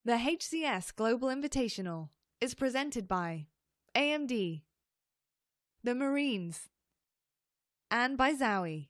The HCS Global Invitational is presented by AMD, the Marines, and by Zowie.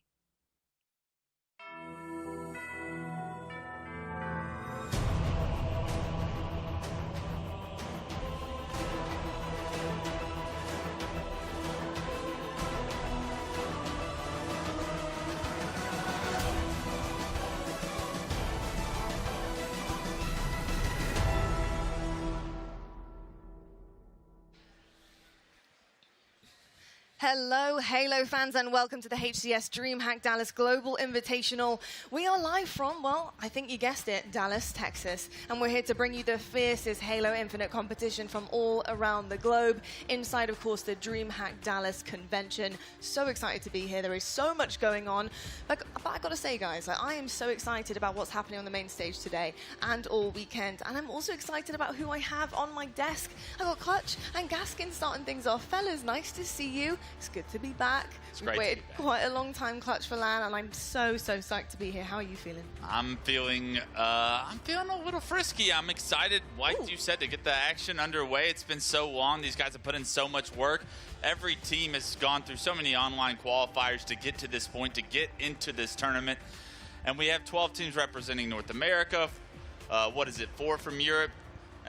Hello, Halo fans, and welcome to the HCS DreamHack Dallas Global Invitational. We are live from, well, I think you guessed it, Dallas, Texas. And we're here to bring you the fiercest Halo Infinite competition from all around the globe, inside, of course, the DreamHack Dallas convention. So excited to be here. There is so much going on. But I gotta say, guys, I am so excited about what's happening on the main stage today and all weekend. And I'm also excited about who I have on my desk. I got Clutch and Gaskin starting things off. Fellas, nice to see you. It's good to be back. We've waited quite a long time, Clutch, for LAN, and I'm so psyched to be here. How are you feeling? I'm feeling a little frisky. I'm excited, like you said, to get the action underway. It's been so long. These guys have put in so much work. Every team has gone through so many online qualifiers to get to this point, to get into this tournament. And we have 12 teams representing North America. 4 from Europe?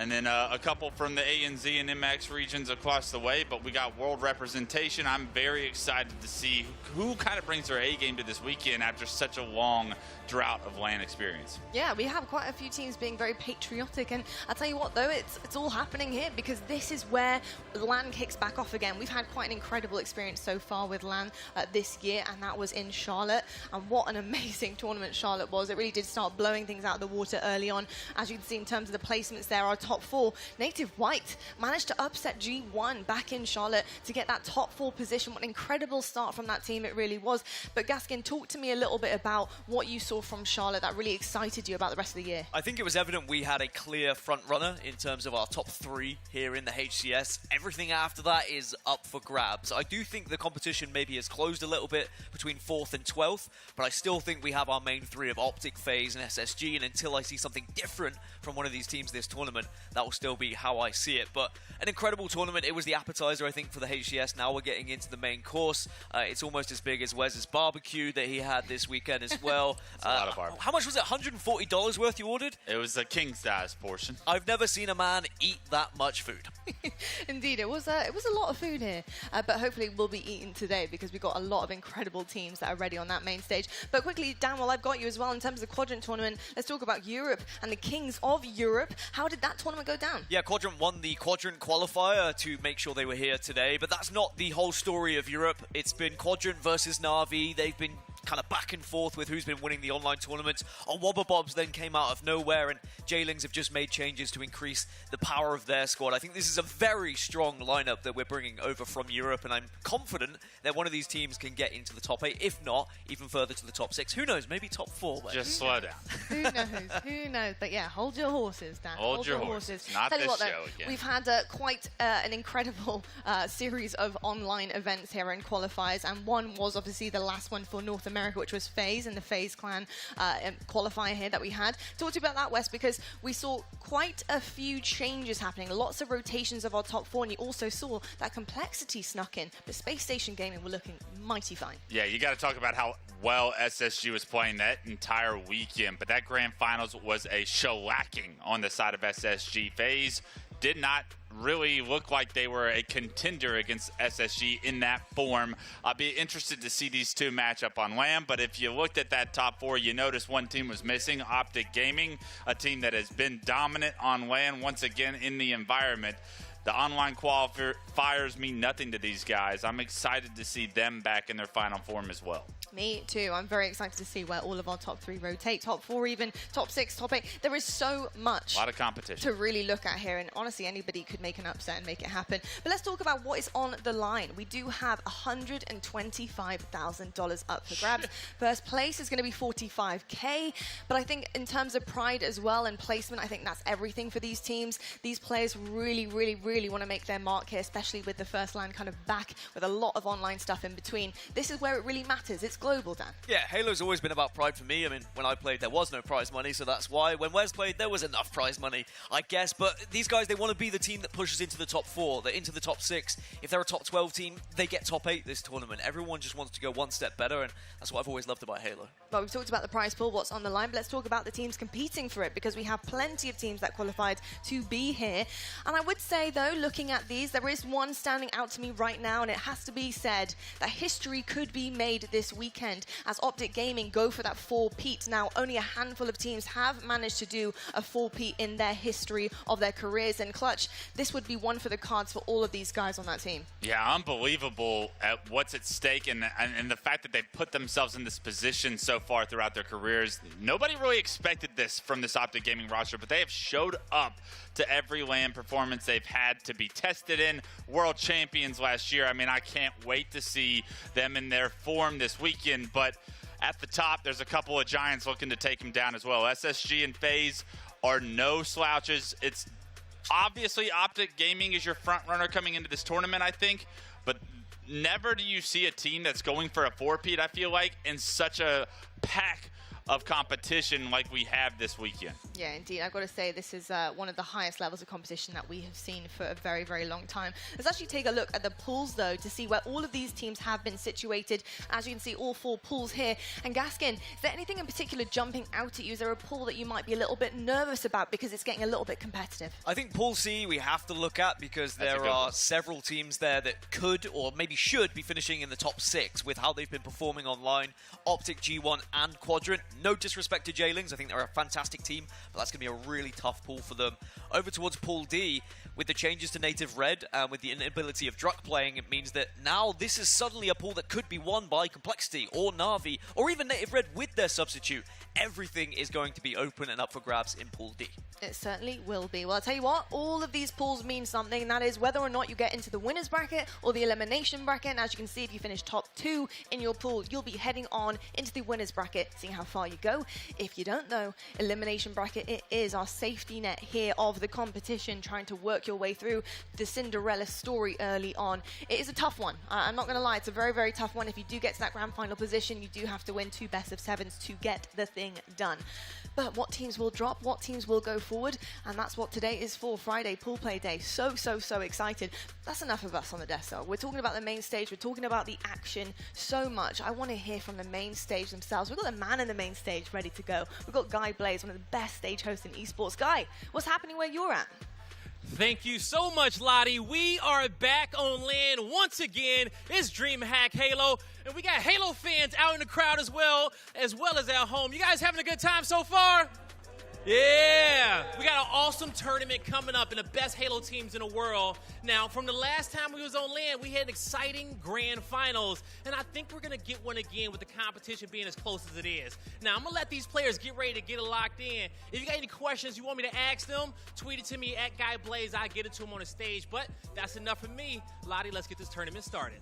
And then a couple from the ANZ and MX regions across the way, but we got world representation. I'm very excited to see who kind of brings their A game to this weekend after such a long drought of LAN experience. Yeah, we have quite a few teams being very patriotic, and I'll tell you what though, it's all happening here because this is where LAN kicks back off again. We've had quite an incredible experience so far with LAN this year, and that was in Charlotte, and what an amazing tournament Charlotte was. It really did start blowing things out of the water early on. As you can see in terms of the placements there, our top 4, Native White managed to upset G1 back in Charlotte to get that top 4 position. What an incredible start from that team it really was. But Gaskin, talk to me a little bit about what you saw from Charlotte that really excited you about the rest of the year. I think it was evident we had a clear front runner in terms of our top 3 here in the HCS. Everything after that is up for grabs. I do think the competition maybe has closed a little bit between 4th and 12th, but I still think we have our main 3 of OpTic, FaZe, and SSG, and until I see something different from one of these teams this tournament, that will still be how I see it. But an incredible tournament. It was the appetizer, I think, for the HCS. Now we're getting into the main course. It's almost as big as Wes's barbecue that he had this weekend as well. A lot of barbecue. How much was it? $140 worth you ordered? It was a king size portion. I've never seen a man eat that much food. Indeed, it was a lot of food here, but hopefully we'll be eating today because we've got a lot of incredible teams that are ready on that main stage. But quickly, Dan, while I've got you as well in terms of the Quadrant tournament, let's talk about Europe and the Kings of Europe. How did that tournament go down? Yeah, Quadrant won the Quadrant qualifier to make sure they were here today, but that's not the whole story of Europe. It's been Quadrant versus Na'Vi. They've been kind of back and forth with who's been winning the online tournaments. Wobberbobs then came out of nowhere, and Jailings have just made changes to increase the power of their squad. I think this is a very strong lineup that we're bringing over from Europe, and I'm confident that one of these teams can get into the top 8, if not, even further to the top 6. Who knows, maybe top 4. Just slow down. Who knows? Who knows? But yeah, hold your horses, Dan. Hold your horses. Not Tell you this what, though, show again. we've had quite an incredible series of online events here in qualifiers, and one was obviously the last one for North America, which was FaZe and the FaZe clan qualifier here that we had. Talk to you about that, Wes, because we saw quite a few changes happening, lots of rotations of our top 4, and you also saw that complexity snuck in, but Spacestation Gaming were looking mighty fine. Yeah, you got to talk about how well SSG was playing that entire weekend, but that grand finals was a shellacking on the side of SSG. FaZe did not really look like they were a contender against SSG in that form. I'll be interested to see these two match up on LAN, but if you looked at that top 4, you notice one team was missing, OpTic Gaming, a team that has been dominant on LAN once again in the environment. The online qualifiers mean nothing to these guys. I'm excited to see them back in their final form as well. Me too. I'm very excited to see where all of our top 3 rotate, top 4 even, top 6, top 8. There is so much A lot of competition to really look at here, and honestly, anybody could make an upset and make it happen. But let's talk about what is on the line. We do have $125,000 up for grabs. First place is going to be $45K, but I think in terms of pride as well and placement, I think that's everything for these teams. These players really want to make their mark here, especially with the first LAN kind of back with a lot of online stuff in between. This is where it really matters. It's global, Dan. Yeah, Halo's always been about pride for me. I mean, when I played, there was no prize money, so that's why. When Wes played, there was enough prize money, I guess. But these guys, they want to be the team that pushes into the top 4, that into the top 6. If they're a top 12 team, they get top 8 this tournament. Everyone just wants to go one step better, and that's what I've always loved about Halo. Well, we've talked about the prize pool, what's on the line, but let's talk about the teams competing for it, because we have plenty of teams that qualified to be here. And I would say, though, looking at these, there is one standing out to me right now, and it has to be said that history could be made this weekend as OpTic Gaming go for that 4-peat. Now, only a handful of teams have managed to do a 4-peat in their history of their careers, and Clutch, this would be one for the cards for all of these guys on that team. Yeah, unbelievable at what's at stake, and the fact that they've put themselves in this position so far throughout their careers. Nobody really expected this from this OpTic Gaming roster, but they have showed up to every LAN performance they've had to be tested in. World champions last year. I mean, I can't wait to see them in their form this weekend, but at the top, there's a couple of giants looking to take them down as well. SSG and FaZe are no slouches. It's obviously OpTic Gaming is your front runner coming into this tournament, I think, but never do you see a team that's going for a 4-peat, I feel like, in such a pack of competition like we have this weekend. Yeah, indeed. I've got to say, this is one of the highest levels of competition that we have seen for a very long time. Let's actually take a look at the pools, though, to see where all of these teams have been situated. As you can see, all 4 pools here. And Gaskin, is there anything in particular jumping out at you? Is there a pool that you might be a little bit nervous about because it's getting a little bit competitive? I think Pool C we have to look at because there are several teams there that could or maybe should be finishing in the top 6 with how they've been performing online. OpTic, G1 and Quadrant. No disrespect to Jailings, I think they're a fantastic team, but that's going to be a really tough pool for them. Over towards Pool D, with the changes to Native Red and with the inability of Druck playing, it means that now this is suddenly a pool that could be won by Complexity or Na'Vi or even Native Red with their substitute. Everything is going to be open and up for grabs in Pool D. It certainly will be. Well, I'll tell you what, all of these pools mean something, and that is whether or not you get into the winners bracket or the elimination bracket. And as you can see, if you finish top 2 in your pool, you'll be heading on into the winners bracket, seeing how far you go. If you don't know, elimination bracket, it is our safety net here of the competition, trying to work your way through the Cinderella story early on. It is a tough one. I'm not going to lie, it's a very tough one. If you do get to that grand final position, you do have to win 2 best of 7s to get the thing done. But what teams will drop, what teams will go forward, and that's what today is for, Friday pool play day. So excited. That's enough of us on the desk, though. We're talking about the main stage, we're talking about the action so much. I want to hear from the main stage themselves. We've got the man in the main stage ready to go. We've got Guy Blaze, one of the best stage hosts in esports. Guy, what's happening where you're at? Thank you so much, Lottie. We are back on LAN once again. It's DreamHack Halo, and we got Halo fans out in the crowd as well as at home. You guys having a good time so far? Yeah, we got an awesome tournament coming up and the best Halo teams in the world. Now, from the last time we was on land, we had an exciting grand finals, and I think we're going to get one again with the competition being as close as it is. Now, I'm going to let these players get ready to get it locked in. If you got any questions you want me to ask them, tweet it to me at GuyBlaze. I'll get it to them on the stage, but that's enough for me. Lottie, let's get this tournament started.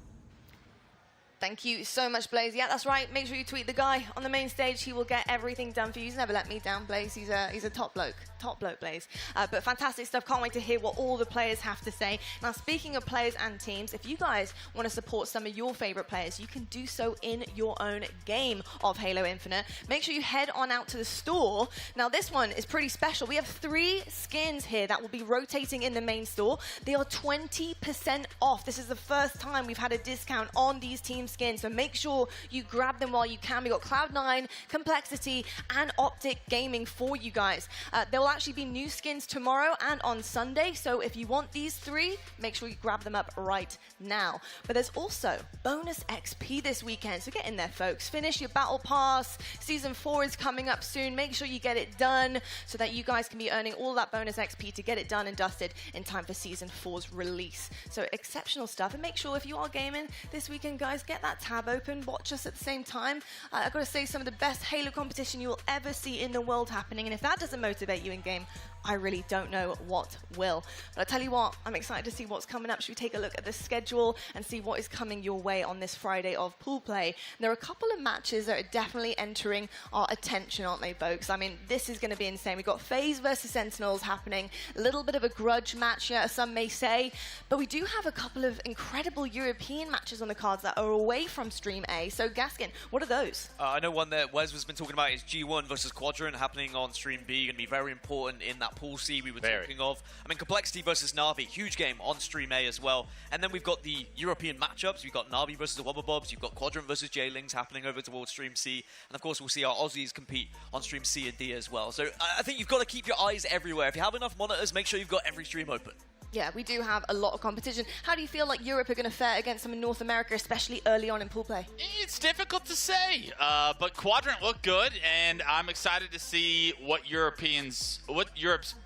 Thank you so much, Blaze. Yeah, that's right. Make sure you tweet the guy on the main stage. He will get everything done for you. He's never let me down, Blaze. He's a top bloke. Top bloke, Blaze. But fantastic stuff. Can't wait to hear what all the players have to say. Now, speaking of players and teams, if you guys want to support some of your favorite players, you can do so in your own game of Halo Infinite. Make sure you head on out to the store. Now, this one is pretty special. We have 3 skins here that will be rotating in the main store. They are 20% off. This is the first time we've had a discount on these team skins, so make sure you grab them while you can. We got Cloud9, Complexity, and OpTic Gaming for you guys. There will actually be new skins tomorrow and on Sunday, so if you want these 3, make sure you grab them up right now. But there's also bonus XP this weekend, so get in there, folks. Finish your Battle Pass. Season 4 is coming up soon. Make sure you get it done so that you guys can be earning all that bonus XP to get it done and dusted in time for Season 4's release. So exceptional stuff, and make sure if you are gaming this weekend, guys, get that tab open, watch us at the same time. I've got to say, some of the best Halo competition you will ever see in the world happening, and if that doesn't motivate you in game, I really don't know what will. But I tell you what, I'm excited to see what's coming up. Should we take a look at the schedule and see what is coming your way on this Friday of pool play? And there are a couple of matches that are definitely entering our attention, aren't they, folks? I mean, this is going to be insane. We've got FaZe versus Sentinels happening. A little bit of a grudge match, as some may say. But we do have a couple of incredible European matches on the cards that are away from Stream A. So, Gaskin, what are those? I know one that Wes has been talking about is G1 versus Quadrant happening on Stream B. Going to be very important in that pool C we were talking of. I mean, Complexity versus Na'Vi, huge game on Stream A as well. And then we've got the European matchups. We've got Na'Vi versus the Wobbabobs. You've got Quadrant versus J-Lings happening over towards Stream C. And of course, we'll see our Aussies compete on Stream C and D as well. So I think you've got to keep your eyes everywhere. If you have enough monitors, make sure you've got every stream open. Yeah, we do have a lot of competition. How do you feel like Europe are going to fare against some in North America, especially early on in pool play? It's difficult to say, but Quadrant looked good, and I'm excited to see what Europe's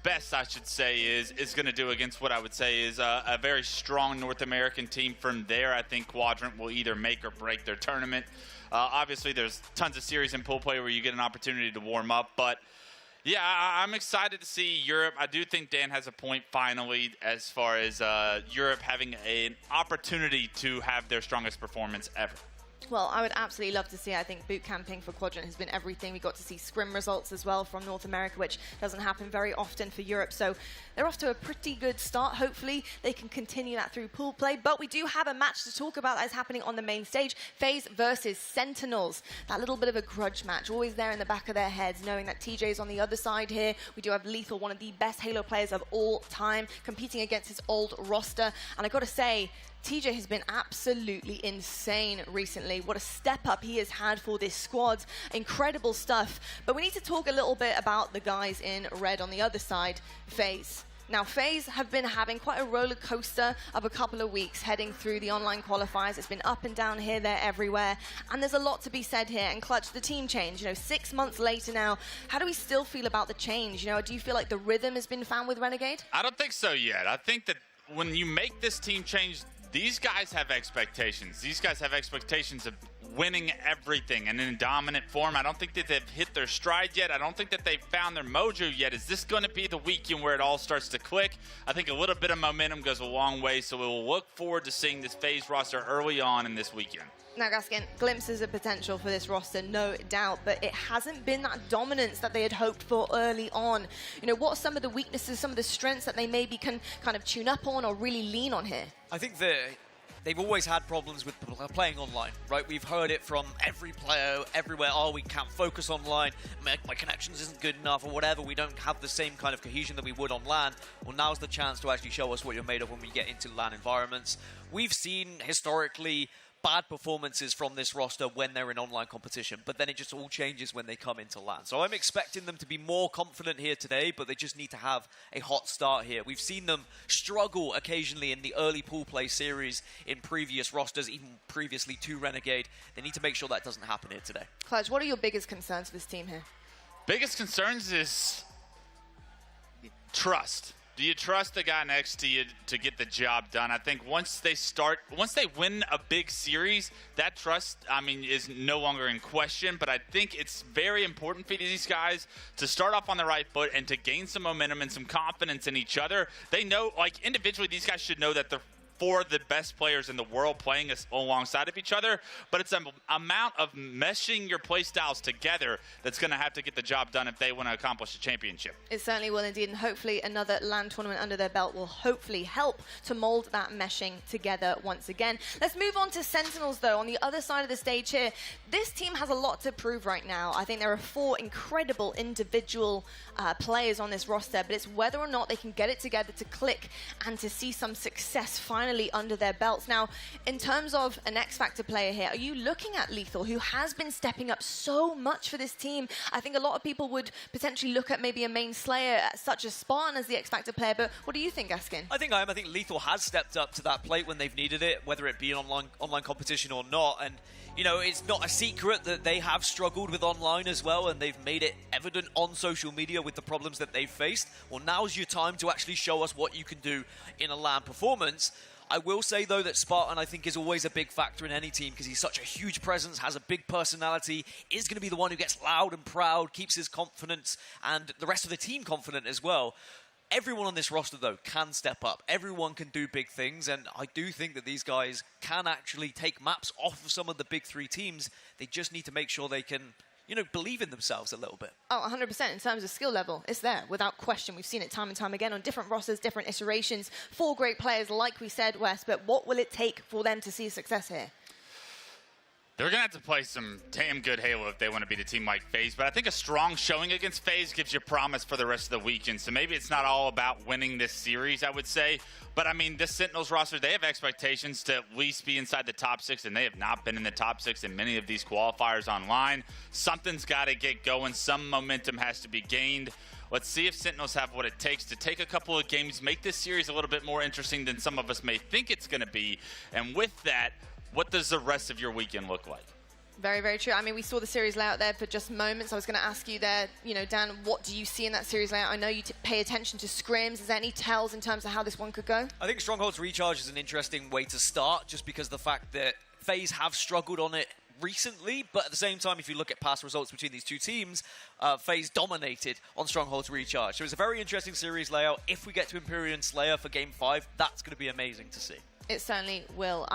best, I should say, is going to do against what I would say is a very strong North American team. From there, I think Quadrant will either make or break their tournament. Obviously, there's tons of series in pool play where you get an opportunity to warm up, but yeah, I'm excited to see Europe. I do think Dan has a point finally as far as Europe having an opportunity to have their strongest performance ever. Well, I would absolutely love to see it. I think boot camping for Quadrant has been everything. We got to see scrim results as well from North America, which doesn't happen very often for Europe. So they're off to a pretty good start. Hopefully they can continue that through pool play. But we do have a match to talk about that is happening on the main stage. FaZe versus Sentinels. That little bit of a grudge match, always there in the back of their heads, knowing that TJ's on the other side here. We do have Lethal, one of the best Halo players of all time, competing against his old roster. And I got to say, TJ has been absolutely insane recently. What a step up he has had for this squad. Incredible stuff. But we need to talk a little bit about the guys in red on the other side, FaZe. Now, FaZe have been having quite a roller coaster of a couple of weeks heading through the online qualifiers. It's been up and down here, there, everywhere. And there's a lot to be said here. And Clutch, the team change, 6 months later now, how do we still feel about the change? Do you feel like the rhythm has been found with Renegade? I don't think so yet. I think that when you make this team change, these guys have expectations. These guys have expectations of winning everything and in dominant form. I don't think that they've hit their stride yet. I don't think that they've found their mojo yet. Is this going to be the weekend where it all starts to click? I think a little bit of momentum goes a long way, so we'll look forward to seeing this FaZe roster early on in this weekend. Now, Gaskin, glimpses of potential for this roster, no doubt, but it hasn't been that dominance that they had hoped for early on. What are some of the weaknesses, some of the strengths that they maybe can kind of tune up on or really lean on here? I think they've always had problems with playing online, right? We've heard it from every player everywhere. Oh, we can't focus online. My connections isn't good enough or whatever. We don't have the same kind of cohesion that we would on LAN. Well, now's the chance to actually show us what you're made of when we get into LAN environments. We've seen historically bad performances from this roster when they're in online competition, but then it just all changes when they come into LAN. So I'm expecting them to be more confident here today, but they just need to have a hot start here. We've seen them struggle occasionally in the early pool play series in previous rosters, even previously to Renegade. They need to make sure that doesn't happen here today. Clutch, what are your biggest concerns for this team here? Biggest concerns is Trust. Do you trust the guy next to you to get the job done? I think once they win a big series, that trust, is no longer in question. But I think it's very important for these guys to start off on the right foot and to gain some momentum and some confidence in each other. They know, individually, these guys should know that they're four of the best players in the world playing alongside of each other, but it's an amount of meshing your play styles together that's going to have to get the job done if they want to accomplish a championship. It certainly will indeed, and hopefully another LAN tournament under their belt will hopefully help to mold that meshing together once again. Let's move on to Sentinels, though. On the other side of the stage here, this team has a lot to prove right now. I think there are 4 incredible individual players on this roster, but it's whether or not they can get it together to click and to see some success finally under their belts. Now, in terms of an X-Factor player here, are you looking at Lethal, who has been stepping up so much for this team? I think a lot of people would potentially look at maybe a main Slayer such as Spartan as the X-Factor player, but what do you think, Askin? I think Lethal has stepped up to that plate when they've needed it, whether it be an online competition or not. And it's not a secret that they have struggled with online as well, and they've made it evident on social media with the problems that they've faced. Well, now's your time to actually show us what you can do in a LAN performance. I will say, though, that Spartan, I think, is always a big factor in any team because he's such a huge presence, has a big personality, is going to be the one who gets loud and proud, keeps his confidence, and the rest of the team confident as well. Everyone on this roster, though, can step up. Everyone can do big things, and I do think that these guys can actually take maps off of some of the big 3 teams. They just need to make sure they can, believe in themselves a little bit. Oh, 100% in terms of skill level. It's there, without question. We've seen it time and time again on different rosters, different iterations. 4 great players, like we said, Wes, but what will it take for them to see success here? They're going to have to play some damn good Halo if they want to beat a team like FaZe, but I think a strong showing against FaZe gives you promise for the rest of the weekend. So maybe it's not all about winning this series, I would say. But, this Sentinels roster, they have expectations to at least be inside the top 6, and they have not been in the top 6 in many of these qualifiers online. Something's got to get going. Some momentum has to be gained. Let's see if Sentinels have what it takes to take a couple of games, make this series a little bit more interesting than some of us may think it's going to be. And with that, what does the rest of your weekend look like? Very, very true. We saw the series layout there for just moments. I was going to ask you there, Dan, what do you see in that series layout? I know you pay attention to scrims. Is there any tells in terms of how this one could go? I think Stronghold's Recharge is an interesting way to start, just because of the fact that FaZe have struggled on it recently, but at the same time, if you look at past results between these 2 teams, FaZe dominated on Stronghold's Recharge. So it's a very interesting series layout. If we get to Empyrean Slayer for Game 5, that's going to be amazing to see. It certainly will.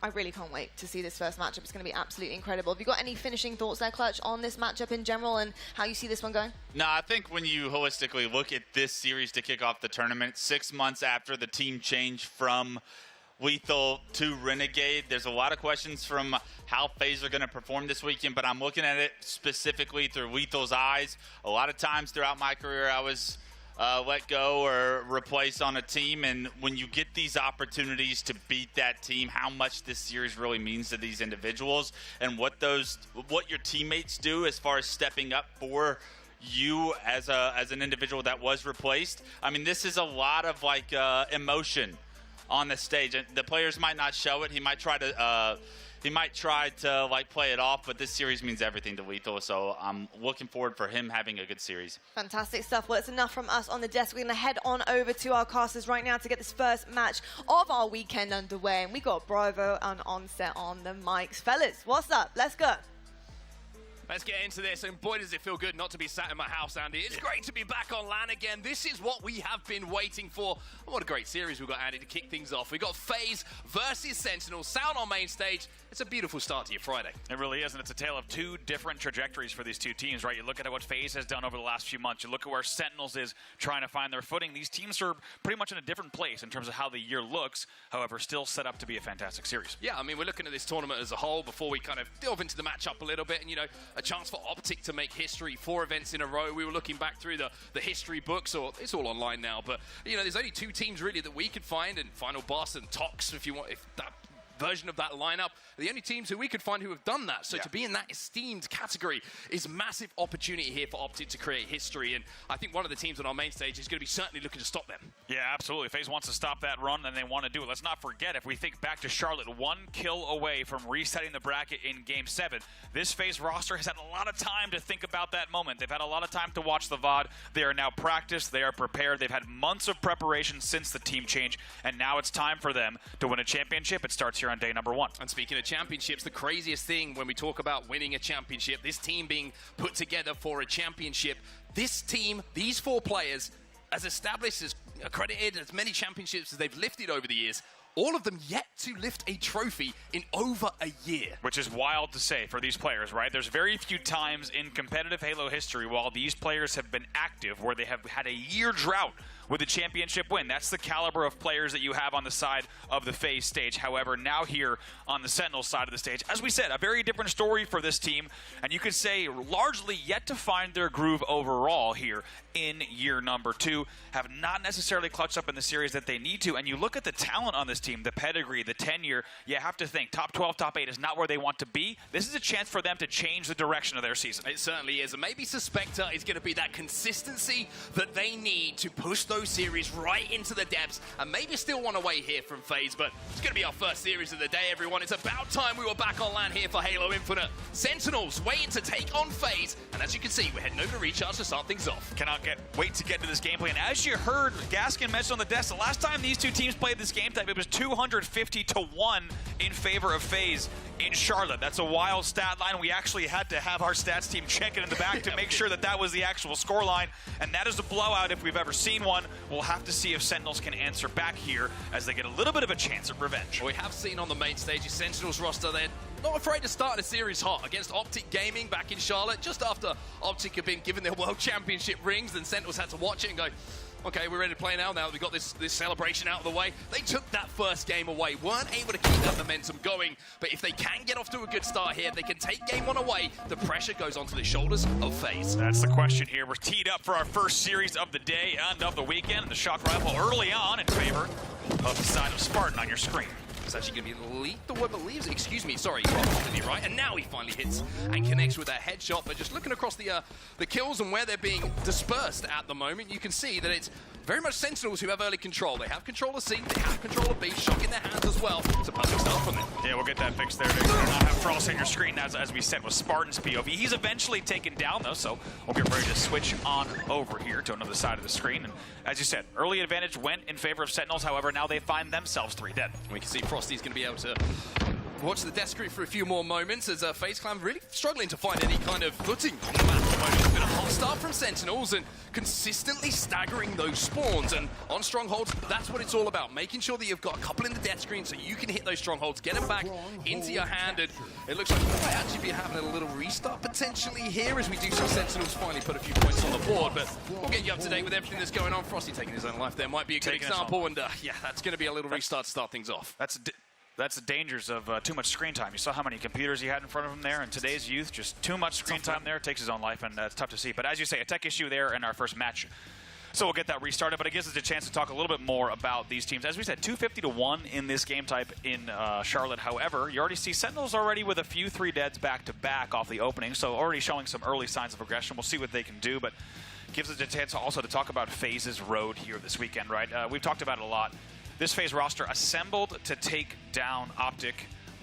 I really can't wait to see this first matchup. It's going to be absolutely incredible. Have you got any finishing thoughts there, Clutch, on this matchup in general and how you see this one going? No, I think when you holistically look at this series to kick off the tournament, 6 months after the team change from Lethal to Renegade, there's a lot of questions from how FaZe are going to perform this weekend, but I'm looking at it specifically through Lethal's eyes. A lot of times throughout my career, I was let go or replace on a team, and when you get these opportunities to beat that team, how much this series really means to these individuals and what your teammates do as far as stepping up for you as an individual that was replaced. This is a lot of emotion on the stage, and the players might not show it. He might try to play it off, but this series means everything to Lethal, so I'm looking forward for him having a good series. Fantastic stuff. Well, it's enough from us on the desk. We're going to head on over to our casters right now to get this first match of our weekend underway, and we got Bravo and Onset on the mics. Fellas, what's up? Let's go. Let's get into this, and boy does it feel good not to be sat in my house, Andy. It's great to be back on LAN again. This is what we have been waiting for. And what a great series we've got, Andy, to kick things off. We've got FaZe versus Sentinels, sound on main stage. It's a beautiful start to your Friday. It really is, and it's a tale of 2 different trajectories for these 2 teams, right? You look at what FaZe has done over the last few months. You look at where Sentinels is trying to find their footing. These teams are pretty much in a different place in terms of how the year looks, however, still set up to be a fantastic series. Yeah, we're looking at this tournament as a whole before we kind of delve into the matchup a little bit, and, a chance for OpTic to make history, 4 events in a row. We were looking back through the history books, or it's all online now, but, there's only 2 teams really that we could find, and Final Boss and Tox, if version of that lineup. The only teams who we could find who have done that. So to be in that esteemed category is massive opportunity here for OpTic to create history. And I think one of the teams on our main stage is going to be certainly looking to stop them. Yeah, absolutely. FaZe wants to stop that run, and they want to do it. Let's not forget, if we think back to Charlotte, 1 kill away from resetting the bracket in Game 7. This FaZe roster has had a lot of time to think about that moment. They've had a lot of time to watch the VOD. They are now practiced. They are prepared. They've had months of preparation since the team change, and now it's time for them to win a championship. It starts here on day number 1. And speaking of championships, the craziest thing when we talk about winning a championship, this team being put together for a championship, this team, these 4 players, as established, as accredited, as many championships as they've lifted over the years, all of them yet to lift a trophy in over a year. Which is wild to say for these players, right? There's very few times in competitive Halo history while these players have been active where they have had a year drought with a championship win. That's the caliber of players that you have on the side of the FaZe stage. However, now here on the Sentinels side of the stage, as we said, a very different story for this team, and you could say largely yet to find their groove overall here in year number 2, have not necessarily clutched up in the series that they need to, and you look at the talent on this team, the pedigree, the tenure, you have to think top 12, top 8 is not where they want to be. This is a chance for them to change the direction of their season. It certainly is, and maybe Suspector is going to be that consistency that they need to push those series right into the depths, and maybe still one away here from FaZe, but it's going to be our first series of the day, everyone. It's about time we were back on land here for Halo Infinite. Sentinels waiting to take on FaZe, and as you can see, we're heading over to Recharge to start things off. Cannot wait to get to this gameplay, and as you heard Gaskin mention on the desk, the last time these two teams played this game type, it was 250-1 in favor of FaZe in Charlotte. That's a wild stat line. We actually had to have our stats team check it in the back to make sure that that was the actual score line, and that is a blowout if we've ever seen one. We'll have to see if Sentinels can answer back here as they get a little bit of a chance at revenge. We have seen on the main stage, Sentinels roster, they're not afraid to start a series hot against OpTic Gaming back in Charlotte, just after OpTic had been given their World Championship rings, then Sentinels had to watch it and go, okay, we're ready to play now. Now that we've got this celebration out of the way. They took that first game away, weren't able to keep that momentum going. But if they can get off to a good start here, if they can take game 1 away, the pressure goes onto the shoulders of FaZe. That's the question here. We're teed up for our first series of the day and of the weekend. And the shock rifle early on in favor of the side of Spartan on your screen. It's actually going to be lethal, I believe. Excuse me, sorry, right? And now he finally hits and connects with that headshot. But just looking across the kills and where they're being dispersed at the moment, you can see that it's very much Sentinels who have early control. They have control of C, they have control of B, shock in their hands as well. It's a perfect start from them. Yeah, we'll get that fixed there. They do not have Frost on your screen, as we said, with Spartan's POV. He's eventually taken down, though, so we'll get ready to switch on over here to another side of the screen. And as you said, early advantage went in favor of Sentinels. However, now they find themselves 3 dead. We can see Frosty's going to be able to watch the death screen for a few more moments as FaZe Clan really struggling to find any kind of footing on the map at the moment. It's been a hot start from Sentinels and consistently staggering those spawns. And on Strongholds, that's what it's all about. Making sure that you've got a couple in the death screen so you can hit those Strongholds, get them back into your hand. And it looks like we might actually be having a little restart potentially here as we do see Sentinels finally put a few points on the board. But we'll get you up to date with everything that's going on. Frosty taking his own life there might be a good example. And yeah, that's going to be a little restart to start things off. That's the dangers of too much screen time. You saw how many computers he had in front of him there, and today's youth, just too much screen time there, takes his own life, and it's tough to see. But as you say, a tech issue there in our first match. So we'll get that restarted, but it gives us a chance to talk a little bit more about these teams. As we said, 250-1 in this game type in Charlotte. However, you already see Sentinels already with a few 3 deads back-to-back off the opening, so already showing some early signs of aggression. We'll see what they can do, but gives us a chance also to talk about FaZe's road here this weekend, right? We've talked about it a lot. This FaZe roster assembled to take down OpTic,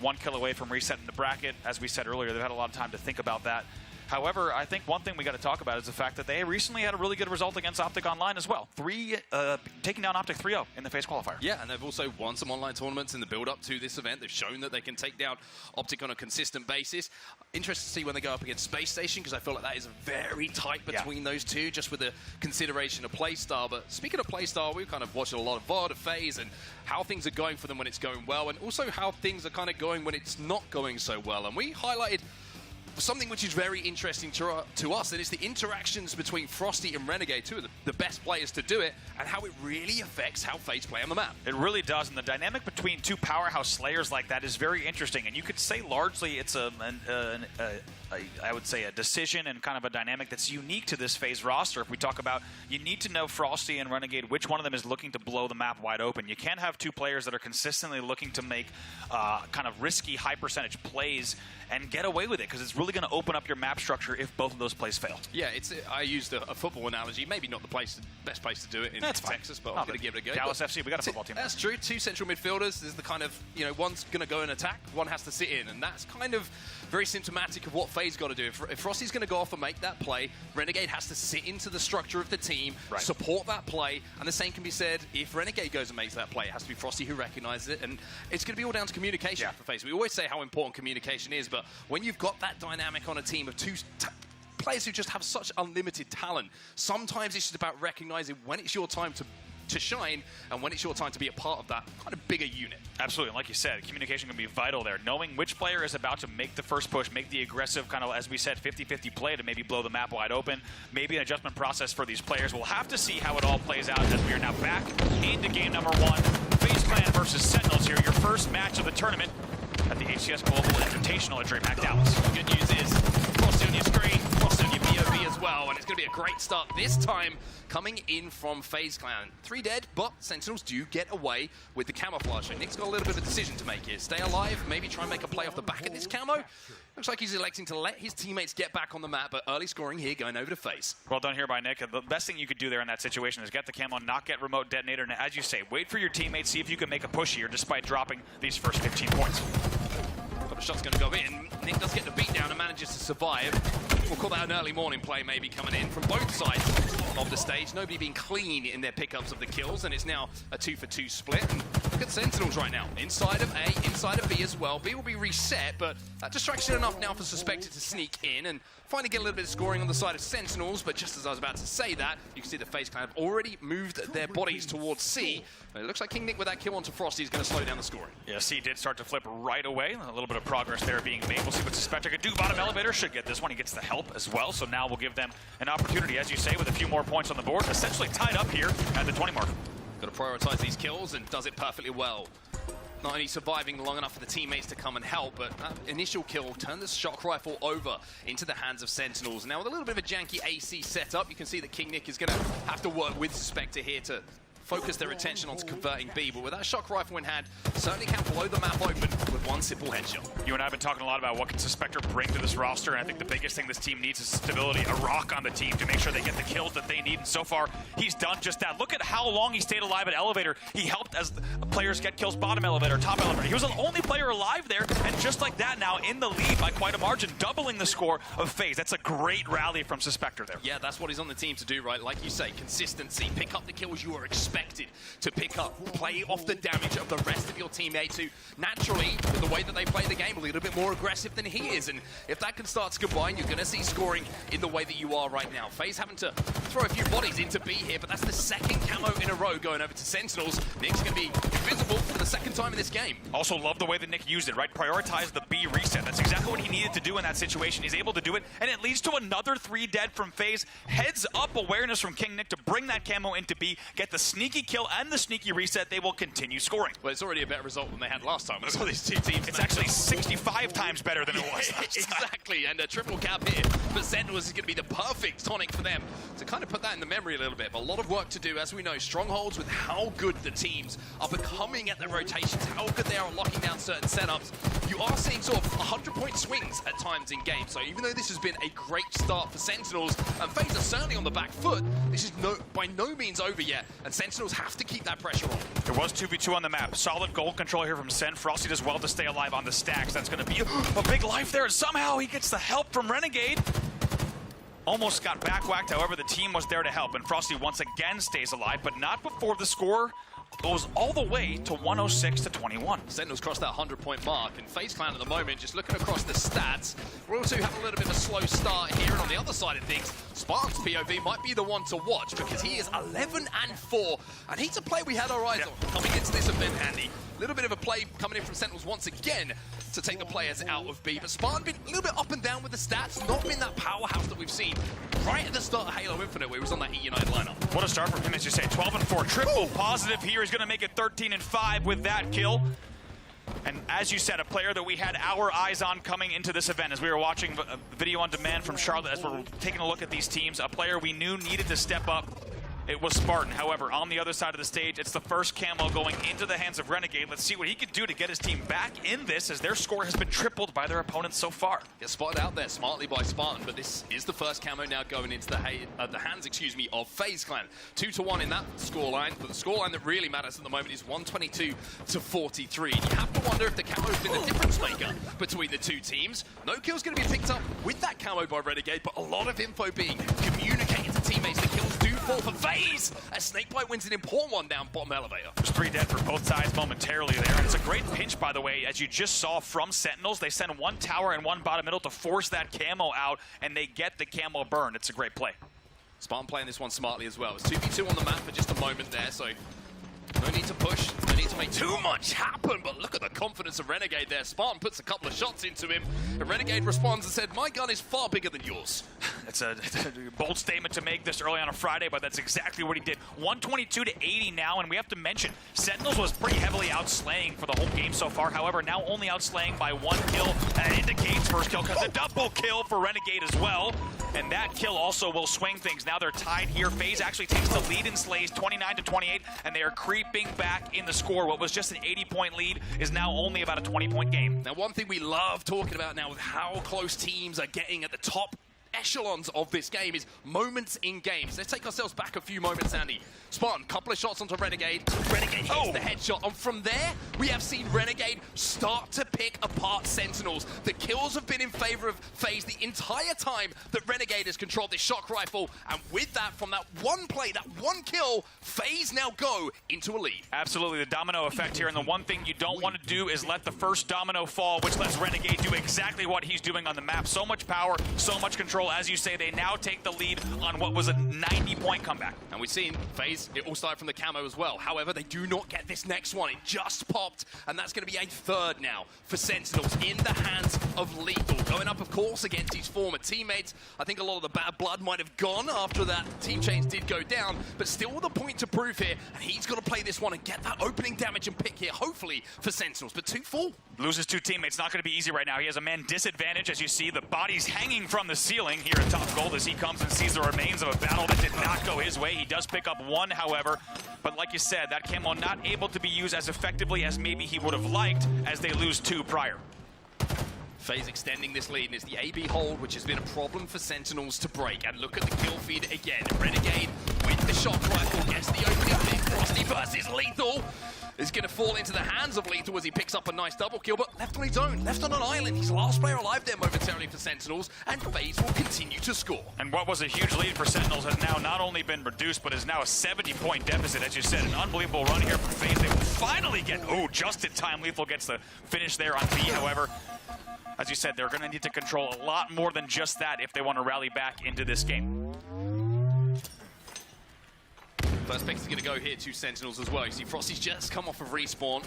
1 kill away from resetting the bracket. As we said earlier, they've had a lot of time to think about that. However, I think one thing we got to talk about is the fact that they recently had a really good result against OpTic Online as well. Taking down OpTic 3-0 in the FaZe qualifier. Yeah, and they've also won some online tournaments in the build-up to this event. They've shown that they can take down OpTic on a consistent basis. Interested to see when they go up against Spacestation, because I feel like that is very tight between those two, just with the consideration of playstyle. But speaking of playstyle, we've kind of watched a lot of VOD of FaZe and how things are going for them when it's going well, and also how things are kind of going when it's not going so well. And we highlighted something which is very interesting to us, and it's the interactions between Frosty and Renegade, two of the best players to do it, and how it really affects how FaZe play on the map. It really does, and the dynamic between two powerhouse slayers like that is very interesting, and you could say largely it's I would say a decision and kind of a dynamic that's unique to this FaZe roster. If we talk about, you need to know Frosty and Renegade, which one of them is looking to blow the map wide open. You can't have two players that are consistently looking to make kind of risky, high percentage plays and get away with it, because it's really going to open up your map structure if both of those plays fail. Yeah, I used a football analogy. Maybe not the best place to do it in Texas, but I'm going to give it a go. Dallas FC, we got a football team. That's true. Two central midfielders. There's the kind of, one's going to go and attack, one has to sit in, and that's kind of very symptomatic of what FaZe got to do. If Frosty's going to go off and make that play, Renegade has to sit into the structure of the team, support that play, and the same can be said if Renegade goes and makes that play. It has to be Frosty who recognizes it, and it's going to be all down to communication for FaZe. We always say how important communication is, but when you've got that dynamic on a team of two players who just have such unlimited talent, sometimes it's just about recognizing when it's your time to shine and when it's your time to be a part of that kind of bigger unit. Absolutely, and like you said, communication can be vital there. Knowing which player is about to make the first push, make the aggressive kind of, as we said, 50-50 play to maybe blow the map wide open, maybe an adjustment process for these players. We'll have to see how it all plays out as we are now back into game number 1. FaZe Clan versus Sentinels here, your first match of the tournament at the HCS Global Invitational at DreamHack Dallas. The good news is, Frosty on your screen, Frosty on your BOV as well, and it's going to be a great start this time coming in from FaZe Clan. 3 dead, but Sentinels do get away with the camouflage. So Nick's got a little bit of a decision to make here. Stay alive, maybe try and make a play off the back of this camo. Looks like he's electing to let his teammates get back on the map, but early scoring here going over to FaZe. Well done here by Nick. The best thing you could do there in that situation is get the camo, not get remote detonator, and as you say, wait for your teammates, see if you can make a push here despite dropping these first 15 points. But the shot's going to go in. Nick does get the beat down and manages to survive. We'll call that an early morning play maybe coming in from both sides of the stage. Nobody being clean in their pickups of the kills, and it's now a 2-for-2 split. And look at Sentinels right now. Inside of A, inside of B as well. B will be reset, but that distraction enough now for Suspected to sneak in and finally get a little bit of scoring on the side of Sentinels. But just as I was about to say that, you can see the FaZe Clan have already moved their bodies towards C. It looks like King Nick with that kill onto Frosty is going to slow down the scoring. Yeah, C did start to flip right away. A little bit of progress there being made. We'll see what Suspected could do. Bottom elevator should get this one. He gets the help as well. So now we'll give them an opportunity, as you say, with a few more points on the board. Essentially tied up here at the 20 mark. Got to prioritize these kills and does it perfectly well. Not only surviving long enough for the teammates to come and help, but that initial kill turned the shock rifle over into the hands of Sentinels. Now with a little bit of a janky AC setup, you can see that King Nick is going to have to work with Suspected here to focus their attention onto converting B, but with that shock rifle in hand, certainly can blow the map open with one simple headshot. You and I have been talking a lot about what can Suspector bring to this roster, and I think the biggest thing this team needs is stability, a rock on the team to make sure they get the kills that they need, and so far, he's done just that. Look at how long he stayed alive at elevator. He helped as players get kills bottom elevator, top elevator. He was the only player alive there, and just like that now, in the lead by quite a margin, doubling the score of FaZe. That's a great rally from Suspector there. Yeah, that's what he's on the team to do, right? Like you say, consistency, pick up the kills you are expected to pick up, play off the damage of the rest of your teammates who naturally, with the way that they play the game, a little bit more aggressive than he is. And if that can start to combine, you're going to see scoring in the way that you are right now. FaZe having to throw a few bodies into B here, but that's the second camo in a row going over to Sentinels. Nick's going to be invisible for the second time in this game. Also love the way that Nick used it, right? Prioritize the B reset. That's exactly what he needed to do in that situation. He's able to do it, and it leads to another 3 dead from FaZe. Heads up awareness from King Nick to bring that camo into B, get the sneaky kill and the sneaky reset. They will continue scoring. Well, it's already a better result than they had last time. I saw these two teams. It's actually 65 times better than it was last time. Exactly, and a triple cap here. But Sentinels is going to be the perfect tonic for them to kind of put that in the memory a little bit. But a lot of work to do, as we know. Strongholds with how good the teams are becoming at their rotations, how good they are at locking down certain setups. You are seeing sort of 100-point swings at times in games. So even though this has been a great start for Sentinels, and FaZe are certainly on the back foot, this is by no means over yet. And Sentinels have to keep that pressure on. There was 2v2 on the map. Solid goal control here from Sen. Frosty does well to stay alive on the stacks. That's going to be a big life there. Somehow he gets the help from Renegade. Almost got back-whacked, however, the team was there to help, and Frosty once again stays alive, but not before the score goes all the way to 106-21. Sentinels crossed that 100-point mark, and FaZe Clan at the moment, just looking across the stats, Royal 2 have a little bit of a slow start here, and on the other side of things, Spark's POV might be the one to watch, because he is 11-4, and he's a play we had our eyes on coming into this event, Andy. little bit of a play coming in from Sentinels once again to take the players out of B. But Spartan been a little bit up and down with the stats, not been that powerhouse that we've seen right at the start of Halo Infinite, where he was on that Heat United lineup. What a start from him, as you say. 12-4, triple positive here. He's going to make it 13-5 with that kill. And as you said, a player that we had our eyes on coming into this event as we were watching a video on demand from Charlotte as we're taking a look at these teams, a player we knew needed to step up. It was Spartan. However, on the other side of the stage, it's the first camo going into the hands of Renegade. Let's see what he could do to get his team back in this, as their score has been tripled by their opponents so far. Gets spotted out there smartly by Spartan, but this is the first camo now going into the hands, of FaZe Clan. 2-1 in that scoreline, but the scoreline that really matters at the moment is 122-43. And you have to wonder if the camo has been the difference maker between the two teams. No kill's going to be picked up with that camo by Renegade, but a lot of info being communicated to teammates. The kills do fall for FaZe, as Snakebite wins an important one down bottom elevator. There's 3 dead for both sides momentarily there, and it's a great pinch, by the way, as you just saw from Sentinels. They send 1 tower and 1 bottom middle to force that camo out, and they get the camo burn. It's a great play. Spartan playing this one smartly as well. It's 2v2 on the map for just a moment there, so no need to push, no need to make too much happen, but look at the confidence of Renegade there. Spartan puts a couple of shots into him, and Renegade responds and said, "My gun is far bigger than yours." It's a bold statement to make this early on a Friday, but that's exactly what he did. 122-80 now, and we have to mention, Sentinels was pretty heavily outslaying for the whole game so far. However, now only outslaying by 1 kill, and it indicates first kill, because the double kill for Renegade as well. And that kill also will swing things. Now they're tied here. FaZe actually takes the lead in slays, 29-28, and they are creeping back in the score. What was just an 80-point lead is now only about a 20-point game. Now, one thing we love talking about now with how close teams are getting at the top echelons of this game is moments in games. Let's take ourselves back a few moments, Andy. Spartan, couple of shots onto Renegade. Renegade hits the headshot, and from there, we have seen Renegade start to pick apart Sentinels. The kills have been in favor of FaZe the entire time that Renegade has controlled this shock rifle, and with that, from that one play, that one kill, FaZe now go into a lead. Absolutely, the domino effect here, and the one thing you don't want to do is let the first domino fall, which lets Renegade do exactly what he's doing on the map. So much power, so much control. As you say, they now take the lead on what was a 90-point comeback. And we've seen FaZe, it all started from the camo as well. However, they do not get this next one. It just popped, and that's going to be a 3rd now for Sentinels in the hands of Lethal. Going up, of course, against his former teammates. I think a lot of the bad blood might have gone after that team change did go down, but still with a point to prove here, and he's got to play this one and get that opening damage and pick here, hopefully, for Sentinels. But 2-4. Loses 2 teammates, not going to be easy right now. He has a man disadvantage, as you see the bodies hanging from the ceiling here at top gold as he comes and sees the remains of a battle that did not go his way. He does pick up 1, however, but like you said, that camo not able to be used as effectively as maybe he would have liked, as they lose 2 prior. FaZe extending this lead, and it's the AB hold, which has been a problem for Sentinels to break. And look at the kill feed again. Renegade with the shock rifle gets the opening pick. Frosty versus Lethal is going to fall into the hands of Lethal as he picks up a nice double kill, but left on his own, left on an island. He's the last player alive there momentarily for Sentinels, and FaZe will continue to score. And what was a huge lead for Sentinels has now not only been reduced, but is now a 70-point deficit. As you said, an unbelievable run here from FaZe. They will finally get, just in time. Lethal gets the finish there on B, however. As you said, they're going to need to control a lot more than just that if they want to rally back into this game. First pick is going to go here to Sentinels as well. You see Frosty's just come off of respawn.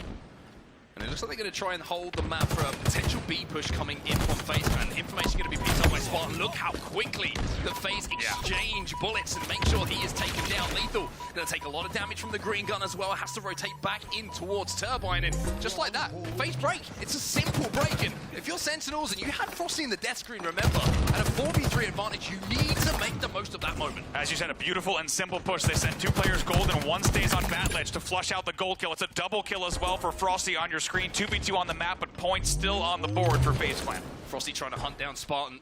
And it looks like they're going to try and hold the map for a potential B push coming in from FaZe. And information going to be picked up by Spartan. Look how quickly the FaZe exchange bullets and make sure he is taken down. Lethal going to take a lot of damage from the green gun as well. Has to rotate back in towards Turbine. And just like that, FaZe break. It's a simple break. And if you're Sentinels and you had Frosty in the death screen, remember, at a 4v3 advantage, you need to make the most of that moment. As you said, a beautiful and simple push. They send 2 players gold and 1 stays on bat ledge to flush out the gold kill. It's a double kill as well for Frosty on your screen. 2v2 on the map, but points still on the board for FaZe Clan. Frosty trying to hunt down Spartan.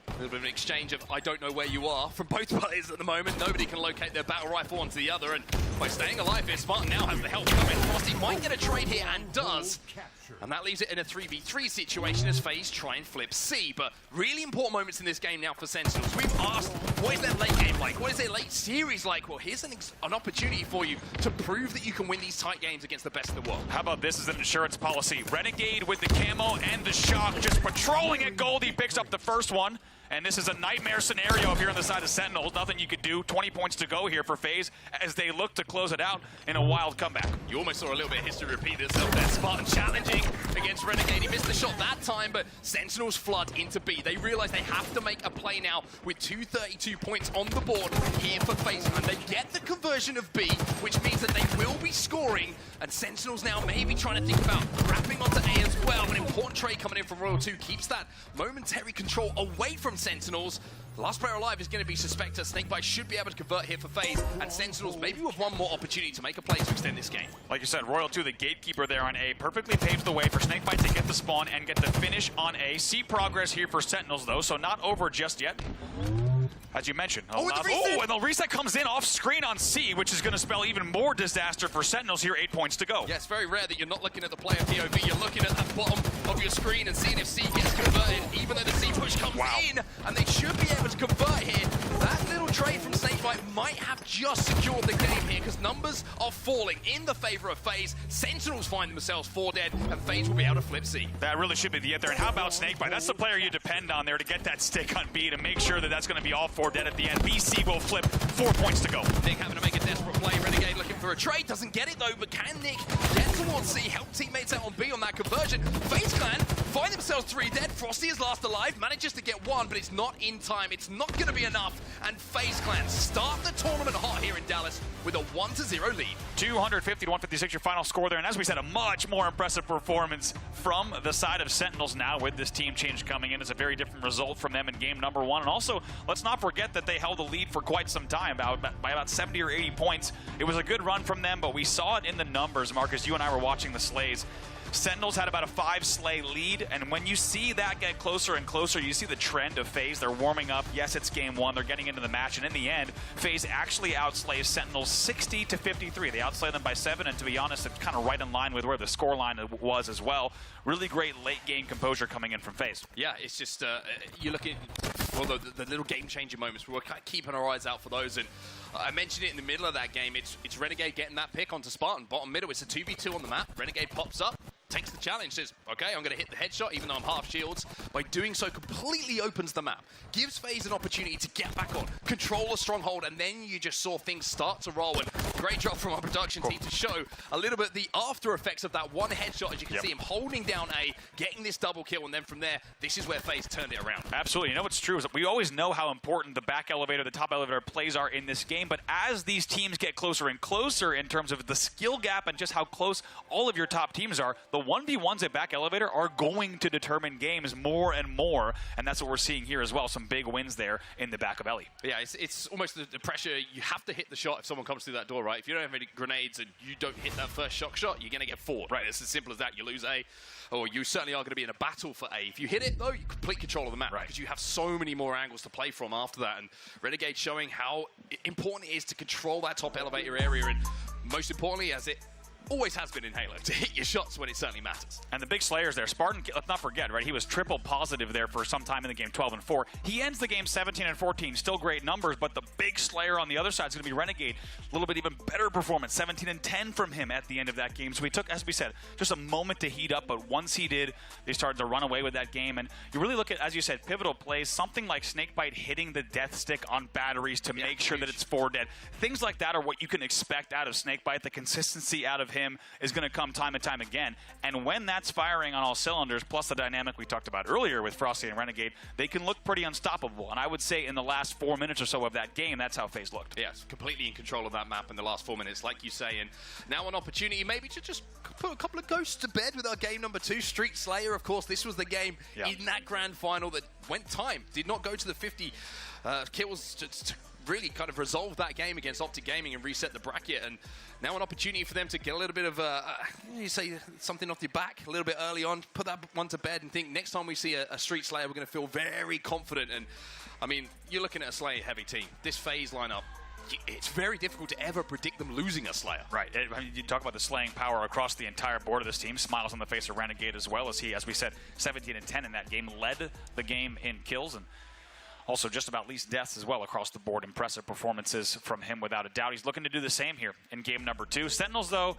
A little bit of an exchange of I don't know where you are from both players at the moment. Nobody can locate their battle rifle onto the other, and by staying alive here, Spartan now has the help coming. Frosty might get a trade here and does. And that leaves it in a 3v3 situation as FaZe try and flip C. But really important moments in this game now for Sentinels. We've asked, what is their late game like? What is their late series like? Well, here's an opportunity for you to prove that you can win these tight games against the best in the world. How about this as an insurance policy? Renegade with the camo and the shock, just patrolling at gold. He picks up the first one. And this is a nightmare scenario up here on the side of Sentinels. Nothing you could do. 20 points to go here for FaZe as they look to close it out in a wild comeback. You almost saw a little bit of history repeat itself there. Spartan challenging against Renegade. He missed the shot that time, but Sentinels flood into B. They realize they have to make a play now with 232 points on the board here for FaZe. And they get the conversion of B, which means that they will be scoring. And Sentinels now maybe trying to think about wrapping onto A as well. An important trade coming in from Royal 2 keeps that momentary control away from Sentinels. The last player alive is going to be Suspector. Snakebite should be able to convert here for FaZe, and Sentinels maybe with one more opportunity to make a play to extend this game. Like you said, Royal 2, the gatekeeper there on A, perfectly paves the way for Snakebite to get the spawn and get the finish on A. See progress here for Sentinels, though, so not over just yet. As you mentioned. Oh, and the reset comes in off screen on C, which is going to spell even more disaster for Sentinels here. 8 points to go. Yeah, it's very rare that you're not looking at the player POV. You're looking at the bottom of your screen and seeing if C gets converted, even though the C push comes in, and they should be able to convert here. That little trade from Snakebite might have just secured the game here, because numbers are falling in the favor of FaZe. Sentinels find themselves 4 dead, and FaZe will be able to flip C. That really should be the hit there. And how about Snakebite? That's the player you depend on there to get that stick on B, to make sure that that's going to be all 4 dead at the end. BC will flip. 4 points to go. Nick having to make a desperate play. Renegade looking for a trade. Doesn't get it though, but can Nick get towards C? Help teammates out on B on that conversion. FaZe Clan find themselves 3 dead. Frosty is last alive. Manages to get 1, but it's not in time. It's not going to be enough. And FaZe Clan start the tournament hot here in Dallas with a 1-0 lead. 250 to 156 your final score there. And as we said, a much more impressive performance from the side of Sentinels now with this team change coming in. It's a very different result from them in game number 1. And also, let's not forget that they held the lead for quite some time, by about 70 or 80 points. It was a good run from them, but we saw it in the numbers. Marcus, you and I were watching the slays. Sentinels had about a 5 slay lead, and when you see that get closer and closer, you see the trend of FaZe. They're warming up. Yes, it's game 1. They're getting into the match, and in the end, FaZe actually outslays Sentinels 60-53. They outslay them by 7, and to be honest, it's kind of right in line with where the scoreline was as well. Really great late game composure coming in from FaZe. Yeah, it's just, you look at well, the little game-changing moments. We're kind of keeping our eyes out for those, and I mentioned it in the middle of that game. It's Renegade getting that pick onto Spartan. Bottom middle, it's a 2v2 on the map. Renegade pops up, takes the challenge, says, okay, I'm going to hit the headshot even though I'm half shields. By doing so, completely opens the map. Gives FaZe an opportunity to get back on, control a stronghold, and then you just saw things start to roll. And great job from our production team to show a little bit the after effects of that one headshot. As you can see him holding down A, getting this double kill, and then from there, this is where FaZe turned it around. Absolutely. You know what's true is that we always know how important the back elevator, the top elevator plays are in this game, but as these teams get closer and closer in terms of the skill gap and just how close all of your top teams are, the 1v1s at back elevator are going to determine games more and more, and that's what we're seeing here as well. Some big wins there in the back of Ellie. Yeah, it's almost the pressure. You have to hit the shot if someone comes through that door, right? If you don't have any grenades and you don't hit that first shock shot, you're going to get 4, right? It's as simple as that. You lose A, or you certainly are going to be in a battle for A. If you hit it, though, you complete control of the map, because you have so many more angles to play from after that. And Renegade showing how important it is to control that top elevator area, and most importantly, as it always has been in Halo, to hit your shots when it certainly matters. And the big slayers there. Spartan, let's not forget, right? He was triple positive there for some time in the game, 12-4. He ends the game 17-14. Still great numbers, but the big slayer on the other side is going to be Renegade. A little bit even better performance, 17-10 from him at the end of that game. So he took, as we said, just a moment to heat up, but once he did, they started to run away with that game. And you really look at, as you said, pivotal plays, something like Snakebite hitting the death stick on batteries to make sure that it's 4 dead. Things like that are what you can expect out of Snakebite. The consistency out of him is going to come time and time again. And when that's firing on all cylinders, plus the dynamic we talked about earlier with Frosty and Renegade, they can look pretty unstoppable. And I would say in the last 4 minutes or so of that game, that's how FaZe looked. Yeah, it's completely in control of that map in the last 4 minutes, like you say. And now an opportunity maybe to just put a couple of ghosts to bed with our game number 2, Street Slayer. Of course, this was the game in that grand final that went time. Did not go to the 50 kills to really kind of resolve that game against OpTic Gaming and reset the bracket. And now an opportunity for them to get a little bit of, you say something off your back a little bit early on, put that one to bed and think next time we see a Street Slayer, we're going to feel very confident. And I mean, you're looking at a Slayer heavy team. This FaZe lineup, it's very difficult to ever predict them losing a Slayer. Right. I mean, you talk about the slaying power across the entire board of this team. Smiles on the face of Renegade as well, as he, as we said, 17-10 in that game, led the game in kills and also just about least deaths as well across the board. Impressive performances from him without a doubt. He's looking to do the same here in game number 2. Sentinels, though,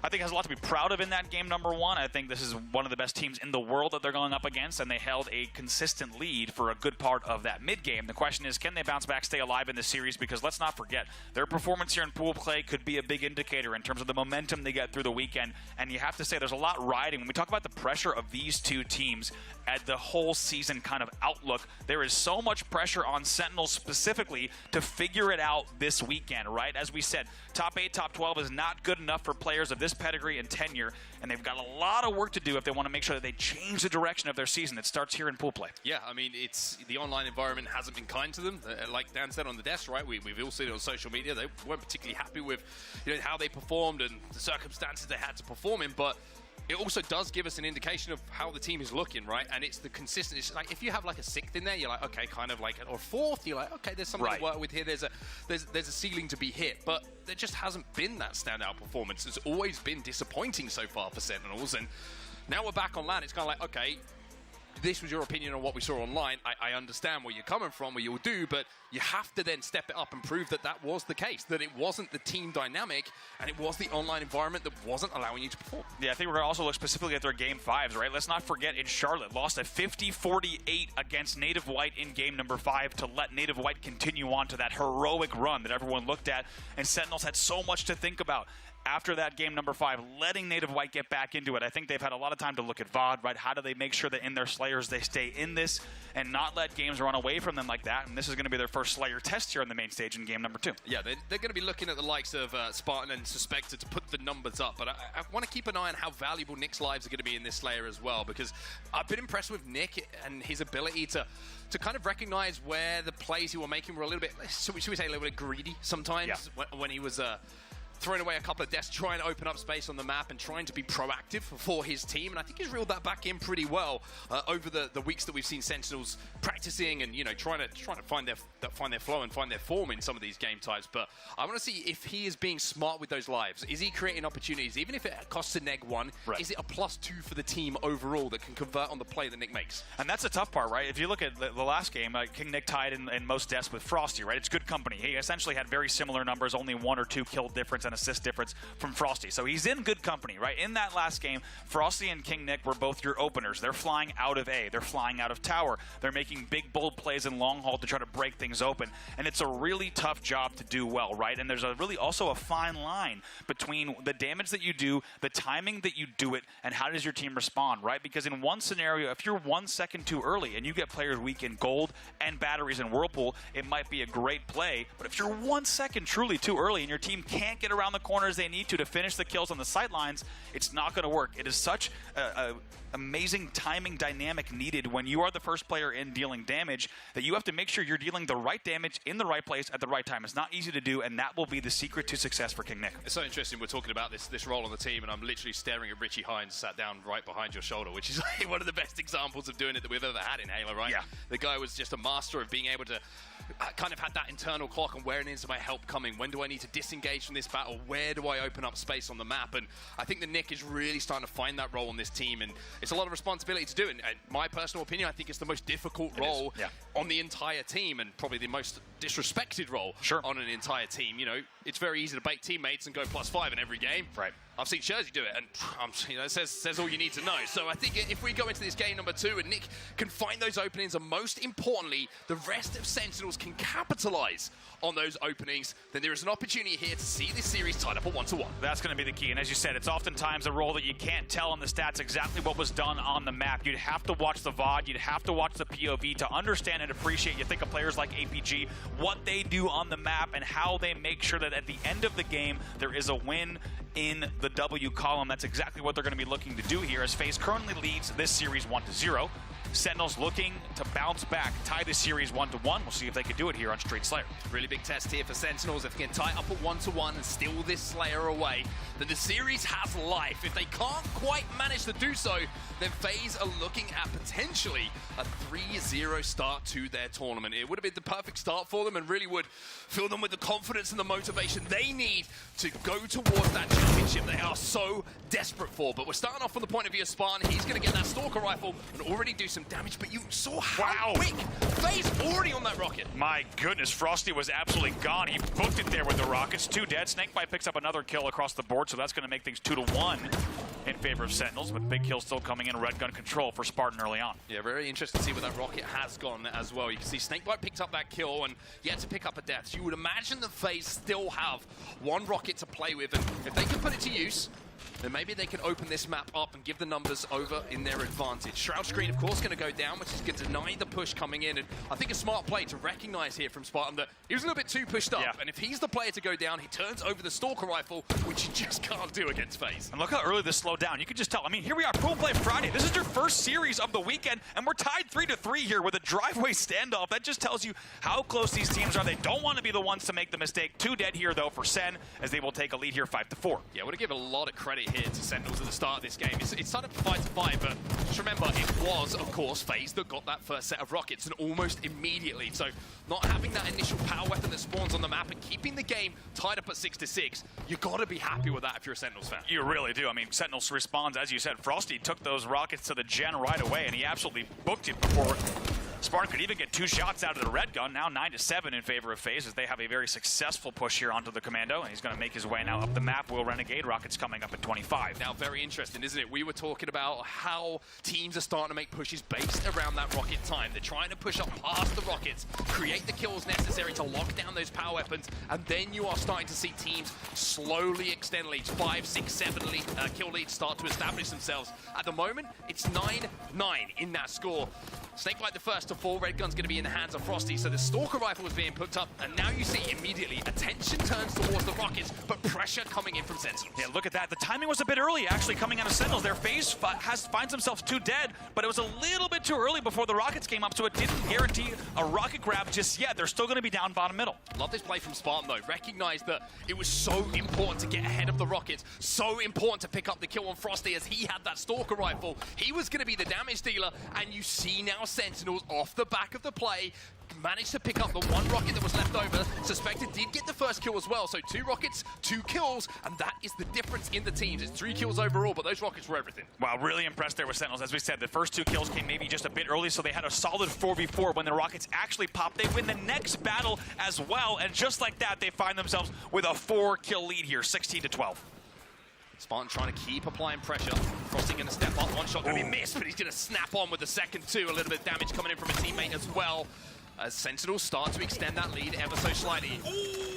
I think has a lot to be proud of in that game number 1. I think this is one of the best teams in the world that they're going up against, and they held a consistent lead for a good part of that mid-game. The question is, can they bounce back, stay alive in this series? Because let's not forget, their performance here in pool play could be a big indicator in terms of the momentum they get through the weekend. And you have to say there's a lot riding. When we talk about the pressure of these two teams at the whole season kind of outlook, there is so much pressure on Sentinels specifically to figure it out this weekend, right? As we said, top 8, top 12 is not good enough for players of this pedigree and tenure, and they've got a lot of work to do if they want to make sure that they change the direction of their season. It starts here in pool play. Yeah, I mean, it's the online environment hasn't been kind to them. Like Dan said on the desk, right? We've all seen it on social media. They weren't particularly happy with how they performed and the circumstances they had to perform in, but it also does give us an indication of how the team is looking, right? And it's the consistency. It's like if you have like a 6th in there, you're like, okay, kind of like, or 4th, you're like, okay, there's something to work with here. There's a ceiling to be hit, but there just hasn't been that standout performance. It's always been disappointing so far for Sentinels, and now we're back on LAN. It's kind of like, okay, this was your opinion on what we saw online. I understand where you're coming from, what you'll do, but you have to then step it up and prove that that was the case, that it wasn't the team dynamic and it was the online environment that wasn't allowing you to perform. Yeah, I think we're going to also look specifically at their game 5s, right? Let's not forget in Charlotte, lost a 50-48 against Native White in game number 5 to let Native White continue on to that heroic run that everyone looked at, and Sentinels had so much to think about. After that game number 5, letting Native White get back into it. I think they've had a lot of time to look at VOD, right? How do they make sure that in their Slayers they stay in this and not let games run away from them like that? And this is going to be their first Slayer test here on the main stage in game number 2. Yeah, they're going to be looking at the likes of Spartan and Suspected to put the numbers up. But I want to keep an eye on how valuable Nick's lives are going to be in this Slayer as well, because I've been impressed with Nick and his ability to kind of recognize where the plays he were making were a little bit, should we say a little bit greedy sometimes, when he was throwing away a couple of deaths, trying to open up space on the map and trying to be proactive for his team. And I think he's reeled that back in pretty well over the weeks that we've seen Sentinels practicing and trying to find their flow and find their form in some of these game types. But I want to see if he is being smart with those lives. Is he creating opportunities, even if it costs a -1? Right. Is it a +2 for the team overall that can convert on the play that Nick makes? And that's the tough part, right? If you look at the last game, King Nick tied in most deaths with Frosty, right? It's good company. He essentially had very similar numbers, only 1 or 2 kill difference and assist difference from Frosty. So he's in good company, right? In that last game, Frosty and King Nick were both your openers. They're flying out of A. They're flying out of Tower. They're making big, bold plays in long haul to try to break things open. And it's a really tough job to do well, right? And there's also a fine line between the damage that you do, the timing that you do it, and how does your team respond, right? Because in one scenario, if you're 1 second too early and you get players weak in Gold and batteries in Whirlpool, it might be a great play. But if you're 1 second truly too early and your team can't get around the corner as they need to finish the kills on the sidelines, it's not going to work. It is such a amazing timing dynamic needed when you are the first player in dealing damage that you have to make sure you're dealing the right damage in the right place at the right time. It's not easy to do, and that will be the secret to success for King Nick. It's so interesting we're talking about this role on the team, and I'm literally staring at Richie Hines sat down right behind your shoulder, which is like one of the best examples of doing it that we've ever had in Halo, right? Yeah. The guy was just a master of being able to kind of had that internal clock on where is my help coming, when do I need to disengage from this battle, where do I open up space on the map. And I think that Nick is really starting to find that role on this team, and it's a lot of responsibility to do. And my personal opinion, I think it's the most difficult role on the entire team, and probably the most disrespected role on an entire team. It's very easy to bait teammates and go +5 in every game. Right. I've seen Jersey do it, and it says all you need to know. So I think if we go into this game number 2 and Nick can find those openings, and most importantly, the rest of Sentinels can capitalize on those openings, then there is an opportunity here to see this series tied up at 1-1. That's going to be the key. And as you said, it's oftentimes a role that you can't tell on the stats exactly what was done on the map. You'd have to watch the VOD. You'd have to watch the POV to understand and appreciate. You think of players like APG, what they do on the map and how they make sure that at the end of the game, there is a win in the W column. That's exactly what they're going to be looking to do here, as FaZe currently leads this series 1-0. Sentinels looking to bounce back, tie the series 1-1. We'll see if they can do it here on Street Slayer. Really big test here for Sentinels. If they can tie up at 1-1 and steal this Slayer away, then the series has life. If they can't quite manage to do so, then FaZe are looking at potentially a 3-0 start to their tournament. It would have been the perfect start for them and really would fill them with the confidence and the motivation they need to go towards that championship they are so desperate for. But we're starting off from the point of view of Spartan. He's going to get that Stalker rifle and already do some some damage, but you saw how quick FaZe already on that rocket. My goodness, Frosty was absolutely gone. He booked it there with the rockets. 2 dead. Snakebite picks up another kill across the board, so that's going to make things 2-1 in favor of Sentinels, but big kill still coming in. Red gun control for Spartan early on. Yeah, very interesting to see where that rocket has gone as well. You can see Snakebite picked up that kill and yet to pick up a death. So you would imagine that FaZe still have 1 rocket to play with, and if they can put it to use, then maybe they can open this map up and give the numbers over in their advantage. Shroud Screen, of course, going to go down, which is going to deny the push coming in. And I think a smart play to recognize here from Spartan that he was a little bit too pushed up. Yeah. And if he's the player to go down, he turns over the Stalker Rifle, which you just can't do against FaZe. And look how early this slowed down. You can just tell. I mean, here we are, Pro Play Friday. This is your first series of the weekend, and we're tied 3-3 here with a driveway standoff. That just tells you how close these teams are. They don't want to be the ones to make the mistake. 2 dead here, though, for Sen, as they will take a lead here 5-4. Yeah, I want to give a lot of credit here to Sentinels at the start of this game. It started 5-5, but just remember, it was, of course, FaZe that got that first set of rockets, and almost immediately. So not having that initial power weapon that spawns on the map and keeping the game tied up at 6-6, you got to be happy with that if you're a Sentinels fan. You really do. I mean, Sentinels responds, as you said. Frosty took those rockets to the gen right away, and he absolutely booked it before Spartan could even get 2 shots out of the red gun. Now 9-7 in favor of FaZe as they have a very successful push here onto the Commando, and he's going to make his way now up the map. Will Renegade rockets coming up at 25. Now, very interesting, isn't it? We were talking about how teams are starting to make pushes based around that rocket time. They're trying to push up past the rockets, create the kills necessary to lock down those power weapons, and then you are starting to see teams slowly extend leads. 5, 6, 7 kill leads start to establish themselves. At the moment, it's 9-9 in that score. Snakebite the first to fall. Red gun's going to be in the hands of Frosty, so the Stalker Rifle is being put up, and now you see immediately attention turns towards the rockets, but pressure coming in from Sentinels. Yeah, look at that. The timing was a bit early, actually, coming out of Sentinels. Their FaZe finds themselves 2 dead, but it was a little bit too early before the rockets came up, so it didn't guarantee a rocket grab just yet. They're still going to be down bottom middle. Love this play from Spartan, though. Recognize that it was so important to get ahead of the rockets, so important to pick up the kill on Frosty as he had that Stalker Rifle. He was going to be the damage dealer, and you see now Sentinels off the back of the play managed to pick up the 1 rocket that was left over. Suspected did get the first kill as well, so 2 rockets, 2 kills, and that is the difference in the teams. It's 3 kills overall, but those rockets were everything. Wow, really impressed there with Sentinels. As we said, the first 2 kills came maybe just a bit early, so they had a solid 4v4. When the rockets actually pop, they win the next battle as well, and just like that, they find themselves with a 4-kill lead here, 16-12. Spartan trying to keep applying pressure. Frosty going to step up. 1 shot going to be missed, but he's going to snap on with the second 2. A little bit of damage coming in from a teammate as well, as Sentinels start to extend that lead ever so slightly.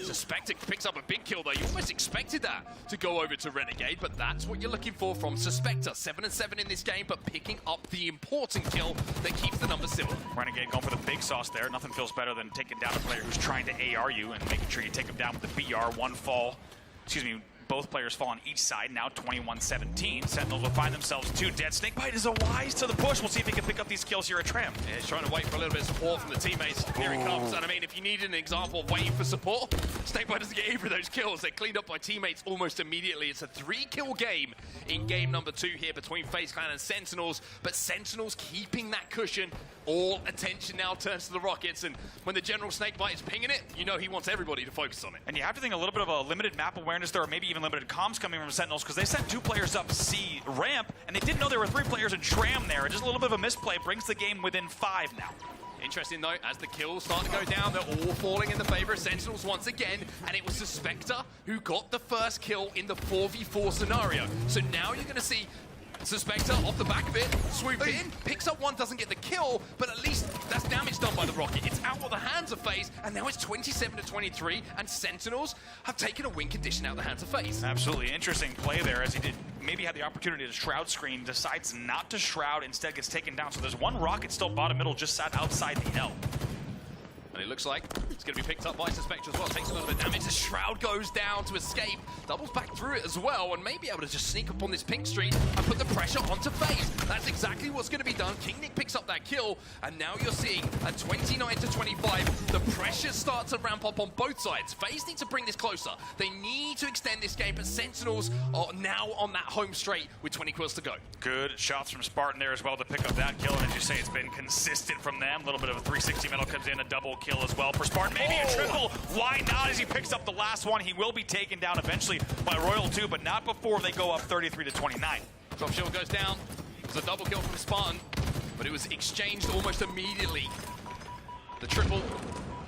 Suspected picks up a big kill, though. You almost expected that to go over to Renegade, but that's what you're looking for from Suspector. 7-7 in this game, but picking up the important kill that keeps the numbers similar. Renegade going for the big sauce there. Nothing feels better than taking down a player who's trying to AR you and making sure you take him down with the BR. 1 fall. Excuse me. Both players fall on each side, now 21-17. Sentinels will find themselves 2 dead. Snakebite is a wise to the push. We'll see if he can pick up these kills here at Tram. Yeah, he's trying to wait for a little bit of support from the teammates. Here he comes. And I mean, if you need an example of waiting for support, Snakebite doesn't get either of those kills. They're cleaned up by teammates almost immediately. It's a 3-kill game in game number 2 here between FaZe Clan and Sentinels. But Sentinels keeping that cushion. All attention now turns to the rockets. And when the General Snakebite is pinging it, you know he wants everybody to focus on it. And you have to think a little bit of a limited map awareness there, or maybe even limited comms coming from Sentinels, because they sent 2 players up C ramp, and they didn't know there were 3 players in Tram there. Just a little bit of a misplay brings the game within 5 now. Interesting, though, as the kills start to go down, they're all falling in the favor of Sentinels once again, and it was Suspector who got the first kill in the 4v4 scenario. So now you're going to see Suspector off the back of it, swoop in, picks up 1, doesn't get the kill, but at least that's damage done by the rocket. It's out of the hands of FaZe, and now it's 27-23, and Sentinels have taken a win condition out of the hands of FaZe. Absolutely interesting play there, as he did maybe had the opportunity to shroud screen, decides not to shroud, instead gets taken down. So there's 1 rocket still bottom middle, just sat outside the L. And it looks like it's going to be picked up by Suspector as well. Takes a little bit of damage. The Shroud goes down to escape. Doubles back through it as well, and may be able to just sneak up on this pink street and put the pressure onto FaZe. That's exactly what's going to be done. King Nick picks up that kill, and now you're seeing at 29-25, the pressure starts to ramp up on both sides. FaZe need to bring this closer. They need to extend this game, but Sentinels are now on that home straight with 20 kills to go. Good shots from Spartan there as well to pick up that kill, and as you say, it's been consistent from them. A little bit of a 360 metal comes in, a double kill as well for Spartan. Maybe a triple. Why not? As he picks up the last one, he will be taken down eventually by Royal 2, but not before they go up 33-29. Drop shield goes down. It's a double kill from Spartan. but it was exchanged almost immediately. The triple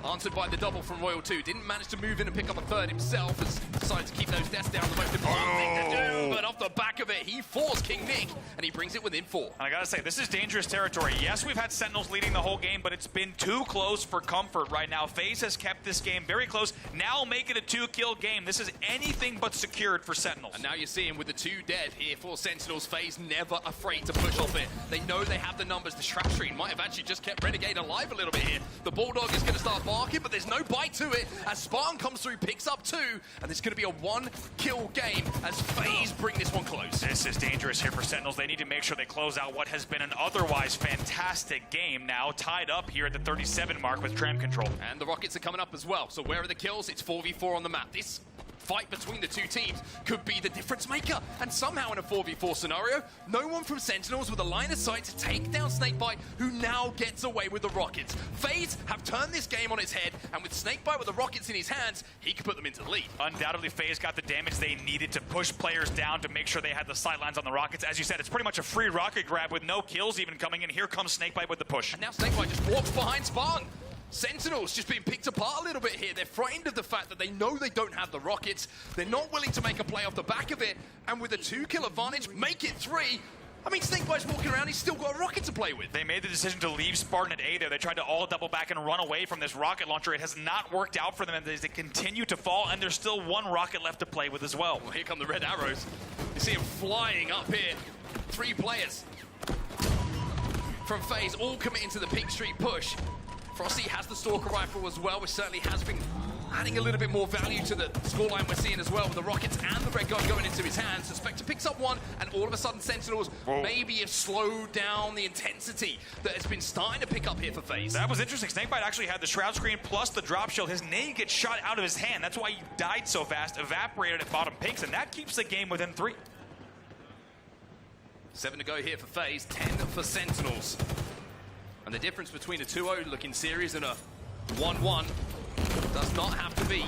answered by the double from Royal 2. Didn't manage to move in and pick up a third himself, as decided to keep those deaths down. The most important thing to do, but off the back of it, he forced King Nick, and he brings it within 4. I gotta say, this is dangerous territory. Yes, we've had Sentinels leading the whole game, but it's been too close for comfort right now. FaZe has kept this game very close. Now make it a 2-kill game. This is anything but secured for Sentinels. And now you're seeing with the 2 dead here for Sentinels, FaZe never afraid to push off it. They know they have the numbers. The Trap Stream might have actually just kept Renegade alive a little bit here. The Bulldog is going to start barking, but there's no bite to it as Spartan comes through, picks up 2, and it's going to be a 1-kill game as FaZe bring this one close. This is dangerous here for Sentinels. They need to make sure they close out what has been an otherwise fantastic game, now tied up here at the 37 mark with tram control. And the Rockets are coming up as well. So where are the kills? It's 4v4 on the map. This fight between the 2 teams could be the difference maker. And somehow in a 4v4 scenario, no one from Sentinels with a line of sight to take down Snakebite, who now gets away with the Rockets. FaZe have turned this game on its head, and with Snakebite with the Rockets in his hands, he can put them into the lead. Undoubtedly, FaZe got the damage they needed to push players down to make sure they had the sightlines on the Rockets. As you said, it's pretty much a free rocket grab with no kills even coming in. Here comes Snakebite with the push. And now Snakebite just walks behind Spartan. Sentinels just being picked apart a little bit here. They're frightened of the fact that they know they don't have the Rockets. They're not willing to make a play off the back of it. And with a 2-kill advantage, make it 3. I mean, Snakebite's walking around, he's still got a rocket to play with. They made the decision to leave Spartan at A there. They tried to all double back and run away from this rocket launcher. It has not worked out for them as they continue to fall, and there's still 1 rocket left to play with as well. Well, here come the red arrows. You see them flying up here. 3 players from FaZe, all committing to the Pink Street push. Frosty has the Stalker Rifle as well, which certainly has been adding a little bit more value to the scoreline we're seeing as well, with the Rockets and the Red Gun going into his hands. Spectre picks up 1, and all of a sudden Sentinels maybe have slowed down the intensity that has been starting to pick up here for FaZe. That was interesting. Snakebite actually had the Shroud Screen plus the drop shield. His nade gets shot out of his hand. That's why he died so fast, evaporated at bottom pinks, and that keeps the game within 3. 7 to go here for FaZe, 10 for Sentinels. And the difference between a 2-0 looking series and a 1-1 does not have to be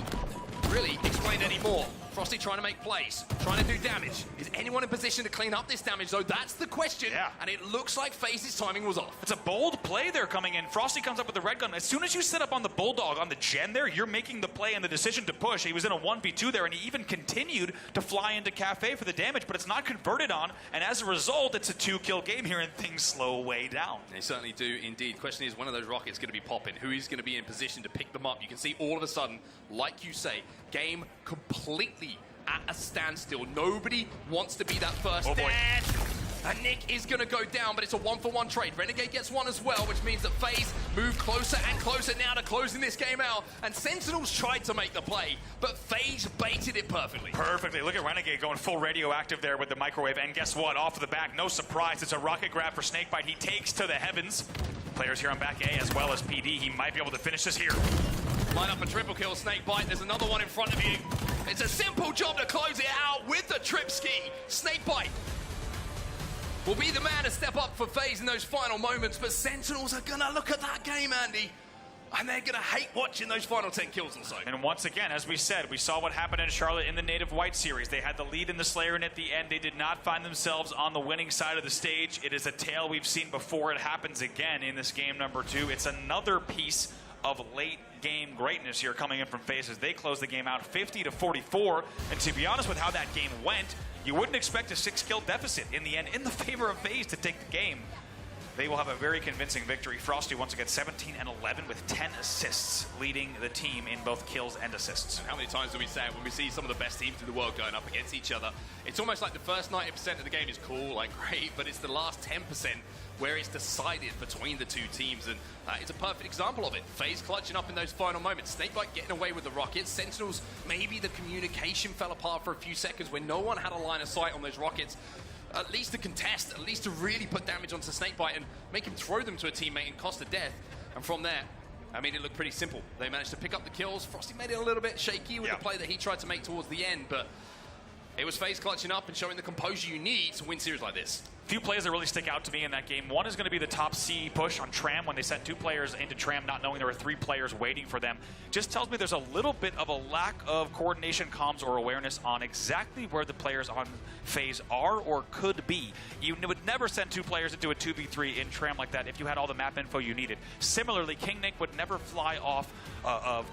really explained anymore. Frosty trying to make plays, trying to do damage. Is anyone in position to clean up this damage, though? That's the question. Yeah. And it looks like FaZe's timing was off. It's a bold play there coming in. Frosty comes up with the red gun. As soon as you set up on the Bulldog, on the Gen there, you're making the play and the decision to push. He was in a 1v2 there, and he even continued to fly into Cafe for the damage, but it's not converted on, and as a result, it's a 2-kill game here, and things slow way down. They certainly do indeed. Question is, when are those rockets going to be popping? Who is going to be in position to pick them up? You can see all of a sudden, like you say, game completely at a standstill. Nobody wants to be that first dead. And Nick is going to go down, but it's a 1-for-1 trade. Renegade gets 1 as well, which means that FaZe move closer and closer now to closing this game out. And Sentinels tried to make the play, but FaZe baited it perfectly. Perfectly. Look at Renegade going full radioactive there with the microwave. And guess what? Off of the back, no surprise. It's a rocket grab for Snakebite. He takes to the heavens. Players here on back A as well as PD. He might be able to finish this here. Line up a triple kill, Snakebite. There's another one in front of you. It's a simple job to close it out with the trip ski. Snakebite will be the man to step up for FaZe in those final moments, but Sentinels are going to look at that game, Andy, and they're going to hate watching those final 10 kills or so. And once again, as we said, we saw what happened in Charlotte in the Native White series. They had the lead in the Slayer, and at the end, they did not find themselves on the winning side of the stage. It is a tale we've seen before. It happens again in this game number 2. It's another piece of late game greatness here coming in from FaZe as they close the game out 50-44. And to be honest with how that game went, you wouldn't expect a 6-kill deficit in the end in the favor of FaZe to take the game. They will have a very convincing victory. Frosty once again 17 and 11 with 10 assists, leading the team in both kills and assists. How many times do we say it when we see some of the best teams in the world going up against each other? It's almost like the first 90% of the game is cool, like great, but it's the last 10% where it's decided between the 2 teams, and it's a perfect example of it. FaZe clutching up in those final moments. Snakebite getting away with the Rockets. Sentinels, maybe the communication fell apart for a few seconds when no one had a line of sight on those Rockets. At least to contest, at least to really put damage onto Snakebite and make him throw them to a teammate and cost a death. And from there, I mean, it looked pretty simple. They managed to pick up the kills. Frosty made it a little bit shaky with the play that he tried to make towards the end, but It was FaZe clutching up and showing the composure you need to win series like this. Few plays that really stick out to me in that game. One is going to be the top C push on Tram when they sent 2 players into Tram, not knowing there were 3 players waiting for them. Just tells me there's a little bit of a lack of coordination, comms, or awareness on exactly where the players on FaZe are or could be. You would never send 2 players into a 2v3 in Tram like that if you had all the map info you needed. Similarly, King Nick would never fly off of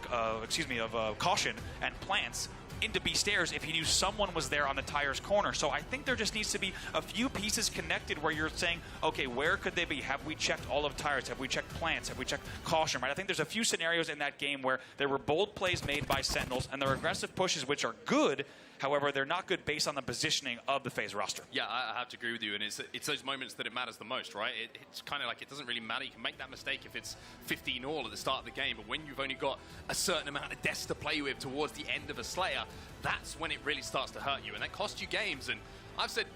Caution and Plants into B stairs if he knew someone was there on the tires corner. So I think there just needs to be a few pieces connected where you're saying, okay, where could they be? Have we checked all of tires? Have we checked Plants? Have we checked Caution? Right? I think there's a few scenarios in that game where there were bold plays made by Sentinels and there were aggressive pushes which are good. However, they're not good based on the positioning of the FaZe roster. Yeah, I have to agree with you, and it's those moments that it matters the most, right? It's kind of like it doesn't really matter. You can make that mistake if it's 15-all at the start of the game, but when you've only got a certain amount of deaths to play with towards the end of a Slayer, that's when it really starts to hurt you, and that costs you games. And I've said,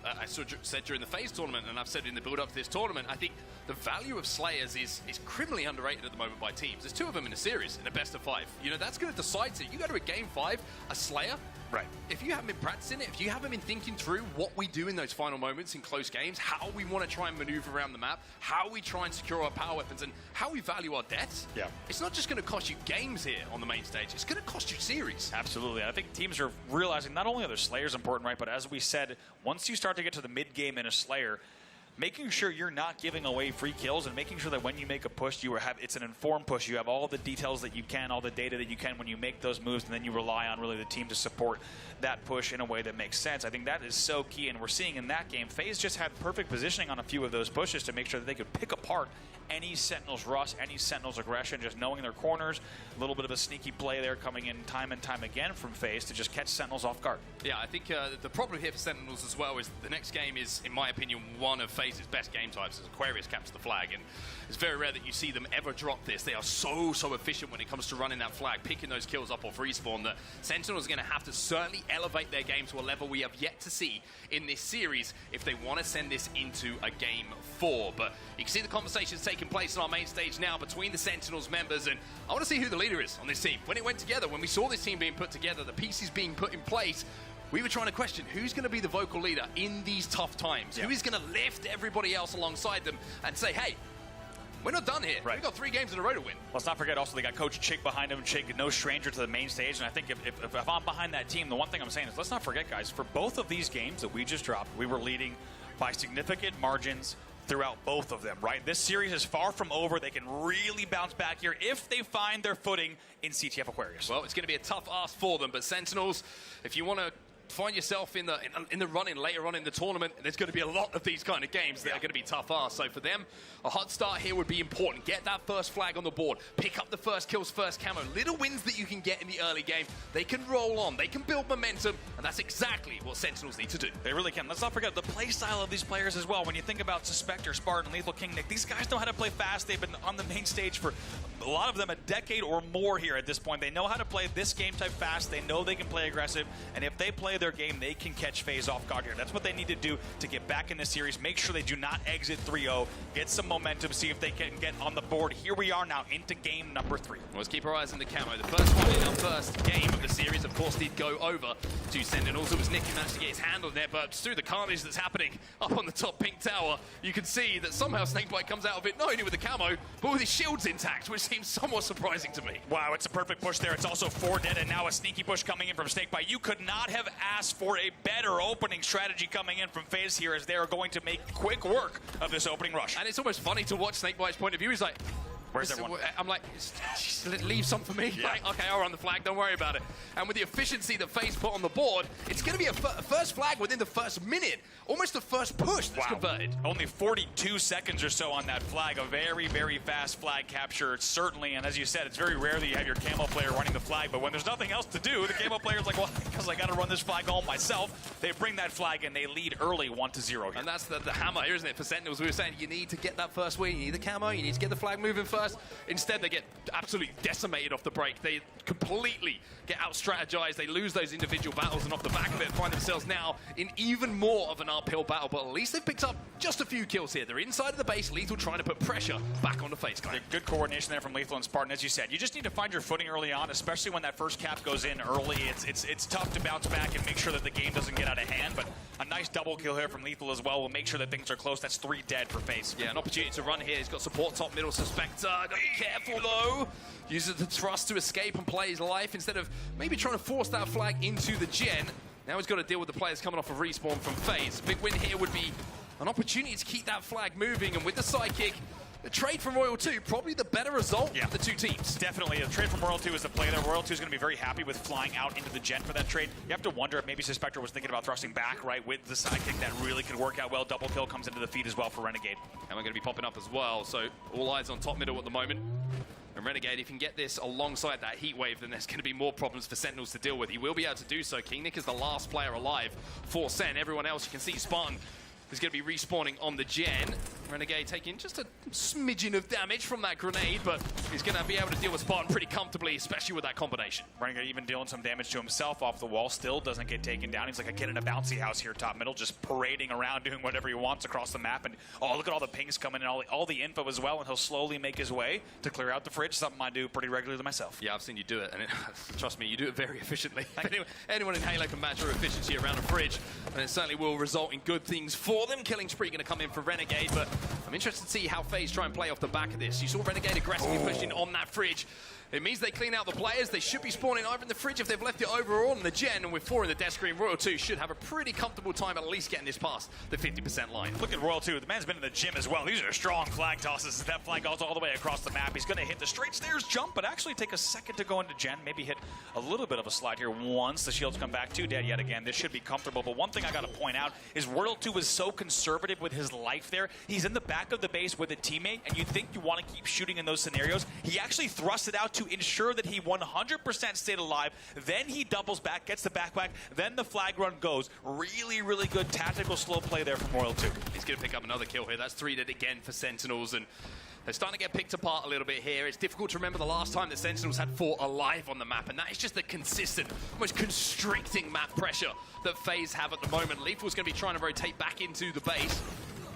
I said during the FaZe tournament, and I've said in the build-up to this tournament, I think the value of Slayers is criminally underrated at the moment by teams. There's 2 of them in a series, in a best-of-5. You know, that's going to decide it. You go to a Game 5, a Slayer, right? If you haven't been practicing it, if you haven't been thinking through what we do in those final moments in close games, how we want to try and maneuver around the map, how we try and secure our power weapons, and how we value our deaths, it's not just going to cost you games here on the main stage, it's going to cost you series. Absolutely. I think teams are realizing not only are their Slayers important, right, but as we said, once you start to get to the mid-game in a Slayer, making sure you're not giving away free kills and making sure that when you make a push, it's an informed push. You have all the details that you can, all the data that you can when you make those moves, and then you rely on really the team to support that push in a way that makes sense. I think that is so key, and we're seeing in that game, FaZe just had perfect positioning on a few of those pushes to make sure that they could pick apart any Sentinels rush, any Sentinels aggression, just knowing their corners. A little bit of a sneaky play there coming in time and time again from FaZe to just catch Sentinels off guard. Yeah, I think the problem here for Sentinels as well is the next game is, in my opinion, one of FaZe's best game types as Aquarius captures the flag, and it's very rare that you see them ever drop this. They are so efficient when it comes to running that flag, picking those kills up off respawn, that Sentinels are going to have to certainly elevate their game to a level we have yet to see in this series if they want to send this into a Game 4. But you can see the conversations taking place on our main stage now between the Sentinels members, and I want to see who the leader is on this team. When it went together, when we saw this team being put together, the pieces being put in place, we were trying to question who's going to be the vocal leader in these tough times. Who is going to lift everybody else alongside them and say, hey, we're not done here. We've got 3 games in a row to win. Let's not forget also they got Coach Chick behind him. Chick, no stranger to the main stage. And I think if I'm behind that team, the one thing I'm saying is let's not forget, guys, for both of these games that we just dropped, we were leading by significant margins throughout both of them, right? This series is far from over. They can really bounce back here if they find their footing in CTF Aquarius. Well, it's going to be a tough ask for them, but Sentinels, if you want to find yourself in the running later on in the tournament, there's going to be a lot of these kind of games that are going to be tough asks. So for them, a hot start here would be important. Get that first flag on the board. Pick up the first kills, first camo. Little wins that you can get in the early game. They can roll on. They can build momentum. And that's exactly what Sentinels need to do. They really can. Let's not forget the play style of these players as well. When you think about Suspector, Spartan, Lethal, King Nick, these guys know how to play fast. They've been on the main stage for a lot of them a decade or more here at this point. They know how to play this game type fast. They know they can play aggressive. And if they play their game, they can catch FaZe off guard here. That's what they need to do to get back in the series. Make sure they do not exit 3-0. Get some momentum. See if they can get on the board. Here we are now into game number 3. Well, let's keep our eyes on the camo. The first one in our first game of the series, of course, did go over to Sentinels. It was Nick who managed to get his hand on there, but through the carnage that's happening up on the top pink tower, you can see that somehow Snakebite comes out of it, not only with the camo, but with his shields intact, which seems somewhat surprising to me. Wow, it's a perfect push there. It's also 4 dead, and now a sneaky push coming in from Snakebite. You could not have asked for a better opening strategy coming in from FaZe here, as they are going to make quick work of this opening rush. And it's almost funny to watch Snakebite's point of view. He's like, where's everyone? I'm like, leave some for me. Yeah. Like, okay, I'll run the flag, don't worry about it. And with the efficiency that FaZe put on the board, it's going to be a first flag within the first minute. Almost the first push that's converted. Only 42 seconds or so on that flag. A very, very fast flag capture, certainly. And as you said, it's very rare that you have your camo player running the flag, but when there's nothing else to do, the camo player's like, well, because I got to run this flag home myself. They bring that flag and they lead early 1-0 here. And that's the hammer here, isn't it, for Sentinels? We were saying you need to get that first win. You need the camo, you need to get the flag moving first. strategized. Instead, they get absolutely decimated off the break. They completely get out-strategized. They lose those individual battles, and off the back of it, find themselves now in even more of an uphill battle. But at least they've picked up just a few kills here. They're inside of the base. Lethal trying to put pressure back on the FaZe guy. Good coordination there from Lethal and Spartan. As you said, you just need to find your footing early on, especially when that first cap goes in early. It's tough to bounce back and make sure that the game doesn't get out of hand, but a nice double kill here from Lethal as well will make sure that things are close. That's 3 dead for FaZe. Yeah, an opportunity to run here. He's got support top middle. Suspector, gotta be careful though. Uses the thrust to escape and play his life instead of maybe trying to force that flag into the gen. Now he's got to deal with the players coming off of respawn from FaZe. Big win here would be an opportunity to keep that flag moving, and with the sidekick, the trade from Royal 2, probably the better result of the two teams. Definitely. The trade from Royal 2 is the play there. Royal 2 is going to be very happy with flying out into the gen for that trade. You have to wonder if maybe Suspector was thinking about thrusting back, right, with the sidekick. That really could work out well. Double kill comes into the feed as well for Renegade. And we're going to be popping up as well, so all eyes on top middle at the moment. And Renegade, if you can get this alongside that heat wave, then there's going to be more problems for Sentinels to deal with. He will be able to do so. King Nick is the last player alive for Sen. Everyone else, you can see Spartan is going to be respawning on the gen. Renegade taking just a smidgen of damage from that grenade, but he's going to be able to deal with Spartan pretty comfortably, especially with that combination. Renegade even dealing some damage to himself off the wall, still doesn't get taken down. He's like a kid in a bouncy house here top middle, just parading around, doing whatever he wants across the map. And oh, look at all the pings coming in, all the info as well, and he'll slowly make his way to clear out the fridge, something I do pretty regularly myself. Yeah, I've seen you do it, and trust me, you do it very efficiently. Anyone in Halo can match your efficiency around a fridge, and it certainly will result in good things for them. Killing spree going to come in for Renegade, but I'm interested to see how FaZe try and play off the back of this. You saw Renegade aggressively pushing on that fridge. It means they clean out the players. They should be spawning either in the fridge if they've left it overall in the gen, and with 4 in the death screen, Royal 2 should have a pretty comfortable time at least getting this past the 50% line. Look at Royal 2. The man's been in the gym as well. These are strong flag tosses. That flag goes all the way across the map. He's going to hit the straight stairs jump, but actually take a second to go into gen. Maybe hit a little bit of a slide here once the shields come back. 2 dead yet again. This should be comfortable, but one thing I got to point out is Royal 2 is so conservative with his life there. He's in the back of the base with a teammate, and you think you want to keep shooting in those scenarios. He actually thrusts it out to ensure that he 100% stayed alive. Then he doubles back, gets the backpack, then the flag run goes. Really, really good tactical slow play there from Royal 2. He's going to pick up another kill here. That's 3 dead again for Sentinels, and they're starting to get picked apart a little bit here. It's difficult to remember the last time the Sentinels had 4 alive on the map, and that is just the consistent, almost constricting map pressure that FaZe have at the moment. Lethal's going to be trying to rotate back into the base.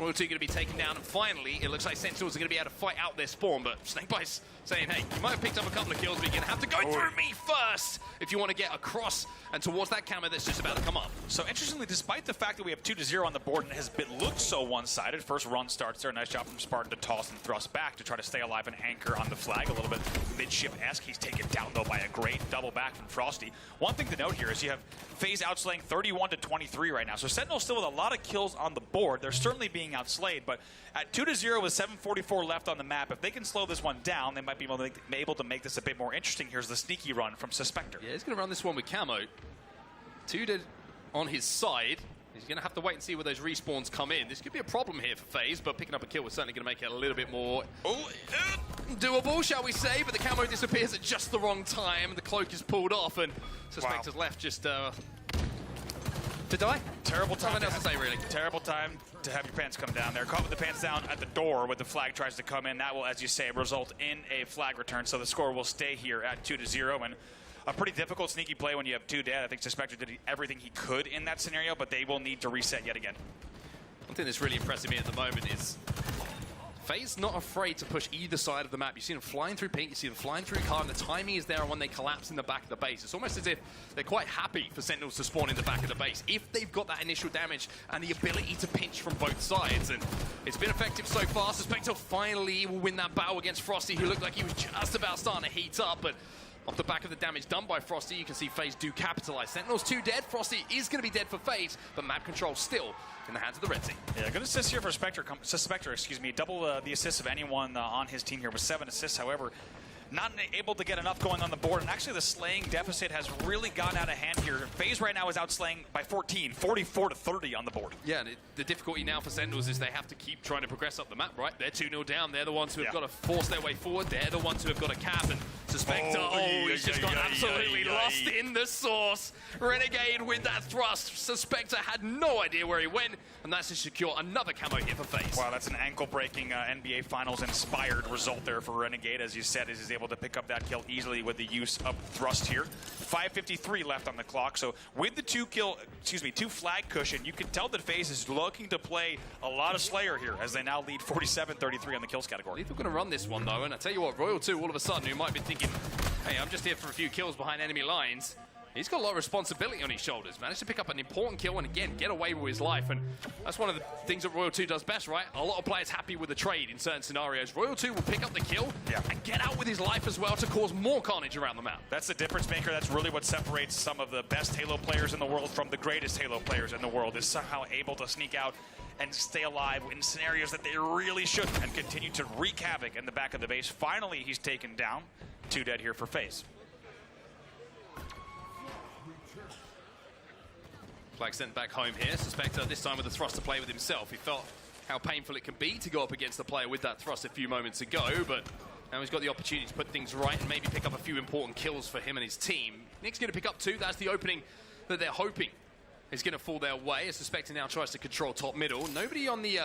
Royal 2 going to be taken down, and finally, it looks like Sentinels are going to be able to fight out their spawn, but Snakebite's saying, hey, you might have picked up a couple of kills, but you're going to have to go through me first if you want to get across and towards that camera that's just about to come up. So interestingly, despite the fact that we have 2-0 on the board and it has been looked so one-sided, first run starts there. Nice job from Spartan to toss and thrust back to try to stay alive and anchor on the flag a little bit midship-esque. He's taken down, though, by a great double back from Frosty. One thing to note here is you have FaZe outslaying 31-23 right now. So Sentinel still with a lot of kills on the board. They're certainly being outslayed, but at 2-0 with 7:44 left on the map, if they can slow this one down, they might be able to make this a bit more interesting. Here's the sneaky run from Suspector. Yeah, he's going to run this one with Camo. 2 dead on his side. He's going to have to wait and see where those respawns come in. This could be a problem here for FaZe, but picking up a kill was certainly going to make it a little bit more doable, shall we say, but the Camo disappears at just the wrong time. The cloak is pulled off, and Suspector's left just to die. Terrible time. Nothing else to say, really. Terrible time to have your pants come down there. Caught with the pants down at the door when the flag tries to come in. That will, as you say, result in a flag return. So the score will stay here at 2-0. And a pretty difficult sneaky play when you have 2 dead. I think Suspector did everything he could in that scenario, but they will need to reset yet again. One thing that's really impressing me at the moment is FaZe not afraid to push either side of the map. You see them flying through pink, you see them flying through car, and the timing is there when they collapse in the back of the base. It's almost as if they're quite happy for Sentinels to spawn in the back of the base if they've got that initial damage and the ability to pinch from both sides. And it's been effective so far. Suspector finally will win that battle against Frosty, who looked like he was just about starting to heat up, but off the back of the damage done by Frosty, you can see FaZe do capitalize. Sentinels 2 dead. Frosty is going to be dead for FaZe, but map control still in the hands of the Red Team. Yeah, good assist here for Suspector, excuse me. Double the assists of anyone on his team here with 7 assists. However, not able to get enough going on the board. And actually the slaying deficit has really gotten out of hand here. FaZe right now is outslaying by 14, 44-30 on the board. Yeah, and the difficulty now for Sentinels is they have to keep trying to progress up the map, right? They're 2-0 down. They're the ones who have got to force their way forward. They're the ones who have got to cap. And Suspector, he's just got absolutely lost in the sauce. Renegade with that thrust. Suspector had no idea where he went, and that's to secure another camo here for FaZe. Wow, that's an ankle-breaking NBA Finals-inspired result there for Renegade. As you said, he's able to pick up that kill easily with the use of thrust here. 5:53 left on the clock, so with the two flag cushion, you can tell that FaZe is looking to play a lot of Slayer here, as they now lead 47-33 on the kills category. Lethal going to run this one, though, and I tell you what, Royal 2, all of a sudden, who might be thinking, hey, I'm just here for a few kills behind enemy lines. He's got a lot of responsibility on his shoulders. Managed to pick up an important kill and, again, get away with his life. And that's one of the things that Royal 2 does best, right? A lot of players happy with the trade in certain scenarios. Royal 2 will pick up the kill and get out with his life as well to cause more carnage around the map. That's the difference maker. That's really what separates some of the best Halo players in the world from the greatest Halo players in the world, is somehow able to sneak out and stay alive in scenarios that they really shouldn't and continue to wreak havoc in the back of the base. Finally, he's taken down. 2 dead here for FaZe. Flag sent back home here. Suspector this time with a thrust to play with himself. He felt how painful it can be to go up against the player with that thrust a few moments ago, but now he's got the opportunity to put things right and maybe pick up a few important kills for him and his team. Nick's going to pick up 2. That's the opening that they're hoping is going to fall their way. As Suspector now tries to control top middle. Nobody on the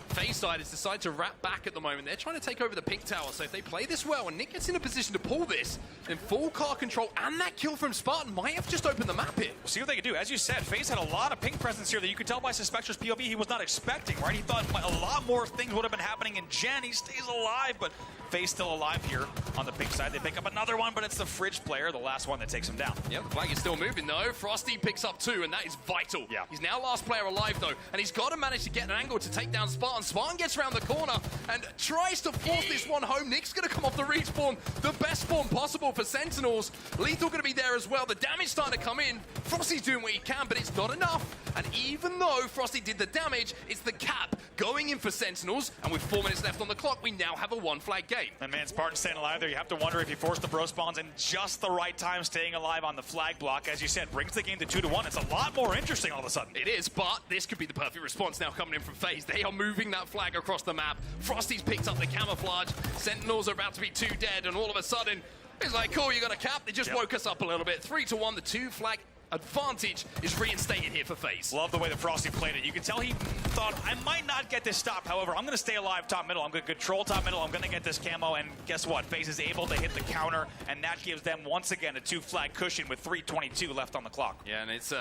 FaZe side has decided to wrap back at the moment. They're trying to take over the pink tower, so if they play this well and Nick gets in a position to pull this, then full car control and that kill from Spartan might have just opened the map here. We'll see what they can do. As you said, FaZe had a lot of pink presence here that you could tell by Suspector's POV he was not expecting, right? He thought a lot more things would have been happening in Gen. He stays alive, but FaZe still alive here on the pink side. They pick up another one, but it's the Fridge player, the last one that takes him down. Yep, the flag is still moving though. Frosty picks up 2, and that is vital. Yeah. He's now last player alive though, and he's got to manage to get an angle to take down Spartan. Spartan gets around the corner and tries to force this one home. Nick's going to come off the respawn, the best spawn possible for Sentinels. Lethal going to be there as well. The damage starting to come in. Frosty's doing what he can, but it's not enough. And even though Frosty did the damage, it's the cap going in for Sentinels. And with 4 minutes left on the clock, we now have a 1-flag game. And man, Spartan staying alive there. You have to wonder if he forced the bro spawns in just the right time, staying alive on the flag block. As you said, brings the game to 2-1. It's a lot more interesting all of a sudden. It is, but this could be the perfect response now coming in from FaZe. They are moving that flag across the map. Frosty's picked up the camouflage. Sentinels are about to be 2 dead, and all of a sudden, it's like, cool, you got a cap. They just woke us up a little bit. 3-1, the 2-flag advantage is reinstated here for FaZe. Love the way that Frosty played it. You can tell he thought, I might not get this stop. However, I'm going to stay alive top middle. I'm going to control top middle. I'm going to get this camo. And guess what? FaZe is able to hit the counter, and that gives them, once again, a 2-flag cushion with 3:22 left on the clock. Yeah, and it's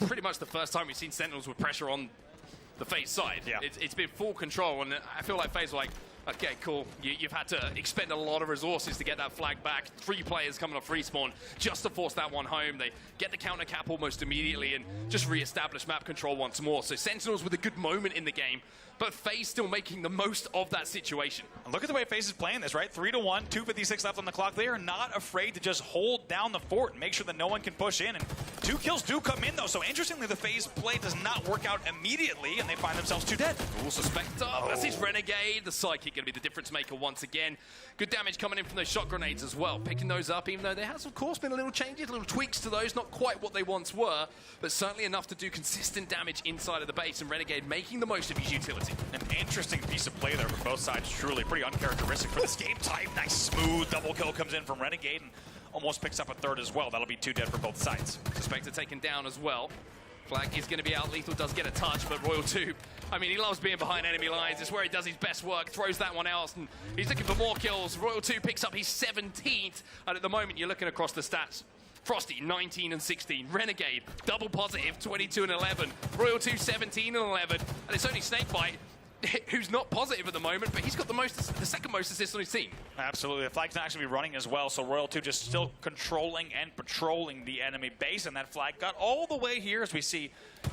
pretty much the first time we've seen Sentinels with pressure on the FaZe side. Yeah. It's been full control, and I feel like FaZe were like, okay, cool. You've had to expend a lot of resources to get that flag back. 3 players coming off respawn just to force that one home. They get the counter cap almost immediately and just re-establish map control once more. So Sentinels with a good moment in the game, but FaZe still making the most of that situation. And look at the way FaZe is playing this, right? 3-1, 2:56 left on the clock. They are not afraid to just hold down the fort and make sure that no one can push in. And 2 kills do come in, though. So interestingly, the FaZe play does not work out immediately, and they find themselves 2 dead. Suspector. That's his Renegade. The Psychic going to be the difference maker once again. Good damage coming in from those shot grenades as well. Picking those up, even though there has, of course, been a little changes, little tweaks to those. Not quite what they once were, but certainly enough to do consistent damage inside of the base. And Renegade making the most of his utility. An interesting piece of play there from both sides. Truly pretty uncharacteristic for this game type. Nice smooth double kill comes in from Renegade and almost picks up a 3rd as well. That'll be 2 dead for both sides. Suspector taken down as well. Flag is going to be out. Lethal does get a touch, but Royal 2, I mean, he loves being behind enemy lines. It's where he does his best work, throws that one out, and he's looking for more kills. Royal 2 picks up his 17th, and at the moment, you're looking across the stats. Frosty, 19 and 16. Renegade, double positive, 22 and 11. Royal 2, 17 and 11. And it's only Snakebite, who's not positive at the moment, but he's got the second most assists on his team. Absolutely. The flag's not actually running as well, so Royal 2 just still controlling and patrolling the enemy base, and that flag got all the way here as we see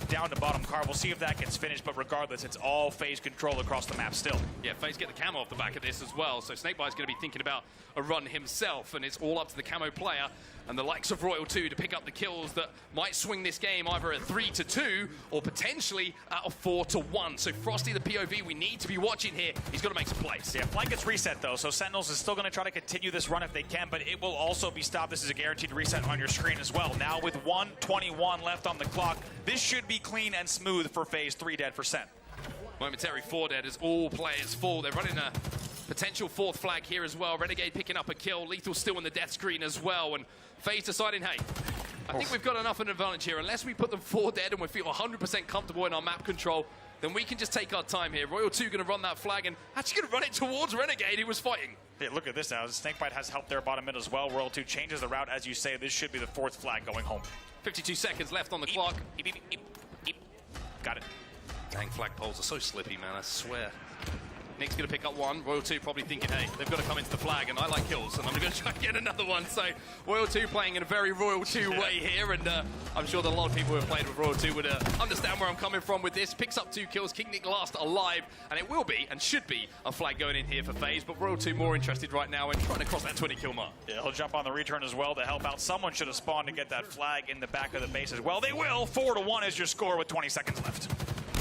down to bottom car. We'll see if that gets finished, but regardless, it's all FaZe control across the map still. Yeah, FaZe get the camo off the back of this as well, so Snakebite's going to be thinking about a run himself, and it's all up to the camo player. and the likes of Royal 2 to pick up the kills that might swing this game either at 3-2 or potentially at a 4-1. So Frosty, the POV we need to be watching here. He's got to make some plays. Yeah, flank gets reset though, so Sentinels is still going to try to continue this run if they can, but it will also be stopped. This is a guaranteed reset on your screen as well. Now with 1:21 left on the clock, this should be clean and smooth for FaZe. 3 dead for Sen. Momentary 4 dead as all players fall. They're running a potential 4th flag here as well. Renegade picking up a kill. Lethal still in the death screen as well. And FaZe deciding, hey, I think we've got enough of an advantage here. Unless we put them 4 dead and we feel 100% comfortable in our map control, then we can just take our time here. Royal 2 going to run that flag and actually going to run it towards Renegade, who was fighting. Yeah, look at this now. Snakebite has helped their bottom mid as well. Royal 2 changes the route, as you say. This should be the 4th flag going home. 52 seconds left on the clock. Got it. Dang, flagpoles are so slippy, man, I swear. Nick's going to pick up one. Royal 2 probably thinking, hey, they've got to come into the flag, and I like kills, and I'm going to try and get another one. So Royal 2 playing in a very Royal 2 way here, and I'm sure that a lot of people who have played with Royal 2 would understand where I'm coming from with this. Picks up 2 kills, King Nick last alive, and it will be, and should be, a flag going in here for FaZe, but Royal 2 more interested right now in trying to cross that 20-kill mark. Yeah, he'll jump on the return as well to help out. Someone should have spawned to get that flag in the back of the base as well. They will. 4-1 is your score with 20 seconds left.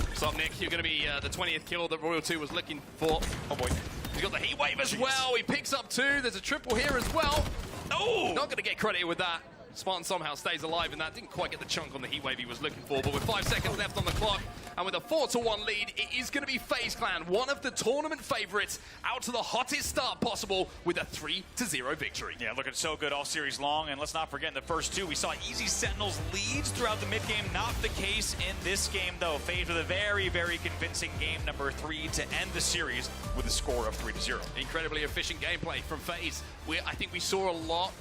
What's up, Nick? You're going to be the 20th kill that Royal 2 was looking for. Oh, boy. He's got the heat wave as well. He picks up 2. There's a triple here as well. Oh! Not going to get credit with that. Spartan somehow stays alive in that. Didn't quite get the chunk on the heat wave he was looking for, but with 5 seconds left on the clock and with a 4-1 lead, it is going to be FaZe Clan, one of the tournament favorites, out to the hottest start possible with a 3-0 victory. Yeah, looking so good all series long, and let's not forget in the first 2, we saw easy Sentinels leads throughout the mid-game. Not the case in this game, though. FaZe with a very, very convincing game number 3 to end the series with a score of 3-0. Incredibly efficient gameplay from FaZe. I think we saw a lot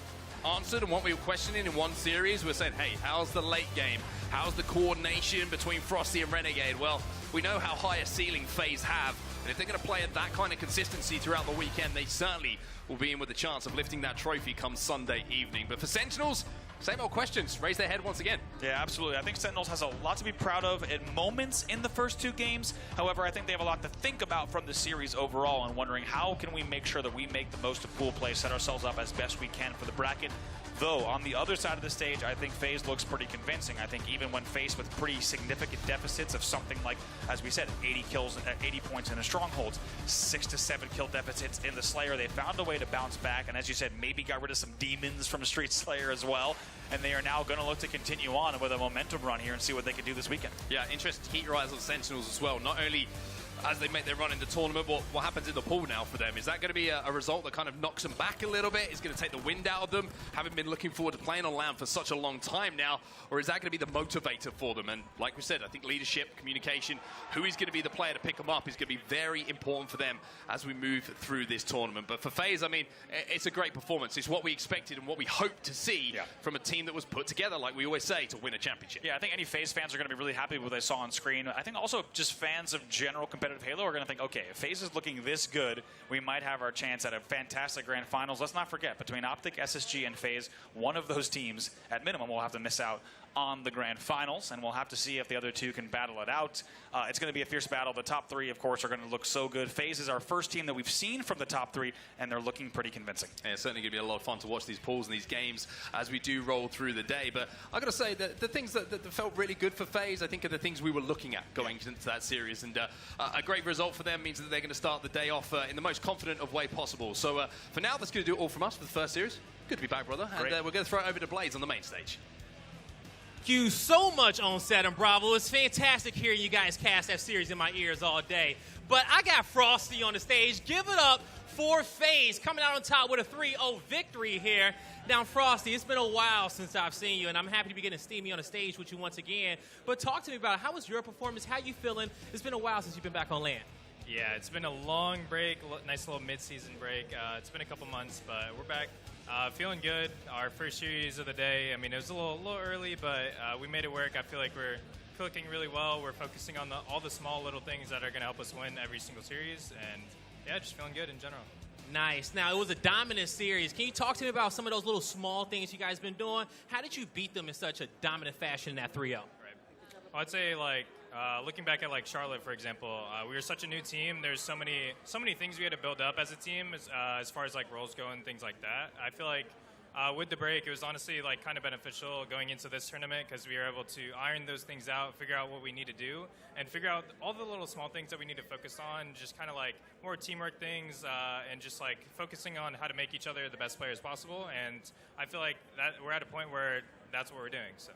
answered, and what we were questioning in one series, we're saying, hey, how's the late game? How's the coordination between Frosty and Renegade? Well, we know how high a ceiling FaZe have, and if they're going to play at that kind of consistency throughout the weekend, they certainly will be in with a chance of lifting that trophy come Sunday evening. But for Sentinels, same old questions. Raise their head once again. Yeah, absolutely. I think Sentinels has a lot to be proud of at moments in the first 2 games. However, I think they have a lot to think about from the series overall and wondering how can we make sure that we make the most of pool play, set ourselves up as best we can for the bracket. Though, on the other side of the stage, I think FaZe looks pretty convincing. I think even when faced with pretty significant deficits of something like, as we said, 80 kills, 80 points in the Strongholds, 6 to 7 kill deficits in the Slayer, they found a way to bounce back, and as you said, maybe got rid of some demons from Street Slayer as well, and they are now going to look to continue on with a momentum run here and see what they can do this weekend. Yeah, interesting heat rise on Sentinels as well. Not only as they make their run in the tournament, what happens in the pool now for them? Is that going to be a result that kind of knocks them back a little bit? Is going to take the wind out of them, having been looking forward to playing on LAN for such a long time now? Or is that going to be the motivator for them? And like we said, I think leadership, communication, who is going to be the player to pick them up is going to be very important for them as we move through this tournament. But for FaZe, I mean, it's a great performance. It's what we expected and what we hoped to see from a team that was put together, like we always say, to win a championship. Yeah, I think any FaZe fans are going to be really happy with what they saw on screen. I think also just fans of general competitive Halo are going to think, okay, if FaZe is looking this good, we might have our chance at a fantastic grand finals. Let's not forget, between OpTic, SSG, and FaZe, one of those teams, at minimum, will have to miss out on the grand finals, and we'll have to see if the other 2 can battle it out. It's going to be a fierce battle. The top 3, of course, are going to look so good. FaZe is our first team that we've seen from the top 3, and they're looking pretty convincing. Yeah, it's certainly going to be a lot of fun to watch these pools and these games as we do roll through the day. But I've got to say that the things that felt really good for FaZe, I think, are the things we were looking at going into that series. And a great result for them means that they're going to start the day off in the most confident of way possible. So for now, that's going to do it all from us for the first series. Good to be back, brother. Great. And we're going to throw it over to Blaze on the main stage. Thank you so much on set and Bravo. It's fantastic hearing you guys cast that series in my ears all day. But I got Frosty on the stage. Give it up for FaZe coming out on top with a 3-0 victory here. Now, Frosty, it's been a while since I've seen you, and I'm happy to be getting steamy on the stage with you once again. But talk to me about it. How was your performance? How you feeling? It's been a while since you've been back on LAN. Yeah, it's been a long break, nice little mid-season break. It's been a couple months, but we're back. Feeling good. Our first series of the day, I mean, it was a little early, but we made it work. I feel like we're clicking really well. We're focusing on all the small little things that are going to help us win every single series, and yeah, just feeling good in general. Nice. Now, it was a dominant series. Can you talk to me about some of those little small things you guys been doing? How did you beat them in such a dominant fashion in that 3-0? Right. Well, I'd say, like, looking back at, like, Charlotte, for example, we were such a new team. There's so many things we had to build up as a team as far as, like, roles go and things like that. I feel like With the break, it was honestly like kind of beneficial going into this tournament because we were able to iron those things out, figure out what we need to do, and figure out all the little small things that we need to focus on, just kind of like more teamwork things, and just like focusing on how to make each other the best players possible. And I feel like that we're at a point where that's what we're doing. So.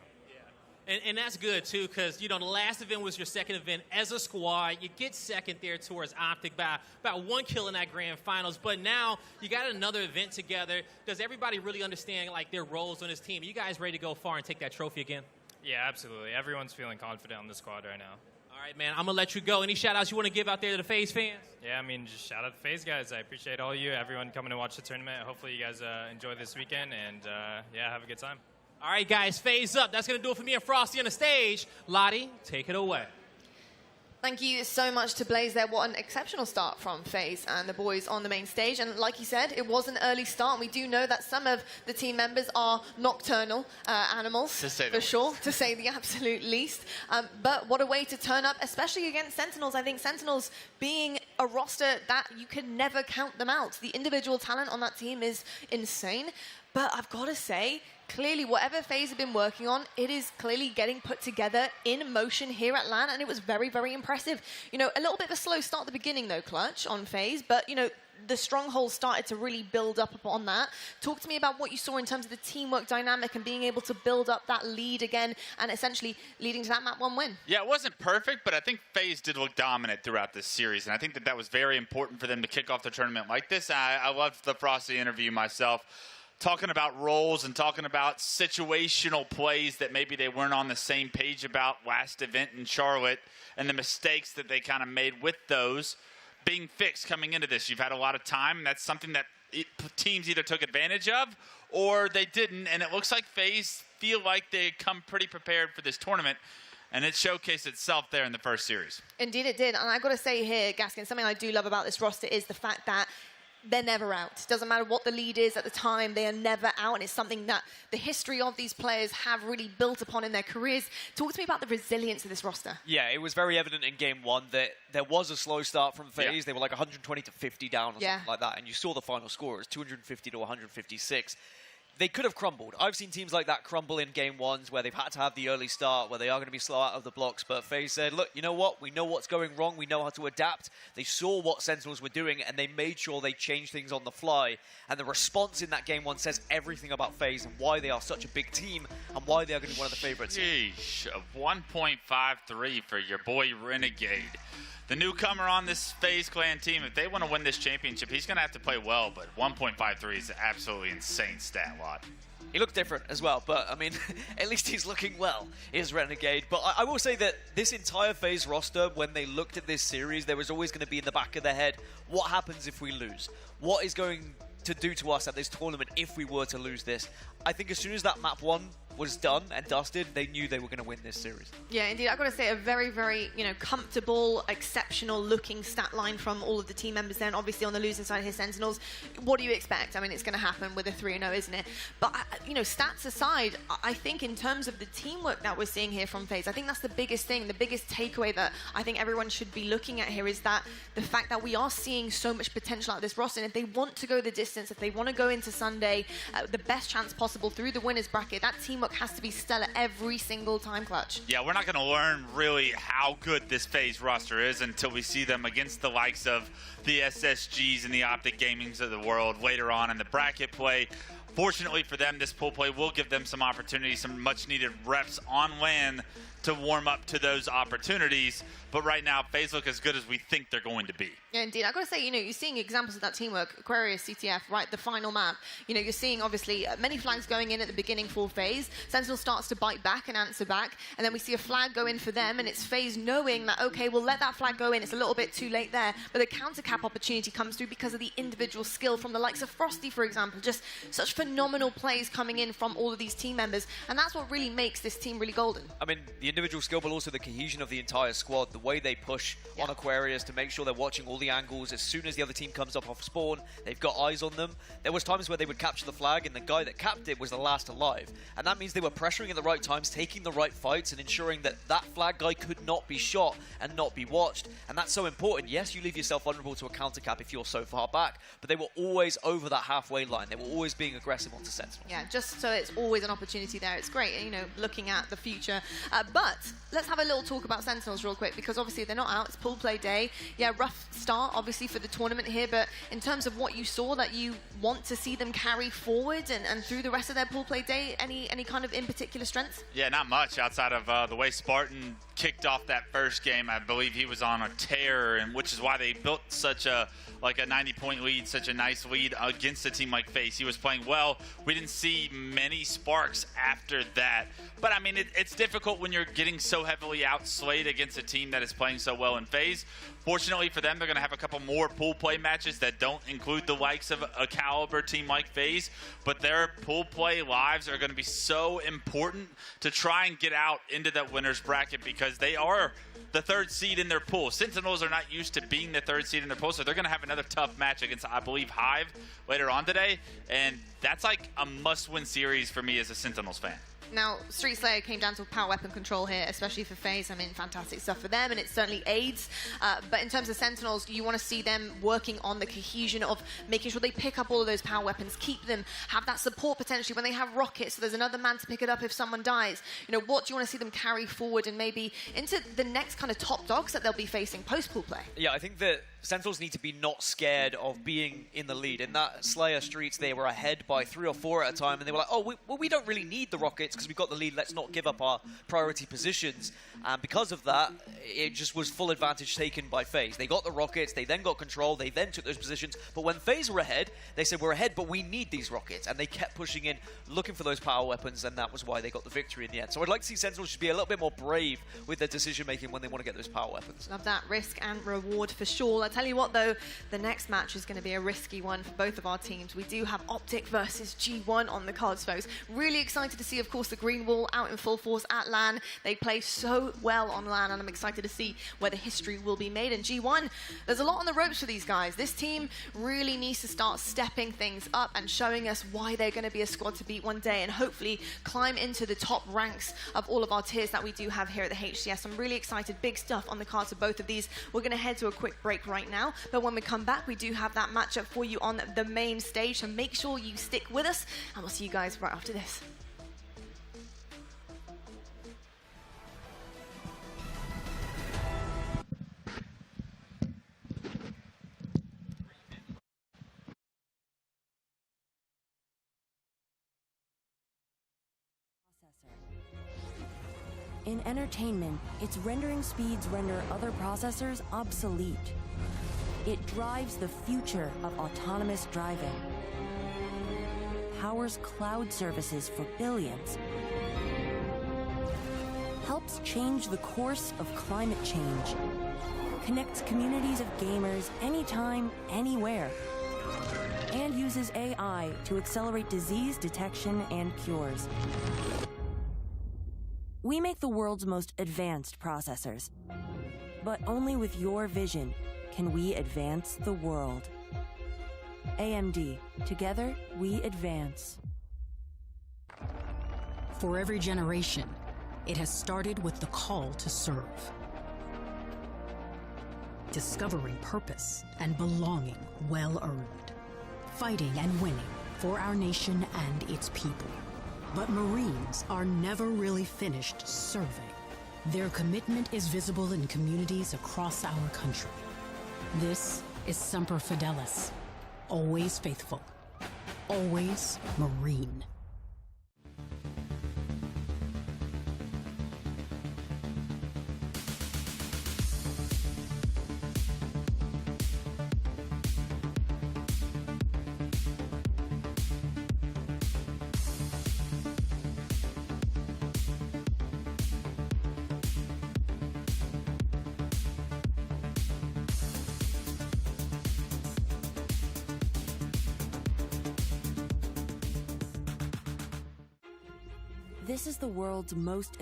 And that's good, too, because, you know, the last event was your second event as a squad. You get second there towards OpTic by about 1 kill in that grand finals. But now you got another event together. Does everybody really understand, like, their roles on this team? Are you guys ready to go far and take that trophy again? Yeah, absolutely. Everyone's feeling confident on the squad right now. All right, man. I'm going to let you go. Any shout-outs you want to give out there to the FaZe fans? Yeah, I mean, just shout out to FaZe guys. I appreciate all you, everyone coming to watch the tournament. Hopefully you guys enjoy this weekend, and, yeah, have a good time. All right, guys, FaZe up. That's going to do it for me and Frosty on the stage. Lottie, take it away. Thank you so much to Blaze there. What an exceptional start from FaZe and the boys on the main stage. And like you said, it was an early start. And we do know that some of the team members are nocturnal animals, for sure, to say the absolute least. But what a way to turn up, especially against Sentinels. I think Sentinels being a roster that you can never count them out. The individual talent on that team is insane. But I've got to say, clearly, whatever FaZe have been working on, it is clearly getting put together in motion here at LAN, and it was very, very impressive. You know, a little bit of a slow start at the beginning, though, Clutch, on FaZe, but, you know, the stronghold started to really build up upon that. Talk to me about what you saw in terms of the teamwork dynamic and being able to build up that lead again and essentially leading to that map 1 win. Yeah, it wasn't perfect, but I think FaZe did look dominant throughout this series, and I think that that was very important for them to kick off the tournament like this. I loved the Frosty interview myself, talking about roles and talking about situational plays that maybe they weren't on the same page about last event in Charlotte and the mistakes that they kind of made with those being fixed coming into this. You've had a lot of time, and that's something that teams either took advantage of or they didn't, and it looks like FaZe feel like they come pretty prepared for this tournament, and it showcased itself there in the first series. Indeed it did, and I've got to say here, Gaskin, something I do love about this roster is the fact that they're never out. Doesn't matter what the lead is at the time, they are never out, and it's something that the history of these players have really built upon in their careers. Talk to me about the resilience of this roster. Yeah, it was very evident in game one that there was a slow start from FaZe. Yeah. They were like 120 to 50 down or something like that, and you saw the final score. It was 250 to 156. They could have crumbled. I've seen teams like that crumble in game ones where they've had to have the early start, where they are going to be slow out of the blocks. But FaZe said, look, you know what? We know what's going wrong. We know how to adapt. They saw what Sentinels were doing, and they made sure they changed things on the fly. And the response in that game one says everything about FaZe and why they are such a big team and why they are going to be one of the favorites. Sheesh, a 1.53 for your boy Renegade. The newcomer on this FaZe Clan team, if they want to win this championship, he's going to have to play well, but 1.53 is an absolutely insane stat lot. He looked different as well, but, I mean, at least he's looking well, is Renegade. But I will say that this entire FaZe roster, when they looked at this series, there was always going to be in the back of their head, what happens if we lose? What is going to do to us at this tournament if we were to lose this? I think as soon as that map 1 was done and dusted, they knew they were going to win this series. Yeah, indeed. I've got to say, a very, very, comfortable, exceptional-looking stat line from all of the team members then. Obviously, on the losing side here, Sentinels. What do you expect? I mean, it's going to happen with a 3-0, isn't it? But, stats aside, I think in terms of the teamwork that we're seeing here from FaZe, I think that's the biggest thing, the biggest takeaway that I think everyone should be looking at here is that the fact that we are seeing so much potential out of this roster, and if they want to go the distance, if they want to go into Sunday, the best chance possible through the winners bracket, that teamwork has to be stellar every single time, Clutch. Yeah, we're not going to learn really how good this FaZe roster is until we see them against the likes of the SSGs and the OpTic Gamings of the world later on in the bracket play. Fortunately for them, this pool play will give them some opportunities, some much-needed reps on LAN to warm up to those opportunities. But right now, FaZe look as good as we think they're going to be. Yeah, indeed. I've got to say, you're seeing examples of that teamwork. Aquarius, CTF, right, the final map. You're seeing, obviously, many flags going in at the beginning for FaZe. Sentinel starts to bite back and answer back. And then we see a flag go in for them. And it's FaZe knowing that, okay, we'll let that flag go in. It's a little bit too late there. But the counter-cap opportunity comes through because of the individual skill from the likes of Frosty, for example. Just such phenomenal plays coming in from all of these team members. And that's what really makes this team really golden. I mean, the individual skill, but also the cohesion of the entire squad, the way they push on Aquarius to make sure they're watching all the angles. As soon as the other team comes up off spawn, they've got eyes on them. There was times where they would capture the flag and the guy that capped it was the last alive. And that means they were pressuring at the right times, taking the right fights and ensuring that that flag guy could not be shot and not be watched. And that's so important. Yes, you leave yourself vulnerable to a counter cap if you're so far back, but they were always over that halfway line. They were always being aggressive aggressive onto Sentinels. Yeah, just so it's always an opportunity there. It's great, you know, looking at the future. But let's have a little talk about Sentinels real quick, because obviously they're not out. It's pool play day. Yeah, rough start, obviously, for the tournament here, but in terms of what you saw that you want to see them carry forward and through the rest of their pool play day, any kind of in particular strengths? Yeah, not much outside of the way Spartan kicked off that first game. I believe he was on a tear, and which is why they built such a 90-point lead, such a nice lead against a team like FaZe. He was playing well. We didn't see many sparks after that. But I mean, it's difficult when you're getting so heavily outslayed against a team that is playing so well in FaZe. Fortunately for them, they're going to have a couple more pool play matches that don't include the likes of a caliber team like FaZe, but their pool play lives are going to be so important to try and get out into that winner's bracket, because they are the third seed in their pool. Sentinels are not used to being the third seed in their pool, so they're going to have another tough match against, I believe, Hive later on today, and that's like a must-win series for me as a Sentinels fan. Now, Street Slayer came down to power weapon control here, especially for FaZe. I mean, fantastic stuff for them, and it certainly aids. But in terms of Sentinels, you want to see them working on the cohesion of making sure they pick up all of those power weapons, keep them, have that support potentially when they have rockets, so there's another man to pick it up if someone dies. You know, what do you want to see them carry forward and maybe into the next kind of top dogs that they'll be facing post-pool play? Yeah, I think that Sentinels need to be not scared of being in the lead. In that Slayer Streets, they were ahead by 3 or 4 at a time, and they were like, oh, we don't really need the rockets because we've got the lead. Let's not give up our priority positions. And because of that, it just was full advantage taken by FaZe. They got the rockets, they then got control, they then took those positions. But when FaZe were ahead, they said, we're ahead, but we need these rockets. And they kept pushing in, looking for those power weapons, and that was why they got the victory in the end. So I'd like to see Sentinels just be a little bit more brave with their decision-making when they want to get those power weapons. Love that. Risk and reward for sure. I tell you what, though, the next match is going to be a risky one for both of our teams. We do have OpTic versus G1 on the cards, folks. Really excited to see, of course, the Green Wall out in full force at LAN. They play so well on LAN, and I'm excited to see where the history will be made. And G1, there's a lot on the ropes for these guys. This team really needs to start stepping things up and showing us why they're going to be a squad to beat one day, and hopefully climb into the top ranks of all of our tiers that we do have here at the HCS. I'm really excited. Big stuff on the cards of both of these. We're going to head to a quick break right now, but when we come back, we do have that matchup for you on the main stage, so make sure you stick with us, and we'll see you guys right after this. In entertainment, its rendering speeds render other processors obsolete. It drives the future of autonomous driving, powers cloud services for billions, helps change the course of climate change, connects communities of gamers anytime, anywhere, and uses AI to accelerate disease detection and cures. We make the world's most advanced processors, but only with your vision can we advance the world. AMD, together we advance. For every generation, it has started with the call to serve. Discovering purpose and belonging well-earned. Fighting and winning for our nation and its people. But Marines are never really finished serving. Their commitment is visible in communities across our country. This is Semper Fidelis. Always faithful. Always Marine. This is the world's most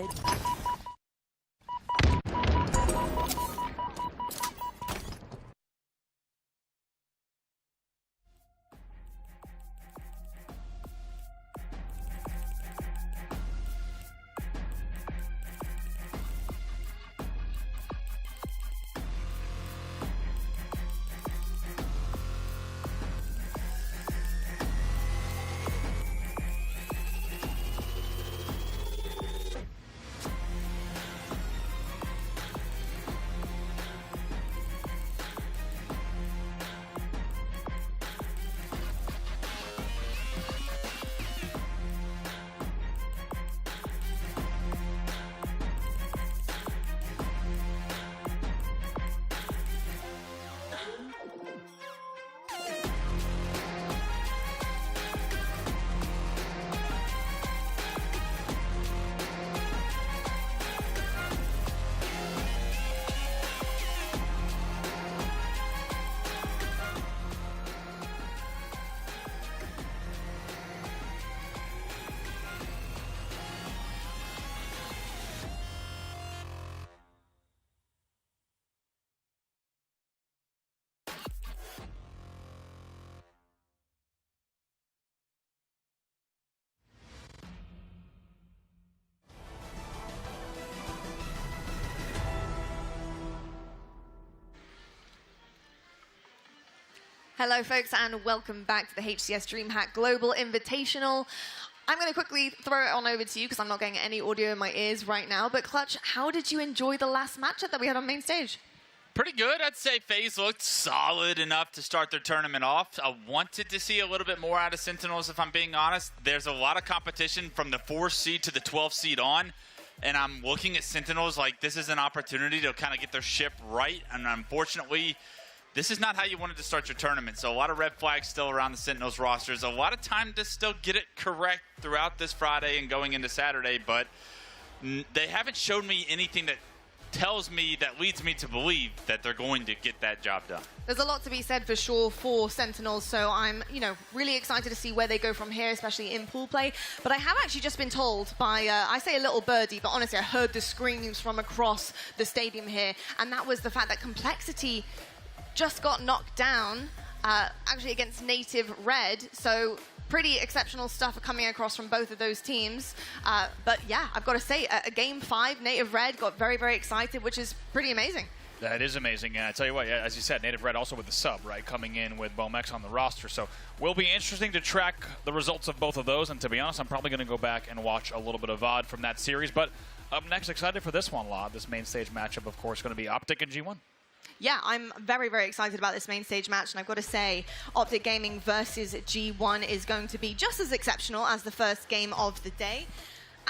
Hello, folks, and welcome back to the HCS DreamHack Global Invitational. I'm going to quickly throw it on over to you because I'm not getting any audio in my ears right now. But Clutch, how did you enjoy the last matchup that we had on main stage? Pretty good. I'd say FaZe looked solid enough to start their tournament off. I wanted to see a little bit more out of Sentinels, if I'm being honest. There's a lot of competition from the 4th seed to the 12th seed on. And I'm looking at Sentinels like this is an opportunity to kind of get their ship right. And unfortunately, this is not how you wanted to start your tournament. So a lot of red flags still around the Sentinels rosters. A lot of time to still get it correct throughout this Friday and going into Saturday. But they haven't shown me anything that tells me, that leads me to believe that they're going to get that job done. There's a lot to be said for sure for Sentinels, so I'm, really excited to see where they go from here, especially in pool play. But I have actually just been told by, I say a little birdie, but honestly I heard the screams from across the stadium here, and that was the fact that Complexity just got knocked down, actually against Native Red, so pretty exceptional stuff coming across from both of those teams. But yeah, I've got to say, Game 5, Native Red got very, very excited, which is pretty amazing. That is amazing, and I tell you what, as you said, Native Red also with the sub, right, coming in with Bomex on the roster, so will be interesting to track the results of both of those, and to be honest, I'm probably going to go back and watch a little bit of VOD from that series, but up next, excited for this one, La. This main stage matchup, of course, going to be OpTic and G1. Yeah, I'm very, very excited about this main stage match, and I've got to say, OpTic Gaming versus G1 is going to be just as exceptional as the first game of the day.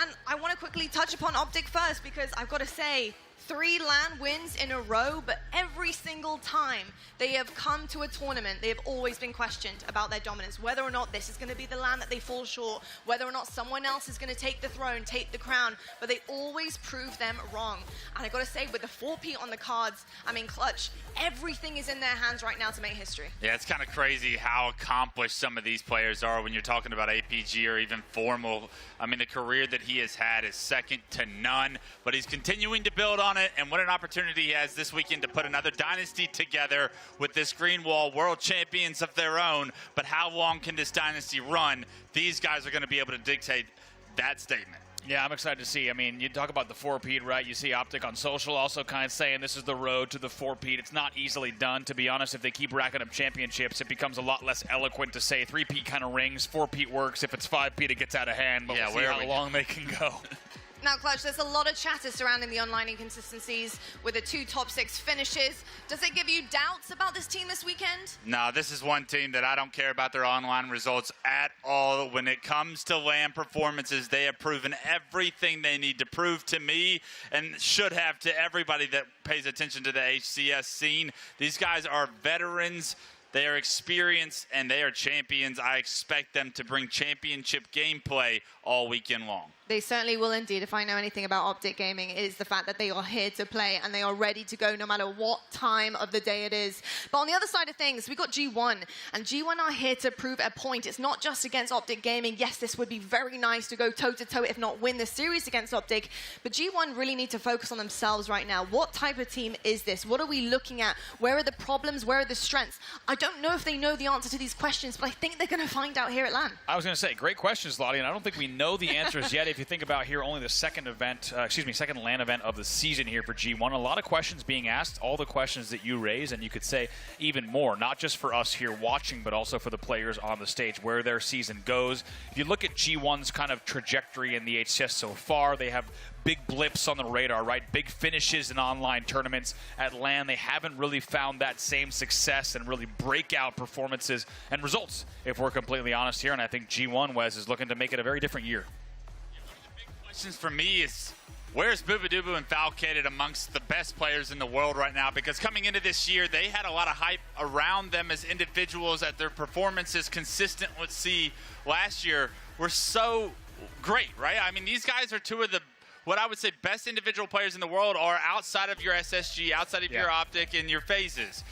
And I want to quickly touch upon OpTic first, because I've got to say, 3 LAN wins in a row, but every single time they have come to a tournament, they have always been questioned about their dominance, whether or not this is going to be the LAN that they fall short, whether or not someone else is going to take the throne, take the crown, but they always prove them wrong. And I've got to say, with the 4P on the cards, I mean, Clutch, everything is in their hands right now to make history. Yeah, it's kind of crazy how accomplished some of these players are when you're talking about APG or even Formal. I mean, the career that he has had is second to none, but he's continuing to build on it, and what an opportunity he has this weekend to put another dynasty together with this Green Wall world champions of their own. But how long can this dynasty run? These guys are going to be able to dictate that statement. Yeah, I'm excited to see. I mean, you talk about the 4P, right? You see OpTic on social also kind of saying this is the road to the 4P. It's not easily done, to be honest. If they keep racking up championships, it becomes a lot less eloquent to say 3P kind of rings, 4P works. If it's 5P, it gets out of hand, but yeah, we'll see how long they can go. Now, Clutch, there's a lot of chatter surrounding the online inconsistencies with the 2 top 6 finishes. Does it give you doubts about this team this weekend? No, this is one team that I don't care about their online results at all. When it comes to LAN performances, they have proven everything they need to prove to me and should have to everybody that pays attention to the HCS scene. These guys are veterans. They are experienced, and they are champions. I expect them to bring championship gameplay all weekend long. They certainly will indeed. If I know anything about OpTic Gaming, it is the fact that they are here to play and they are ready to go no matter what time of the day it is. But on the other side of things, we've got G1, and G1 are here to prove a point. It's not just against OpTic Gaming. Yes, this would be very nice to go toe-to-toe, if not win the series against OpTic, but G1 really need to focus on themselves right now. What type of team is this? What are we looking at? Where are the problems? Where are the strengths? I don't know if they know the answer to these questions, but I think they're going to find out here at LAN. I was going to say, great questions, Lottie, and I don't think we know the answers yet. If you think about here, only the second LAN event of the season here for G1. A lot of questions being asked, all the questions that you raise, and you could say even more, not just for us here watching, but also for the players on the stage, where their season goes. If you look at G1's kind of trajectory in the HCS so far, they have big blips on the radar, right? Big finishes in online tournaments. At LAN, they haven't really found that same success and really breakout performances and results, if we're completely honest here. And I think G1, Wes, is looking to make it a very different year. Questions for me is, where's Boobadooboo and Falcated amongst the best players in the world right now? Because coming into this year, they had a lot of hype around them as individuals, that their performances consistent with C last year were so great, right? I mean, these guys are 2 of the, what I would say, best individual players in the world, are outside of your SSG, outside of your OpTic and your FaZes.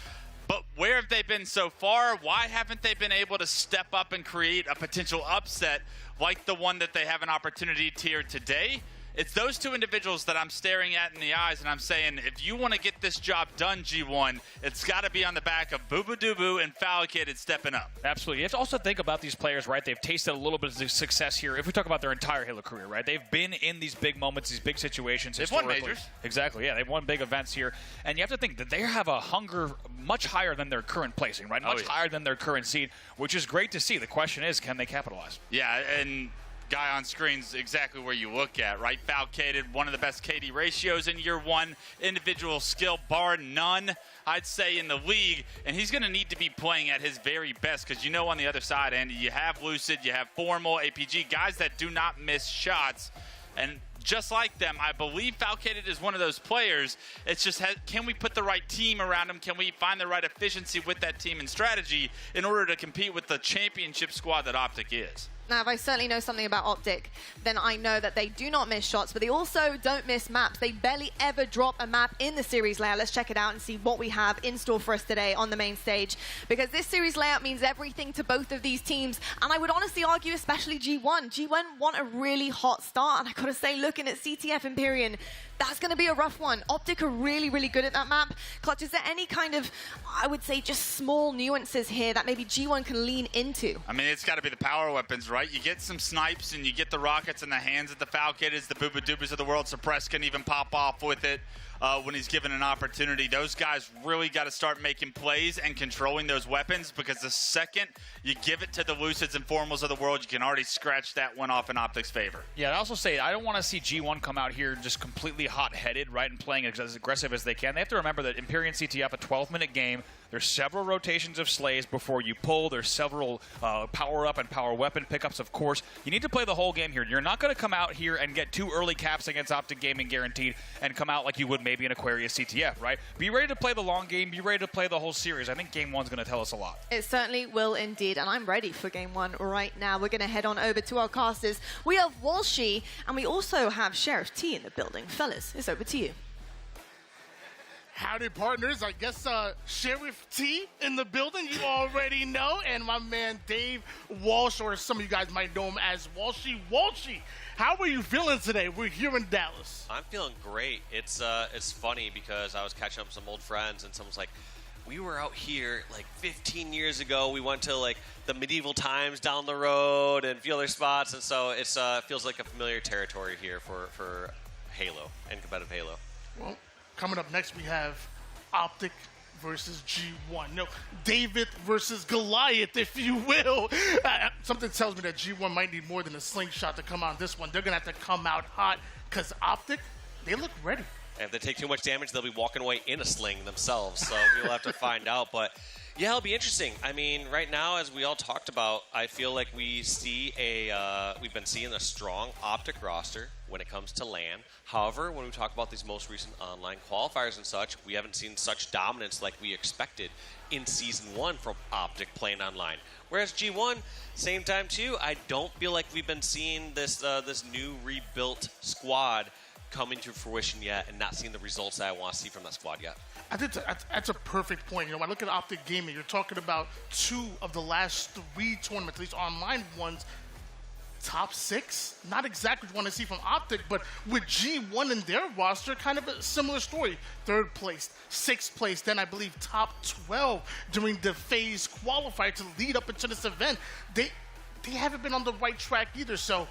But where have they been so far? Why haven't they been able to step up and create a potential upset like the one that they have an opportunity to here today? it's those two individuals that I'm staring at in the eyes, and I'm saying, if you want to get this job done, G1, it's got to be on the back of Boobadooboo and Falcon stepping up. Absolutely. You have to also think about these players, right? They've tasted a little bit of success here. If we talk about their entire Halo career, right? They've been in these big moments, these big situations. They've won majors. Exactly, yeah. They've won big events here. And you have to think that they have a hunger much higher than their current placing, right? Much higher than their current seed, which is great to see. The question is, can they capitalize? Yeah, and guy on screen's exactly where you look at, right? Falcated, one of the best KD ratios in year one. Individual skill, bar none, I'd say, in the league. And he's going to need to be playing at his very best because, you know, on the other side, Andy, you have Lucid, you have Formal, APG, guys that do not miss shots. And just like them, I believe Falcated is one of those players. It's just, can we put the right team around him? Can we find the right efficiency with that team and strategy in order to compete with the championship squad that OpTic is? Now, if I certainly know something about OpTic, then I know that they do not miss shots, but they also don't miss maps. They barely ever drop a map in the series layout. Let's check it out and see what we have in store for us today on the main stage, because this series layout means everything to both of these teams, and I would honestly argue especially G1. G1 want a really hot start, and I gotta say, looking at CTF Empyrean, that's going to be a rough one. OpTic are really, really good at that map. Clutch, is there any kind of, I would say, just small nuances here that maybe G1 can lean into? I mean, it's got to be the power weapons, right? You get some snipes and you get the rockets in the hands of the Falcateds, the Boobadoobas of the world. Suppress can even pop off with it when he's given an opportunity. Those guys really got to start making plays and controlling those weapons, because the second you give it to the Lucids and Formals of the world, you can already scratch that one off in OpTic's favor. Yeah, I also say I don't want to see G1 come out here just completely hot-headed, right, and playing as aggressive as they can. They have to remember that Empyrean CTF, a 12-minute game, there's several rotations of slays before you pull. There's several power-up and power weapon pickups, of course. You need to play the whole game here. You're not going to come out here and get 2 early caps against OpTic Gaming guaranteed and come out like you would maybe in Aquarius CTF, right? Be ready to play the long game. Be ready to play the whole series. I think Game 1's going to tell us a lot. It certainly will indeed, and I'm ready for Game 1 right now. We're going to head on over to our casters. We have Walshy, and we also have Sheriff T in the building. Fellas, it's over to you. Howdy, partners. I guess Sheriff T in the building, you already know, and my man Dave Walsh, or some of you guys might know him as Walshy. Walshy, how are you feeling today? We're here in Dallas. I'm feeling great. It's funny because I was catching up with some old friends, and someone's like, we were out here like 15 years ago. We went to like the medieval times down the road and a few other spots, and so it feels like a familiar territory here for Halo and competitive Halo. Well, coming up next, we have OpTic versus G1. No, David versus Goliath, if you will. Something tells me that G1 might need more than a slingshot to come out this one. They're going to have to come out hot because OpTic, they look ready. And if they take too much damage, they'll be walking away in a sling themselves. So we'll have to find out. But yeah, it'll be interesting. I mean, right now, as we all talked about, I feel like we've been seeing a strong OpTic roster when it comes to LAN. However, when we talk about these most recent online qualifiers and such, we haven't seen such dominance like we expected in Season 1 from OpTic playing online. Whereas G1, same time too, I don't feel like we've been seeing this new rebuilt squad coming to fruition yet and not seeing the results that I want to see from that squad yet. I think that's a perfect point. You know, when I look at OpTic Gaming, you're talking about 2 of the last 3 tournaments, at least online ones, top 6. Not exactly what you want to see from OpTic, but with G1 in their roster, kind of a similar story. 3rd place, 6th place, then I believe top 12 during the FaZe qualifier to lead up into this event. They haven't been on the right track either, so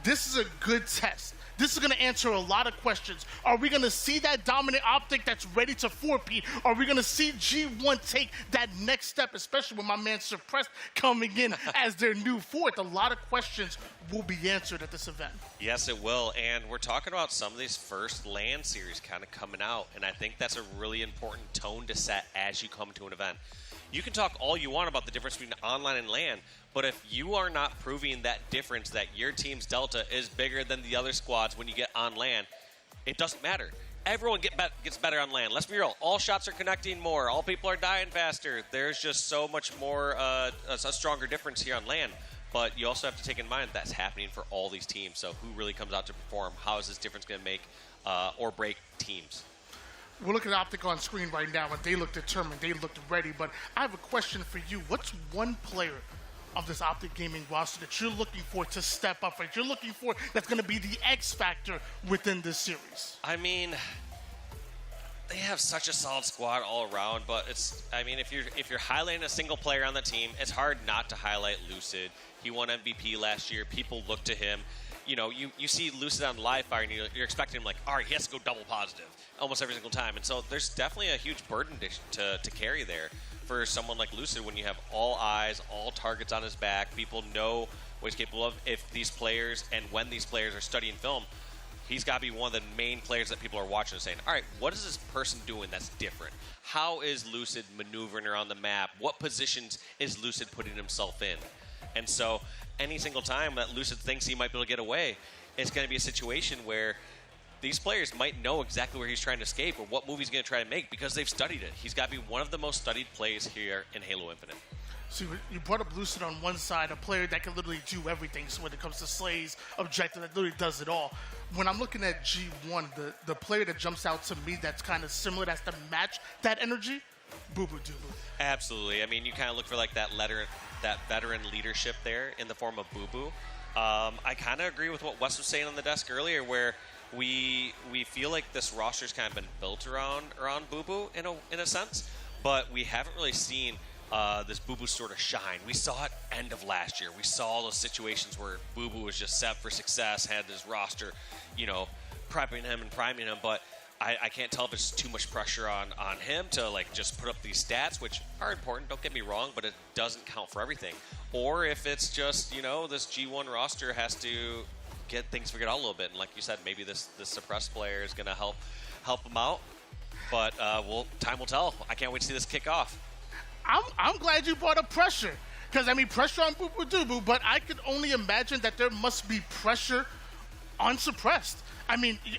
this is a good test. This is going to answer a lot of questions. Are we going to see that dominant OpTic that's ready to 4-peat? Are we going to see G1 take that next step, especially with my man Suppressed coming in as their new 4th? A lot of questions will be answered at this event. Yes, it will. And we're talking about some of these first LAN series kind of coming out. And I think that's a really important tone to set as you come to an event. You can talk all you want about the difference between online and LAN, but if you are not proving that difference, that your team's delta is bigger than the other squads when you get on LAN, it doesn't matter. Everyone gets better on LAN. Let's be real. All shots are connecting more. All people are dying faster. There's just so much more, a stronger difference here on LAN. But you also have to take in mind that's happening for all these teams. So who really comes out to perform? How is this difference going to make or break teams? We're looking at OpTic on screen right now, and they look determined. They looked ready. But I have a question for you. What's one player of this OpTic Gaming roster that you're looking for to step up, right? You're looking for that's going to be the X factor within this series? I mean, they have such a solid squad all around, but if you're highlighting a single player on the team, it's hard not to highlight Lucid. He won MVP last year. People look to him. You know, you see Lucid on live fire, and you're expecting him, like, all right, he has to go double positive almost every single time. And so there's definitely a huge burden to carry there for someone like Lucid when you have all eyes, all targets on his back. People know what he's capable of. If these players and when these players are studying film, he's got to be one of the main players that people are watching and saying, all right, what is this person doing that's different? How is Lucid maneuvering around the map? What positions is Lucid putting himself in? And so any single time that Lucid thinks he might be able to get away, it's going to be a situation where these players might know exactly where he's trying to escape or what move he's going to try to make because they've studied it. He's got to be one of the most studied plays here in Halo Infinite. So you brought up Lucid on one side, a player that can literally do everything. So when it comes to Slay's objective, that literally does it all. When I'm looking at G1, the player that jumps out to me that's kind of similar, that's to match that energy, Boo Boo Doo Boo. Absolutely. I mean, you kind of look for like that veteran leadership there in the form of Boo Boo. I kind of agree with what Wes was saying on the desk earlier, where we feel like this roster's kind of been built around Boo Boo in a sense, but we haven't really seen this Boo Boo sort of shine. We saw it end of last year. We saw those situations where Boo Boo was just set for success, had his roster, prepping him and priming him, but I can't tell if it's too much pressure on him to like just put up these stats, which are important, don't get me wrong, but it doesn't count for everything. Or if it's just, this G1 roster has to get things figured out a little bit. And like you said, maybe this suppressed player is going to help him out. But time will tell. I can't wait to see this kick off. I'm glad you brought up pressure. Because, pressure on Boo Boo Doo Boo, but I could only imagine that there must be pressure on suppressed.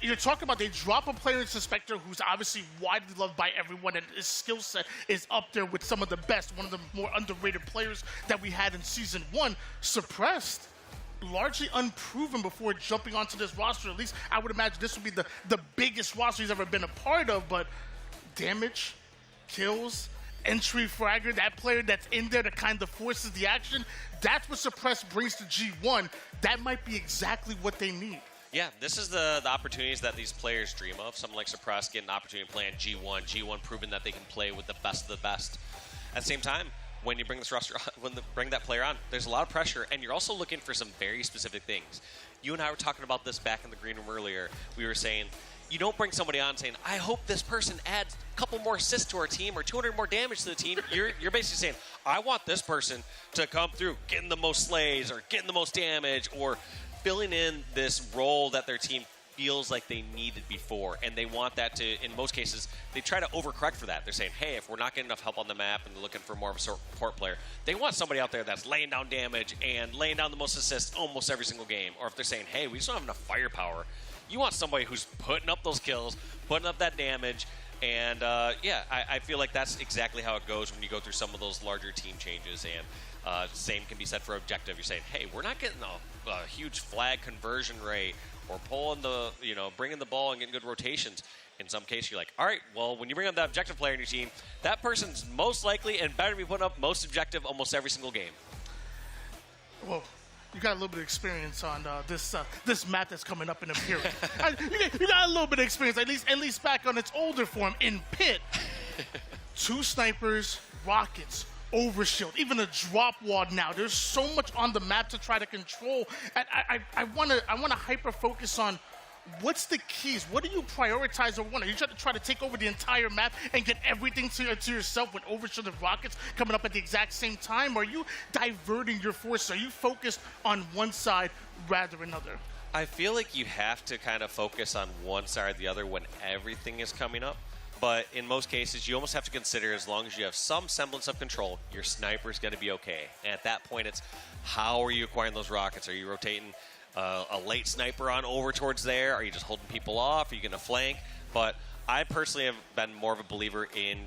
You're talking about they drop a player in Suspector who's obviously widely loved by everyone, and his skill set is up there with some of the best, one of the more underrated players that we had in Season 1. Suppressed, largely unproven before jumping onto this roster. At least I would imagine this would be the biggest roster he's ever been a part of, but damage, kills, entry fragger, that player that's in there that kind of forces the action, that's what Suppressed brings to G1. That might be exactly what they need. Yeah, this is the opportunities that these players dream of. Someone like Suppressed getting an opportunity to play in G1 proving that they can play with the best of the best. At the same time, when you bring this roster on, bring that player on, there's a lot of pressure, and you're also looking for some very specific things. You and I were talking about this back in the green room earlier. We were saying, you don't bring somebody on saying, I hope this person adds a couple more assists to our team or 200 more damage to the team. You're basically saying, I want this person to come through getting the most slays or getting the most damage or filling in this role that their team feels like they needed before. And they want that to, in most cases, they try to overcorrect for that. They're saying, hey, if we're not getting enough help on the map and they're looking for more of a support player, they want somebody out there that's laying down damage and laying down the most assists almost every single game. Or if they're saying, hey, we just don't have enough firepower, you want somebody who's putting up those kills, putting up that damage. And I feel like that's exactly how it goes when you go through some of those larger team changes. And same can be said for objective. You're saying, hey, we're not getting a huge flag conversion rate or pulling bringing the ball and getting good rotations. In some cases, you're like, all right, well, when you bring up that objective player in your team, that person's most likely and better be putting up most objective almost every single game. Well, you got a little bit of experience on this map that's coming up in Imperial. You got a little bit of experience, at least back on its older form in Pit. 2 snipers, rockets, overshield, even a drop wall now. There's so much on the map to try to control. I want to hyper focus on what's the keys. What do you prioritize or want? Are you trying to take over the entire map and get everything to yourself with overshield and rockets coming up at the exact same time? Or are you diverting your force? Are you focused on one side rather than another? I feel like you have to kind of focus on one side or the other when everything is coming up. But in most cases, you almost have to consider, as long as you have some semblance of control, your sniper is going to be okay. And at that point, it's how are you acquiring those rockets? Are you rotating a late sniper on over towards there? Are you just holding people off? Are you going to flank? But I personally have been more of a believer in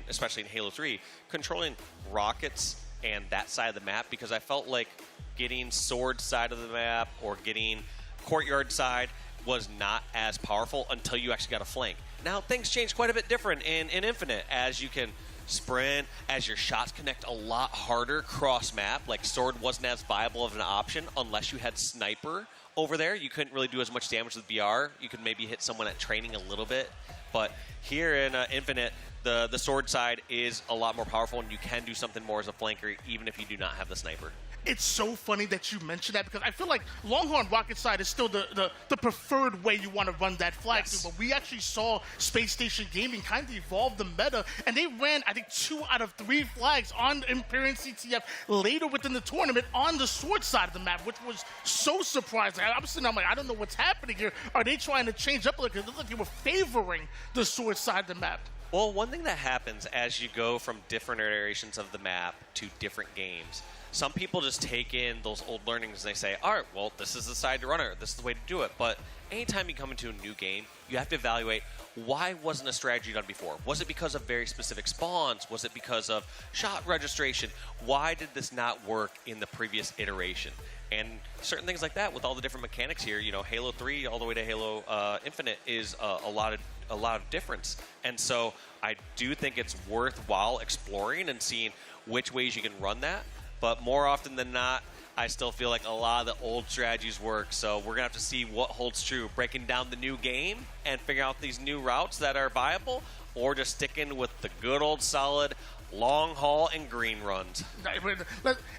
especially in Halo 3, controlling rockets and that side of the map, because I felt like getting sword side of the map or getting courtyard side was not as powerful until you actually got a flank. Now, things change quite a bit different in Infinite, as you can sprint, as your shots connect a lot harder cross-map. Like, Sword wasn't as viable of an option unless you had Sniper over there. You couldn't really do as much damage with BR. You could maybe hit someone at training a little bit. But here in Infinite, the Sword side is a lot more powerful, and you can do something more as a flanker, even if you do not have the Sniper. It's so funny that you mentioned that, because I feel like Longhorn Rocket side is still the preferred way you want to run that flag through. But we actually saw Spacestation Gaming kind of evolve the meta, and they ran, I think, 2 out of 3 flags on Empyrean CTF later within the tournament on the Sword side of the map, which was so surprising. I'm sitting there, I'm like, I don't know what's happening here. Are they trying to change up a little? Because it looked like they were favoring the Sword side of the map. Well, one thing that happens as you go from different iterations of the map to different games, some people just take in those old learnings and they say, all right, well, this is the side to run it, this is the way to do it. But anytime you come into a new game, you have to evaluate, why wasn't a strategy done before? Was it because of very specific spawns? Was it because of shot registration? Why did this not work in the previous iteration? And certain things like that with all the different mechanics here, you know, Halo 3 all the way to Halo Infinite is a lot of difference. And so I do think it's worthwhile exploring and seeing which ways you can run that. But more often than not, I still feel like a lot of the old strategies work. So we're going to have to see what holds true, breaking down the new game and figuring out these new routes that are viable, or just sticking with the good old solid long haul and green runs.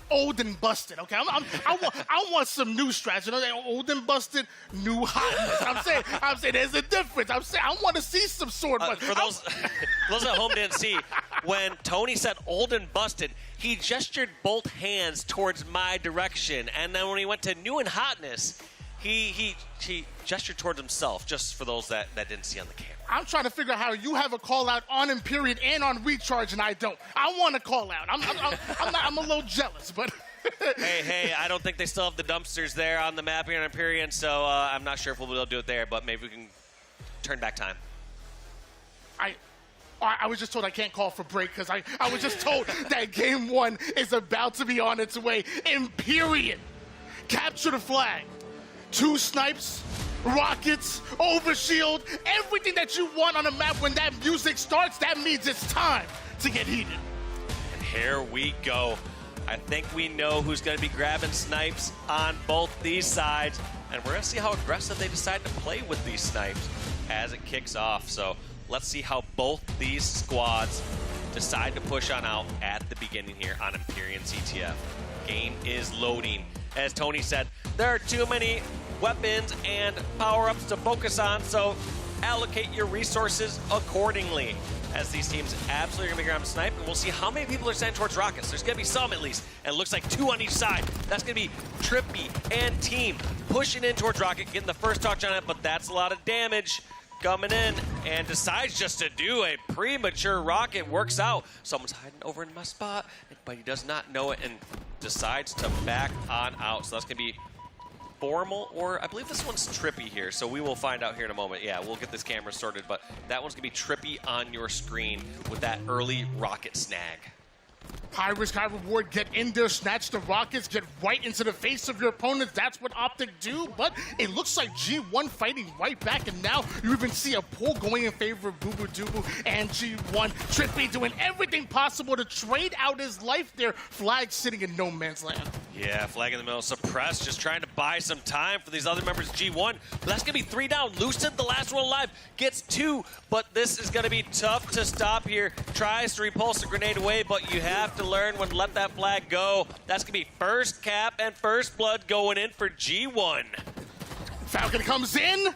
Old and busted, okay? I want some new strategy. You know, old and busted, new hotness. I'm saying there's a difference. I want to see some Sword. For those at home didn't see, when Tony said old and busted, he gestured both hands towards my direction, and then when he went to new and hotness, he gestured towards himself, just for those that didn't see on the camera. I'm trying to figure out how you have a call out on Empyrean and on Recharge, and I don't. I want a call out. I'm a little jealous, but. hey, I don't think they still have the dumpsters there on the map here in Empyrean, so I'm not sure if we'll be able to do it there, but maybe we can turn back time. I was just told I can't call for break, because I was just told that Game 1 is about to be on its way. Empyrean, capture the flag. 2 snipes, rockets, overshield, everything that you want on a map. When that music starts, that means it's time to get heated. And here we go. I think we know who's going to be grabbing snipes on both these sides, and we're going to see how aggressive they decide to play with these snipes as it kicks off. So let's see how both these squads decide to push on out at the beginning here on Empyrean CTF. Game is loading. As Tony said, there are too many weapons and power-ups to focus on, so allocate your resources accordingly, as these teams absolutely are going to be grabbing snipe, and we'll see how many people are sent towards rockets. There's going to be some, at least, and it looks like 2 on each side. That's going to be Trippy and Team pushing in towards rocket, getting the first touch on it, but that's a lot of damage coming in, and decides just to do a premature rocket. Works out. Someone's hiding over in my spot, but he does not know it and decides to back on out. So that's going to be Formal, or I believe this one's Trippy here, so we will find out here in a moment. Yeah, we'll get this camera sorted, but that one's going to be Trippy on your screen with that early rocket snag. High risk, high reward. Get in there, snatch the rockets, get right into the face of your opponents. That's what OpTic do, but it looks like G1 fighting right back, and now you even see a pull going in favor of Boo Boo Doo and G1. Trippy doing everything possible to trade out his life there. Flag sitting in no man's land. Yeah, flag in the middle. Suppressed, just trying to buy some time for these other members of G1. But that's going to be 3 down. Lucid, the last one alive, gets 2, but this is going to be tough to stop here. Tries to repulse the grenade away, but you have to learn when to let that flag go. That's going to be first cap and first blood going in for G1. Falcon comes in,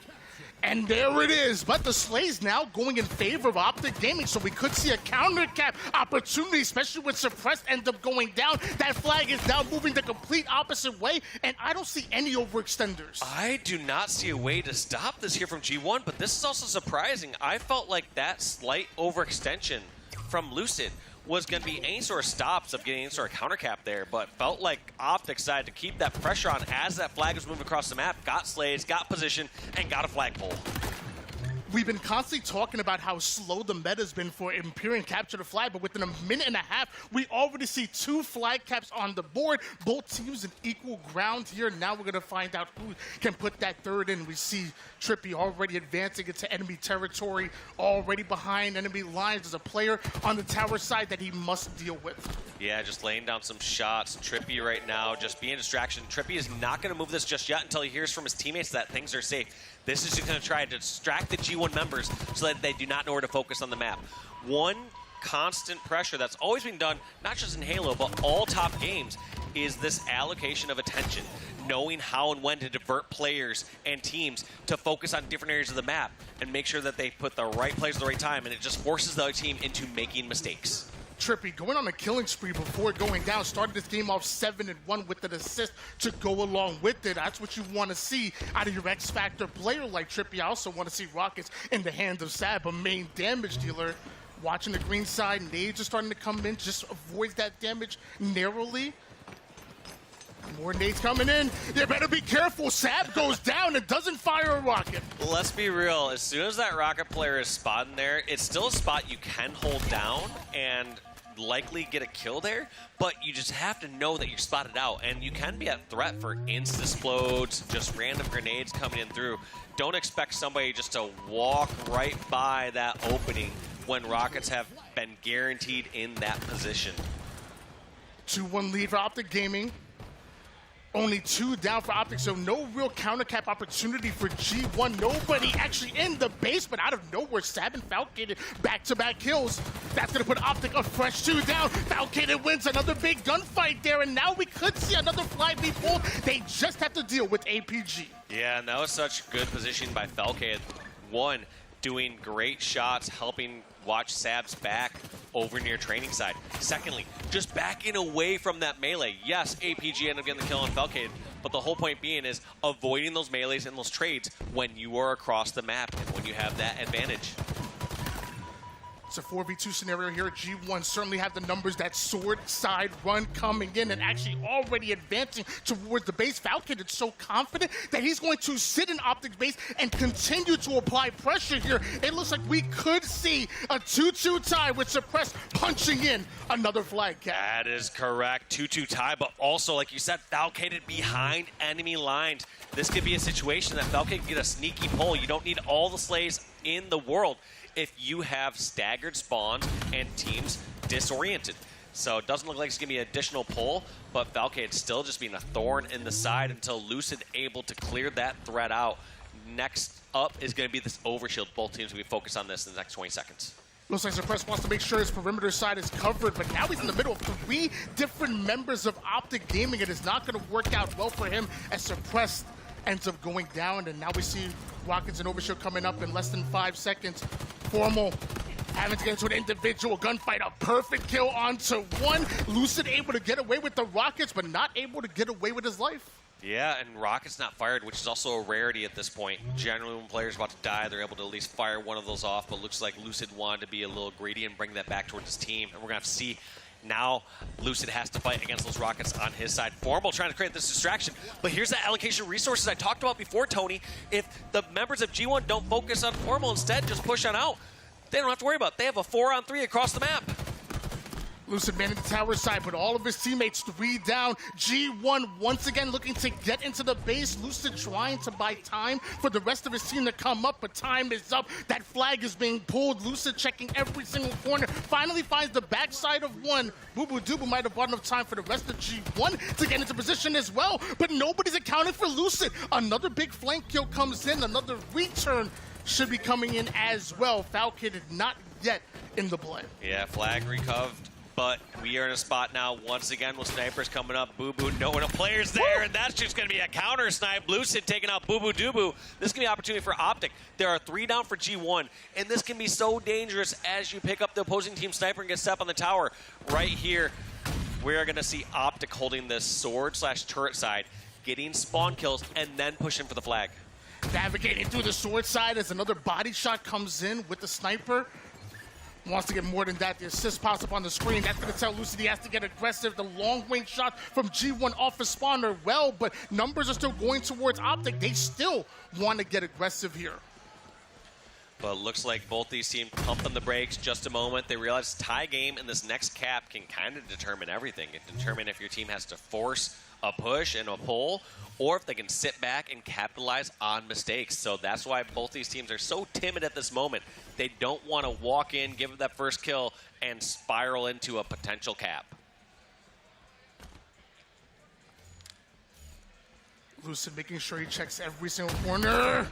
and there it is. But the Slay's now going in favor of OpTic Gaming, so we could see a counter cap opportunity, especially when Suppressed end up going down. That flag is now moving the complete opposite way, and I don't see any overextenders. I do not see a way to stop this here from G1, but this is also surprising. I felt like that slight overextension from Lucid was going to be any sort of stops of getting any sort of counter cap there, but felt like OpTic decided to keep that pressure on as that flag was moving across the map, got slays, got position, and got a flagpole. we've been constantly talking about how slow the meta's been for Empyrean capture the flag, but within a minute and a half, we already see 2 flag caps on the board. Both teams in equal ground here. Now we're going to find out who can put that third in. We see Trippy already advancing into enemy territory, already behind enemy lines. There's a player on the tower side that he must deal with. Yeah, just laying down some shots. Trippy right now just being a distraction. Trippy is not going to move this just yet until he hears from his teammates that things are safe. This is just going to try to distract the G1 members so that they do not know where to focus on the map. One constant pressure that's always been done, not just in Halo, but all top games, is this allocation of attention. Knowing how and when to divert players and teams to focus on different areas of the map and make sure that they put the right players at the right time, and it just forces the other team into making mistakes. Trippy going on a killing spree before going down, started this game off 7-1 with an assist to go along with it. That's what you want to see out of your X-Factor player like Trippy. I also want to see rockets in the hands of Sab, a main damage dealer. Watching the green side, nades are starting to come in, just avoids that damage narrowly. More nades coming in. You better be careful. Sab goes down and doesn't fire a rocket. Let's be real. As soon as that rocket player is spotting there, it's still a spot you can hold down and likely get a kill there, but you just have to know that you're spotted out, and you can be at threat for insta-explodes, just random grenades coming in through. Don't expect somebody just to walk right by that opening when rockets have been guaranteed in that position. 2-1 lead for OpTic Gaming. Only 2 down for OpTic, so no real counter cap opportunity for G1. Nobody actually in the base, but out of nowhere, Sab and Falcated back-to-back kills. That's going to put OpTic a fresh 2 down. Falcated wins another big gunfight there, and now we could see another flag be pulled. They just have to deal with APG. Yeah, and that was such good position by Falcated. One, doing great shots, helping watch Sab's back over near training side. Secondly, just backing away from that melee. Yes, APG ended up getting the kill on Falcated, but the whole point being is avoiding those melees and those trades when you are across the map and when you have that advantage. It's a 4v2 scenario here. G1 certainly have the numbers, that sword side run coming in and actually already advancing towards the base. Falcated is so confident that he's going to sit in OpTic's base and continue to apply pressure here. It looks like we could see a 2-2 tie with Suppress punching in another flag cap. That is correct. 2-2 tie, but also, like you said, Falcated behind enemy lines. This could be a situation that Falcated can get a sneaky pull. You don't need all the slays in the world if you have staggered spawns and teams disoriented. So it doesn't look like it's going to be an additional pull, but Falcade's still just being a thorn in the side until Lucid able to clear that threat out. Next up is going to be this overshield. Both teams will be focused on this in the next 20 seconds. Looks like Suppress wants to make sure his perimeter side is covered, but now he's in the middle of 3 different members of OpTic Gaming. It is not going to work out well for him as Suppress ends up going down, and now we see rockets and overshield coming up in less than 5 seconds. Formal having to get into an individual gunfight. A perfect kill onto 1. Lucid able to get away with the rockets, but not able to get away with his life. Yeah, and rockets not fired, which is also a rarity at this point. Generally, when players are about to die, they're able to at least fire one of those off, but looks like Lucid wanted to be a little greedy and bring that back towards his team, and we're going to have to see. Now, Lucid has to fight against those rockets on his side. Formal trying to create this distraction, but here's that allocation of resources I talked about before, Tony. If the members of G1 don't focus on Formal, instead just push on out, they don't have to worry about it. They have a 4-on-3 across the map. Lucid manning the tower side, but all of his teammates 3 down. G1 once again looking to get into the base. Lucid trying to buy time for the rest of his team to come up, but time is up. That flag is being pulled. Lucid checking every single corner. Finally finds the backside of 1. Boo Boo Doo Boo might have bought enough time for the rest of G1 to get into position as well, but nobody's accounting for Lucid. Another big flank kill comes in. Another return should be coming in as well. Falcated not yet in the play. Yeah, flag recovered. But we are in a spot now, once again, with snipers coming up. Boo Boo knowing a player's there, and that's just going to be a counter snipe. Lucid taking out Boo Boo Doo Boo. This can be an opportunity for OpTic. There are 3 down for G1, and this can be so dangerous as you pick up the opposing team sniper and get set up on the tower. Right here, we're going to see OpTic holding this sword/turret side, getting spawn kills, and then pushing for the flag. Navigating through the sword side as another body shot comes in with the sniper. Wants to get more than that. The assist pops up on the screen. That's going to tell Lucid he has to get aggressive. The long-range shot from G1 off his spawner, well, but numbers are still going towards OpTic. They still want to get aggressive here. But looks like both these teams pumping the brakes just a moment. They realize tie game and this next cap can kind of determine everything. It can determine if your team has to force a push and a pull, or if they can sit back and capitalize on mistakes. So that's why both these teams are so timid at this moment. They don't want to walk in, give them that first kill, and spiral into a potential cap. Lucid making sure he checks every single corner.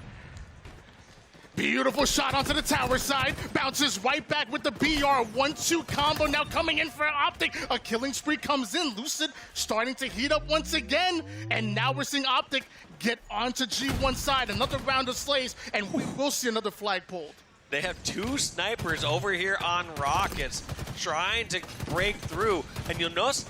Beautiful shot onto the tower side. Bounces right back with the BR. 1-2 combo now coming in for OpTic. A killing spree comes in. Lucid starting to heat up once again. And now we're seeing OpTic get onto G1 side. Another round of slays, and we will see another flag pulled. They have two snipers over here on Rockets trying to break through. And you'll notice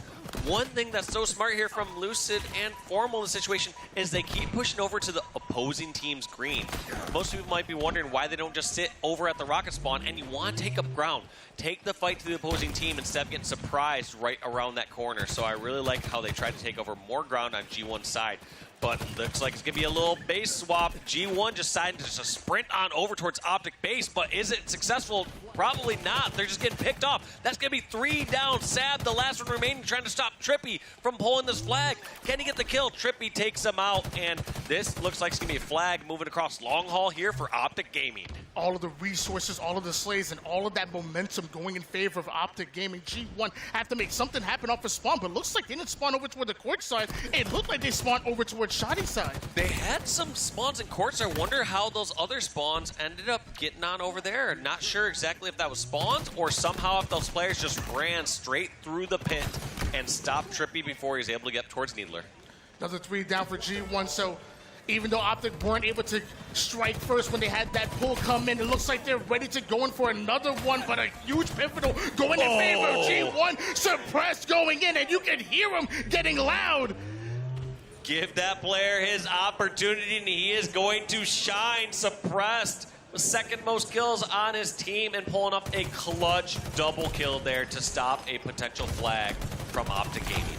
one thing that's so smart here from Lucid and Formal in the situation is they keep pushing over to the opposing team's green. Most people might be wondering why they don't just sit over at the rocket spawn, and you want to take up ground. Take the fight to the opposing team instead of getting surprised right around that corner. So I really like how they tried to take over more ground on G1's side. But looks like it's going to be a little base swap. G1 decided to just sprint on over towards OpTic base, but is it successful? Probably not. They're just getting picked off. That's going to be 3 down. Sab, the last one remaining, trying to stop Trippy from pulling this flag. Can he get the kill? Trippy takes him out, and this looks like it's going to be a flag moving across long haul here for OpTic Gaming. All of the resources, all of the slays, and all of that momentum going in favor of OpTic Gaming. G1 have to make something happen off of spawn, but looks like they didn't spawn over toward the court side. It looked like they spawned over towards Shoddy side. They had some spawns in courts. I wonder how those other spawns ended up getting on over there. Not sure exactly if that was spawns or somehow if those players just ran straight through the pit and stopped Trippy before he was able to get up towards Needler. Another 3 down for G1, so even though OpTic weren't able to strike first when they had that pull come in, it looks like they're ready to go in for another one, but a huge pivotal going in favor of G1. Suppressed going in, and you can hear him getting loud. Give that player his opportunity, and he is going to shine. Suppressed, the second most kills on his team, and pulling up a clutch double kill there to stop a potential flag from OpTic Gaming.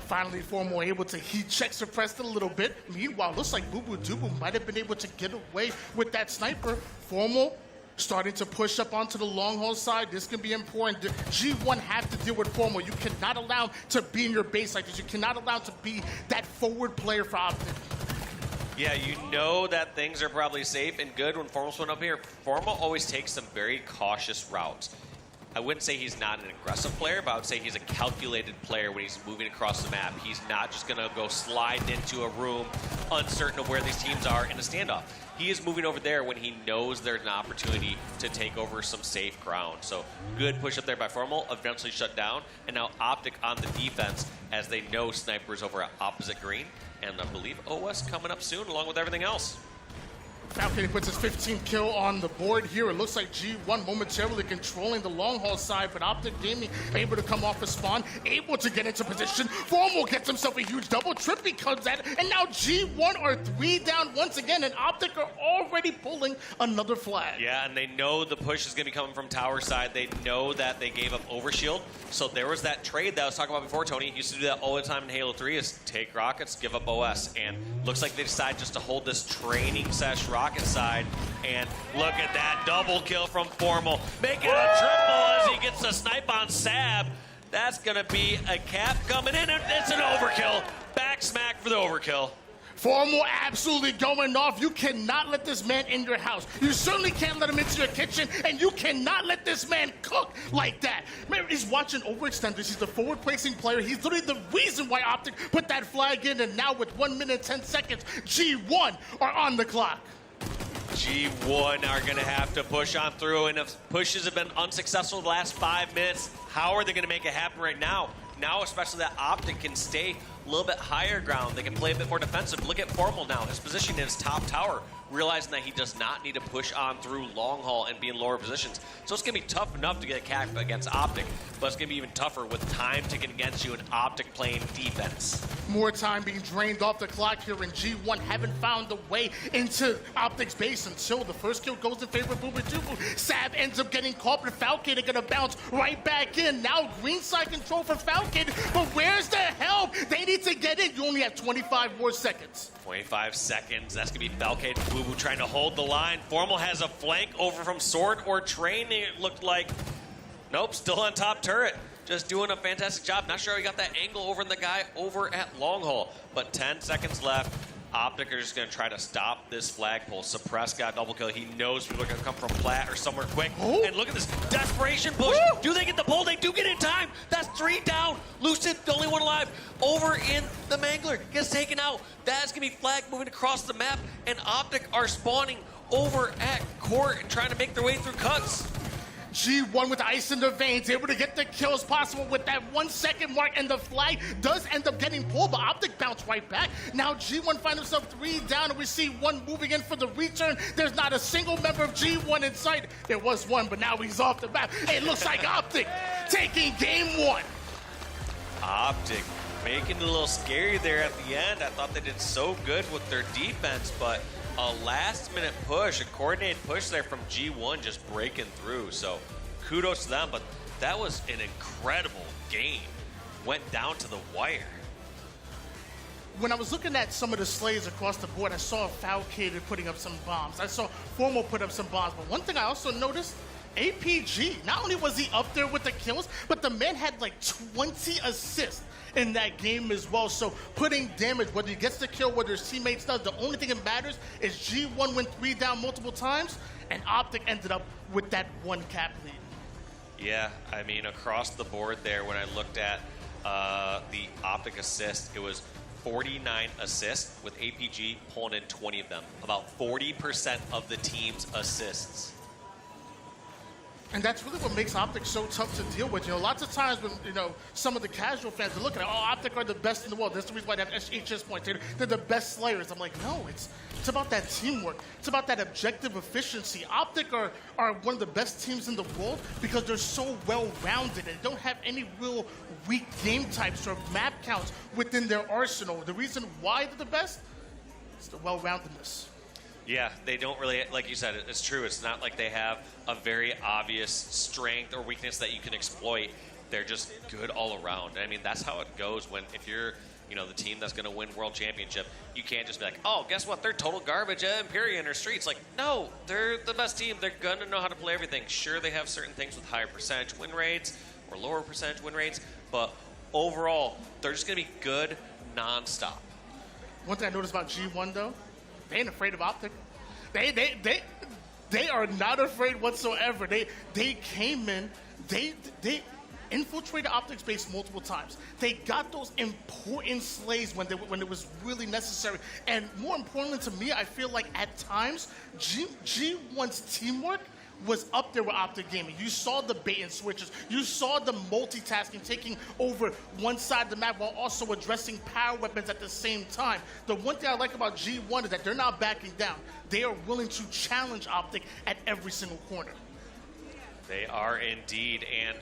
Finally, Formal able to heat check Suppressed a little bit. Meanwhile, looks like Boo Boo Doo might have been able to get away with that sniper. Formal starting to push up onto the long haul side. This can be important. G1 have to deal with Formal. You cannot allow him to be in your base like this. You cannot allow him to be that forward player for OpTic. Yeah, you know that things are probably safe and good when Formal's went up here. Formal always takes some very cautious routes. I wouldn't say he's not an aggressive player, but I would say he's a calculated player when he's moving across the map. He's not just going to go slide into a room uncertain of where these teams are in a standoff. He is moving over there when he knows there's an opportunity to take over some safe ground. So good push up there by Formal, eventually shut down. And now OpTic on the defense as they know snipers over at opposite green. And I believe OS coming up soon along with everything else. Falcon puts his 15th kill on the board here. It looks like G1 momentarily controlling the long haul side, but OpTic Gaming able to come off a spawn, able to get into position. Formal gets himself a huge double. Trippy comes at it, and now G1 are 3 down once again, and OpTic are already pulling another flag. Yeah, and they know the push is going to be coming from tower side. They know that they gave up overshield. So there was that trade that I was talking about before, Tony. Used to do that all the time in Halo 3 is take rockets, give up OS. And looks like they decide just to hold this training sesh rocket side. And look at that double kill from Formal. Making a triple as he gets a snipe on Sab. That's going to be a cap coming in, and it's an overkill. Back smack for the overkill. Formal absolutely going off. You cannot let this man in your house. You certainly can't let him into your kitchen, and you cannot let this man cook like that. Man, he's watching overextenders. He's the forward-placing player. He's literally the reason why OpTic put that flag in, and now with 1 minute and 10 seconds, G1 are on the clock. G1 are going to have to push on through, and if pushes have been unsuccessful the last 5 minutes, how are they going to make it happen right now? Now, especially that OpTic can stay a little bit higher ground. They can play a bit more defensive. Look at Formal now. His position is top tower, realizing that he does not need to push on through long haul and be in lower positions. So it's going to be tough enough to get a cap against OpTic, but it's going to be even tougher with time ticking against you and OpTic playing defense. More time being drained off the clock here, and G1 haven't found a way into OpTic's base until the first kill goes in favor of Booba Doobu. Sab ends up getting caught, but Falcon are going to bounce right back in. Now green side control for Falcon, but where's the help? They need to get in. You only have 25 more seconds. 25 seconds. That's going to be Falcon, Boo trying to hold the line. Formal has a flank over from Sword or Train, it looked like. Nope, still on top turret. Just doing a fantastic job. Not sure he got that angle over the guy over at Long Haul. But 10 seconds left. OpTic are just going to try to stop this flagpole. Suppress got double kill. He knows people are going to come from Plat or somewhere quick. Ooh. And look at this desperation push. Ooh. Do they get the pull? They do get in time. That's 3 down. Lucid, the only one alive. Over in the Mangler. Gets taken out. That's going to be flag moving across the map. And OpTic are spawning over at court and trying to make their way through cuts. G1 with ice in their veins, able to get the kills possible with that 1 second mark, and the flag does end up getting pulled, but OpTic bounced right back. Now G1 find himself 3 down, and we see 1 moving in for the return. There's not a single member of G1 in sight. There was 1, but now he's off the map. It looks like OpTic taking game 1. OpTic making it a little scary there at the end. I thought they did so good with their defense, but a last-minute push, a coordinated push there from G1 just breaking through. So kudos to them, but that was an incredible game. Went down to the wire. When I was looking at some of the slays across the board, I saw Falcated putting up some bombs. I saw Formal put up some bombs. But one thing I also noticed, APG, not only was he up there with the kills, but the man had like 20 assists in that game as well. So putting damage, whether he gets the kill, whether his teammates does, the only thing that matters is G1 went 3 down multiple times, and OpTic ended up with that 1 cap lead. Yeah, I mean, across the board there, when I looked at the OpTic assist, it was 49 assists with APG pulling in 20 of them. About 40% of the team's assists. And that's really what makes OpTic so tough to deal with. You know, lots of times when, you know, some of the casual fans are looking at, oh, OpTic are the best in the world. That's the reason why they have HCS points. They're the best slayers. I'm like, no, it's about that teamwork. It's about that objective efficiency. OpTic are one of the best teams in the world because they're so well-rounded and don't have any real weak game types or map counts within their arsenal. The reason why they're the best is the well-roundedness. Yeah, they don't really, like you said, it's true. It's not like they have a very obvious strength or weakness that you can exploit. They're just good all around. I mean, that's how it goes when, if you're, you know, the team that's going to win World Championship, you can't just be like, oh, guess what? They're total garbage at Empyrean or Streets. Like, no, they're the best team. They're going to know how to play everything. Sure, they have certain things with higher percentage win rates or lower percentage win rates, but overall, they're just going to be good nonstop. One thing I noticed about G1, though, they ain't afraid of OpTic. They are not afraid whatsoever. They came in, they infiltrated OpTic's base multiple times. They got those important slays when it was really necessary. And more importantly to me, I feel like at times G1's teamwork was up there with OpTic Gaming. You saw the bait and switches. You saw the multitasking, taking over one side of the map while also addressing power weapons at the same time. The one thing I like about G1 is that they're not backing down. They are willing to challenge OpTic at every single corner. They are indeed, and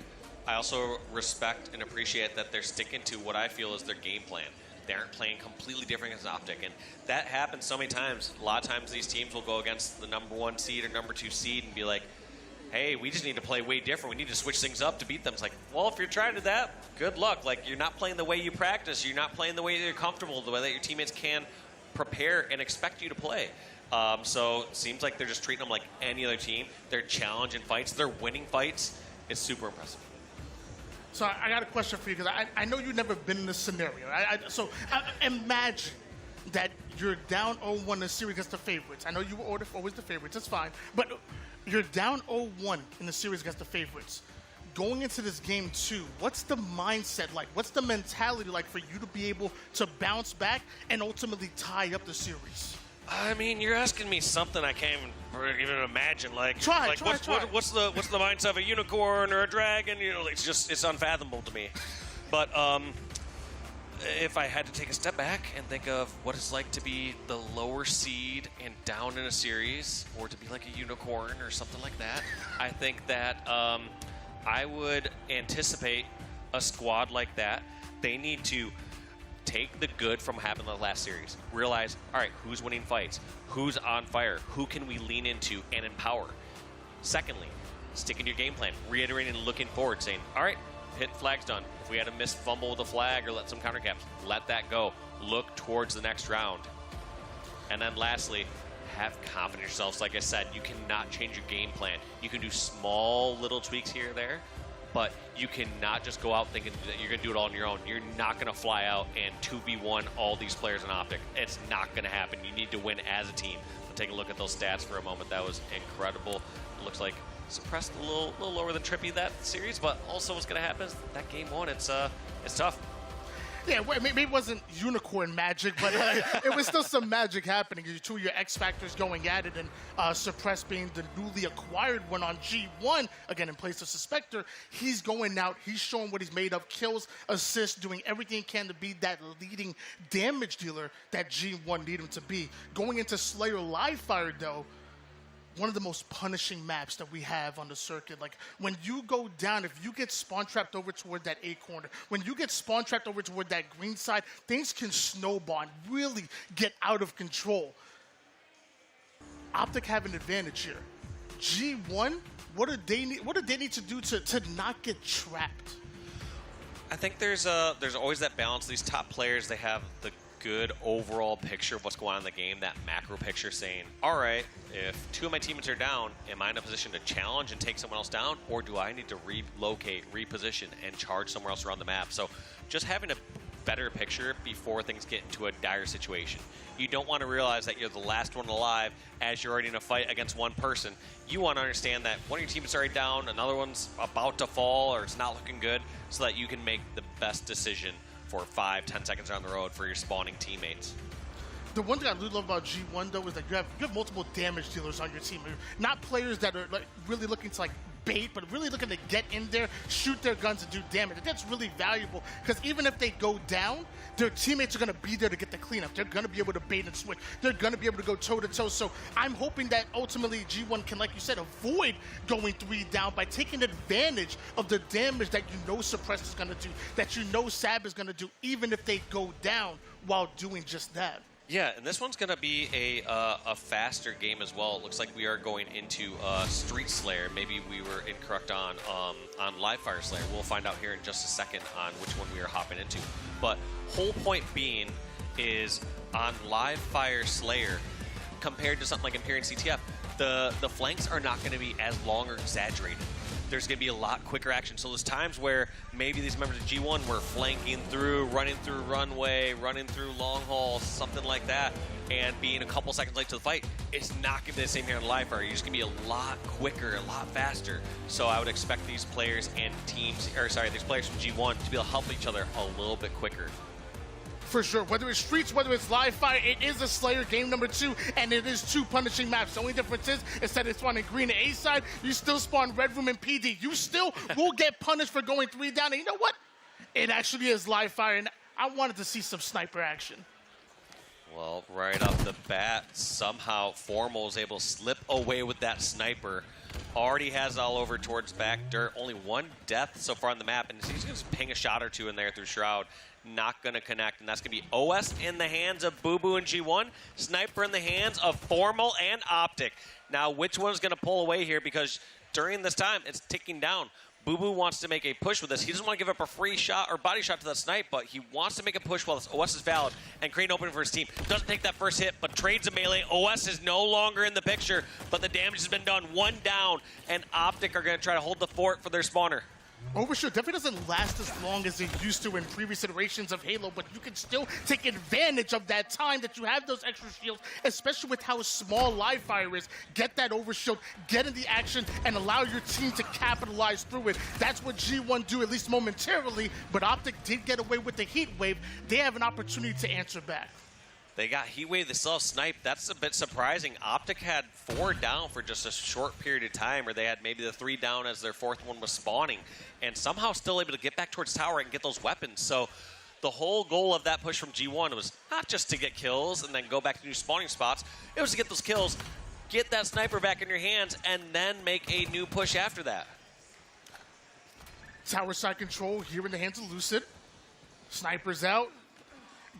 I also respect and appreciate that they're sticking to what I feel is their game plan. They aren't playing completely different as OpTic, and that happens so many times. A lot of times these teams will go against the #1 seed or #2 seed and be like, hey, we just need to play way different. We need to switch things up to beat them. It's like, well, if you're trying to do that, good luck. Like, you're not playing the way you practice. You're not playing the way that you're comfortable, the way that your teammates can prepare and expect you to play. So it seems like they're just treating them like any other team. They're challenging fights. They're winning fights. It's super impressive. So I got a question for you, because I know you've never been in this scenario. So imagine that you're down 0-1 in the series against the favorites. I know you were always the favorites. That's fine. But you're down 0-1 in the series against the favorites. Going into this game 2, what's the mindset like? What's the mentality like for you to be able to bounce back and ultimately tie up the series? I mean, you're asking me something I can't even imagine. Like, try. What's the mindset of a unicorn or a dragon? You know, it's unfathomable to me. But if I had to take a step back and think of what it's like to be the lower seed and down in a series, or to be like a unicorn or something like that, I think that I would anticipate a squad like that. They need to take the good from what happened in the last series. Realize, all right, who's winning fights? Who's on fire? Who can we lean into and empower? Secondly, stick in your game plan, reiterating and looking forward, saying, all right, hit flag's done. If we had a missed fumble with a flag or let some counter caps, let that go. Look towards the next round. And then lastly, have confidence in yourselves. Like I said, you cannot change your game plan. You can do small little tweaks here or there, but you cannot just go out thinking that you're going to do it all on your own. You're not going to fly out and 2v1 all these players in OpTic. It's not going to happen. You need to win as a team. But take a look at those stats for a moment. That was incredible. It looks like suppressed a little lower than Trippy that series, but also what's going to happen is that game one, it's tough. Yeah, well, maybe it wasn't unicorn magic, but it was still some magic happening. Two of your X Factors going at it, and Suppress being the newly acquired one on G1, again, in place of Suspector. He's going out, he's showing what he's made of, kills, assists, doing everything he can to be that leading damage dealer that G1 need him to be. Going into Slayer Live Fire, though, one of the most punishing maps that we have on the circuit. Like, when you go down, if you get spawn trapped over toward that A corner, when you get spawn trapped over toward that green side, things can snowball and really get out of control. OpTic have an advantage here. G1, what do they need to do to not get trapped? I think there's always that balance. These top players, they have the good overall picture of what's going on in the game, that macro picture saying, all right, if two of my teammates are down, am I in a position to challenge and take someone else down, or do I need to relocate, reposition, and charge somewhere else around the map? So just having a better picture before things get into a dire situation. You don't want to realize that you're the last one alive as you're already in a fight against one person. You want to understand that one of your teammates is already down, another one's about to fall, or it's not looking good, so that you can make the best decision for 5-10 seconds down the road for your spawning teammates. The one thing I really love about G1, though, is that you have multiple damage dealers on your team. Not players that are like really looking to like bait, but really looking to get in there, shoot their guns, and do damage. And that's really valuable, because even if they go down, their teammates are going to be there to get the cleanup. They're going to be able to bait and switch. They're going to be able to go toe-to-toe. So I'm hoping that ultimately G1 can, like you said, avoid going 3 down by taking advantage of the damage that you know Suppress is going to do, that you know Sab is going to do, even if they go down while doing just that. Yeah, and this one's going to be a faster game as well. It looks like we are going into Street Slayer. Maybe we were incorrect on Live Fire Slayer. We'll find out here in just a second on which one we are hopping into. But whole point being is on Live Fire Slayer, compared to something like Imperial CTF, the flanks are not going to be as long or exaggerated. There's going to be a lot quicker action. So there's times where maybe these members of G1 were flanking through, running through runway, running through long haul, something like that, and being a couple seconds late to the fight. It's not going to be the same here in Live Fire. You're just going to be a lot quicker, a lot faster. So I would expect these players and teams, or sorry, these players from G1 to be able to help each other a little bit quicker. For sure. Whether it's Streets, whether it's Live Fire, it is a Slayer game number 2, and it is 2 punishing maps. The only difference is, instead of spawning green and A side, you still spawn Red Room and PD. You still will get punished for going 3 down. And you know what? It actually is Live Fire, and I wanted to see some sniper action. Well, right off the bat, somehow Formal is able to slip away with that sniper. Already has all over towards back dirt. Only 1 death so far on the map, and he's going to ping a shot or 2 in there through Shroud. Not going to connect, and that's going to be OS in the hands of Boo Boo and G1, Sniper in the hands of Formal and OpTic. Now, which one's going to pull away here? Because during this time, it's ticking down. Boo Boo wants to make a push with this. He doesn't want to give up a free shot or body shot to that snipe, but he wants to make a push while this OS is valid and create an opening for his team. Doesn't take that first hit, but trades a melee. OS is no longer in the picture, but the damage has been done. 1 down, and OpTic are going to try to hold the fort for their spawner. Overshoot definitely doesn't last as long as it used to in previous iterations of Halo, but you can still take advantage of that time that you have those extra shields, especially with how small Live Fire is. Get that overshield, get in the action, and allow your team to capitalize through it. That's what G1 do, at least momentarily, but OpTic did get away with the heat wave. They have an opportunity to answer back. They got heat wave, they still have snipe. That's a bit surprising. OpTic had 4 down for just a short period of time, or they had maybe the 3 down as their 4th one was spawning, and somehow still able to get back towards tower and get those weapons. So the whole goal of that push from G1 was not just to get kills and then go back to new spawning spots. It was to get those kills, get that sniper back in your hands, and then make a new push after that. Tower side control here in the hands of Lucid. Sniper's out.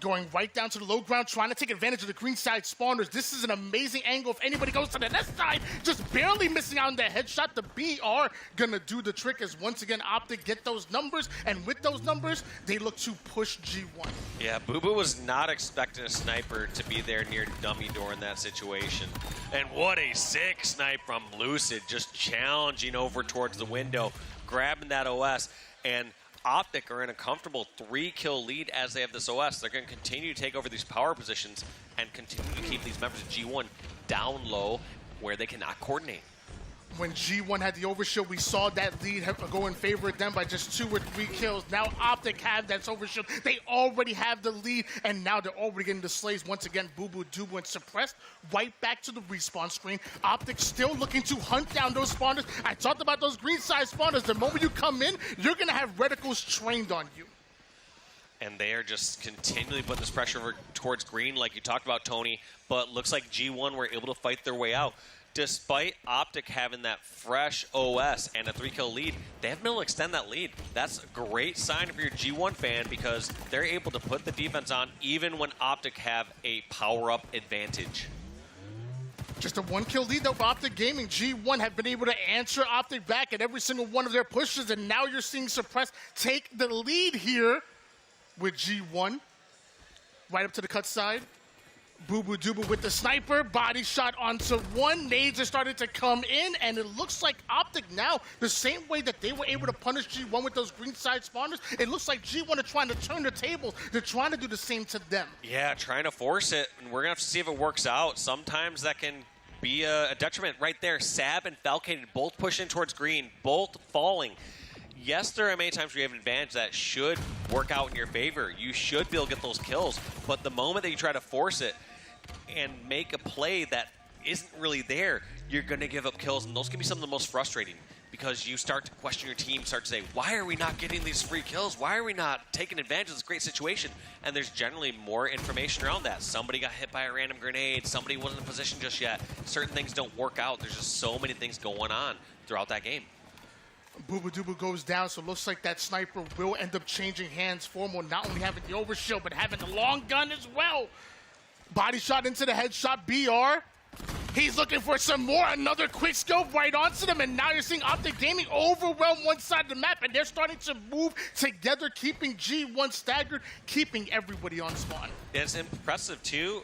going right down to the low ground, trying to take advantage of the green side spawners. This is an amazing angle. If anybody goes to the left side, just barely missing out on that headshot. The BR gonna do the trick as once again OpTic get those numbers, and with those numbers, they look to push G1. Yeah, Boo was not expecting a sniper to be there near Dummy Door in that situation. And what a sick snipe from Lucid, just challenging over towards the window, grabbing that OS, and OpTic are in a comfortable 3-kill lead as they have this OS. They're going to continue to take over these power positions and continue to keep these members of G1 down low where they cannot coordinate. When G1 had the overshield, we saw that lead go in favor of them by just 2 or 3 kills. Now OpTic have that overshield. They already have the lead, and now they're already getting the slays. Once again, Boo and Suppressed right back to the respawn screen. OpTic still looking to hunt down those spawners. I talked about those green side spawners. The moment you come in, you're going to have reticles trained on you. And they are just continually putting this pressure over towards green like you talked about, Tony. But looks like G1 were able to fight their way out. Despite OpTic having that fresh OS and a 3-kill lead, they haven't been able to extend that lead. That's a great sign for your G1 fan because they're able to put the defense on even when OpTic have a power-up advantage. Just a 1-kill lead though for OpTic Gaming. G1 have been able to answer OpTic back at every single one of their pushes, and now you're seeing Suppress take the lead here with G1. Right up to the cut side. Boo with the sniper, body shot onto one. Nades are starting to come in, and it looks like OpTic now, the same way that they were able to punish G1 with those green side spawners, it looks like G1 are trying to turn the tables. They're trying to do the same to them. Yeah, trying to force it, and we're going to have to see if it works out. Sometimes that can be a detriment. Right there, Sab and Falcated both pushing towards green, both falling. Yes, there are many times where you have an advantage that should work out in your favor. You should be able to get those kills, but the moment that you try to force it and make a play that isn't really there, you're going to give up kills, and those can be some of the most frustrating because you start to question your team, start to say, why are we not getting these free kills? Why are we not taking advantage of this great situation? And there's generally more information around that. Somebody got hit by a random grenade, somebody wasn't in position just yet. Certain things don't work out. There's just so many things going on throughout that game. Boo goes down, so it looks like that sniper will end up changing hands for more, not only having the overshield, but having the long gun as well. Body shot into the headshot, BR. He's looking for some more, another quick scope right onto them, and now you're seeing OpTic Gaming overwhelm one side of the map, and they're starting to move together, keeping G1 staggered, keeping everybody on spawn. It's impressive, too.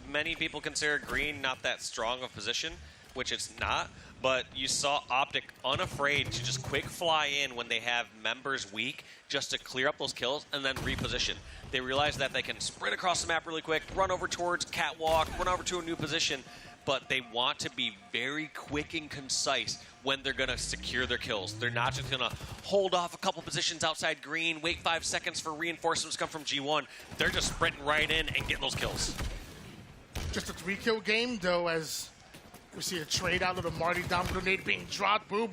Many people consider green not that strong of position, which it's not, but you saw OpTic unafraid to just quick fly in when they have members weak, just to clear up those kills and then reposition. They realize that they can sprint across the map really quick, run over towards catwalk, run over to a new position, but they want to be very quick and concise when they're going to secure their kills. They're not just going to hold off a couple positions outside green, wait 5 seconds for reinforcements to come from G1. They're just sprinting right in and getting those kills. Just a 3-kill game, though, as we see a trade out of the Marty Dom grenade being dropped. Boo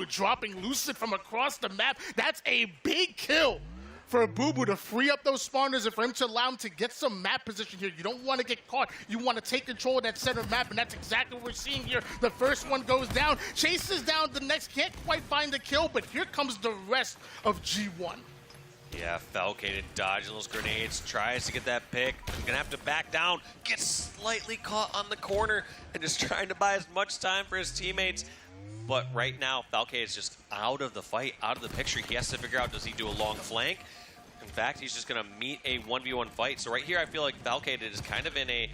dropping Lucid from across the map. That's a big kill for Boo to free up those spawners and for him to allow him to get some map position here. You don't want to get caught. You want to take control of that center map, and that's exactly what we're seeing here. The first one goes down, chases down the next, can't quite find the kill, but here comes the rest of G1. Yeah, Falcated dodging those grenades, tries to get that pick. He's going to have to back down, gets slightly caught on the corner, and is trying to buy as much time for his teammates. But right now, Falcated is just out of the fight, out of the picture. He has to figure out, does he do a long flank? In fact, he's just going to meet a 1v1 fight. So right here, I feel like Falcated is kind of in a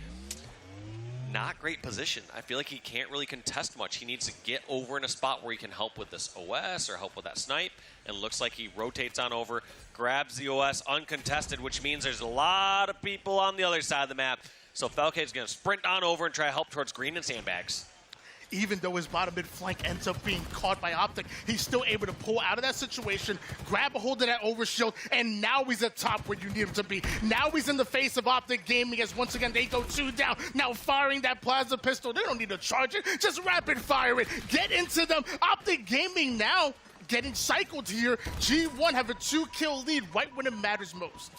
not great position. I feel like he can't really contest much. He needs to get over in a spot where he can help with this OS or help with that snipe. And looks like he rotates on over, grabs the OS uncontested, which means there's a lot of people on the other side of the map. So Falcated is going to sprint on over and try to help towards green and sandbags. Even though his bottom mid flank ends up being caught by OpTic, he's still able to pull out of that situation, grab a hold of that overshield, and now he's at top where you need him to be. Now he's in the face of OpTic Gaming as once again they go 2 down. Now firing that plasma pistol. They don't need to charge it, just rapid fire it. Get into them. OpTic Gaming now getting cycled here. G1 have a 2-kill lead right when it matters most.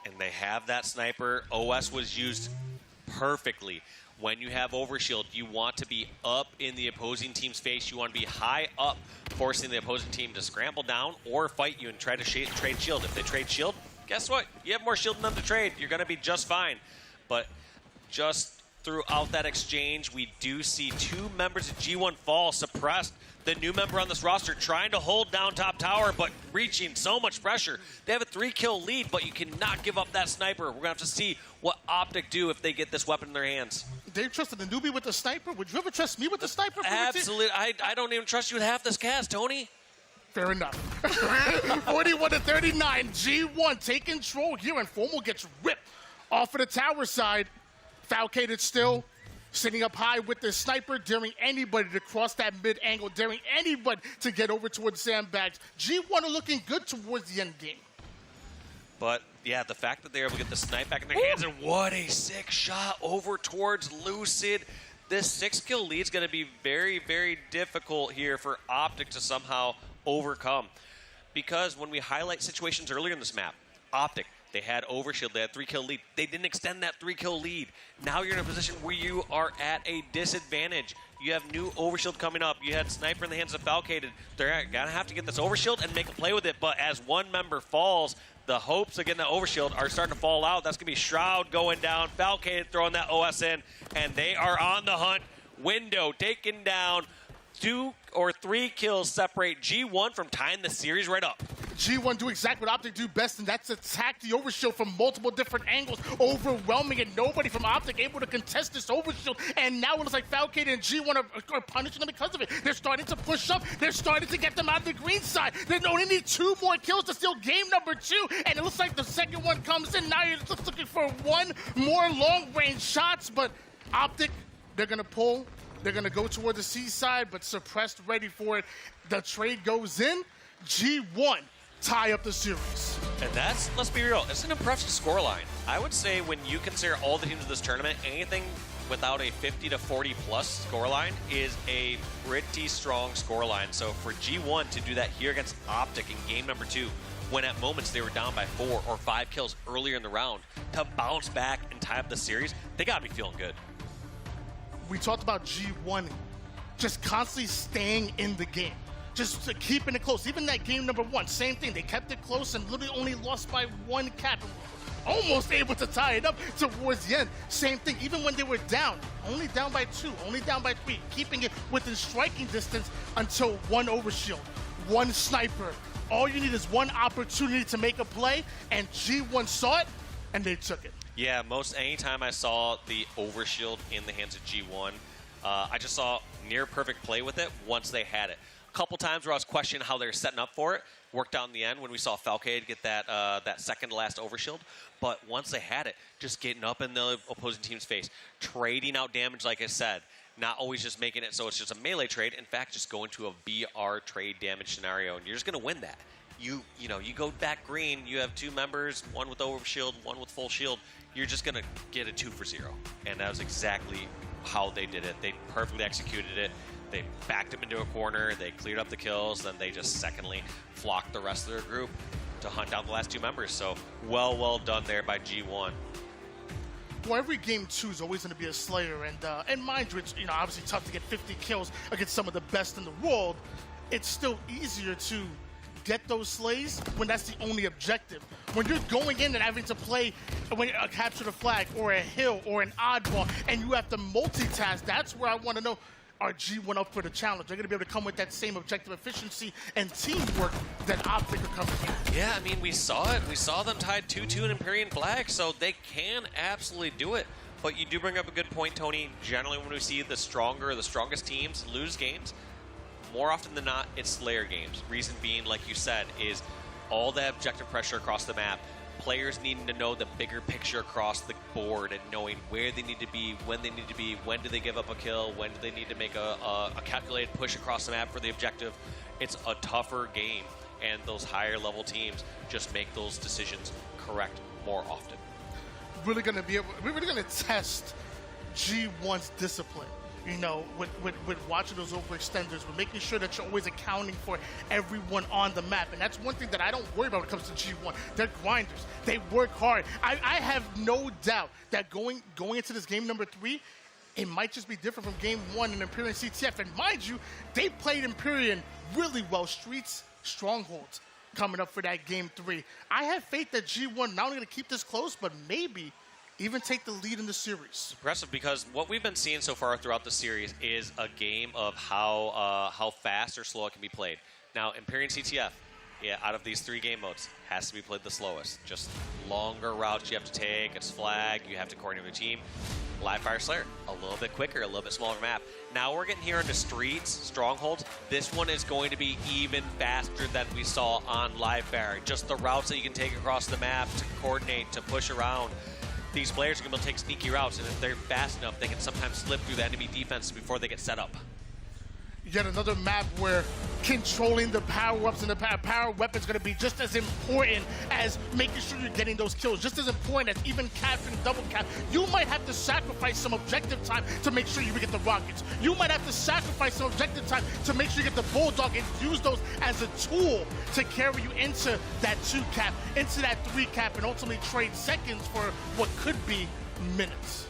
And they have that sniper. OS was used perfectly. When you have overshield, you want to be up in the opposing team's face. You want to be high up, forcing the opposing team to scramble down or fight you and try to trade shield. If they trade shield, guess what? You have more shield than them to trade. You're going to be just fine. But just throughout that exchange, we do see 2 members of G1 fall, suppressed. The new member on this roster trying to hold down top tower, but reaching so much pressure. They have a 3-kill lead, but you cannot give up that sniper. We're going to have to see what OpTic do if they get this weapon in their hands. They trusted the newbie with the sniper. Would you ever trust me with the sniper? Absolutely. I don't even trust you with half this cast, Tony. Fair enough. 41-39. G1 take control here, and Formal gets ripped off of the tower side. Falcated still sitting up high with the sniper, daring anybody to cross that mid angle, daring anybody to get over towards sandbags. G1 are looking good towards the end game. But, yeah, the fact that they're able to get the snipe back in their hands, and what a sick shot over towards Lucid. This 6-kill lead is going to be very, very difficult here for OpTic to somehow overcome. Because when we highlight situations earlier in this map, OpTic, they had overshield, they had 3-kill lead. They didn't extend that 3-kill lead. Now you're in a position where you are at a disadvantage. You have new overshield coming up. You had sniper in the hands of Falcated. They're gonna have to get this overshield and make a play with it. But as one member falls, the hopes of getting that overshield are starting to fall out. That's gonna be Shroud going down, Falcated throwing that OS in, and they are on the hunt. Window taken down. 2 or 3 kills separate G1 from tying the series right up. G1 do exactly what OpTic do best, and that's attack the overshield from multiple different angles, overwhelming it. Nobody from OpTic able to contest this overshield, and now it looks like Falcated and G1 are punishing them because of it. They're starting to push up. They're starting to get them out of the green side. They only need 2 more kills to steal game number 2, and it looks like the second one comes in. Now you're just looking for 1 more long-range shots, but OpTic, they're going to pull. They're going to go toward the seaside, but suppressed, ready for it. The trade goes in. G1 tie up the series. And that's, let's be real, it's an impressive scoreline. I would say when you consider all the teams of this tournament, anything without a 50 to 40 plus scoreline is a pretty strong scoreline. So for G1 to do that here against OpTic in game number 2, when at moments they were down by 4 or 5 kills earlier in the round, to bounce back and tie up the series, they got to be feeling good. We talked about G1 just constantly staying in the game, just keeping it close. Even that game number 1, same thing. They kept it close and literally only lost by 1 cap. Almost able to tie it up towards the end. Same thing, even when they were down, only down by 2, only down by 3, keeping it within striking distance until 1 overshield, 1 sniper. All you need is 1 opportunity to make a play, and G1 saw it, and they took it. Yeah, anytime I saw the overshield in the hands of G1, I just saw near perfect play with it once they had it. A couple times where I was questioning how they were setting up for it, worked out in the end when we saw Falcade get that second to last overshield. But once they had it, just getting up in the opposing team's face, trading out damage, like I said, not always just making it so it's just a melee trade. In fact, just going to a BR trade damage scenario, and you're just going to win that. You go back green, you have 2 members, 1 with overshield, 1 with full shield. You're just going to get a 2 for 0. And that was exactly how they did it. They perfectly executed it. They backed him into a corner. They cleared up the kills. Then they just secondly flocked the rest of their group to hunt down the last 2 members. So well done there by G1. Well, every game 2 is always going to be a slayer. And mind you, it's obviously tough to get 50 kills against some of the best in the world. It's still easier to get those slays when that's the only objective. When you're going in and having to play capture the flag or a hill or an oddball and you have to multitask, that's where I want to know, are G1 up for the challenge? They're going to be able to come with that same objective efficiency and teamwork that OpTic are coming with. Yeah, I mean, we saw it. We saw them tied 2-2 in Empyrean flag, so they can absolutely do it. But you do bring up a good point, Tony. Generally, when we see the strongest teams lose games, more often than not, it's Slayer games. Reason being, like you said, is all that objective pressure across the map. Players needing to know the bigger picture across the board and knowing where they need to be, when they need to be, when do they give up a kill, when do they need to make a calculated push across the map for the objective. It's a tougher game, and those higher level teams just make those decisions correct more often. We're really going to test G1's discipline. With watching those overextenders, with making sure that you're always accounting for everyone on the map. And that's one thing that I don't worry about when it comes to G1. They're grinders. They work hard. I have no doubt that going into this game number 3, it might just be different from game 1 in Empyrean CTF. And mind you, they played Empyrean really well. Streets, strongholds. coming up for that Game 3. I have faith that G1 not only going to keep this close, but maybe even take the lead in the series. Impressive, because what we've been seeing so far throughout the series is a game of how fast or slow it can be played. Now, Empyrean CTF, out of these 3 game modes, has to be played the slowest. Just longer routes you have to take, it's flag, you have to coordinate with the team. Live Fire Slayer, a little bit quicker, a little bit smaller map. Now we're getting here into Streets, Strongholds. This one is going to be even faster than we saw on Live Fire. Just the routes that you can take across the map to coordinate, to push around. These players are going to take sneaky routes, and if they're fast enough, they can sometimes slip through the enemy defense before they get set up. Yet another map where controlling the power-ups and the power weapons is going to be just as important as making sure you're getting those kills, just as important as even capturing double cap. You might have to sacrifice some objective time to make sure you get the rockets. You might have to sacrifice some objective time to make sure you get the bulldog and use those as a tool to carry you into that 2 cap, into that 3 cap, and ultimately trade seconds for what could be minutes.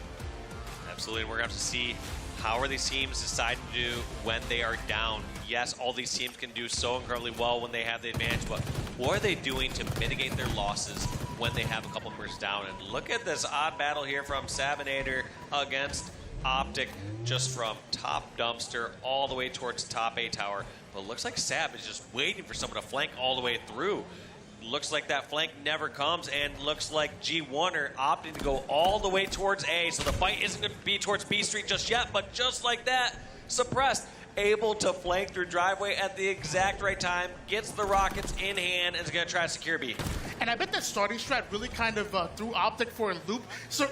Absolutely, we're going to have to see how are these teams deciding to do when they are down. Yes, all these teams can do so incredibly well when they have the advantage, but what are they doing to mitigate their losses when they have a couple members down? And look at this odd battle here from Sabinator against OpTic, just from top dumpster all the way towards top A tower. But it looks like Sab is just waiting for someone to flank all the way through. Looks like that flank never comes, and looks like G1 are opting to go all the way towards A, so the fight isn't going to be towards B Street just yet, but just like that, suppressed, able to flank through driveway at the exact right time, gets the rockets in hand, and is going to try to secure B. And I bet that starting strat really kind of threw OpTic for a loop. So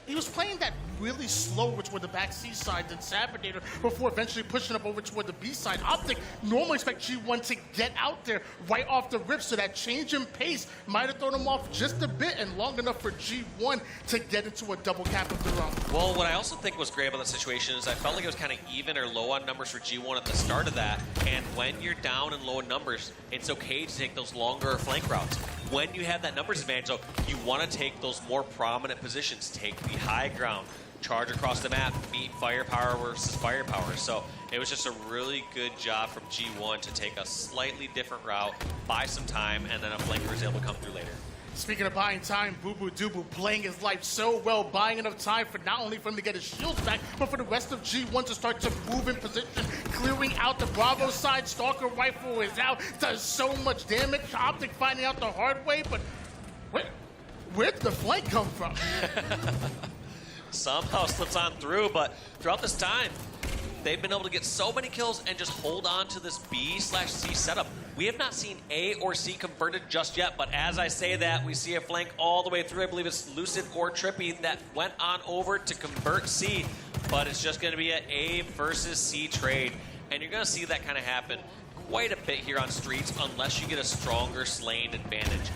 he was playing that really slow toward the back C side than Sabinator before eventually pushing up over toward the B side. OpTic normally expect G1 to get out there right off the rip, so that change in pace might have thrown him off just a bit and long enough for G1 to get into a double cap of their own. Well, what I also think was great about that situation is I felt like it was kind of even or low on numbers for G1 at the start of that. And when you're down and low in numbers, it's okay to take those longer flank routes. When you have that numbers advantage, though, you want to take those more prominent positions. Take the high ground, charge across the map, meet firepower versus firepower. So it was just a really good job from G1 to take a slightly different route, buy some time, and then a flanker was able to come through later. Speaking of buying time, Boo Dubu playing his life so well, buying enough time for not only for him to get his shields back, but for the rest of G1 to start to move in position, clearing out the Bravo side. Stalker rifle is out, does so much damage. OpTic finding out the hard way, but where did the flank come from? Somehow slips on through, but throughout this time, they've been able to get so many kills and just hold on to this B/C setup. We have not seen A or C converted just yet, but as I say that, we see a flank all the way through. I believe it's Lucid or Trippy that went on over to convert C, but it's just going to be an A versus C trade. And you're going to see that kind of happen quite a bit here on Streets unless you get a stronger Slaying advantage.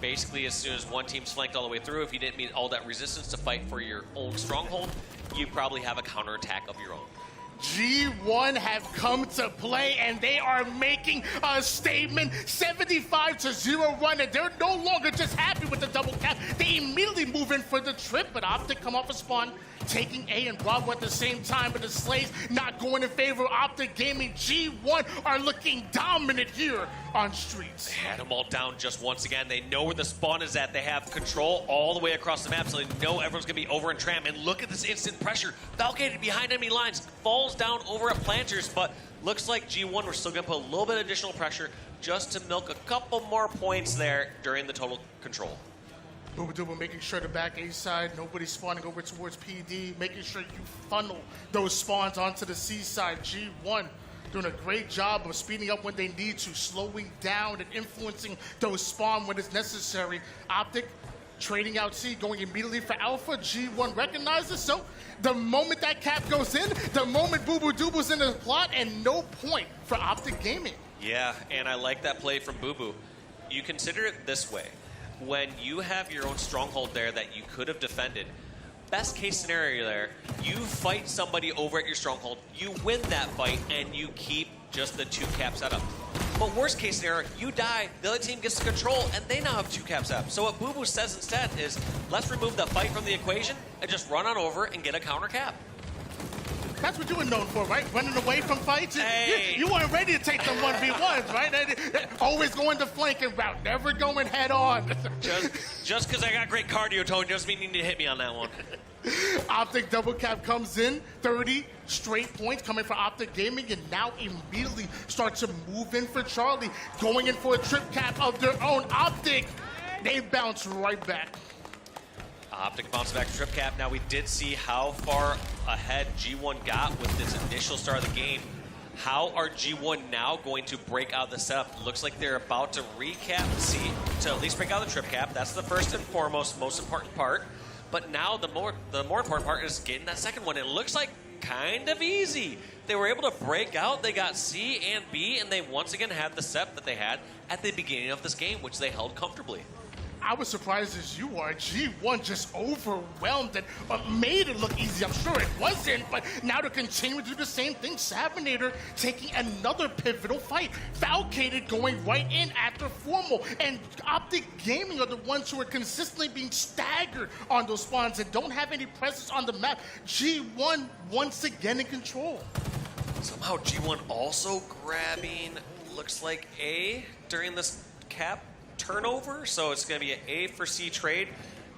Basically, as soon as one team's flanked all the way through, if you didn't meet all that resistance to fight for your own stronghold, you probably have a counterattack of your own. G1 have come to play, and they are making a statement. 75-0 run, and they're no longer just happy with the double cap. They immediately move in for the trip, but OpTic come off a spawn, taking A and Bravo at the same time, but the Slays not going in favor of OpTic Gaming. G1 are looking dominant here on Streets. They had them all down just once again. They know where the spawn is at. They have control all the way across the map, so they know everyone's going to be over in Tram. And look at this instant pressure. Valkyrie behind enemy lines, falls down over at Planters, but looks like G1 were still going to put a little bit of additional pressure just to milk a couple more points there during the total control. Booba making sure the back A side, nobody's spawning over towards PD, making sure you funnel those spawns onto the C side. G1 doing a great job of speeding up when they need to, slowing down and influencing those spawn when it's necessary. OpTic trading out C, going immediately for Alpha. G1 recognizes, so the moment that cap goes in, the moment Boo Dubu's in the plot, and no point for OpTic Gaming. Yeah, and I like that play from Boo Boo. You consider it this way. When you have your own stronghold there that you could have defended, best case scenario there, you fight somebody over at your stronghold, you win that fight, and you keep just the 2 cap setup. But worst case scenario, you die, the other team gets the control, and they now have 2 cap setup. So what Boo Boo says instead is, let's remove the fight from the equation and just run on over and get a counter cap. That's what you were known for, right? Running away from fights. Hey. You weren't ready to take them 1v1s, right? Always going the flanking route, never going head on. Just because I got great cardio, Tone, doesn't mean you need to hit me on that one. OpTic double cap comes in, 30 straight points coming for OpTic Gaming, and now immediately start to move in for Charlie, going in for a trip cap of their own. OpTic, they bounce right back. OpTic bounced back to trip cap. Now we did see how far ahead G1 got with this initial start of the game. How are G1 now going to break out the setup? Looks like they're about to recap C to at least break out the trip cap. That's the first and foremost, most important part. But now the more important part is getting that second one. It looks like kind of easy. They were able to break out. They got C and B, and they once again had the setup that they had at the beginning of this game, which they held comfortably. I was surprised as you are. G1 just overwhelmed and made it look easy. I'm sure it wasn't, but now to continue to do the same thing. Sabinator taking another pivotal fight. Falcated going right in after Formal. And OpTic Gaming are the ones who are consistently being staggered on those spawns and don't have any presence on the map. G1 once again in control. Somehow G1 also grabbing, looks like A during this cap turnover, so it's going to be an A for C trade.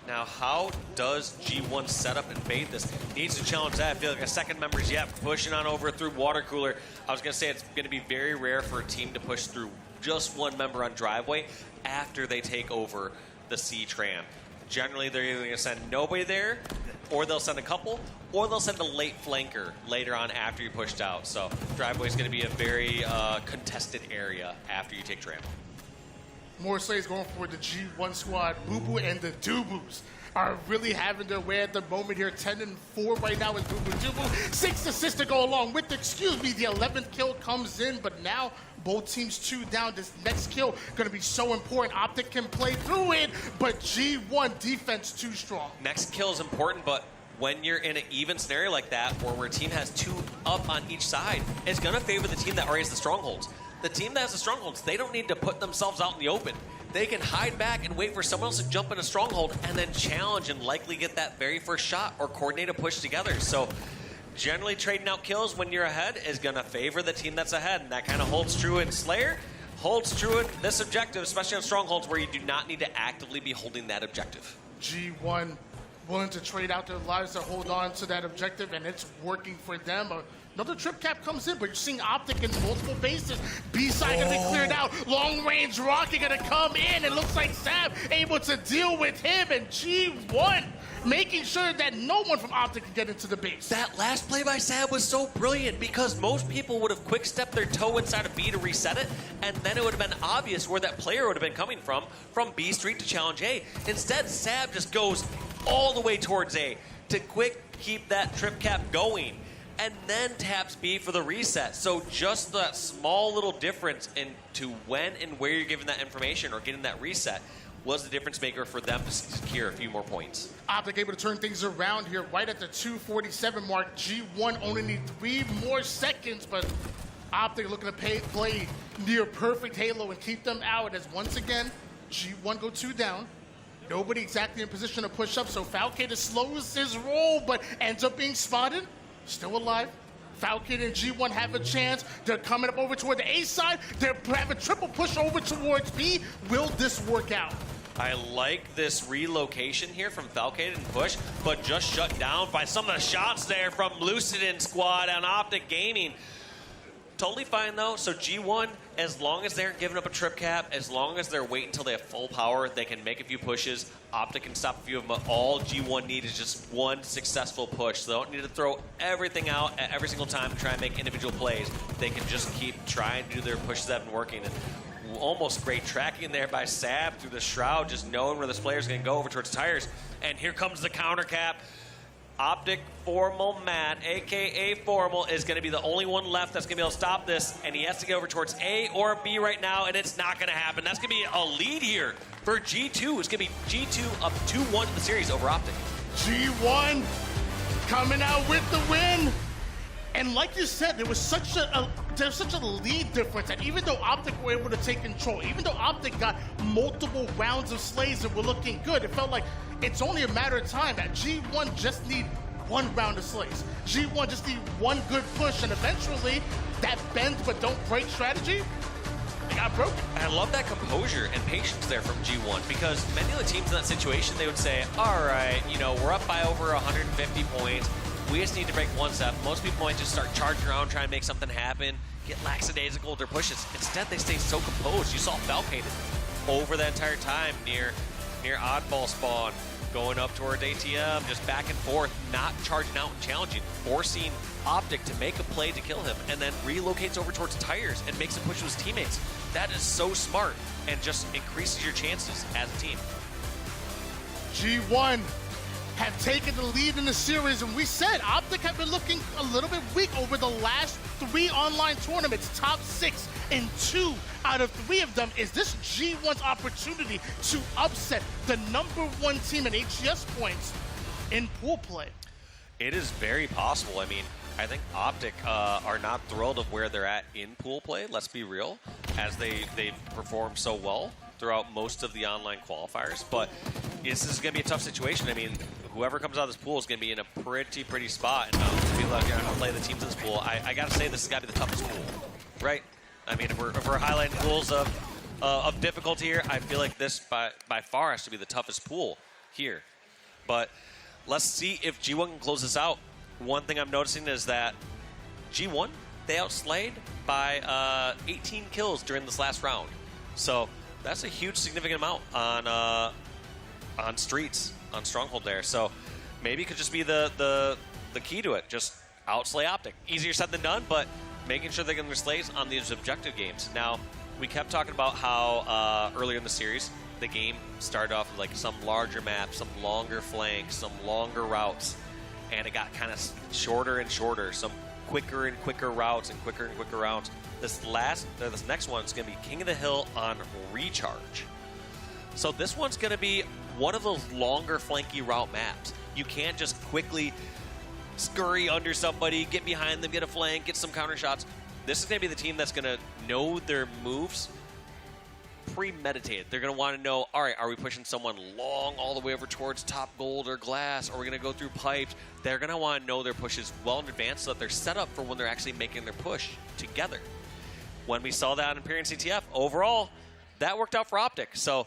Now, how does G1 set up and bait this? Needs to challenge that. I feel like a second member's yet pushing on over through water cooler. I was going to say it's going to be very rare for a team to push through just one member on driveway after they take over the C tram. Generally, they're either going to send nobody there, or they'll send a couple, or they'll send a late flanker later on after you pushed out. So driveway is going to be a very contested area after you take tram. More slaves going for the G1 squad. Boo Boo and the Dubus are really having their way at the moment here. 10-4 right now with Boo Boo Dubu. 6 assists to go along with, the 11th kill comes in, but now both teams 2 down. This next kill going to be so important. OpTic can play through it, but G1 defense too strong. Next kill is important, but when you're in an even scenario like that, or where a team has 2 up on each side, it's going to favor the team that already has the strongholds. The team that has the strongholds, they don't need to put themselves out in the open. They can hide back and wait for someone else to jump in a stronghold and then challenge and likely get that very first shot or coordinate a push together. So generally trading out kills when you're ahead is going to favor the team that's ahead. And that kind of holds true in Slayer, holds true in this objective, especially on strongholds where you do not need to actively be holding that objective. G1 willing to trade out their lives to hold on to that objective, and it's working for them. Another trip cap comes in, but you're seeing OpTic in multiple bases. B-side gonna be cleared out. Long-range rocket gonna come in. It looks like Sab able to deal with him, and G1 making sure that no one from OpTic can get into the base. That last play by Sab was so brilliant because most people would have quick-stepped their toe inside of B to reset it, and then it would have been obvious where that player would have been coming from B Street to challenge A. Instead, Sab just goes all the way towards A to quick keep that trip cap going, and then taps B for the reset. So just that small little difference into when and where you're giving that information or getting that reset was the difference maker for them to secure a few more points. OpTic able to turn things around here right at the 2:47 mark. G1 only need 3 more seconds, but OpTic looking to play near perfect Halo and keep them out as once again, G1 go 2 down. Nobody exactly in position to push up, so Falcated slows his roll, but ends up being spotted. Still alive. Falcon and G1 have a chance. They're coming up over toward the A side. They have a triple push over towards B. Will this work out? I like this relocation here from Falcated and Push, but just shut down by some of the shots there from Lucidin squad on OpTic Gaming. Totally fine though. So G1, as long as they're giving up a trip cap, as long as they're waiting until they have full power, they can make a few pushes. OpTic can stop a few of them. All G1 need is just one successful push. So they don't need to throw everything out at every single time to try and make individual plays. They can just keep trying to do their pushes that have been working. And almost great tracking there by Sab through the shroud, just knowing where this player is going to go over towards tires. And here comes the counter cap. OpTic Formal Matt, a.k.a. Formal, is going to be the only one left that's going to be able to stop this, and he has to get over towards A or B right now, and it's not going to happen. That's going to be a lead here for G2. It's going to be G2 up 2-1 in the series over OpTic. G1 coming out with the win. And like you said, there was such a lead difference that even though OpTic were able to take control, even though OpTic got multiple rounds of slays that were looking good, it felt like it's only a matter of time that G1 just need one round of slays. G1 just need one good push, and eventually that bend but don't break strategy, they got broken. I love that composure and patience there from G1, because many of the teams in that situation, they would say, all right, you know, we're up by over 150 points. We just need to break one step. Most people might just start charging around, trying to make something happen, get lackadaisical with their pushes. Instead, they stay so composed. You saw Falcated over that entire time near oddball spawn, going up towards ATM, just back and forth, not charging out and challenging, forcing OpTic to make a play to kill him, and then relocates over towards tires and makes a push with his teammates. That is so smart and just increases your chances as a team. G1 have taken the lead in the series, and we said OpTic have been looking a little bit weak over the last 3 online tournaments, top 6 in 2 out of 3 of them. Is this G1's opportunity to upset the #1 team in HCS points in pool play? It is very possible. I mean, I think OpTic are not thrilled of where they're at in pool play, let's be real, as they've performed so well throughout most of the online qualifiers. But this is going to be a tough situation. I mean, whoever comes out of this pool is going to be in a pretty spot. And people that are going to play the teams in this pool, I got to say this has got to be the toughest pool, right? I mean, if we're highlighting pools of difficulty here, I feel like this by far has to be the toughest pool here. But let's see if G1 can close this out. One thing I'm noticing is that G1, they outslayed by 18 kills during this last round. So that's a huge significant amount on Streets, on Stronghold there. So maybe it could just be the key to it. Just outslay OpTic. Easier said than done, but making sure they get their slays on these objective games. Now, we kept talking about how earlier in the series, the game started off with like some larger maps, some longer flanks, some longer routes, and it got kind of shorter and shorter, some quicker and quicker routes and quicker rounds. This next one is going to be King of the Hill on Recharge. So this one's going to be one of those longer flanky route maps. You can't just quickly scurry under somebody, get behind them, get a flank, get some counter shots. This is going to be the team that's going to know their moves premeditated. They're going to want to know, all right, are we pushing someone long all the way over towards top gold or glass, or are we going to go through pipes? They're going to want to know their pushes well in advance so that they're set up for when they're actually making their push together. When we saw that in Imperial CTF, overall, that worked out for OpTic. So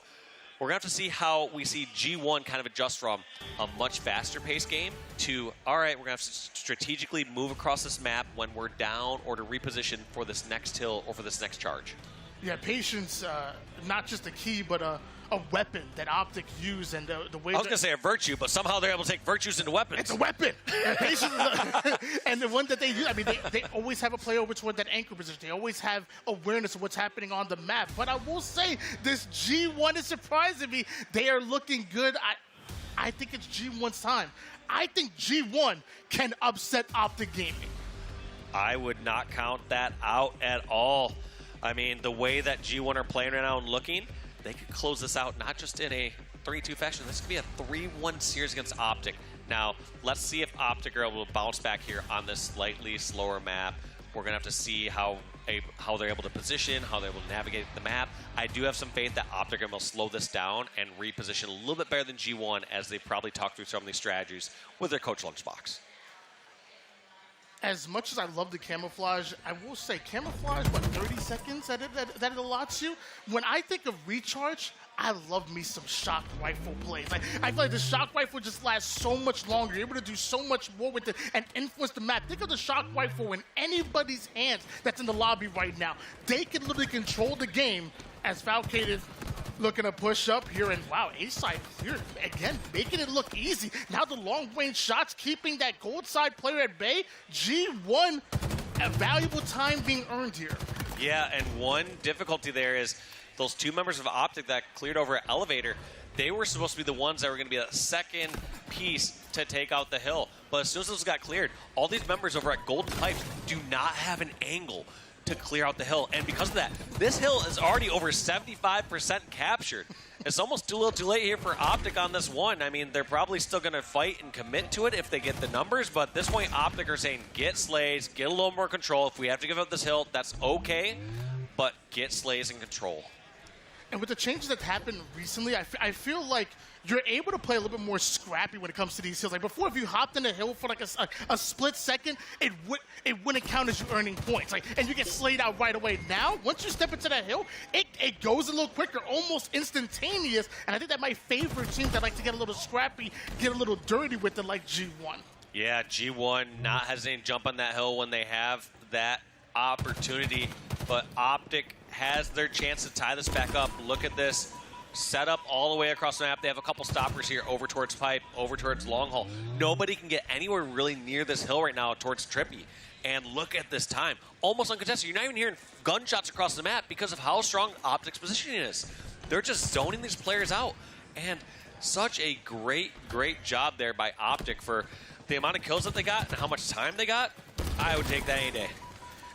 we're going to have to see how we see G1 kind of adjust from a much faster paced game to, all right, we're going to have to strategically move across this map when we're down or to reposition for this next hill or for this next charge. Yeah, patience, not just a key, but a weapon that OpTic use, and the way I was going to say a virtue, but somehow they're able to take virtues into weapons. It's a weapon. Patience and the one that they use, I mean, they always have a play over toward that anchor position. They always have awareness of what's happening on the map. But I will say, this G1 is surprising me. They are looking good. I think it's G1's time. I think G1 can upset OpTic Gaming. I would not count that out at all. I mean, the way that G1 are playing right now and looking, they could close this out not just in a 3-2 fashion. This could be a 3-1 series against OpTic. Now, let's see if OpTic are able to bounce back here on this slightly slower map. We're going to have to see how they're able to position, how they're able to navigate the map. I do have some faith that OpTic are going to slow this down and reposition a little bit better than G1 as they probably talk through some of these strategies with their coach Lunchbox. As much as I love the camouflage, I will say camouflage, what, 30 seconds that it allots you? When I think of Recharge, I love me some shock rifle plays. Like, I feel like the shock rifle just lasts so much longer. You're able to do so much more with it and influence the map. Think of the shock rifle in anybody's hands that's in the lobby right now. They can literally control the game as Falcated looking to push up here, and wow, A-side here again, making it look easy. Now the long-range shots, keeping that gold side player at bay. G1, a valuable time being earned here. Yeah, and one difficulty there is those two members of OpTic that cleared over at Elevator, they were supposed to be the ones that were going to be the second piece to take out the hill. But as soon as those got cleared, all these members over at Golden Pipes do not have an angle to clear out the hill. And because of that, this hill is already over 75% captured. It's almost too little too late here for OpTic on this one. I mean, they're probably still going to fight and commit to it if they get the numbers, but at this point, OpTic are saying, get slays, get a little more control. If we have to give up this hill, that's okay, but get slays and control. And with the changes that happened recently, I feel like you're able to play a little bit more scrappy when it comes to these hills. Like before, if you hopped in a hill for like a split second, it wouldn't count as you earning points. Like, and you get slayed out right away. Now, once you step into that hill, it goes a little quicker, almost instantaneous. And I think that might favor teams that like to get a little scrappy, get a little dirty with it, like G1. Yeah, G1 not hesitating to jump on that hill when they have that opportunity. But OpTic has their chance to tie this back up. Look at this. Set up all the way across the map. They have a couple stoppers here over towards Pipe, over towards Long Haul. Nobody can get anywhere really near this hill right now towards Trippy. And look at this time. Almost uncontested. You're not even hearing gunshots across the map because of how strong OpTic's positioning is. They're just zoning these players out. And such a great, great job there by OpTic for the amount of kills that they got and how much time they got. I would take that any day.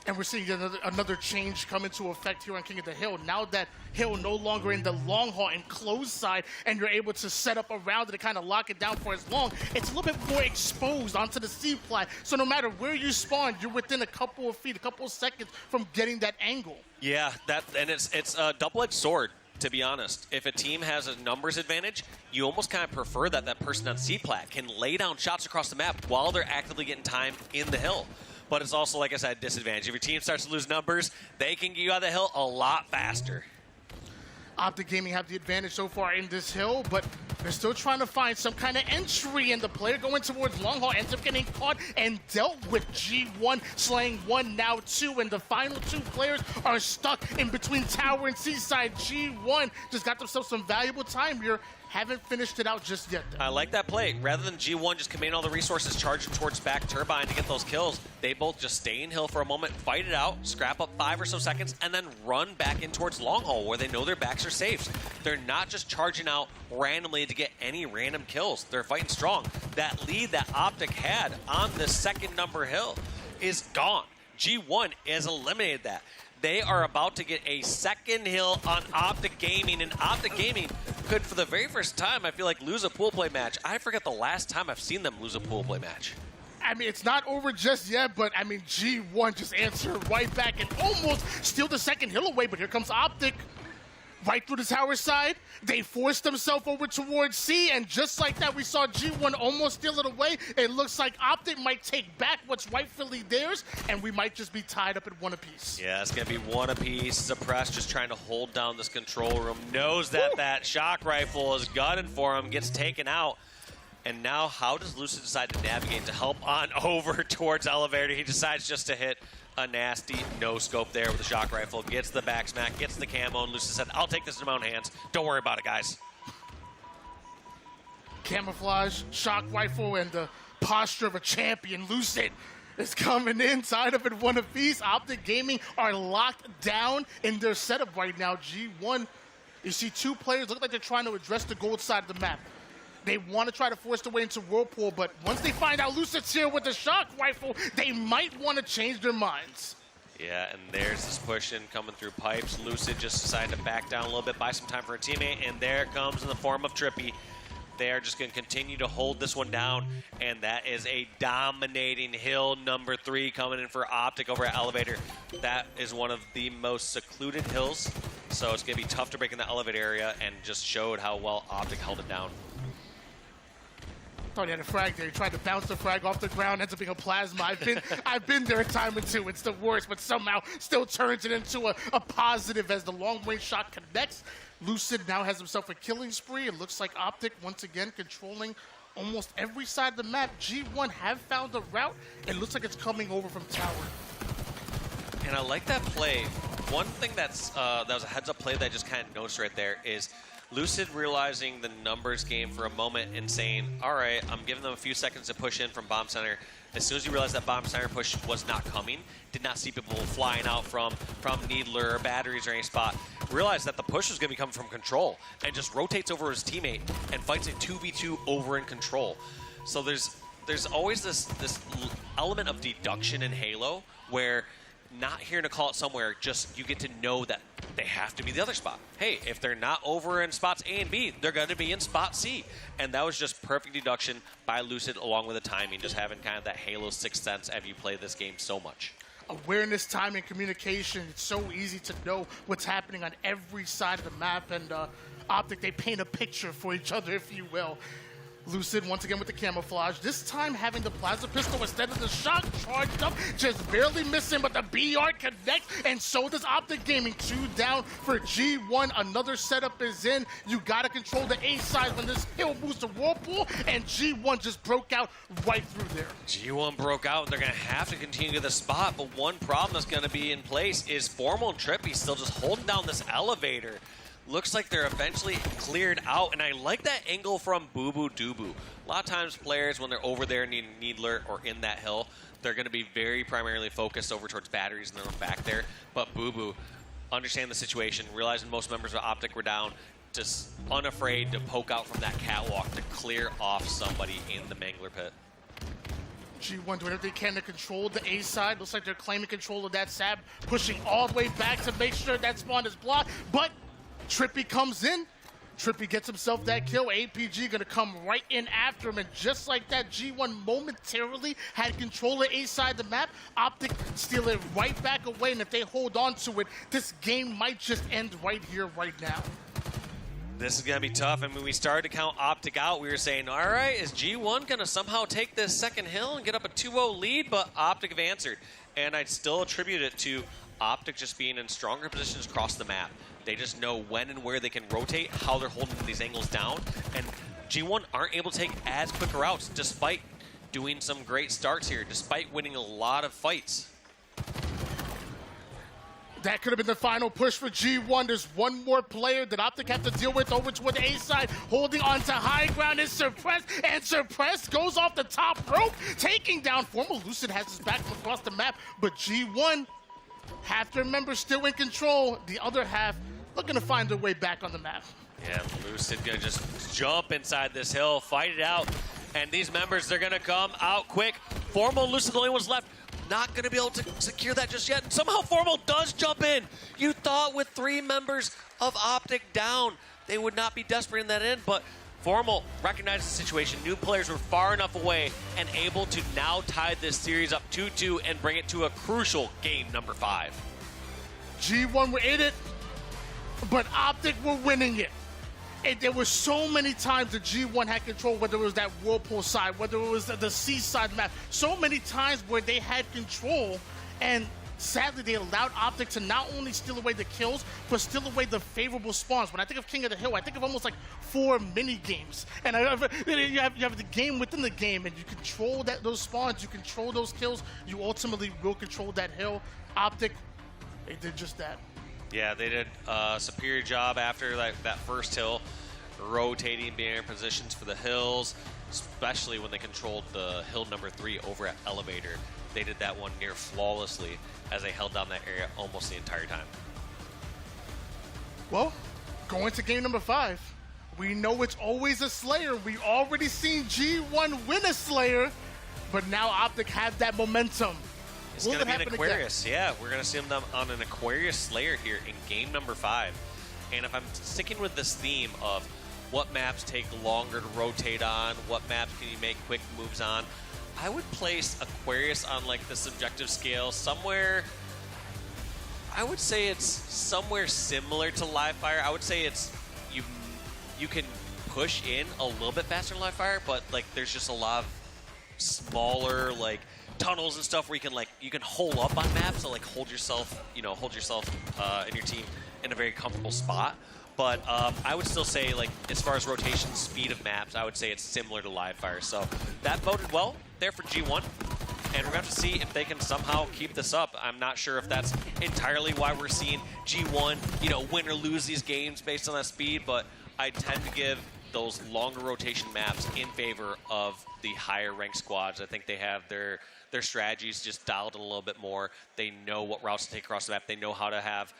And we're seeing another change come into effect here on King of the Hill. Now that hill no longer in the long haul and closed side, and you're able to set up around it to kind of lock it down for as long, it's a little bit more exposed onto the C plat. So no matter where you spawn, you're within a couple of feet, a couple of seconds from getting that angle. Yeah, and it's a double-edged sword, to be honest. If a team has a numbers advantage, you almost kind of prefer that person on C plat can lay down shots across the map while they're actively getting time in the hill. But it's also, like I said, a disadvantage. If your team starts to lose numbers, they can get you out of the hill a lot faster. OpTic Gaming have the advantage so far in this hill, but they're still trying to find some kind of entry, and the player going towards long haul ends up getting caught and dealt with. G1 slaying one, now two, and the final two players are stuck in between tower and seaside. G1 just got themselves some valuable time here. Haven't finished it out just yet, though. I like that play. Rather than G1 just commanding all the resources, charging towards back turbine to get those kills, they both just stay in hill for a moment, fight it out, scrap up 5 or so seconds, and then run back in towards long haul where they know their backs are safe. They're not just charging out randomly to get any random kills. They're fighting strong. That lead that OpTic had on the second number hill is gone. G1 has eliminated that. They are about to get a second hill on OpTic Gaming, and OpTic Gaming could, for the very first time, I feel like, lose a pool play match. I forget the last time I've seen them lose a pool play match. I mean, it's not over just yet, but I mean, G1 just answered right back and almost steal the second hill away, but here comes OpTic. Right through the tower side, they forced themselves over towards C, and just like that, we saw G1 almost steal it away. It looks like OpTic might take back what's rightfully theirs, and we might just be tied up at one apiece. Yeah, it's going to be one apiece. Suppress just trying to hold down this control room. Knows that that shock rifle is gunning for him, gets taken out. And now, how does Lucid decide to navigate to help on over towards elevator? He decides just to hit a nasty no-scope there with the shock rifle. Gets the back smack, gets the camo, and Lucid said, I'll take this in my own hands. Don't worry about it, guys. Camouflage, shock rifle, and the posture of a champion. Lucid is coming inside of it one apiece. OpTic Gaming are locked down in their setup right now. G1, you see two players look like they're trying to address the gold side of the map. They want to try to force their way into Whirlpool, but once they find out Lucid's here with the shock rifle, they might want to change their minds. Yeah, and there's this push in coming through pipes. Lucid just decided to back down a little bit, buy some time for a teammate, and there it comes in the form of Trippy. They are just going to continue to hold this one down, and that is a dominating hill number 3 coming in for OpTic over at elevator. That is one of the most secluded hills, so it's going to be tough to break in the elevator area, and just showed how well OpTic held it down. Thought he had a frag there. He tried to bounce the frag off the ground, ends up being a plasma. I've been there a time or two. It's the worst, but somehow still turns it into a positive as the long-range shot connects. Lucid now has himself a killing spree. It looks like OpTic once again controlling almost every side of the map. G1 have found a route. It looks like it's coming over from tower. And I like that play. One thing that was a heads-up play that I just kind of noticed right there is Lucid realizing the numbers game for a moment and saying, all right, I'm giving them a few seconds to push in from Bomb Center. As soon as you realize that Bomb Center push was not coming, did not see people flying out from Needler or batteries or any spot, realized that the push was going to be coming from control and just rotates over his teammate and fights a 2v2 over in control. So there's always this element of deduction in Halo where not hearing a call it somewhere, just you get to know that they have to be the other spot. Hey, if they're not over in spots A and B, they're going to be in spot C. And that was just perfect deduction by Lucid along with the timing, just having kind of that Halo 6th sense as you play this game so much. awareness, time, and communication. It's so easy to know what's happening on every side of the map, and OpTic, they paint a picture for each other, if you will. Lucid once again with the camouflage, this time having the plasma pistol instead of the shock charged up, just barely missing, but the BR connects, and so does OpTic Gaming. 2 down for G1. Another setup is in. You gotta control the A side when this hill moves to Whirlpool, and G1 just broke out right through there. G1 broke out, and they're gonna have to continue the spot, but one problem that's gonna be in place is Formal and Trippy still just holding down this elevator. Looks like they're eventually cleared out, and I like that angle from Boo Boo Doo. A lot of times players, when they're over there near Needler or in that hill, they're going to be very primarily focused over towards batteries and then back there. But Boo Boo, understand the situation, realizing most members of OpTic were down, just unafraid to poke out from that catwalk to clear off somebody in the Mangler pit. G1 doing everything they can to control the A side. Looks like they're claiming control of that SAB, pushing all the way back to make sure that spawn is blocked. But Trippy comes in. Trippy gets himself that kill. APG gonna come right in after him, and just like that, G1 momentarily had control of A side of the map. OpTic steal it right back away, and if they hold on to it, this game might just end right here, right now. This is going to be tough. And when we started to count OpTic out, we were saying, all right, is G1 going to somehow take this second hill and get up a 2-0 lead? But OpTic have answered. And I'd still attribute it to OpTic just being in stronger positions across the map. They just know when and where they can rotate, how they're holding these angles down. And G1 aren't able to take as quick routes despite doing some great starts here, despite winning a lot of fights. That could have been the final push for G1. There's one more player that OpTic have to deal with over toward the A side, holding on to high ground is Suppress, and Suppress goes off the top rope, taking down Formal. Lucid has his back from across the map, but G1, half their members still in control, the other half looking to find their way back on the map. Yeah, Lucid gonna just jump inside this hill, fight it out, and these members, they're gonna come out quick. Formal and Lucid, the only ones left. Not gonna be able to secure that just yet. And somehow Formal does jump in. You thought with 3 members of OpTic down, they would not be desperate in that end, but Formal recognized the situation. New players were far enough away and able to now tie this series up 2-2 and bring it to a crucial game number 5. G1 were in it, but OpTic were winning it. And there were so many times that G1 had control, whether it was that Whirlpool side, whether it was the seaside map. So many times where they had control, and sadly they allowed OpTic to not only steal away the kills, but steal away the favorable spawns. When I think of King of the Hill, I think of almost like 4 mini games. And you have the game within the game, and you control those spawns, you control those kills, you ultimately will control that hill. OpTic, they did just that. Yeah, they did a superior job after that first hill, rotating, being in positions for the hills, especially when they controlled the hill number 3 over at Elevator. They did that one near flawlessly as they held down that area almost the entire time. Well, going to game number 5, we know it's always a Slayer. We already seen G1 win a Slayer, but now OpTic have that momentum. It's going to be an Aquarius. Yeah, we're going to see them on an Aquarius Slayer here in game number 5. And if I'm sticking with this theme of what maps take longer to rotate on, what maps can you make quick moves on, I would place Aquarius on like the subjective scale somewhere. I would say it's somewhere similar to Livefire. I would say it's you can push in a little bit faster than Livefire, but like there's just a lot of smaller like tunnels and stuff where you can hole up on maps, so like hold yourself and your team in a very comfortable spot. But I would still say, like, as far as rotation speed of maps, I would say it's similar to Livefire. So that boded well there for G1. And we're going to have to see if they can somehow keep this up. I'm not sure if that's entirely why we're seeing G1, win or lose these games based on that speed. But I tend to give those longer rotation maps in favor of the higher ranked squads. I think they have their strategies just dialed in a little bit more. They know what routes to take across the map. They know how to have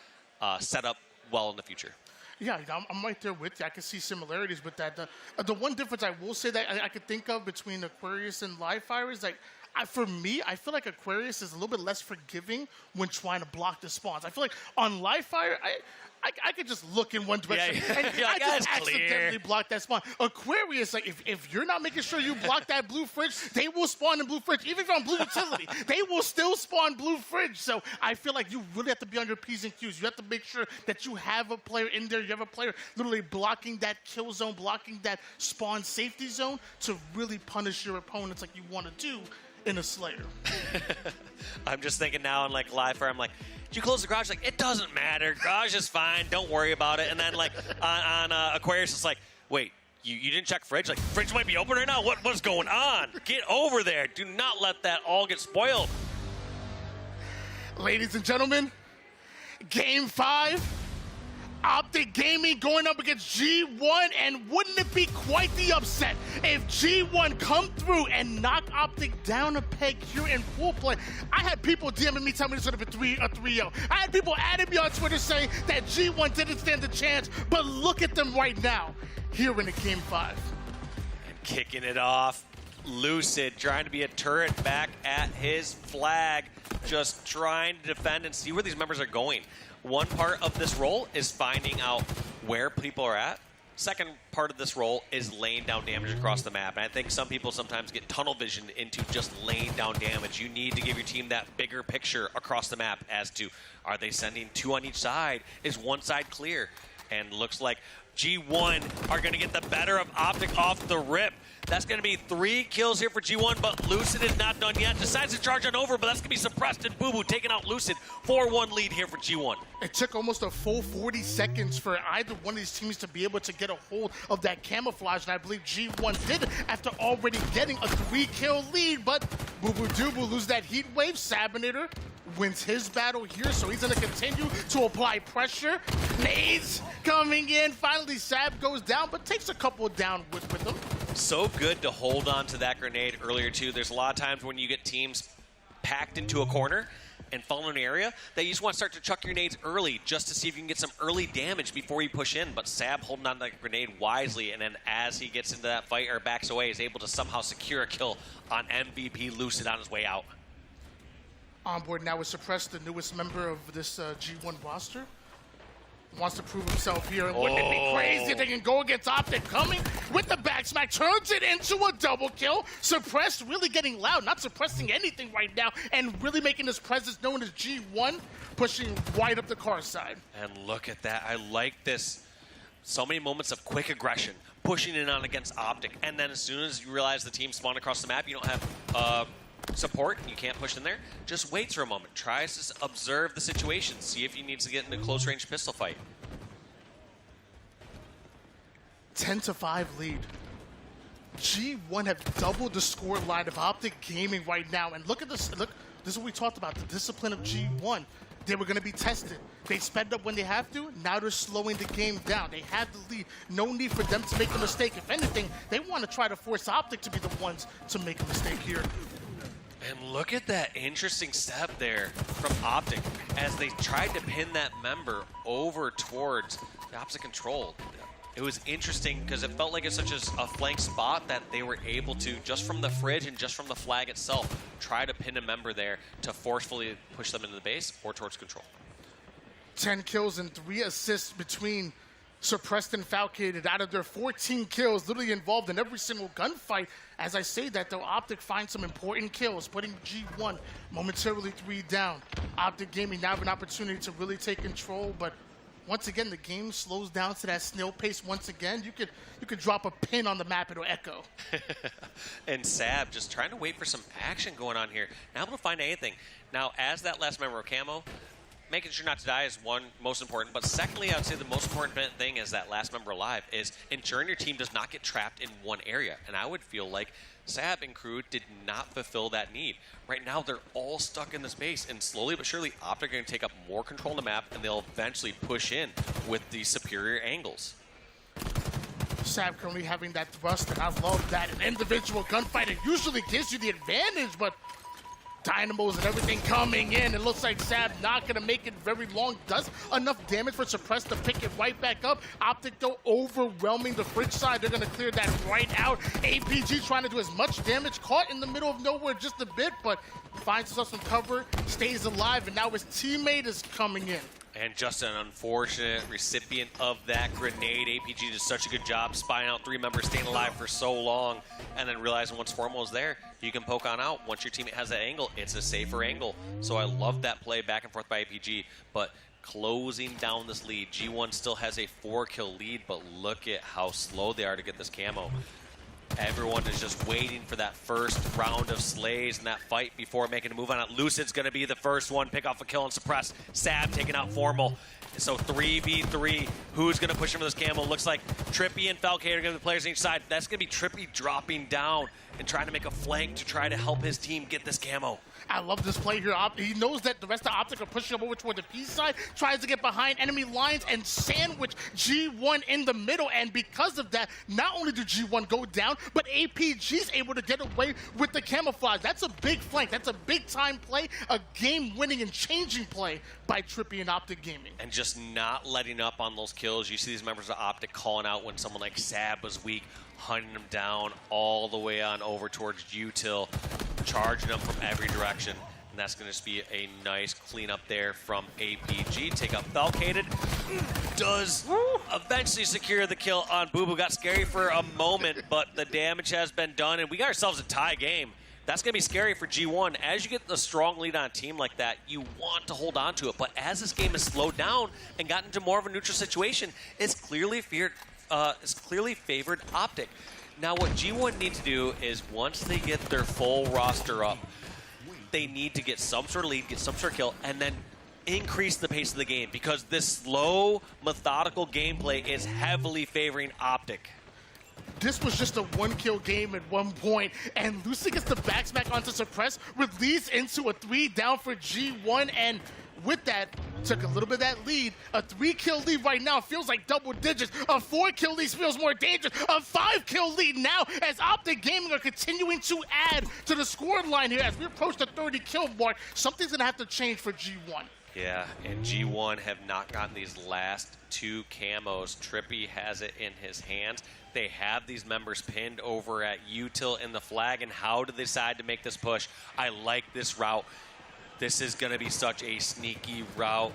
set up well in the future. Yeah, I'm right there with you. I can see similarities with that. The one difference I will say that I could think of between Aquarius and Livefire is like For me, I feel like Aquarius is a little bit less forgiving when trying to block the spawns. I feel like on Livefire, I could just look in one direction and I just accidentally block that spawn. Aquarius, like if you're not making sure you block that blue fridge, they will spawn in blue fridge. Even if you're on blue utility, they will still spawn blue fridge. So I feel like you really have to be on your P's and Q's. You have to make sure that you have a player in there. You have a player literally blocking that kill zone, blocking that spawn safety zone to really punish your opponents like you want to do in a Slayer. I'm just thinking now on like Livefire, I'm like, did you close the garage? Like, it doesn't matter. Garage is fine. Don't worry about it. And then like on Aquarius, it's like, wait, you didn't check fridge? Like, fridge might be open right now. What's going on? Get over there. Do not let that all get spoiled. Ladies and gentlemen, Game 5. OpTic Gaming going up against G1, and wouldn't it be quite the upset if G1 come through and knock OpTic down a peg here in full play? I had people DMing me telling me this would have been a 3-0. I had people adding me on Twitter saying that G1 didn't stand a chance, but look at them right now here in the Game 5. And kicking it off, Lucid trying to be a turret back at his flag, just trying to defend and see where these members are going. One part of this role is finding out where people are at. Second part of this role is laying down damage across the map. And I think some people sometimes get tunnel vision into just laying down damage. You need to give your team that bigger picture across the map as to, are they sending 2 on each side? Is one side clear? And looks like G1 are going to get the better of OpTic off the rip. That's going to be 3 kills here for G1, but Lucid is not done yet. Decides to charge on over, but that's going to be suppressed, and Boo taking out Lucid. 4-1 lead here for G1. It took almost a full 40 seconds for either one of these teams to be able to get a hold of that camouflage, and I believe G1 did after already getting a 3-kill lead, but Boo lose that heat wave. Sabinator wins his battle here, so he's going to continue to apply pressure. Nades coming in. Finally, Sab goes down, but takes a couple down with him. So good to hold on to that grenade earlier, too. There's a lot of times when you get teams packed into a corner and fall in an area that you just want to start to chuck your nades early just to see if you can get some early damage before you push in. But Sab holding on to that grenade wisely, and then as he gets into that fight or backs away, is able to somehow secure a kill on MVP Lucid on his way out. On board now with Suppress, the newest member of this G1 roster. Wants to prove himself here. Wouldn't it be crazy if they can go against OpTic? Coming with the back smack, turns it into a double kill. Suppressed really getting loud, not suppressing anything right now, and really making his presence known as G1, pushing right up the car side. And look at that. I like this. So many moments of quick aggression, pushing in on against OpTic, and then as soon as you realize the team spawned across the map, you don't have support, you can't push in there, just waits for a moment, tries to observe the situation, see if he needs to get into a close range pistol fight. 10-5 lead. G1 have doubled the score line of OpTic Gaming right now, and look at this. Look, this is what we talked about, the discipline of G1. They were going to be tested. They sped up when they have to. Now they're slowing the game down. They have the lead. No need for them to make a mistake. If anything, they want to try to force OpTic to be the ones to make a mistake here. And look at that interesting step there from OpTic as they tried to pin that member over towards the opposite control. It was interesting because it felt like it's such a flank spot that they were able to, just from the fridge and just from the flag itself, try to pin a member there to forcefully push them into the base or towards control. 10 kills and 3 assists between Suppressed and Falcated out of their 14 kills, literally involved in every single gunfight. As I say that, though, OpTic finds some important kills, putting G1 momentarily 3 down. OpTic Gaming now have an opportunity to really take control, but once again, the game slows down to that snail pace once again. You could drop a pin on the map, it'll echo. And Sab just trying to wait for some action going on here. Not able to find anything. Now, as that last member of Camo, making sure not to die is one, most important. But secondly, I would say the most important thing is that last member alive is ensuring your team does not get trapped in one area. And I would feel like Sab and crew did not fulfill that need. Right now, they're all stuck in the space, and slowly but surely, OpTic are going to take up more control of the map, and they'll eventually push in with the superior angles. Sab currently having that thrust, and I love that. An individual gunfight, it usually gives you the advantage, but dynamos and everything coming in. It looks like Sab not going to make it very long. Does enough damage for Suppress to pick it right back up. OpTic, though, overwhelming the Fridge side. They're going to clear that right out. APG trying to do as much damage. Caught in the middle of nowhere just a bit, but finds himself some cover, stays alive, and now his teammate is coming in. And just an unfortunate recipient of that grenade. APG did such a good job spying out 3 members, staying alive for so long, and then realizing once Formal is there, you can poke on out. Once your teammate has that angle, it's a safer angle. So I love that play back and forth by APG, but closing down this lead. G1 still has a 4-kill lead, but look at how slow they are to get this camo. Everyone is just waiting for that first round of slays and that fight before making a move on it. Lucid's going to be the first one, pick off a kill and Suppress. Sab taking out Formal. So 3v3, who's going to push him for this camo? Looks like Trippy and Falcade are going to be the players on each side. That's going to be Trippy dropping down and trying to make a flank to try to help his team get this camo. I love this play here. He knows that the rest of OpTic are pushing him over toward the P side, tries to get behind enemy lines and sandwich G1 in the middle. And because of that, not only did G1 go down, but APG's able to get away with the camouflage. That's a big flank. That's a big time play, a game-winning and changing play by Trippy and OpTic Gaming. And just not letting up on those kills. You see these members of OpTic calling out when someone like Sab was weak, hunting them down all the way on over towards Util, charging them from every direction. And that's going to be a nice cleanup there from APG. Take out Falcated. Does eventually secure the kill on Boo Boo. Got scary for a moment, but the damage has been done, and we got ourselves a tie game. That's going to be scary for G1. As you get the strong lead on a team like that, you want to hold on to it. But as this game has slowed down and gotten into more of a neutral situation, it's clearly favored OpTic. Now what G1 need to do is once they get their full roster up, they need to get some sort of lead, get some sort of kill, and then increase the pace of the game because this slow, methodical gameplay is heavily favoring OpTic. This was just a 1-kill game at one point, and Lucy gets the backsmack onto Suppress, which leads into a 3 down for G1, and with that, took a little bit of that lead. A 3-kill lead right now feels like double digits. A 4-kill lead feels more dangerous. A 5-kill lead now as OpTic Gaming are continuing to add to the score line here. As we approach the 30-kill mark, something's going to have to change for G1. Yeah, and G1 have not gotten these last 2 camos. Trippy has it in his hands. They have these members pinned over at Util in the flag, and how do they decide to make this push? I like this route. This is going to be such a sneaky route.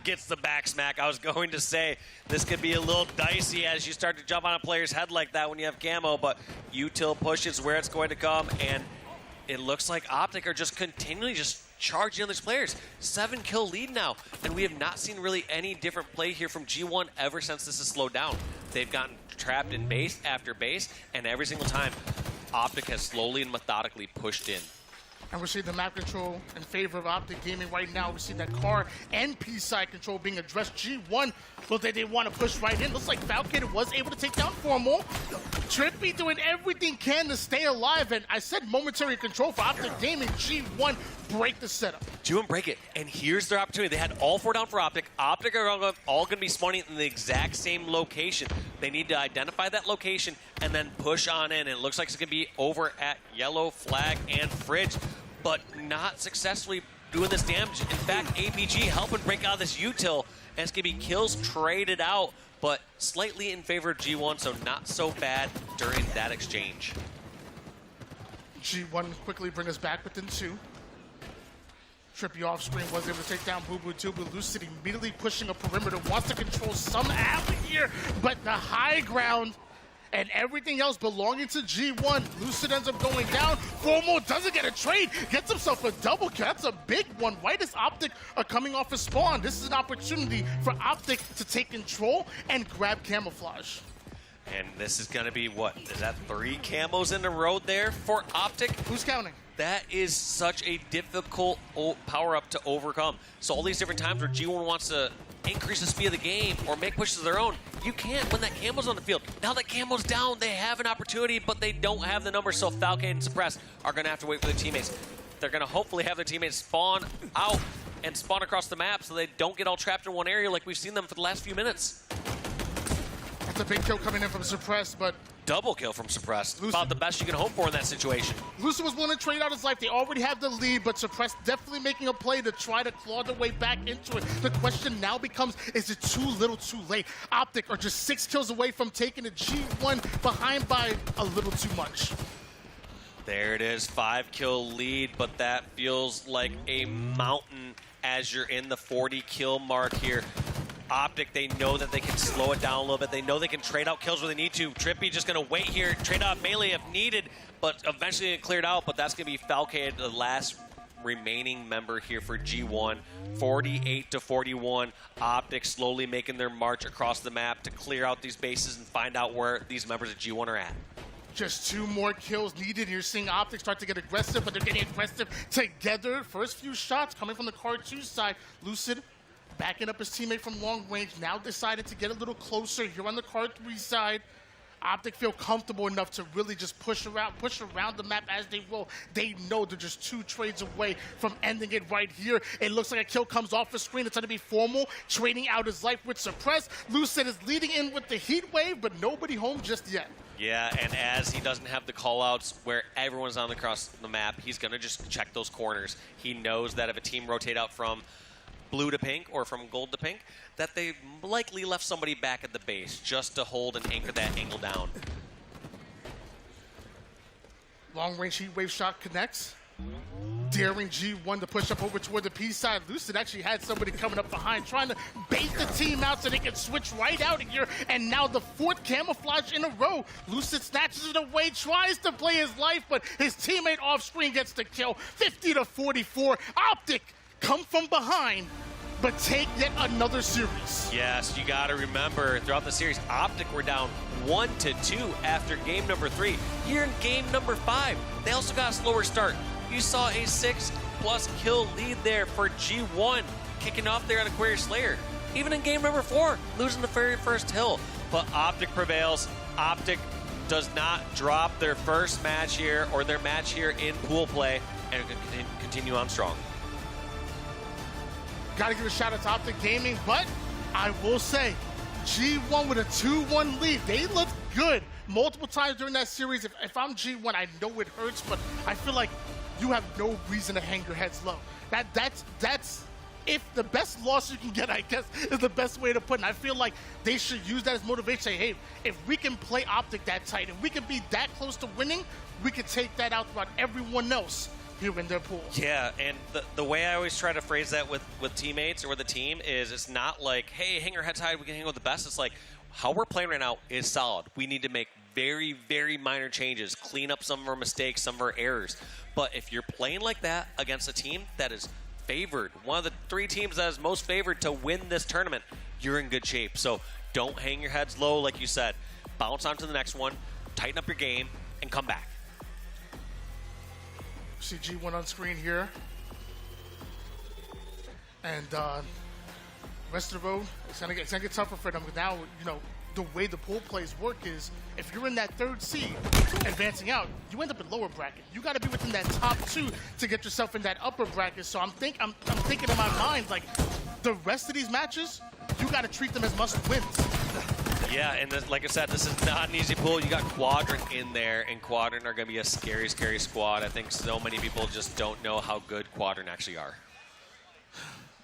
Gets the back smack. I was going to say this could be a little dicey as you start to jump on a player's head like that when you have camo, but Util pushes where it's going to come, and it looks like OpTic are just continually just charging on these players. 7-kill lead now, and we have not seen really any different play here from G1 ever since this has slowed down. They've gotten trapped in base after base, and every single time, OpTic has slowly and methodically pushed in. And we're seeing the map control in favor of OpTic Gaming right now. We see that car and P-side control being addressed. G1, look like they want to push right in. Looks like Falcade was able to take down Formal. Trippy doing everything can to stay alive. And I said momentary control for OpTic Gaming. G1 break the setup. G1 break it. And here's their opportunity. They had all 4 down for OpTic. OpTic are all going to be spawning in the exact same location. They need to identify that location and then push on in. And it looks like it's going to be over at Yellow, Flag, and Fridge, but not successfully doing this damage. In fact, APG helping break out of this Util, and it's going to be kills traded out, but slightly in favor of G1, so not so bad during that exchange. G1 quickly bring us back within 2. Trippy off screen was able to take down Boo Boo 2, but Lucid immediately pushing a perimeter, wants to control some alley here, but the high ground and everything else belonging to G1. Lucid ends up going down. Formal doesn't get a trade, gets himself a double kill. That's a big one. Right as OpTic are coming off a spawn, this is an opportunity for OpTic to take control and grab camouflage. And this is going to be, what, is that 3 camos in a row there for OpTic? Who's counting? That is such a difficult power-up to overcome. So all these different times where G1 wants to increase the speed of the game or make pushes of their own, you can't when that camo's on the field. Now that camo's down, they have an opportunity, but they don't have the numbers, so Falcade and Suppress are going to have to wait for their teammates. They're going to hopefully have their teammates spawn out and spawn across the map so they don't get all trapped in one area like we've seen them for the last few minutes. That's a big kill coming in from Suppressed, but Double kill from Suppressed. About the best you can hope for in that situation. Lucid was willing to trade out his life. They already have the lead, but Suppressed definitely making a play to try to claw their way back into it. The question now becomes, is it too little too late? OpTic are just 6 kills away from taking the G1 behind by a little too much. There it is, 5-kill lead, but that feels like a mountain as you're in the 40-kill mark here. OpTic, they know that they can slow it down a little bit. They know they can trade out kills where they need to. Trippy just going to wait here, trade out melee if needed, but eventually get cleared out. But that's going to be Falcade, the last remaining member here for G1. 48-41. OpTic slowly making their march across the map to clear out these bases and find out where these members of G1 are at. Just 2 more kills needed, and you're seeing OpTic start to get aggressive, but they're getting aggressive together. First few shots coming from the Card 2 side. Lucid backing up his teammate from long range, now decided to get a little closer here on the Card 3 side. OpTic feel comfortable enough to really just push around the map as they will. They know they're just 2 trades away from ending it right here. It looks like a kill comes off the screen. It's going to be Formal, trading out his life with Suppress. Lucid is leading in with the heat wave, but nobody home just yet. Yeah, and as he doesn't have the callouts where everyone's on across the map, he's going to just check those corners. He knows that if a team rotate out from blue to pink or from gold to pink, that they likely left somebody back at the base just to hold and anchor that angle down. Long range heat wave shot connects. Daring G1 to push up over toward the P side. Lucid actually had somebody coming up behind trying to bait the team out so they can switch right out of here. And now the 4th camouflage in a row. Lucid snatches it away, tries to play his life, but his teammate off screen gets the kill. 50-44. OpTic come from behind, but take yet another series. Yes, you got to remember, throughout the series, OpTic were down 1-2 after game number 3. Here in game number 5, they also got a slower start. You saw a 6+ kill lead there for G1, kicking off there on Aquarius Slayer. Even in game number 4, losing the very first hill. But OpTic prevails. OpTic does not drop their first match here, or their match here in pool play, and continue on strong. Got to give a shout out to OpTic Gaming, but I will say, G1 with a 2-1 lead. They looked good multiple times during that series. If I'm G1, I know it hurts, but I feel like you have no reason to hang your heads low. That's if the best loss you can get, I guess, is the best way to put it. And I feel like they should use that as motivation. Say, hey, if we can play OpTic that tight, if we can be that close to winning, we can take that out throughout everyone else here in their pool. Yeah, and the way I always try to phrase that with teammates or with the team is it's not like, hey, hang your heads high, we can hang with the best. It's like, how we're playing right now is solid. We need to make very, very minor changes, clean up some of our mistakes, some of our errors. But if you're playing like that against a team that is favored, one of the 3 teams that is most favored to win this tournament, you're in good shape. So don't hang your heads low, like you said. Bounce on to the next one, tighten up your game, and come back. See G1 on screen here. And rest of the road, it's gonna get tougher for them. But now, you know, the way the pool plays work is if you're in that 3rd seed advancing out, you end up in lower bracket. You got to be within that top 2 to get yourself in that upper bracket. So I'm thinking in my mind, like, the rest of these matches, you got to treat them as must-wins. Yeah, and this, like I said, this is not an easy pool. You got Quadrant in there, and Quadrant are going to be a scary, scary squad. I think so many people just don't know how good Quadrant actually are.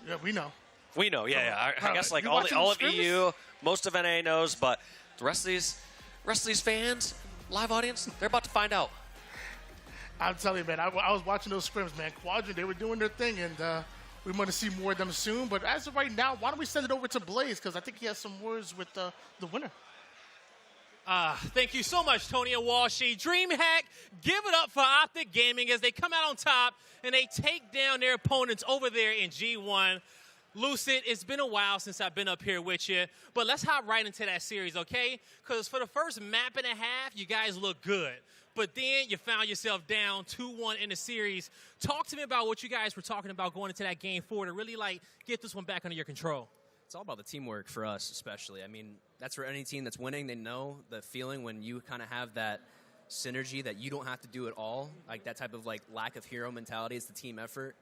Yeah, we know. We know, yeah. I guess like all of EU, most of NA knows, but the rest of these fans, live audience, they're about to find out. I'm telling you, man, I was watching those scrims, man. Quadrant, they were doing their thing, and we want to see more of them soon. But as of right now, why don't we send it over to Blaze, because I think he has some words with the winner. Thank you so much, Tony and Walshy. DreamHack, give it up for OpTic Gaming as they come out on top and they take down their opponents over there in G1. Lucid, it's been a while since I've been up here with you, but let's hop right into that series, okay? Because for the first map and a half, you guys look good. But then you found yourself down 2-1 in the series. Talk to me about what you guys were talking about going into that game 4 to really, like, get this one back under your control. It's all about the teamwork for us, especially. I mean, that's for any team that's winning. They know the feeling when you kind of have that synergy that you don't have to do it all, like that type of like lack of hero mentality. It's the team effort.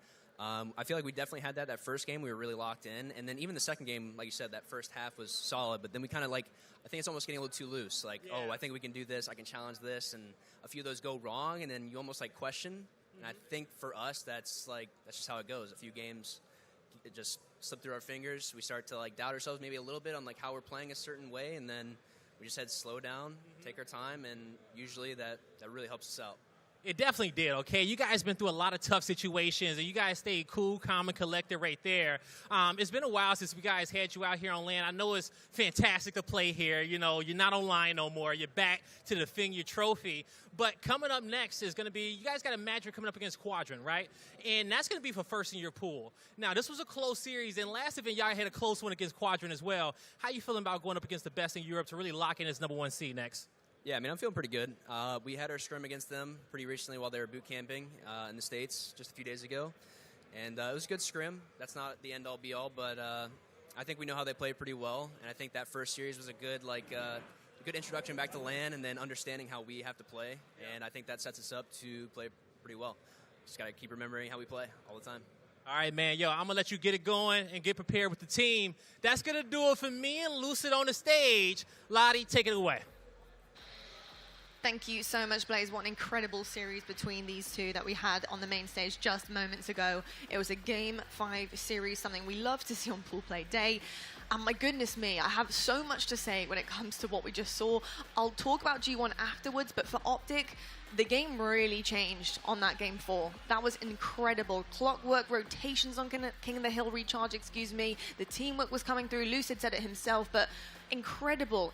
I feel like we definitely had that first game. We were really locked in. And then even the second game, like you said, that first half was solid. But then we kind of like, I think it's almost getting a little too loose. Like, oh, I think we can do this. I can challenge this. And a few of those go wrong. And then you almost like question. And I think for us, that's just how it goes. A few games, it just slip through our fingers. We start to like doubt ourselves maybe a little bit on like how we're playing a certain way. And then we just had to slow down, take our time. And usually that really helps us out. It definitely did, okay? You guys been through a lot of tough situations, and you guys stayed cool, calm, and collected right there. It's been a while since we guys had you out here on land. I know it's fantastic to play here. You know, you're not online no more. You're back to defend your trophy. But coming up next is going to be, you guys got a match coming up against Quadrant, right? And that's going to be for first in your pool. Now, this was a close series, and last event y'all had a close one against Quadrant as well. How you feeling about going up against the best in Europe to really lock in this #1 seed next? Yeah, I mean, I'm feeling pretty good. We had our scrim against them pretty recently while they were boot camping in the States just a few days ago. And it was a good scrim. That's not the end-all, be-all, but I think we know how they play pretty well. And I think that first series was a good, good introduction back to LAN and then understanding how we have to play. And I think that sets us up to play pretty well. Just got to keep remembering how we play all the time. All right, man. Yo, I'm going to let you get it going and get prepared with the team. That's going to do it for me and Lucid on the stage. Lottie, take it away. Thank you so much, Blaze. What an incredible series between these two that we had on the main stage just moments ago. It was a Game 5 series, something we love to see on Pool Play Day. And my goodness me, I have so much to say when it comes to what we just saw. I'll talk about G1 afterwards, but for OpTic, the game really changed on that Game 4. That was incredible. Clockwork rotations on King of the Hill recharge, The teamwork was coming through. Lucid said it himself, but incredible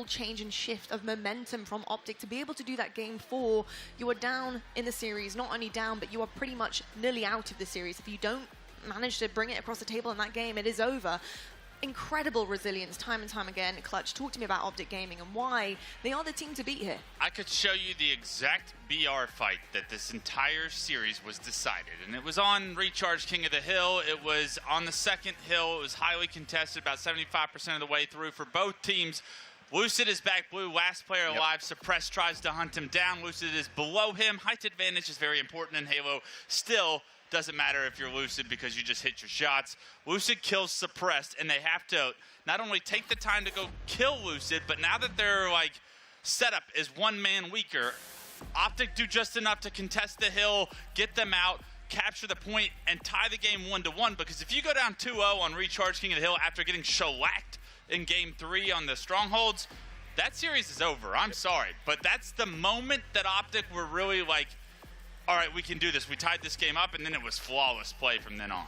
change and shift of momentum from OpTic to be able to do that Game 4. You are down in the series, not only down, but you are pretty much nearly out of the series. If you don't manage to bring it across the table in that game, it is over. Incredible resilience time and time again. Clutch, talk to me about OpTic Gaming and why they are the team to beat here. I could show you the exact BR fight that this entire series was decided. And it was on Recharge King of the Hill. It was on the second hill. It was highly contested, about 75% of the way through for both teams. Lucid is back blue, last player alive. Suppress tries to hunt him down. Lucid is below him. Height advantage is very important in Halo. Still, doesn't matter if you're Lucid because you just hit your shots. Lucid kills Suppressed, and they have to not only take the time to go kill Lucid, but now that they're like set up as one man weaker, OpTic do just enough to contest the hill, get them out, capture the point, and tie the game 1-1. Because if you go down 2-0 on Recharge King of the Hill after getting shellacked in Game 3 on the Strongholds, that series is over. I'm sorry. But that's the moment that OpTic were really like, all right, we can do this. We tied this game up, and then it was flawless play from then on.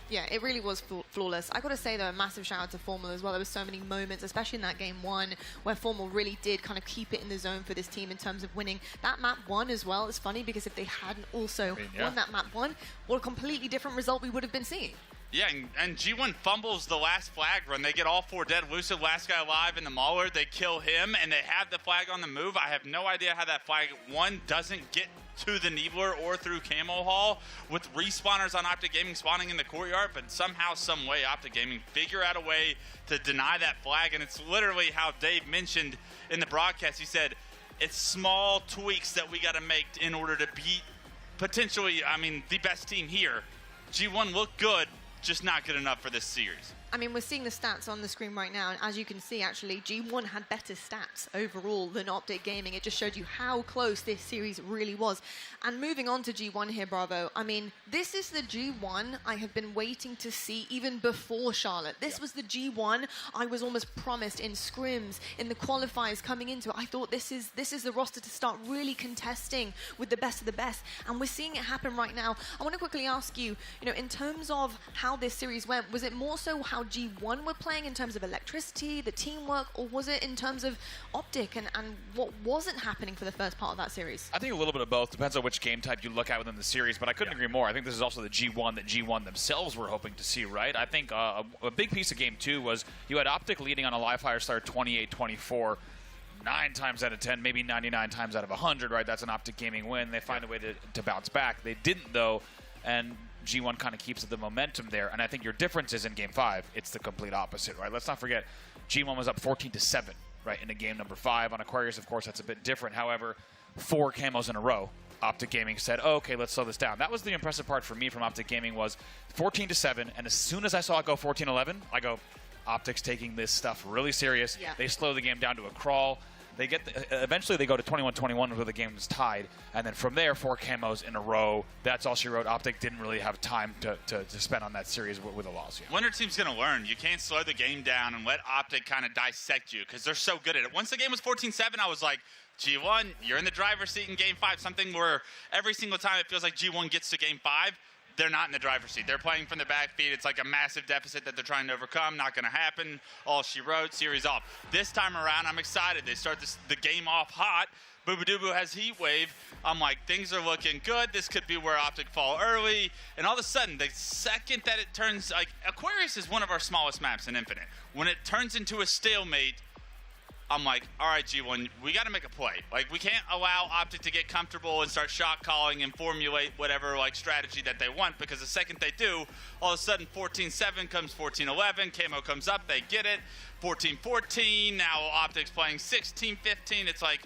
Yeah, it really was flawless. I got to say, though, a massive shout out to Formal as well. There were so many moments, especially in that Game 1, where Formal really did kind of keep it in the zone for this team in terms of winning. That map 1 as well is funny because if they hadn't also won that map 1, what a completely different result we would have been seeing. Yeah, and G1 fumbles the last flag run. They get all 4 dead. Lucid, last guy alive in the Mauler. They kill him, and they have the flag on the move. I have no idea how that flag, one, doesn't get to the Neebler or through Camo Hall with respawners on OpTic Gaming spawning in the courtyard, but somehow, some way, OpTic Gaming figure out a way to deny that flag, and it's literally how Dave mentioned in the broadcast. He said, it's small tweaks that we got to make in order to beat potentially, I mean, the best team here. G1 looked good, just not good enough for this series. I mean, we're seeing the stats on the screen right now, and as you can see, actually, G1 had better stats overall than OpTic Gaming. It just showed you how close this series really was. And moving on to G1 here, Bravo, I mean, this is the G1 I have been waiting to see even before Charlotte. This was the G1 I was almost promised in scrims, in the qualifiers coming into it. I thought this is the roster to start really contesting with the best of the best, and we're seeing it happen right now. I want to quickly ask you, in terms of how this series went, was it more so how G1 were playing in terms of electricity, the teamwork, or was it in terms of OpTic and what wasn't happening for the first part of that series? I think a little bit of both. Depends on which game type you look at within the series, but I couldn't agree more. I think this is also the G1 that G1 themselves were hoping to see, right? I think a big piece of Game 2 was you had OpTic leading on a live fire start 28-24, 9 times out of 10, maybe 99 times out of 100, right? That's an OpTic Gaming win. They find a way to bounce back. They didn't, though, and G1 kind of keeps the momentum there, and I think your difference is in Game 5, it's the complete opposite, right? Let's not forget, G1 was up 14-7, right, in a game number 5. On Aquarius, of course, that's a bit different. However, 4 camos in a row OpTic Gaming said, oh, okay, let's slow this down. That was the impressive part for me from OpTic Gaming was 14-7, and as soon as I saw it go 14-11, I go, OpTic's taking this stuff really serious. Yeah. They slow the game down to a crawl. They get eventually they go to 21-21 where the game is tied, and then from there 4 camos in a row. That's all she wrote. OpTic didn't really have time to spend on that series with a loss. Yeah. Winter team's going to learn. You can't slow the game down and let OpTic kind of dissect you because they're so good at it. Once the game was 14-7, I was like, G1, you're in the driver's seat in Game 5. Something where every single time it feels like G1 gets to Game 5, they're not in the driver's seat. They're playing from the backbeat. It's like a massive deficit that they're trying to overcome. Not going to happen. All she wrote, series off. This time around, I'm excited. They start the game off hot. Boobadooboo has Heat Wave. I'm like, things are looking good. This could be where OpTic fall early. And all of a sudden, the second that it turns, like, Aquarius is one of our smallest maps in Infinite. When it turns into a stalemate, I'm like, all right, G1, we got to make a play. Like, we can't allow OpTic to get comfortable and start shot calling and formulate whatever, like, strategy that they want, because the second they do, all of a sudden 14-7 comes 14-11, Camo comes up, they get it, 14-14, now OpTic's playing 16-15. It's like,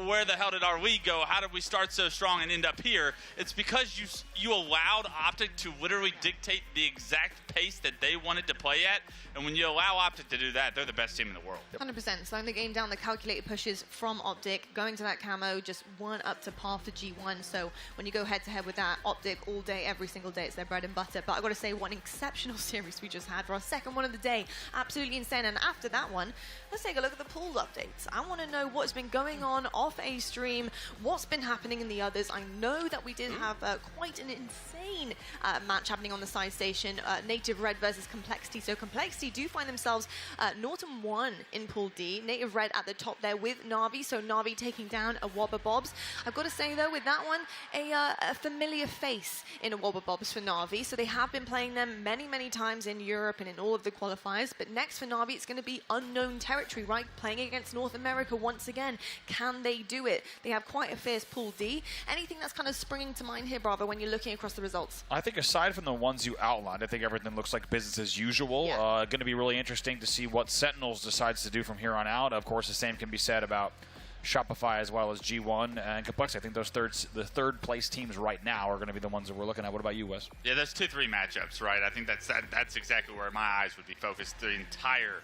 where the hell did our league go? How did we start so strong and end up here? It's because you allowed OpTic to literally dictate the exact pace that they wanted to play at, and when you allow OpTic to do that, they're the best team in the world. 100%. Slowing the game down, the calculated pushes from OpTic, going to that camo just weren't up to par for G1. So when you go head-to-head with that, OpTic all day, every single day, it's their bread and butter. But I've got to say, what an exceptional series we just had for our second one of the day. Absolutely insane. And after that one, let's take a look at the pool updates. I want to know what's been going on off a stream, what's been happening in the others. I know that we did have quite an insane match happening on the side station, Native Red versus Complexity. So Complexity do find themselves 0-1 in Pool D. Native Red at the top there with Na'Vi, so Na'Vi taking down a Wobbabobs. I've got to say though, with that one, a familiar face in a Wobbabobs for Na'Vi. So they have been playing them many, many times in Europe and in all of the qualifiers. But next for Na'Vi, it's going to be unknown territory, right? Playing against North America once again. Can they do it? They have quite a fierce Pool D. Anything that's kind of springing to mind here, Bravo, when you're looking across the results? I think aside from the ones you outlined, I think everything looks like business as usual. Yeah. Going to be really interesting to see what Sentinels decides to do from here on out. Of course, the same can be said about Shopify as well as G1 and Complexity. I think the third place teams right now are going to be the ones that we're looking at. What about you, Wes? Yeah, there's 2-3 matchups, right? I think that's exactly where my eyes would be focused the entire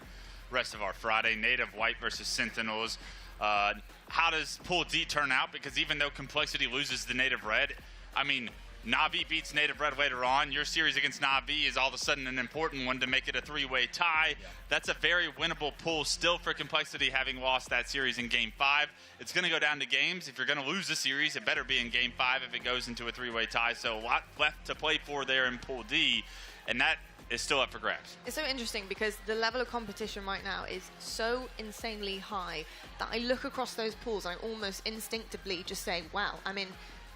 rest of our Friday. Native White versus Sentinels. How does Pool D turn out? Because even though Complexity loses the Native Red, I mean, Na'Vi beats Native Red later on. Your series against Na'Vi is all of a sudden an important one to make it a 3-way tie. Yeah. That's a very winnable pool still for Complexity, having lost that series in Game 5. It's going to go down to games. If you're going to lose the series, it better be in Game 5 if it goes into a 3-way tie. So a lot left to play for there in Pool D, and that is still up for grabs. It's so interesting because the level of competition right now is so insanely high that I look across those pools and I almost instinctively just say, wow, I mean,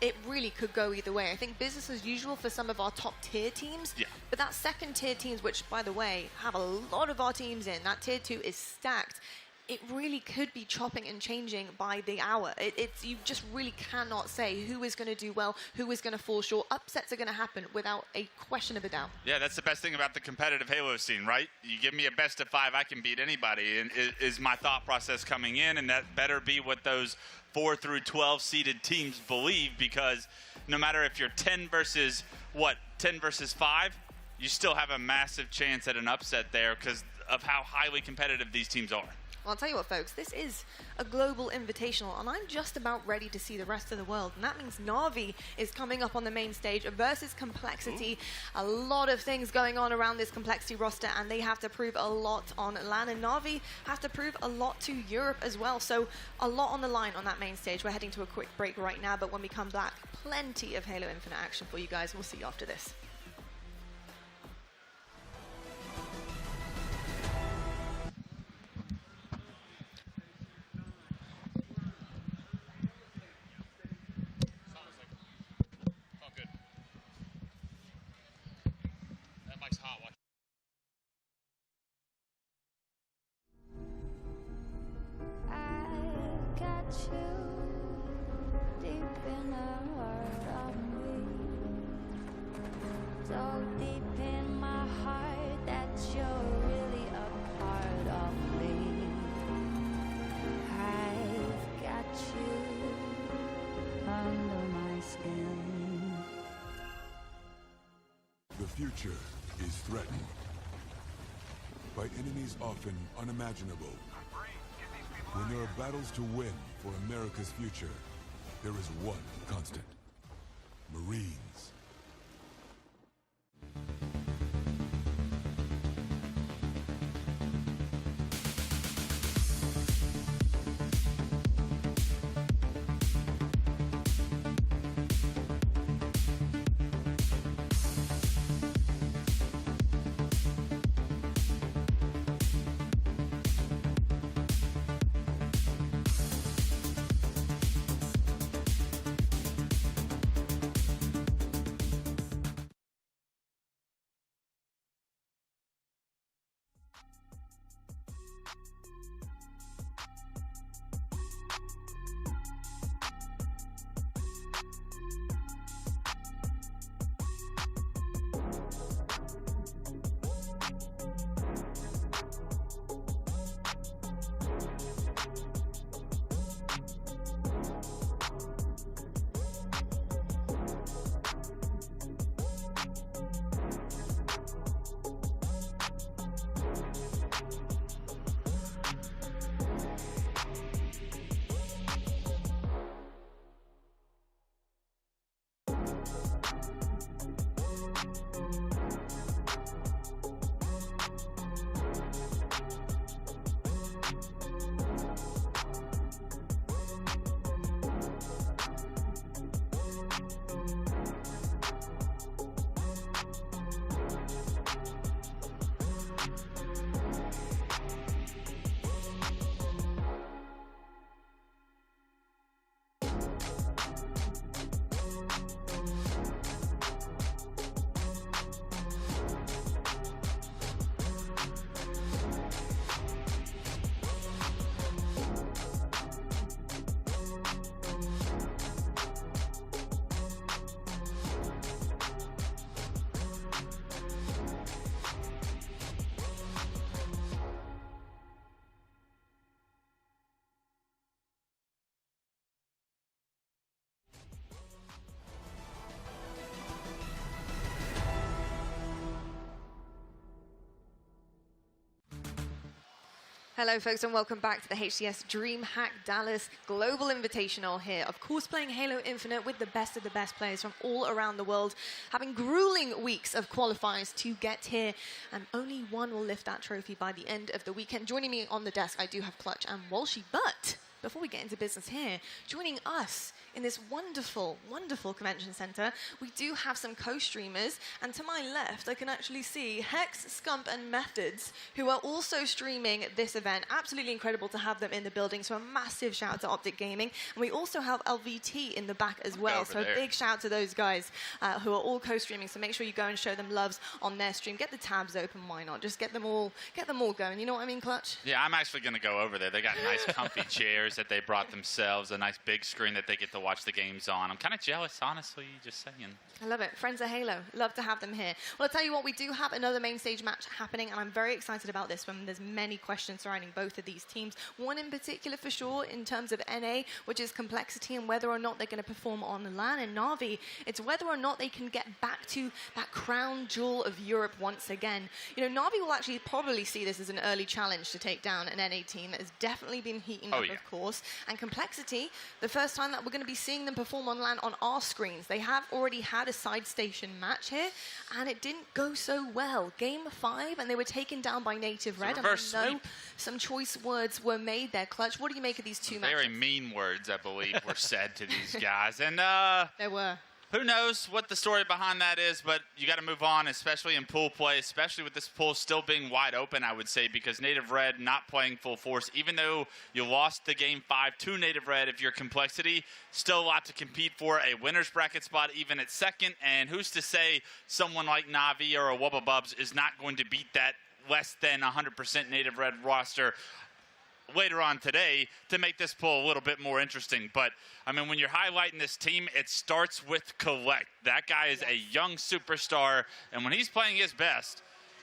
it really could go either way. I think business as usual for some of our top tier teams, but that second tier teams, which by the way, have a lot of our teams in, that tier 2 is stacked. It really could be chopping and changing by the hour. You just really cannot say who is going to do well, who is going to fall short. Upsets are going to happen without a question of a doubt. Yeah, that's the best thing about the competitive Halo scene, right? You give me a best of 5, I can beat anybody, and is my thought process coming in, and that better be what those 4 through 12 seeded teams believe, because no matter if you're 10 versus 5, you still have a massive chance at an upset there because of how highly competitive these teams are. Well, I'll tell you what, folks, this is a global invitational, and I'm just about ready to see the rest of the world. And that means Na'Vi is coming up on the main stage versus Complexity. Ooh. A lot of things going on around this Complexity roster, and they have to prove a lot on LAN. And Na'Vi have to prove a lot to Europe as well. So a lot on the line on that main stage. We're heading to a quick break right now, but when we come back, plenty of Halo Infinite action for you guys. We'll see you after this. So deep in my heart that you're really a part of me. I've got you under future is threatened by enemies often unimaginable. When there are battles to win for America's future, there is one constant: Marines. Hello, folks, and welcome back to the HCS DreamHack Dallas Global Invitational here. Of course, playing Halo Infinite with the best of the best players from all around the world, having grueling weeks of qualifiers to get here, and only one will lift that trophy by the end of the weekend. Joining me on the desk, I do have Clutch and Walshy, but before we get into business here, joining us in this wonderful, wonderful convention center, we do have some co-streamers, and to my left, I can actually see Hex, Scump, and Methods, who are also streaming this event. Absolutely incredible to have them in the building, so a massive shout out to OpTic Gaming. And we also have LVT in the back as well, so a big shout out to those guys who are all co-streaming, so make sure you go and show them loves on their stream. Get the tabs open, why not? Just get them all going, you know what I mean, Clutch? Yeah, I'm actually going to go over there. They got nice comfy chairs that they brought themselves, a nice big screen that they get to watch the games on. I'm kind of jealous, honestly, just saying. I love it. Friends of Halo. Love to have them here. Well, I'll tell you what, we do have another main stage match happening, and I'm very excited about this one. There's many questions surrounding both of these teams. One in particular for sure in terms of NA, which is Complexity and whether or not they're going to perform on LAN. And Na'Vi, it's whether or not they can get back to that crown jewel of Europe once again. You know, Na'Vi will actually probably see this as an early challenge to take down an NA team that has definitely been heating up, of course. And Complexity, the first time that we're going to be seeing them perform on LAN on our screens. They have already had a side station match here, and it didn't go so well. Game 5, and they were taken down by Native Red. And I know some choice words were made there. Clutch, what do you make of these two matches? Very mean words, I believe, were said to these guys. And there were. Who knows what the story behind that is, but you got to move on, especially in pool play, especially with this pool still being wide open, I would say, because Native Red not playing full force. Even though you lost the Game 5 to Native Red, if you're Complexity, still a lot to compete for, a winner's bracket spot even at second. And who's to say someone like Na'Vi or a Wubba Bubs is not going to beat that less than 100% Native Red roster later on today to make this poll a little bit more interesting. But, I mean, when you're highlighting this team, it starts with Collect. That guy is a young superstar, and when he's playing his best,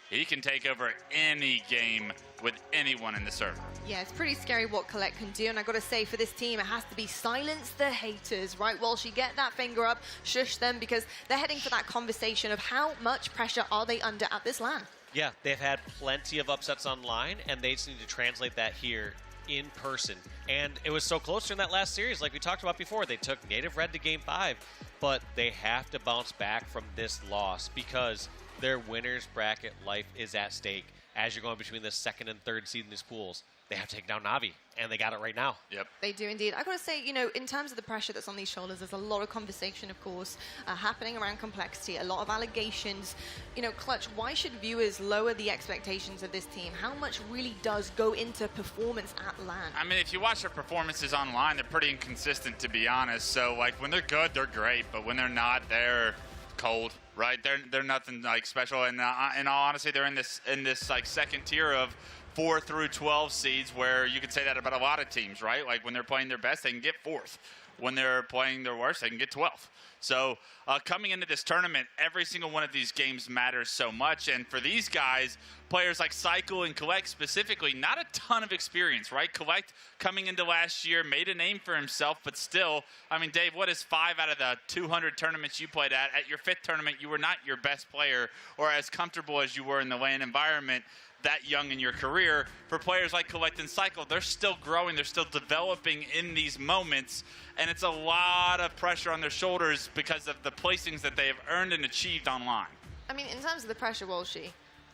he can take over any game with anyone in the server. Yeah, it's pretty scary what Colette can do, and I gotta say, for this team, it has to be silence the haters, right? While she get that finger up, shush them, because they're heading for that conversation of how much pressure are they under at this LAN. Yeah, they've had plenty of upsets online, and they just need to translate that here in person. And it was so close during that last series, like we talked about before. They took Native Red to Game 5, but they have to bounce back from this loss because their winner's bracket life is at stake as you're going between the 2nd and 3rd seed in these pools. They have to take down Na'Vi, and they got it right now. Yep. They do indeed. I gotta say, you know, in terms of the pressure that's on these shoulders, there's a lot of conversation, of course, happening around complexity, a lot of allegations. You know, Clutch, why should viewers lower the expectations of this team? How much really does go into performance at LAN? I mean, if you watch their performances online, they're pretty inconsistent, to be honest. So, like, when they're good, they're great, but when they're not, they're cold, right? They're nothing like special. And in all honesty, they're in this like second tier of 4 through 12 seeds, where you could say that about a lot of teams, right? Like when they're playing their best, they can get 4th. When they're playing their worst, they can get 12th. So coming into this tournament, every single one of these games matters so much. And for these guys, players like Cycle and Collect specifically, not a ton of experience, right? Collect coming into last year, made a name for himself, but still, I mean, Dave, what is 5 out of the 200 tournaments you played at? At your 5th tournament, you were not your best player or as comfortable as you were in the LAN environment that young in your career. For players like Collect and Cycle, they're still growing, they're still developing in these moments, and it's a lot of pressure on their shoulders because of the placings that they have earned and achieved online. I mean, in terms of the pressure, Walshy,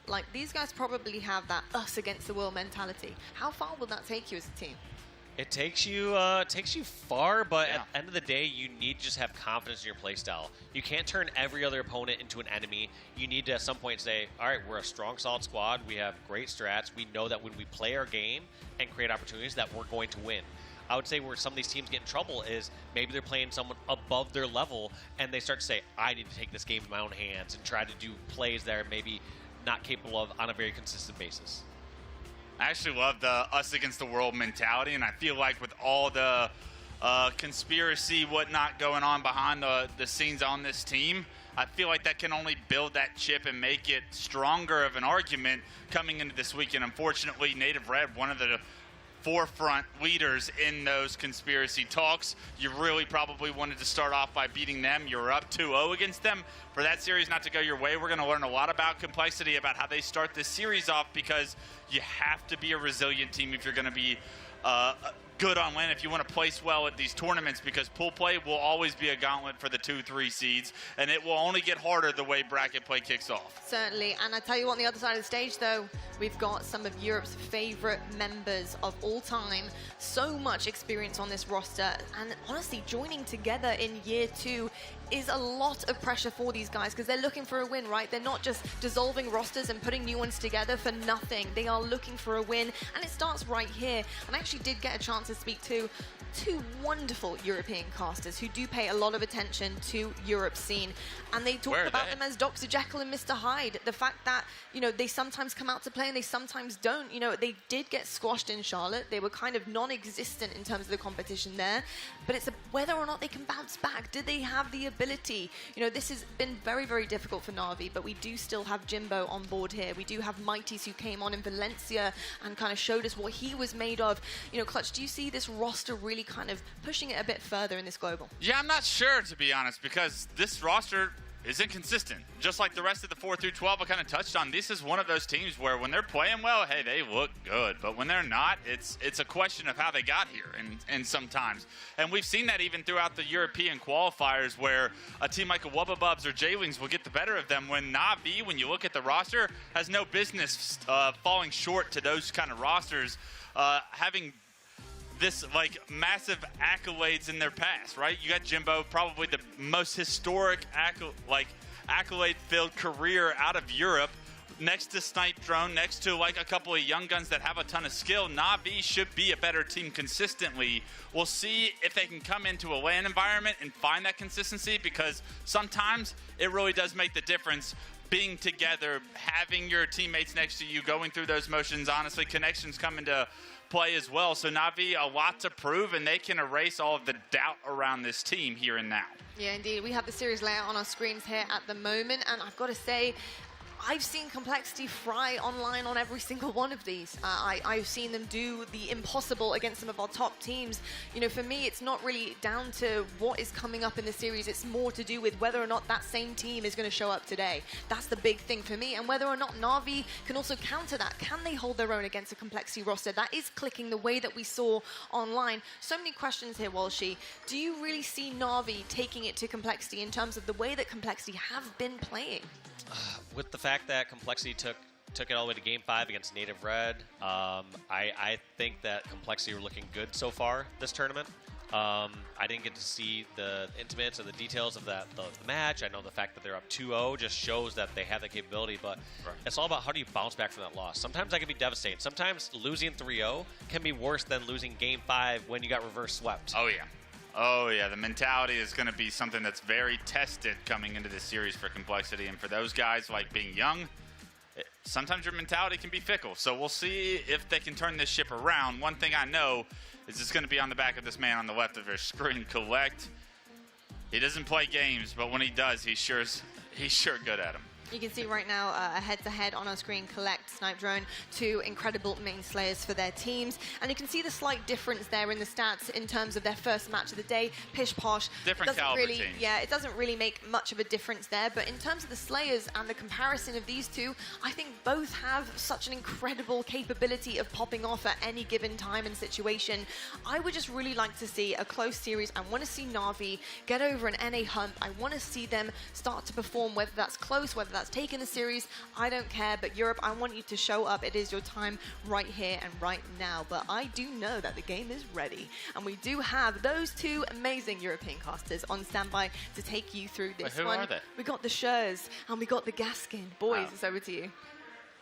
like, these guys probably have that us against the world mentality. How far will that take you as a team? It takes you far, but at the end of the day, you need to just have confidence in your playstyle. You can't turn every other opponent into an enemy. You need to at some point say, all right, we're a strong, solid squad. We have great strats. We know that when we play our game and create opportunities that we're going to win. I would say where some of these teams get in trouble is maybe they're playing someone above their level, and they start to say, I need to take this game in my own hands and try to do plays that are maybe not capable of on a very consistent basis. I actually love the us against the world mentality, and I feel like with all the conspiracy, whatnot going on behind the scenes on this team, I feel like that can only build that chip and make it stronger of an argument coming into this weekend. Unfortunately, Native Red, one of the forefront leaders in those conspiracy talks. You really probably wanted to start off by beating them. You're up 2-0 against them. For that series not to go your way, we're going to learn a lot about complexity, about how they start this series off, because you have to be a resilient team if you're going to be good on LAN, if you want to place well at these tournaments, because pool play will always be a gauntlet for the 2-3 seeds, and it will only get harder the way bracket play kicks off. Certainly, and I tell you what, on the other side of the stage, though, we've got some of Europe's favorite members of all time. So much experience on this roster, and honestly, joining together in year 2 is a lot of pressure for these guys, because they're looking for a win, right? They're not just dissolving rosters and putting new ones together for nothing. They are looking for a win, and it starts right here. And I actually did get a chance to speak to 2 wonderful European casters who do pay a lot of attention to Europe's scene, and they talk about them as Dr. Jekyll and Mr. Hyde. The fact that, you know, they sometimes come out to play and they sometimes don't. You know, they did get squashed in Charlotte. They were kind of non-existent in terms of the competition there, but it's whether or not they can bounce back. Do they have the ability? You know, this has been very, very difficult for Na'Vi, but we do still have Jimbo on board here. We do have Mighties, who came on in Valencia and kind of showed us what he was made of. You know, Clutch, do you see this roster really kind of pushing it a bit further in this global? Yeah, I'm not sure, to be honest, because this roster is inconsistent. Just like the rest of the 4 through 12 I kind of touched on, this is one of those teams where when they're playing well, hey, they look good. But when they're not, it's a question of how they got here, and sometimes. And we've seen that even throughout the European qualifiers, where a team like a Wubbabubs or J-Wings will get the better of them, when Na'Vi, when you look at the roster, has no business falling short to those kind of rosters, having this like massive accolades in their past, right? You got Jimbo, probably the most historic accolade-filled career out of Europe, next to Snipe Drone, next to like a couple of young guns that have a ton of skill. Na'Vi should be a better team consistently. We'll see if they can come into a LAN environment and find that consistency, because sometimes it really does make the difference. Being together, having your teammates next to you, going through those motions, honestly, connections come into play as well. So Na'Vi, a lot to prove, and they can erase all of the doubt around this team here and now. Yeah, indeed. We have the series layout on our screens here at the moment, and I've got to say, I've seen Complexity fry online on every single one of these. I've seen them do the impossible against some of our top teams. You know, for me, it's not really down to what is coming up in the series. It's more to do with whether or not that same team is going to show up today. That's the big thing for me, and whether or not Na'Vi can also counter that. Can they hold their own against a Complexity roster that is clicking the way that we saw online? So many questions here, Walshy. Do you really see Na'Vi taking it to Complexity in terms of the way that Complexity have been playing? With the fact that Complexity took it all the way to Game 5 against Native Red, I think that Complexity were looking good so far this tournament. I didn't get to see the intimates or the details of the match. I know the fact that they're up 2-0 just shows that they have the capability, but it's all about how do you bounce back from that loss. Sometimes that can be devastating. Sometimes losing 3-0 can be worse than losing Game 5 when you got reverse swept. Oh, yeah. Oh, yeah. The mentality is going to be something that's very tested coming into this series for Complexity. And for those guys, like being young, sometimes your mentality can be fickle. So we'll see if they can turn this ship around. One thing I know is it's going to be on the back of this man on the left of your screen, Collect. He doesn't play games, but when he does, he's sure good at them. You can see right now a head-to-head on our screen, Collect, Snipe Drone, two incredible main slayers for their teams. And you can see the slight difference there in the stats in terms of their first match of the day. Pish Posh. Different caliber teams. Yeah, it doesn't really make much of a difference there. But in terms of the slayers and the comparison of these two, I think both have such an incredible capability of popping off at any given time and situation. I would just really like to see a close series. I want to see Na'Vi get over an NA hump. I want to see them start to perform, whether that's close, whether that's taking the series, I don't care. But Europe, I want you to show up. It is your time right here and right now. But I do know that the game is ready, and we do have those two amazing European casters on standby to take you through this one. Who are they? We got the Shurs and we got the Gaskin. Boys, it's over to you.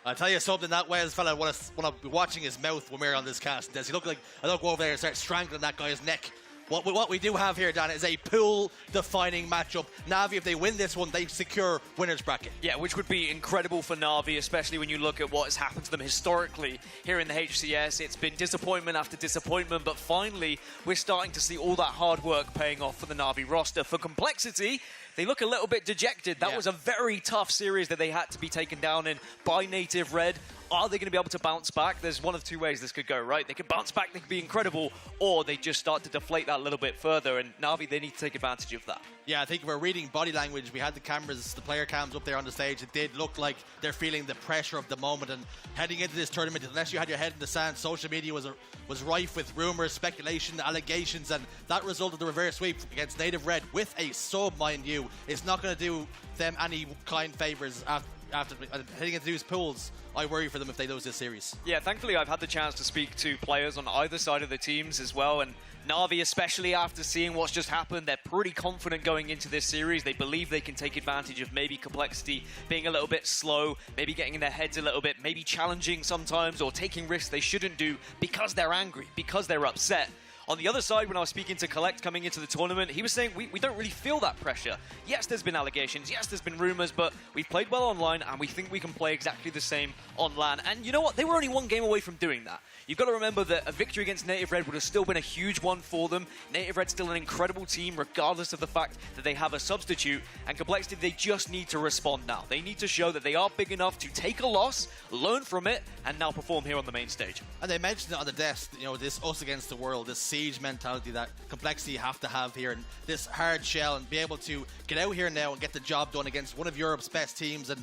I'll tell you something, that Wales fella, when I'll be watching his mouth when we're on this cast, does he look like I don't go over there and start strangling that guy's neck. What we do have here, Dan, is a pool-defining matchup. Na'Vi, if they win this one, they secure winner's bracket. Yeah, which would be incredible for Na'Vi, especially when you look at what has happened to them historically here in the HCS. It's been disappointment after disappointment, but finally, we're starting to see all that hard work paying off for the Na'Vi roster. For Complexity, they look a little bit dejected. That was a very tough series that they had to be taken down in by Native Red. Are they going to be able to bounce back? There's one of two ways this could go, right? They can bounce back, they can be incredible, or they just start to deflate that a little bit further, and Na'Vi, they need to take advantage of that. Yeah, I think if we're reading body language, we had the cameras, the player cams up there on the stage. It did look like they're feeling the pressure of the moment, and heading into this tournament, unless you had your head in the sand, social media was rife with rumors, speculation, allegations, and that resulted in the reverse sweep against Native Red with a sub, mind you. It's not going to do them any kind favors after heading into these pools. I worry for them if they lose this series. Yeah, thankfully I've had the chance to speak to players on either side of the teams as well, and Na'Vi, especially after seeing what's just happened, they're pretty confident going into this series. They believe they can take advantage of maybe Complexity being a little bit slow, maybe getting in their heads a little bit, maybe challenging sometimes or taking risks they shouldn't do because they're angry, because they're upset. On the other side, when I was speaking to Collect coming into the tournament, he was saying we don't really feel that pressure. Yes, there's been allegations. Yes, there's been rumors, but we've played well online, and we think we can play exactly the same on LAN. And you know what? They were only one game away from doing that. You've got to remember that a victory against Native Red would have still been a huge one for them. Native Red's still an incredible team, regardless of the fact that they have a substitute. And Complexity, they just need to respond now. They need to show that they are big enough to take a loss, learn from it, and now perform here on the main stage. And they mentioned it on the desk, you know, this us against the world, this siege mentality that Complexity have to have here, and this hard shell, and be able to get out here now and get the job done against one of Europe's best teams. And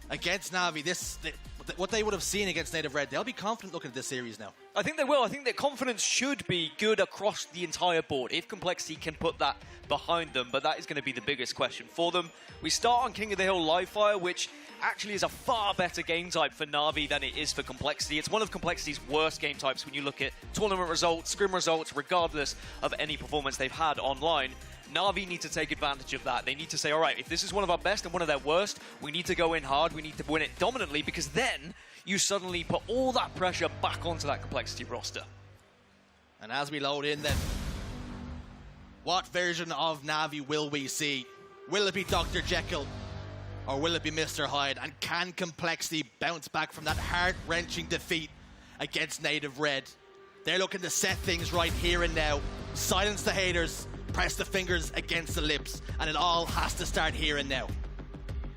against Na'Vi, what they would have seen against Native Red, they'll be confident looking at this series now. I think they will. I think their confidence should be good across the entire board if Complexity can put that behind them, but that is going to be the biggest question for them. We start on King of the Hill Livefire, which actually is a far better game type for Na'Vi than it is for Complexity. It's one of Complexity's worst game types when you look at tournament results, scrim results, regardless of any performance they've had online. Na'Vi need to take advantage of that. They need to say, all right, if this is one of our best and one of their worst, we need to go in hard, we need to win it dominantly, because then you suddenly put all that pressure back onto that Complexity roster. And as we load in then, what version of Na'Vi will we see? Will it be Dr. Jekyll, or will it be Mr. Hyde? And can Complexity bounce back from that heart-wrenching defeat against Native Red? They're looking to set things right here and now, silence the haters, press the fingers against the lips, and it all has to start here and now.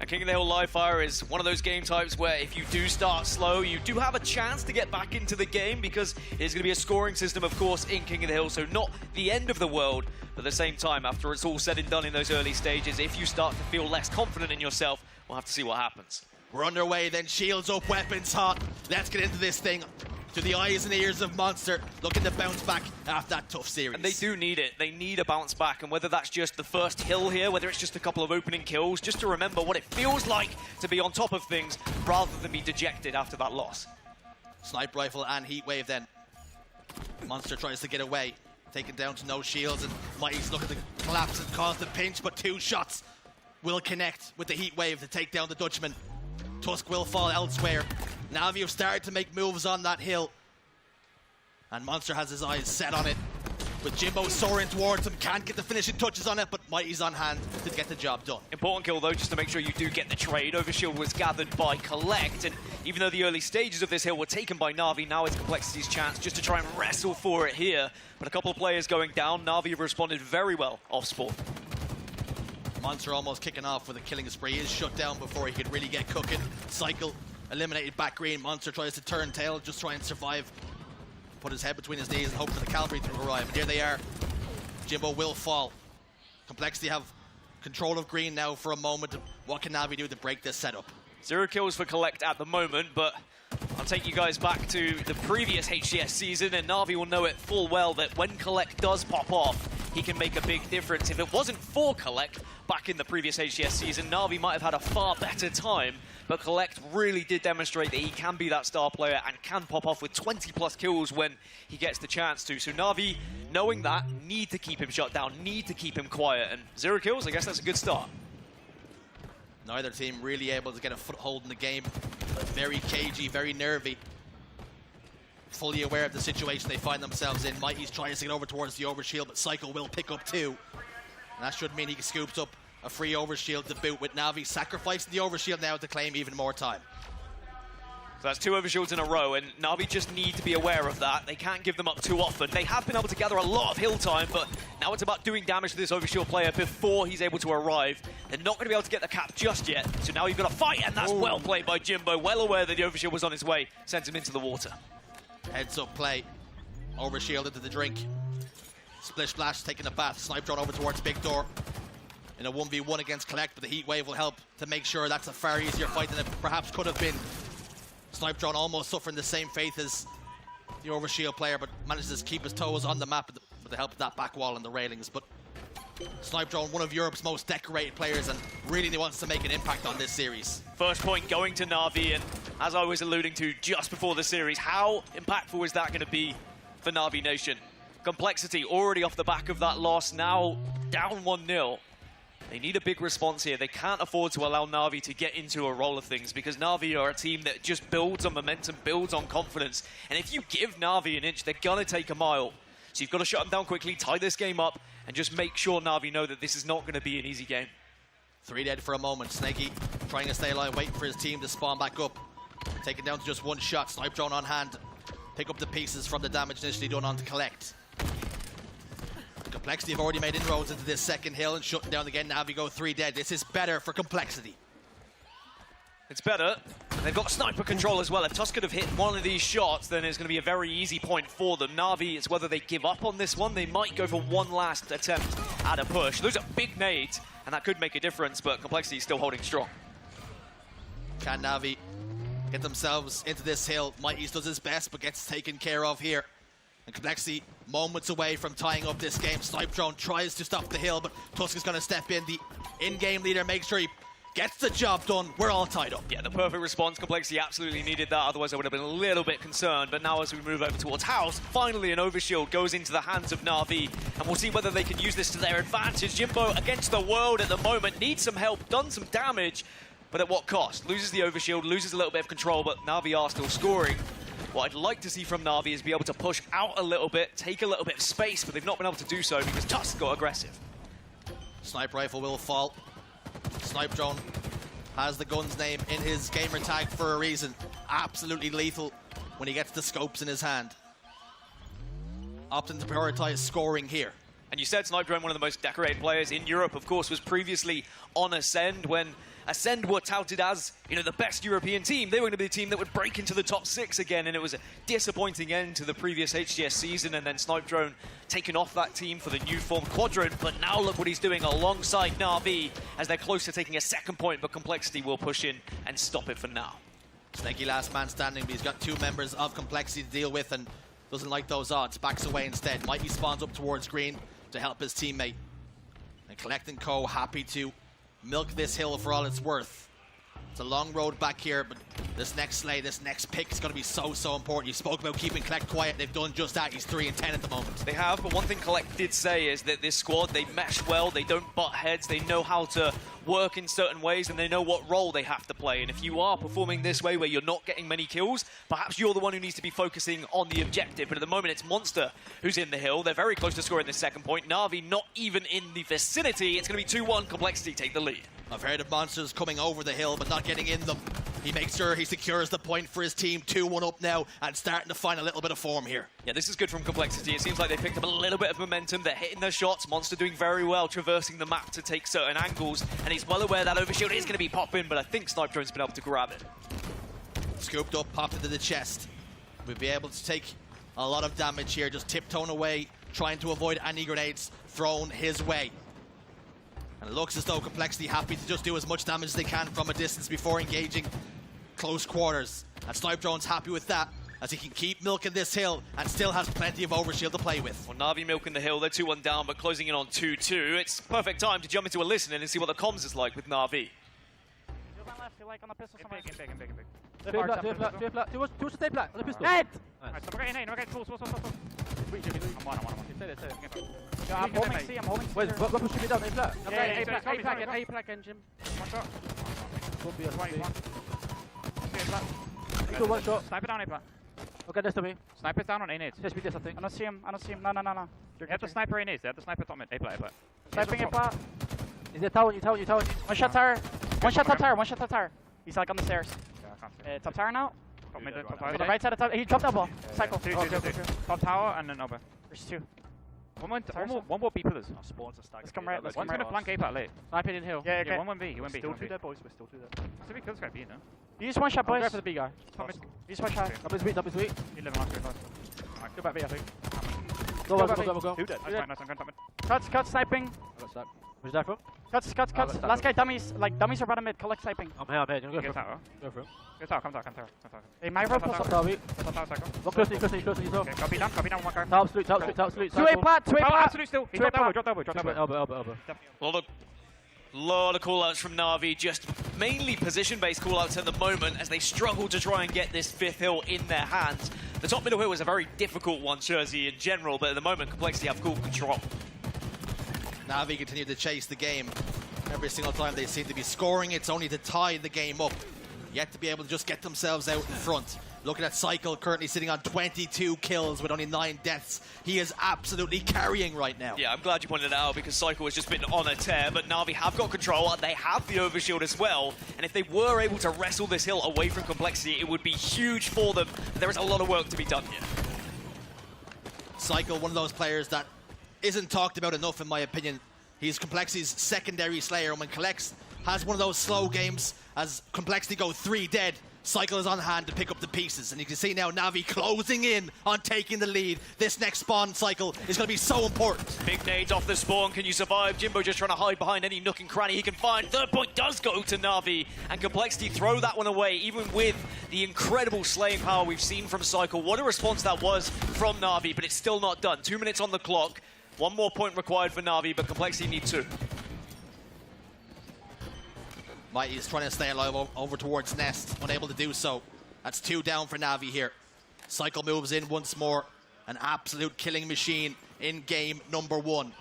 And King of the Hill live fire is one of those game types where if you do start slow, you do have a chance to get back into the game because it's going to be a scoring system, of course, in King of the Hill, so not the end of the world. But at the same time, after it's all said and done in those early stages, if you start to feel less confident in yourself, we'll have to see what happens. We're underway then, shields up, weapons hot. Let's get into this thing. To the eyes and ears of Monster, looking to bounce back after that tough series. And they do need it. They need a bounce back, and whether that's just the first hill here, whether it's just a couple of opening kills, just to remember what it feels like to be on top of things rather than be dejected after that loss. Sniper rifle and heat wave then. Monster tries to get away, taken down to no shields, and Mighty's looking to collapse and cause the pinch, but 2 shots will connect with the heat wave to take down the Dutchman. Tusk will fall elsewhere. Na'Vi have started to make moves on that hill. And Monster has his eyes set on it. With Jimbo soaring towards him, can't get the finishing touches on it, but Mighty's on hand to get the job done. Important kill though, just to make sure you do get the trade. Overshield was gathered by Collect, and even though the early stages of this hill were taken by Na'Vi, now it's Complexity's chance just to try and wrestle for it here. But a couple of players going down, Na'Vi have responded very well off Sport. Monster almost kicking off with a killing spree. He is shut down before he could really get cooking. Cycle eliminated back green. Monster tries to turn tail, just try and survive. Put his head between his knees and hope for the cavalry to arrive. And here they are. Jimbo will fall. Complexity have control of green now for a moment. What can Na'Vi do to break this setup? 0 kills for Collect at the moment, but I'll take you guys back to the previous HCS season, and Na'Vi will know it full well that when Collect does pop off, he can make a big difference. If it wasn't for Collect back in the previous HCS season, Na'Vi might have had a far better time, but Collect really did demonstrate that he can be that star player and can pop off with 20+ kills when he gets the chance to. So Na'Vi, knowing that, need to keep him shut down, need to keep him quiet, and 0 kills, I guess that's a good start. Neither team really able to get a foothold in the game. Very cagey, very nervy. Fully aware of the situation they find themselves in. Mighty's trying to get over towards the overshield, but Cycle will pick up 2. And that should mean he scoops up a free overshield to boot, with Na'Vi sacrificing the overshield now to claim even more time. So that's 2 overshields in a row, and Na'Vi just need to be aware of that. They can't give them up too often. They have been able to gather a lot of hill time, but now it's about doing damage to this overshield player before he's able to arrive. They're not going to be able to get the cap just yet, so now you've got to fight, and that's well played by Jimbo. Well aware that the overshield was on his way, sends him into the water. Heads up play. Overshield into the drink. Splish Splash taking a bath. Snipe drone over towards Big Door. In a 1v1 against Collect, but the heat wave will help to make sure that's a far easier fight than it perhaps could have been. Snipe drone almost suffering the same fate as the overshield player, but manages to keep his toes on the map with the help of that back wall and the railings. But Snipe drone, one of Europe's most decorated players, and really wants to make an impact on this series. First point going to Na'Vi, and as I was alluding to just before the series, how impactful is that going to be for Na'Vi Nation? Complexity already off the back of that loss, now down 1-0. They need a big response here. They can't afford to allow Na'Vi to get into a roll of things, because Na'Vi are a team that just builds on momentum, builds on confidence. And if you give Na'Vi an inch, they're going to take a mile. So you've got to shut them down quickly, tie this game up, and just make sure Na'Vi know that this is not going to be an easy game. 3 dead for a moment. Snaky trying to stay alive, waiting for his team to spawn back up. Taken down to just 1 shot. Snipe drone on hand. Pick up the pieces from the damage initially done on to Collect. Complexity have already made inroads into this second hill and shutting down again. Na'Vi go 3 dead. This is better for Complexity. It's better. They've got sniper control as well. If Tusk could have hit one of these shots, then it's going to be a very easy point for them. Na'Vi, it's whether they give up on this one. They might go for one last attempt at a push. Those are big nades, and that could make a difference, but Complexity is still holding strong. Can Na'Vi get themselves into this hill? Mighty's does his best, but gets taken care of here. And Complexity moments away from tying up this game. Snipe drone tries to stop the hill, but Tusk is going to step in. The in-game leader makes sure he gets the job done. We're all tied up. Yeah, the perfect response. Complexity absolutely needed that, otherwise I would have been a little bit concerned. But now as we move over towards House, finally an overshield goes into the hands of Na'Vi, and we'll see whether they can use this to their advantage. Jimbo against the world at the moment, needs some help, done some damage, but at what cost? Loses the overshield, loses a little bit of control, but Na'Vi are still scoring. What I'd like to see from Na'Vi is be able to push out a little bit, take a little bit of space, but they've not been able to do so because Tusk got aggressive. Sniper rifle will fall. Snipe drone has the gun's name in his gamer tag for a reason. Absolutely lethal when he gets the scopes in his hand. Opting to prioritize scoring here. And you said Snipe Drone, one of the most decorated players in Europe, of course, was previously on Ascend when Ascend were touted as, you know, the best European team. They were going to be the team that would break into the top 6 again, and it was a disappointing end to the previous HCS season, and then Snipedrone taken off that team for the new form Quadron. But now look what he's doing alongside Na'Vi as they're close to taking a second point, but Complexity will push in and stop it for now. Snaky last man standing, but he's got 2 members of Complexity to deal with and doesn't like those odds. Backs away instead. Mighty spawns up towards green to help his teammate. And Collect & Co. happy to milk this hill for all it's worth. It's a long road back here, but this next slay, this next pick is going to be so important. You spoke about keeping Collect quiet. They've done just that. He's 3 and 10 at the moment. They have, but one thing Collect did say is that this squad, they mesh well, they don't butt heads, they know how to work in certain ways, and they know what role they have to play. And if you are performing this way where you're not getting many kills, perhaps you're the one who needs to be focusing on the objective. But at the moment, it's Monster who's in the hill. They're very close to scoring this second point. Na'Vi not even in the vicinity. It's going to be 2-1. Complexity take the lead. I've heard of monsters coming over the hill, but not getting in them. He makes sure he secures the point for his team. 2-1 up now and starting to find a little bit of form here. Yeah, this is good from Complexity. It seems like they picked up a little bit of momentum. They're hitting their shots. Monster doing very well, traversing the map to take certain angles. And he's well aware that overshield is going to be popping, but I think Snipedrone's been able to grab it. Scooped up, popped into the chest. We'll be able to take a lot of damage here, just tiptoeing away, trying to avoid any grenades thrown his way. And it looks as though Complexity happy to just do as much damage as they can from a distance before engaging close quarters. And Snipedrone's happy with that, as he can keep milking this hill and still has plenty of overshield to play with. Well, Na'Vi milking the hill. They're 2-1 down, but closing in on 2-2. It's perfect time to jump into a listen and see what the comms is like with Na'Vi. I'm holding C, I'm holding C. Wait, what push me down? A flat. A flat engine. One shot. Could be a 21. One shot. Sniper down A flat. Okay, that's to me. Sniper's down on A nades. Just be this, I think. I don't see him. No. They have the sniper A nades. They have the sniper top mid. A flat. Sniping A flat. Is it tower? You tower. One shot tower. One shot top tower. He's like on the stairs. Yeah, I can't see. Top tower now. Top mid, top tower. Right side of top. He dropped that ball. Cycle. Two. Top tower and then over. There's 2. One more B pillars. Spawns are stacked. Let's come right. One's gonna flank A part late. Sniping in hill. Yeah, okay. One B. He went B. Still 2 there, boys. We're still 2 there. So we kill this guy B, no? You just one shot, boys. Go for the B guy. You just one shot. Up his weak. 11 last go. Go back B, I think. Go. That's fine. I'm going top mid. Cuts, sniping. Where's that from? Cuts. Last guy, dummies. Like, dummies are bottom mid. Collect sniping. I'm here. You go for it. Go for it. Go tower, come tower. Hey, my rope pulls up tower. Top cycle. Look closely yourself. Okay, copy down, one guy. Top absolute. 2A plat. Absolute still. Drop elbow. Well, a lot of callouts from Na'Vi, just mainly position-based callouts at the moment as they struggle to try and get this 5th hill in their hands. The top middle hill was a very difficult one, Jersey in general, but at the moment, Complexity have cool control. Na'Vi continue to chase the game. Every single time they seem to be scoring, it's only to tie the game up. Yet to be able to just get themselves out in front. Looking at Cycle, currently sitting on 22 kills with only 9 deaths. He is absolutely carrying right now. Yeah, I'm glad you pointed it out because Cycle has just been on a tear, but Na'Vi have got control. They have the overshield as well. And if they were able to wrestle this hill away from Complexity, it would be huge for them. But there is a lot of work to be done here. Cycle, one of those players that isn't talked about enough, in my opinion. He's Complexity's secondary slayer, and when Collects has one of those slow games, as Complexity go 3 dead, Cycle is on hand to pick up the pieces. And you can see now Na'Vi closing in on taking the lead. This next spawn cycle is going to be so important. Big nades off the spawn. Can you survive? Jimbo just trying to hide behind any nook and cranny he can find. 3rd point does go to Na'Vi, and Complexity throw that one away, even with the incredible slaying power we've seen from Cycle. What a response that was from Na'Vi, but it's still not done. 2 minutes on the clock. 1 more point required for Na'Vi, but Complexity need 2. Mighty is trying to stay alive over towards Nest, unable to do so. That's 2 down for Na'Vi here. Cycle moves in once more. An absolute killing machine in game number 1.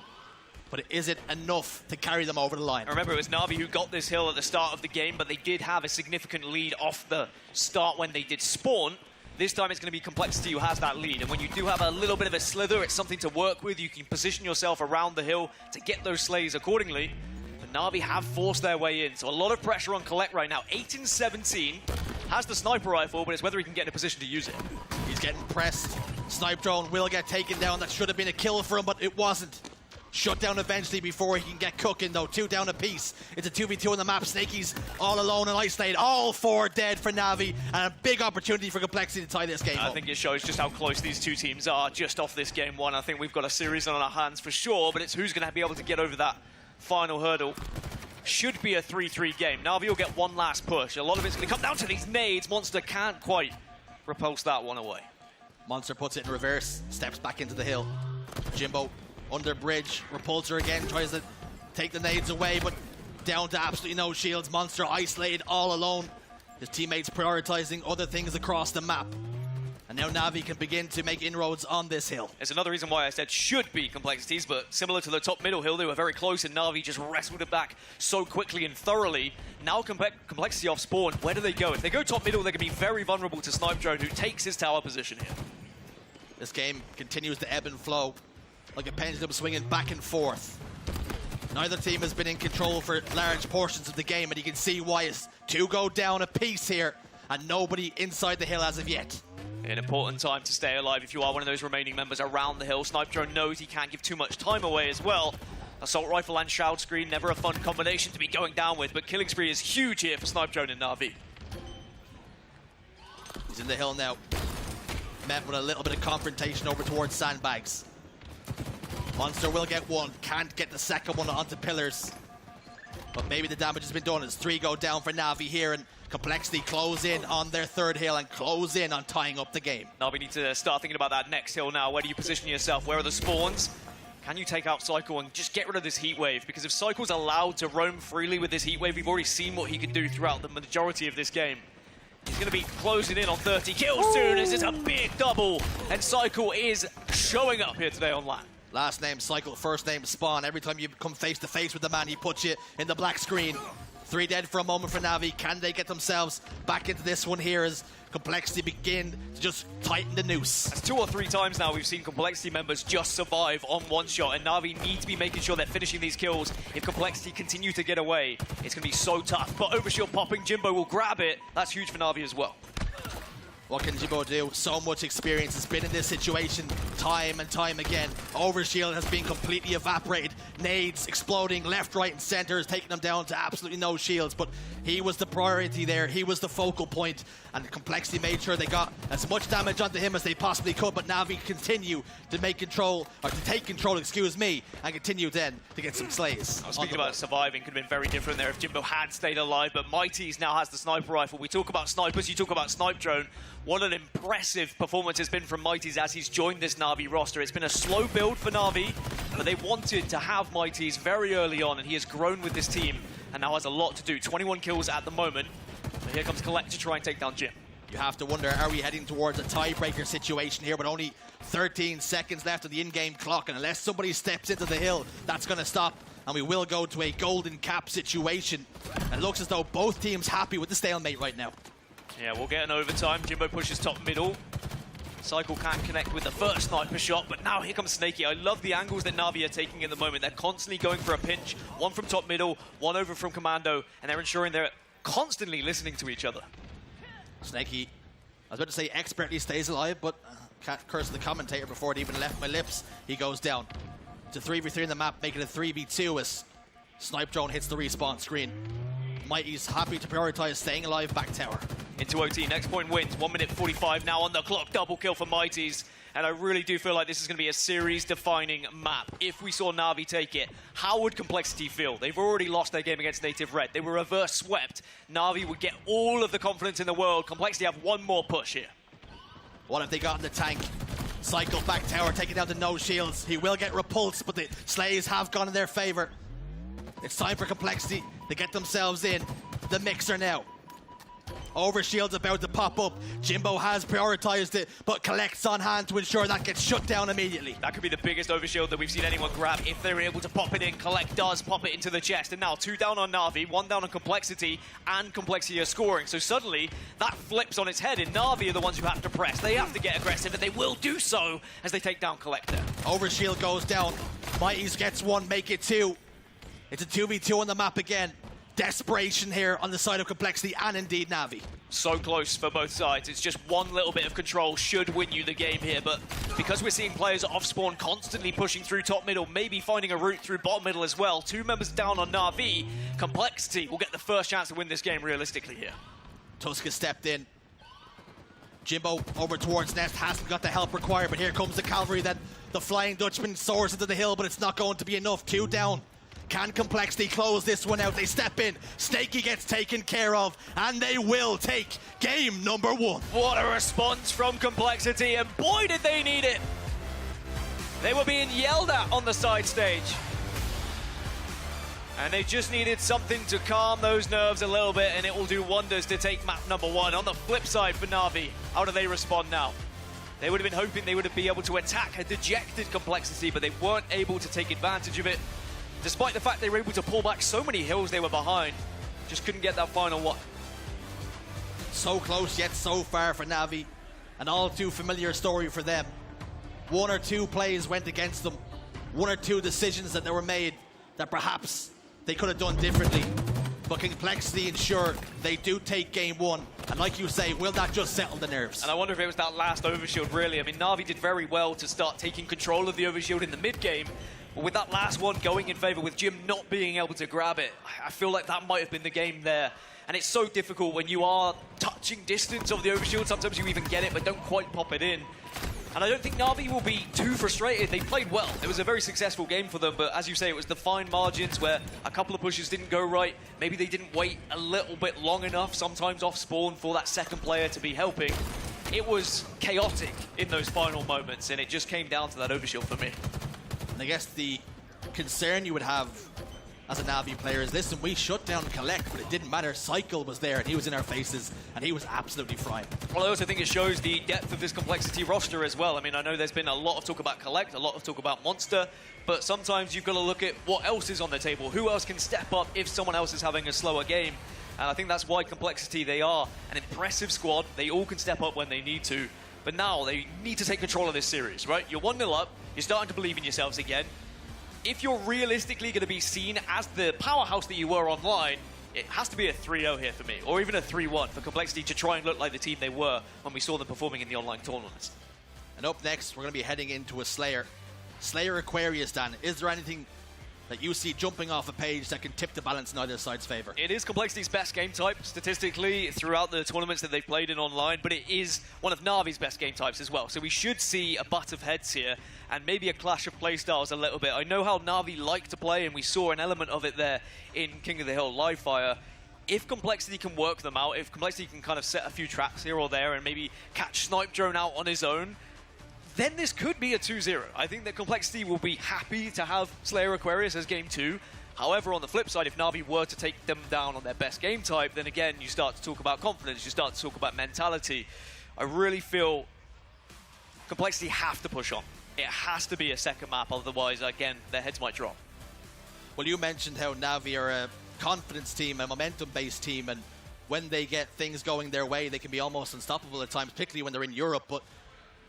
But is it enough to carry them over the line? Remember, it was Na'Vi who got this hill at the start of the game, but they did have a significant lead off the start when they did spawn. This time it's going to be Complexity who has that lead. And when you do have a little bit of a slither, it's something to work with. You can position yourself around the hill to get those slays accordingly. Na'Vi have forced their way in, so a lot of pressure on Collect right now. 8 and 17, has the sniper rifle, but it's whether he can get in a position to use it. He's getting pressed. Snipe drone will get taken down. That should have been a kill for him, but it wasn't. shut down eventually before he can get cooking, though. 2 down apiece. It's a 2v2 on the map. Snaky's all alone and isolated. All 4 dead for Na'Vi, and a big opportunity for Complexity to tie this game up. I think it shows just how close these two teams are just off this game 1. I think we've got a series on our hands for sure, but it's who's going to be able to get over that final hurdle. Should be a 3-3 game. Na'Vi will get one last push. A lot of it's going to come down to these nades. Monster can't quite repulse that one away. Monster puts it in reverse, steps back into the hill. Jimbo under bridge, repulsor again, tries to take the nades away, but down to absolutely no shields. Monster isolated all alone. His teammates prioritizing other things across the map. And now Na'Vi can begin to make inroads on this hill. There's another reason why I said should be Complexities, but similar to the top middle hill, they were very close and Na'Vi just wrestled it back so quickly and thoroughly. Now Complexity off spawn, where do they go? If they go top middle, they're going to be very vulnerable to Snipe Drone, who takes his tower position here. This game continues to ebb and flow, like a pendulum swinging back and forth. Neither team has been in control for large portions of the game, and you can see why. It's 2 go down a piece here, and nobody inside the hill as of yet. An important time to stay alive if you are one of those remaining members around the hill. Snipe Drone knows he can't give too much time away as well. Assault Rifle and Shroud Screen, never a fun combination to be going down with, but Killing Spree is huge here for Snipe Drone and Na'Vi. He's in the hill now. Met with a little bit of confrontation over towards Sandbags. Monster will get one, can't get the second one onto pillars. But maybe the damage has been done as 3 go down for Na'Vi here, and Complexity close in on their 3rd hill and close in on tying up the game. Now we need to start thinking about that next hill now. Where do you position yourself? Where are the spawns? Can you take out Cycle and just get rid of this heat wave? Because if Cycle's allowed to roam freely with this heat wave, we've already seen what he can do throughout the majority of this game. He's going to be closing in on 30 kills soon as it's a big double. And Cycle is showing up here today on LAN. Last name Cycle, first name Spawn. Every time you come face to face with the man, he puts you in the black screen. 3 dead for a moment for Na'Vi. Can they get themselves back into this one here as Complexity begin to just tighten the noose? That's 2 or 3 times now we've seen Complexity members just survive on one shot, and Na'Vi need to be making sure they're finishing these kills. If Complexity continue to get away, it's going to be so tough. But Overshield popping, Jimbo will grab it. That's huge for Na'Vi as well. What can Jimbo do? So much experience, has been in this situation time and time again. Overshield has been completely evaporated. Nades exploding left, right, and center is taking them down to absolutely no shields. But he was the priority there. He was the focal point, and Complexity made sure they got as much damage onto him as they possibly could. But Na'Vi continue to make control, or to take control, excuse me, and continue then to get some slays. I was speaking about surviving, could have been very different there if Jimbo had stayed alive, but Mighty's now has the sniper rifle. We talk about snipers, you talk about Snipe Drone. What an impressive performance has been from Mighty's as he's joined this Na'Vi roster. It's been a slow build for Na'Vi, but they wanted to have Mighty's very early on, and he has grown with this team and now has a lot to do. 21 kills at the moment. So here comes Collect to try and take down Jim. You have to wonder, are we heading towards a tiebreaker situation here with only 13 seconds left of the in-game clock? And unless somebody steps into the hill, that's going to stop. And we will go to a golden cap situation. It looks as though both teams happy with the stalemate right now. Yeah, we'll get an overtime. Jimbo pushes top middle. Cycle can't connect with the first sniper shot, but now here comes Snaky. I love the angles that Na'Vi are taking at the moment. They're constantly going for a pinch. One from top middle, one over from Commando, and they're ensuring they're constantly listening to each other. Snaky, I was about to say expertly stays alive, but can't curse the commentator before it even left my lips. He goes down. It's a 3v3 in the map, making it a 3v2 as Snipe Drone hits the respawn screen. Mighty's happy to prioritize staying alive back tower. Into OT, next point wins. 1 minute 45 now on the clock. Double kill for Mighty's. And I really do feel like this is going to be a series-defining map. If we saw Na'Vi take it, how would Complexity feel? They've already lost their game against Native Red. They were reverse swept. Na'Vi would get all of the confidence in the world. Complexity have one more push here. What have they got in the tank? Cycle back tower, taking down to no shields. He will get repulsed, but the slays have gone in their favor. It's time for Complexity to get themselves in the mixer now. Overshield's about to pop up. Jimbo has prioritized it, but Collect's on hand to ensure that gets shut down immediately. That could be the biggest overshield that we've seen anyone grab if they're able to pop it in. Collect does pop it into the chest, and now 2 down on Na'Vi, 1 down on Complexity, and Complexity are scoring. So suddenly, that flips on its head, and Na'Vi are the ones who have to press. They have to get aggressive, and they will do so as they take down Collect there. Overshield goes down. Mighty's gets 1, make it 2. It's a 2v2 on the map again. desperation here on the side of Complexity and indeed Navi. So close for both sides. It's just one little bit of control should win you the game here, but because we're seeing players off spawn constantly pushing through top middle, maybe finding a route through bottom middle as well, 2 members down on Na'Vi, Complexity will get the first chance to win this game realistically here. Tuska stepped in. Jimbo over towards Nest, hasn't got the help required, but here comes the cavalry that the Flying Dutchman soars into the hill, but it's not going to be enough. Q down. Can Complexity close this one out? They step in. Snaky gets taken care of, and they will take game number 1. What a response from Complexity, and boy did they need it! They were being yelled at on the side stage. And they just needed something to calm those nerves a little bit, and it will do wonders to take map number 1. On the flip side for Na'Vi, how do they respond now? They would have been hoping they would be able to attack a dejected Complexity, but they weren't able to take advantage of it. Despite the fact they were able to pull back so many hills they were behind, just couldn't get that final one. So close yet so far for Navi. An all too familiar story for them. 1 or 2 plays went against them. 1 or 2 decisions that they were made that perhaps they could have done differently. But Complexity ensure they do take game 1. And like you say, will that just settle the nerves? And I wonder if it was that last overshield, really. I mean, Na'Vi did very well to start taking control of the overshield in the mid-game. But with that last one going in favor, with Jim not being able to grab it, I feel like that might have been the game there. And it's so difficult when you are touching distance of the overshield. Sometimes you even get it, but don't quite pop it in. And I don't think Na'Vi will be too frustrated. They played well. It was a very successful game for them, but as you say, it was the fine margins where a couple of pushes didn't go right. Maybe they didn't wait a little bit long enough, sometimes off spawn, for that second player to be helping. It was chaotic in those final moments, and it just came down to that overshield for me. And I guess the concern you would have as a Na'Vi player is, listen, we shut down Collect, but it didn't matter. Cycle was there, and he was in our faces, and he was absolutely frying. Well, I also think it shows the depth of this Complexity roster as well. I mean, I know there's been a lot of talk about Collect, a lot of talk about Monster, but sometimes you've got to look at what else is on the table. Who else can step up if someone else is having a slower game? And I think that's why Complexity, they are an impressive squad. They all can step up when they need to. But now they need to take control of this series, right? You're 1-0 up. You're starting to believe in yourselves again. If you're realistically going to be seen as the powerhouse that you were online, it has to be a 3-0 here for me, or even a 3-1 for Complexity to try and look like the team they were when we saw them performing in the online tournaments. And up next, we're going to be heading into a Slayer. Slayer Aquarius, Dan. Is there anything that you see jumping off a page that can tip the balance in either side's favor? It is Complexity's best game type, statistically, throughout the tournaments that they've played in online, but it is one of Na'Vi's best game types as well. So we should see a butt of heads here, and maybe a clash of playstyles a little bit. I know how Na'Vi like to play, and we saw an element of it there in King of the Hill Livefire. If Complexity can work them out, if Complexity can kind of set a few traps here or there, and maybe catch Snipe Drone out on his own, then this could be a 2-0. I think that Complexity will be happy to have Slayer Aquarius as game 2. However, on the flip side, if Na'Vi were to take them down on their best game type, then again, you start to talk about confidence, you start to talk about mentality. I really feel Complexity have to push on. It has to be a second map, otherwise, again, their heads might drop. Well, you mentioned how Na'Vi are a confidence team, a momentum-based team, and when they get things going their way, they can be almost unstoppable at times, particularly when they're in Europe, but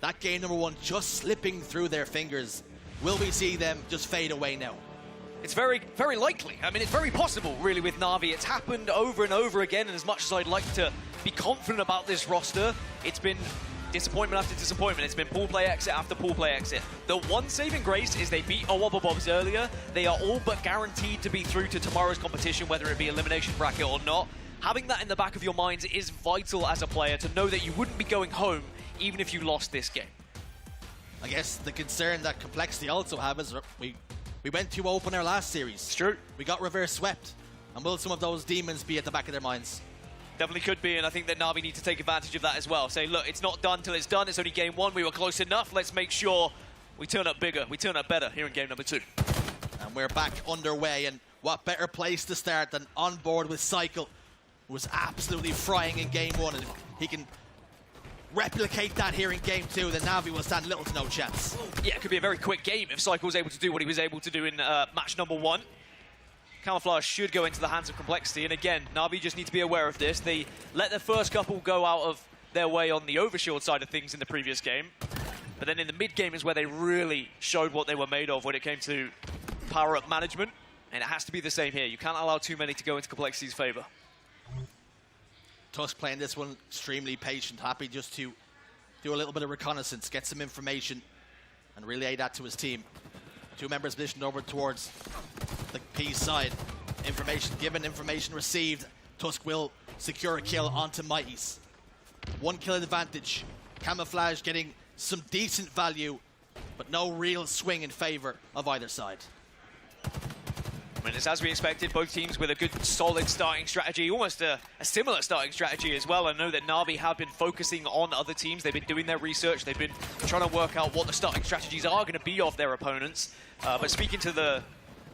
that game number 1 just slipping through their fingers. Will we see them just fade away now? It's very, very likely. I mean, it's very possible, really, with Na'Vi. It's happened over and over again, and as much as I'd like to be confident about this roster, it's been disappointment after disappointment. It's been pool play exit after pool play exit. The one saving grace is they beat Owobabobs earlier. They are all but guaranteed to be through to tomorrow's competition, whether it be elimination bracket or not. Having that in the back of your minds is vital as a player to know that you wouldn't be going home even if you lost this game. I guess the concern that Complexity also have is we went too open our last series. It's true. We got reverse swept. And will some of those demons be at the back of their minds? Definitely could be, and I think that Na'Vi need to take advantage of that as well. Say, look, it's not done till it's done. It's only game 1. We were close enough. Let's make sure we turn up bigger. We turn up better here in game number 2. And we're back underway, and what better place to start than on board with Cycle, who was absolutely frying in game 1, and if he can replicate that here in game 2, then Na'Vi will stand little to no chance. Yeah, it could be a very quick game if Cycle was able to do what he was able to do in match number 1. Camouflage should go into the hands of Complexity, and again, Na'Vi just need to be aware of this. They let their first couple go out of their way on the overshield side of things in the previous game, but then in the mid-game is where they really showed what they were made of when it came to power-up management. And it has to be the same here. You can't allow too many to go into Complexity's favor. Tusk playing this one extremely patient, happy just to do a little bit of reconnaissance, get some information, and relay that to his team. 2 members positioned over towards the P side. Information given, information received. Tusk will secure a kill onto Mighties. 1 kill advantage. Camouflage getting some decent value, but no real swing in favor of either side. I mean, it's as we expected, both teams with a good, solid starting strategy, almost a similar starting strategy as well. I know that Na'Vi have been focusing on other teams. They've been doing their research. They've been trying to work out what the starting strategies are going to be of their opponents. But speaking to the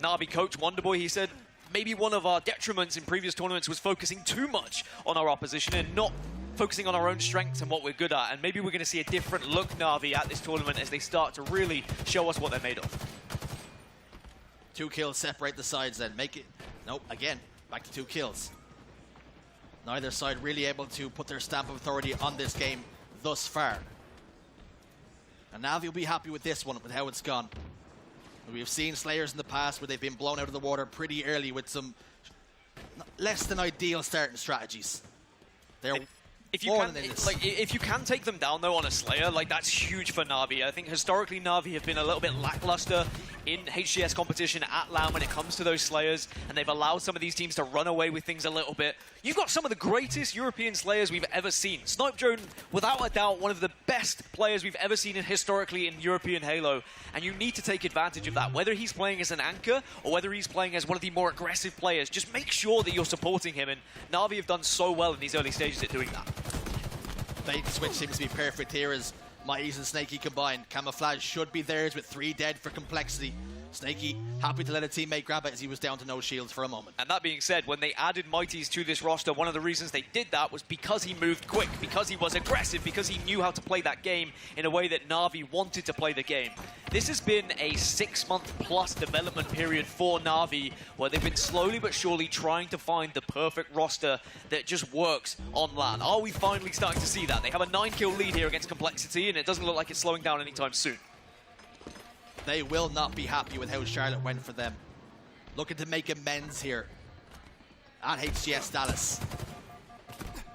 Na'Vi coach, Wonderboy, he said, maybe one of our detriments in previous tournaments was focusing too much on our opposition and not focusing on our own strengths and what we're good at. And maybe we're going to see a different look Na'Vi at this tournament as they start to really show us what they're made of. 2 kills separate the sides then. Make it... Nope, again, back to 2 kills. Neither side really able to put their stamp of authority on this game thus far. And Na'Vi will be happy with this one, with how it's gone. We've seen Slayers in the past where they've been blown out of the water pretty early with some less than ideal starting strategies. They're if you can take them down though on a Slayer, like that's huge for Na'Vi. I think historically Na'Vi have been a little bit lackluster in HCS competition at LAN when it comes to those Slayers, and they've allowed some of these teams to run away with things a little bit. You've got some of the greatest European Slayers we've ever seen. Snipedrone, without a doubt, one of the best players we've ever seen historically in European Halo, and you need to take advantage of that. Whether he's playing as an anchor or whether he's playing as one of the more aggressive players, just make sure that you're supporting him, and Na'Vi have done so well in these early stages at doing that. Bait switch seems to be perfect here as Mighties and Snaky combined. Camouflage should be theirs with 3 dead for Complexity. Snaky happy to let a teammate grab it as he was down to no shields for a moment. And that being said, when they added Mighties to this roster, one of the reasons they did that was because he moved quick, because he was aggressive, because he knew how to play that game in a way that Na'Vi wanted to play the game. This has been a 6-month-plus development period for Na'Vi, where they've been slowly but surely trying to find the perfect roster that just works on LAN. Are we finally starting to see that? They have a 9-kill lead here against Complexity, and it doesn't look like it's slowing down anytime soon. They will not be happy with how Charlotte went for them. Looking to make amends here at HCS Dallas.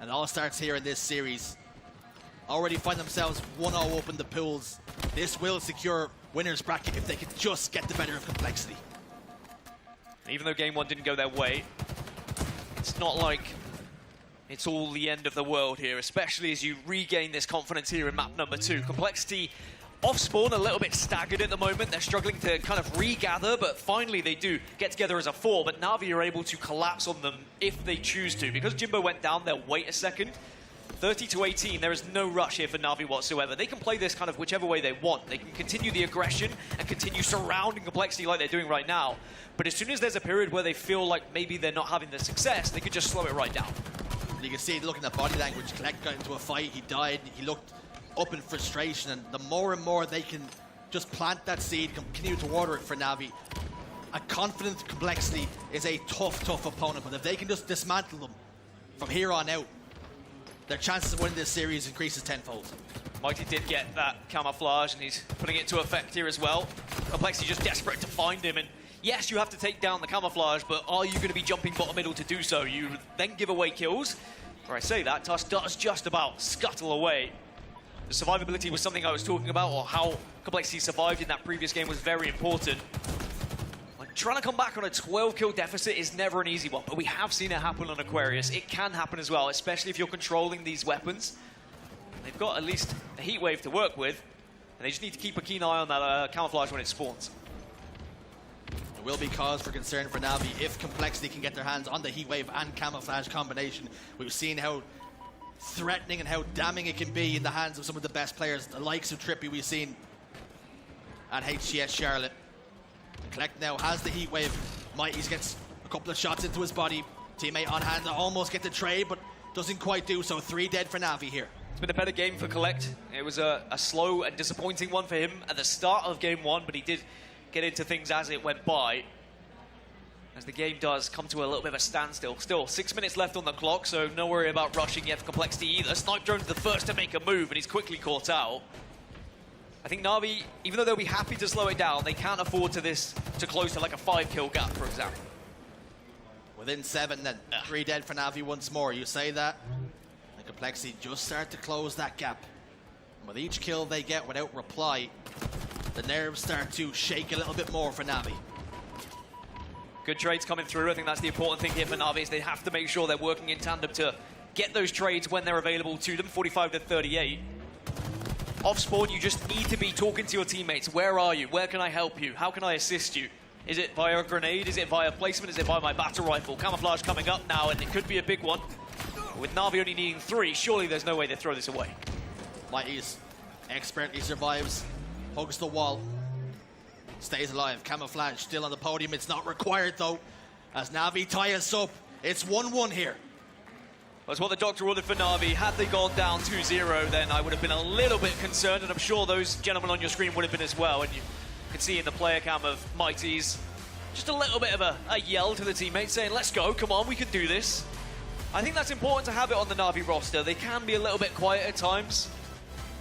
And it all starts here in this series. Already find themselves 1-0 up in the pools. This will secure winner's bracket if they can just get the better of Complexity. Even though game 1 didn't go their way, it's not like it's all the end of the world here, especially as you regain this confidence here in map number 2. Complexity off spawn a little bit staggered at the moment. They're struggling to kind of regather, but finally they do get together as a 4, but Na'Vi are able to collapse on them if they choose to. Because Jimbo went down, they'll wait a second. 30-18, there is no rush here for Na'Vi whatsoever. They can play this kind of whichever way they want. They can continue the aggression and continue surrounding Complexity like they're doing right now. But as soon as there's a period where they feel like maybe they're not having the success, they could just slow it right down. You can see, looking at body language, Collect got into a fight, he died, he looked up in frustration, and the more and more they can just plant that seed, continue to water it for Na'Vi. A confident Complexity is a tough opponent, but if they can just dismantle them from here on out, their chances of winning this series increases tenfold. Mighty did get that camouflage, and he's putting it to effect here as well. Complexity just desperate to find him, and yes, you have to take down the camouflage, but are you going to be jumping bottom middle to do so? You then give away kills. Where I say that, Tusk does just about scuttle away. The survivability was something I was talking about, or how Complexity survived in that previous game was very important. Like, trying to come back on a 12-kill deficit is never an easy one, but we have seen it happen on Aquarius. It can happen as well, especially if you're controlling these weapons. They've got at least a heat wave to work with, and they just need to keep a keen eye on that camouflage when it spawns. There will be cause for concern for Na'Vi if Complexity can get their hands on the heat wave and camouflage combination. We've seen how threatening and how damning it can be in the hands of some of the best players, the likes of Trippy we've seen at HCS Charlotte. Collect now has the heat wave. Mighties gets a couple of shots into his body. Teammate on hand to almost get the trade, but doesn't quite do so. 3 dead for Na'Vi here. It's been a better game for Collect. It was a slow and disappointing one for him at the start of game 1, but he did get into things as it went by. As the game does come to a little bit of a standstill. Still, 6 minutes left on the clock, so no worry about rushing yet for Complexity either. Snipedrone's the first to make a move, and he's quickly caught out. I think Na'Vi, even though they'll be happy to slow it down, they can't afford to close to like a 5-kill gap, for example. Within 7, then 3 dead for Na'Vi once more. You say that, and Complexity just start to close that gap. And with each kill they get without reply, the nerves start to shake a little bit more for Na'Vi. Good trades coming through. I think that's the important thing here for Na'Vi, is they have to make sure they're working in tandem to get those trades when they're available to them. 45 to 38. Off spawn, you just need to be talking to your teammates. Where are you? Where can I help you? How can I assist you? Is it via a grenade? Is it via placement? Is it via my battle rifle? Camouflage coming up now, and it could be a big one. With Na'Vi only needing 3, surely there's no way they throw this away. Mighty's expertly survives, hugs the wall, stays alive. Camouflage still on the podium. It's not required though, as Na'Vi tie us up. It's 1-1 here. That's what the doctor ordered for Na'Vi. Had they gone down 2-0, then I would have been a little bit concerned, and I'm sure those gentlemen on your screen would have been as well. And you can see in the player cam of Mighty's just a little bit of a yell to the teammates saying, let's go, come on, we can do this. I think that's important to have it on the Na'Vi roster. They can be a little bit quiet at times.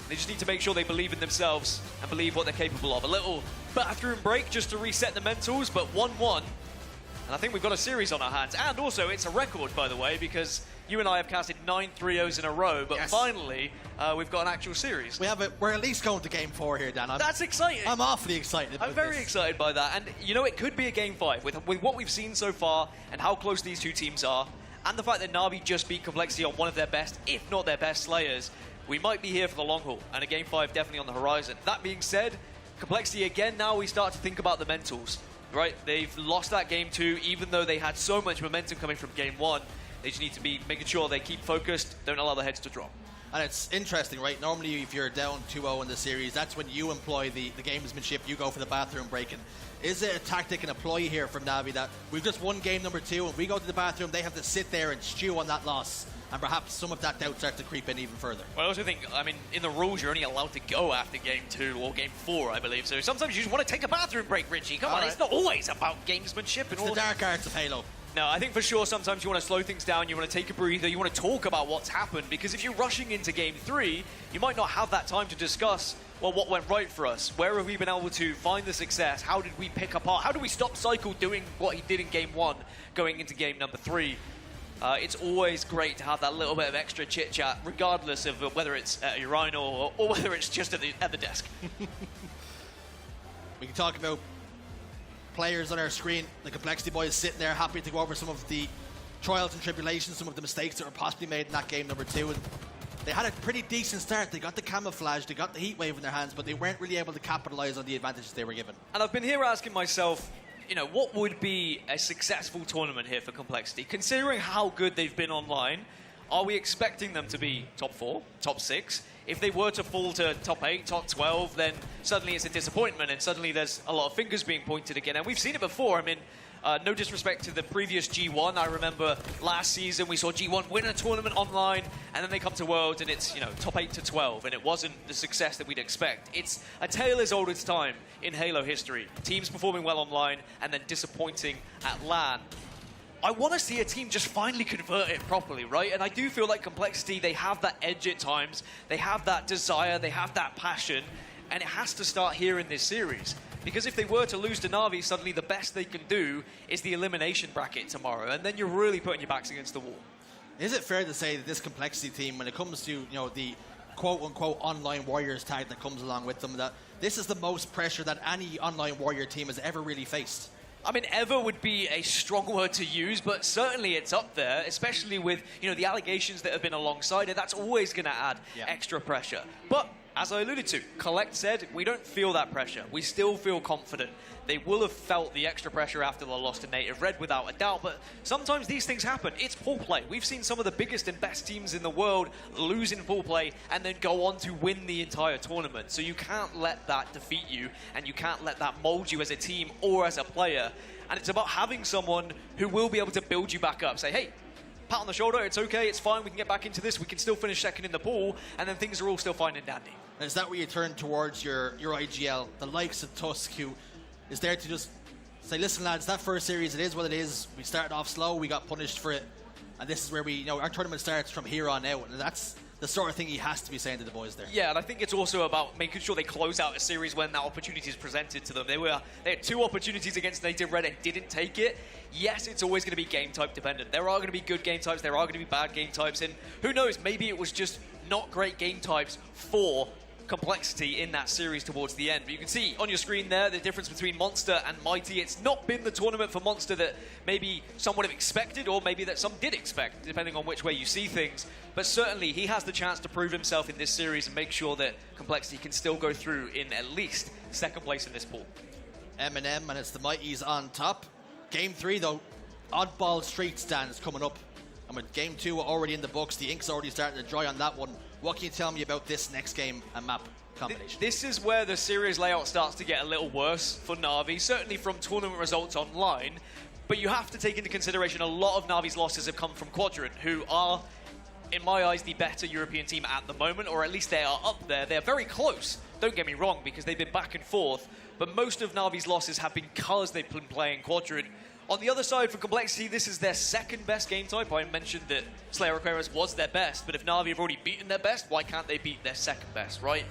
They just need to make sure they believe in themselves and believe what they're capable of. A little bathroom break just to reset the mentals, but 1-1. And I think we've got a series on our hands. And also, it's a record, by the way, because you and I have casted 9 3-0s in a row, but finally, we've got an actual series. We're at least going to game 4 here, Dan. That's exciting. I'm awfully excited about I'm very this. excited by that. And, you know, it could be a game 5 with what we've seen so far and how close these two teams are, and the fact that Na'Vi just beat Complexity on one of their best, if not their best, Slayers. We might be here for the long haul, and a game 5 definitely on the horizon. That being said, Complexity, again, now we start to think about the mentals, right? They've lost that game 2, even though they had so much momentum coming from game 1. They just need to be making sure they keep focused, don't allow their heads to drop. And it's interesting, right? Normally, if you're down 2-0 in the series, that's when you employ the gamesmanship, you go for the bathroom break. And is it a tactic and a ploy here from Na'Vi that we've just won game number 2, and we go to the bathroom, they have to sit there and stew on that loss? And perhaps some of that doubt starts to creep in even further. Well, I also think, I mean, in the rules, you're only allowed to go after game 2 or game 4, I believe. So sometimes you just want to take a bathroom break, Richie. Come on, it's not always about gamesmanship. It's the dark arts of Halo. No, I think for sure sometimes you want to slow things down, you want to take a breather, you want to talk about what's happened, because if you're rushing into game 3, you might not have that time to discuss, well, what went right for us? Where have we been able to find the success? How did we pick apart? How do we stop Cycle doing what he did in game 1 going into game number 3? It's always great to have that little bit of extra chit-chat, regardless of whether it's at a urinal or whether it's just at the desk. We can talk about players on our screen. The Complexity boys sitting there happy to go over some of the trials and tribulations, some of the mistakes that were possibly made in that game number 2. And they had a pretty decent start. They got the camouflage, they got the heat wave in their hands, but they weren't really able to capitalize on the advantages they were given. And I've been here asking myself, you know, what would be a successful tournament here for Complexity? Considering how good they've been online, are we expecting them to be top 4, top 6? If they were to fall to top 8, top 12, then suddenly it's a disappointment, and suddenly there's a lot of fingers being pointed again. And we've seen it before. I mean, no disrespect to the previous G1. I remember last season we saw G1 win a tournament online, and then they come to Worlds and it's, you know, top 8 to 12, and it wasn't the success that we'd expect. It's a tale as old as time in Halo history. Teams performing well online and then disappointing at LAN. I want to see a team just finally convert it properly, right? And I do feel like Complexity, they have that edge at times. They have that desire, they have that passion, and it has to start here in this series. Because if they were to lose to Na'Vi, suddenly the best they can do is the elimination bracket tomorrow, and then you're really putting your backs against the wall. Is it fair to say that this Complexity team, when it comes to, you know, the quote-unquote online Warriors tag that comes along with them, that this is the most pressure that any online Warrior team has ever really faced? I mean, ever would be a strong word to use, but certainly it's up there, especially with, you know, the allegations that have been alongside it. That's always going to add extra pressure. But as I alluded to, Collect said we don't feel that pressure. We still feel confident. They will have felt the extra pressure after the loss to Native Red, without a doubt, but sometimes these things happen. It's pool play. We've seen some of the biggest and best teams in the world lose in pool play and then go on to win the entire tournament. So you can't let that defeat you, and you can't let that mold you as a team or as a player. And it's about having someone who will be able to build you back up. Say, hey, pat on the shoulder, it's okay, it's fine, we can get back into this, we can still finish second in the pool, and then things are all still fine and dandy. And is that where you turn towards your IGL, the likes of Tusk, who is there to just say, listen lads, that first series, it is what it is, we started off slow, we got punished for it, and this is where we, you know, our tournament starts from here on out, and that's the sort of thing he has to be saying to the boys there. Yeah, and I think it's also about making sure they close out a series when that opportunity is presented to them. They had 2 opportunities against Native Red and didn't take it. Yes, it's always going to be game type dependent. There are going to be good game types, there are going to be bad game types, and who knows, maybe it was just not great game types for Complexity in that series towards the end. But you can see on your screen there the difference between Monster and Mighty. It's not been the tournament for Monster that maybe some would have expected, or maybe that some did expect, depending on which way you see things. But certainly he has the chance to prove himself in this series and make sure that Complexity can still go through in at least second place in this pool. Eminem, and it's the Mighties on top. Game 3 though, oddball street stands coming up. And with Game 2 already in the books, the ink's already starting to dry on that one. What can you tell me about this next game and map combination? This is where the series layout starts to get a little worse for Na'Vi, certainly from tournament results online. But you have to take into consideration a lot of Na'Vi's losses have come from Quadrant, who are, in my eyes, the better European team at the moment, or at least they are up there. They're very close, don't get me wrong, because they've been back and forth. But most of Na'Vi's losses have been because they've been playing Quadrant. On the other side, for Complexity, this is their second best game type. I mentioned that Slayer Aquarius was their best, but if Na'Vi have already beaten their best, why can't they beat their second best, right?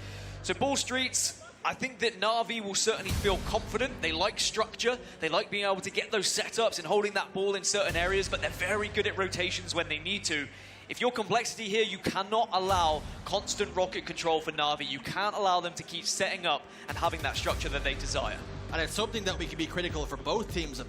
So Ball Streets, I think that Na'Vi will certainly feel confident. They like structure. They like being able to get those setups and holding that ball in certain areas, but they're very good at rotations when they need to. If you're Complexity here, you cannot allow constant rocket control for Na'Vi. You can't allow them to keep setting up and having that structure that they desire. And it's something that we can be critical for both teams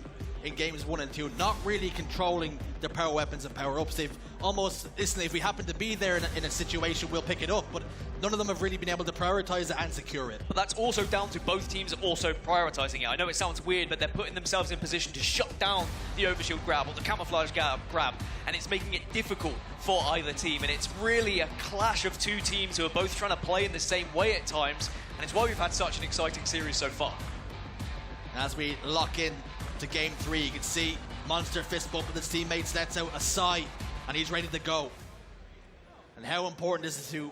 in games 1 and 2, not really controlling their power weapons and power ups. They've almost, listen, if we happen to be there in a situation, we'll pick it up, but none of them have really been able to prioritize it and secure it. But that's also down to both teams also prioritizing it. I know it sounds weird, but they're putting themselves in position to shut down the overshield grab or the camouflage grab, and it's making it difficult for either team. And it's really a clash of 2 teams who are both trying to play in the same way at times, and it's why we've had such an exciting series so far. As we lock in to Game 3, you can see Monster fist bumping his teammates, lets out a sigh, and he's ready to go. And how important is it to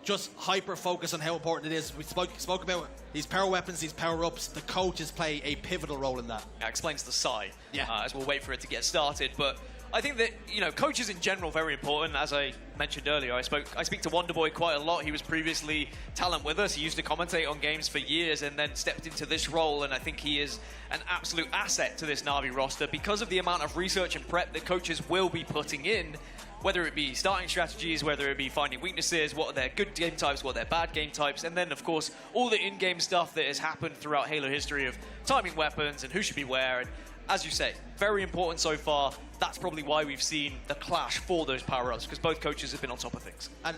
just hyper-focus on how important it is? We spoke about these power weapons, these power-ups. The coaches play a pivotal role in that. That explains the sigh, yeah. As we'll wait for it to get started. But I think that, coaches in general are very important. As I mentioned earlier, I speak to Wonderboy quite a lot. He was previously talent with us. He used to commentate on games for years and then stepped into this role, and I think he is an absolute asset to this Na'Vi roster because of the amount of research and prep that coaches will be putting in, whether it be starting strategies, whether it be finding weaknesses, what are their good game types, what are their bad game types, and then, of course, all the in-game stuff that has happened throughout Halo history of timing weapons and who should be where. And as you say, very important so far. That's probably why we've seen the clash for those power-ups, because both coaches have been on top of things. And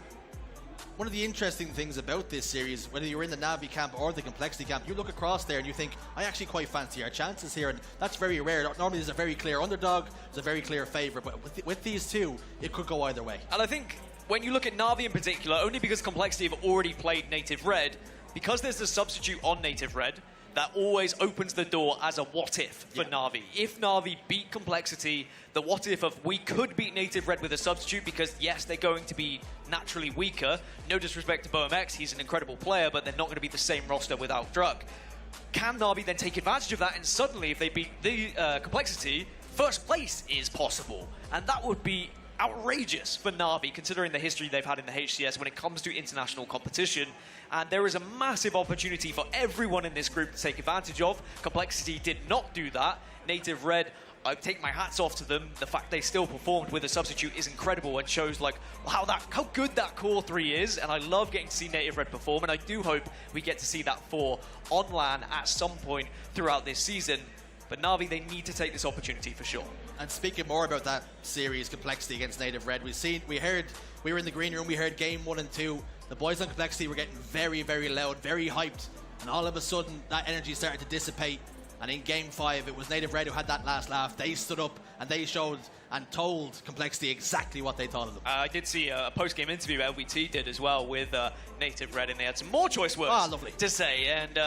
one of the interesting things about this series, whether you're in the Na'Vi camp or the Complexity camp, you look across there and you think, I actually quite fancy our chances here, and that's very rare. Normally there's a very clear underdog, there's a very clear favourite, but with these 2, it could go either way. And I think when you look at Na'Vi in particular, only because Complexity have already played Native Red, because there's the substitute on Native Red, that always opens the door as a what-if for Na'Vi. If Na'Vi beat Complexity, the what-if of we could beat Native Red with a substitute because, yes, they're going to be naturally weaker. No disrespect to BoMX, he's an incredible player, but they're not going to be the same roster without Druk. Can Na'Vi then take advantage of that? And suddenly, if they beat the Complexity, first place is possible. And that would be outrageous for Na'Vi, considering the history they've had in the HCS when it comes to international competition. And there is a massive opportunity for everyone in this group to take advantage of. Complexity did not do that. Native Red, I take my hats off to them. The fact they still performed with a substitute is incredible and shows like how good that core 3 is. And I love getting to see Native Red perform, and I do hope we get to see that 4 on LAN at some point throughout this season. But Na'Vi, they need to take this opportunity for sure. And speaking more about that series, Complexity against Native Red, we were in the green room, we heard Game 1 and 2. The boys on Complexity were getting very, very loud, very hyped. And all of a sudden, that energy started to dissipate. And in Game 5, it was Native Red who had that last laugh. They stood up and they showed and told Complexity exactly what they thought of them. I did see a post-game interview LBT did as well with Native Red, and they had some more choice words to say. And,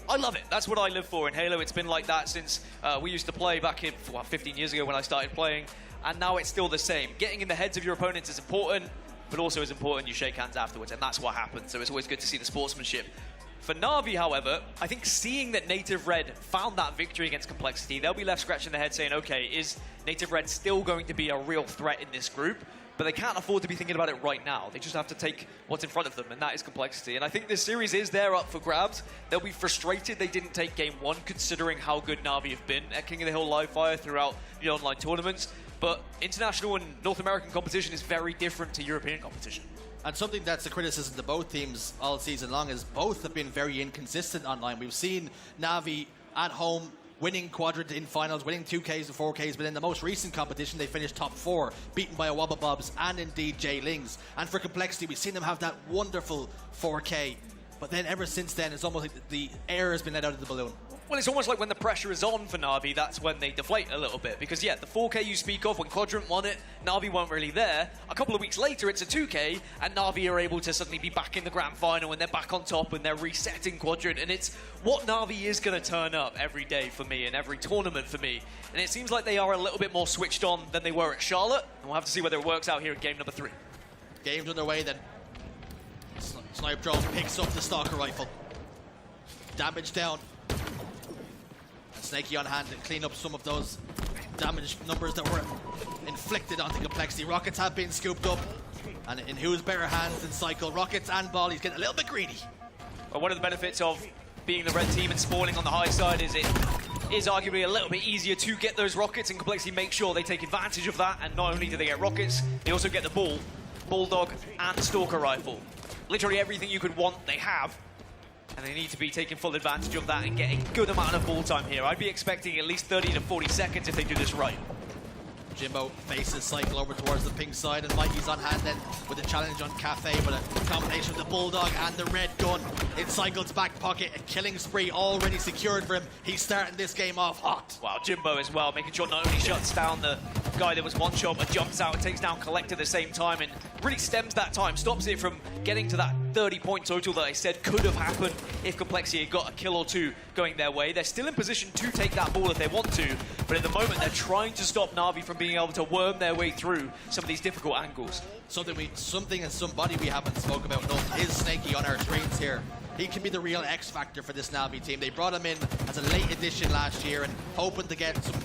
I love it. That's what I live for in Halo. It's been like that since we used to play back in 15 years ago when I started playing. And now it's still the same. Getting in the heads of your opponents is important, but also as important you shake hands afterwards, and that's what happens. So it's always good to see the sportsmanship. For Na'Vi, however, I think seeing that Native Red found that victory against Complexity, they'll be left scratching their head saying, okay, is Native Red still going to be a real threat in this group? but they can't afford to be thinking about it right now. They just have to take what's in front of them, and that is complexity. And I think this series is there up for grabs. They'll be frustrated they didn't take game 1, considering how good Na'Vi have been at King of the Hill live fire throughout the online tournaments. But international and North American competition is very different to European competition. And something that's a criticism to both teams all season long is both have been very inconsistent online. We've seen Na'Vi at home winning quadrant in finals, winning 2Ks and 4Ks, but in the most recent competition they finished top 4, beaten by a Wobbabobs and indeed Jay Lings. And for complexity, we've seen them have that wonderful 4K, but then ever since then it's almost like the air has been let out of the balloon. Well, it's almost like when the pressure is on for Na'Vi, that's when they deflate a little bit. Because, yeah, the 4K you speak of, when Quadrant won it, Na'Vi weren't really there. A couple of weeks later, it's a 2K, and Na'Vi are able to suddenly be back in the grand final, and they're back on top, and they're resetting Quadrant. And it's what Na'Vi is going to turn up every day for me, and every tournament for me. And it seems like they are a little bit more switched on than they were at Charlotte, and we'll have to see whether it works out here in game number 3. Game's underway then. Snipe Drone picks up the Stalker Rifle. Damage down. Snaky on hand to clean up some of those damage numbers that were inflicted onto complexity. Rockets have been scooped up, and in who's better hands than Cycle? Rockets and Bollies getting a little bit greedy. Well, one of the benefits of being the red team and spawning on the high side is it is arguably a little bit easier to get those rockets, and complexity make sure they take advantage of that. And not only do they get rockets, they also get the ball, Bulldog, and Stalker Rifle. Literally everything you could want, they have. And they need to be taking full advantage of that and getting a good amount of ball time here. I'd be expecting at least 30 to 40 seconds if they do this right. Jimbo faces Cycle over towards the pink side, and Mikey's on hand then with a challenge on Cafe, but a combination of the Bulldog and the red gun in Cycle's back pocket. A killing spree already secured for him. He's starting this game off hot. Wow, Jimbo as well, making sure not only shuts down the guy that was one shot, but jumps out and takes down Collect at the same time, and really stems that time, stops it from getting to that 30-point total that I said could have happened if Complexity had got a kill or two going their way. They're still in position to take that ball if they want to, but at the moment they're trying to stop Na'Vi from being able to worm their way through some of these difficult angles. Something and somebody we haven't spoke about enough is Snaky on our screens here. He can be the real X factor for this Na'Vi team. They brought him in as a late addition last year and hoping to get some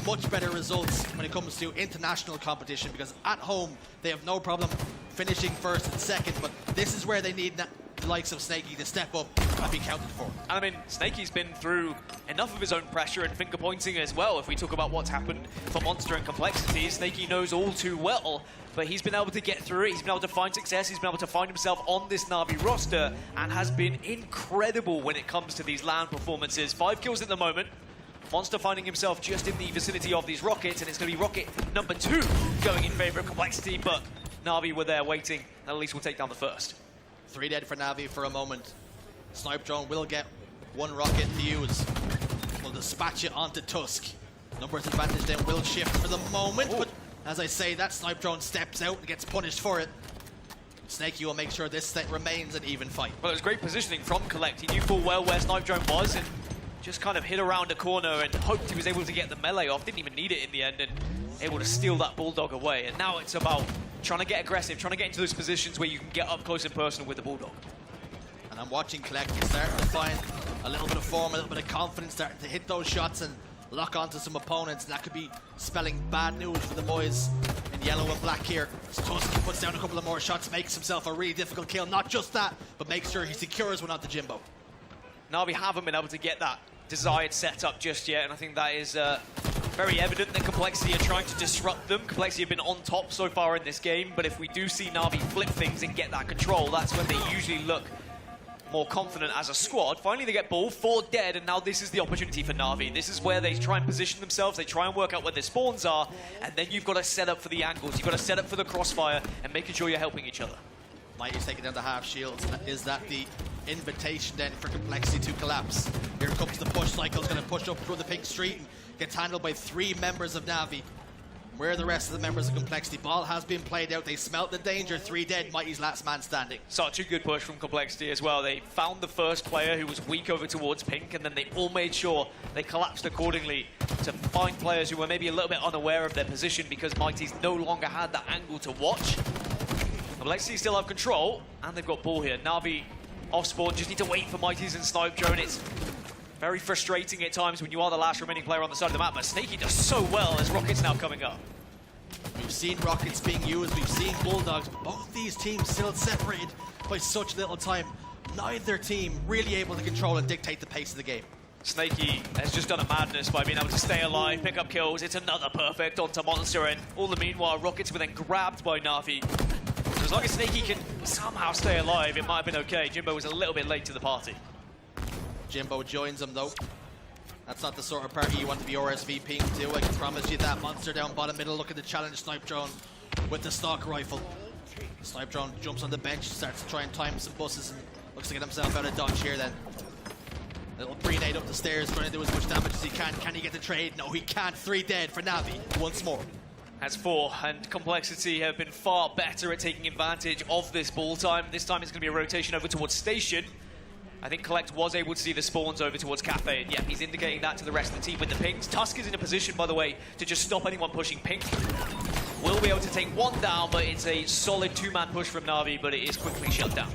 much better results when it comes to international competition, because at home they have no problem finishing first and second, but this is where they need the likes of Snaky to step up and be counted for. And I mean, Snaky's been through enough of his own pressure and finger pointing as well. If we talk about what's happened for Monster and Complexity, Snaky knows all too well, but he's been able to get through it. He's been able to find success. He's been able to find himself on this Na'Vi roster and has been incredible when it comes to these LAN performances. 5 kills at the moment. Monster finding himself just in the vicinity of these rockets, and it's going to be rocket number 2 going in favor of Complexity, but Na'Vi were there waiting, and at least we'll take down the first. 3 dead for Na'Vi for a moment. Snipe Drone will get 1 rocket to use. We'll dispatch it onto Tusk. Numbers advantage then will shift for the moment, but as I say, that Snipe Drone steps out and gets punished for it. Snaky will make sure this set remains an even fight. Well, it was great positioning from Collect. He knew full well where Snipe Drone was and just kind of hit around a corner and hoped he was able to get the melee off. Didn't even need it in the end and able to steal that Bulldog away. And now it's about trying to get aggressive, trying to get into those positions where you can get up close and personal with the Bulldog. And I'm watching Collect. He's starting to find a little bit of form, a little bit of confidence, starting to hit those shots and lock onto some opponents. And that could be spelling bad news for the boys in yellow and black here. Tusk puts down a couple of more shots, makes himself a really difficult kill. Not just that, but makes sure he secures one onto Jimbo. Na'Vi haven't been able to get that desired setup just yet, and I think that is very evident that Complexity are trying to disrupt them. Complexity have been on top so far in this game, but if we do see Na'Vi flip things and get that control, that's when they usually look more confident as a squad. Finally, they get ball, 4 dead, and now this is the opportunity for Na'Vi. This is where they try and position themselves, they try and work out where their spawns are, and then you've got to set up for the angles, you've got to set up for the crossfire, and making sure you're helping each other. Mighty's taking down the half shields. Is that the invitation then for Complexity to collapse? Here comes the push. Cycle's going to push up through the pink street and gets handled by 3 members of Na'Vi. Where are the rest of the members of Complexity? Ball has been played out. They smelt the danger. 3 dead. Mighty's last man standing. Such a good push from Complexity as well. They found the first player who was weak over towards pink, and then they all made sure they collapsed accordingly to find players who were maybe a little bit unaware of their position because Mighty's no longer had that angle to watch. Complexity still have control, and they've got ball here. Na'Vi off spawn, just need to wait for Mighty's and Snipe Drone. It's very frustrating at times when you are the last remaining player on the side of the map, but Snaky does so well as Rocket's now coming up. We've seen Rockets being used, we've seen Bulldogs, but both these teams still separated by such little time. Neither team really able to control and dictate the pace of the game. Snaky has just done a madness by being able to stay alive, pick up kills. It's another perfect onto Monster, and all the meanwhile, Rockets were then grabbed by Na'Vi. So as long as Snaky can somehow stay alive, it might have been okay. Jimbo was a little bit late to the party. Jimbo joins them though. That's not the sort of party you want to be RSVPing to. I can promise you that. Monster down bottom middle, looking to challenge Snipe Drone with the stock rifle. Snipe Drone jumps on the bench, starts to try and time some buses, and looks to get himself out of dodge here then. Little grenade up the stairs, trying to do as much damage as he can. Can he get the trade? No, he can't. 3 dead for Na'Vi once more. Has 4, and Complexity have been far better at taking advantage of this ball time. This time it's going to be a rotation over towards Station. I think Collect was able to see the spawns over towards Cafe, and yeah, he's indicating that to the rest of the team with the pings. Tusk is in a position, by the way, to just stop anyone pushing pink. Will be able to take 1 down, but it's a solid 2-man push from Na'Vi, but it is quickly shut down.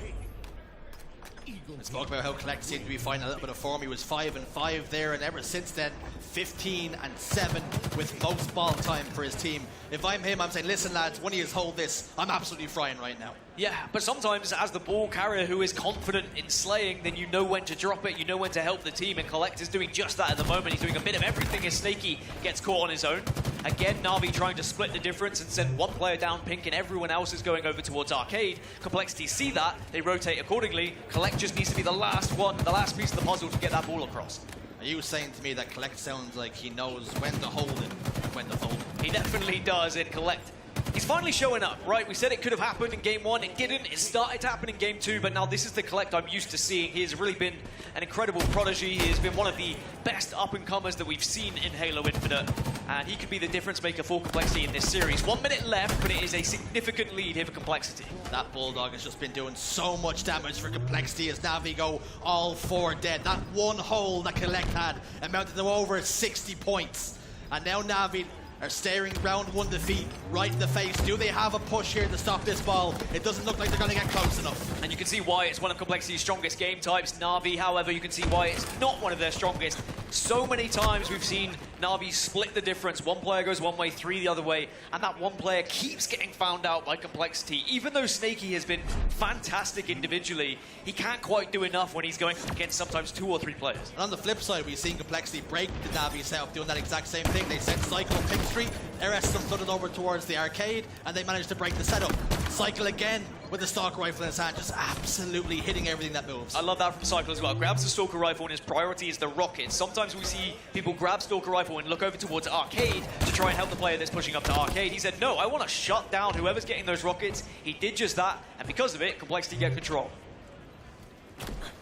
We spoke about how Collect seemed to be finding a little bit of form. He was 5-5 there, and ever since then, 15-7 with most ball time for his team. If I'm him, I'm saying, listen lads, when you hold this, I'm absolutely frying right now. Yeah, but sometimes as the ball carrier who is confident in slaying, then you know when to drop it, you know when to help the team, and Collect is doing just that at the moment. He's doing a bit of everything as Snaky gets caught on his own. Again, Na'Vi trying to split the difference and send one player down pink, and everyone else is going over towards Arcade. Complexity see that, they rotate accordingly. Collect just needs to be the last one, the last piece of the puzzle to get that ball across. Are you saying to me that Collect sounds like he knows when to hold it and when to fold it? He definitely does in Collect. He's finally showing up, right? We said it could have happened in Game 1. It didn't. It started to happen in Game 2, but now this is the Collect I'm used to seeing. He has really been an incredible prodigy. He has been one of the best up-and-comers that we've seen in Halo Infinite, and he could be the difference maker for Complexity in this series. 1 minute left, but it is a significant lead here for Complexity. That Bulldog has just been doing so much damage for Complexity as Na'Vi go all 4 dead. That one hole that Collect had amounted to over 60 points. And now Na'Vi are staring round 1 defeat right in the face. Do they have a push here to stop this ball? It doesn't look like they're going to get close enough. And you can see why it's one of Complexity's strongest game types. Na'Vi, however, you can see why it's not one of their strongest. So many times we've seen Na'Vi split the difference. One player goes one way, 3 the other way, and that one player keeps getting found out by Complexity. Even though Snaky has been fantastic individually, he can't quite do enough when he's going against sometimes 2 or 3 players. And on the flip side, we've seen Complexity break the Na'Vi setup, doing that exact same thing. They sent Cycle on Pink Street, RS them flooded over towards the arcade, and they managed to break the setup. Cycle again with the Stalker Rifle in his hand, just absolutely hitting everything that moves. I love that from Cycle as well. Grabs the Stalker Rifle and his priority is the rockets. Sometimes we see people grab Stalker Rifle and look over towards Arcade to try and help the player that's pushing up to Arcade. He said, no, I want to shut down whoever's getting those rockets. He did just that, and because of it, Complexity get control.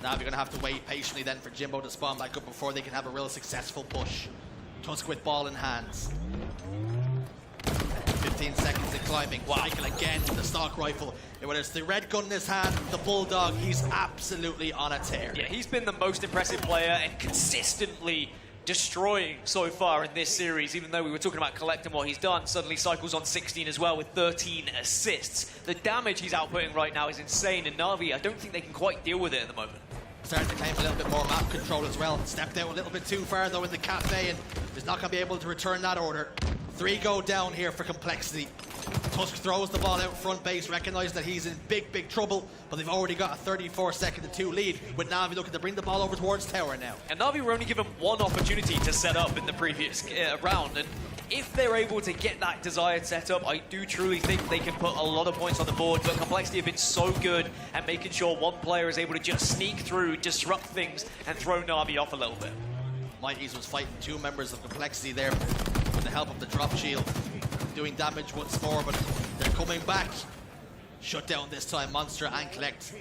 Now we're going to have to wait patiently then for Jimbo to spawn back up before they can have a real successful push. Tusk with ball in hands. 15 seconds of climbing. Cycle again with the Stalk Rifle. Whether it's the red gun in his hand, the Bulldog, he's absolutely on a tear. Yeah, he's been the most impressive player and consistently destroying so far in this series. Even though we were talking about Collect and what he's done, suddenly Cycle's on 16 as well with 13 assists. The damage he's outputting right now is insane, and Na'Vi, I don't think they can quite deal with it at the moment. Starting to claim a little bit more map control as well. Stepped out a little bit too far though in the cafe, and is not going to be able to return that order. 3 go down here for Complexity. Tusk throws the ball out front base, recognizing that he's in big trouble, but they've already got a 34-2 lead, with Na'Vi looking to bring the ball over towards Tower now. And Na'Vi were only given 1 opportunity to set up in the previous round, and if they're able to get that desired setup, I do truly think they can put a lot of points on the board, but Complexity have been so good at making sure one player is able to just sneak through, disrupt things, and throw Na'Vi off a little bit. Mighties was fighting 2 members of Complexity there with the help of the drop shield, doing damage once more, but they're coming back. Shut down this time, Monster and Collect.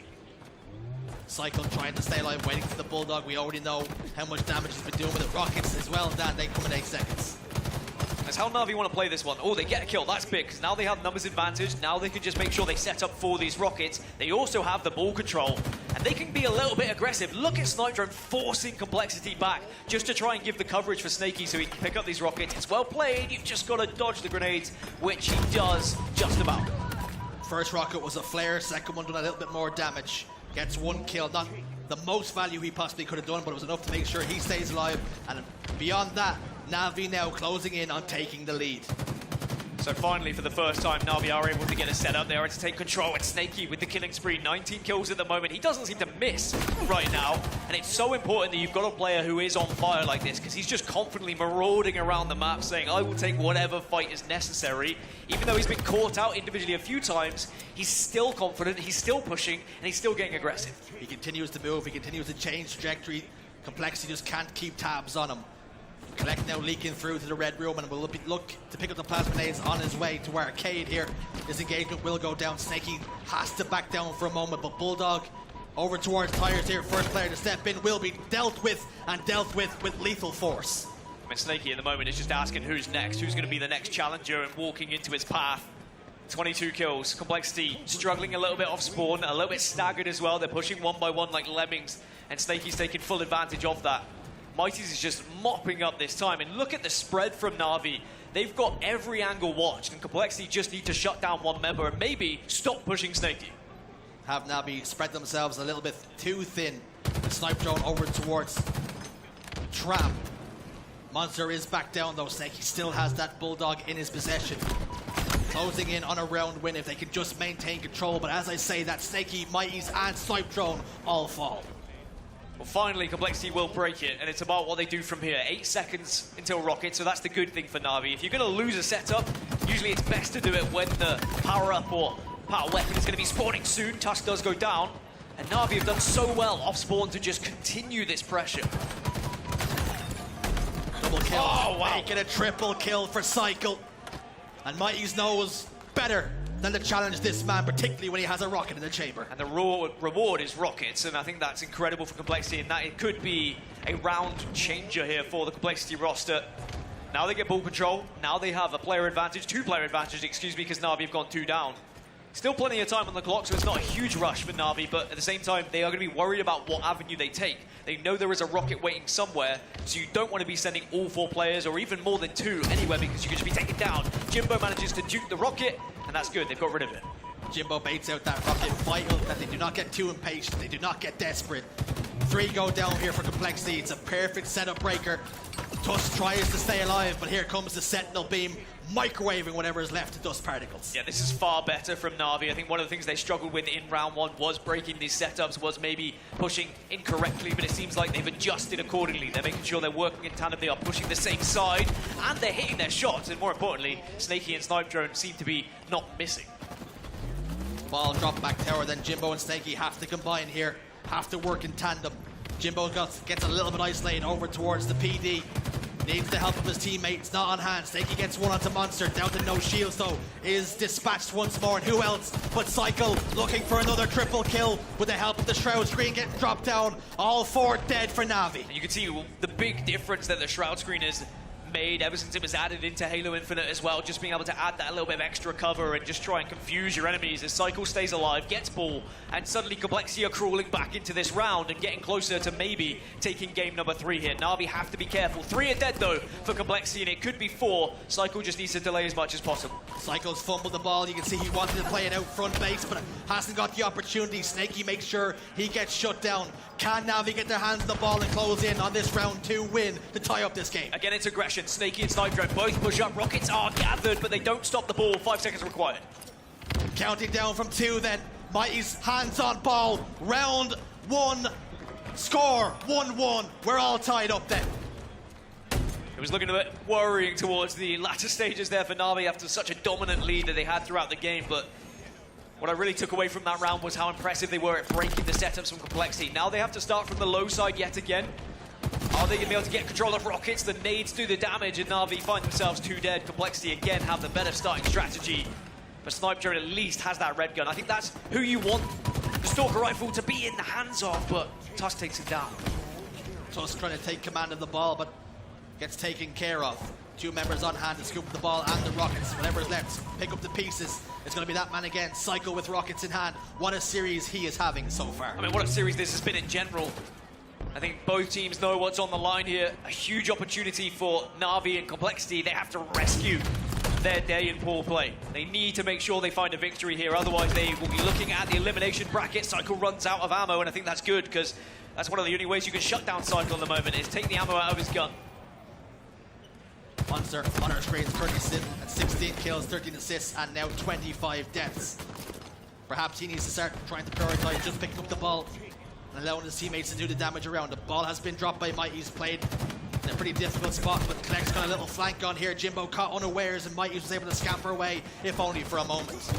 Cycle trying to stay alive, waiting for the Bulldog. We already know how much damage he's been doing with the Rockets as well, Dan. They come in 8 seconds. That's how Na'Vi want to play this one. Oh, they get a kill. That's big, because now they have numbers advantage. Now they can just make sure they set up for these rockets. They also have the ball control, and they can be a little bit aggressive. Look at Snipe Drone forcing Complexity back just to try and give the coverage for Snaky so he can pick up these rockets. It's well played. You've just got to dodge the grenades, which he does just about. First rocket was a flare. Second one done a little bit more damage. Gets 1 kill. Not the most value he possibly could have done, but it was enough to make sure he stays alive. And beyond that, Na'Vi now closing in on taking the lead. So finally, for the first time, Na'Vi are able to get a setup there and to take control. And Snaky with the killing spree, 19 kills at the moment. He doesn't seem to miss right now. And it's so important that you've got a player who is on fire like this, because he's just confidently marauding around the map saying, I will take whatever fight is necessary. Even though he's been caught out individually a few times, he's still confident, he's still pushing, and he's still getting aggressive. He continues to move, he continues to change trajectory. Complexity just can't keep tabs on him. Collect now leaking through to the red room, and will look to pick up the plasma nades on his way to Arcade here. His engagement will go down. Snaky has to back down for a moment, but Bulldog over towards Tires here. First player to step in will be dealt with, and dealt with lethal force. I mean, Snaky at the moment is just asking who's next, who's going to be the next challenger, and walking into his path. 22 kills. Complexity struggling a little bit off spawn, a little bit staggered as well. They're pushing one by one like lemmings, and Snaky's taking full advantage of that. Mighty's is just mopping up this time, and look at the spread from Na'Vi. They've got every angle watched, and Complexity just need to shut down one member and maybe stop pushing Snaky. Have Na'Vi spread themselves a little bit too thin. The snipe drone over towards Trap. Monster is back down though. Snaky still has that Bulldog in his possession. Closing in on a round win if they can just maintain control, but as I say, that Snaky, Mighty's and snipe drone all fall. Well, finally, Complexity will break it, and it's about what they do from here. 8 seconds until Rocket, so that's the good thing for Na'Vi. If you're going to lose a setup, usually it's best to do it when the power-up or power weapon is going to be spawning soon. Tusk does go down, and Na'Vi have done so well off spawn to just continue this pressure. Double kill. Oh, wow. Making a triple kill for Cycle. And Mighty's knows better than to challenge this man, particularly when he has a rocket in the chamber. And the reward is rockets, and I think that's incredible for Complexity, and that it could be a round changer here for the Complexity roster. Now they get ball control, now they have a player advantage, 2-player advantage, excuse me, because Na'Vi have gone 2 down. Still plenty of time on the clock, so it's not a huge rush for Na'Vi, but at the same time, they are going to be worried about what avenue they take. They know there is a rocket waiting somewhere, so you don't want to be sending all 4 players, or even more than 2 anywhere, because you could just be taken down. Jimbo manages to duke the rocket, and that's good, they've got rid of it. Jimbo baits out that rocket. Vital that they do not get too impatient, they do not get desperate. 3 go down here for Complexity. It's a perfect setup breaker. Tusk tries to stay alive, but here comes the Sentinel beam, microwaving whatever is left of dust particles. Yeah, this is far better from Na'Vi. I think one of the things they struggled with in round 1 was breaking these setups, was maybe pushing incorrectly, but it seems like they've adjusted accordingly. They're making sure they're working in tandem, they are pushing the same side, and they're hitting their shots, and more importantly, Snaky and Snipe Drone seem to be not missing. Ball drop back tower, then Jimbo and Snaky have to combine here, have to work in tandem. Jimbo gets a little bit isolated over towards the PD. Needs the help of his teammates, not on hand. Snaky gets one onto Monster, down to no shields though. Is dispatched once more, and who else but Cycle looking for another triple kill with the help of the Shroud Screen getting dropped down. All 4 dead for Na'Vi. And you can see the big difference that the Shroud Screen has made ever since it was added into Halo Infinite as well, just being able to add that little bit of extra cover and just try and confuse your enemies as Cycle stays alive, gets ball, and suddenly Complexity are crawling back into this round and getting closer to maybe taking game number 3 here. Na'Vi have to be careful. 3 are dead though for Complexity, and it could be 4. Cycle just needs to delay as much as possible. Cycle's fumbled the ball. You can see he wanted to play it out front base, but hasn't got the opportunity. Snaky makes sure he gets shut down. Can Na'Vi get their hands on the ball and close in on this round 2 win to tie up this game? Again, it's aggression. Snaky and Snipe Drone both push up. Rockets are gathered, but they don't stop the ball. 5 seconds required. Counting down from 2 then. Mighty's hands on ball. Round 1. Score 1-1. We're all tied up then. It was looking a bit worrying towards the latter stages there for Na'Vi after such a dominant lead that they had throughout the game, but what I really took away from that round was how impressive they were at breaking the setups from Complexity. Now they have to start from the low side yet again. Are they going to be able to get control of rockets? The nades do the damage, and Na'Vi find themselves 2 dead. Complexity again have the better starting strategy. But Snipe Drone at least has that red gun. I think that's who you want the Stalker Rifle to be in the hands of, but Tusk takes it down. Tusk trying to take command of the ball, but gets taken care of. 2 members on hand to scoop the ball and the rockets. Whatever's left, pick up the pieces. It's going to be that man again, Cycle with rockets in hand. What a series he is having so far. I mean, what a series this has been in general. I think both teams know what's on the line here. A huge opportunity for Na'Vi and Complexity. They have to rescue their day in poor play. They need to make sure they find a victory here, otherwise they will be looking at the elimination bracket. Cycle runs out of ammo, and I think that's good, because that's one of the only ways you can shut down Cycle at the moment, is take the ammo out of his gun. Monster on our screens, 16 kills, 13 assists, and now 25 deaths. Perhaps he needs to start trying to prioritize just picking up the ball and allowing his teammates to do the damage around. The ball has been dropped by Mighty's, played in a pretty difficult spot, but Collect's got a little flank on here. Jimbo caught unawares, and Mighty was able to scamper away, if only for a moment.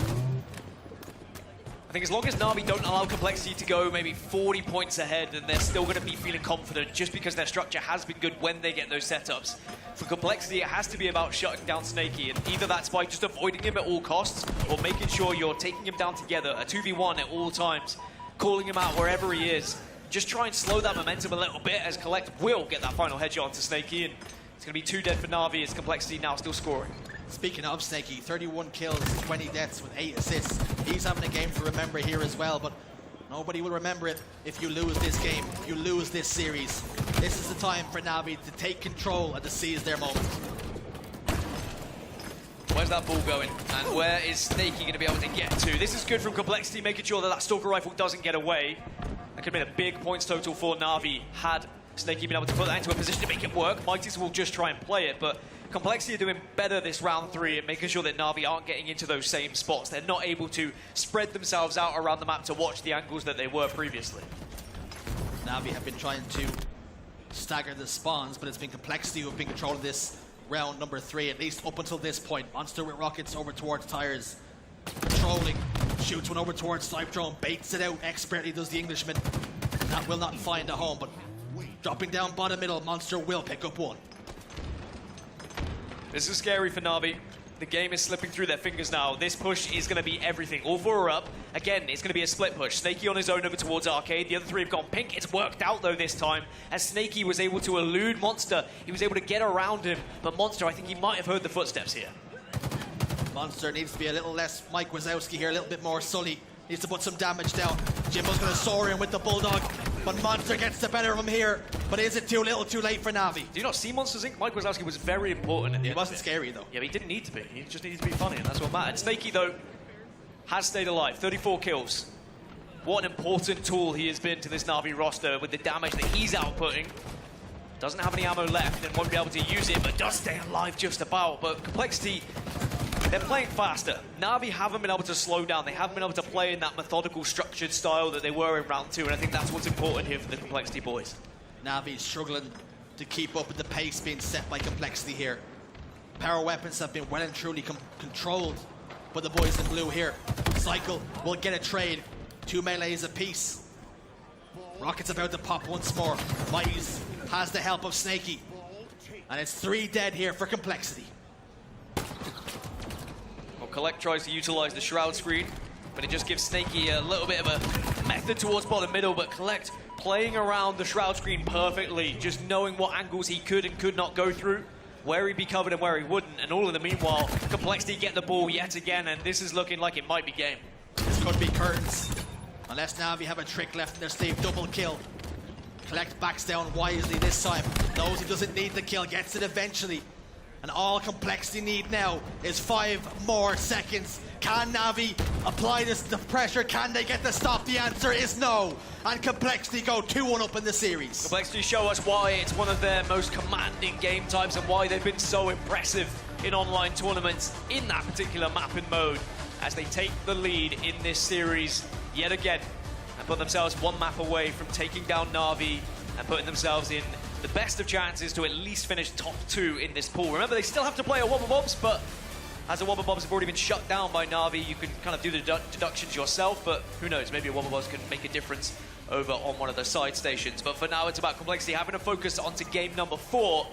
I think as long as Na'Vi don't allow Complexity to go maybe 40 points ahead, then they're still going to be feeling confident just because their structure has been good when they get those setups. For Complexity, it has to be about shutting down Snaky, and either that's by just avoiding him at all costs or making sure you're taking him down together, a 2v1 at all times, calling him out wherever he is. Just try and slow that momentum a little bit as Collect will get that final headshot onto Snaky, and it's going to be 2 dead for Na'Vi as Complexity now still scoring. Speaking of Snaky, 31 kills, 20 deaths with 8 assists. He's having a game to remember here as well, but nobody will remember it if you lose this game, if you lose this series. This is the time for Na'Vi to take control and to seize their moment. Where's that ball going? And where is Snaky going to be able to get to? This is good from Complexity, making sure that that Stalker Rifle doesn't get away. That could have been a big points total for Na'Vi had Snaky been able to put that into a position to make it work. Mighties will just try and play it, but Complexity are doing better this round 3 at making sure that Na'Vi aren't getting into those same spots. They're not able to spread themselves out around the map to watch the angles that they were previously. Na'Vi have been trying to stagger the spawns, but it's been Complexity who have been controlling this round number 3, at least up until this point. Monster with rockets over towards Tires, controlling, shoots one over towards Snipe Drone, baits it out expertly, does the Englishman. That will not find a home, but dropping down bottom middle, Monster will pick up one. This is scary for Na'Vi. The game is slipping through their fingers now. This push is going to be everything. All 4 are up. Again, it's going to be a split push. Snaky on his own over towards Arcade. The other 3 have gone pink. It's worked out, though, this time, as Snaky was able to elude Monster. He was able to get around him, but Monster, I think he might have heard the footsteps here. Monster needs to be a little less Mike Wazowski here, a little bit more Sully. Needs to put some damage down. Jimbo's going to soar in with the Bulldog, but Monster gets the better of him here. But is it too little, too late for Na'Vi? Do you not see Monsters Inc? Mike Wazowski was very important in the end. He wasn't scary, though. Yeah, but he didn't need to be. He just needed to be funny, and that's what mattered. Snaky, though, has stayed alive. 34 kills. What an important tool he has been to this Na'Vi roster with the damage that he's outputting. Doesn't have any ammo left and won't be able to use it, but does stay alive just about. But Complexity, they're playing faster. Na'Vi haven't been able to slow down. They haven't been able to play in that methodical, structured style that they were in round 2, and I think that's what's important here for the Complexity boys. Na'Vi's struggling to keep up with the pace being set by Complexity here. Power weapons have been well and truly controlled by the boys in blue here. Cycle will get a trade. 2 melees apiece. Rocket's about to pop once more. Mighty's has the help of Snaky. And it's 3 dead here for Complexity. Well, Collect tries to utilize the Shroud screen, but it just gives Snaky a little bit of a method towards bottom middle, but Collect playing around the Shroud screen perfectly, just knowing what angles he could and could not go through, where he'd be covered and where he wouldn't, and all in the meanwhile, Complexity get the ball yet again, and this is looking like it might be game. This could be curtains. Unless Na'Vi have a trick left in their sleeve, double kill. Collect backs down wisely this time. Knows he doesn't need the kill, gets it eventually. And all Complexity need now is 5 more seconds. Can Na'Vi apply the pressure? Can they get the stop? The answer is no. And Complexity go 2-1 up in the series. Complexity show us why it's one of their most commanding game types and why they've been so impressive in online tournaments in that particular mapping mode as they take the lead in this series yet again and put themselves 1 map away from taking down Na'Vi and putting themselves in the best of chances to at least finish top 2 in this pool. Remember, they still have to play a Wobble Bobs, but as the Wobble Bobs have already been shut down by Na'Vi, you can kind of do the deductions yourself, but who knows, maybe a Wobble Bobs can make a difference over on one of the side stations. But for now, it's about Complexity having to focus onto game number 4.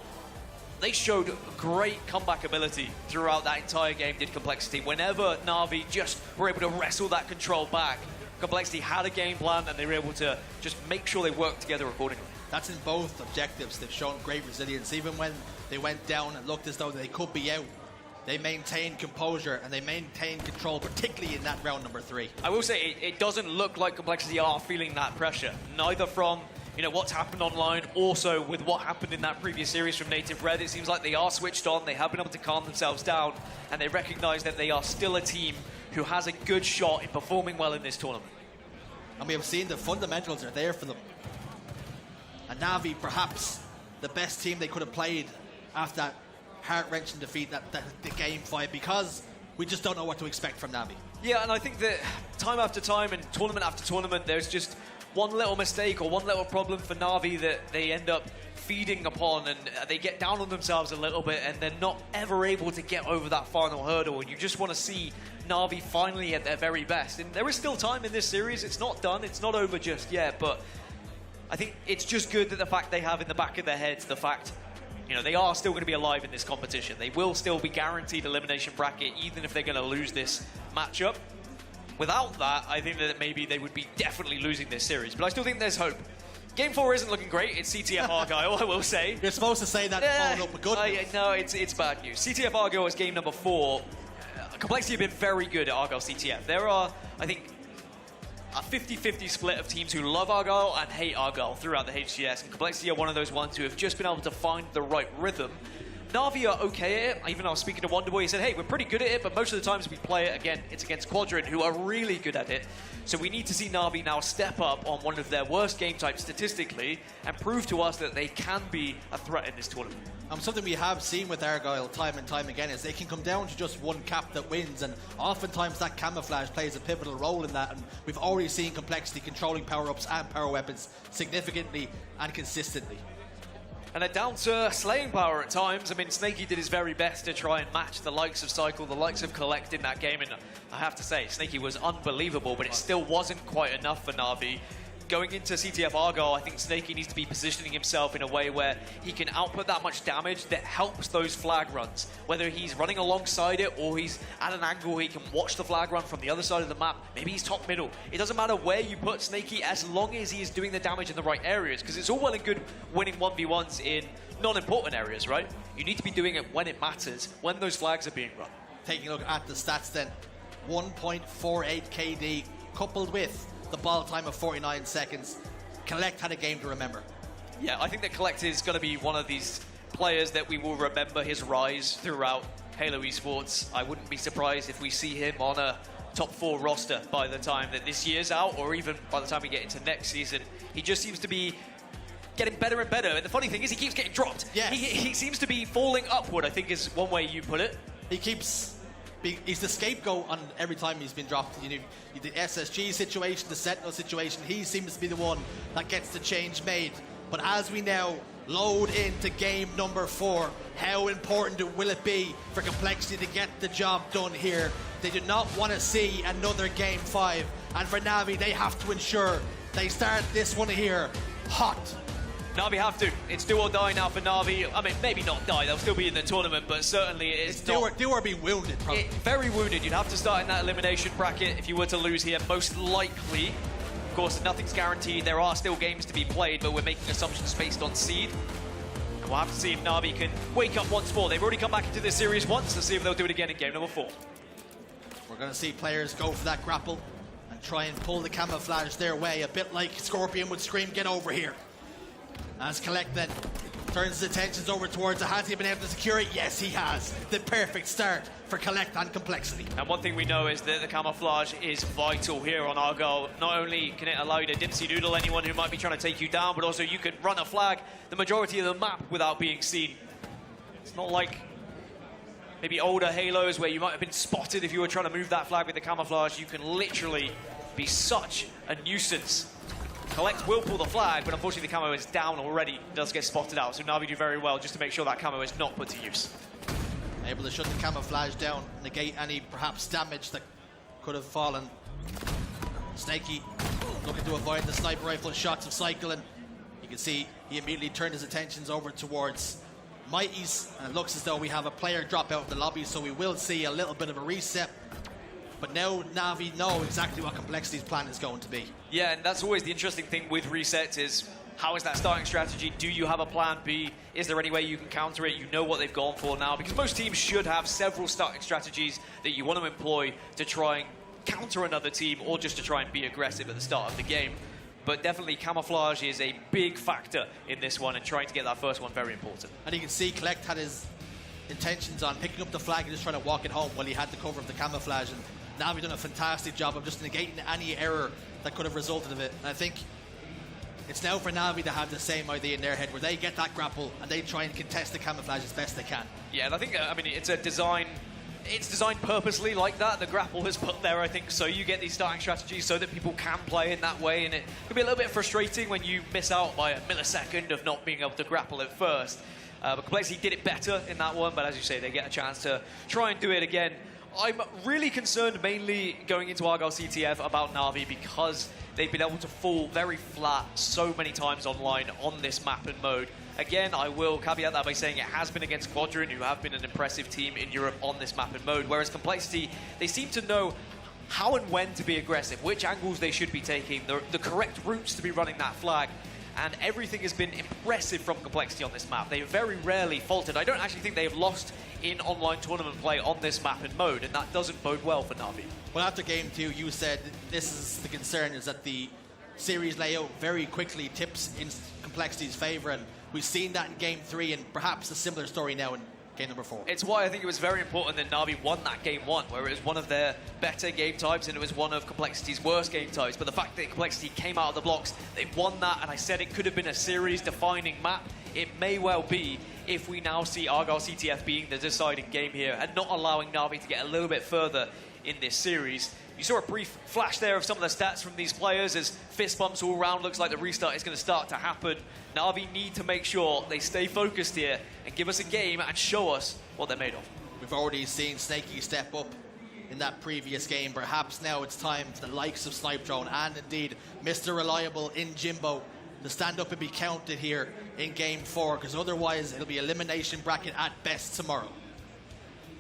They showed great comeback ability throughout that entire game, did Complexity. Whenever Na'Vi just were able to wrestle that control back, Complexity had a game plan and they were able to just make sure they worked together accordingly. That's in both objectives. They've shown great resilience. Even when they went down and looked as though they could be out, they maintained composure and they maintained control, particularly in that round number 3. I will say it doesn't look like Complexity are feeling that pressure, neither from what's happened online, also with what happened in that previous series from Native Red. It seems like they are switched on, they have been able to calm themselves down, and they recognize that they are still a team who has a good shot in performing well in this tournament. And we have seen the fundamentals are there for them. And Na'Vi, perhaps the best team they could have played after that heart-wrenching defeat that the game 5, because we just don't know what to expect from Navi. Yeah, and I think that time after time and tournament after tournament, there's just one little mistake or one little problem for Na'Vi that they end up feeding upon, and they get down on themselves a little bit, and they're not ever able to get over that final hurdle. And you just want to see Na'Vi finally at their very best. And there is still time in this series. It's not done. It's not over just yet. But I think it's just good that the fact they have in the back of their heads the fact, you know, they are still going to be alive in this competition. They will still be guaranteed elimination bracket, even if they're going to lose this matchup. Without that, I think that maybe they would be definitely losing this series. But I still think there's hope. Game 4 isn't looking great. It's CTF Argyle, I will say. You're supposed to say that following up with good news. No, it's bad news. CTF Argyle is game number 4. Complexity have been very good at Argyle CTF. There are, I think, a 50-50 split of teams who love Argyle and hate Argyle throughout the HCS. And Complexity are one of those ones who have just been able to find the right rhythm. Na'Vi are okay at it. Even I was speaking to Wonderboy, he said, hey, we're pretty good at it, but most of the times we play it, again, it's against Quadrant, who are really good at it. So we need to see Na'Vi now step up on one of their worst game types statistically and prove to us that they can be a threat in this tournament. Something we have seen with Argyle time and time again is they can come down to just one cap that wins, and oftentimes that camouflage plays a pivotal role in that, and we've already seen Complexity controlling power-ups and power weapons significantly and consistently. And they're down to slaying power at times. I mean, Snakey did his very best to try and match the likes of Cycle, the likes of Collect in that game, and I have to say, Snakey was unbelievable, but it still wasn't quite enough for Na'Vi. Going into CTF Argyle, I think Snakey needs to be positioning himself in a way where he can output that much damage that helps those flag runs. Whether he's running alongside it or he's at an angle where he can watch the flag run from the other side of the map. Maybe he's top middle. It doesn't matter where you put Snakey as long as he is doing the damage in the right areas, because it's all well and good winning 1v1s in non-important areas, right? You need to be doing it when it matters, when those flags are being run. Taking a look at the stats then, 1.48 KD coupled with the ball time of 49 seconds. Collect had a game to remember. Yeah, I think that Collect is going to be one of these players that we will remember his rise throughout Halo Esports. I wouldn't be surprised if we see him on a top 4 roster by the time that this year's out, or even by the time we get into next season. He just seems to be getting better and better. And the funny thing is he keeps getting dropped. Yes. He seems to be falling upward, I think is one way you put it. He's the scapegoat on every time he's been dropped. You know, the SSG situation, the Sentinel situation, he seems to be the one that gets the change made. But as we now load into game number 4, how important will it be for Complexity to get the job done here? They do not want to see another game 5. And for Na'Vi, they have to ensure they start this one here hot. Na'Vi have to. It's do or die now for Na'Vi. I mean, maybe not die. They'll still be in the tournament, but certainly it's do or be wounded, probably. Very wounded. You'd have to start in that elimination bracket if you were to lose here, most likely. Of course, nothing's guaranteed. There are still games to be played, but we're making assumptions based on seed. And we'll have to see if Na'Vi can wake up once more. They've already come back into this series once. Let's see if they'll do it again in game number 4. We're going to see players go for that grapple and try and pull the camouflage their way, a bit like Scorpion would scream, get over here. As Collect then turns his attentions over towards it. Has he been able to secure it? Yes, he has. The perfect start for Collect and Complexity. And one thing we know is that the camouflage is vital here on Argyle. Not only can it allow you to dipsy doodle anyone who might be trying to take you down, but also you can run a flag the majority of the map without being seen. It's not like maybe older Halos where you might have been spotted if you were trying to move that flag with the camouflage. You can literally be such a nuisance. Collect will pull the flag, but unfortunately the camo is down already. It does get spotted out, so Na'Vi do very well just to make sure that camo is not put to use. Able to shut the camouflage down, negate any perhaps damage that could have fallen. Snakey looking to avoid the sniper rifle shots of Cycle, and you can see he immediately turned his attentions over towards Mighty's, and it looks as though we have a player drop out of the lobby, so we will see a little bit of a reset. But now Na'Vi know exactly what Complexity's plan is going to be. Yeah, and that's always the interesting thing with resets is how is that starting strategy? Do you have a plan B? Is there any way you can counter it? You know what they've gone for now, because most teams should have several starting strategies that you want to employ to try and counter another team or just to try and be aggressive at the start of the game. But definitely camouflage is a big factor in this one, and trying to get that first one very important. And you can see Collect had his intentions on picking up the flag and just trying to walk it home while he had the cover of the camouflage, and Na'Vi done a fantastic job of just negating any error that could have resulted of it. And I think It's now for Na'Vi to have the same idea in their head, where they get that grapple and they try and contest the camouflage as best they can. Yeah, and I think, I mean, it's a design. It's designed purposely like that. The grapple is put there, I think, so you get these starting strategies so that people can play in that way. And it can be a little bit frustrating when you miss out by a millisecond of not being able to grapple at first. But Complexity did it better in that one. But as you say, they get a chance to try and do it again. I'm really concerned mainly going into Argyle CTF about Na'Vi because they've been able to fall very flat so many times online on this map and mode. Again, I will caveat that by saying it has been against Quadrant, who have been an impressive team in Europe on this map and mode, whereas Complexity, they seem to know how and when to be aggressive, which angles they should be taking, the correct routes to be running that flag, and everything has been impressive from Complexity on this map. They very rarely faltered. I don't actually think they have lost in online tournament play on this map and mode, and that doesn't bode well for Na'Vi. Well, after game 2, you said this is the concern, is that the series layout very quickly tips in Complexity's favour, and we've seen that in game 3, and perhaps a similar story now in game number 4. It's why I think it was very important that Na'Vi won that game 1, where it was one of their better game types and it was one of Complexity's worst game types. But the fact that Complexity came out of the blocks, they won that, and I said it could have been a series-defining map. It may well be if we now see Argyle CTF being the deciding game here and not allowing Na'Vi to get a little bit further in this series. You saw a brief flash there of some of the stats from these players as fist bumps all around. Looks like the restart is going to start to happen. Na'Vi need to make sure they stay focused here and give us a game and show us what they're made of. We've already seen Snaky step up in that previous game. Perhaps now it's time for the likes of Snipe Drone and indeed Mr. Reliable in Jimbo to stand up and be counted here in game 4, because otherwise it'll be elimination bracket at best tomorrow.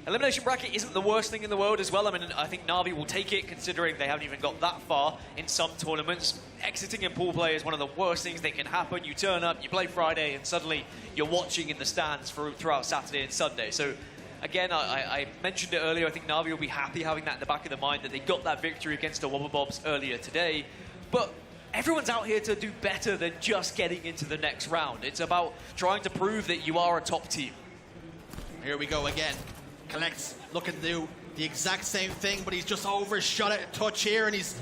Elimination bracket isn't the worst thing in the world as well. I mean, I think Na'Vi will take it, considering they haven't even got that far in some tournaments. Exiting in pool play is one of the worst things that can happen. You turn up, you play Friday, and suddenly you're watching in the stands throughout Saturday and Sunday. So, again, I mentioned it earlier, I think Na'Vi will be happy having that in the back of the mind that they got that victory against the Wobbabobs earlier today. But everyone's out here to do better than just getting into the next round. It's about trying to prove that you are a top team. Here we go again. Collects looking to do the exact same thing, but he's just overshot it a touch here, and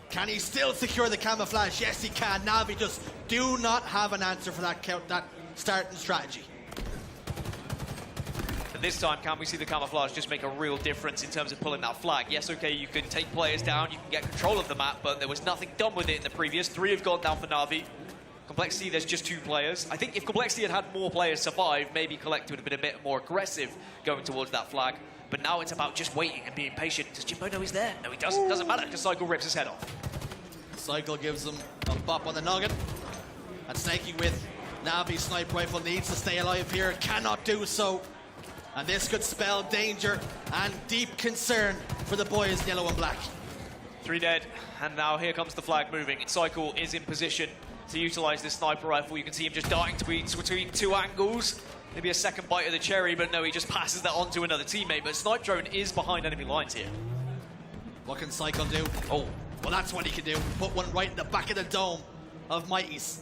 can he still secure the camouflage? Yes, he can. Na'Vi just do not have an answer for that starting strategy. But this time, can we see the camouflage just make a real difference in terms of pulling that flag? Yes, okay, you can take players down, you can get control of the map, but there was nothing done with it in the previous. 3 have gone down for Na'Vi. Complexity, there's just 2 players. I think if Complexity had more players survive, maybe Collective would have been a bit more aggressive going towards that flag. But now it's about just waiting and being patient. Does Jimbo know he's there? No, he doesn't. Doesn't matter, because Cycle rips his head off. Cycle gives him a bop on the noggin. And Snaky with Na'Vi's sniper rifle needs to stay alive here. Cannot do so. And this could spell danger and deep concern for the boys in yellow and black. 3 dead, and now here comes the flag moving. Cycle is in position to utilize this sniper rifle. You can see him just darting between 2 angles. Maybe a second bite of the cherry, but no, he just passes that on to another teammate. But Snipe Drone is behind enemy lines here. What can Cycle do? Oh, well, that's what he can do. Put one right in the back of the dome of Mighty's.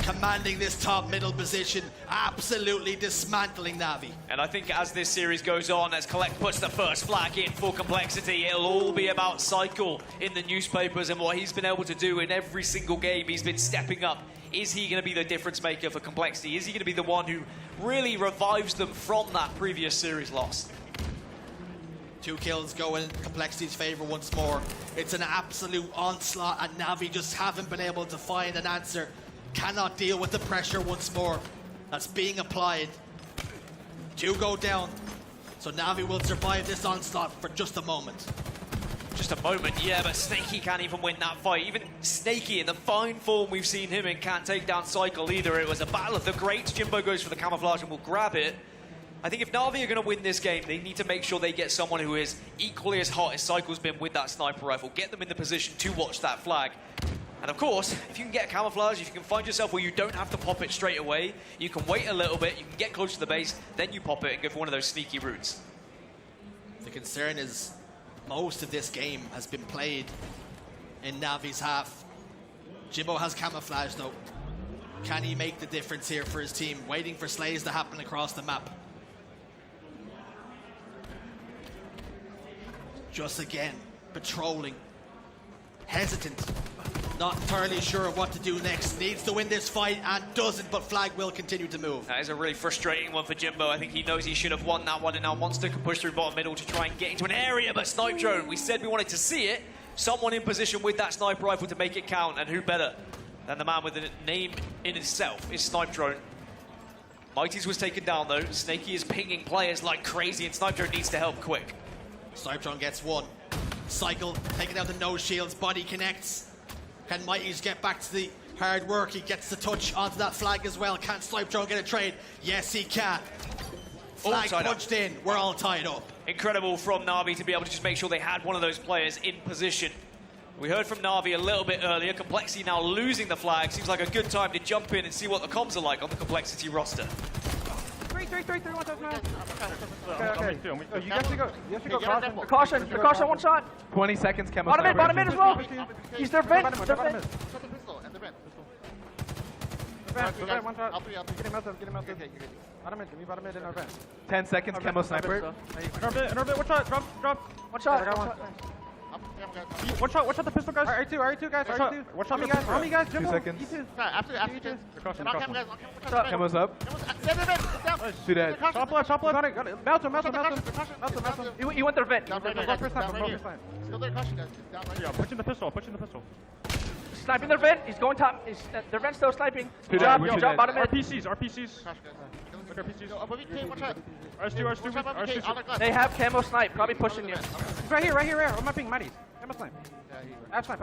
Commanding this top middle position, absolutely dismantling Na'Vi. And I think as this series goes on, as Collect puts the first flag in for Complexity, it'll all be about Cycle in the newspapers and what he's been able to do in every single game. He's been stepping up. Is he going to be the difference maker for Complexity? Is he going to be the one who really revives them from that previous series loss? 2 kills go in Complexity's favor once more. It's an absolute onslaught, and Na'Vi just haven't been able to find an answer. Cannot deal with the pressure once more that's being applied. 2 go down, so Na'Vi will survive this onslaught for just a moment. Just a moment, yeah, but Snaky can't even win that fight. Even Snaky, in the fine form we've seen him in, can't take down Cycle either. It was a battle of the greats. Jimbo goes for the camouflage and will grab it. I think if Na'Vi are going to win this game, they need to make sure they get someone who is equally as hot as Cycle's been with that sniper rifle. Get them in the position to watch that flag. And of course, if you can get a camouflage, if you can find yourself where you don't have to pop it straight away, you can wait a little bit, you can get close to the base, then you pop it and go for one of those sneaky routes. The concern is most of this game has been played in Na'Vi's half. Jimbo has camouflage though. Can he make the difference here for his team? Waiting for slays to happen across the map. Just again, patrolling. Hesitant. Not entirely sure of what to do next. Needs to win this fight and doesn't, but flag will continue to move. That is a really frustrating one for Jimbo. I think he knows he should have won that one, and now Monster can push through bottom middle to try and get into an area, but Snipe Drone, we said we wanted to see it. Someone in position with that sniper rifle to make it count, and who better than the man with a name in itself is Snipe Drone. Mighty's was taken down though. Snakey is pinging players like crazy, and Snipe Drone needs to help quick. Snipe Drone gets one. Cycle, taking out the no shields, body connects. Can Mighty's get back to the hard work? He gets the touch onto that flag as well. Can Snipe Drone get a trade? Yes, he can. Flag punched in. We're all tied up. Incredible from Na'Vi to be able to just make sure they had one of those players in position. We heard from Na'Vi a little bit earlier. Complexity now losing the flag. Seems like a good time to jump in and see what the comms are like on the Complexity roster. 3, 1, okay. You guys should go. You should go caution. The caution, one shot. 20 seconds. Camo. Bottom mid as well. He's their vent. Their vent. One shot. Get him out there. Get him out there. Bottom mid. Give me bottom mid in our vent. 10 seconds. Camo sniper. Another bit. One shot. Drop. One shot. I got one. Watch out the pistol, guys. R2, guys. R2. Watch out, me, guys. 2 seconds. After. Camo's up. 2 dead. Top left. Got it. Melt him. He went their vent. Still there, caution, guys. Yeah, pushing the pistol. Sniping their vent. He's going top. Their vent's still sniping. Drop bottom mid. RPCs. Look, RPCs. R2. They have camo snipe. Probably pushing you. Right here. I'm not being mighty. Camo snipe. Half snipe.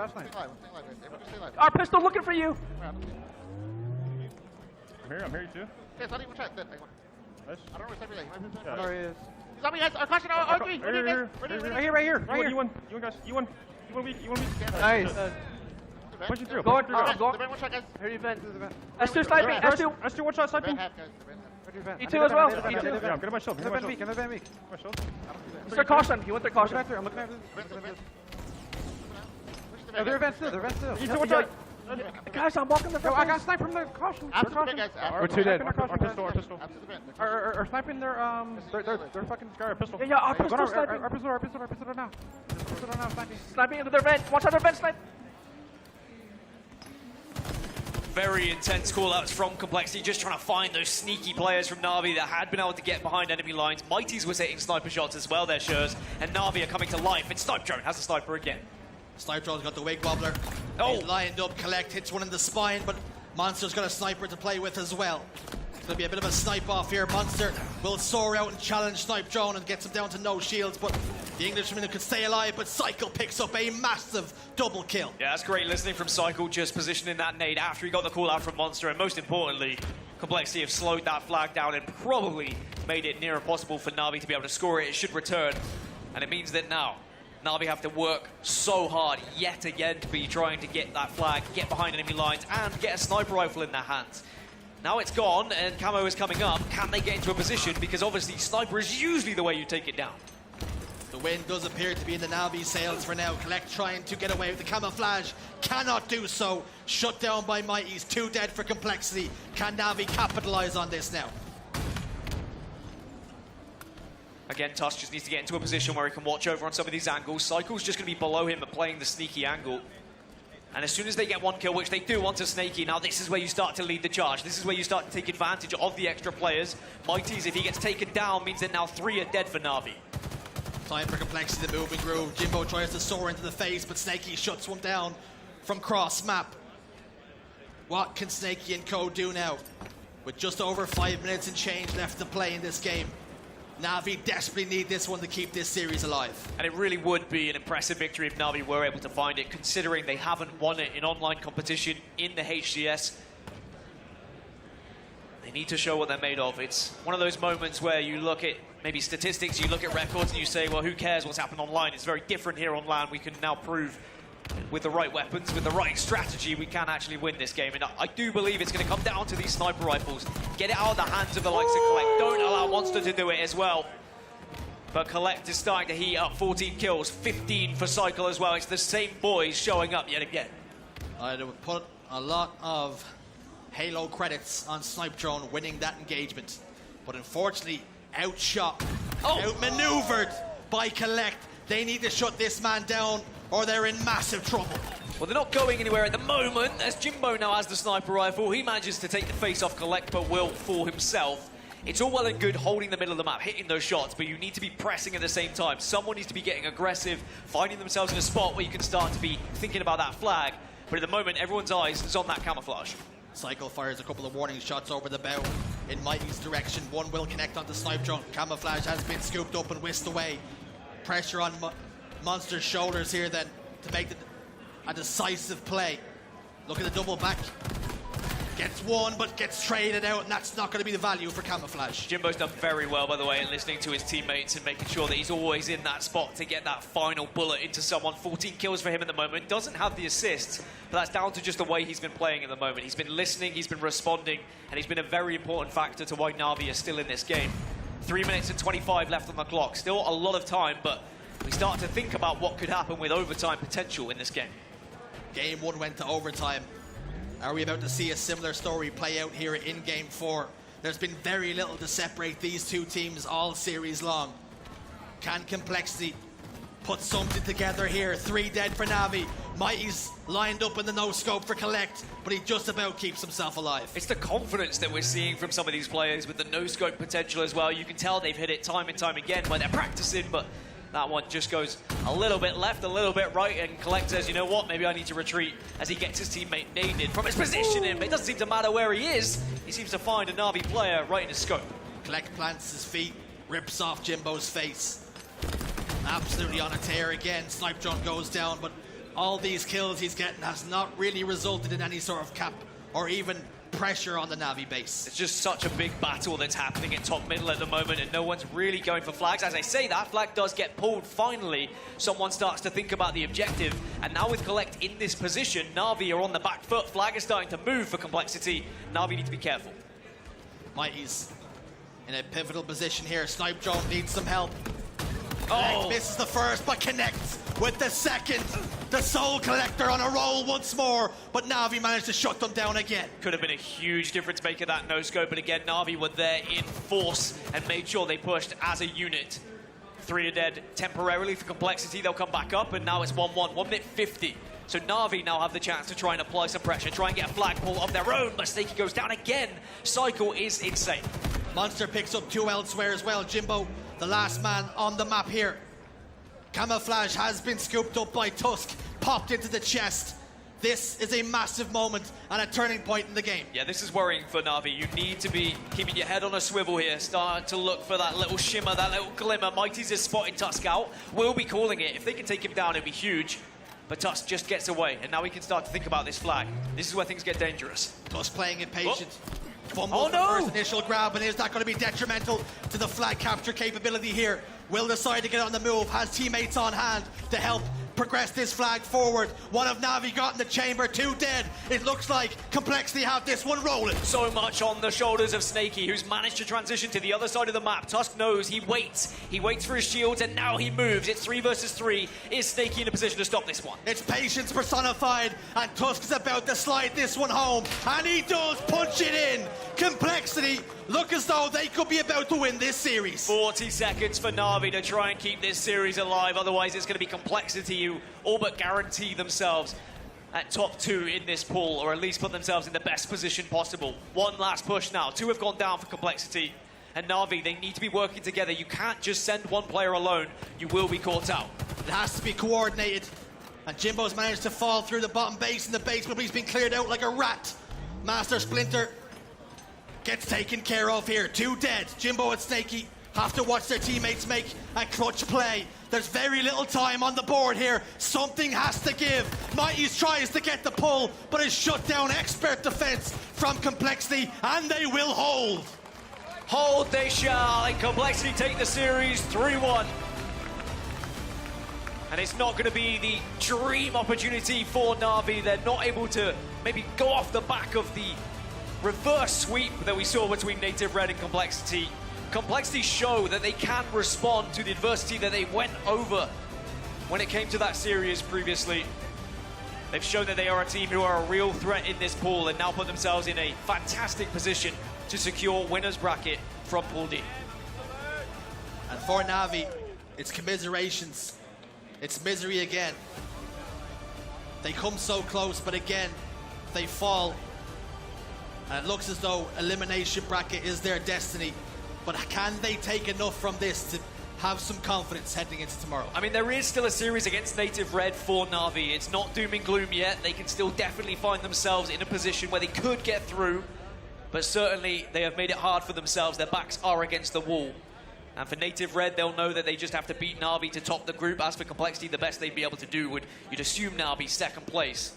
Our pistol looking for you. I'm here too. Yes, I don't even try. I don't know where sniper is. There he is. He's on me, guys. Caution. R3. Right here. You won, guys. You won weak. Nice. Pushing through. Going through. I'm going. One shot, guys. Here you vent. S2 sniping. S2 one shot sniping. E2 as well. Yeah, get my shield. Another vent. He's their caution. He went their caution. I'm looking at this. They're vent still. E2 one shot. Guys, I'm walking the vent. I got sniped from the caution. We're 2 dead. Our pistol. Or sniping their they're fucking our pistol. Yeah, our pistol sniping. Our pistol now. Sniping into their vent. Watch out their vent snipe. Very intense call-outs from Complexity, just trying to find those sneaky players from Na'Vi that had been able to get behind enemy lines. Mighty's was hitting sniper shots as well, their Shurs, and Na'Vi are coming to life, and Snipe Drone has a sniper again. Snipe Drone's got the wake wobbler. He's lined up, Collect hits one in the spine, but Monster's got a sniper to play with as well. It's going to be a bit of a snipe off here. Monster will soar out and challenge Snipe Drone and gets him down to no shields, but the Englishman could stay alive, but Cycle picks up a massive double kill. Yeah, that's great listening from Cycle, just positioning that nade after he got the call out from Monster, and most importantly, Complexity have slowed that flag down and probably made it near impossible for Na'Vi to be able to score it. It should return, and it means that now Na'Vi have to work so hard yet again to be trying to get that flag, get behind enemy lines, and get a sniper rifle in their hands. Now it's gone, and Camo is coming up. Can they get into a position? Because obviously sniper is usually the way you take it down. The wind does appear to be in the Na'Vi sails for now. Collect trying to get away with the camouflage. Cannot do so. Shut down by Mighty's. 2 dead for Complexity. Can Na'Vi capitalize on this now? Again, Tusk just needs to get into a position where he can watch over on some of these angles. Cycle's just going to be below him and playing the sneaky angle. And as soon as they get one kill, which they do onto Snakey, now this is where you start to lead the charge. This is where you start to take advantage of the extra players. Mighty's, if he gets taken down, means that now 3 are dead for Na'Vi. Time for Complexity, the moving groove. Jimbo tries to soar into the face, but Snakey shuts one down from cross map. What can Snakey and co do now? With just over 5 minutes and change left to play in this game, Na'Vi desperately need this one to keep this series alive. And it really would be an impressive victory if Na'Vi were able to find it, considering they haven't won it in online competition in the HCS. They need to show what they're made of. It's one of those moments where you look at maybe statistics, you look at records, and you say, well, who cares what's happened online? It's very different here on LAN. We can now prove with the right weapons, with the right strategy, we can actually win this game. And I do believe it's going to come down to these sniper rifles. Get it out of the hands of the likes of Collect. Don't allow Monster to do it as well. But Collect is starting to heat up. 14 kills, 15 for Cycle as well. It's the same boys showing up yet again. I'd put a lot of Halo credits on Snipe Drone winning that engagement. But unfortunately, outshot, outmaneuvered by Collect. They need to shut this man down or they're in massive trouble. Well, they're not going anywhere at the moment, as Jimbo now has the sniper rifle. He manages to take the face off Collect, but will for himself. It's all well and good holding the middle of the map, hitting those shots, but you need to be pressing at the same time. Someone needs to be getting aggressive, finding themselves in a spot where you can start to be thinking about that flag. But at the moment, everyone's eyes is on that camouflage. Cycle fires a couple of warning shots over the bow in Mighty's direction. One will connect onto Snipe Drone. Camouflage has been scooped up and whisked away. Pressure on Monster's shoulders here then to make a decisive play. Look at the double back. Gets one, but gets traded out, and that's not going to be the value for Camouflage. Jimbo's done very well, by the way, in listening to his teammates and making sure that he's always in that spot to get that final bullet into someone. 14 kills for him at the moment. Doesn't have the assists, but that's down to just the way he's been playing at the moment. He's been listening, he's been responding, and he's been a very important factor to why Na'Vi is still in this game. 3 minutes and 25 left on the clock. Still a lot of time, but we start to think about what could happen with overtime potential in this game. Game 1 went to overtime. Are we about to see a similar story play out here in Game 4? There's been very little to separate these two teams all series long. Can Complexity put something together here? 3 dead for Na'Vi. Mighty's lined up in the no-scope for Collect, but he just about keeps himself alive. It's the confidence that we're seeing from some of these players with the no-scope potential as well. You can tell they've hit it time and time again when they're practicing, but that one just goes a little bit left, a little bit right, and Collect says, you know what, maybe I need to retreat as he gets his teammate naded from his position in. But it doesn't seem to matter where he is. He seems to find a Na'Vi player right in his scope. Collect plants his feet, rips off Jimbo's face. Absolutely on a tear again. Snipe Drone goes down, but all these kills he's getting has not really resulted in any sort of cap or even pressure on the Na'Vi base. It's just such a big battle that's happening in top middle at the moment, and no one's really going for flags. As I say that, flag does get pulled finally. Someone starts to think about the objective, and now with Collect in this position, Na'Vi are on the back foot. Flag is starting to move for Complexity. Na'Vi need to be careful. Mighty's in a pivotal position here. Snipe Drone needs some help. Oh, misses the first, but connects with the second. The Soul Collector on a roll once more, but Na'Vi managed to shut them down again. Could have been a huge difference maker, that no-scope, but again, Na'Vi were there in force and made sure they pushed as a unit. 3 are dead temporarily for Complexity. They'll come back up, and now it's 1-1, 1 minute 50. So Na'Vi now have the chance to try and apply some pressure, try and get a flagpole of their own, but Snaky goes down again. Cycle is insane. Monster picks up 2 elsewhere as well. Jimbo, the last man on the map here. Camouflage has been scooped up by Tusk, popped into the chest. This is a massive moment and a turning point in the game. Yeah, this is worrying for Na'Vi. You need to be keeping your head on a swivel here, start to look for that little shimmer, that little glimmer. Mighty's is spotting Tusk out. We'll be calling it. If they can take him down, it'd be huge. But Tusk just gets away, and now we can start to think about this flag. This is where things get dangerous. Tusk playing impatient. Oh no! First initial grab, and is that going to be detrimental to the flag capture capability here? Will decide to get on the move, has teammates on hand to help progress this flag forward. One of Na'Vi got in the chamber, 2 dead. It looks like Complexity have this one rolling. So much on the shoulders of Snaky, who's managed to transition to the other side of the map. Tusk knows, he waits for his shields, and now he moves. It's 3 versus 3. Is Snaky in a position to stop this one? It's patience personified, and Tusk is about to slide this one home, and he does punch it in. Complexity look as though they could be about to win this series. 40 seconds for Na'Vi to try and keep this series alive, otherwise it's going to be Complexity who all but guarantee themselves at top 2 in this pool, or at least put themselves in the best position possible. One last push now. 2 have gone down for Complexity, and Na'Vi, they need to be working together. You can't just send one player alone. You will be caught out. It has to be coordinated, and Jimbo's managed to fall through the bottom base in the basement, but he's been cleared out like a rat. Master Splinter gets taken care of here. 2 dead. Jimbo and Snaky have to watch their teammates make a clutch play. There's very little time on the board here. Something has to give. Mighty's tries to get the pull, but is shut down. Expert defense from Complexity, and they will hold. Hold they shall, and Complexity take the series 3-1. And it's not going to be the dream opportunity for Na'Vi. They're not able to maybe go off the back of the reverse sweep that we saw between Native Red and Complexity. Complexity show that they can respond to the adversity that they went over when it came to that series previously. They've shown that they are a team who are a real threat in this pool, and now put themselves in a fantastic position to secure winner's bracket from Pool D. And for Na'Vi, it's commiserations. It's misery again. They come so close, but again, they fall. And it looks as though elimination bracket is their destiny. But can they take enough from this to have some confidence heading into tomorrow? I mean, there is still a series against Native Red for Na'Vi. It's not doom and gloom yet. They can still definitely find themselves in a position where they could get through. But certainly, they have made it hard for themselves. Their backs are against the wall. And for Native Red, they'll know that they just have to beat Na'Vi to top the group. As for Complexity, the best they'd be able to do you'd assume Na'Vi second place.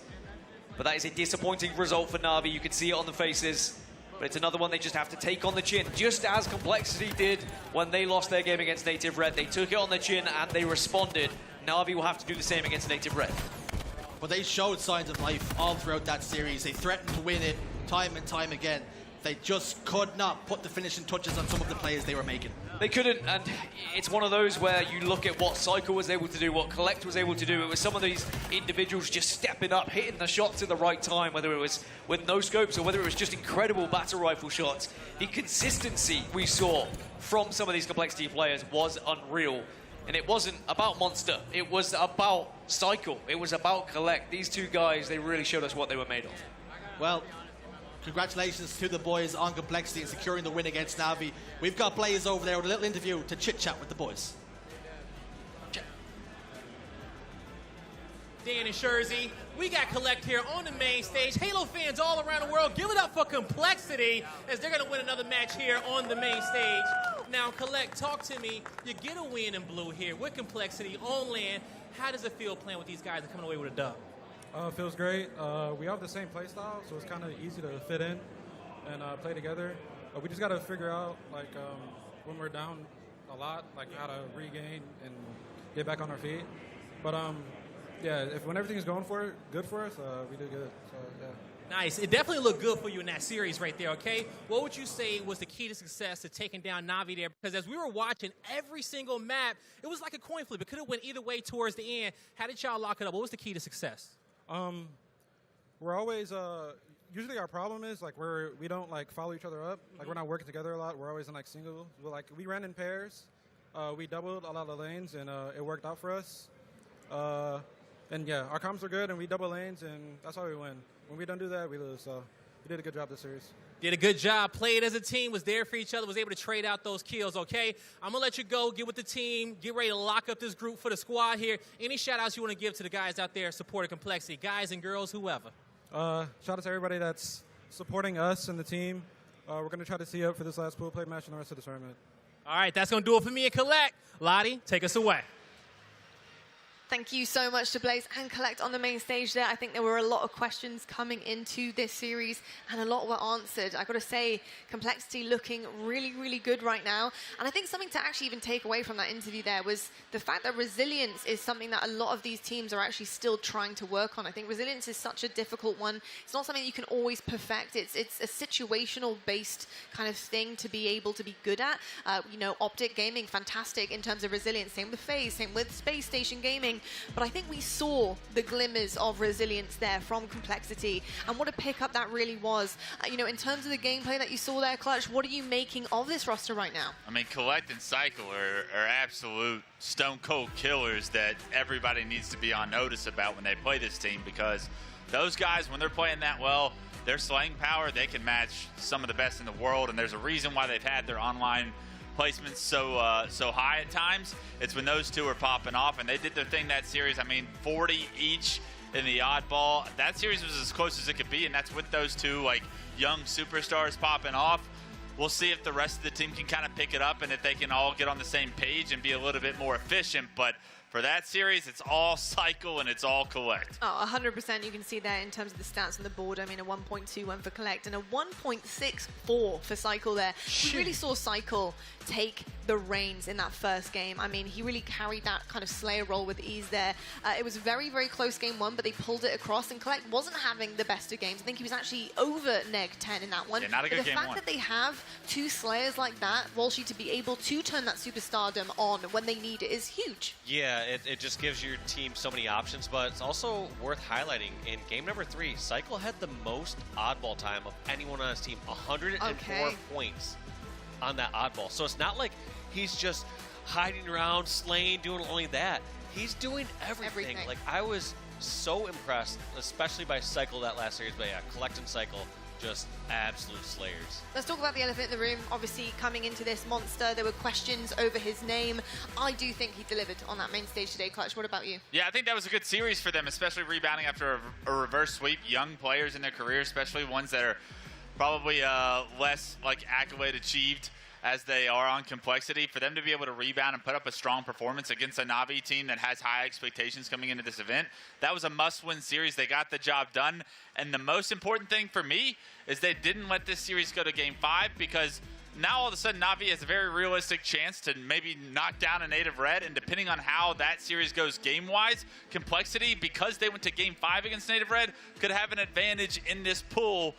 But that is a disappointing result for Na'Vi. You can see it on the faces. But it's another one they just have to take on the chin, just as Complexity did when they lost their game against Native Red. They took it on the chin and they responded. Na'Vi will have to do the same against Native Red. But they showed signs of life all throughout that series. They threatened to win it time and time again. They just could not put the finishing touches on some of the plays they were making. They couldn't, and it's one of those where you look at what Cycle was able to do, what Collect was able to do. It was some of these individuals just stepping up, hitting the shots at the right time, whether it was with no scopes or whether it was just incredible battle rifle shots. The consistency we saw from some of these Complexity players was unreal. And it wasn't about Monster, it was about Cycle, it was about Collect. These two guys, they really showed us what they were made of. Well, congratulations to the boys on Complexity and securing the win against Na'Vi. We've got players over there with a little interview to chit-chat with the boys. Dan and Shurzy, we got Collect here on the main stage. Halo fans all around the world, give it up for Complexity as they're going to win another match here on the main stage. Now, Collect, talk to me. You get a win in blue here with Complexity on land. How does it feel playing with these guys and coming away with a dub? Feels great. We have the same play style, so it's kind of easy to fit in and play together. We just got to figure out, like, when we're down a lot, like how to regain and get back on our feet. But yeah, when everything's going good for us, we do good. So yeah. Nice. It definitely looked good for you in that series right there, okay? What would you say was the key to success to taking down Na'Vi there? Because as we were watching every single map, it was like a coin flip. It could have went either way towards the end. How did y'all lock it up? What was the key to success? We're always usually our problem is like we don't like follow each other up. Like we're not working together a lot. We're always in like singles. We ran in pairs. We doubled a lot of lanes and it worked out for us. And yeah, our comms are good and we double lanes and that's how we win. When we don't do that, we lose. So we did a good job this series. Did a good job, played as a team, was there for each other, was able to trade out those kills, okay? I'm going to let you go, get with the team, get ready to lock up this group for the squad here. Any shout-outs you want to give to the guys out there supporting Complexity, guys and girls, whoever? Shout out to everybody that's supporting us and the team. We're going to try to see you up for this last pool play match and the rest of the tournament. All right, that's going to do it for me and Collect. Lottie, take us away. Thank you so much to Blaze and Collect on the main stage there. I think there were a lot of questions coming into this series and a lot were answered. I got to say, Complexity looking really, really good right now. And I think something to actually even take away from that interview there was the fact that resilience is something that a lot of these teams are actually still trying to work on. I think resilience is such a difficult one. It's not something you can always perfect. It's a situational based kind of thing to be able to be good at. You know, OpTic Gaming, fantastic in terms of resilience. Same with FaZe, same with Spacestation Gaming. But I think we saw the glimmers of resilience there from Complexity, and what a pickup that really was. You know, in terms of the gameplay that you saw there, Clutch, what are you making of this roster right now? I mean, Collect and Cycle are absolute stone cold killers that everybody needs to be on notice about when they play this team, because those guys, when they're playing that well, their slaying power, they can match some of the best in the world, and there's a reason why they've had their online placements so high at times. It's when those two are popping off, and they did their thing that series. I mean, 40 each in the oddball. That series was as close as it could be, and that's with those two like young superstars popping off. We'll see if the rest of the team can kind of pick it up and if they can all get on the same page and be a little bit more efficient. But for that series, it's all Cycle and it's all Collect. Oh, 100%. You can see there in terms of the stats on the board. I mean, a 1.21 for Collect and a 1.64 for Cycle there. We really saw Cycle take the reins in that first game. I mean, he really carried that kind of Slayer role with ease there. It was a very, very close game one, but they pulled it across, and Collect wasn't having the best of games. I think he was actually over neg 10 in that one. Yeah, not a good but the game fact one. that they have two Slayers like that, Walshy, to be able to turn that superstardom on when they need it is huge. Yeah, it just gives your team so many options, but it's also worth highlighting. In game number 3, Cycle had the most oddball time of anyone on his team, 104 points on that oddball. So it's not like he's just hiding around, slaying, doing only that. He's doing everything. Like, I was so impressed, especially by Cycle that last series. But yeah, Collect and Cycle, just absolute slayers. Let's talk about the elephant in the room. Obviously, coming into this monster, there were questions over his name. I do think he delivered on that main stage today. Clutch, what about you? Yeah, I think that was a good series for them, especially rebounding after a reverse sweep. Young players in their career, especially ones that are probably less like accolade achieved as they are on Complexity. For them to be able to rebound and put up a strong performance against a Na'Vi team that has high expectations coming into this event, that was a must-win series. They got the job done. And the most important thing for me is they didn't let this series go to Game 5, because now all of a sudden Na'Vi has a very realistic chance to maybe knock down a Native Red, and depending on how that series goes game-wise, Complexity, because they went to Game 5 against Native Red, could have an advantage in this pool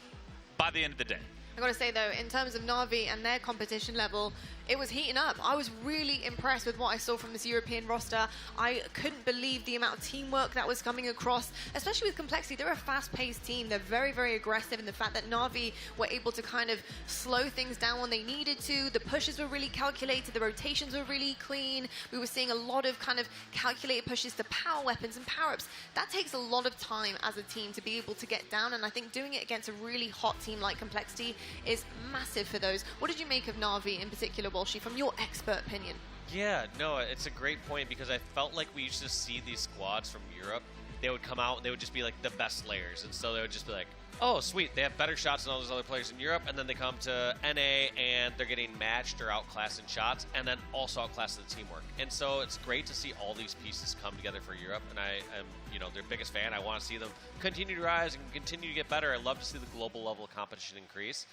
by the end of the day. I gotta say though, in terms of Na'Vi and their competition level, it was heating up. I was really impressed with what I saw from this European roster. I couldn't believe the amount of teamwork that was coming across, especially with Complexity. They're a fast-paced team. They're very, very aggressive, and the fact that Na'Vi were able to kind of slow things down when they needed to. The pushes were really calculated. The rotations were really clean. We were seeing a lot of kind of calculated pushes to power weapons and power-ups. That takes a lot of time as a team to be able to get down, and I think doing it against a really hot team like Complexity is massive for those. What did you make of Na'Vi in particular, Walshy, from your expert opinion? Yeah, no, it's a great point, because I felt like we used to see these squads from Europe. They would come out, they would just be like the best slayers, and so they would just be like, oh, sweet, they have better shots than all those other players in Europe, and then they come to NA and they're getting matched or outclassed in shots, and then also outclassed in the teamwork. And so it's great to see all these pieces come together for Europe, and I am, their biggest fan. I want to see them continue to rise and continue to get better. I love to see the global level of competition increase.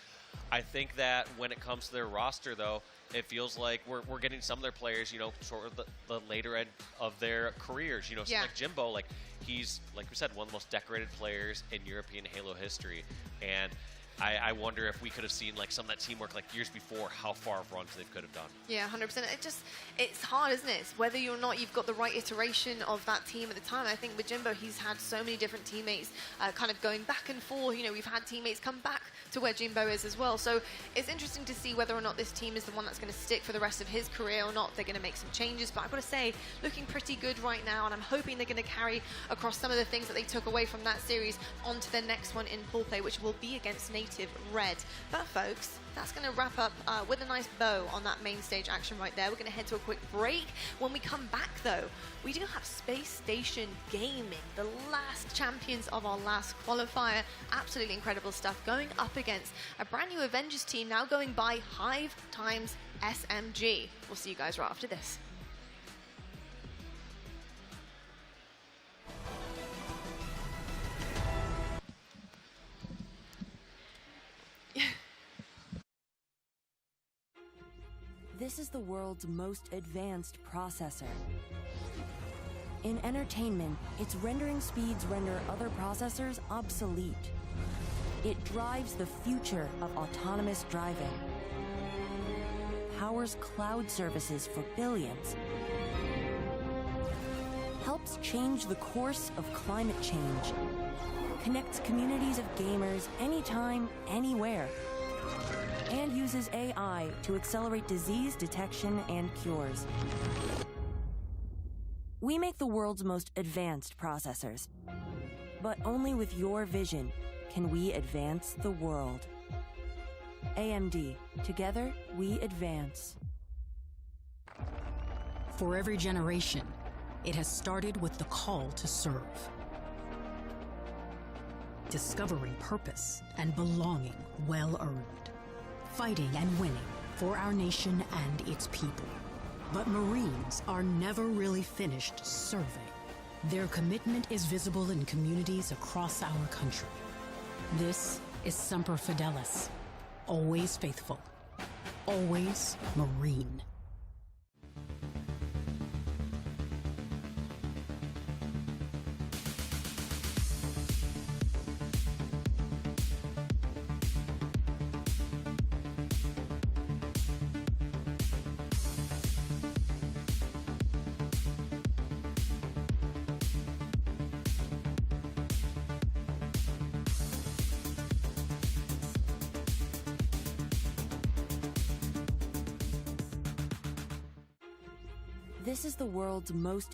I think that when it comes to their roster, though, it feels like we're getting some of their players, sort of the later end of their careers. Yeah. Like Jimbo, like he's, like we said, one of the most decorated players in European Halo history. And I wonder if we could have seen like some of that teamwork like years before, how far of runs they could have done. Yeah, 100%. It's hard, isn't it? It's whether or not you've got the right iteration of that team at the time. I think with Jimbo, he's had so many different teammates kind of going back and forth. We've had teammates come back to where Jimbo is as well. So it's interesting to see whether or not this team is the one that's going to stick for the rest of his career or not. They're going to make some changes, but I've got to say, looking pretty good right now, and I'm hoping they're going to carry across some of the things that they took away from that series onto the next one in pool play, which will be against Native Red. But folks, that's going to wrap up with a nice bow on that main stage action right there. We're going to head to a quick break. When we come back, though, we do have Spacestation Gaming, the last champions of our last qualifier. Absolutely incredible stuff going up against a brand new Avengers team now going by Hive times SMG. We'll see you guys right after this. This is the world's most advanced processor. In entertainment, its rendering speeds render other processors obsolete. It drives the future of autonomous driving, powers cloud services for billions, helps change the course of climate change, connects communities of gamers anytime, anywhere, and uses AI to accelerate disease detection and cures. We make the world's most advanced processors, but only with your vision can we advance the world. AMD, together we advance. For every generation, it has started with the call to serve. Discovering purpose and belonging well earned. Fighting and winning for our nation and its people. But Marines are never really finished serving. Their commitment is visible in communities across our country. This is Semper Fidelis. Always faithful. Always Marine. This is the world's most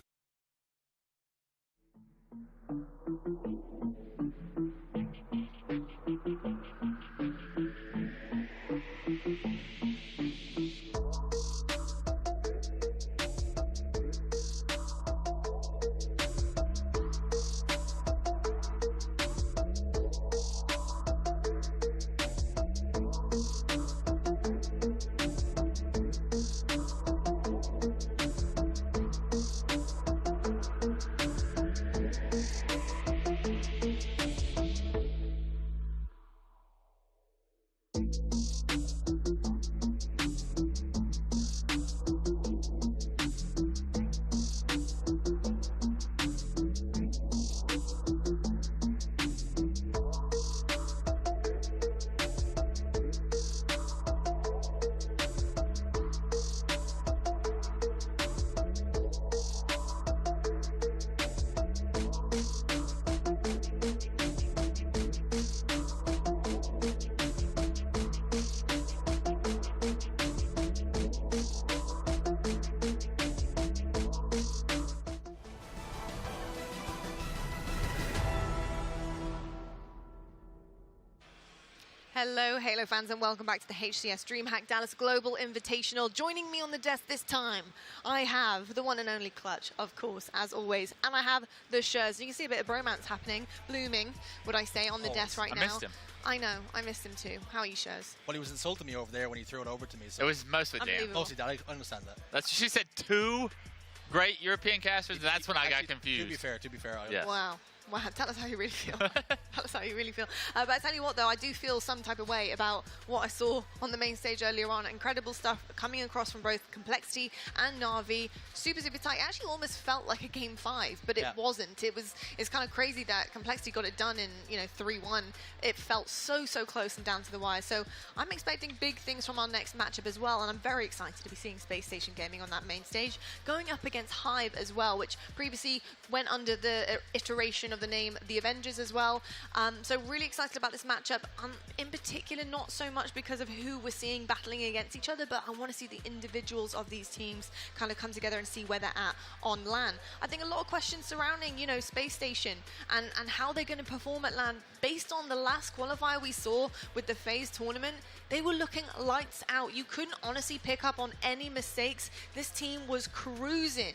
Hello, Halo fans, and welcome back to the HCS DreamHack Dallas Global Invitational. Joining me on the desk this time, I have the one and only Clutch, of course, as always, and I have the Shurs. You can see a bit of bromance happening, blooming, would I say, on the desk right now. I missed him. I know, I missed him too. How are you, Shurs? Well, he was insulting me over there when he threw it over to me. So. It was mostly Dan. Mostly Dan, I understand that. She said 2 great European casters, and that's when I got confused. To be fair. Yes. Wow. Wow, tell us how you really feel. Tell us how you really feel. But I tell you what, though, I do feel some type of way about what I saw on the main stage earlier on. Incredible stuff coming across from both Complexity and Na'Vi. Super, super tight. It actually almost felt like a Game 5, but it wasn't. It's kind of crazy that Complexity got it done in 3-1. It felt so, so close and down to the wire. So I'm expecting big things from our next matchup as well, and I'm very excited to be seeing Spacestation Gaming on that main stage, going up against Hive as well, which previously went under the iteration of the name The Avengers as well. So really excited about this matchup. In particular, not so much because of who we're seeing battling against each other, but I want to see the individuals of these teams kind of come together and see where they're at on LAN. I think a lot of questions surrounding, Space Station and how they're going to perform at LAN. Based on the last qualifier we saw with the FaZe tournament, they were looking lights out. You couldn't honestly pick up on any mistakes. This team was cruising.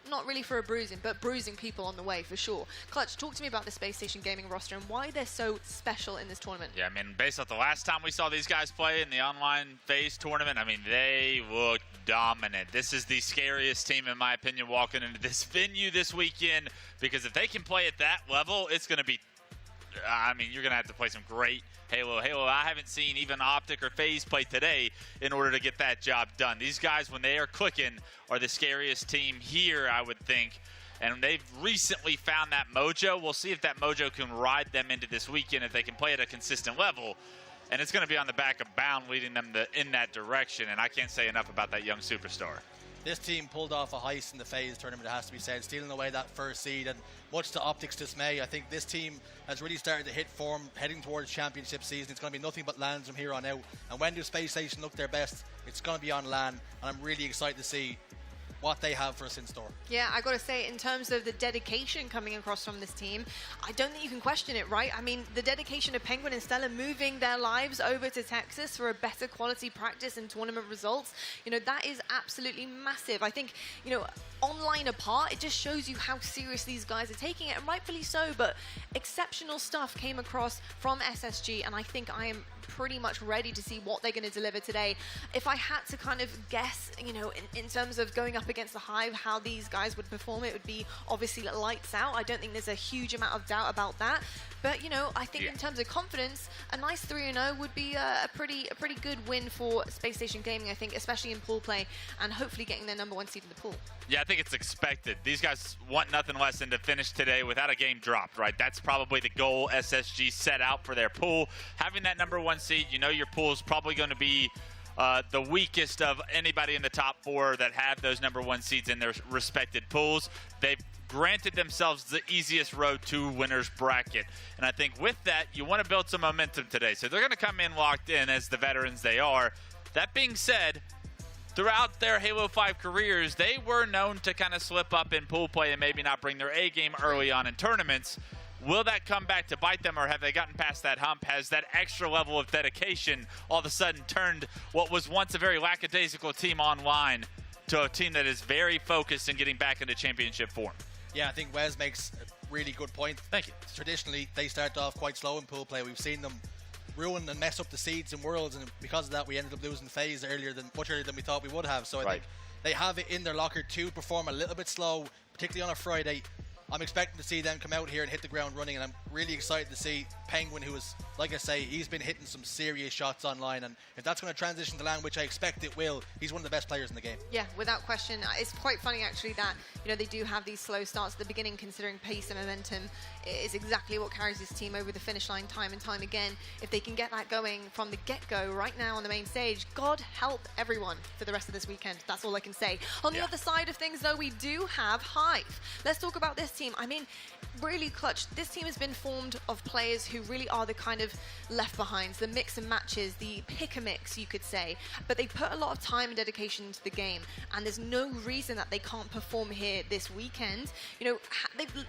Not really for a bruising, but bruising people on the way for sure. Clutch, talk to me about the Space Station Gaming roster and why they're so special in this tournament. Yeah, I mean, based off the last time we saw these guys play in the online FaZe tournament, I mean, they looked dominant. This is the scariest team, in my opinion, walking into this venue this weekend, because if they can play at that level, it's going to be, I mean, you're going to have to play some great Halo. I haven't seen even OpTic or FaZe play today in order to get that job done. These guys, when they are clicking, are the scariest team here, I would think. And they've recently found that mojo. We'll see if that mojo can ride them into this weekend, if they can play at a consistent level. And it's going to be on the back of Bound leading them in that direction. And I can't say enough about that young superstar. This team pulled off a heist in the FaZe tournament, it has to be said, stealing away that first seed, and much to OpTic's dismay, I think this team has really started to hit form heading towards championship season. It's going to be nothing but LANs from here on out, and when do Space Station look their best? It's going to be on LAN, and I'm really excited to see what they have for us in store. Yeah, I got to say, in terms of the dedication coming across from this team, I don't think you can question it, right? I mean, the dedication of Penguin and Stella moving their lives over to Texas for a better quality practice and tournament results, that is absolutely massive. I think, online apart, it just shows you how serious these guys are taking it, and rightfully so, but exceptional stuff came across from SSG, and I think I am pretty much ready to see what they're going to deliver today. If I had to kind of guess, in terms of going up against the Hive, how these guys would perform, it would be obviously lights out. I don't think there's a huge amount of doubt about that. But, I think in terms of confidence, a nice 3-0 would be a pretty good win for Space Station Gaming, I think, especially in pool play, and hopefully getting their #1 seed in the pool. Yeah, I think it's expected. These guys want nothing less than to finish today without a game dropped, right? That's probably the goal SSG set out for their pool. Having that #1 seed, your pool is probably going to be the weakest of anybody in the top 4 that have those #1 seeds in their respected pools. They've granted themselves the easiest road to winner's bracket. And I think with that, you want to build some momentum today. So they're going to come in locked in as the veterans they are. That being said, throughout their Halo 5 careers, they were known to kind of slip up in pool play and maybe not bring their A game early on in tournaments. Will that come back to bite them, or have they gotten past that hump? Has that extra level of dedication all of a sudden turned what was once a very lackadaisical team online to a team that is very focused in getting back into championship form? Yeah, I think Wes makes a really good point. Thank you. Traditionally, they start off quite slow in pool play. We've seen them ruin and mess up the seeds in Worlds, and because of that, we ended up losing FaZe much earlier than we thought we would have. So I think they have it in their locker to perform a little bit slow, particularly on a Friday. I'm expecting to see them come out here and hit the ground running, and I'm really excited to see Penguin, who is, like I say, he's been hitting some serious shots online, and if that's going to transition to LAN, which I expect it will, he's one of the best players in the game. Yeah, without question. It's quite funny, actually, that they do have these slow starts at the beginning, considering pace and momentum is exactly what carries this team over the finish line time and time again. If they can get that going from the get-go right now on the main stage, God help everyone for the rest of this weekend. That's all I can say. On the other side of things, though, we do have Hive. Let's talk about this team. team, I mean, really clutch. This team has been formed of players who really are the kind of left behinds, the mix and matches, the pick-a-mix, you could say. But they put a lot of time and dedication into the game, and there's no reason that they can't perform here this weekend. You know,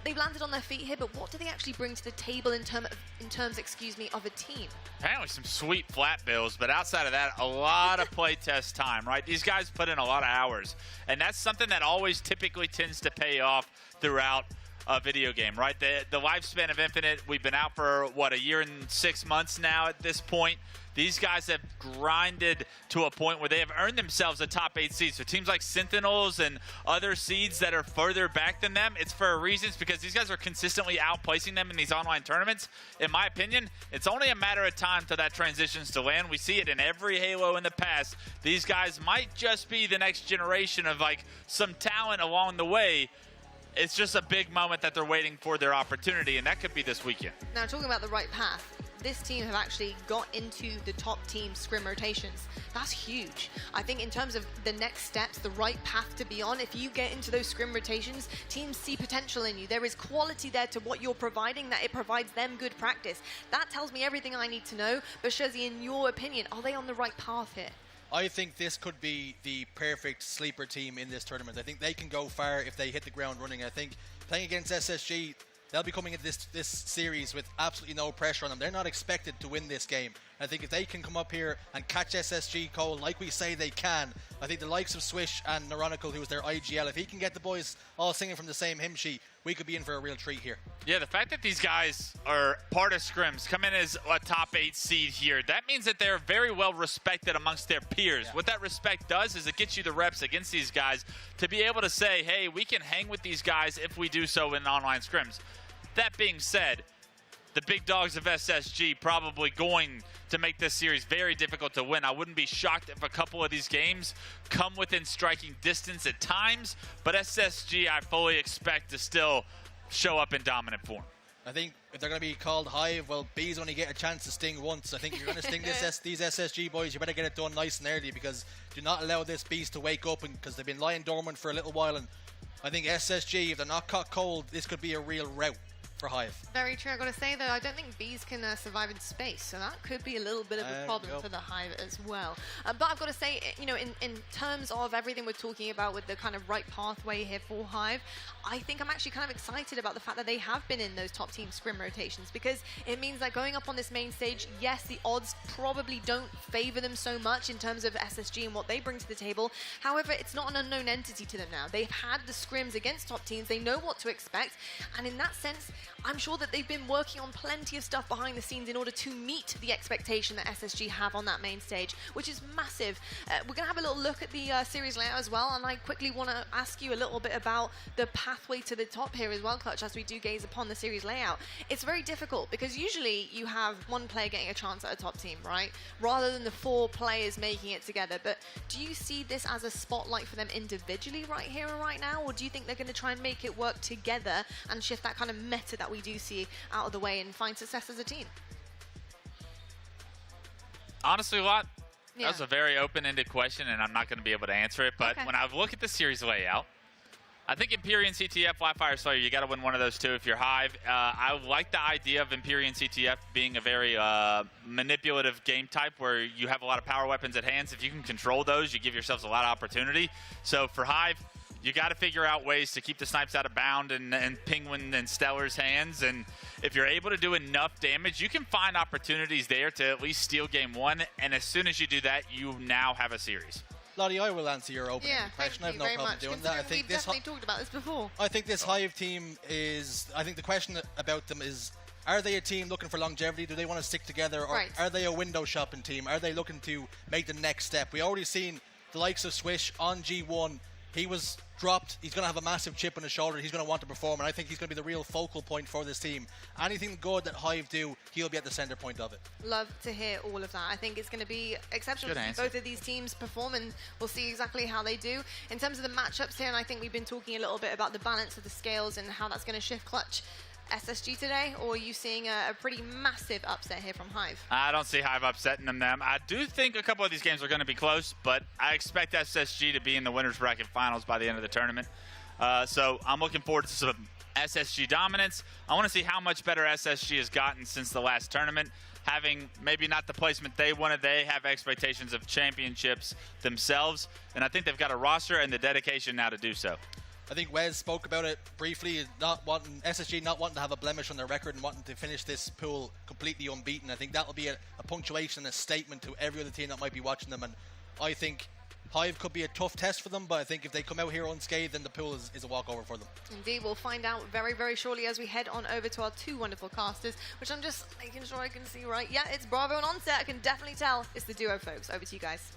they've landed on their feet here, but what do they actually bring to the table in terms, excuse me, of a team? Apparently some sweet flat bills, but outside of that, a lot of playtest time, right? These guys put in a lot of hours, and that's something that always typically tends to pay off throughout a video game, right? The lifespan of Infinite, we've been out for, what, a year and 6 months now at this point. These guys have grinded to a point where they have earned themselves a top 8 seed. So teams like Sentinels and other seeds that are further back than them, it's for a reason. It's because these guys are consistently outplacing them in these online tournaments. In my opinion, it's only a matter of time till that transitions to LAN. We see it in every Halo in the past. These guys might just be the next generation of like some talent along the way. It's just a big moment that they're waiting for their opportunity, and that could be this weekend. Now, talking about the right path, this team have actually got into the top team scrim rotations. That's huge. I think in terms of the next steps, the right path to be on, if you get into those scrim rotations, teams see potential in you. There is quality there to what you're providing, that it provides them good practice. That tells me everything I need to know. But Shazzy, in your opinion, are they on the right path here? I think this could be the perfect sleeper team in this tournament. I think they can go far if they hit the ground running. I think playing against SSG, they'll be coming into this series with absolutely no pressure on them. They're not expected to win this game. I think if they can come up here and catch SSG, Cole, like we say they can, I think the likes of Swish and Neuronical, who was their IGL, if he can get the boys all singing from the same hymn sheet, we could be in for a real treat here. Yeah, the fact that these guys are part of scrims, come in as a top 8 seed here, that means that they're very well respected amongst their peers. Yeah. What that respect does is it gets you the reps against these guys to be able to say, hey, we can hang with these guys if we do so in online scrims. That being said, the big dogs of SSG probably going to make this series very difficult to win. I wouldn't be shocked if a couple of these games come within striking distance at times, but SSG I fully expect to still show up in dominant form. I think if they're going to be called Hive, well, B's only get a chance to sting once. I think if you're going to sting these SSG boys, you better get it done nice and early, because do not allow this beast to wake up, because they've been lying dormant for a little while, and I think SSG, if they're not caught cold, this could be a real rout for Hive. Very true. I've got to say, though, I don't think bees can survive in space, so that could be a little bit of a problem for the Hive as well. But I've got to say, you know, in terms of everything we're talking about with the kind of right pathway here for Hive, I think I'm actually kind of excited about the fact that they have been in those top team scrim rotations, because it means that going up on this main stage, yes, the odds probably don't favor them so much in terms of SSG and what they bring to the table. However, it's not an unknown entity to them now. They've had the scrims against top teams. They know what to expect. And in that sense, I'm sure that they've been working on plenty of stuff behind the scenes in order to meet the expectation that SSG have on that main stage, which is massive. We're going to have a little look at the series layout as well, and I quickly want to ask you a little bit about the pathway to the top here as well, Clutch, as we do gaze upon the series layout. It's very difficult, because usually you have one player getting a chance at a top team, right? Rather than the 4 players making it together. But do you see this as a spotlight for them individually right here and right now, or do you think they're going to try and make it work together and shift that kind of meta that we do see out of the way and find success as a team? Honestly, that was a very open-ended question, and I'm not going to be able to answer it. But when I look at the series layout, I think Empyrean, CTF, Flyfire, Slayer, you got to win one of those two if you're Hive. I like the idea of Empyrean, CTF being a very manipulative game type where you have a lot of power weapons at hands. If you can control those, you give yourselves a lot of opportunity. So for Hive, you got to figure out ways to keep the snipes out of Bound and Penguin and Stellar's hands. And if you're able to do enough damage, you can find opportunities there to at least steal game 1. And as soon as you do that, you now have a series. Lottie, I will answer your opening question. I have no problem doing that. I think we've definitely talked about this before. I think this Hive team is, I think the question about them is, are they a team looking for longevity? Do they want to stick together? Or are they a window shopping team? Are they looking to make the next step? We already seen the likes of Swish on G1. He was dropped. He's going to have a massive chip on his shoulder. He's going to want to perform, and I think he's going to be the real focal point for this team. Anything good that Hive do, he'll be at the center point of it. Love to hear all of that. I think it's going to be exceptional to see both of these teams perform, and we'll see exactly how they do. In terms of the matchups here, and I think we've been talking a little bit about the balance of the scales and how that's going to shift Clutch. SSG today, or are you seeing a pretty massive upset here from Hive? I don't see Hive upsetting them. I do think a couple of these games are going to be close, but I expect SSG to be in the winners bracket finals by the end of the tournament. So I'm looking forward to some SSG dominance. I want to see how much better SSG has gotten since the last tournament. Having maybe not the placement they wanted, they have expectations of championships themselves, and I think they've got a roster and the dedication now to do so. I think Wes spoke about it briefly, SSG not wanting to have a blemish on their record and wanting to finish this pool completely unbeaten. I think that will be a punctuation and a statement to every other team that might be watching them, and I think Hive could be a tough test for them, but I think if they come out here unscathed, then the pool is a walkover for them. Indeed, we'll find out very, very shortly as we head on over to our two wonderful casters, which I'm just making sure I can see right. Yeah, it's Bravo and Onset. I can definitely tell it's the duo, folks. Over to you guys.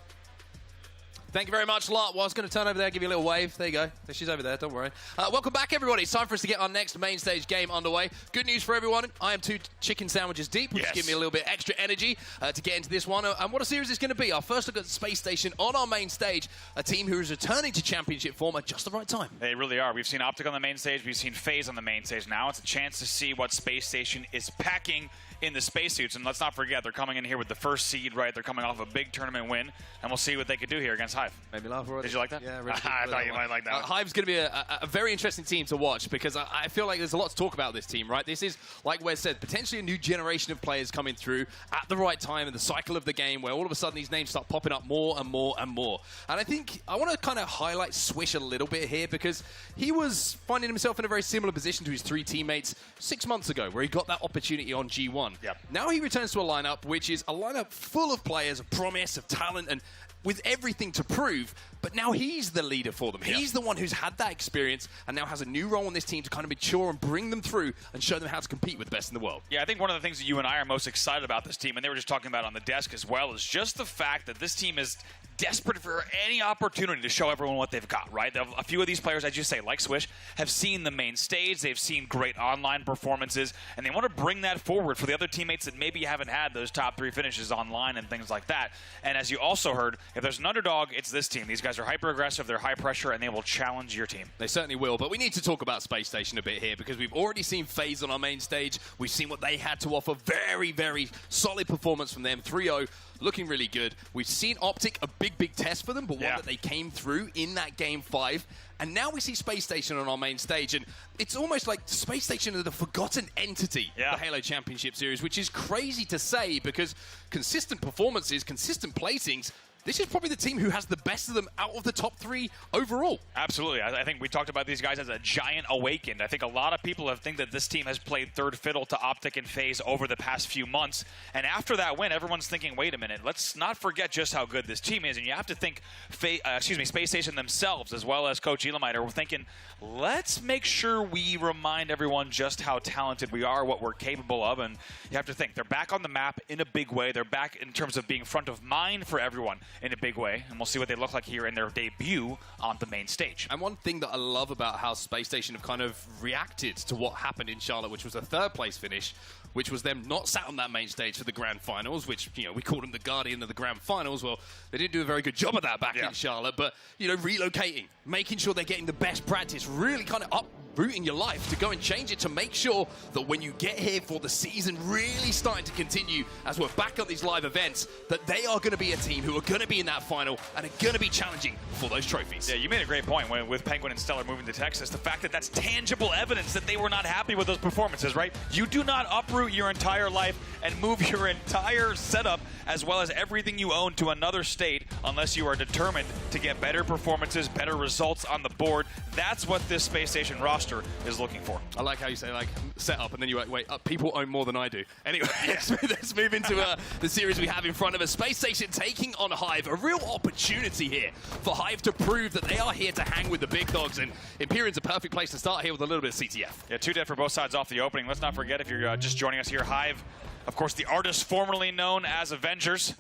Thank you very much, Lot. Well, I was going to turn over there, give you a little wave. There you go. She's over there, don't worry. Welcome back, everybody. It's time for us to get our next main stage game underway. Good news for everyone. I am 2 chicken sandwiches deep, which give me a little bit extra energy to get into this one. And what a series it's going to be. Our first look at Spacestation on our main stage, a team who is returning to championship form at just the right time. They really are. We've seen OpTic on the main stage. We've seen FaZe on the main stage. Now it's a chance to see what Spacestation is packing in the spacesuits. And let's not forget, they're coming in here with the first seed, right? They're coming off a big tournament win, and we'll see what they could do here against Hive. Maybe laugh already. Did you like that? Yeah, really I thought you might like that one. Hive's going to be a very interesting team to watch because I feel like there's a lot to talk about this team, right? This is, like Wes said, potentially a new generation of players coming through at the right time in the cycle of the game where all of a sudden these names start popping up more and more and more. And I think I want to kind of highlight Swish a little bit here because he was finding himself in a very similar position to his 3 teammates 6 months ago where he got that opportunity on G1. Yep. Now he returns to a lineup which is a lineup full of players, of promise, of talent, and with everything to prove, but now he's the leader for them. He's the one who's had that experience and now has a new role on this team to kind of mature and bring them through and show them how to compete with the best in the world. Yeah, I think one of the things that you and I are most excited about this team, and they were just talking about on the desk as well, is just the fact that this team is desperate for any opportunity to show everyone what they've got, right? A few of these players, as you say, like Swish, have seen the main stage, they've seen great online performances, and they want to bring that forward for the other teammates that maybe haven't had those top 3 finishes online and things like that. And as you also heard, if there's an underdog, it's this team. These guys are hyper-aggressive, they're high pressure, and they will challenge your team. They certainly will, but we need to talk about Spacestation a bit here because we've already seen FaZe on our main stage. We've seen what they had to offer. Very, very solid performance from them. 3-0. Looking really good. We've seen OpTic, a big test for them, but one that they came through in that Game 5. And now we see Spacestation on our main stage, and it's almost like Spacestation are the forgotten entity of the Halo Championship Series, which is crazy to say because consistent performances, consistent placings, this is probably the team who has the best of them out of the top 3 overall. Absolutely. I think we talked about these guys as a giant awakened. I think a lot of people have think that this team has played third fiddle to OpTic and FaZe over the past few months. And after that win, everyone's thinking, wait a minute, let's not forget just how good this team is. And you have to think, Spacestation themselves, as well as Coach Elamite, are thinking, let's make sure we remind everyone just how talented we are, what we're capable of. And you have to think, they're back on the map in a big way. They're back in terms of being front of mind for everyone in a big way, and we'll see what they look like here in their debut on the main stage. And one thing that I love about how Spacestation have kind of reacted to what happened in Charlotte, which was a 3rd place finish, which was them not sat on that main stage for the grand finals, which, you know, we called them the guardian of the grand finals. Well, they didn't do a very good job of that back in Charlotte, but, you know, relocating, making sure they're getting the best practice, really kind of uprooting your life to go and change it to make sure that when you get here for the season really starting to continue as we're back on these live events, that they are going to be a team who are going to be in that final and are going to be challenging for those trophies. Yeah, you made a great point with Penguin and Stellar moving to Texas. The fact that that's tangible evidence that they were not happy with those performances, right? You do not uproot your entire life and move your entire setup as well as everything you own to another state unless you are determined to get better performances, better results on the board. That's what this Spacestation roster is looking for. I like how you say, like, set up, and then you wait, people own more than I do. Anyway, let's move into the series we have in front of us. Spacestation taking on Hive. A real opportunity here for Hive to prove that they are here to hang with the big dogs, and Empyrean's a perfect place to start here with a little bit of CTF. Yeah, 2 dead for both sides off the opening. Let's not forget, if you're just joining us here, Hive, of course, the artists formerly known as Avengers,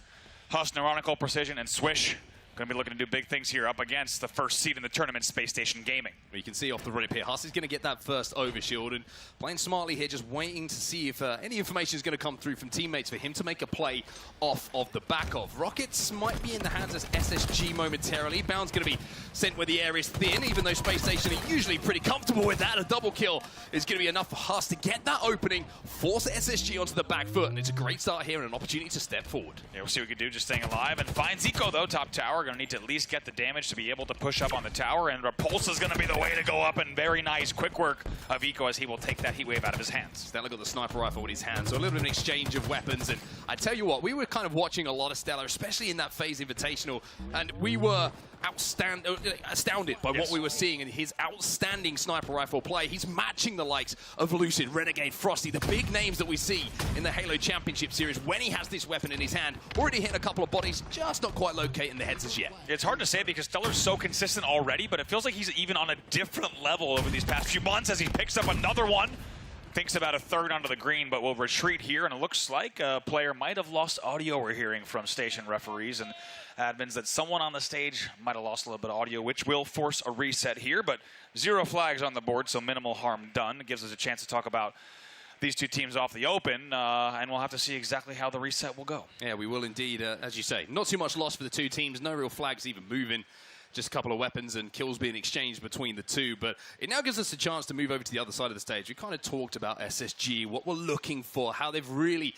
Huss, Neuronical, Precision, and Swish. Going to be looking to do big things here up against the first seed in the tournament, Spacestation Gaming. You can see off the rip here, Huss is going to get that first overshield and playing smartly here, just waiting to see if any information is going to come through from teammates for him to make a play off of the back of. Rockets might be in the hands of SSG momentarily. Bound's going to be sent where the air is thin, even though Spacestation are usually pretty comfortable with that. A double kill is going to be enough for Huss to get that opening, force SSG onto the back foot, and it's a great start here and an opportunity to step forward. Yeah, we'll see what we can do, just staying alive. And finds Zico, though, top tower. going to need to at least get the damage to be able to push up on the tower, and Repulse is going to be the way to go up, and very nice quick work of Eco as he will take that heat wave out of his hands. Stellar got the sniper rifle in his hand, so a little bit of an exchange of weapons, and I tell you what, we were kind of watching a lot of Stellar, especially in that FaZe Invitational, and we were astounded by what we were seeing in his outstanding sniper rifle play. He's matching the likes of Lucid, Renegade, Frosty, the big names that we see in the Halo Championship Series when he has this weapon in his hand. Already hitting a couple of bodies, just not quite locating the heads as yet. It's hard to say because Stellar's so consistent already, but it feels like he's even on a different level over these past few months as he picks up another one. Thinks about a third onto the green, but will retreat here, and it looks like a player might have lost audio, we're hearing from station referees and admins that someone on the stage might have lost a little bit of audio, which will force a reset here, but 0 flags on the board, so minimal harm done. It gives us a chance to talk about these two teams off the open, and we'll have to see exactly how the reset will go. Yeah, we will indeed, as you say. Not too much loss for the two teams, no real flags even moving. Just a couple of weapons and kills being exchanged between the two. But it now gives us a chance to move over to the other side of the stage. We kind of talked about SSG, what we're looking for, how they've really,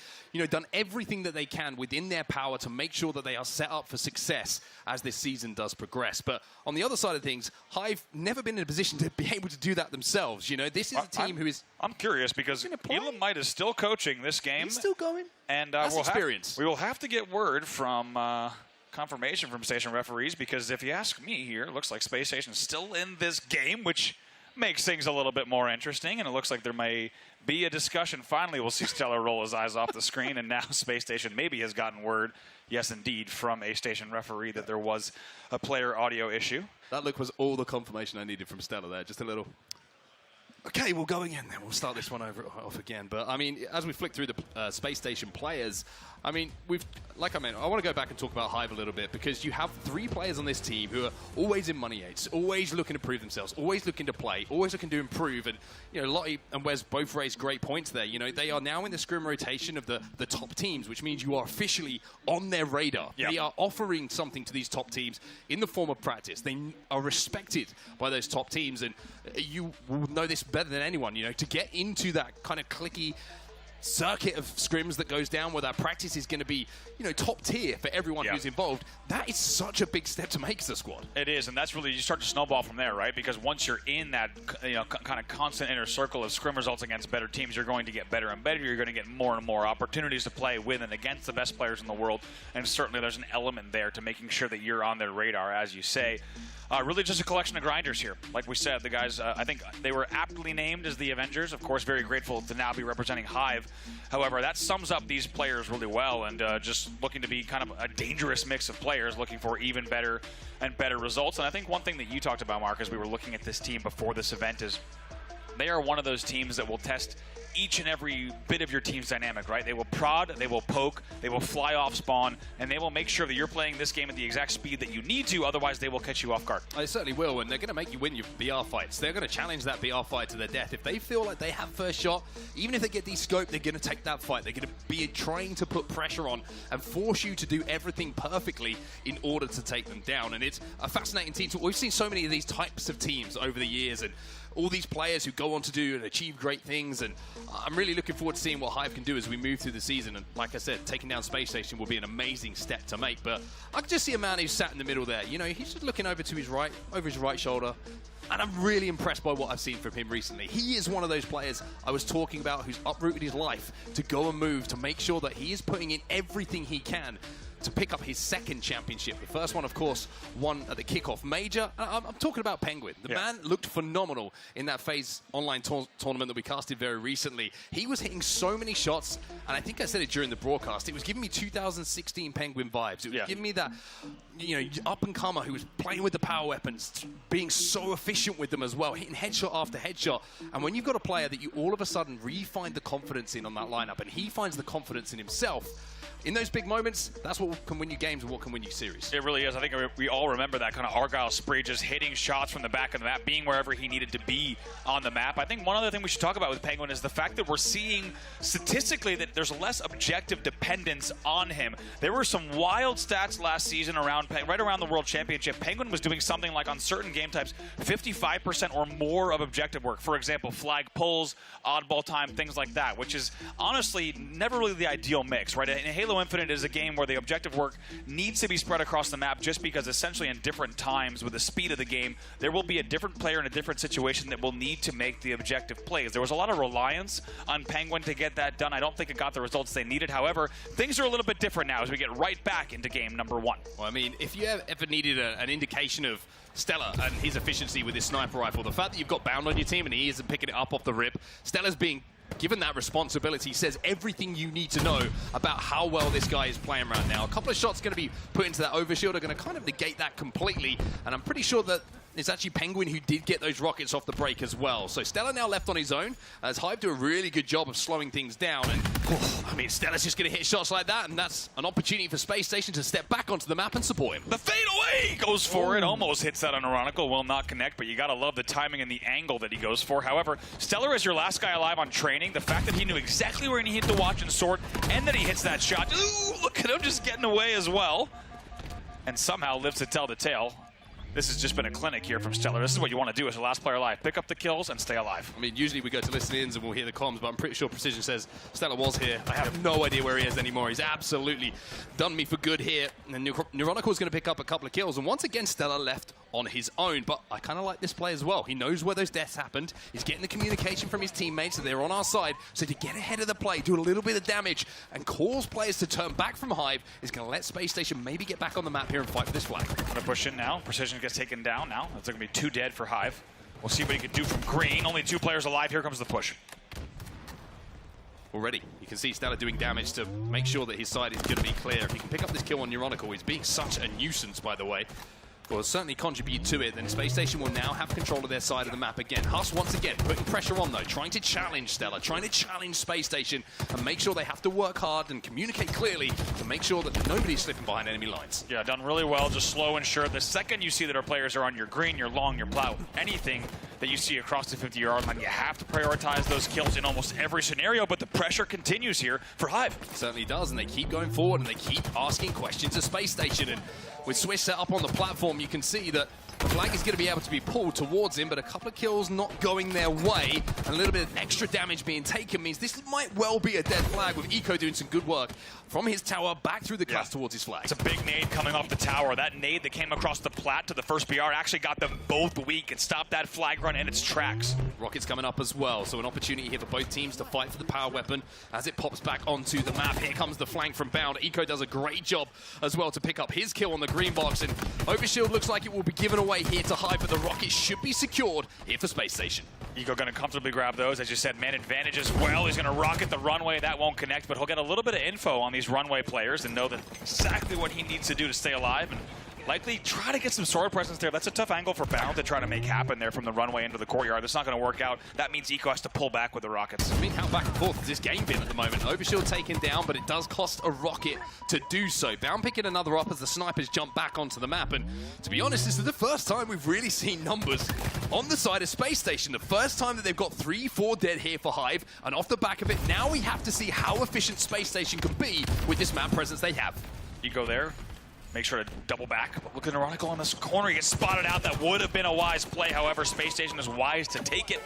done everything that they can within their power to make sure that they are set up for success as this season does progress. But on the other side of things, Hive never been in a position to be able to do that themselves. This is a team who is... I'm curious because Elam Might is still coaching this game. He's still going? And that's experience. We will have to get word from... confirmation from station referees, because if you ask me here, it looks like Spacestation is still in this game, which makes things a little bit more interesting, and it looks like there may be a discussion. Finally, we'll see Stellar roll his eyes off the screen, and now Spacestation maybe has gotten word, yes indeed, from a station referee that there was a player audio issue. That look was all the confirmation I needed from Stellar there, just a little... Okay, we'll go again then. We'll start this one off again. But, I mean, as we flick through the Space Station players, I mean, I want to go back and talk about Hive a little bit, because you have 3 players on this team who are always in money eights, always looking to prove themselves, always looking to play, always looking to improve. And, Lottie and Wes both raised great points there. They are now in the scrim rotation of the top teams, which means you are officially on their radar. Yep. They are offering something to these top teams in the form of practice. They are respected by those top teams, and you will know this better than anyone, to get into that kind of clicky circuit of scrims that goes down where that practice is going to be, top tier for everyone who's involved. That is such a big step to make as a squad. It is, and that's really, you start to snowball from there, right? Because once you're in that, kind of constant inner circle of scrim results against better teams, you're going to get better and better. You're going to get more and more opportunities to play with and against the best players in the world, and certainly there's an element there to making sure that you're on their radar, as you say. Really just a collection of grinders here. Like we said, the guys, I think they were aptly named as the Avengers. Of course, very grateful to now be representing Hive. However, that sums up these players really well, and just looking to be kind of a dangerous mix of players, looking for even better and better results. And I think one thing that you talked about, Mark, as we were looking at this team before this event, is they are one of those teams that will test each and every bit of your team's dynamic, right? They will prod, they will poke, they will fly off spawn, and they will make sure that you're playing this game at the exact speed that you need to, otherwise they will catch you off guard. They certainly will, and they're going to make you win your BR fights. They're going to challenge that BR fight to their death. If they feel like they have first shot, even if they get descoped, they're going to take that fight. They're going to be trying to put pressure on and force you to do everything perfectly in order to take them down. And it's a fascinating team. We've seen so many of these types of teams over the years, and all these players who go on to do and achieve great things, and I'm really looking forward to seeing what Hive can do as we move through the season. And like I said, taking down Space Station will be an amazing step to make. But I can just see a man who's sat in the middle there. He's just looking over to his right, over his right shoulder, and I'm really impressed by what I've seen from him recently. He is one of those players I was talking about who's uprooted his life to go and move, to make sure that he is putting in everything he can to pick up his second championship. The first one, of course, won at the kickoff major. I'm talking about Penguin. The man looked phenomenal in that FaZe online tournament that we casted very recently. He was hitting so many shots, and I think I said it during the broadcast, it was giving me 2016 Penguin vibes. It was giving me that, up-and-comer who was playing with the power weapons, being so efficient with them as well, hitting headshot after headshot. And when you've got a player that you all of a sudden re-find the confidence in on that lineup, and he finds the confidence in himself, in those big moments, that's what can win you games and what can win you series. It really is. I think we all remember that kind of Argyle spree, just hitting shots from the back of the map, being wherever he needed to be on the map. I think one other thing we should talk about with Penguin is the fact that we're seeing statistically that there's less objective dependence on him. There were some wild stats last season around right around the World Championship, Penguin was doing something like on certain game types, 55% or more of objective work. For example, flag pulls, oddball time, things like that, which is honestly never really the ideal mix, right? And Halo Infinite is a game where the objective work needs to be spread across the map just because essentially in different times with the speed of the game, there will be a different player in a different situation that will need to make the objective plays. There was a lot of reliance on Penguin to get that done. I don't think it got the results they needed. However, things are a little bit different now as we get right back into game number 1. Well, I mean, if you ever needed an indication of Stellar and his efficiency with his sniper rifle, the fact that you've got Bound on your team and he isn't picking it up off the rip, Stellar's being given that responsibility says everything you need to know about how well this guy is playing right now. A couple of shots going to be put into that overshield are going to kind of negate that completely, and I'm pretty sure that it's actually Penguin who did get those rockets off the break as well. So Stellar now left on his own, as Hive do a really good job of slowing things down. And I mean, Stellar's just going to hit shots like that, and that's an opportunity for Space Station to step back onto the map and support him. The fade away goes for it, almost hits that on Ironical, will not connect, but you got to love the timing and the angle that he goes for. However, Stellar is your last guy alive on training. The fact that he knew exactly where he hit the watch and sword, and that he hits that shot. Ooh, look at him just getting away as well, and somehow lives to tell the tale. This has just been a clinic here from Stellar. This is what you want to do as the last player alive. Pick up the kills and stay alive. I mean, usually we go to listen-ins and we'll hear the comms, but I'm pretty sure Precision says Stellar was here. I have no idea where he is anymore. He's absolutely done me for good here. And Neuronical's going to pick up a couple of kills. And once again, Stellar left on his own. But I kind of like this play as well. He knows where those deaths happened. He's getting the communication from his teammates, so they're on our side. So to get ahead of the play, do a little bit of damage, and cause players to turn back from Hive is going to let Space Station maybe get back on the map here and fight for this flag. Going to push in now. Precision gets taken down now. It's going to be 2 dead for Hive. We'll see what he can do from green. Only 2 players alive. Here comes the push. Already, you can see Stellar doing damage to make sure that his side is going to be clear. If he can pick up this kill on Neuronical, he's being such a nuisance, by the way. Will certainly contribute to it. Then Space Station will now have control of their side of the map again. Huss once again putting pressure on though, trying to challenge Stellar, trying to challenge Space Station and make sure they have to work hard and communicate clearly to make sure that nobody's slipping behind enemy lines. Yeah, done really well, just slow and sure. The second you see that our players are on your green, your long, your plow, anything that you see across the 50-yard line, you have to prioritize those kills in almost every scenario, but the pressure continues here for Hive. It certainly does, and they keep going forward and they keep asking questions of Space Station. And with Swish set up on the platform, you can see that the flag is going to be able to be pulled towards him, but a couple of kills not going their way, and a little bit of extra damage being taken means this might well be a dead flag, with Eco doing some good work from his tower back through the glass towards his flag. It's a big nade coming off the tower. That nade that came across the plat to the first BR actually got them both weak and stopped that flag run in its tracks. Rockets coming up as well, so an opportunity here for both teams to fight for the power weapon as it pops back onto the map. Here comes the flank from Bound. Eco does a great job as well to pick up his kill on the green box, and Overshield looks like it will be given away here to Hive, but the rockets should be secured here for Space Station. Eco going to comfortably grab those. As you said, man advantage as well. He's going to rocket the runway. That won't connect, but he'll get a little bit of info on these runway players and know that exactly what he needs to do to stay alive, and likely try to get some sword presence there. That's a tough angle for Bound to try to make happen there from the runway into the courtyard. That's not going to work out. That means Eco has to pull back with the rockets. I mean, how back and forth has this game been at the moment? Overshield taken down, but it does cost a rocket to do so. Bound picking another up as the snipers jump back onto the map, and to be honest, this is the first time we've really seen numbers on the side of Space Station. The first time that they've got 3-4 dead here for Hive, and off the back of it, now we have to see how efficient Space Station can be with this map presence they have. Eco there. Make sure to double back. Look at Ironical in this corner. He gets spotted out. That would have been a wise play. However, Space Station is wise to take it.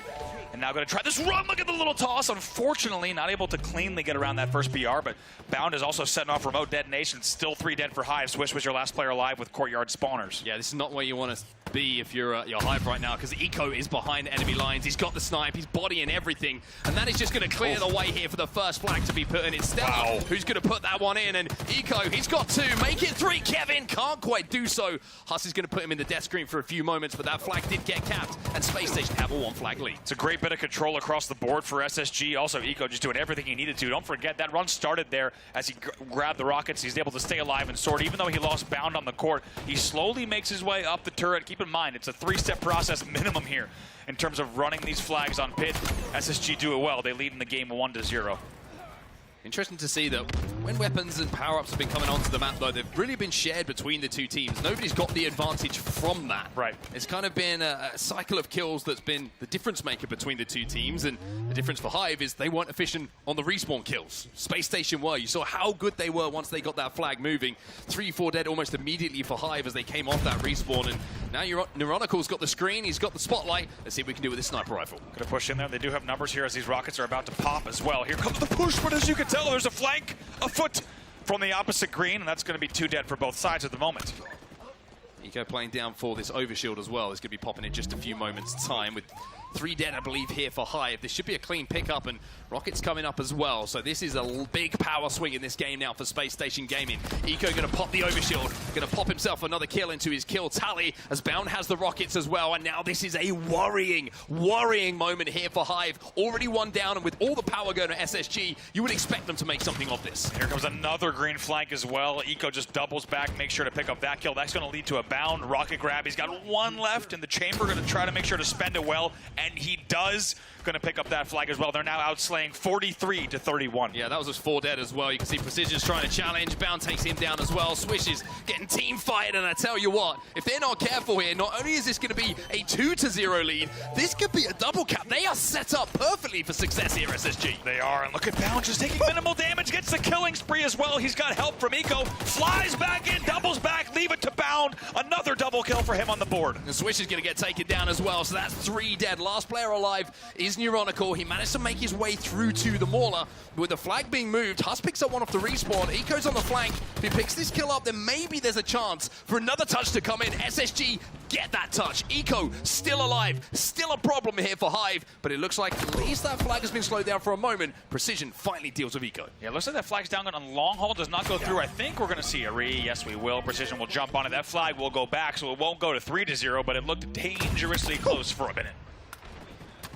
And now going to try this run. Look at the little toss. Unfortunately, not able to cleanly get around that first BR, but Bound is also setting off remote detonation. Still 3 dead for Hive. Swish was your last player alive with courtyard spawners. Yeah, this is not where you want to be if you're Hive right now, because Eco is behind enemy lines. He's got the snipe, he's bodying everything, and that is just going to clear the way here for the first flag to be put in. It's Stellar who's going to put that one in, and Eco, he's got 2. Make it 3. Kevin can't quite do so. Huss is going to put him in the death screen for a few moments, but that flag did get capped, and Space Station have a 1-flag lead. It's a great bit of control across the board for SSG. Also, Eco just doing everything he needed to. Don't forget, that run started there as he grabbed the rockets. He's able to stay alive and sword. Even though he lost Bound on the court, he slowly makes his way up the turret. Keep in mind, it's a 3-step process minimum here in terms of running these flags on pit. SSG do it well. They lead in the game 1-0. Interesting to see that When weapons and power-ups have been coming onto the map, though, they've really been shared between the two teams. Nobody's got the advantage from that. Right. It's kind of been a cycle of kills that's been the difference maker between the two teams, and the difference for Hive is they weren't efficient on the respawn kills. Spacestation were. You saw how good they were once they got that flag moving. 3-4 dead almost immediately for Hive as they came off that respawn, and now Neuronical's got the screen, he's got the spotlight. Let's see what we can do with this sniper rifle. Gonna push in there. They do have numbers here as these rockets are about to pop as well. Here comes the push, but as you can tell, there's a flank, a foot from the opposite green, and that's going to be 2 dead for both sides at the moment. Eco playing down for this overshield as well. It's going to be popping in just a few moments' time with 3 dead, I believe, here for Hive. This should be a clean pickup, and Rocket's coming up as well. So this is a big power swing in this game now for Space Station Gaming. Eco going to pop the overshield, going to pop himself another kill into his kill tally as Bound has the rockets as well. And now this is a worrying moment here for Hive. Already 1 down, and with all the power going to SSG, you would expect them to make something of this. Here comes another green flank as well. Eco just doubles back, makes sure to pick up that kill. That's going to lead to a Bound rocket grab. He's got 1 left in the chamber, going to try to make sure to spend it well, and he does. Going to pick up that flag as well. They're now outslaying 43-31. Yeah, that was just 4 dead as well. You can see Precision's trying to challenge. Bound takes him down as well. Swish is getting team fired, and I tell you what, if they're not careful here, not only is this going to be a 2-0 lead, this could be a double cap. They are set up perfectly for success here, SSG. They are, and look at Bound just taking minimal damage, gets the killing spree as well. He's got help from Eco, flies back in, doubles back, leave it to Bound. Another double kill for him on the board. And Swish is going to get taken down as well, so that's 3 dead. Last player alive is Neuronical. He managed to make his way through to the Mauler. With the flag being moved, Huss picks up 1 off the respawn. Eco's on the flank. If he picks this kill up, then maybe there's a chance for another touch to come in. SSG get that touch. Eco still alive. Still a problem here for Hive, but it looks like at least that flag has been slowed down for a moment. Precision finally deals with Eco. Yeah, looks like that flag's down on long haul, does not go through. I think we're going to see a re. Yes, we will. Precision will jump on it. That flag will go back, so it won't go to 3-0, but it looked dangerously close for a minute.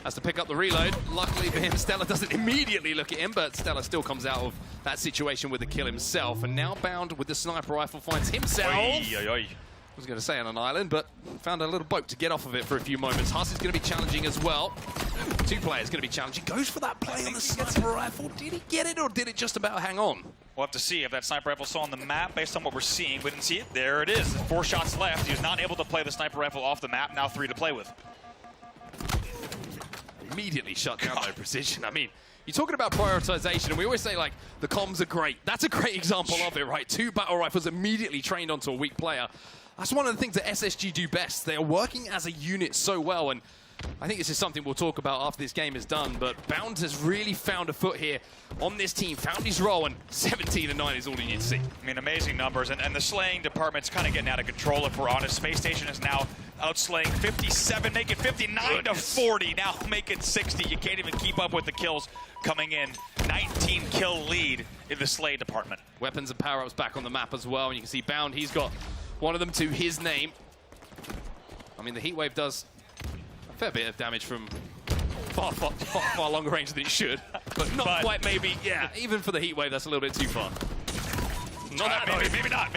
Has to pick up the reload. Luckily for him, Stella doesn't immediately look at him, but Stella still comes out of that situation with the kill himself. And now Bound with the sniper rifle finds himself. Oy, oy, oy. I was going to say on an island, but found a little boat to get off of it for a few moments. Huss is going to be challenging as well. 2 players going to be challenging. Goes for that play on the sniper rifle. Did he get it, or did it just about hang on? We'll have to see if that sniper rifle saw on the map based on what we're seeing. We didn't see it. There it is. 4 shots left. He was not able to play the sniper rifle off the map. Now 3 to play with. Immediately shut down by Precision. I mean, you're talking about prioritization, and we always say, like, the comms are great. That's a great example of it, right? 2 battle rifles immediately trained onto a weak player. That's one of the things that SSG do best. They are working as a unit so well, and I think this is something we'll talk about after this game is done, but Bound has really found a foot here on this team, found his role, and 17-9 is all you need to see. I mean, amazing numbers, and the slaying department's kind of getting out of control, if we're honest. Space Station is now outslaying 57, make it 59 to 40, now make it 60. You can't even keep up with the kills coming in. 19 kill lead in the slay department. Weapons and power-ups back on the map as well, and you can see Bound, he's got one of them to his name. I mean, the Heatwave does a fair bit of damage from far longer range than it should, but not quite maybe, yeah, even for the Heatwave, that's a little bit too far. Maybe not.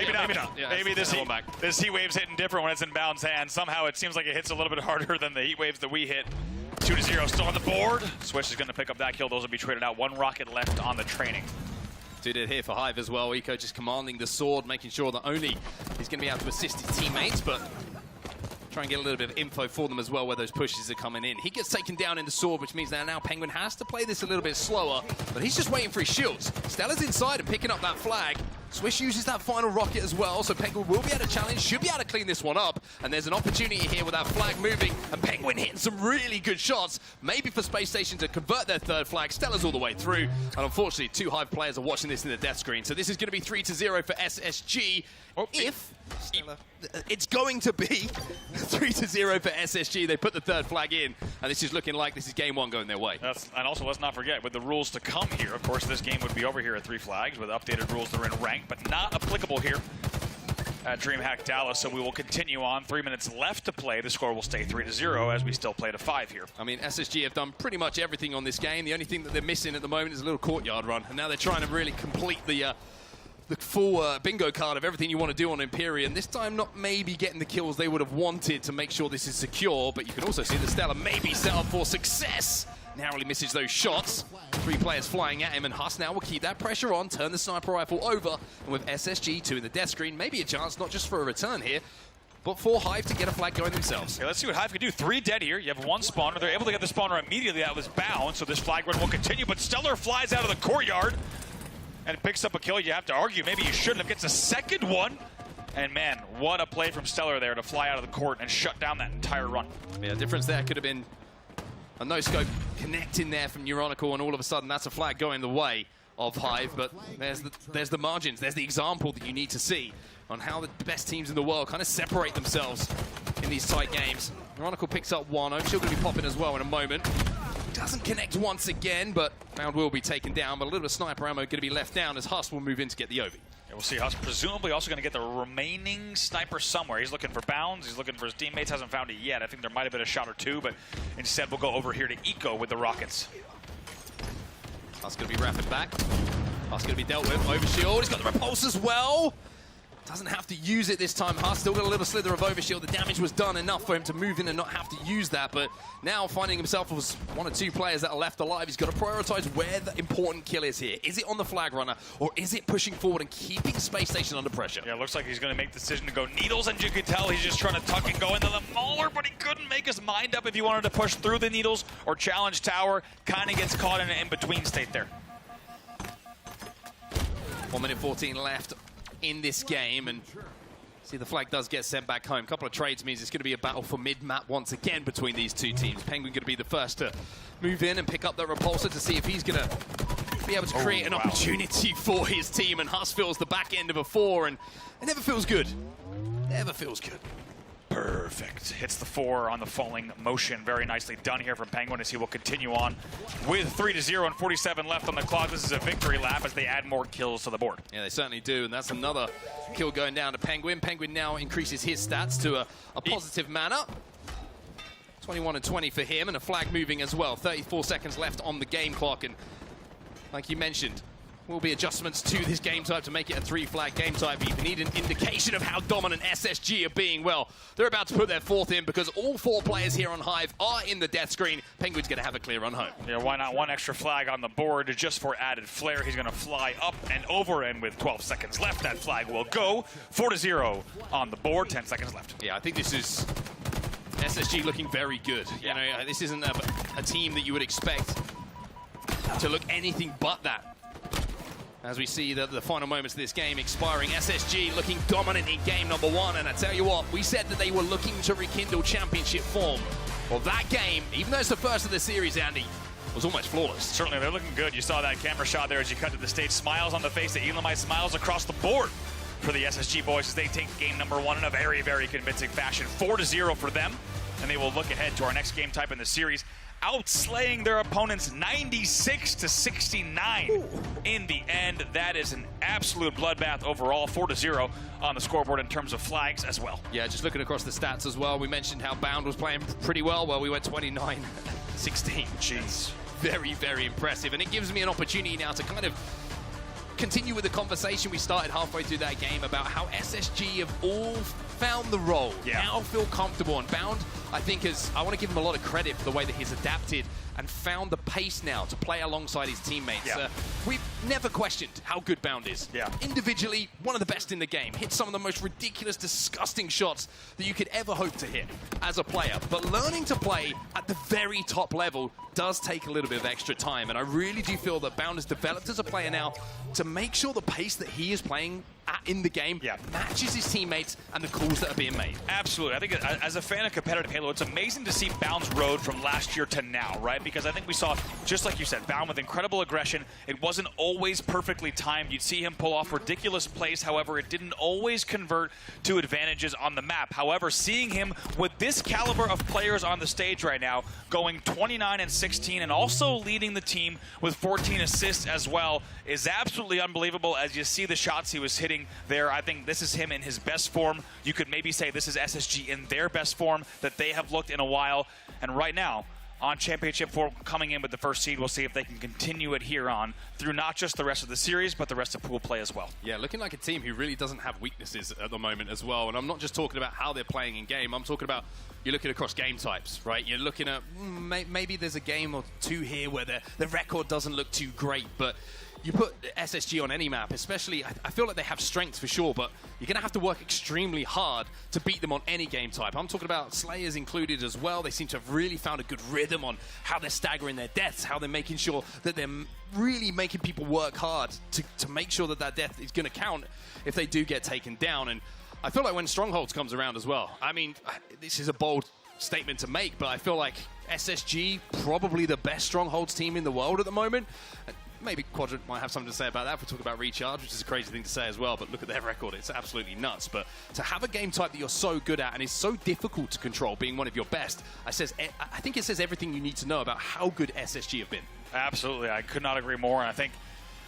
Yeah, maybe this heat wave's hitting different when it's in Bound's hand. Somehow it seems like it hits a little bit harder than the heat waves that we hit. 2-0 still on the board. Swish is going to pick up that kill. Those will be traded out. 1 rocket left on the training. 2 dead here for Hive as well. Eco just commanding the sword, making sure that only he's going to be able to assist his teammates, but try and get a little bit of info for them as well where those pushes are coming in. He gets taken down in the sword, which means that now Penguin has to play this a little bit slower, but he's just waiting for his shields. Stella's inside and picking up that flag. Swish uses that final rocket as well, so Penguin will be able to challenge, should be able to clean this one up, and there's an opportunity here with that flag moving, and Penguin hitting some really good shots, maybe for Space Station to convert their 3rd flag. Stella's all the way through, and unfortunately 2 Hive players are watching this in the death screen, so this is going to be 3-0 for SSG. If Stella, it's going to be 3-0 for SSG. They put the 3rd flag in, and this is looking like this is game 1 going their way. And also, let's not forget, with the rules to come here, of course, this game would be over here at 3 flags with updated rules that are in rank, but not applicable here at DreamHack Dallas, so we will continue on. 3 minutes left to play. The score will stay 3-0 as we still play to 5 here. I mean, SSG have done pretty much everything on this game. The only thing that they're missing at the moment is a little courtyard run, and now they're trying to really complete the full bingo card of everything you want to do on Empyrean. This time not maybe getting the kills they would have wanted to make sure this is secure, but you can also see the Stella maybe set up for success. narrowly misses those shots. 3 players flying at him, and Huss now will keep that pressure on, turn the sniper rifle over, and with SSG 2 in the death screen, maybe a chance not just for a return here, but for Hive to get a flag going themselves. Yeah, let's see what Hive can do. 3 dead here. You have 1 spawner. They're able to get the spawner immediately. That was bound, so this flag run will continue, but Stellar flies out of the courtyard and picks up a kill. You have to argue maybe you shouldn't have. Gets a second one. And man, what a play from Stellar there to fly out of the court and shut down that entire run. Yeah, difference there could have been a no-scope connecting there from Neuronical, and all of a sudden that's a flag going the way of Hive. But there's the margins, there's the example that you need to see on how the best teams in the world kind of separate themselves in these tight games. Neuronical picks up 1. Overshield going to be popping as well in a moment. Doesn't connect once again, but Bound will be taken down. But a little bit of sniper ammo going to be left down as Huss will move in to get the Ovi. Yeah, we'll see. Huss presumably also going to get the remaining sniper somewhere. He's looking for Bounds. He's looking for his teammates. Hasn't found it yet. I think there might have been a shot or 2, but instead we'll go over here to Eco with the rockets. Huss going to be rapid back. Huss going to be dealt with. Overshield. He's got the repulse as well. Doesn't have to use it this time. Huss still got a little slither of overshield. The damage was done enough for him to move in and not have to use that. But now finding himself with 1 or 2 players that are left alive, he's got to prioritize where the important kill is here. Is it on the flag runner, or is it pushing forward and keeping Space Station under pressure? Yeah, it looks like he's going to make the decision to go needles, and you can tell he's just trying to tuck and go into the mauler, but he couldn't make his mind up if he wanted to push through the needles or challenge tower. Kind of gets caught in an in-between state there. 1 minute 14 left in this game, and see the flag does get sent back home. A couple of trades means it's going to be a battle for mid-map once again between these 2 teams. Penguin going to be the first to move in and pick up the repulsor to see if he's going to be able to create an opportunity for his team, and Huss feels the back end of a 4, and it never feels good. Never feels good. Perfect. Hits the 4 on the falling motion. Very nicely done here from Penguin as he will continue on with 3-0 and 47 left on the clock. This is a victory lap as they add more kills to the board. Yeah, they certainly do, and that's another kill going down to Penguin. Penguin now increases his stats to a positive manner. 21 and 20 for him, and a flag moving as well. 34 seconds left on the game clock, and like you mentioned, will be adjustments to this game type to make it a 3-flag game type. You need an indication of how dominant SSG are being. Well, they're about to put their 4th in because all 4 players here on Hive are in the death screen. Penguin's going to have a clear run home. Yeah, why not 1 extra flag on the board just for added flair? He's going to fly up and over, and with 12 seconds left, that flag will go. 4-0 on the board, 10 seconds left. Yeah, I think this is SSG looking very good. You know, this isn't a team that you would expect to look anything but that. As we see the final moments of this game expiring, SSG looking dominant in game number 1. And I tell you what, we said that they were looking to rekindle championship form. Well, that game, even though it's the first of the series, Andy, was almost flawless. Certainly, they're looking good. You saw that camera shot there as you cut to the stage. Smiles on the face of Elamite, smiles across the board for the SSG boys as they take game number 1 in a very, very convincing fashion. 4-0 for them, and they will look ahead to our next game type in the series, outslaying their opponents 96-69. Ooh. In the end. That is an absolute bloodbath overall. 4-0 on the scoreboard in terms of flags as well. Yeah, just looking across the stats as well, we mentioned how Bound was playing pretty well. Well, we went 29-16. Jeez. Very, very impressive. And it gives me an opportunity now to kind of continue with the conversation we started halfway through that game about how SSG have all found the role, now feel comfortable. And Bound, I think, I want to give him a lot of credit for the way that he's adapted and found the pace now to play alongside his teammates. We've never questioned how good Bound is. Individually, one of the best in the game. Hit some of the most ridiculous, disgusting shots that you could ever hope to hit as a player. But learning to play at the very top level does take a little bit of extra time. And I really do feel that Bound has developed as a player now to make sure the pace that he is playing at in the game matches his teammates and the calls that are being made. Absolutely. I think as a fan of competitive Halo, it's amazing to see Bound's road from last year to now, right? Because I think we saw, just like you said, Bound with incredible aggression. It wasn't always perfectly timed. You'd see him pull off ridiculous plays. However, it didn't always convert to advantages on the map. However, seeing him with this caliber of players on the stage right now, going 29-16 and also leading the team with 14 assists as well, is absolutely unbelievable. As you see the shots he was hitting there, I think this is him in his best form. You could maybe say this is SSG in their best form that they have looked in a while. And right now, on Championship 4 coming in with the first seed. We'll see if they can continue it here on through not just the rest of the series, but the rest of pool play as well. Yeah, looking like a team who really doesn't have weaknesses at the moment as well. And I'm not just talking about how they're playing in game. I'm talking about you're looking across game types, right? You're looking at maybe there's a game or two here where the record doesn't look too great, but you put SSG on any map, especially, I feel like they have strengths for sure, but you're going to have to work extremely hard to beat them on any game type. I'm talking about Slayers included as well. They seem to have really found a good rhythm on how they're staggering their deaths, how they're making sure that they're really making people work hard to make sure that death is going to count if they do get taken down. And I feel like when Strongholds comes around as well, I mean, this is a bold statement to make, but I feel like SSG, probably the best Strongholds team in the world at the moment. Maybe Quadrant might have something to say about that if we talk about Recharge, which is a crazy thing to say as well, but look at their record, it's absolutely nuts. But to have a game type that you're so good at and is so difficult to control, being one of your best, I think it says everything you need to know about how good SSG have been. Absolutely, I could not agree more, and I think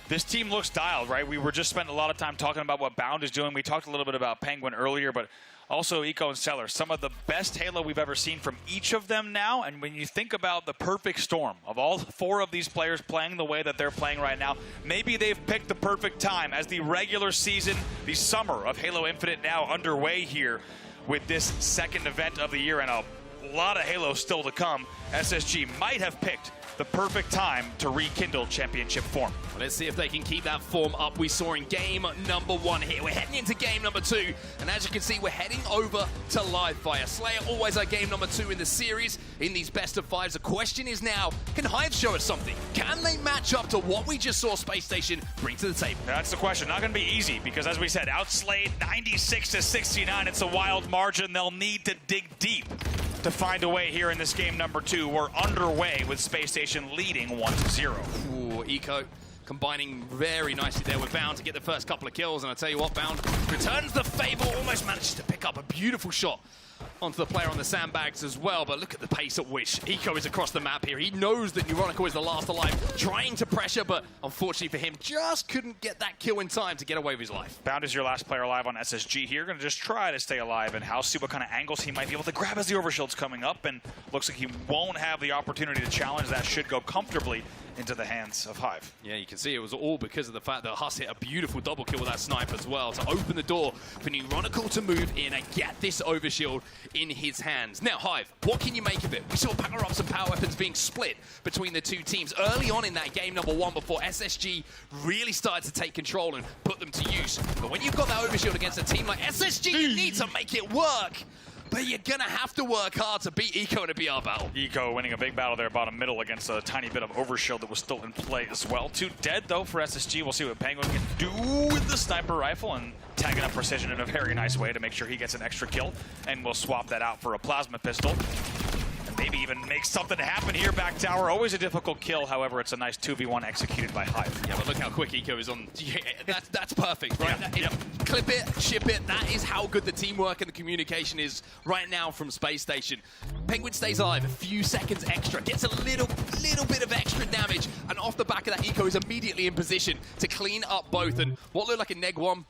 this team looks dialed, right? We were just spending a lot of time talking about what Bound is doing. We talked a little bit about Penguin earlier, but also Eco and Stellar, some of the best Halo we've ever seen from each of them now. And when you think about the perfect storm of all 4 of these players playing the way that they're playing right now, maybe they've picked the perfect time as the regular season, the summer of Halo Infinite now underway here with this second event of the year and a lot of Halo still to come. SSG might have picked the perfect time to rekindle championship form. Well, let's see if they can keep that form up we saw in game number 1 here. We're heading into game number 2, and as you can see, we're heading over to Live Fire. Slayer always our game number 2 in the series, in these best of 5s. The question is now, can Hive show us something? Can they match up to what we just saw Space Station bring to the table? That's the question. Not going to be easy, because as we said, outslayed 96-69. It's a wild margin. They'll need to dig deep to find a way here in this game number 2. We're underway with Space Station leading 1-0. Ooh, Eco combining very nicely there with Bound to get the first couple of kills. And I tell you what, Bound returns the favor, almost manages to pick up a beautiful shot onto the player on the sandbags as well. But look at the pace at which Eco is across the map here. He knows that Neuronical is the last alive, trying to pressure, but unfortunately for him, just couldn't get that kill in time to get away with his life. Bound is your last player alive on SSG here. Going to just try to stay alive and see what kind of angles he might be able to grab as the overshield's coming up, and looks like he won't have the opportunity to challenge. That should go comfortably into the hands of Hive. Yeah, you can see it was all because of the fact that Huss hit a beautiful double kill with that snipe as well to open the door for Neuronical to move in and get this overshield in his hands. Now, Hive, what can you make of it? We saw power-ups and power weapons being split between the two teams early on in that game number 1 before SSG really started to take control and put them to use. But when you've got that overshield against a team like SSG, you need to make it work. But you're going to have to work hard to beat Eco in a BR battle. Eco winning a big battle there bottom middle against a tiny bit of overshield that was still in play as well. 2 dead, though, for SSG. We'll see what Penguin can do with the sniper rifle and tagging up Precision in a very nice way to make sure he gets an extra kill. And we'll swap that out for a plasma pistol. And maybe even make something happen here, back tower. Always a difficult kill, however, it's a nice 2v1 executed by Hive. Yeah, but look how quick Eco is on. Yeah, that's perfect, right? Yeah. Clip it, ship it. That is how good the teamwork and the communication is right now from Space Station. Penguin stays alive, a few seconds extra, gets a little bit of extra damage, and off the back of that, Eco is immediately in position to clean up both. And what looked like a neg 1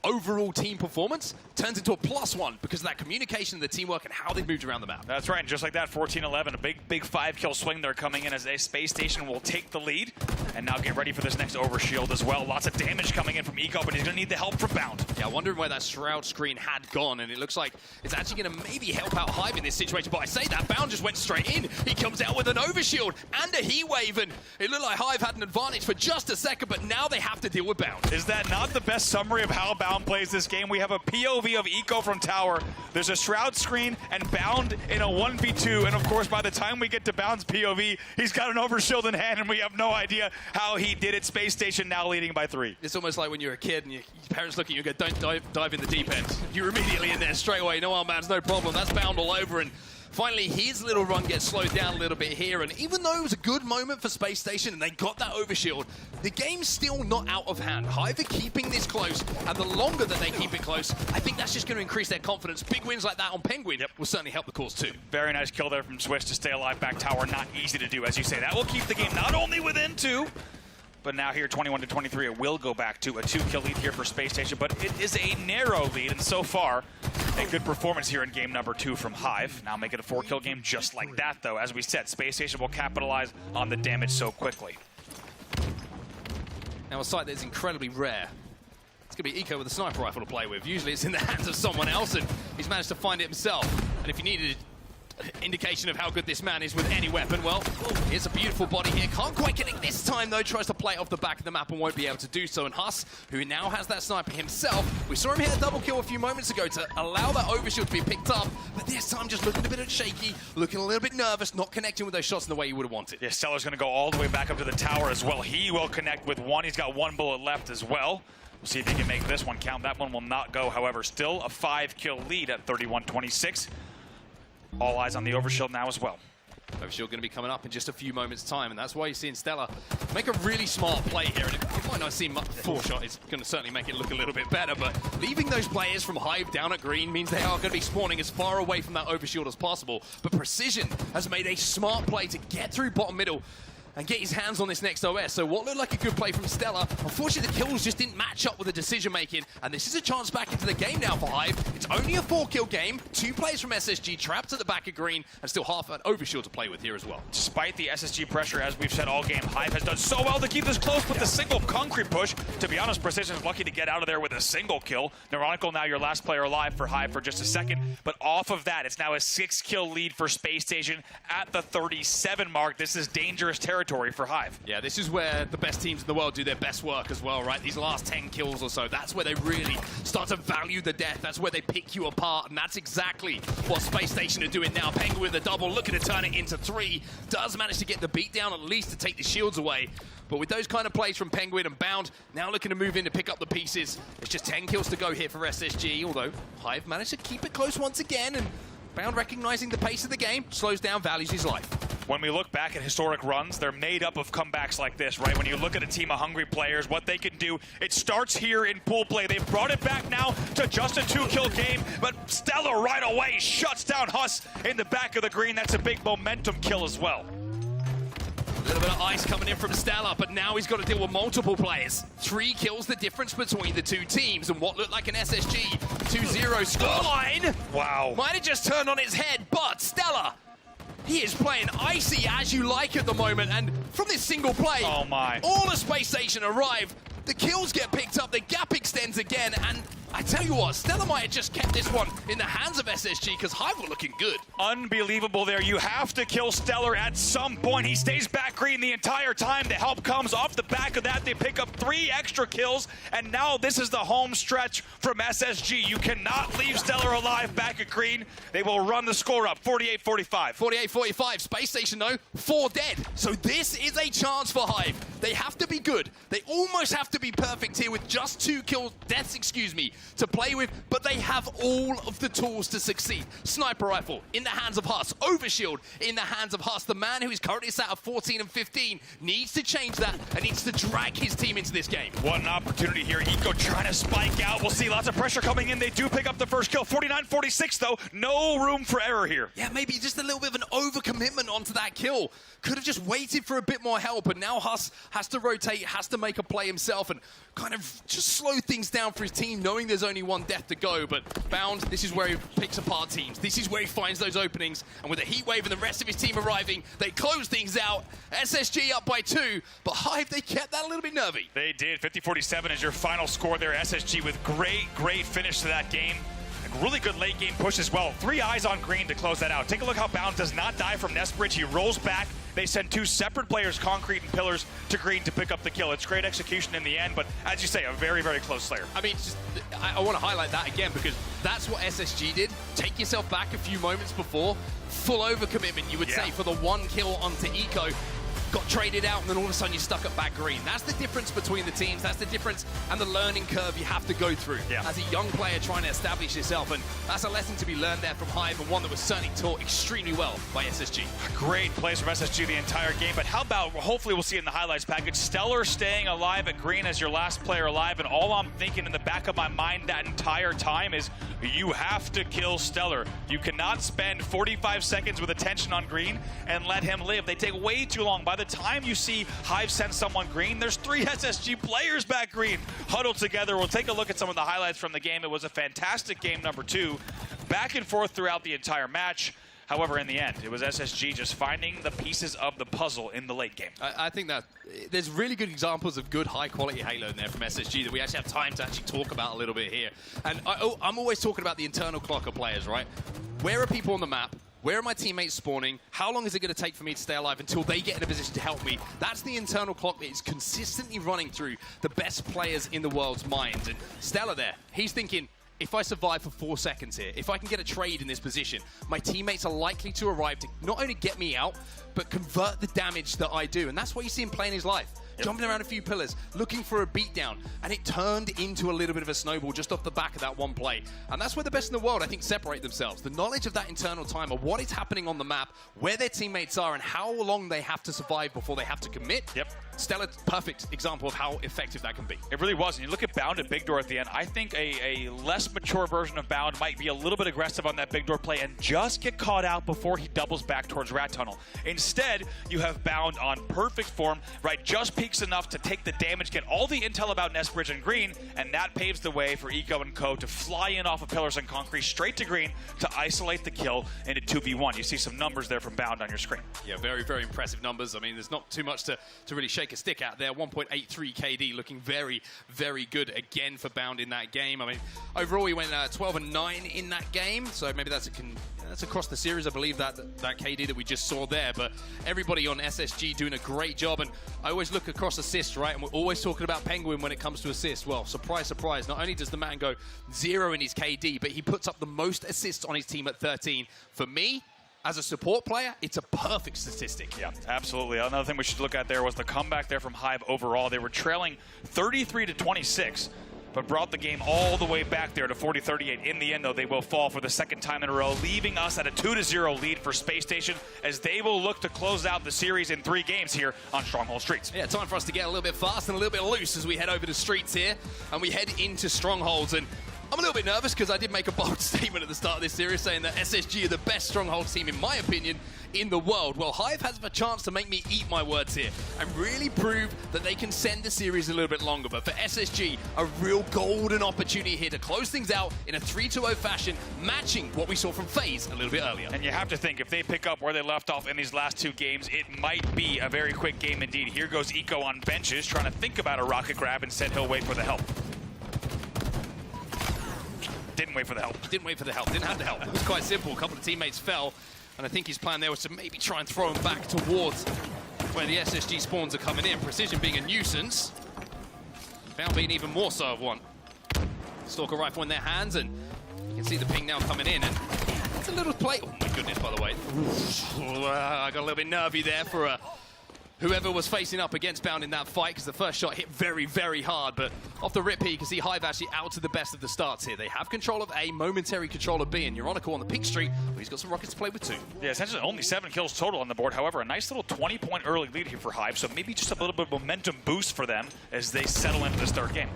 overall team performance turns into a +1 because of that communication, the teamwork, and how they've moved around the map. That's right, and just like that, 14-11, a big 5-kill swing there coming in as a Space Station will take the lead. And now get ready for this next overshield as well. Lots of damage coming in from Eco, but he's going to need the help from Bound. Yeah, wondering where that Shroud screen had gone, and it looks like it's actually going to maybe help out Hive in this situation. But I say that, Bound just went straight in. He comes out with an overshield and a heat wave, and it looked like Hive had an advantage for just a second, but now they have to deal with Bound. Is that not the best summary of how Bound plays this game? We have a POV of Eco from tower. There's a Shroud screen and Bound in a 1v2, and of course by the time we get to Bound's POV, he's got an overshield in hand and we have no idea how he did it. Space Station now leading by 3. It's almost like when you're a kid and your parents look at you and go, don't dive in the deep end. You're immediately in there straight away. No, man's no problem. That's Bound all over. And finally, his little run gets slowed down a little bit here, and even though it was a good moment for Space Station and they got that overshield, the game's still not out of hand. Hive are keeping this close, and the longer that they keep it close, I think that's just going to increase their confidence. Big wins like that on Penguin will certainly help the cause too. Very nice kill there from Swiss to stay alive back tower. Not easy to do, as you say. That will keep the game not only within 2, but now here 21-23, it will go back to a 2-kill lead here for Space Station, but it is a narrow lead, and so far A good performance here in game number 2 from Hive. Now make it a 4-kill game just like that, though. As we said, Spacestation will capitalize on the damage so quickly. Now a site that is incredibly rare. It's going to be Eco with a sniper rifle to play with. Usually it's in the hands of someone else, and he's managed to find it himself. And if you needed an indication of how good this man is with any weapon, well, here's a beautiful body here. Can't quite get it this time, though. Tries to play it off the back of the map and won't be able to do so. And Huss, who now has that sniper himself, we saw him hit a double kill a few moments ago to allow that overshield to be picked up. But this time just looking a bit shaky, looking a little bit nervous, not connecting with those shots in the way you would have wanted. Yeah, Stellar's going to go all the way back up to the tower as well. He will connect with one. He's got 1 bullet left as well. We'll see if he can make this one count. That one will not go, however. Still a 5-kill lead at 31-26. All eyes on the overshield now as well. Overshield going to be coming up in just a few moments' time, and that's why you're seeing Stellar make a really smart play here. And it might not seem much 4-shot. It's going to certainly make it look a little bit better, but leaving those players from Hive down at green means they are going to be spawning as far away from that overshield as possible. But Precision has made a smart play to get through bottom middle and get his hands on this next OS. So what looked like a good play from Stellar, unfortunately the kills just didn't match up with the decision making, and this is a chance back into the game now for Hive. It's only a 4-kill game, 2 players from SSG trapped at the back of green, and still half an overshield to play with here as well. Despite the SSG pressure, as we've said all game, Hive has done so well to keep this close with the single concrete push. To be honest, Precision is lucky to get out of there with a single kill. Neuronical now your last player alive for Hive for just a second, but off of that, it's now a 6-kill lead for Spacestation at the 37 mark. This is dangerous territory for Hive. Yeah, this is where the best teams in the world do their best work as well, right? These last 10 kills or so, that's where they really start to value the death. That's where they pick you apart, and that's exactly what Spacestation are doing now. Penguin with a double, looking to turn it into 3. Does manage to get the beat down, at least to take the shields away. But with those kind of plays from Penguin and Bound, now looking to move in to pick up the pieces. It's just 10 kills to go here for SSG, although Hive managed to keep it close once again, and Bound recognizing the pace of the game, slows down, values his life. When we look back at historic runs, they're made up of comebacks like this, right? When you look at a team of hungry players, what they can do, it starts here in pool play. They've brought it back now to just a 2-kill game, but Stellar right away shuts down Huss in the back of the green. That's a big momentum kill as well. A little bit of ice coming in from Stellar, but now he's got to deal with multiple players. 3 kills the difference between the 2 teams, and what looked like an SSG 2-0 scoreline. Wow. Might have just turned on its head, but Stellar, he is playing icy as you like at the moment, and from this single play, oh my, all the Space Station arrive, the kills get picked up, the gap extends again, and I tell you what, Stellar might have just kept this one in the hands of SSG because Hive were looking good. Unbelievable there. You have to kill Stellar at some point. He stays back green the entire time. The help comes off the back of that. They pick up 3 extra kills, and now this is the home stretch from SSG. You cannot leave Stellar alive back at green. They will run the score up, 48-45. 48-45. Space Station, though, 4 dead. So this is a chance for Hive. They have to be good. They almost have to be perfect here with just 2 kills, deaths, excuse me, to play with, but they have all of the tools to succeed. Sniper rifle in the hands of Huss. Overshield in the hands of Huss. The man who is currently sat at 14 and 15 needs to change that and needs to drag his team into this game. What an opportunity here. Eco trying to spike out. We'll see lots of pressure coming in. They do pick up the first kill. 49-46 though. No room for error here. Yeah, maybe just a little bit of an overcommitment onto that kill. Could have just waited for a bit more help, and now Huss has to rotate, has to make a play himself and kind of just slow things down for his team, knowing there's only 1 death to go. But Bound, this is where he picks apart teams. This is where he finds those openings, and with the heat wave and the rest of his team arriving, they close things out. SSG up by 2, but Hive, they kept that a little bit nervy. They did. 50-47 is your final score there. SSG with great finish to that game. Really good late game push as well. 3 eyes on green to close that out. Take a look how Bound does not die from Nest Bridge. He rolls back. They send 2 separate players, Concrete and Pillars, to green to pick up the kill. It's great execution in the end, but as you say, a very close Slayer. I mean, I want to highlight that again because that's what SSG did. Take yourself back a few moments before. Full overcommitment, you would say, for the 1 kill onto Eco. Got traded out, and then all of a sudden you're stuck at back green. That's the difference between the teams. That's the difference and the learning curve you have to go through as a young player trying to establish yourself. And that's a lesson to be learned there from Hive, and one that was certainly taught extremely well by SSG. Great plays from SSG the entire game, but how about, hopefully we'll see in the highlights package, Stellar staying alive at green as your last player alive, and all I'm thinking in the back of my mind that entire time is you have to kill Stellar. You cannot spend 45 seconds with attention on green and let him live. They take way too long. By the the time you see Hive send someone green, there's 3 SSG players back green, huddled together. We'll take a look at some of the highlights from the game. It was a fantastic game number 2, back and forth throughout the entire match. However, in the end, it was SSG just finding the pieces of the puzzle in the late game. I think that there's really good examples of good, high-quality Halo in there from SSG that we actually have time to actually talk about a little bit here. And I'm always talking about the internal clock of players, right? Where are people on the map? Where are my teammates spawning? How long is it going to take for me to stay alive until they get in a position to help me? That's the internal clock that is consistently running through the best players in the world's minds. And Stella there, he's thinking, if I survive for 4 seconds here, if I can get a trade in this position, my teammates are likely to arrive to not only get me out, but convert the damage that I do. And that's what you see him playing his life. Jumping around a few pillars, looking for a beatdown, and it turned into a little bit of a snowball just off the back of that one play. And that's where the best in the world, I think, separate themselves. The knowledge of that internal time of what is happening on the map, where their teammates are, and how long they have to survive before they have to commit. Yep. Stella, perfect example of how effective that can be. It really was. And you look at Bound and Big Door at the end, I think a less mature version of Bound might be a little bit aggressive on that Big Door play and just get caught out before he doubles back towards Rat Tunnel. Instead, you have Bound on perfect form, right? Just peaks enough to take the damage, get all the intel about Nestbridge and Green, and that paves the way for Eco and Co. to fly in off of Pillars and Concrete straight to Green to isolate the kill into 2v1. You see some numbers there from Bound on your screen. Yeah, very, very impressive numbers. I mean, there's not too much to really shake a stick at there. 1.83 KD, looking very, very good again for Bound in that game. I mean, overall, he went 12-9 in that game, so maybe that's across the series, I believe, that KD that we just saw there. But everybody on SSG doing a great job. And I always look across assists, right? And we're always talking about Penguin when it comes to assists. Well, surprise, surprise. Not only does the man go 0 in his KD, but he puts up the most assists on his team at 13. For me, as a support player, it's a perfect statistic. Yeah, absolutely. Another thing we should look at there was the comeback there from Hive overall. They were trailing 33-26. But brought the game all the way back there to 40-38. In the end, though, they will fall for the second time in a row, leaving us at a 2-0 lead for Spacestation as they will look to close out the series in 3 games here on Stronghold Streets. Yeah, time for us to get a little bit fast and a little bit loose as we head over to Streets here and we head into Strongholds. And I'm a little bit nervous because I did make a bold statement at the start of this series saying that SSG are the best Stronghold team, in my opinion, in the world. Well, Hive has a chance to make me eat my words here and really prove that they can send the series a little bit longer. But for SSG, a real golden opportunity here to close things out in a 3-2-0 fashion, matching what we saw from FaZe a little bit earlier. And you have to think, if they pick up where they left off in these last 2 games, it might be a very quick game indeed. Here goes Eco on benches, trying to think about a rocket grab. Instead, he'll wait for the help. Didn't wait for the help. Didn't wait for the help. Didn't have the help. It was quite simple. A couple of teammates fell, and I think his plan there was to maybe try and throw him back towards where the SSG spawns are coming in. Precision being a nuisance. Bound being even more so of one. Stalker rifle in their hands, and you can see the ping now coming in, and it's a little play. Oh my goodness, by the way. I got a little bit nervy there for whoever was facing up against Bound in that fight, because the first shot hit very, very hard. But off the rip here, you can see Hive actually out to the best of the starts here. They have control of A, momentary control of B, and Euronical on the pink streak, but he's got some rockets to play with too. Yeah, essentially only 7 kills total on the board. However, a nice little 20-point early lead here for Hive, so maybe just a little bit of momentum boost for them as they settle into this 3rd game.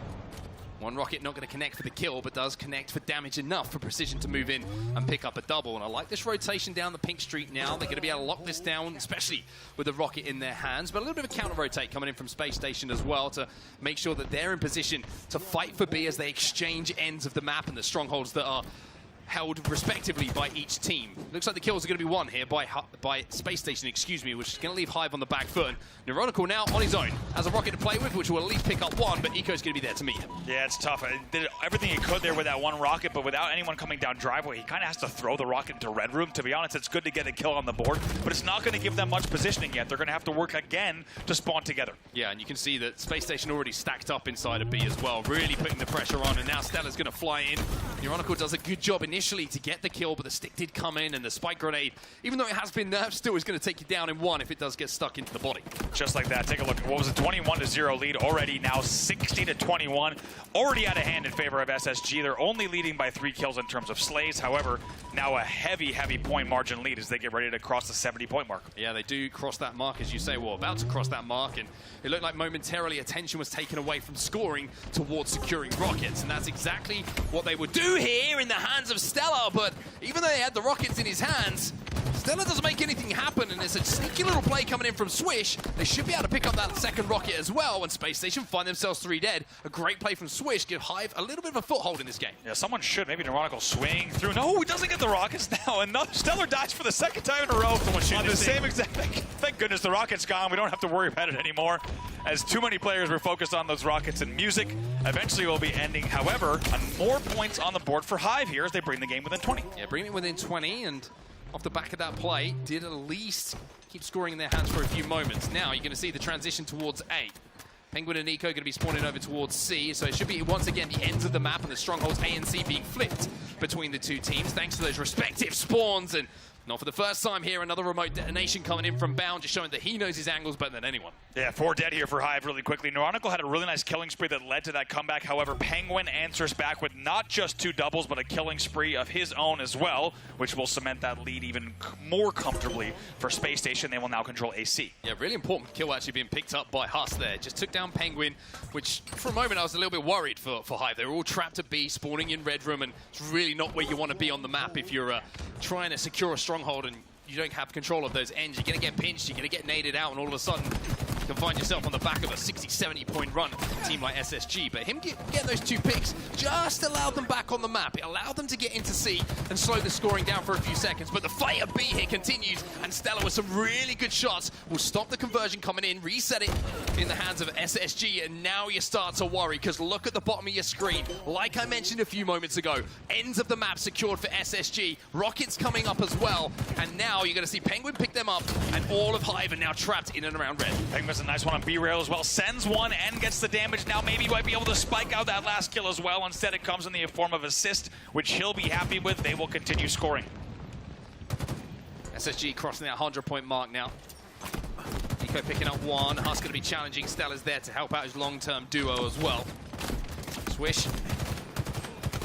One rocket not going to connect for the kill, but does connect for damage enough for Precision to move in and pick up a double. And I like this rotation down the pink street now. They're going to be able to lock this down, especially with the rocket in their hands. But a little bit of a counter-rotate coming in from Spacestation as well to make sure that they're in position to fight for B as they exchange ends of the map and the strongholds that are held respectively by each team. Looks like the kills are going to be won here by Spacestation, which is going to leave Hive on the back foot. And Euronical now on his own has a rocket to play with, which will at least pick up 1, but Eco's going to be there to meet him. Yeah, it's tough. He did everything he could there with that 1 rocket, but without anyone coming down driveway, he kind of has to throw the rocket into Red Room. To be honest, it's good to get a kill on the board, but it's not going to give them much positioning yet. They're going to have to work again to spawn together. Yeah, and you can see that Spacestation already stacked up inside of B as well, really putting the pressure on, and now Stella's going to fly in. Euronical does a good job initially to get the kill, but the stick did come in, and the spike grenade, even though it has been nerfed, still is going to take you down in 1 if it does get stuck into the body. Just like that. Take a look. What was a 21-0 lead already, now 60-21. Already out of hand in favor of SSG. They're only leading by 3 kills in terms of slays. However, now a heavy, heavy point margin lead as they get ready to cross the 70-point mark. Yeah, they do cross that mark, as you say. Well, about to cross that mark, and it looked like momentarily attention was taken away from scoring towards securing rockets, and that's exactly what they would do here in the hands of Stella. But even though he had the rockets in his hands, Stella doesn't make anything happen, and there's a sneaky little play coming in from Swish. They should be able to pick up that second rocket as well when Space Station find themselves 3 dead. A great play from Swish, give Hive a little bit of a foothold in this game. Yeah, someone should. Maybe Neurotic swing through. No, he doesn't get the rockets now. Another Stellar dies for the second time in a row. On the same exact thing. Thank goodness the rocket's gone. We don't have to worry about it anymore, as too many players were focused on those rockets and music. Eventually will be ending, however, on more points on the board for Hive here as they bring the game within 20. Yeah, bring it within 20, and off the back of that play, did at least keep scoring in their hands for a few moments. Now you're going to see the transition towards A. Penguin and Nico going to be spawning over towards C, so it should be once again the ends of the map and the strongholds A and C being flipped between the two teams, thanks to those respective spawns. And not for the first time here, another remote detonation coming in from Bound, just showing that he knows his angles better than anyone. Yeah, 4 dead here for Hive really quickly. Neuronical had a really nice killing spree that led to that comeback. However, Penguin answers back with not just 2 doubles, but a killing spree of his own as well, which will cement that lead even more comfortably for Space Station. They will now control AC. Yeah, really important kill actually being picked up by Huss there. Just took down Penguin, which for a moment I was a little bit worried for Hive. They were all trapped at B, spawning in Red Room, and it's really not where you want to be on the map if you're trying to secure a stronghold and you don't have control of those ends. You're going to get pinched, you're going to get naded out, and all of a sudden you can find yourself on the back of a 60, 70-point run a team like SSG. But him getting those 2 picks just allowed them back on the map. It allowed them to get into C and slow the scoring down for a few seconds. But the fight at B here continues, and Stella with some really good shots will stop the conversion coming in, reset it in the hands of SSG, and now you start to worry, because look at the bottom of your screen. Like I mentioned a few moments ago, ends of the map secured for SSG. Rockets coming up as well, and now you're going to see Penguin pick them up, and all of Hive are now trapped in and around red. Penguin's a nice one on B-rail as well. Sends one and gets the damage. Now maybe might be able to spike out that last kill as well. Instead it comes in the form of assist, which he'll be happy with. They will continue scoring. SSG crossing that 100-point mark now. Nico picking up 1. Huss going to be challenging. Stella's there to help out his long-term duo as well. Swish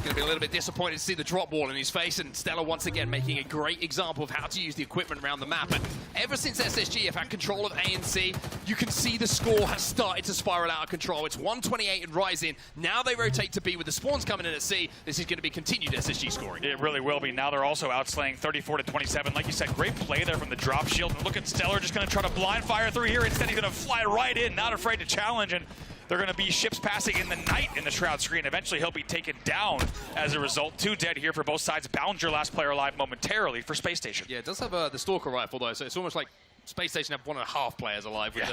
going to be a little bit disappointed to see the drop wall in his face, and Stella once again making a great example of how to use the equipment around the map. And ever since SSG have had control of A and C, you can see the score has started to spiral out of control. It's 128 and rising. Now they rotate to B with the spawns coming in at C. This is going to be continued SSG scoring. It really will be. Now they're also outslaying 34-27. Like you said, great play there from the drop shield. And look at Stellar just going to try to blind fire through here. Instead, he's going to fly right in, not afraid to challenge. And they're going to be ships passing in the night in the Shroud screen. Eventually, he'll be taken down as a result. 2 dead here for both sides. Bound your last player alive momentarily for Space Station. Yeah, it does have the Stalker rifle, though, so it's almost like Space Station have 1.5 players alive with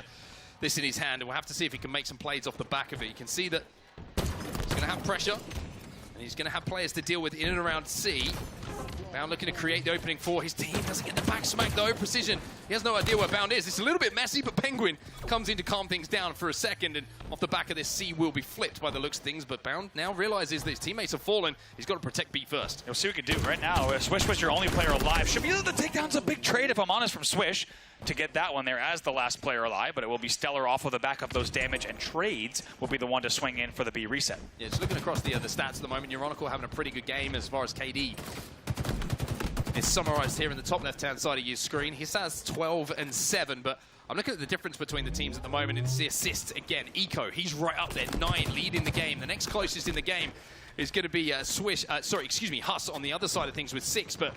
this in his hand. And we'll have to see if he can make some plays off the back of it. You can see that he's going to have pressure, and he's going to have players to deal with in and around C. Bound looking to create the opening for his team. Doesn't get the back smack though. Precision. He has no idea where Bound is. It's a little bit messy, but Penguin comes in to calm things down for a second. And off the back of this, C will be flipped by the looks of things. But Bound now realizes that his teammates have fallen. He's got to protect B first. We'll see what we can do right now. Swish was your only player alive. Should be able to take down some big trade, if I'm honest, from Swish to get that one there as the last player alive. But it will be Stellar off of the back of those damage, and trades will be the one to swing in for the B reset. Yeah, just looking across the stats at the moment, Neuronical having a pretty good game as far as KD. It's summarized here in the top left-hand side of your screen. He has 12 and 7, but I'm looking at the difference between the teams at the moment. It's the assists again. Eco, he's right up there, 9, leading the game. The next closest in the game is going to be Huss on the other side of things with 6, but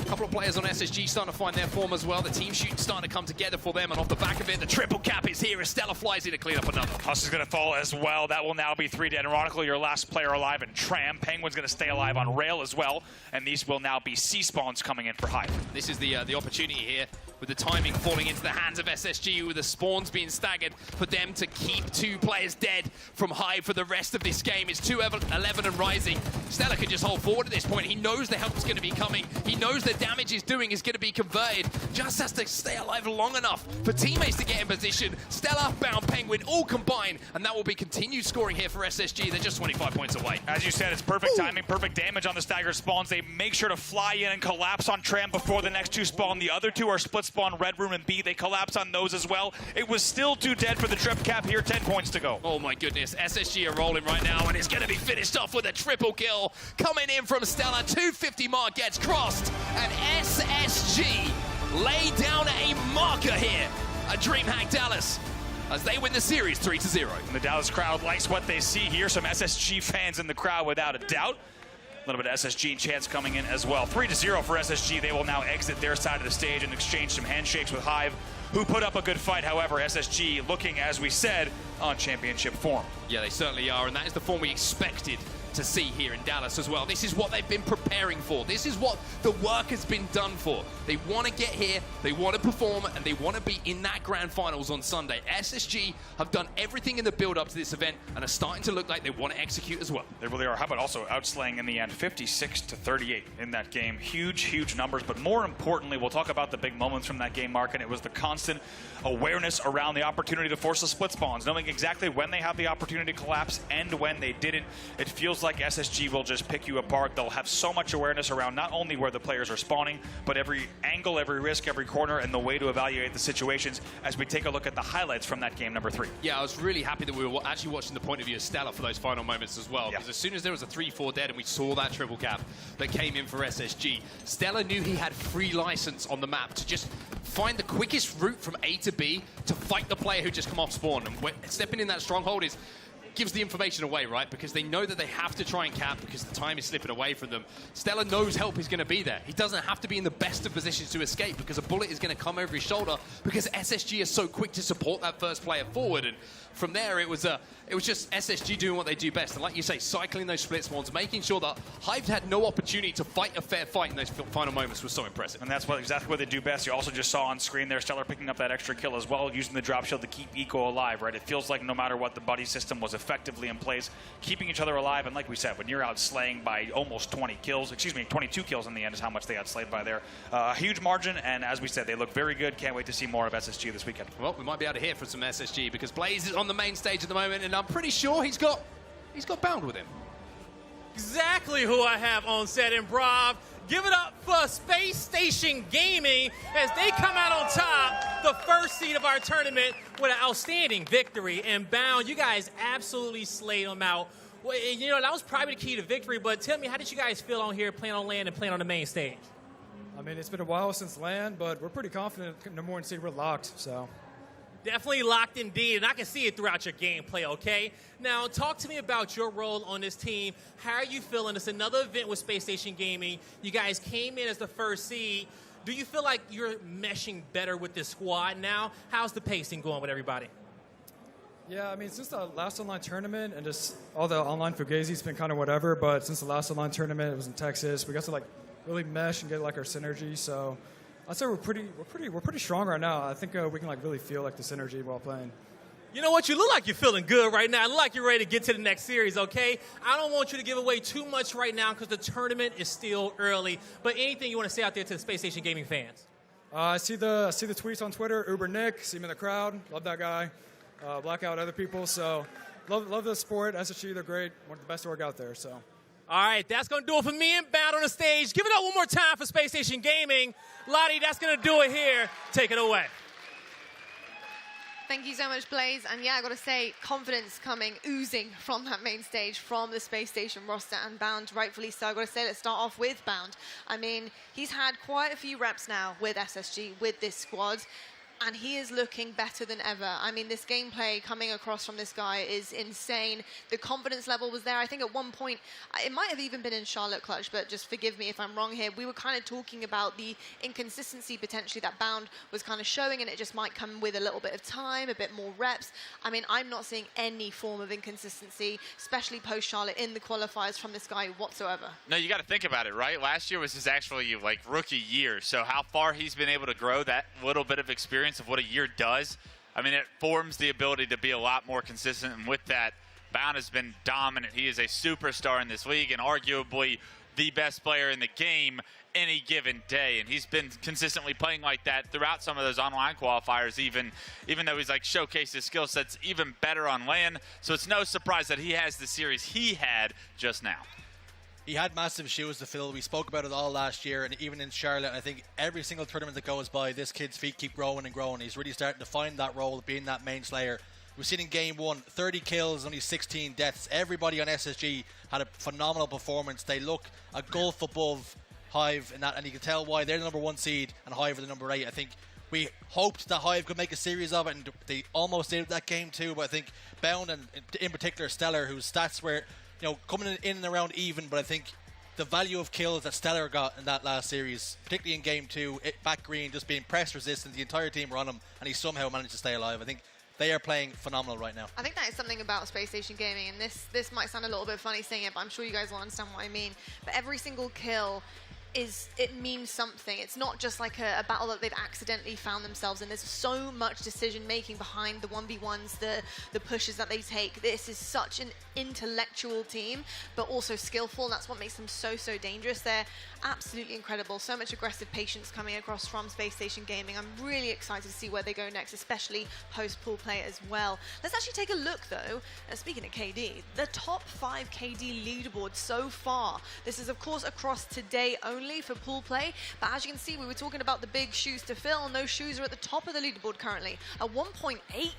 a couple of players on SSG starting to find their form as well. The team shooting starting to come together for them, and off the back of it, the triple cap is here as Stella flies in to clean up another. Huss is going to fall as well. That will now be 3 dead. Ironically, your last player alive in Tram. Penguin's going to stay alive on Rail as well, and these will now be C-spawns coming in for Hive. This is the opportunity here, with the timing falling into the hands of SSG, with the spawns being staggered, for them to keep 2 players dead from Hive for the rest of this game. It's 2-11 and rising. Stella can just hold forward at this point. He knows the help is going to be coming. He knows the damage he's doing is going to be converted. Just has to stay alive long enough for teammates to get in position. Stella, Bound, Penguin, all combined, and that will be continued scoring here for SSG. They're just 25 points away. As you said, it's perfect timing, perfect damage on the stagger spawns. They make sure to fly in and collapse on Tram before the next 2 spawn. The other 2 are split spawn, Red Room and B. They collapse on those as well. It was still 2 dead for the trip cap here, 10 points to go. Oh my goodness, SSG are rolling right now, and it's going to be finished off with a triple kill. Coming in from Stella, 250 mark gets crossed, and SSG lay down a marker here at DreamHack Dallas as they win the series 3-0. And the Dallas crowd likes what they see here. Some SSG fans in the crowd without a doubt. little bit of SSG chance coming in as well. 3-0 for SSG. They will now exit their side of the stage and exchange some handshakes with Hive, who put up a good fight. However, SSG looking, as we said, on championship form. Yeah, they certainly are, and that is the form we expected to see here in Dallas as well. This is what they've been preparing for. This is what the work has been done for. They want to get here, they want to perform, and they want to be in that grand finals on Sunday. SSG have done everything in the build-up to this event and are starting to look like they want to execute as well. They really are. How about also outslaying in the end, 56-38 in that game. Huge, huge numbers, but more importantly, we'll talk about the big moments from that game, Mark, and it was the constant awareness around the opportunity to force the split spawns, knowing exactly when they have the opportunity to collapse and when they didn't. It feels like SSG will just pick you apart. They'll have so much awareness around not only where the players are spawning, but every angle, every risk, every corner, and the way to evaluate the situations as we take a look at the highlights from that game number 3. Yeah, I was really happy that we were actually watching the point of view of Stella for those final moments as well, because as soon as there was a 3-4 dead and we saw that triple cap that came in for SSG, Stella knew he had free license on the map to just find the quickest route from A to B to fight the player who just come off spawn. And stepping in that stronghold gives the information away, right? Because they know that they have to try and cap because the time is slipping away from them. Stella knows help is going to be there. He doesn't have to be in the best of positions to escape because a bullet is going to come over his shoulder because SSG is so quick to support that first player forward. And from there, it was just SSG doing what they do best. And like you say, cycling those split spawns, making sure that Hive had no opportunity to fight a fair fight in those final moments was so impressive. And that's exactly what they do best. You also just saw on screen there, Stellar picking up that extra kill as well, using the drop shield to keep Eco alive, right? It feels like no matter what, the buddy system was effectively in place, keeping each other alive. And like we said, when you're out slaying by almost 22 kills in the end is how much they outslayed by there. A huge margin, and as we said, they look very good. Can't wait to see more of SSG this weekend. Well, we might be able to hear from some SSG because Blaze is on the main stage at the moment, and I'm pretty sure he's got Bound with him. Exactly who I have on set, and Brav, give it up for Spacestation Gaming as they come out on top, the first seed of our tournament with an outstanding victory. And Bound, you guys absolutely slayed them out. Well, you know, that was probably the key to victory, but tell me, how did you guys feel on here, playing on land and playing on the main stage? I mean, it's been a while since land, but we're pretty confident number 1 seed, we're locked, so. Definitely locked indeed, and I can see it throughout your gameplay, okay? Now, talk to me about your role on this team. How are you feeling? It's another event with Spacestation Gaming. You guys came in as the first seed. Do you feel like you're meshing better with this squad now? How's the pacing going with everybody? Yeah, I mean, since the last online tournament and just all the online Fugazi's been kind of whatever, but since the last online tournament, it was in Texas, we got to, like, really mesh and get, like, our synergy, so I'd say we're pretty strong right now. I think we can like really feel like the synergy while playing. You know what? You look like you're feeling good right now. You look like you're ready to get to the next series, okay? I don't want you to give away too much right now because the tournament is still early. But anything you want to say out there to the Space Station Gaming fans? I see the tweets on Twitter. Uber Nick, see him in the crowd. Love that guy. Blackout other people. So love the sport. SSG, they're great. One of the best org out there. So. All right, that's going to do it for me and Bound on the stage. Give it up one more time for Space Station Gaming. Lottie, that's going to do it here. Take it away. Thank you so much, Blaze. And yeah, I got to say, confidence oozing from that main stage, from the Space Station roster, and Bound, rightfully so. I got to say, let's start off with Bound. I mean, he's had quite a few reps now with SSG, with this squad, and he is looking better than ever. I mean, this gameplay coming across from this guy is insane. The confidence level was there. I think at one point, it might have even been in Charlotte Clutch, but just forgive me if I'm wrong here. We were kind of talking about the inconsistency potentially that Bound was kind of showing, and it just might come with a little bit of time, a bit more reps. I mean, I'm not seeing any form of inconsistency, especially post-Charlotte in the qualifiers from this guy whatsoever. No, you got to think about it, right? Last year was his actually like rookie year, so how far he's been able to grow that little bit of experience of what a year does, I mean, it forms the ability to be a lot more consistent, and with that, Bound has been dominant. He is a superstar in this league and arguably the best player in the game any given day, and he's been consistently playing like that throughout some of those online qualifiers, even though he's like showcased his skill sets even better on LAN, so it's no surprise that he has the series he had just now. He had massive shoes to fill. We spoke about it all last year, and even in Charlotte, I think every single tournament that goes by, this kid's feet keep growing and growing. He's really starting to find that role, being that main slayer. We've seen in game 1, 30 kills, only 16 deaths. Everybody on SSG had a phenomenal performance. They look a gulf above Hive in that, and you can tell why. They're the number 1 seed, and Hive are the number 8. I think we hoped that Hive could make a series of it, and they almost did that game too, but I think Bound, and in particular Stellar, whose stats were coming in and around even, but I think the value of kills that Stellar got in that last series, particularly in game 2, back green, just being press resistant, the entire team were on him, and he somehow managed to stay alive. I think they are playing phenomenal right now. I think that is something about Spacestation Gaming, and this might sound a little bit funny saying it, but I'm sure you guys will understand what I mean. But every single kill it means something. It's not just like a battle that they've accidentally found themselves in. There's so much decision making behind the 1v1s, the pushes that they take. This is such an intellectual team, but also skillful, and that's what makes them so dangerous. They're absolutely incredible. So much aggressive patience coming across from Spacestation Gaming. I'm really excited to see where they go next, especially post-pool play as well. Let's actually take a look though, speaking of KD, the top 5 KD leaderboard so far. This is of course across today only for pool play, but as you can see, we were talking about the big shoes to fill, and those shoes are at the top of the leaderboard currently. A 1.80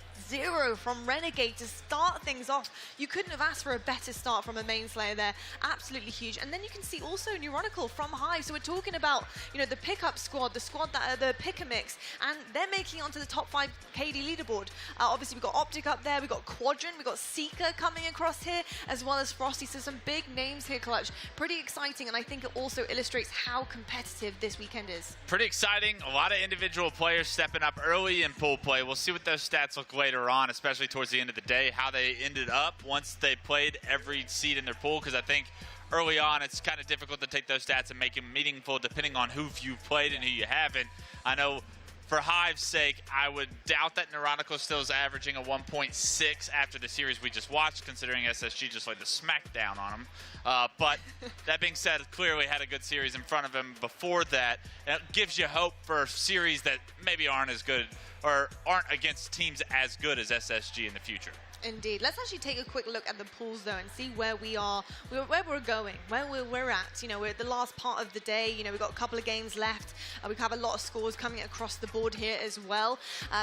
from Renegade to start things off. You couldn't have asked for a better start from a main slayer there. Absolutely huge. And then you can see also Neuronical from Hive. So we're talking about, you know, the pickup squad, the squad that are the pick a mix, and they're making it onto the top 5 KD leaderboard. Obviously we've got OpTic up there, we've got Quadrant, we've got Seeker coming across here, as well as Frosty. So some big names here, Clutch. Pretty exciting, and I think it also illustrates how competitive this weekend is. Pretty exciting. A lot of individual players stepping up early in pool play. We'll see what those stats look later on, especially towards the end of the day, how they ended up once they played every seed in their pool, because I think early on it's kind of difficult to take those stats and make them meaningful depending on who you've played and who you haven't. I know for Hive's sake, I would doubt that Neuronical still is averaging a 1.6 after the series we just watched, considering SSG just laid the smackdown on him. But that being said, clearly had a good series in front of him before that. It gives you hope for series that maybe aren't as good or aren't against teams as good as SSG in the future. Indeed. Let's actually take a quick look at the pools though and see where we are, where we're going, where we're at. You know, we're at the last part of the day. You know, we've got a couple of games left. We have a lot of scores coming across the board here as well.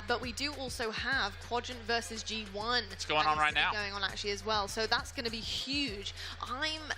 But we do also have Quadrant versus G1. It's going on right now. Going on actually as well. So that's going to be huge.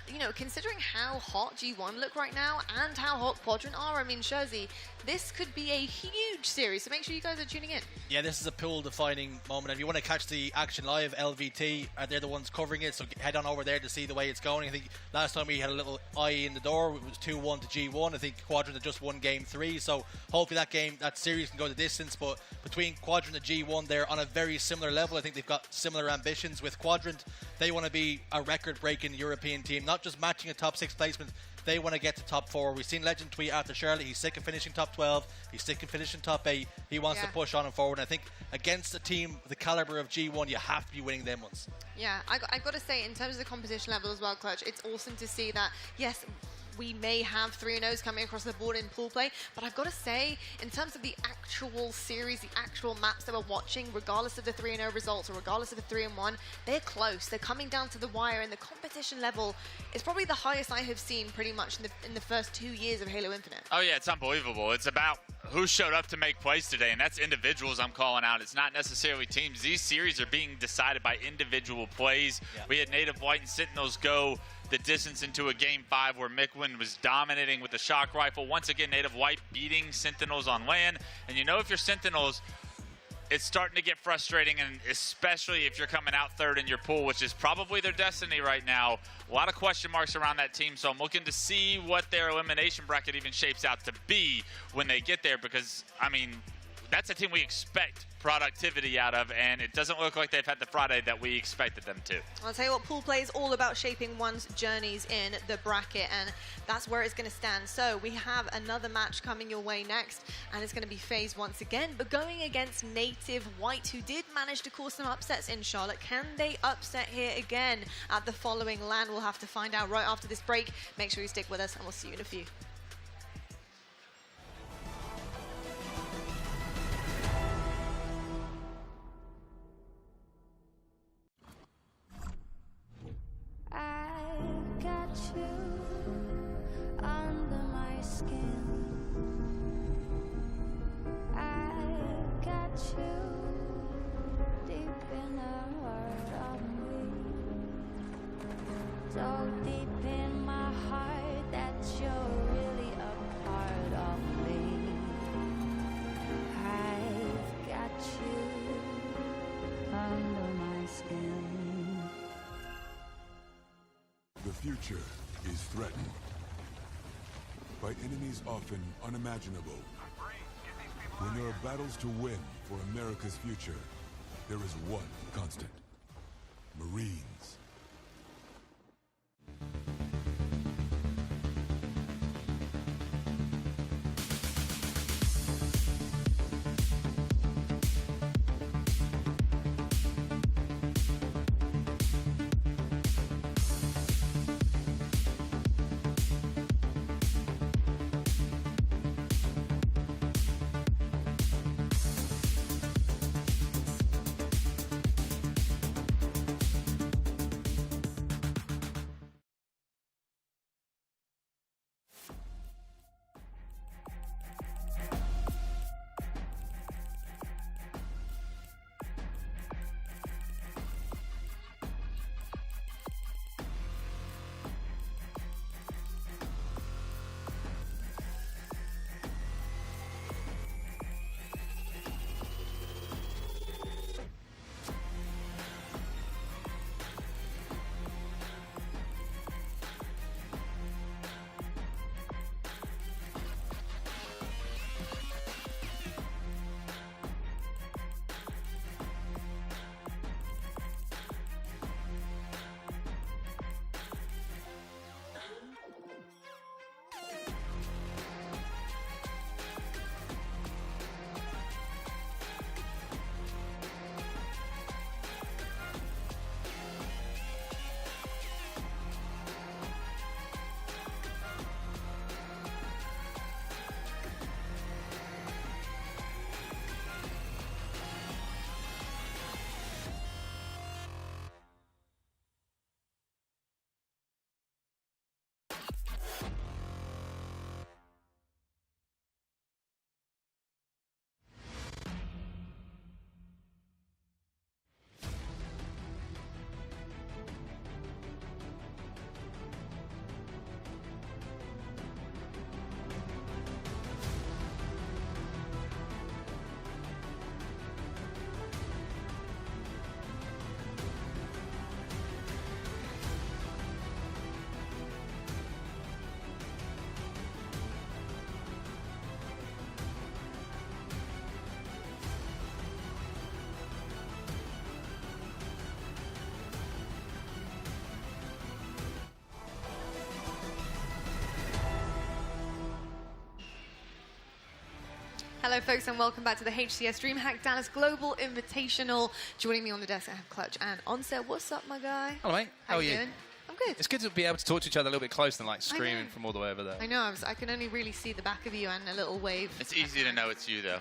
You know, considering how hot G1 look right now and how hot Quadrant are, I mean, Shurzy, this could be a huge series. So make sure you guys are tuning in. Yeah, this is a pool-defining moment. If you want to catch the action live, LVT, they're the ones covering it, so head on over there to see the way it's going. I think last time we had a little eye in the door, it was 2-1 to G1. I think Quadrant had just won game 3, so hopefully that series can go the distance. But between Quadrant and G1, they're on a very similar level. I think they've got similar ambitions. With Quadrant, they want to be a record-breaking European team, not just matching a top 6 placement. They want to get to top 4. We've seen Legend tweet after Charlotte, he's sick of finishing top 12, he's sick of finishing top 8, he wants to push on and forward. And I think against a team the caliber of G1, you have to be winning them ones. Yeah, I've got to say, in terms of the competition level as well, Clutch, it's awesome to see that, yes, we may have 3-0s coming across the board in pool play, but I've got to say, in terms of the actual series, the actual maps that we're watching, regardless of the 3-0 results or regardless of the 3-1, they're close. They're coming down to the wire, and the competition level is probably the highest I have seen pretty much in the first 2 years of Halo Infinite. Oh yeah, it's unbelievable. It's about who showed up to make plays today, and that's individuals I'm calling out. It's not necessarily teams. These series are being decided by individual plays. Yeah. We had Native White and Sentinels go the distance into a game 5 where Mikwin was dominating with the shock rifle. Once again, Native White beating Sentinels on land. And you know, if you're Sentinels, it's starting to get frustrating, and especially if you're coming out 3rd in your pool, which is probably their destiny right now. A lot of question marks around that team, so I'm looking to see what their elimination bracket even shapes out to be when they get there, because, I mean, that's a team we expect productivity out of, and it doesn't look like they've had the Friday that we expected them to. I'll tell you what, pool play is all about shaping one's journeys in the bracket, and that's where it's going to stand. So we have another match coming your way next, and it's going to be FaZe once again, but going against Native White, who did manage to cause some upsets in Charlotte. Can they upset here again at the following LAN? We'll have to find out right after this break. Make sure you stick with us, and we'll see you in a few. I got you under my skin. I got you deep in the heart of me. So deep in my heart that you're really a part of me. I've got you under my skin. The future is threatened. by enemies often unimaginable. When there are battles to win for America's future, there is one constant: Marines. Hello, folks, and welcome back to the HCS DreamHack Dallas Global Invitational. Joining me on the desk, I have Clutch and Onset. What's up, my guy? Hello, mate. How are you? Doing? I'm good. It's good to be able to talk to each other a little bit closer than like screaming from all the way over there. I know. I can only really see the back of you and a little wave. It's easy to know it's you, though.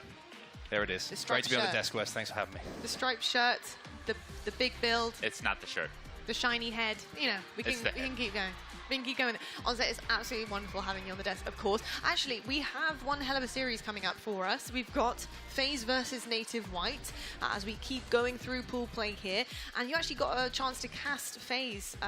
There it is. The Great to be on the shirt. desk, Wes. Thanks for having me. The striped shirt, the big build, It's not the shirt. the shiny head. You know, we It's can the head. keep going. We can keep going. Onset, it's absolutely wonderful having you on the desk, of course. Actually, we have one hell of a series coming up for us. We've got FaZe versus Native White as we keep going through pool play here. And you actually got a chance to cast FaZe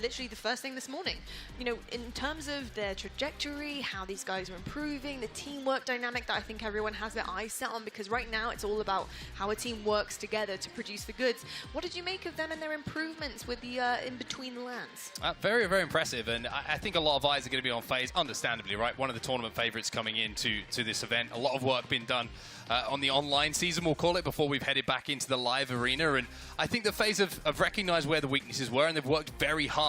literally the first thing this morning. You know, in terms of their trajectory, how these guys are improving, the teamwork dynamic that I think everyone has their eyes set on, because right now it's all about how a team works together to produce the goods. What did you make of them and their improvements with the in between the lands? Very, very impressive, and I think a lot of eyes are going to be on FaZe, understandably, right? One of the tournament favourites coming into this event. A lot of work been done on the online season, we'll call it, before we've headed back into the live arena, and I think the FaZe have recognised where the weaknesses were, and they've worked very hard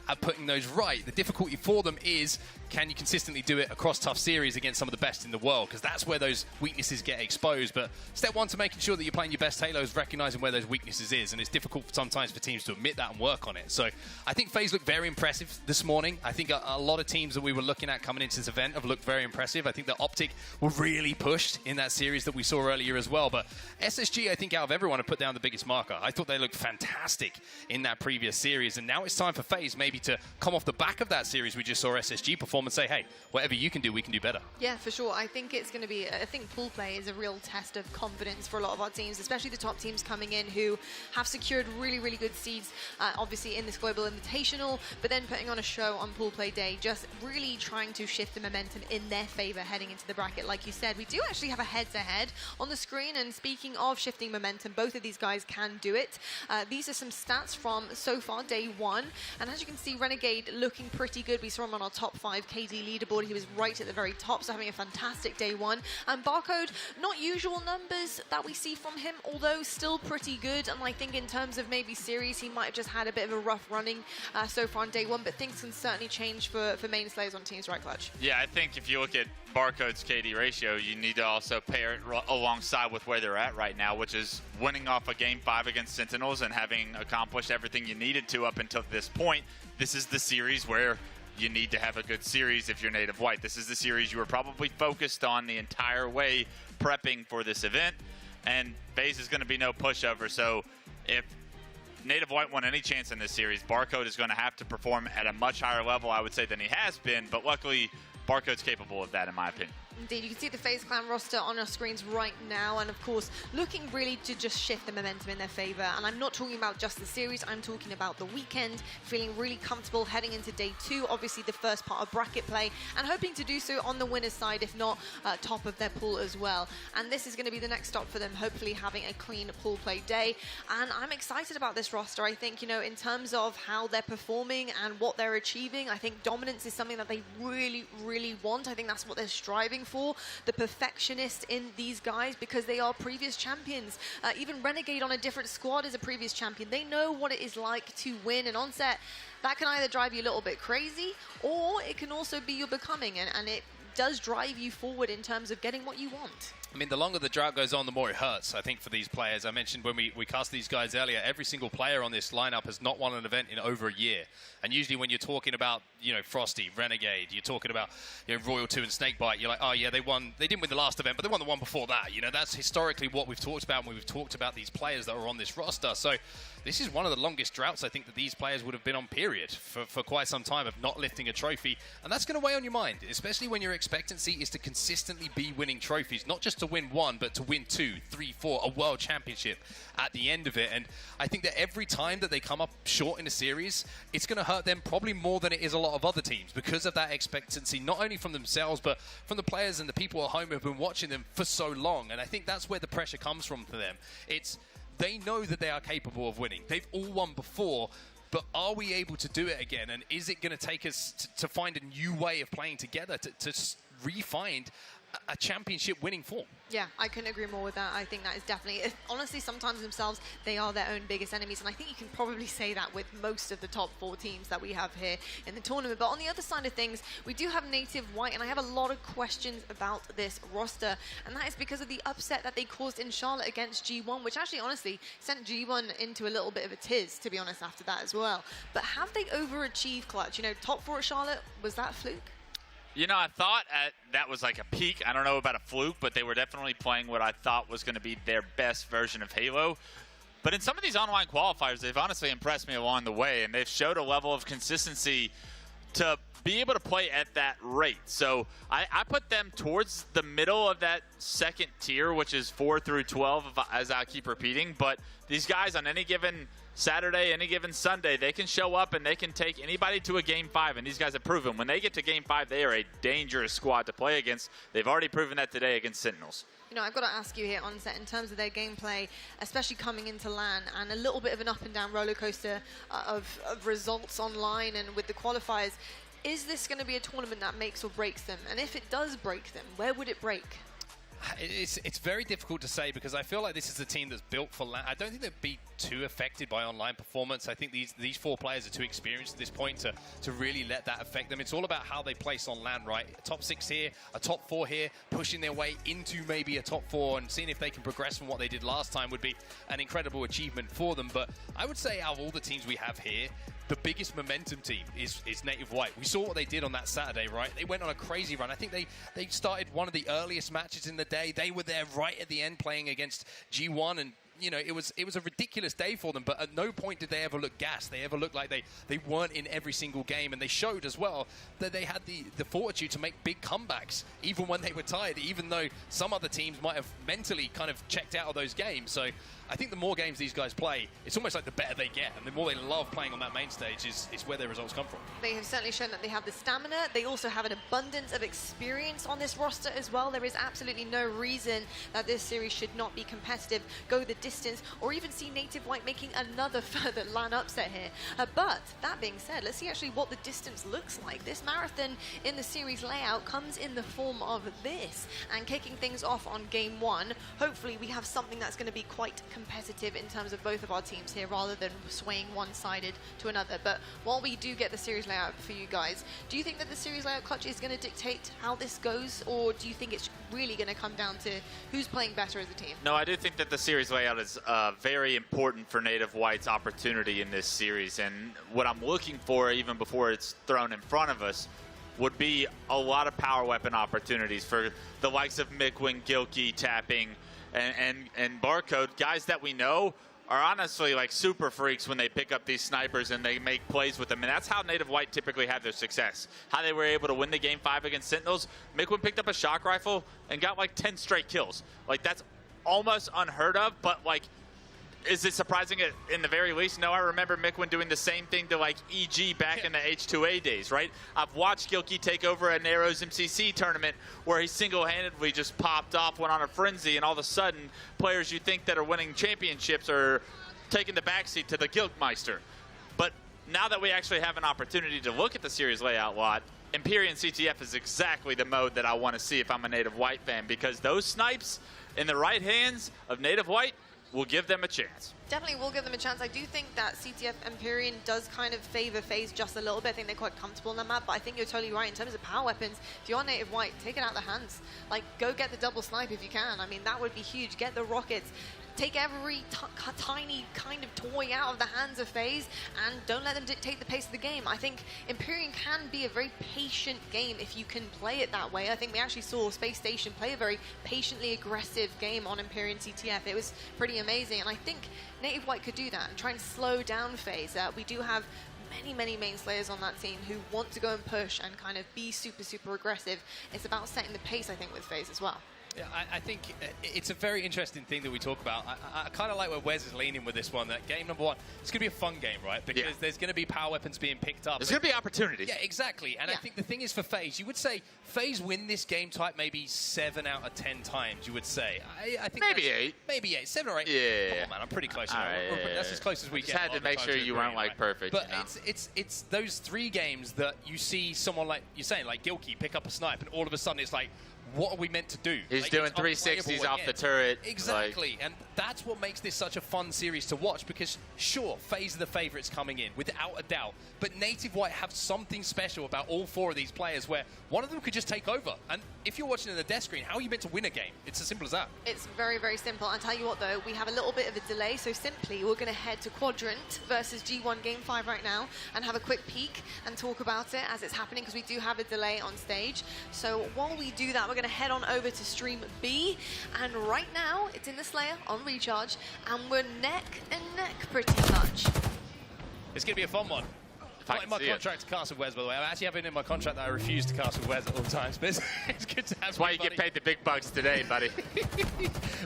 at putting those right. The difficulty for them is, can you consistently do it across tough series against some of the best in the world? Because that's where those weaknesses get exposed. But step one to making sure that you're playing your best Halo is recognizing where those weaknesses is. And it's difficult sometimes for teams to admit that and work on it. So I think FaZe looked very impressive this morning. I think a lot of teams that we were looking at coming into this event have looked very impressive. I think that OpTic were really pushed in that series that we saw earlier as well. But SSG, I think out of everyone, have put down the biggest marker. I thought they looked fantastic in that previous series. And now it's time for FaZe maybe to come off the back of that series we just saw SSG perform and say, hey, whatever you can do, we can do better. Yeah, for sure. I think it's going to be, I think pool play is a real test of confidence for a lot of our teams, especially the top teams coming in who have secured really, really good seeds, obviously in this Global Invitational, but then putting on a show on pool play day, just really trying to shift the momentum in their favor heading into the bracket. Like you said, we do actually have a head-to-head on the screen, and speaking of shifting momentum, both of these guys can do it. These are some stats from so far day one. And as you can see, Renegade looking pretty good. We saw him on our top 5 KD leaderboard. He was right at the very top, so having a fantastic day one. And Barcode, not usual numbers that we see from him, although still pretty good. And I think in terms of maybe series, he might have just had a bit of a rough running so far on day one, but things can certainly change for main slayers on teams, right, Clutch? Yeah, I think if you look at Barcode's KD ratio, you need to also pair it alongside with where they're at right now, which is winning off a Game 5 against Sentinels and having accomplished everything you needed to up until this point. This is the series where you need to have a good series if you're Native White. This is the series you were probably focused on the entire way prepping for this event, and FaZe is going to be no pushover. So if Native White won any chance in this series, Barcode is going to have to perform at a much higher level, I would say, than he has been, but luckily Barcode's capable of that, in my opinion. Indeed, you can see the FaZe Clan roster on our screens right now, and of course, looking really to just shift the momentum in their favor. And I'm not talking about just the series, I'm talking about the weekend, feeling really comfortable heading into day 2, obviously the first part of bracket play, and hoping to do so on the winner's side, if not top of their pool as well. And this is going to be the next stop for them, hopefully having a clean pool play day. And I'm excited about this roster. I think, you know, in terms of how they're performing and what they're achieving, I think dominance is something that they really, really want. I think that's what they're striving for, the perfectionist in these guys, because they are previous champions. Even Renegade on a different squad is a previous champion. They know what it is like to win an onset. That can either drive you a little bit crazy, or it can also be your becoming, and it does drive you forward in terms of getting what you want. I mean, the longer the drought goes on, the more it hurts, I think, for these players. I mentioned when we cast these guys earlier, every single player on this lineup has not won an event in over a year. And usually when you're talking about, you know, Frosty, Renegade, you're talking about, you know, Royal 2 and Snakebite, you're like, oh, yeah, they didn't win the last event, but they won the one before that. You know, that's historically what we've talked about when we've talked about these players that are on this roster. So this is one of the longest droughts, I think, that these players would have been on, period, for quite some time, of not lifting a trophy. And that's going to weigh on your mind, especially when your expectancy is to consistently be winning trophies, not just to win one, but to win 2, 3, 4, a world championship at the end of it. And I think that every time that they come up short in a series, it's going to hurt them probably more than it is a lot of other teams, because of that expectancy, not only from themselves, but from the players and the people at home who have been watching them for so long. And I think that's where the pressure comes from for them. They know that they are capable of winning. They've all won before, but are we able to do it again? And is it going to take us to find a new way of playing together, to re-find a championship winning form? Yeah, I couldn't agree more with that. I think that is definitely, honestly, sometimes themselves, they are their own biggest enemies. And I think you can probably say that with most of the top 4 teams that we have here in the tournament. But on the other side of things, we do have Native White, and I have a lot of questions about this roster. And that is because of the upset that they caused in Charlotte against G1, which actually, honestly, sent G1 into a little bit of a tiz, to be honest, after that as well. But have they overachieved, Clutch? You know, top 4 at Charlotte, was that a fluke? You know, I thought that was like a peak. I don't know about a fluke, but they were definitely playing what I thought was going to be their best version of Halo. But in some of these online qualifiers, they've honestly impressed me along the way, and they've showed a level of consistency to be able to play at that rate. So I put them towards the middle of that second tier, which is 4 through 12, as I keep repeating. But these guys on any given Saturday, any given Sunday, they can show up and they can take anybody to a Game 5, and these guys have proven when they get to Game 5, they are a dangerous squad to play against. They've already proven that today against Sentinels. You know, I've got to ask you here, Onset, in terms of their gameplay, especially coming into LAN, and a little bit of an up and down roller coaster of results online and with the qualifiers, is this going to be a tournament that makes or breaks them? And if it does break them, where would it break? It's very difficult to say, because I feel like this is a team that's built for LAN. I don't think they'd be too affected by online performance. I think these 4 players are too experienced at this point to really let that affect them. It's all about how they place on LAN, right? A top 6 here, a top 4 here, pushing their way into maybe a top 4 and seeing if they can progress from what they did last time would be an incredible achievement for them. But I would say out of all the teams we have here, the biggest momentum team is Native White. We saw what they did on that Saturday, right? They went on a crazy run. I think they started one of the earliest matches in the day. They were there right at the end playing against G1, and you know, it was a ridiculous day for them, but at no point did they ever look gassed. They ever looked like they weren't in every single game, and they showed as well that they had the fortitude to make big comebacks, even when they were tired, even though some other teams might have mentally kind of checked out of those games. So I think the more games these guys play, it's almost like the better they get, and the more they love playing on that main stage is where their results come from. They have certainly shown that they have the stamina. They also have an abundance of experience on this roster as well. There is absolutely no reason that this series should not be competitive, go the distance, or even see Native White making another further LAN upset here. But that being said, let's see actually what the distance looks like. This marathon in the series layout comes in the form of this, and kicking things off on game 1, hopefully we have something that's going to be quite competitive in terms of both of our teams here, rather than swaying one-sided to another. But while we do get the series layout for you guys, do you think that the series layout clutch is going to dictate how this goes, or do you think it's really going to come down to who's playing better as a team? No, I do think that the series layout is very important for Native White's opportunity in this series, and what I'm looking for, even before it's thrown in front of us, would be a lot of power weapon opportunities for the likes of Mikwin, Gilkey, Tapping, and Barcode, guys that we know are honestly like super freaks when they pick up these snipers and they make plays with them. And that's how Native White typically have their success. How they were able to win the game 5 against Sentinels. Mikwin picked up a shock rifle and got like 10 straight kills. Like, that's almost unheard of, but like, is it surprising in the very least? No, I remember Mikwin doing the same thing to like EG back in the H2A days, right? I've watched Gilkey take over a Narrows MCC tournament where he single-handedly just popped off, went on a frenzy, and all of a sudden, players you think that are winning championships are taking the backseat to the Gilkmeister. But now that we actually have an opportunity to look at the series layout lot, Empyrean CTF is exactly the mode that I want to see if I'm a Native White fan, because those snipes in the right hands of Native White will give them a chance. Definitely will give them a chance. I do think that CTF Empyrean does kind of favor FaZe just a little bit. I think they're quite comfortable on that map, but I think you're totally right. In terms of power weapons, if you're Native White, take it out of the hands. Like, go get the double snipe if you can. I mean, that would be huge. Get the rockets. Take every tiny kind of toy out of the hands of FaZe and don't let them dictate the pace of the game. I think Empyrean can be a very patient game if you can play it that way. I think we actually saw Spacestation play a very patiently aggressive game on Empyrean CTF. It was pretty amazing, and I think Native White could do that and try and slow down FaZe. We do have many main slayers on that team who want to go and push and kind of be super aggressive. It's about setting the pace, I think, with FaZe as well. Yeah, I think it's a very interesting thing that we talk about. I kind of like where Wes is leaning with this one, that game number 1, it's going to be a fun game, right? Because there's going to be power weapons being picked up. There's going to be opportunities. Yeah, exactly. And I think the thing is for FaZe, you would say FaZe win this game type maybe 7 out of 10 times, you would say. I think maybe 8. Maybe 8. 7 or 8. Yeah. Come on, man, I'm pretty close. Right, that's as close as we just get. Had to make sure you weren't like perfect. But you know? it's those 3 games that you see someone like, you're saying, like Gilkey pick up a snipe, and all of a sudden it's like, what are we meant to do? He's like, doing 360s off the turret. Exactly, like, and that's what makes this such a fun series to watch, because sure, FaZe are the favorites coming in, without a doubt, but Native White have something special about all 4 of these players where one of them could just take over. And if you're watching on the death screen, how are you meant to win a game? It's as simple as that. It's very simple. I'll tell you what though, we have a little bit of a delay, so simply we're going to head to Quadrant versus G1 Game 5 right now and have a quick peek and talk about it as it's happening, because we do have a delay on stage. So while we do that, we're going to head on over to Stream B, and right now it's in the Slayer on Recharge, and we're neck and neck pretty much. It's going to be a fun one. Not in my contract to cast with Wes, by the way. I actually have it in my contract that I refuse to cast with Wes at all times, but it's good to have. That's why you get paid the big bucks today, buddy.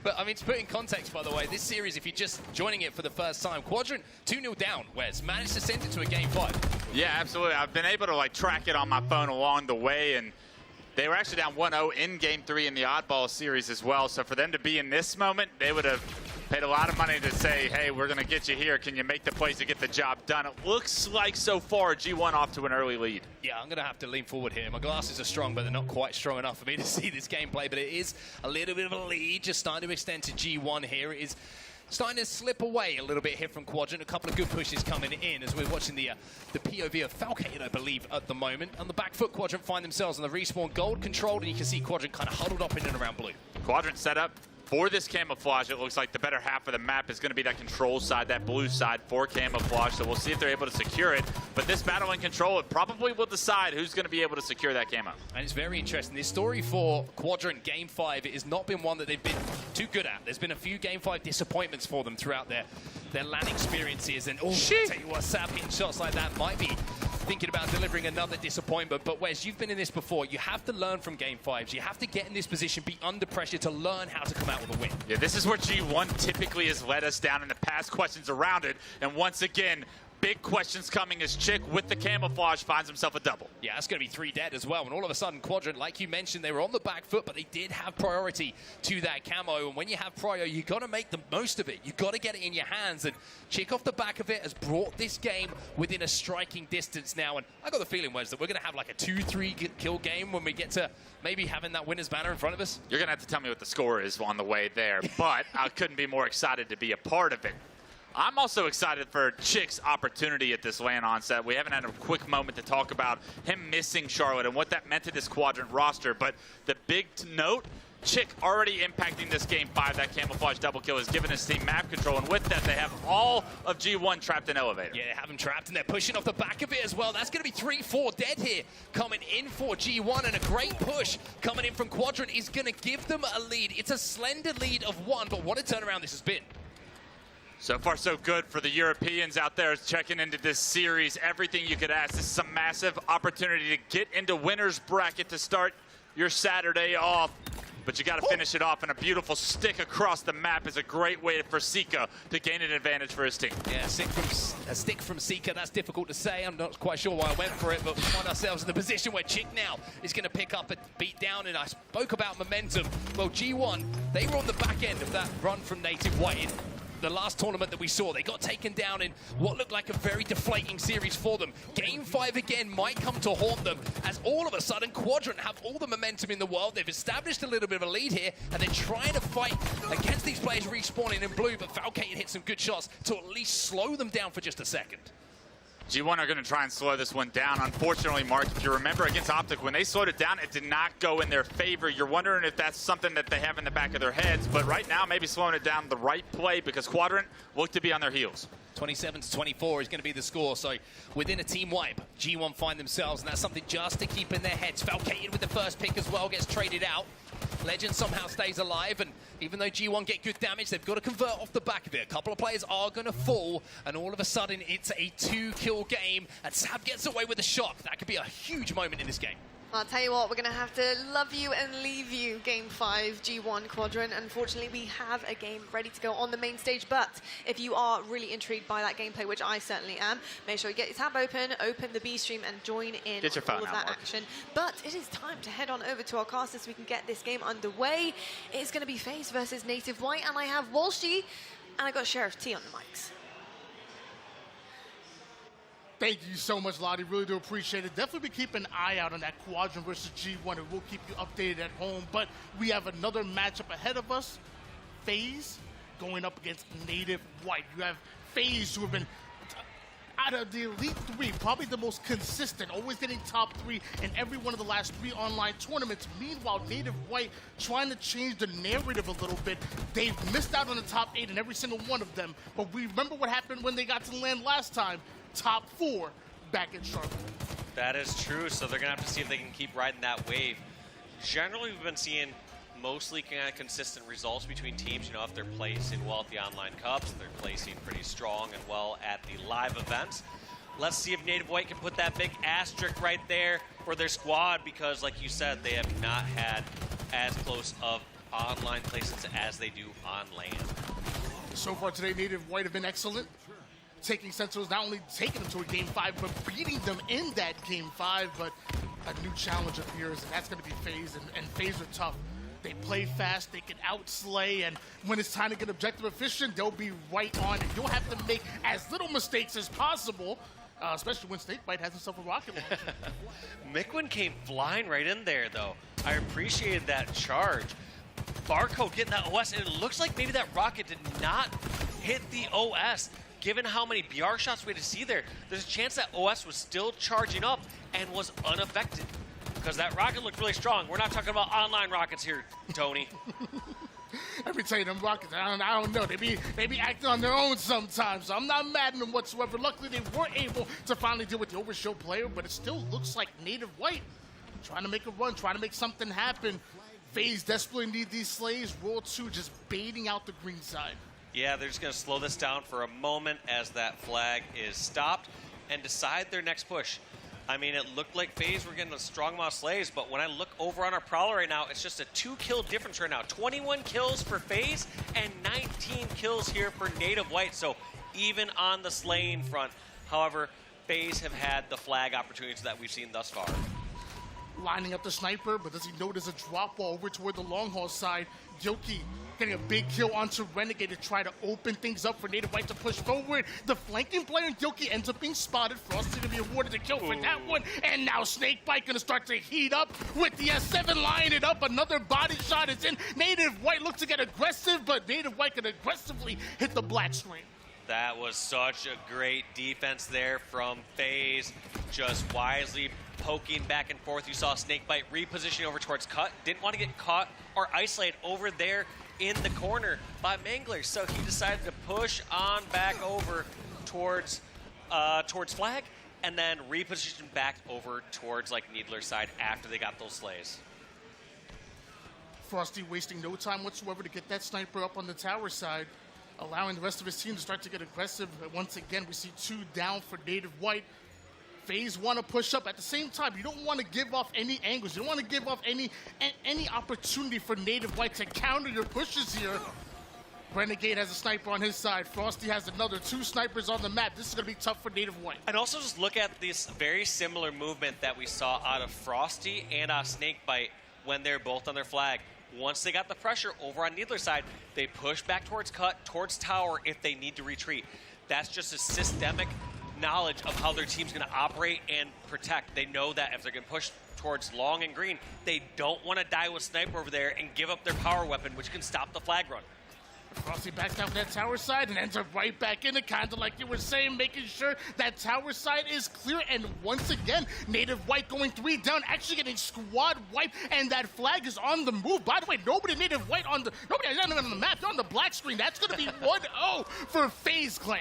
But I mean, to put in context, by the way, this series, if you're just joining it for the first time, Quadrant 2-0 down, Wes managed to send it to a game 5. Yeah, absolutely. I've been able to like track it on my phone along the way, and they were actually down 1-0 in Game 3 in the Oddball series as well. So for them to be in this moment, they would have paid a lot of money to say, hey, we're going to get you here. Can you make the plays to get the job done? It looks like so far G1 off to an early lead. Yeah, I'm going to have to lean forward here. My glasses are strong, but they're not quite strong enough for me to see this gameplay. But it is a little bit of a lead, just starting to extend to G1 here. It is starting to slip away a little bit here from Quadrant. A couple of good pushes coming in as we're watching the POV of Falcade, I believe, at the moment. On the back foot, Quadrant find themselves on the respawn gold controlled, and you can see Quadrant kind of huddled up in and around blue. Quadrant set up for this camouflage. It looks like the better half of the map is going to be that control side, that blue side for camouflage. So we'll see if they're able to secure it. But this battle in control, it probably will decide who's going to be able to secure that camo. And it's very interesting. This story for Quadrant Game 5 has not been one that they've been too good at. There's been a few Game 5 disappointments for them throughout their LAN experiences. And oh, I tell you what, Sav hitting shots like that might be thinking about delivering another disappointment. But Wes, you've been in this before. You have to learn from Game 5s. You have to get in this position, be under pressure to learn how to come out with a win. Yeah, this is where G1 typically has let us down in the past, questions around it. And once again, big questions coming as Chick with the camouflage finds himself a double. Yeah, that's going to be 3 dead as well. And all of a sudden, Quadrant, like you mentioned, they were on the back foot, but they did have priority to that camo. And when you have prior, you got to make the most of it. You got to get it in your hands. And Chick off the back of it has brought this game within a striking distance now. And I got the feeling, Wes, that we're going to have like a 2-3 kill game when we get to maybe having that winner's banner in front of us. You're going to have to tell me what the score is on the way there. But I couldn't be more excited to be a part of it. I'm also excited for Chick's opportunity at this LAN onset. We haven't had a quick moment to talk about him missing Charlotte and what that meant to this Quadrant roster. But the big note, Chick already impacting this Game 5. That camouflage double kill has given his team map control. And with that, they have all of G1 trapped in Elevator. Yeah, they have him trapped, and they're pushing off the back of it as well. That's going to be 3-4 dead here coming in for G1. And a great push coming in from Quadrant is going to give them a lead. It's a slender lead of 1, but what a turnaround this has been. So far, so good for the Europeans out there checking into this series. Everything you could ask. This is a massive opportunity to get into winner's bracket to start your Saturday off. But you got to finish it off, and a beautiful stick across the map is a great way for Sika to gain an advantage for his team. Yeah, a stick from Sika, that's difficult to say. I'm not quite sure why I went for it, but we find ourselves in the position where Chick now is going to pick up a beat down, and I spoke about momentum. Well, G1, they were on the back end of that run from Native White in the last tournament that we saw. They got taken down in what looked like a very deflating series for them. Game 5 again might come to haunt them, as all of a sudden Quadrant have all the momentum in the world. They've established a little bit of a lead here, and they're trying to fight against these players respawning in blue, but Falcated hit some good shots to at least slow them down for just a second. G1 are going to try and slow this one down. Unfortunately, Mark, if you remember against OpTic, when they slowed it down, it did not go in their favor. You're wondering if that's something that they have in the back of their heads, but right now, maybe slowing it down the right play, because Quadrant look to be on their heels. 27-24 is going to be the score, so within a team wipe, G1 find themselves, and that's something just to keep in their heads. Falcated with the first pick as well, gets traded out. Legend somehow stays alive, and even though G1 get good damage, they've got to convert off the back of it. A couple of players are going to fall, and all of a sudden, it's a 2-kill game, and Sab gets away with a shot. That could be a huge moment in this game. I'll tell you what, we're going to have to love you and leave you, Game 5, G1 Quadrant. Unfortunately, we have a game ready to go on the main stage, but if you are really intrigued by that gameplay, which I certainly am, make sure you get your tab open the B stream, and join in get your all phone of out, that Mark. action. But it is time to head on over to our caster so we can get this game underway. It's going to be FaZe versus Native White, and I have Walshy, and I got Sheriff T on the mics. Thank you so much, Lottie. Really do appreciate it. Definitely be keeping an eye out on that Quadrant versus G1, and we'll keep you updated at home. But we have another matchup ahead of us. FaZe going up against Native White. You have FaZe, who have been, out of the Elite 3, probably the most consistent, always getting top 3 in every one of the last 3 online tournaments. Meanwhile, Native White trying to change the narrative a little bit. They've missed out on the top 8 in every single one of them. But we remember what happened when they got to land last time. Top 4 back in Charlotte. That is true, so they're going to have to see if they can keep riding that wave. Generally, we've been seeing mostly kind of consistent results between teams. You know, if they're placing well at the online cups, they're placing pretty strong and well at the live events. Let's see if Native White can put that big asterisk right there for their squad, because like you said, they have not had as close of online placements as they do on land. So far today, Native White have been excellent. Taking Sentinels, not only taking them to a Game 5, but beating them in that Game 5, but a new challenge appears, and that's going to be FaZe, and FaZe are tough. They play fast, they can outslay, and when it's time to get objective efficient, they'll be right on, and you'll have to make as little mistakes as possible, especially when Snakebite has himself a rocket launcher. Mikwin came flying right in there, though. I appreciated that charge. Barcode getting that OS, and it looks like maybe that rocket did not hit the OS. Given how many BR shots we had to see there, there's a chance that OS was still charging up and was unaffected, because that rocket looked really strong. We're not talking about online rockets here, Tony. Let me tell you, them rockets, I don't know. They be acting on their own sometimes, so I'm not mad at them whatsoever. Luckily, they were able to finally deal with the overshow player, but it still looks like Native White trying to make a run, trying to make something happen. FaZe desperately need these slays. Roll 2 just baiting out the green side. Yeah, they're just going to slow this down for a moment as that flag is stopped. and decide their next push. I mean, it looked like FaZe were getting a strong amount of slays, but when I look over on our Prowler right now, it's just a 2-kill difference right now. 21 kills for FaZe and 19 kills here for Native White, so even on the slaying front. However, FaZe have had the flag opportunities that we've seen thus far. Lining up the sniper, but does he know there's a drop ball over toward the long haul side? Gilkey getting a big kill onto Renegade to try to open things up for Native White to push forward. The flanking player in Gilkey ends up being spotted. Frosty to be awarded the kill for that one. And now Snakebite gonna start to heat up with the S7 lining it up. Another body shot is in. Native White looks to get aggressive, but Native White can aggressively hit the black screen. That was such a great defense there from FaZe, just wisely poking back and forth. You saw Snakebite repositioning over towards Cut. Didn't want to get caught or isolated over there in the corner by Mangler, so he decided to push on back over towards Flag, and then reposition back over towards like Needler's side after they got those slays. Frosty wasting no time whatsoever to get that sniper up on the tower side, allowing the rest of his team to start to get aggressive. Once again, we see 2 down for Native White. FaZe want to push up. At the same time, you don't want to give off any angles. You don't want to give off any opportunity for Native White to counter your pushes here. Renegade has a sniper on his side. Frosty has another. 2 snipers on the map. This is going to be tough for Native White. And also just look at this very similar movement that we saw out of Frosty and Snakebite when they're both on their flag. Once they got the pressure over on Needler's side, they push back towards Cut, towards Tower if they need to retreat. That's just a systemic knowledge of how their team's going to operate and protect. They know that if they're going to push towards Long and Green, they don't want to die with Sniper over there and give up their power weapon, which can stop the flag run. Frosty backs down that tower side and ends up right back in it, kind of like you were saying, making sure that tower side is clear. And once again, Native White going 3 down, actually getting squad wiped, and that flag is on the move. By the way, nobody Native White on the, nobody not even on the map, they're on the black screen. That's going to be 1-0 for FaZe Clan.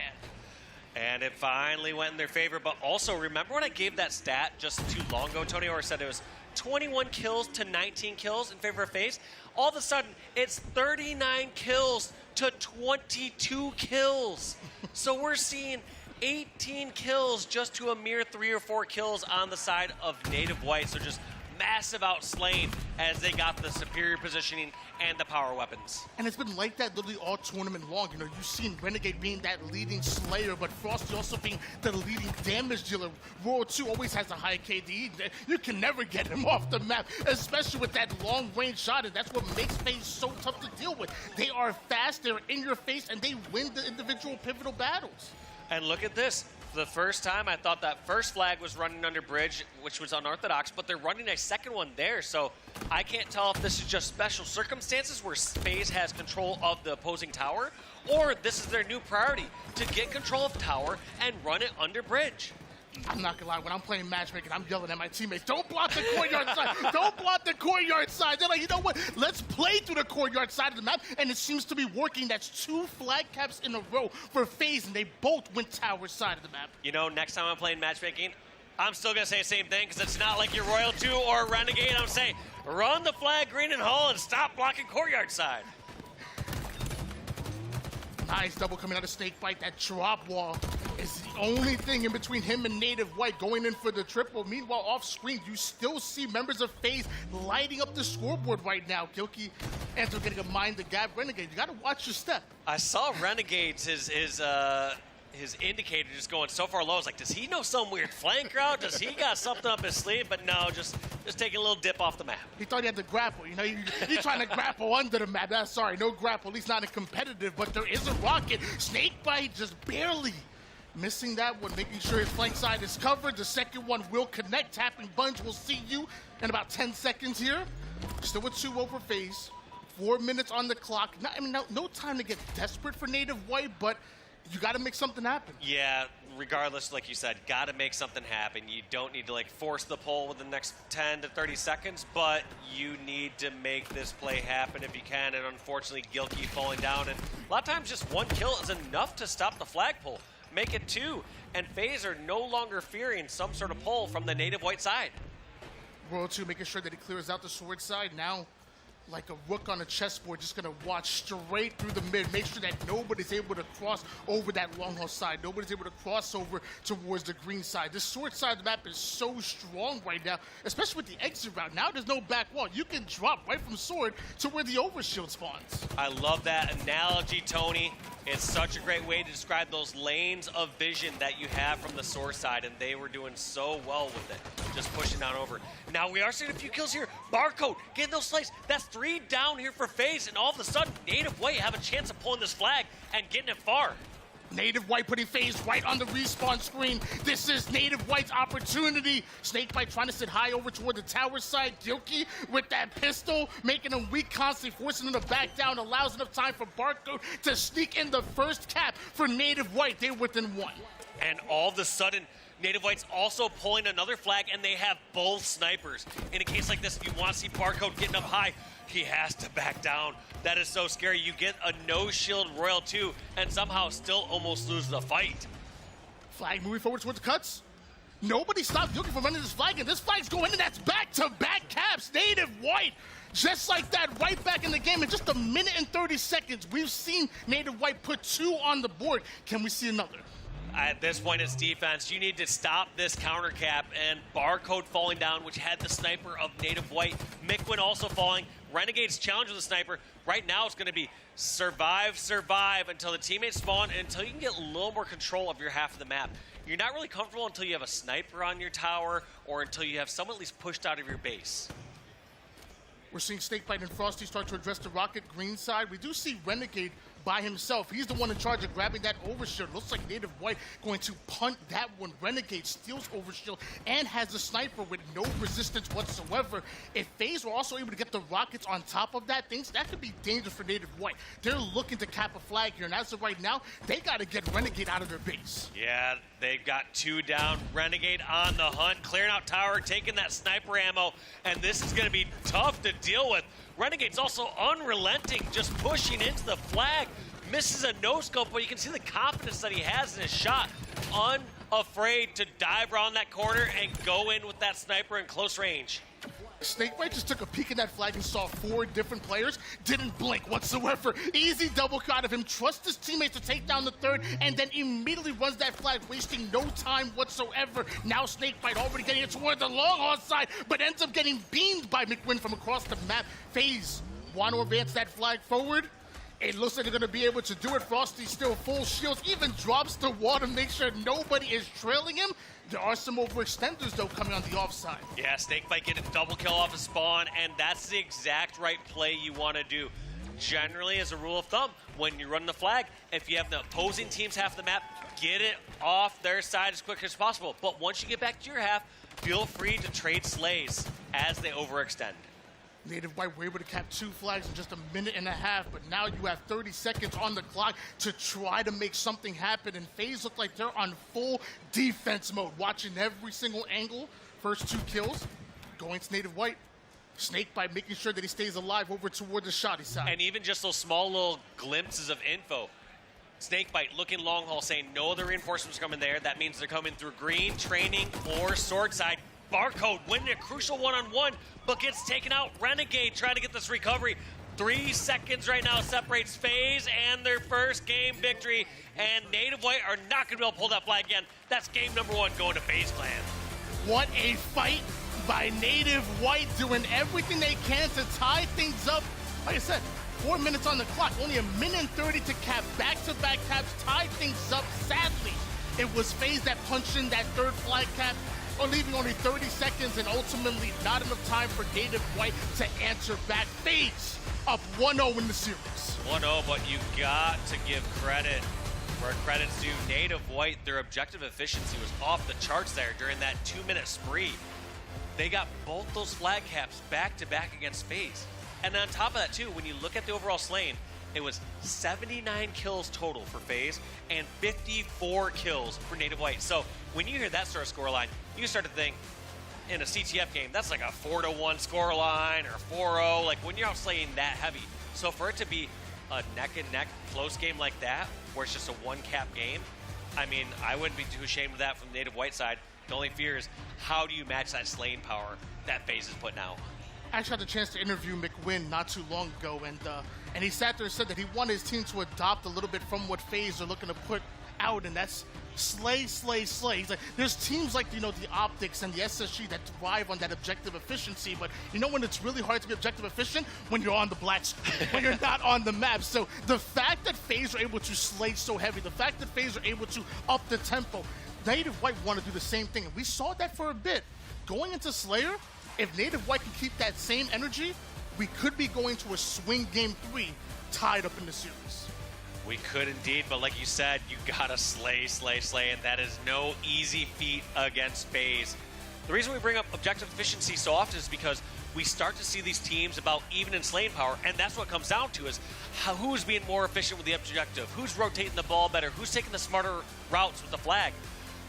And it finally went in their favor, but also remember when I gave that stat just too long ago, Tony, or I said it was 21 kills to 19 kills in favor of FaZe? All of a sudden, it's 39 kills to 22 kills. So we're seeing 18 kills just to a mere 3 or 4 kills on the side of Native White. So just massive outslaying as they got the superior positioning and the power weapons. And it's been like that literally all tournament long. You know, you've seen Renegade being that leading slayer, but Frosty also being the leading damage dealer. Royal 2 always has a high KD. You can never get him off the map, especially with that long range shot, and that's what makes FaZe so tough to deal with. They are fast, they're in your face, and they win the individual pivotal battles. And look at this. The first time I thought that first flag was running under bridge, which was unorthodox, but they're running a second one there. So I can't tell if this is just special circumstances where FaZe has control of the opposing tower, or this is their new priority to get control of tower and run it under bridge. I'm not gonna lie, when I'm playing matchmaking, I'm yelling at my teammates, don't block the courtyard side, don't block the courtyard side. They're like, you know what, let's play through the courtyard side of the map, and it seems to be working. That's 2 flag caps in a row for FaZe, and they both went tower side of the map. You know, next time I'm playing matchmaking, I'm still gonna say the same thing, because it's not like you're Royal 2 or Renegade. I'm saying, run the flag green and hull and stop blocking courtyard side. Nice double coming out of Snakebite. That drop wall is the only thing in between him and Native White going in for the triple. Meanwhile, off screen, you still see members of FaZe lighting up the scoreboard right now. Gilkey ends up getting a mind to gap Renegade. You gotta watch your step. I saw Renegade's his indicator just going so far low. I was like, does he know some weird flank route? Does he got something up his sleeve? But no, just taking a little dip off the map. He thought he had to grapple. You know, he's trying to grapple under the map. Sorry, no grapple. At least not in competitive, but there is a rocket. Snakebite just barely missing that one, making sure his flank side is covered. The second one will connect. Tapping Bunch will see you in about 10 seconds here. Still with 2 over FaZe. 4 minutes on the clock. No time to get desperate for Native White, but you got to make something happen. Yeah, regardless, like you said, got to make something happen. You don't need to like force the pull within the next 10 to 30 seconds, but you need to make this play happen if you can. And unfortunately, Gilkey falling down. And a lot of times just 1 kill is enough to stop the flag pull. Make it 2. And FaZe are no longer fearing some sort of pull from the Native White side. Royal 2 making sure that he clears out the sword side. Now like a rook on a chessboard, just going to watch straight through the mid, make sure that nobody's able to cross over that long haul side. Nobody's able to cross over towards the green side. This sword side of the map is so strong right now, especially with the exit route. Now there's no back wall. You can drop right from sword to where the overshield spawns. I love that analogy, Tony. It's such a great way to describe those lanes of vision that you have from the source side, and they were doing so well with it, just pushing down over. Now we are seeing a few kills here. Barcode getting those slices. That's 3 down here for FaZe, and all of a sudden, Native White have a chance of pulling this flag and getting it far. Native White putting FaZe right on the respawn screen. This is Native White's opportunity. Snakebite trying to sit high over toward the tower side. Gilkey with that pistol, making him weak constantly, forcing him to back down, allows enough time for Barcode to sneak in the first cap for Native White. They're within 1. And all of a sudden, Native White's also pulling another flag, and they have both snipers. In a case like this, if you want to see Barcode getting up high, he has to back down. That is so scary. You get a no-shield Royal 2 and somehow still almost lose the fight. Flag moving forward towards the cuts. Nobody stopped looking for running this flag, and this flag's going in. That's back-to-back caps. Native White, just like that, right back in the game. In just a minute and 30 seconds, we've seen Native White put 2 on the board. Can we see another? At this point, it's defense. You need to stop this counter cap, and Barcode falling down, which had the sniper of Native White. Mikwin also falling. Renegade's challenge with the sniper. Right now, it's going to be survive until the teammates spawn and until you can get a little more control of your half of the map. You're not really comfortable until you have a sniper on your tower or until you have someone at least pushed out of your base. We're seeing Snakebite and Frosty start to address the Rocket green side. We do see Renegade by himself. He's the one in charge of grabbing that overshield. Looks like Native White going to punt that one. Renegade steals overshield and has a sniper with no resistance whatsoever. If FaZe were also able to get the Rockets on top of that, that could be dangerous for Native White. They're looking to cap a flag here, and as of right now, they got to get Renegade out of their base. Yeah, they've got 2 down. Renegade on the hunt, clearing out tower, taking that sniper ammo, and this is going to be tough to deal with. Renegade's also unrelenting, just pushing into the flag. Misses a no-scope, but you can see the confidence that he has in his shot. Unafraid to dive around that corner and go in with that sniper in close range. Snakebite just took a peek at that flag and saw 4 different players. Didn't blink whatsoever. Easy double cut of him. Trusts his teammates to take down the third, and then immediately runs that flag, wasting no time whatsoever. Now Snakebite already getting it toward the long haul side, but ends up getting beamed by McWin from across the map. FaZe want to advance that flag forward. It looks like they're going to be able to do it. Frosty still full shields, even drops the wall to make sure nobody is trailing him. There are some overextenders, though, coming on the offside. Yeah, Snakebite getting a double kill off his spawn, and that's the exact right play you want to do. Generally, as a rule of thumb, when you run the flag, if you have the opposing team's half of the map, get it off their side as quick as possible. But once you get back to your half, feel free to trade slays as they overextend. Native White were able to cap 2 flags in just a minute and a half, but now you have 30 seconds on the clock to try to make something happen, and FaZe look like they're on full defense mode, watching every single angle. First 2 kills going to Native White. Snakebite making sure that he stays alive over toward the shotty side. And even just those small little glimpses of info. Snakebite looking long haul, saying no other reinforcements coming there. That means they're coming through green, training, or sword side. Barcode winning a crucial one-on-one, but gets taken out. Renegade trying to get this recovery. 3 seconds right now separates FaZe and their first game victory, and Native White are not going to be able to pull that flag again. That's game number 1 going to FaZe Clan. What a fight by Native White, doing everything they can to tie things up. Like I said, 4 minutes on the clock, only a minute and 30 to cap. Back-to-back caps, tie things up. Sadly, it was FaZe that punched in that 3rd flag cap, or leaving only 30 seconds, and ultimately not enough time for Native White to answer back. FaZe up 1-0 in the series. 1-0, but you got to give credit where credit's due. Native White, their objective efficiency was off the charts there during that 2-minute spree. They got both those flag caps back-to-back against FaZe. And then on top of that, too, when you look at the overall slaying, it was 79 kills total for FaZe and 54 kills for Native White. So when you hear that sort of scoreline, you start to think, in a CTF game, that's like a 4-1 scoreline or 4-0, like when you're out slaying that heavy. So for it to be a neck-and-neck close game like that, where it's just a 1-cap game, I mean, I wouldn't be too ashamed of that from the Native White side. The only fear is, how do you match that slaying power that FaZe is putting out? I actually had the chance to interview McWin not too long ago, and he sat there and said that he wanted his team to adopt a little bit from what FaZe are looking to put out, and that's slay, slay, slay. He's like, there's teams like, the OpTics and the SSG that thrive on that objective efficiency, but when it's really hard to be objective efficient? When you're on the black screen, when you're not on the map. So the fact that FaZe are able to slay so heavy, the fact that FaZe are able to up the tempo, Native White want to do the same thing, and we saw that for a bit. Going into Slayer, if Native White can keep that same energy, we could be going to a swing game 3 tied up in the series. We could indeed, but like you said, you gotta slay, slay, slay, and that is no easy feat against FaZe. The reason we bring up objective efficiency so often is because we start to see these teams about even in slaying power, and that's what it comes down to is who's being more efficient with the objective, who's rotating the ball better, who's taking the smarter routes with the flag.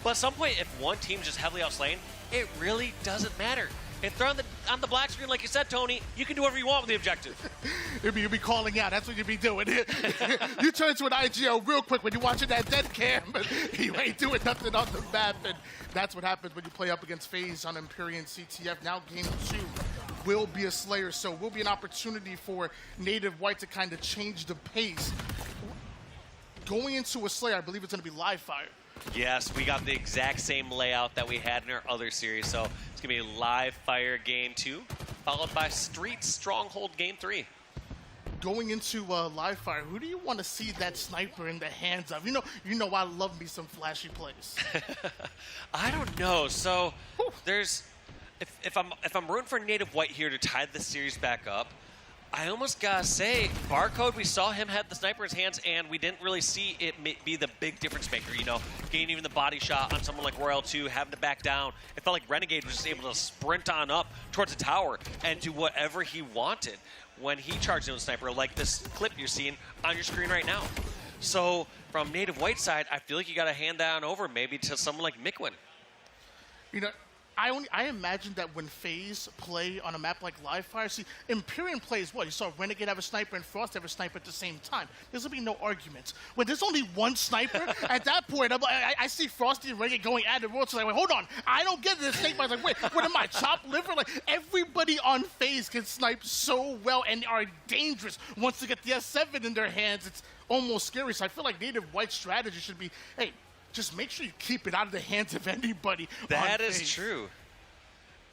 But at some point, if one team's just heavily outslaying, it really doesn't matter. If they're on the black screen, like you said, Tony, you can do whatever you want with the objective. You'll be calling out. That's what you'll be doing. You turn to an IGL real quick when you're watching that dead cam, but you ain't doing nothing on the map, and that's what happens when you play up against FaZe on Empyrean CTF. Now game 2 will be a Slayer, so will be an opportunity for Native White to kind of change the pace. Going into a Slayer, I believe it's going to be live fire. Yes, we got the exact same layout that we had in our other series, so it's going to be live fire game 2, followed by Street Stronghold game 3. Going into live fire, who do you want to see that sniper in the hands of? You know I love me some flashy plays. I don't know. So there's if I'm rooting for Native White here to tie the series back up, I almost gotta say, Barcode, we saw him have the sniper in his hands, and we didn't really see it be the big difference maker, getting even the body shot on someone like Royal 2, having to back down. It felt like Renegade was just able to sprint on up towards the tower and do whatever he wanted when he charged in with sniper, like this clip you're seeing on your screen right now. So from Native White side, I feel like you gotta hand that on over maybe to someone like McWin. I imagine that when FaZe play on a map like Live Fire, see, Empyrean plays what? You saw Renegade have a sniper and Frost have a sniper at the same time. There's going to be no arguments. When there's only one sniper, at that point, I see Frosty and Renegade going at it. So I'm like, hold on, I don't get this sniper. I was like, wait, what am I, chopped liver? Like, everybody on FaZe can snipe so well and are dangerous. Once they get the S7 in their hands, it's almost scary. So I feel like Native White's strategy should be, hey, just make sure you keep it out of the hands of anybody. That is true.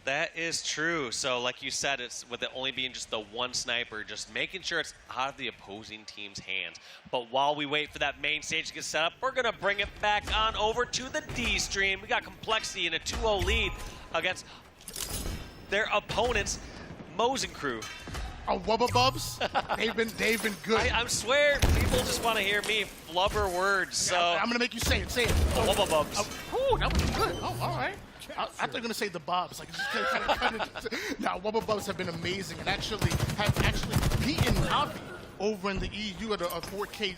That is true. So like you said, it's with it only being just the one sniper, just making sure it's out of the opposing team's hands. But while we wait for that main stage to get set up, we're going to bring it back on over to the D stream. We got Complexity in a 2-0 lead against their opponents, Mosin Crew. Oh, Wubba Bubs? they've been good. I swear, people just want to hear me flubber words. So I'm going to make you say it. Say it. The Wubba Bubs. Oh, that was good. Oh, all right. I thought you were going to say the Bobs. Like, just kind of. Now, Wubba Bubs have been amazing and have beaten Navi over in the EU at the 4K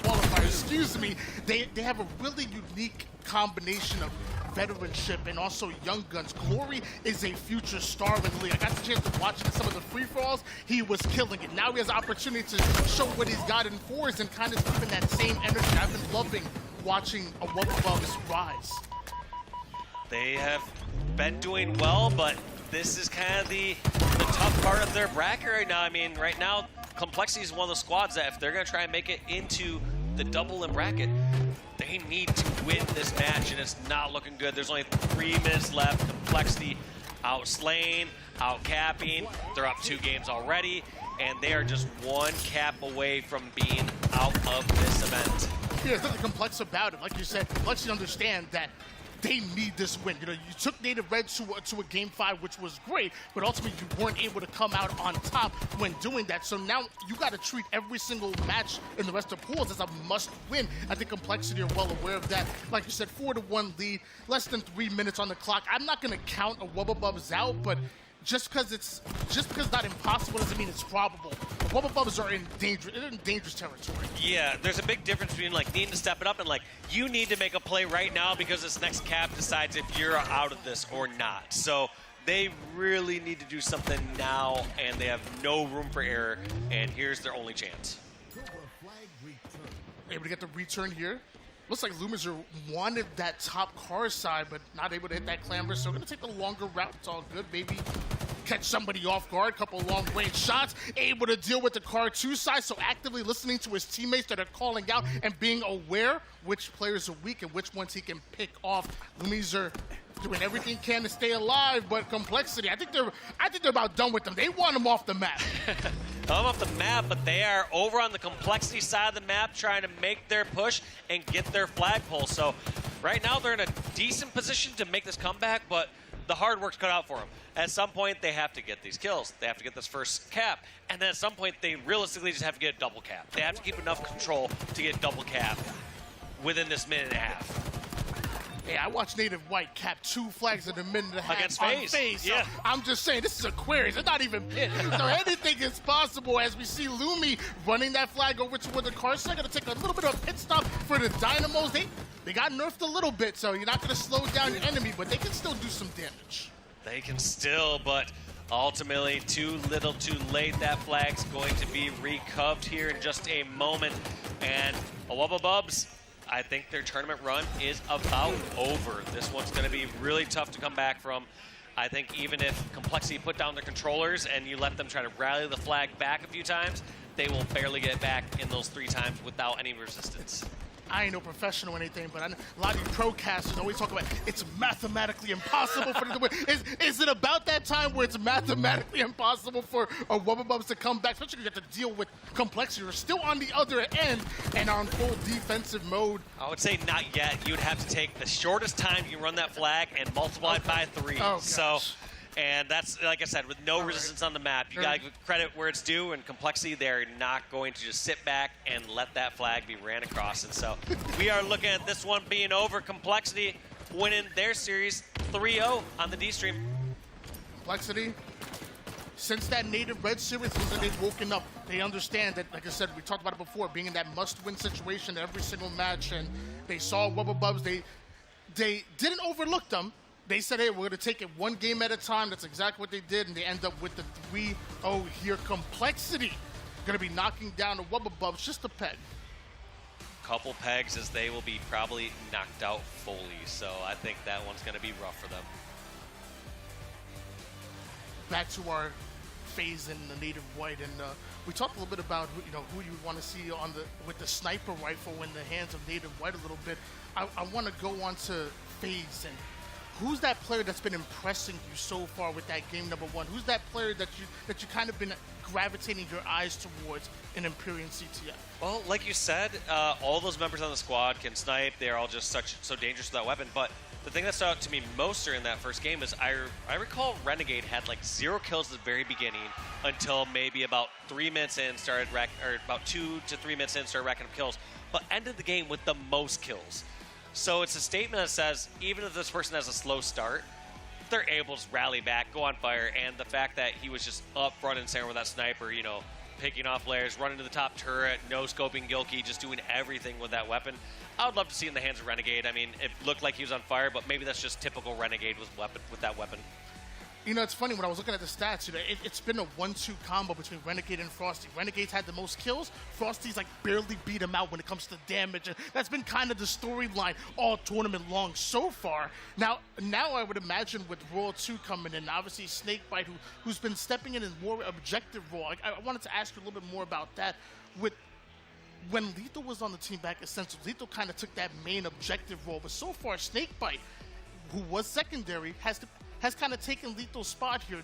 qualifier. Excuse me. They have a really unique combination of veteranship and also young guns. Glory is a future star in the league. I got the chance to watch some of the free-for-alls. He was killing it. Now he has the opportunity to show what he's got in fours and kind of keeping that same energy. I've been loving watching a Wubba Bubs rise. They have been doing well, but this is kind of the tough part of their bracket right now. I mean, right now, Complexity is one of the squads that if they're going to try and make it into the double in bracket, they need to win this match, and it's not looking good. There's only 3 minutes left. Complexity out-slaying, out-capping. They're up 2 games already, and they are just 1 cap away from being out of this event. Yeah, there's nothing complex about it. Like you said, Complexity understand that they need this win. You took Native Red to a game 5, which was great, but ultimately you weren't able to come out on top when doing that. So now you got to treat every single match in the rest of the pools as a must-win. I think Complexity are well aware of that. Like you said, 4-1 lead, less than 3 minutes on the clock. I'm not going to count a Wubba Bubs out, but just because it's not impossible doesn't mean it's probable. The Wubba Bubs are in dangerous territory. Yeah, there's a big difference between like needing to step it up and like you need to make a play right now because this next cap decides if you're out of this or not. So they really need to do something now, and they have no room for error. And here's their only chance. Able to get the return here. Looks like Lumizer wanted that top car side, but not able to hit that clamber. So we're going to take the longer route. It's all good. Maybe catch somebody off guard, couple long-range shots, able to deal with the card 2 side, so actively listening to his teammates that are calling out and being aware which players are weak and which ones he can pick off. Lumis are doing everything can to stay alive, but Complexity, I think they're about done with them. They want them off the map. I'm off the map, but they are over on the Complexity side of the map trying to make their push and get their flagpole. So right now they're in a decent position to make this comeback, but the hard work's cut out for them. At some point, they have to get these kills. They have to get this first cap, and then at some point, they realistically just have to get a double cap. They have to keep enough control to get double cap within this minute and a half. Hey, I watched Native White cap 2 flags in a minute and a half against on FaZe. FaZe. So Yeah. I'm just saying, this is Aquarius. They're not even pit. So anything is possible as we see Lumi running that flag over toward the car. So they're going to take a little bit of a pit stop for the Dynamos. They got nerfed a little bit, so you're not going to slow down your enemy, but they can still do some damage. They can still, but ultimately too little too late. That flag's going to be recubbed here in just a moment. And Awubba Bubs, I think their tournament run is about over. This one's going to be really tough to come back from. I think even if Complexity put down their controllers and you let them try to rally the flag back a few times, they will barely get back in those 3 times without any resistance. I ain't no professional or anything, but I know a lot of you procasters always talk about it's mathematically impossible for them to win. Is it about that time where it's mathematically impossible for a Wubbabubs to come back, especially when you have to deal with Complexity? You're still on the other end and are in full defensive mode. I would say not yet. You would have to take the shortest time you run that flag and multiply it by 3. Oh, so, and that's, like I said, with no resistance on the map. You got to give credit where it's due, and Complexity, they're not going to just sit back and let that flag be ran across. And so we are looking at this one being over. Complexity winning their series 3-0 on the D-Stream. Complexity, since that Native Red series, they've woken up. They understand that, like I said, we talked about it before, being in that must-win situation every single match, and they saw Wubbabubs. They didn't overlook them. They said, hey, we're going to take it one game at a time. That's exactly what they did, and they end up with the 3-0 here. Complexity going to be knocking down the Wubbabubs just a peg. Couple pegs as they will be probably knocked out fully, so I think that one's going to be rough for them. Back to our FaZe and the Native White, and we talked a little bit about who you want to see on with the sniper rifle in the hands of Native White a little bit. I want to go on to FaZe, and who's that player that's been impressing you so far with that game number 1? Who's that player that you kind of been gravitating your eyes towards in Empyrean CTF? Well, like you said, all those members on the squad can snipe. They're all just so dangerous with that weapon. But the thing that stood out to me most during that first game is I recall Renegade had like 0 kills at the very beginning until maybe about 3 minutes in about 2 to 3 minutes in started racking up kills, but ended the game with the most kills. So it's a statement that says even if this person has a slow start, they're able to rally back, go on fire, and the fact that he was just up front and center with that sniper, picking off players, running to the top turret, no-scoping Gilkey, just doing everything with that weapon. I would love to see in the hands of Renegade. I mean, it looked like he was on fire, but maybe that's just typical Renegade with that weapon. It's funny, when I was looking at the stats, it's been a 1-2 combo between Renegade and Frosty. Renegade's had the most kills. Frosty's barely beat him out when it comes to damage, and that's been kind of the storyline all tournament long so far. Now I would imagine with Royal 2 coming in, obviously Snakebite, who's been stepping in more objective role. I wanted to ask you a little bit more about that. When Lethal was on the team back at Central, Lethal kind of took that main objective role, but so far Snakebite, who was secondary, has kind of taken Lethal's spot here.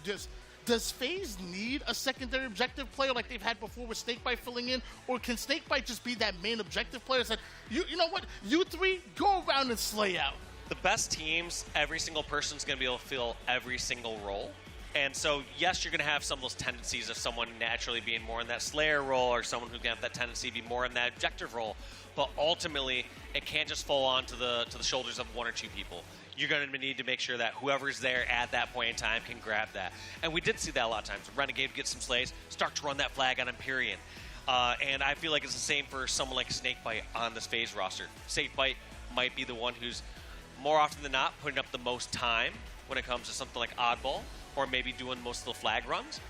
Does FaZe need a secondary objective player like they've had before with Snakebite filling in? Or can Snakebite just be that main objective player that, you know what, you 3, go around and slay out? The best teams, every single person's going to be able to fill every single role. And so, yes, you're going to have some of those tendencies of someone naturally being more in that Slayer role or someone who's going to have that tendency to be more in that objective role. But ultimately, it can't just fall onto the shoulders of 1 or 2 people. You're going to need to make sure that whoever's there at that point in time can grab that. And we did see that a lot of times. Renegade gets some slays, start to run that flag on Empyrean. And I feel like it's the same for someone like Snakebite on this FaZe roster. Snakebite might be the one who's more often than not putting up the most time when it comes to something like Oddball, or maybe doing most of the flag runs.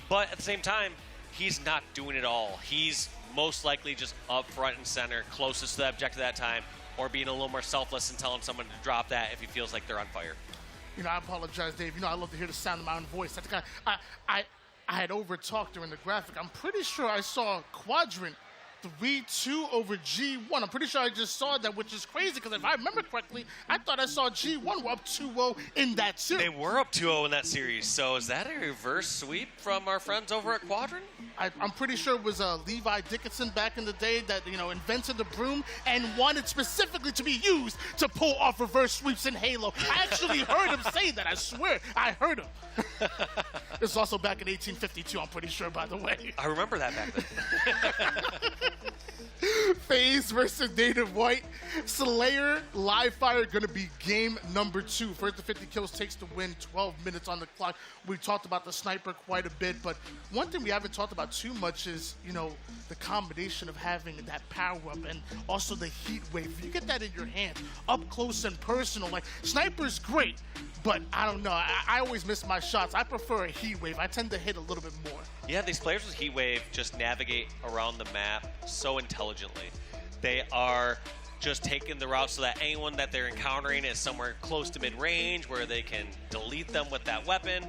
But at the same time, he's not doing it all. He's most likely just up front and center, closest to the objective at that time, or being a little more selfless and telling someone to drop that if he feels like they're on fire. You know, I apologize, Dave. You know, I love to hear the sound of my own voice. I think I had over-talked during the graphic. I'm pretty sure I saw Quadrant 3-2 over G1. I'm pretty sure I just saw that, which is crazy because if I remember correctly, I thought I saw G1 were up 2-0 in that series. They were up 2-0 in that series. So is that a reverse sweep from our friends over at Quadrant? I'm pretty sure it was Levi Dickinson back in the day that, you know, invented the broom and wanted specifically to be used to pull off reverse sweeps in Halo. I actually heard him say that. I swear, I heard him. This was also back in 1852, I'm pretty sure, by the way. I remember that back then. FaZe versus Native White. Slayer, Live Fire going to be game number 2. First to 50 kills takes the win, 12 minutes on the clock. We talked about the sniper quite a bit, but one thing we haven't talked about too much is, you know, the combination of having that power up and also the heat wave. If you get that in your hand, up close and personal, like sniper's great, but I don't know. I always miss my shots. I prefer a heat wave. I tend to hit a little bit more. Yeah, these players with Heat Wave just navigate around the map so intelligently. They are just taking the route so that anyone that they're encountering is somewhere close to mid-range where they can delete them with that weapon.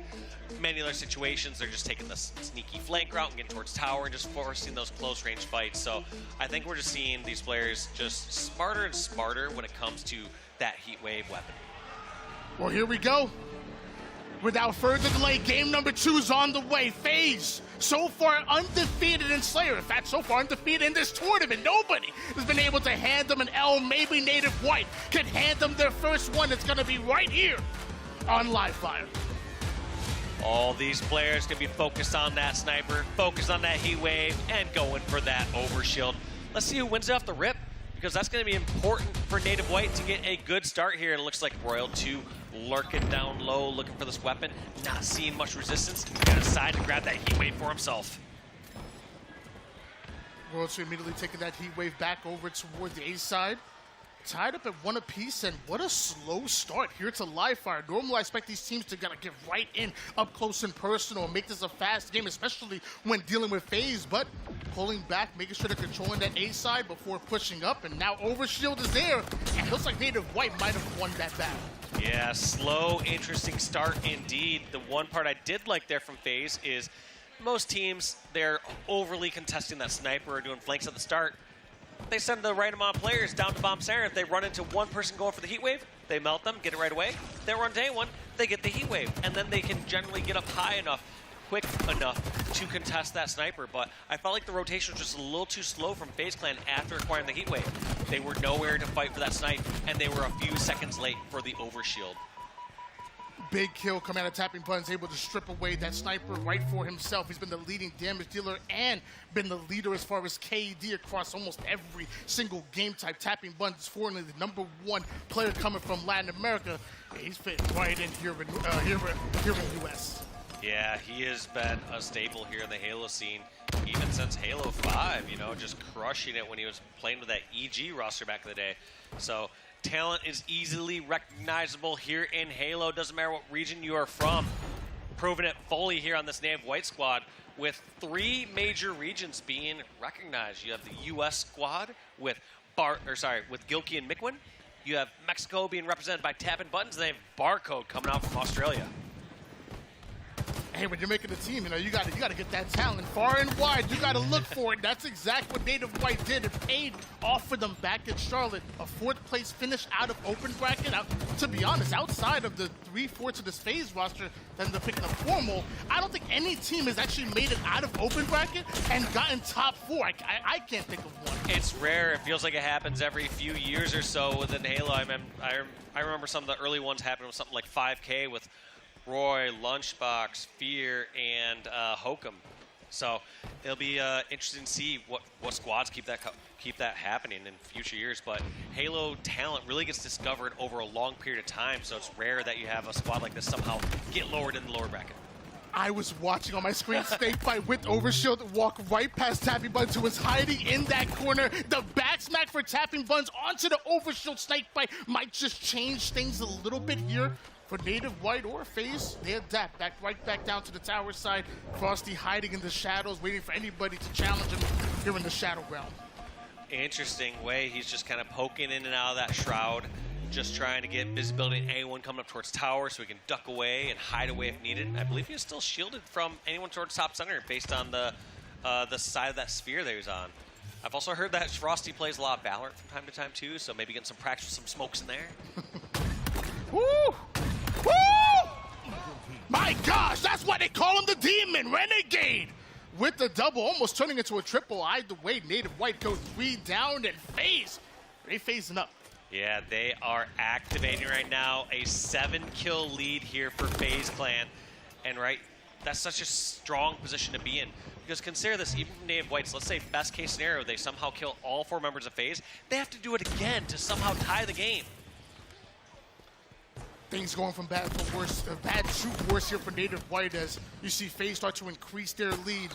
Many other situations, they're just taking the sneaky flank route and getting towards tower and just forcing those close-range fights. So I think we're just seeing these players just smarter and smarter when it comes to that Heat Wave weapon. Well, here we go. Without further delay, game number 2 is on the way. FaZe, so far undefeated in Slayer. In fact, so far undefeated in this tournament. Nobody has been able to hand them an L. Maybe Native White can hand them their first one. It's going to be right here on Live Fire. All these players can be focused on that sniper, focused on that heat wave, and going for that overshield. Let's see who wins it off the rip, because that's going to be important for Native White to get a good start here. And it looks like Royal 2 lurking down low, looking for this weapon, not seeing much resistance. Going to decide to grab that heat wave for himself. Royal 2 immediately taking that heat wave back over toward the A side. Tied up at 1 apiece, and what a slow start here to Live Fire. Normally, I expect these teams to get right in, up close and personal, and make this a fast game, especially when dealing with FaZe, but pulling back, making sure they're controlling that A side before pushing up, and now Overshield is there, and it looks like Native White might have won that battle. Yeah, slow, interesting start indeed. The one part I did like there from FaZe is most teams, they're overly contesting that sniper or doing flanks at the start. They send the right amount of players down to bomb center. If they run into one person going for the heat wave, they melt them, get it right away. If they run to anyone, they get the heat wave, and then they can generally get up high enough, quick enough to contest that sniper. But I felt like the rotation was just a little too slow from FaZe Clan after acquiring the heat wave. They were nowhere to fight for that snipe, and they were a few seconds late for the overshield. Big kill coming out of Tapping Buns, able to strip away that sniper right for himself. He's been the leading damage dealer and been the leader as far as KD across almost every single game type. Tapping Buns is formerly the #1 player coming from Latin America. He's fit right in here in the US. Yeah, he has been a staple here in the Halo scene, even since Halo 5, you know, just crushing it when he was playing with that EG roster back in the day. So talent is easily recognizable here in Halo. Doesn't matter what region you are from. Proving it fully here on this Native White squad with 3 major regions being recognized. You have the US squad with Gilkey and Miquin. You have Mexico being represented by Tapping Buttons, and they have Barcode coming out from Australia. Hey, when you're making a team, you know, you gotta get that talent far and wide. You gotta look for it. That's exactly what Native White did. It paid off for them back in Charlotte. A 4th place finish out of open bracket. To be honest, outside of the 3/4 of this FaZe roster that ended up picking up formal, I don't think any team has actually made it out of open bracket and gotten top 4. I can't think of one. It's rare. It feels like it happens every few years or so within Halo. I remember some of the early ones happened with something like 5K with Roy, Lunchbox, Fear, and Hokum. So it'll be interesting to see what squads keep that happening in future years. But Halo talent really gets discovered over a long period of time, so it's rare that you have a squad like this somehow get lowered in the lower bracket. I was watching on my screen Snake Fight with Overshield walk right past Tapping Buns, who was hiding in that corner. The back smack for Tapping Buns onto the Overshield Snake Fight might just change things a little bit here. For Native White or FaZe, they adapt right back down to the tower side. Frosty hiding in the shadows, waiting for anybody to challenge him here in the Shadow Realm. Interesting way. He's just kind of poking in and out of that shroud. just trying to get visibility in anyone coming up towards tower so he can duck away and hide away if needed. I believe he was still shielded from anyone towards top center based on the side of that sphere that he was on. I've also heard that Frosty plays a lot of Valorant from time to time too, so maybe getting some practice with some smokes in there. Woo! Woo! My gosh, that's why they call him the Demon Renegade. With the double, almost turning into a triple. Either way, Native White goes 3 down and FaZe. They phasing up. Yeah, they are activating right now. A 7-kill lead here for FaZe Clan. And that's such a strong position to be in. Because consider this, even from Native Whites, let's say best case scenario, they somehow kill all 4 members of FaZe. They have to do it again to somehow tie the game. Things going from bad to worse, bad to worse here for Native White as you see FaZe start to increase their lead,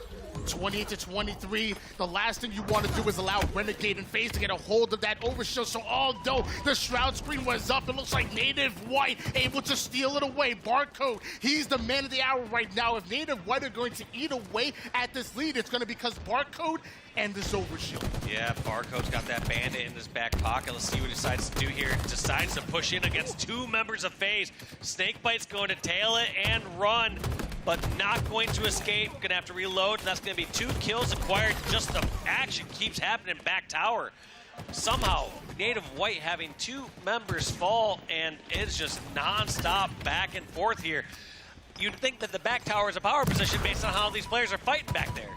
28-23. The last thing you want to do is allow Renegade and FaZe to get a hold of that overshield. So although the Shroud screen was up, it looks like Native White able to steal it away. Barcode, he's the man of the hour right now. If Native White are going to eat away at this lead, it's going to be because Barcode and this overshield. Yeah, Barcode's got that bandit in his back pocket. Let's see what he decides to do here. Decides to push in against 2 members of FaZe. Snakebite's going to tail it and run, but not going to escape. Gonna have to reload, and that's gonna be 2 kills acquired. Just the action keeps happening back tower. Somehow, Native White having 2 members fall, and it's just non-stop back and forth here. You'd think that the back tower is a power position based on how these players are fighting back there.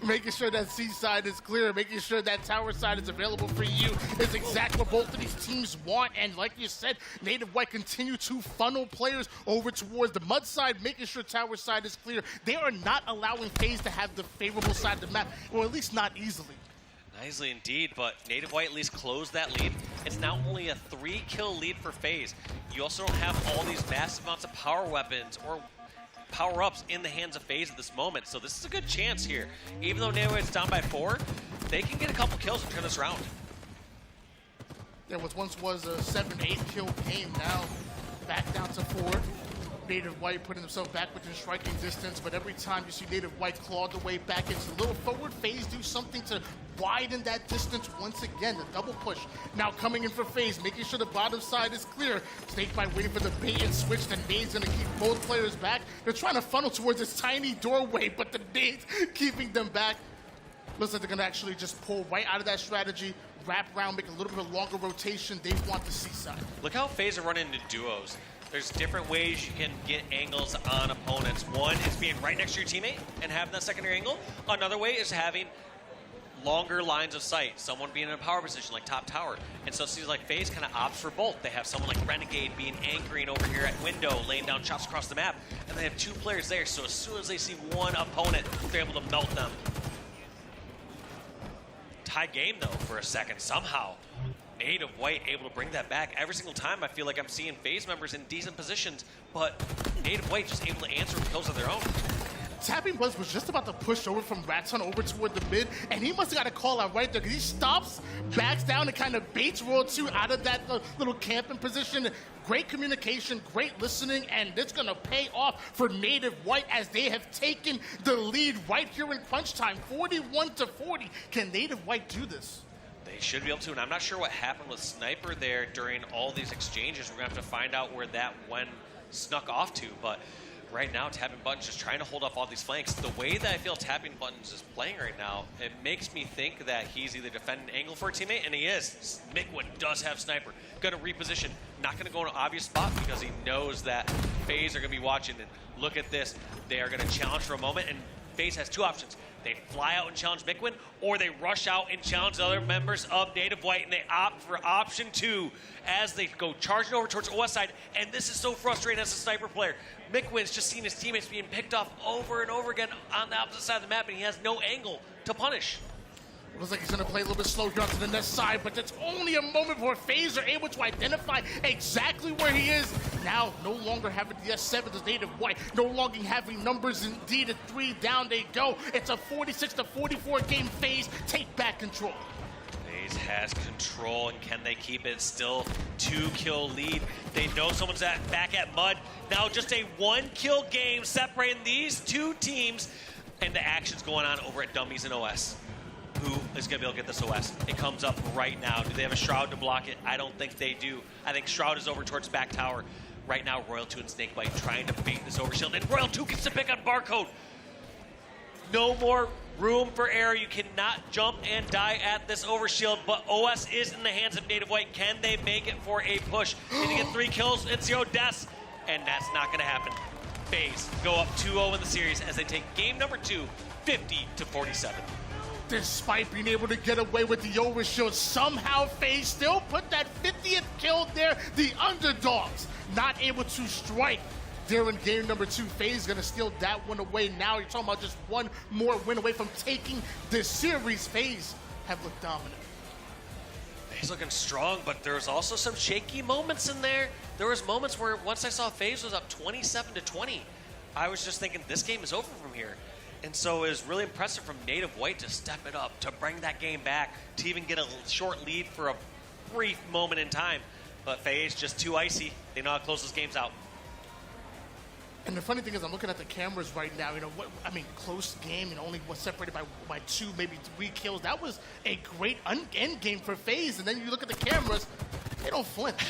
Making sure that C side is clear, making sure that tower side is available for you is exactly what both of these teams want. And like you said, Native White continue to funnel players over towards the mud side, making sure tower side is clear. They are not allowing FaZe to have the favorable side of the map, or at least not easily. Nicely indeed, but Native White at least closed that lead. It's now only a 3-kill lead for FaZe. You also don't have all these massive amounts of power weapons or power-ups in the hands of FaZe at this moment, so this is a good chance here. Even though Native White's down by 4, they can get a couple kills and turn this around. There was once was a 7-8 kill game, now back down to 4. Native White putting himself back within striking distance, but every time you see Native White claw the way back into a little forward, FaZe do something to widen that distance once again. The double push now coming in for FaZe, making sure the bottom side is clear. Snakebite waiting for the bait and switch. The nade's gonna keep both players back. They're trying to funnel towards this tiny doorway, but the nade's keeping them back. Looks like they're gonna actually just pull right out of that strategy, wrap around, make a little bit of a longer rotation. They want the C side. Look how FaZe are running into duos. There's different ways you can get angles on opponents. One is being right next to your teammate and having that secondary angle. Another way is having longer lines of sight, someone being in a power position like top tower. And so it seems like FaZe kind of opts for both. They have someone like Renegade being anchoring over here at window, laying down shots across the map, and they have 2 players there, so as soon as they see one opponent, they're able to melt them. Tie game though for a second, somehow. Native White able to bring that back. Every single time I feel like I'm seeing FaZe members in decent positions, but Native White just able to answer with kills of their own. Tapping Buzz was just about to push over from Raton over toward the mid, and he must have got a call out right there because he stops, backs down, and kind of baits Royal 2 out of that little camping position. Great communication, great listening, and it's going to pay off for Native White as they have taken the lead right here in crunch time, 41-40. Can Native White do this? They should be able to, and I'm not sure what happened with Sniper there during all these exchanges. We're going to have to find out where that one snuck off to, but right now, Tapping Buttons just trying to hold off all these flanks. The way that I feel Tapping Buttons is playing right now, it makes me think that he's either defending an angle for a teammate, and he is. Mikwin does have Sniper. Going to reposition. Not going to go in an obvious spot because he knows that FaZe are going to be watching. And look at this. They are going to challenge for a moment, and FaZe has 2 options. They fly out and challenge Mikwin, or they rush out and challenge the other members of Native White, and they opt for option 2 as they go charging over towards OS side. And this is so frustrating as a Sniper player. Mikwin's just seen his teammates being picked off over and over again on the opposite side of the map, and he has no angle to punish. Looks like he's going to play a little bit slow here onto the next side, but it's only a moment before FaZe are able to identify exactly where he is. Now, no longer having the S7 as Native White, no longer having numbers indeed at 3 down they go. It's a 46-44 game. FaZe take back control. FaZe has control, and can they keep it? Still 2-kill lead. They know someone's back at Mud. Now just a 1-kill game separating these 2 teams, and the action's going on over at Dummies and OS, who is going to be able to get this OS. It comes up right now. Do they have a Shroud to block it? I don't think they do. I think Shroud is over towards back tower. Right now, Royal 2 and Snakebite trying to bait this overshield, and Royal 2 gets to pick on Barcode. No more room for error. You cannot jump and die at this overshield, but OS is in the hands of Native White. Can they make it for a push? Need to get 3 kills and 0 deaths, and that's not going to happen. FaZe go up 2-0 in the series as they take game number 2, 50-47. Despite being able to get away with the overshield, somehow FaZe still put that 50th kill there. The underdogs not able to strike there in game number 2. FaZe gonna steal that one away. Now you're talking about just one more win away from taking this series. FaZe have looked dominant. FaZe looking strong, but there's also some shaky moments in there. There was moments where once I saw FaZe was up 27-20, I was just thinking this game is over from here. And so it was really impressive from Native White to step it up, to bring that game back, to even get a short lead for a brief moment in time. But FaZe just too icy. They know how to close those games out. And the funny thing is, I'm looking at the cameras right now. Close game. Only was separated by 2, maybe 3 kills. That was a great end game for FaZe. And then you look at the cameras, they don't flinch.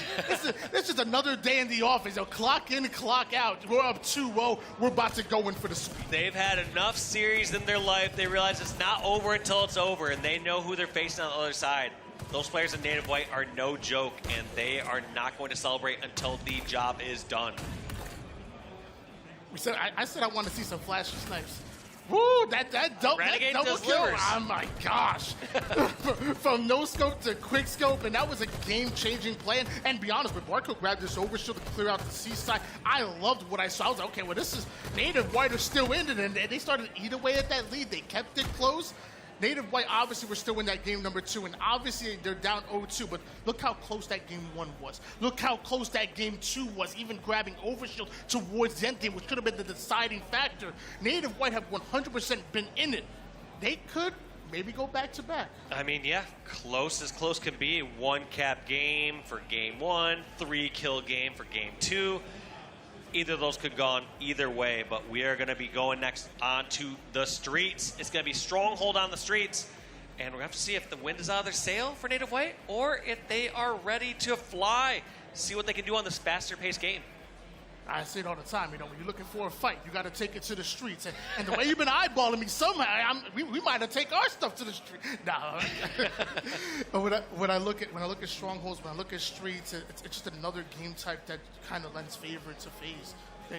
This is another day in the office. They'll clock in and clock out. We're up 2-0. We're about to go in for the sweep. They've had enough series in their life. They realize it's not over until it's over, and they know who they're facing on the other side. Those players in Native White are no joke, and they are not going to celebrate until the job is done. I said I want to see some flashy snipes. Woo, that double kill. Oh my gosh. From no scope to quick scope, and that was a game-changing play. And be honest, when Barco grabbed this overshield to clear out the seaside, I loved what I saw. I was like, okay, well, this is Native White are still in it, and they started to eat away at that lead. They kept it close. Native White obviously were still in that game number 2, and obviously they're down 0-2, but look how close that game 1 was. Look how close that game 2 was, even grabbing overshield towards the end game, which could have been the deciding factor. Native White have 100% been in it. They could maybe go back-to-back. I mean, yeah, close as close can be. 1-cap game for game 1, 3-kill game for game 2. Either of those could have gone either way, but we are going to be going next onto the streets. It's going to be Stronghold on the streets, and we're going to have to see if the wind is out of their sail for Native White or if they are ready to fly. See what they can do on this faster-paced game. I say it all the time, when you're looking for a fight, you got to take it to the streets. And the way you've been eyeballing me, somehow we might have take our stuff to the street. Nah. when I look at strongholds, when I look at streets, it's just another game type that kind of lends favor to FaZe.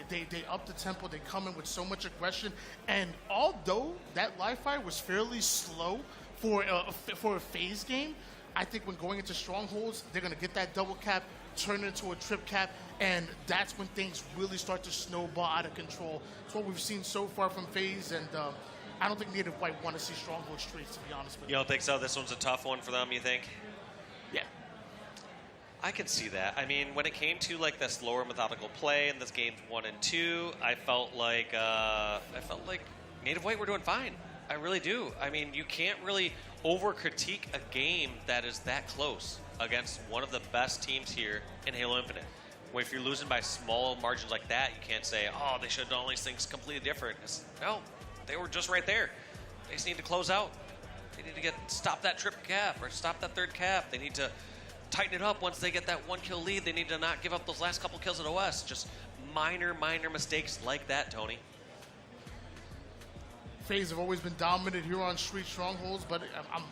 They up the tempo. They come in with so much aggression. And although that live fire was fairly slow for a FaZe game, I think when going into strongholds, they're going to get that double cap, turn it into a trip cap, and that's when things really start to snowball out of control. It's what we've seen so far from FaZe, and I don't think Native White want to see stronghold streets, to be honest with you. You don't think so? This one's a tough one for them, you think? Yeah. I can see that. I mean, when it came to like the slower methodical play in this games 1 and 2, I felt like Native White were doing fine. I really do. I mean, you can't really over-critique a game that is that close against one of the best teams here in Halo Infinite. Well, if you're losing by small margins like that, you can't say, oh, they should have done all these things completely different. No, they were just right there. They just need to close out. They need to stop that trip cap or stop that 3rd cap. They need to tighten it up once they get that 1-kill lead. They need to not give up those last couple kills at OS. Just minor mistakes like that, Tony. FaZe have always been dominant here on street strongholds, but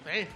hey,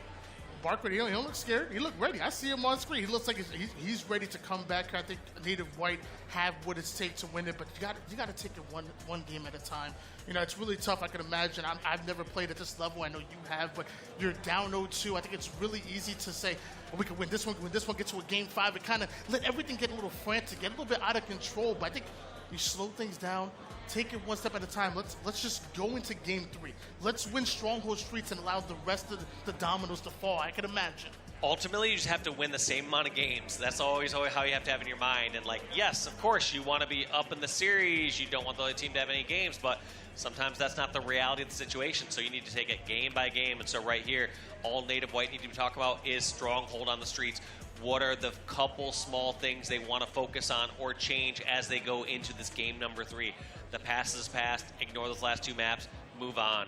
Barker, he don't look scared. He look ready. I see him on screen. He looks like he's ready to come back. I think Native White have what it takes to win it, but you got to take it one game at a time. It's really tough. I can imagine. I've never played at this level. I know you have, but you're down 0-2. I think it's really easy to say, well, we can win this one. When this one gets to a game 5, it kind of let everything get a little frantic, get a little bit out of control. But I think you slow things down. Take it one step at a time. Let's just go into game 3. Let's win stronghold streets and allow the rest of the dominoes to fall. I can imagine. Ultimately, you just have to win the same amount of games. That's always how you have to have in your mind. And yes, of course, you want to be up in the series. You don't want the other team to have any games, but sometimes that's not the reality of the situation. So you need to take it game by game. And so right here, all Native White need to talk about is stronghold on the streets. What are the couple small things they want to focus on or change as they go into this game number 3? The past is past. Ignore those last 2 maps. Move on.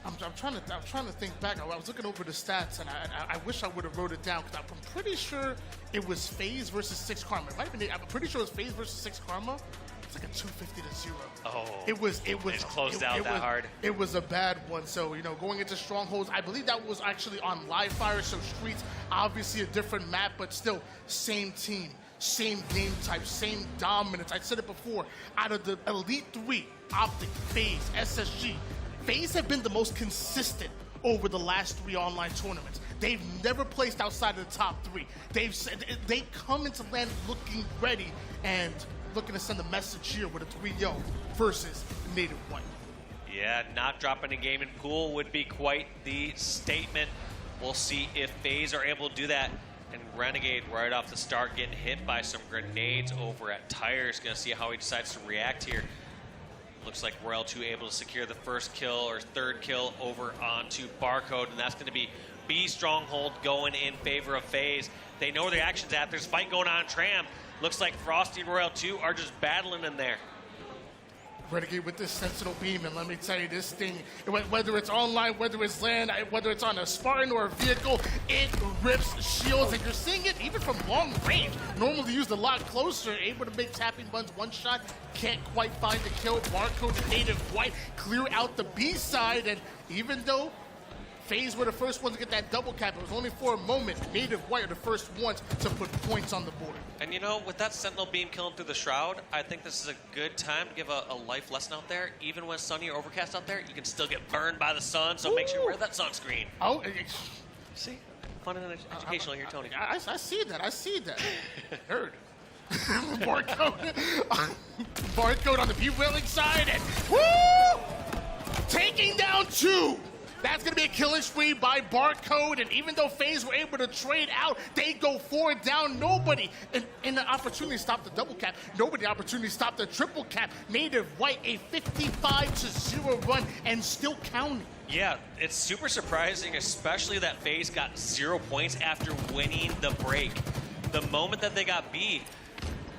I'm trying to think back. I was looking over the stats, and I wish I would have wrote it down because I'm pretty sure it was FaZe versus 6 Karma. It might have been, I'm pretty sure it was FaZe versus 6 Karma. It's like a 250-0. Oh, it was closed out that hard. It was a bad one. So going into Strongholds, I believe that was actually on Live Fire. So Streets, obviously a different map, but still same team, same game type, same dominance. I said it before. Out of the Elite 3, OpTic, FaZe, SSG, FaZe have been the most consistent over the last 3 online tournaments. They've never placed outside of the top 3. They come into LAN looking ready and looking to send a message here with a 3-0 versus Native White. Yeah, not dropping a game in pool would be quite the statement. We'll see if FaZe are able to do that. And Renegade right off the start getting hit by some grenades over at Tires. Gonna see how he decides to react here. Looks like Royal 2 able to secure the first kill or third kill over onto Barcode, and that's going to be B Stronghold going in favor of FaZe. They know where the action's at. There's a fight going on in Tram. Looks like Frosty and Royal 2 are just battling in there. Renegade with this Sentinel Beam, and let me tell you, this thing, whether it's online, whether it's land, whether it's on a Spartan or a vehicle, it rips shields, and you're seeing it even from long range. Normally used a lot closer, able to make tapping buns one shot, can't quite find the kill. Barcode and Native White clear out the B side, and even though FaZe were the first ones to get that double cap, it was only for a moment. Native White are the first ones to put points on the board. And with that Sentinel Beam killing through the Shroud, I think this is a good time to give a life lesson out there. Even when it's sunny or overcast out there, you can still get burned by the sun, so make sure you wear that sunscreen. Oh, see? Fun and educational here, Tony. I see that. Heard. Barcode on the B-Wailing side, and woo! Taking down 2. That's going to be a killing spree by Barcode, and even though FaZe were able to trade out, they go 4 down. Nobody in the opportunity to stop the double cap. Nobody opportunity to stop the triple cap. Native White, a 55-0 run, and still counting. Yeah, it's super surprising, especially that FaZe got 0 points after winning the break. The moment that they got B,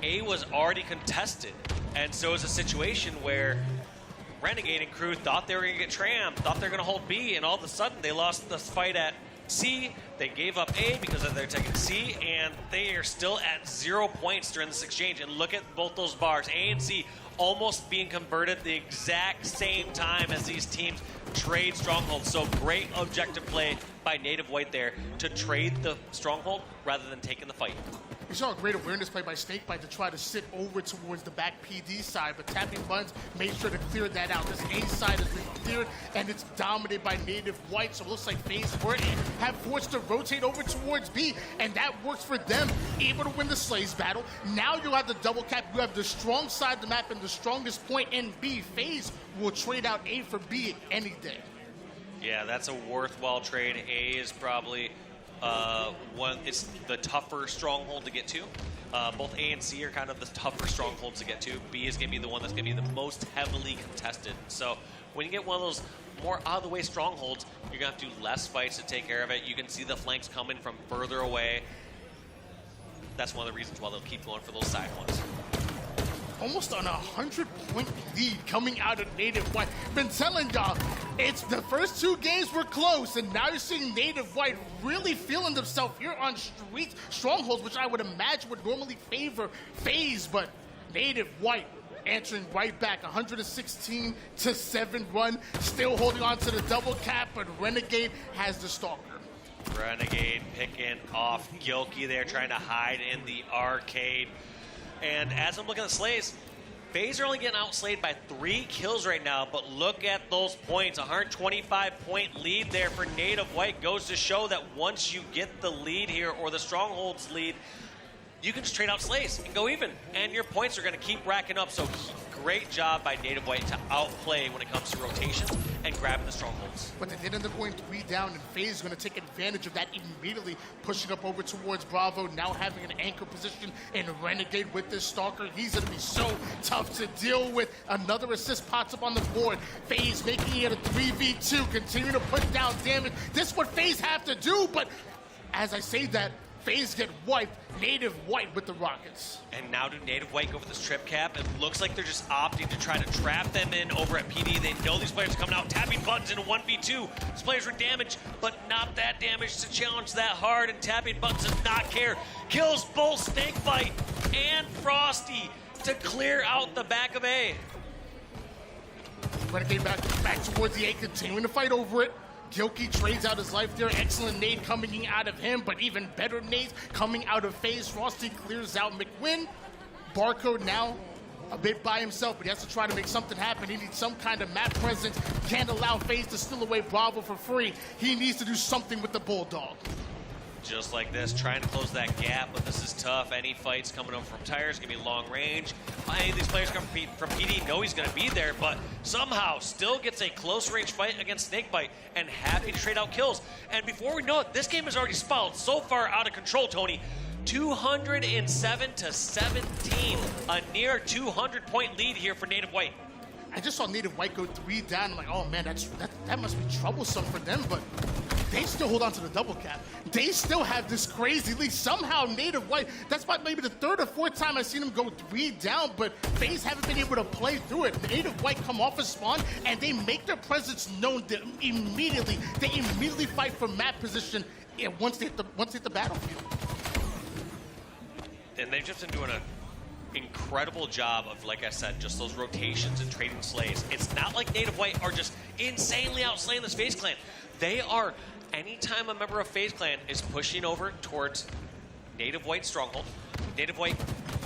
A was already contested, and so it's a situation where Renegade and crew thought they were going to get Tram, thought they were going to hold B, and all of a sudden they lost the fight at C. They gave up A because they're taking C, and they are still at 0 points during this exchange. And look at both those bars, A and C, almost being converted the exact same time as these teams trade strongholds. So great objective play by Native White there to trade the stronghold rather than taking the fight. We saw a great awareness play by Snakebite to try to sit over towards the back PD side, but Tapping Buns made sure to clear that out. This A side has been cleared, and it's dominated by Native White, so it looks like FaZe have forced to rotate over towards B, and that works for them, able to win the Slays battle. Now you have the double cap, you have the strong side of the map and the strongest point in B. FaZe will trade out A for B any day. Yeah, that's a worthwhile trade. A is probably it's the tougher stronghold to get to. Both A and C are kind of the tougher strongholds to get to. B is going to be the one that's going to be the most heavily contested. So when you get one of those more out-of-the-way strongholds, you're going to have to do less fights to take care of it. You can see the flanks coming from further away. That's one of the reasons why they'll keep going for those side ones. Almost on a 100-point lead coming out of Native White. Been telling y'all, it's the first 2 games were close, and now you're seeing Native White really feeling themselves here on Streets Strongholds, which I would imagine would normally favor FaZe, but Native White answering right back, 116-7 run, still holding on to the double cap, but Renegade has the Stalker. Renegade picking off Gilkey there, trying to hide in the arcade. And as I'm looking at Slays, FaZe are only getting outslayed by 3 kills right now, but look at those points. 125-point lead there for Native White goes to show that once you get the lead here, or the Stronghold's lead, you can just trade out Slays and go even, and your points are going to keep racking up. So great job by Native White to outplay when it comes to rotations and grabbing the strongholds. But they did end up going 3 down, and FaZe is going to take advantage of that immediately, pushing up over towards Bravo, now having an anchor position in Renegade with this Stalker. He's going to be so tough to deal with. Another assist pops up on the board. FaZe making it a 3v2, continue to put down damage. This is what FaZe have to do, but as I say that, FaZe get wiped. Native White with the rockets. And now do Native White go for this trip cap? It looks like they're just opting to try to trap them in over at PD. They know these players are coming out, tapping buttons in a 1v2. These players were damaged, but not that damaged to challenge that hard, and tapping buttons does not care. Kills both Snakebite and Frosty to clear out the back of A. Renegade back towards the A, continuing to fight over it. Gilkey trades out his life there. Excellent nade coming out of him, but even better nades coming out of FaZe. Frosty clears out McWin. Barcode now a bit by himself, but he has to try to make something happen. He needs some kind of map presence. Can't allow FaZe to steal away Bravo for free. He needs to do something with the Bulldog. Just like this, trying to close that gap, but this is tough. Any fights coming over from Tires gonna be long range. Any of these players come from PD know he's gonna be there, but somehow still gets a close range fight against Snakebite and happy to trade out kills. And before we know it, this game has already spiraled so far out of control, Tony. 207 to 17, a near 200-point lead here for Native White. I just saw Native White go 3 down. I'm like, oh man, that must be troublesome for them, but they still hold on to the double cap. They still have this crazy lead. Somehow Native White, that's about maybe the 3rd or 4th time I've seen them go 3 down, but FaZe haven't been able to play through it. Native White come off a spawn, and they make their presence known immediately. They immediately fight for map position once they hit the battlefield. And they've just been doing an incredible job of, like I said, just those rotations and trading slays. It's not like Native White are just insanely outslaying this FaZe clan. They are, anytime a member of FaZe clan is pushing over towards Native White stronghold, Native White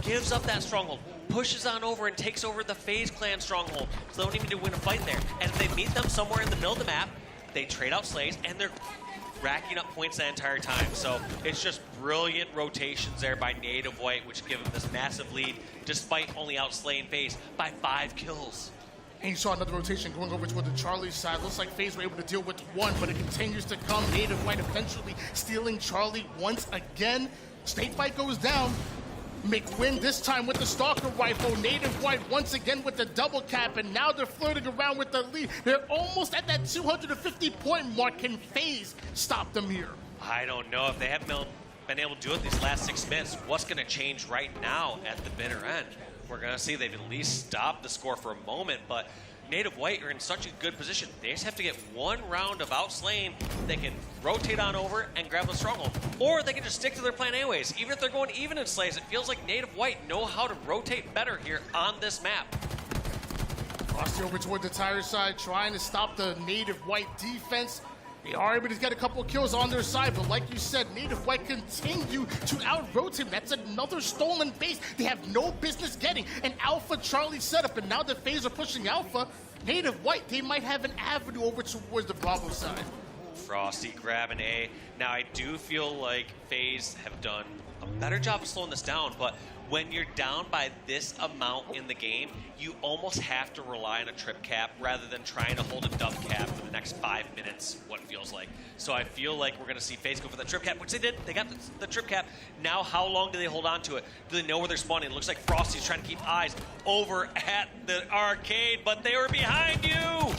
gives up that stronghold, pushes on over and takes over the FaZe clan stronghold, so they don't even need to win a fight there. And if they meet them somewhere in the middle of the map, they trade out slays, and they're racking up points that entire time. So it's just brilliant rotations there by Native White, which give them this massive lead, despite only outslaying FaZe by 5 kills. And you saw another rotation going over toward the Charlie side. Looks like FaZe were able to deal with 1, but it continues to come. Native White eventually stealing Charlie once again. Snakebite goes down. McWin this time with the Stalker rifle. Native White once again with the double cap, and now they're flirting around with the lead. They're almost at that 250-point mark. Can FaZe stop them here? I don't know if they haven't been able to do it these last 6 minutes. What's going to change right now at the bitter end? We're going to see they've at least stopped the score for a moment, but Native White are in such a good position. They just have to get 1 round of outslaying. They can rotate on over and grab the stronghold. Or they can just stick to their plan anyways. Even if they're going even in slays, it feels like Native White know how to rotate better here on this map. Frosty over toward the Tire side, trying to stop the Native White defense. They are able to get a couple of kills on their side, but like you said, Native White continue to out-rotate him. That's another stolen base they have no business getting. An Alpha Charlie setup, and now that FaZe are pushing Alpha, Native White, they might have an avenue over towards the Bravo side. Frosty grabbing A. Now, I do feel like FaZe have done a better job of slowing this down, but when you're down by this amount in the game, you almost have to rely on a trip cap rather than trying to hold a dub cap for the next 5 minutes, what it feels like. So I feel like we're going to see FaZe go for the trip cap, which they did. They got the trip cap. Now, how long do they hold on to it? Do they know where they're spawning? It looks like Frosty's trying to keep eyes over at the arcade, but they were behind you!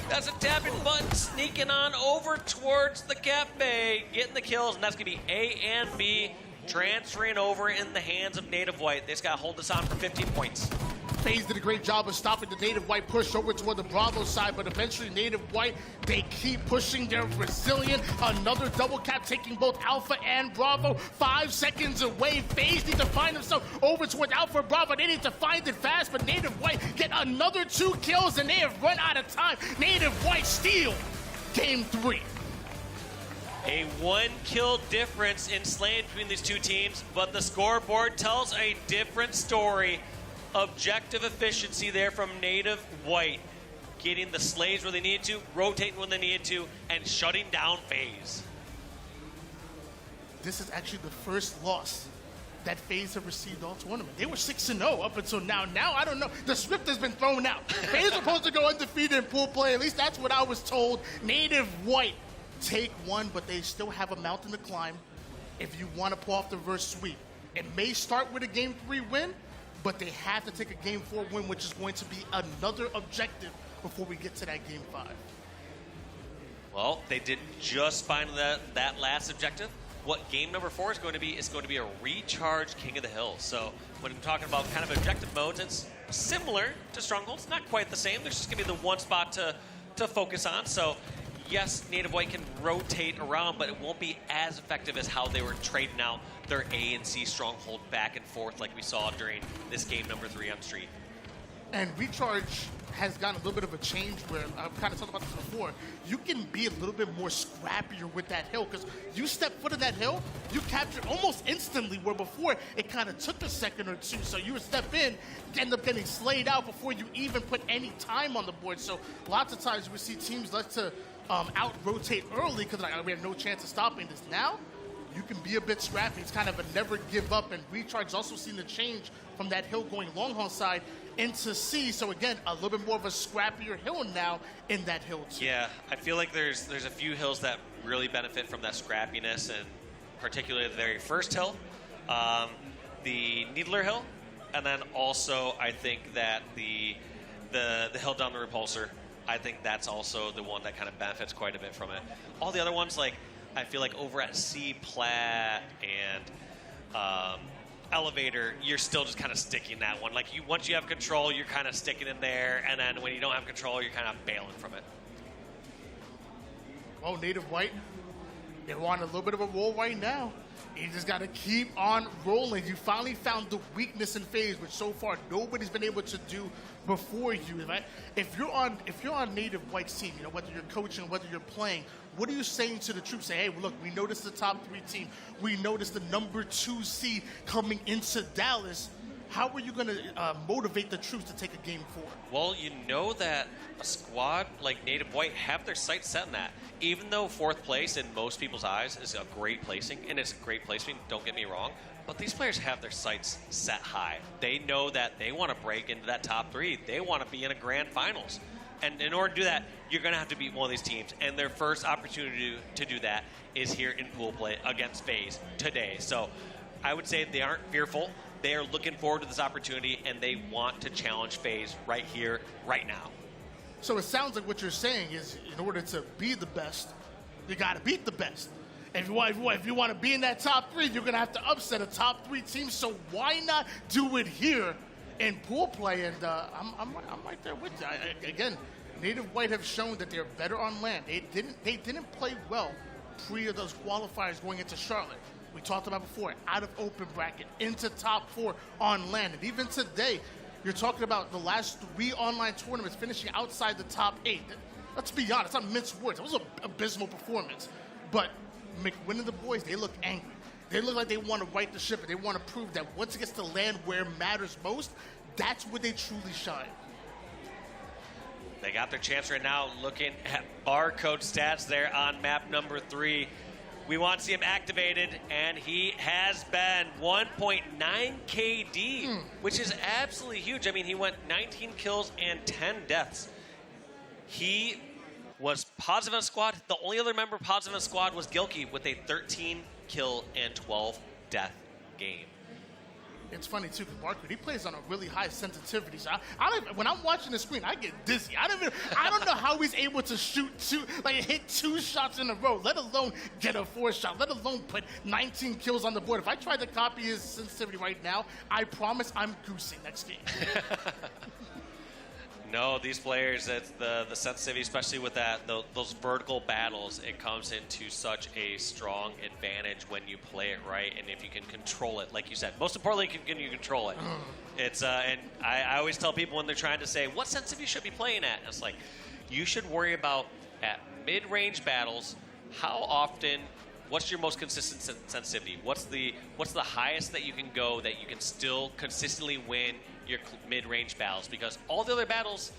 That's a tapping button sneaking on over towards the cafe, getting the kills, and that's going to be A and B transferring over in the hands of Native White. They just got to hold this on for 15 points. FaZe did a great job of stopping the Native White push over toward the Bravo side, but eventually Native White, they keep pushing. They're resilient. Another double cap taking both Alpha and Bravo. 5 seconds away. FaZe need to find themselves over toward Alpha Bravo. They need to find it fast, but Native White get another 2 kills, and they have run out of time. Native White steal game 3. A 1-kill difference in slaying between these two teams, but the scoreboard tells a different story. Objective efficiency there from Native White, getting the slays where they needed to, rotating when they needed to, and shutting down FaZe. This is actually the first loss that FaZe have received all tournament. They were 6-0 up until now. Now, I don't know. The script has been thrown out. FaZe are supposed to go undefeated in pool play. At least that's what I was told. Native White take 1, but they still have a mountain to climb if you want to pull off the reverse sweep. It may start with a Game 3 win, but they have to take a Game 4 win, which is going to be another objective before we get to that Game 5. Well, they did just find that last objective. what game number 4 is going to be a recharge King of the Hill. So when I'm talking about kind of objective modes, it's similar to Strongholds, not quite the same. There's just going to be the one spot to focus on. So yes, Native White can rotate around, but it won't be as effective as how they were trading out their A and C Stronghold back and forth like we saw during this game number 3 on Street. And Recharge has gotten a little bit of a change where I've kind of talked about this before. You can be a little bit more scrappier with that hill because you step foot in that hill, you capture almost instantly, where before it kind of took a second or two. So you would step in, end up getting slayed out before you even put any time on the board. So lots of times we see teams like to out-rotate early because like, we have no chance of stopping this. Now, you can be a bit scrappy. It's kind of a never give up, and Recharge's also seen the change from that hill going long haul side into C. So again, a little bit more of a scrappier hill now in that hill too. Yeah, I feel like there's a few hills that really benefit from that scrappiness, and particularly the very first hill, the Needler Hill, and then also I think that the hill down the Repulsor, I think that's also the one that kind of benefits quite a bit from it. All the other ones, like I feel like over at C Plat and Elevator, you're still just kind of sticking that one. Like once you have control, you're kind of sticking in there, and then when you don't have control, you're kind of bailing from it. Oh, Native White, they want a little bit of a roll right now. You just got to keep on rolling. You finally found the weakness in FaZe, which so far nobody's been able to do before you. Right? If you're on Native White's team, you know, whether you're coaching, whether you're playing, what are you saying to the troops? Say, hey, look, we noticed the top 3 team. We noticed the number 2 seed coming into Dallas. How are you going to motivate the troops to take a game forward? Well, you know that a squad like Native White have their sights set on that. Even though 4th place in most people's eyes is a great placing, and it's a great placing, don't get me wrong, but these players have their sights set high. They know that they want to break into that top 3. They want to be in a grand finals. And in order to do that, you're going to have to beat one of these teams. And their first opportunity to do that is here in pool play against FaZe today. So I would say they aren't fearful. They are looking forward to this opportunity, and they want to challenge FaZe right here, right now. So it sounds like what you're saying is in order to be the best, you got to beat the best. If you want to be in that top 3, you're going to have to upset a top 3 team. So why not do it here in pool play? And I'm right there with you. Again, Native White have shown that they're better on land. They didn't play well pre of those qualifiers going into Charlotte. We talked about before, out of open bracket, into top 4 on land. And even today, you're talking about the last 3 online tournaments finishing outside the top 8. Let's be honest, I'm minced words. It was an abysmal performance. But McWin and the boys, they look angry. They look like they want to right the ship, and they want to prove that once it gets to land where it matters most, that's where they truly shine. They got their chance right now looking at barcode stats there on map number 3. We want to see him activated, and he has been 1.9 KD, which is absolutely huge. I mean, he went 19 kills and 10 deaths. He was positive in a squad. The only other member positive in a squad was Gilkey with a 13 kill and 12 death game. It's funny too, because Barker, he plays on a really high sensitivity. So when I'm watching the screen, I get dizzy. I don't know how he's able to hit 2 shots in a row, let alone get a 4th shot, let alone put 19 kills on the board. If I tried to copy his sensitivity right now, I promise I'm goosing next game. No, these players, it's the sensitivity, especially with those vertical battles, it comes into such a strong advantage when you play it right, and if you can control it, like you said. Most importantly, can you control it? It's and I always tell people when they're trying to say, what sensitivity should be playing at? And it's like, you should worry about at mid-range battles, how often, what's your most consistent sensitivity? What's the highest that you can go that you can still consistently win your mid-range battles? Because all the other battles,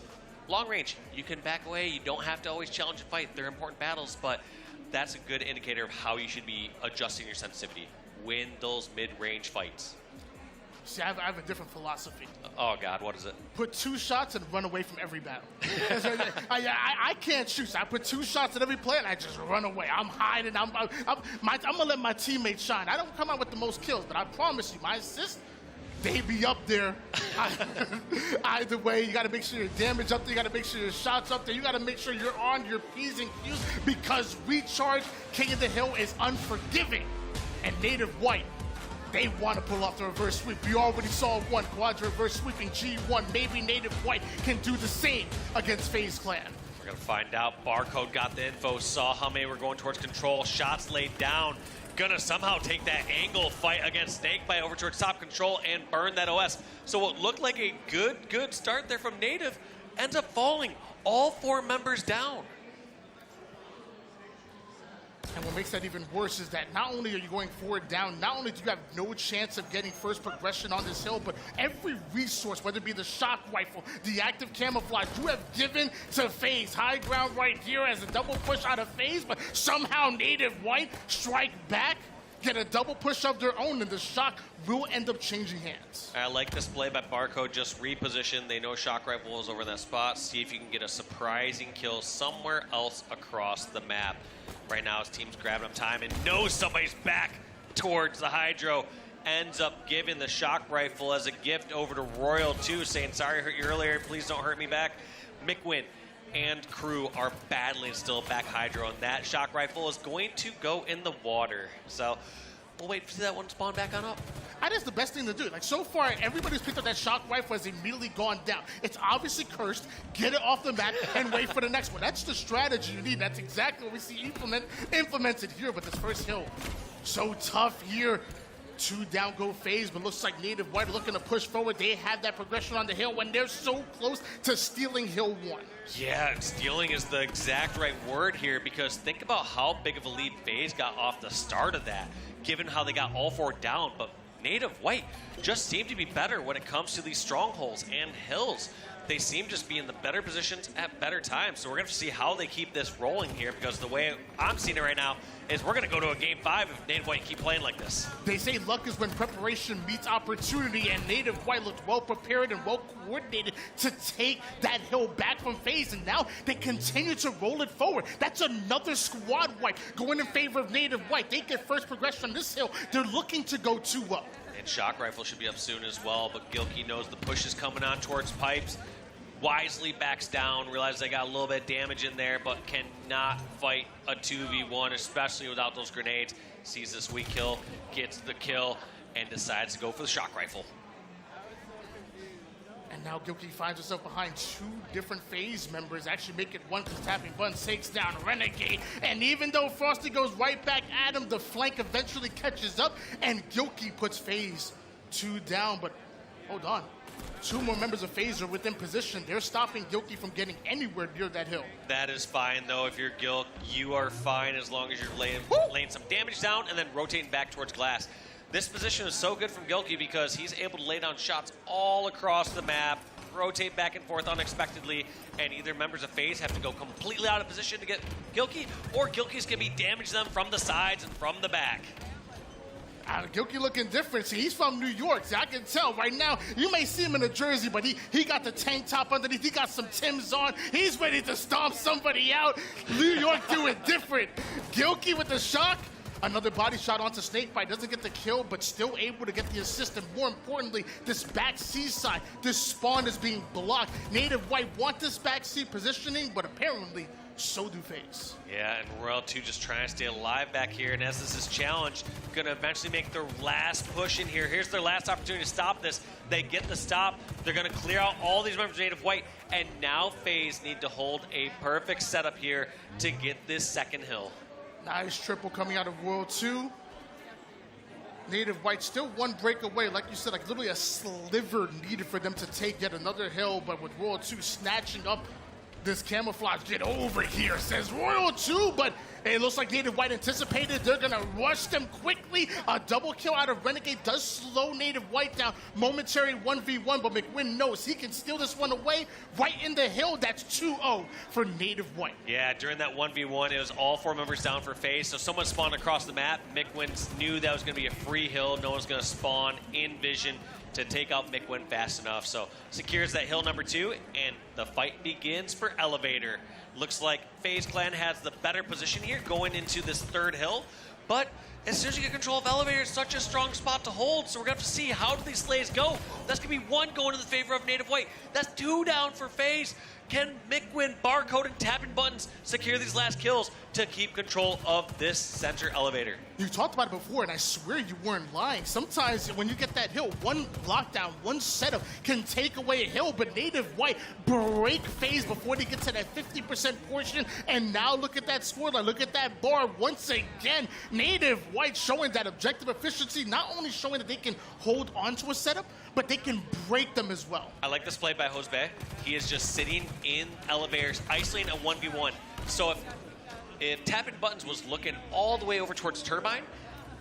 long range, you can back away. You don't have to always challenge and fight. They're important battles, but that's a good indicator of how you should be adjusting your sensitivity. Win those mid-range fights. See, I have a different philosophy. Oh, God, what is it? Put 2 shots and run away from every battle. I can't shoot. So I put 2 shots at every play, and I just run away. I'm hiding. I'm going to let my teammates shine. I don't come out with the most kills, but I promise you, my assists, they be up there. Either way, you got to make sure your damage up there. You got to make sure your shots up there. You got to make sure you're on your P's and Q's, because Recharge King of the Hill is unforgiving And Native White, they want to pull off the reverse sweep. We already saw one quadra reverse sweeping G1. Maybe Native White can do the same against FaZe Clan. We're going to find out. Barcode got the info, saw how many were going towards control. Shots laid down. Gonna somehow take that angle fight against Snake by over towards top control and burn that OS. So what looked like a good start there from Native ends up falling. All 4 members down. And what makes that even worse is that not only are you going forward down, not only do you have no chance of getting first progression on this hill, but every resource, whether it be the shock rifle, the active camouflage, you have given to FaZe. High ground right here as a double push out of FaZe, but somehow Native White strike back, get a double push of their own, and the shock will end up changing hands. I like this play by Barcode, just reposition. They know shock rifle is over that spot. See if you can get a surprising kill somewhere else across the map. Right now his team's grabbing up time and knows somebody's back towards the Hydro. Ends up giving the shock rifle as a gift over to Royal 2, saying, sorry I hurt you earlier, please don't hurt me back. McWin and crew are battling still back Hydro, and that shock rifle is going to go in the water. So we'll wait to see that one spawn back on up. That is the best thing to do. Like, so far, everybody's picked up that shock rifle has immediately gone down. It's obviously cursed. Get it off the map and wait for the next one. That's the strategy you need. That's exactly what we see implemented here. But this first hill, so tough here. 2 down go FaZe, but looks like Native White are looking to push forward. They have that progression on the hill when they're so close to stealing hill 1. Yeah, stealing is the exact right word here, because think about how big of a lead FaZe got off the start of that, given how they got all 4 down. But Native White just seem to be better when it comes to these strongholds and hills. They seem just be in the better positions at better times. So we're going to see how they keep this rolling here, because the way I'm seeing it right now is we're going to go to a game 5 if Native White keep playing like this. They say luck is when preparation meets opportunity, and Native White looked well prepared and well coordinated to take that hill back from FaZe, and now they continue to roll it forward. That's another squad wipe going in favor of Native White. They get first progression on this hill. They're looking to go 2 up. And shock rifle should be up soon as well, but Gilkey knows the push is coming on towards pipes. Wisely backs down, realizes they got a little bit of damage in there, but cannot fight a 2v1, especially without those grenades. Sees this weak kill, gets the kill, and decides to go for the shock rifle. And now Gilkey finds himself behind 2 different FaZe members, actually make it 1 because tapping Buns takes down Renegade. And even though Frosty goes right back at him, the flank eventually catches up, and Gilkey puts FaZe 2 down. But hold on. 2 more members of FaZe are within position. They're stopping Gilkey from getting anywhere near that hill. That is fine, though. If you're Gilk, you are fine as long as you're laying some damage down and then rotating back towards glass. This position is so good from Gilkey because he's able to lay down shots all across the map, rotate back and forth unexpectedly, and either members of FaZe have to go completely out of position to get Gilkey, or Gilkey's going to be damaging them from the sides and from the back. Gilkey looking different. See, he's from New York, so I can tell right now. You may see him in a jersey, but he got the tank top underneath. He got some Timbs on. He's ready to stomp somebody out. New York do it different. Gilkey with the shock. Another body shot onto Snakebite. Doesn't get the kill, but still able to get the assist. And more importantly, this back C side, this spawn is being blocked. Native White want this back C positioning, but apparently so do FaZe. Yeah, and Royal 2 just trying to stay alive back here. And as this is challenged, going to eventually make their last push in here. Here's their last opportunity to stop this. They get the stop. They're going to clear out all these members of Native White. And now FaZe need to hold a perfect setup here to get this second hill. Nice triple coming out of Royal 2. Native White still 1 break away. Like you said, like literally a sliver needed for them to take yet another hill. But with Royal 2 snatching up this camouflage, get over here, says Royal 2, but it looks like Native White anticipated. They're going to rush them quickly. A double kill out of Renegade does slow Native White down. Momentary 1v1, but McWin knows he can steal this one away right in the hill. That's 2-0 for Native White. Yeah, during that 1v1, it was all 4 members down for FaZe, so someone spawned across the map. McWin knew that was going to be a free hill. No one's going to spawn in vision to take out McWin fast enough. So secures that hill number 2, and the fight begins for Elevator. Looks like FaZe Clan has the better position here going into this 3rd hill, but as soon as you get control of Elevator, it's such a strong spot to hold, so we're going to have to see how do these slays go. That's going to be 1 going in the favor of Native White. That's 2 down for FaZe. Can Mikwin, Barcode, and Tapping Buttons secure these last kills to keep control of this center elevator? You talked about it before, and I swear you weren't lying. Sometimes when you get that hill, one lockdown, one setup can take away a hill, but Native White break FaZe before they get to that 50% portion, and now look at that scoreline, look at that bar once again. Native White showing that objective efficiency, not only showing that they can hold on to a setup, but they can break them as well. I like this play by Jose. He is just sitting in elevators, isolating a 1v1. So if Tapping Buttons was looking all the way over towards Turbine,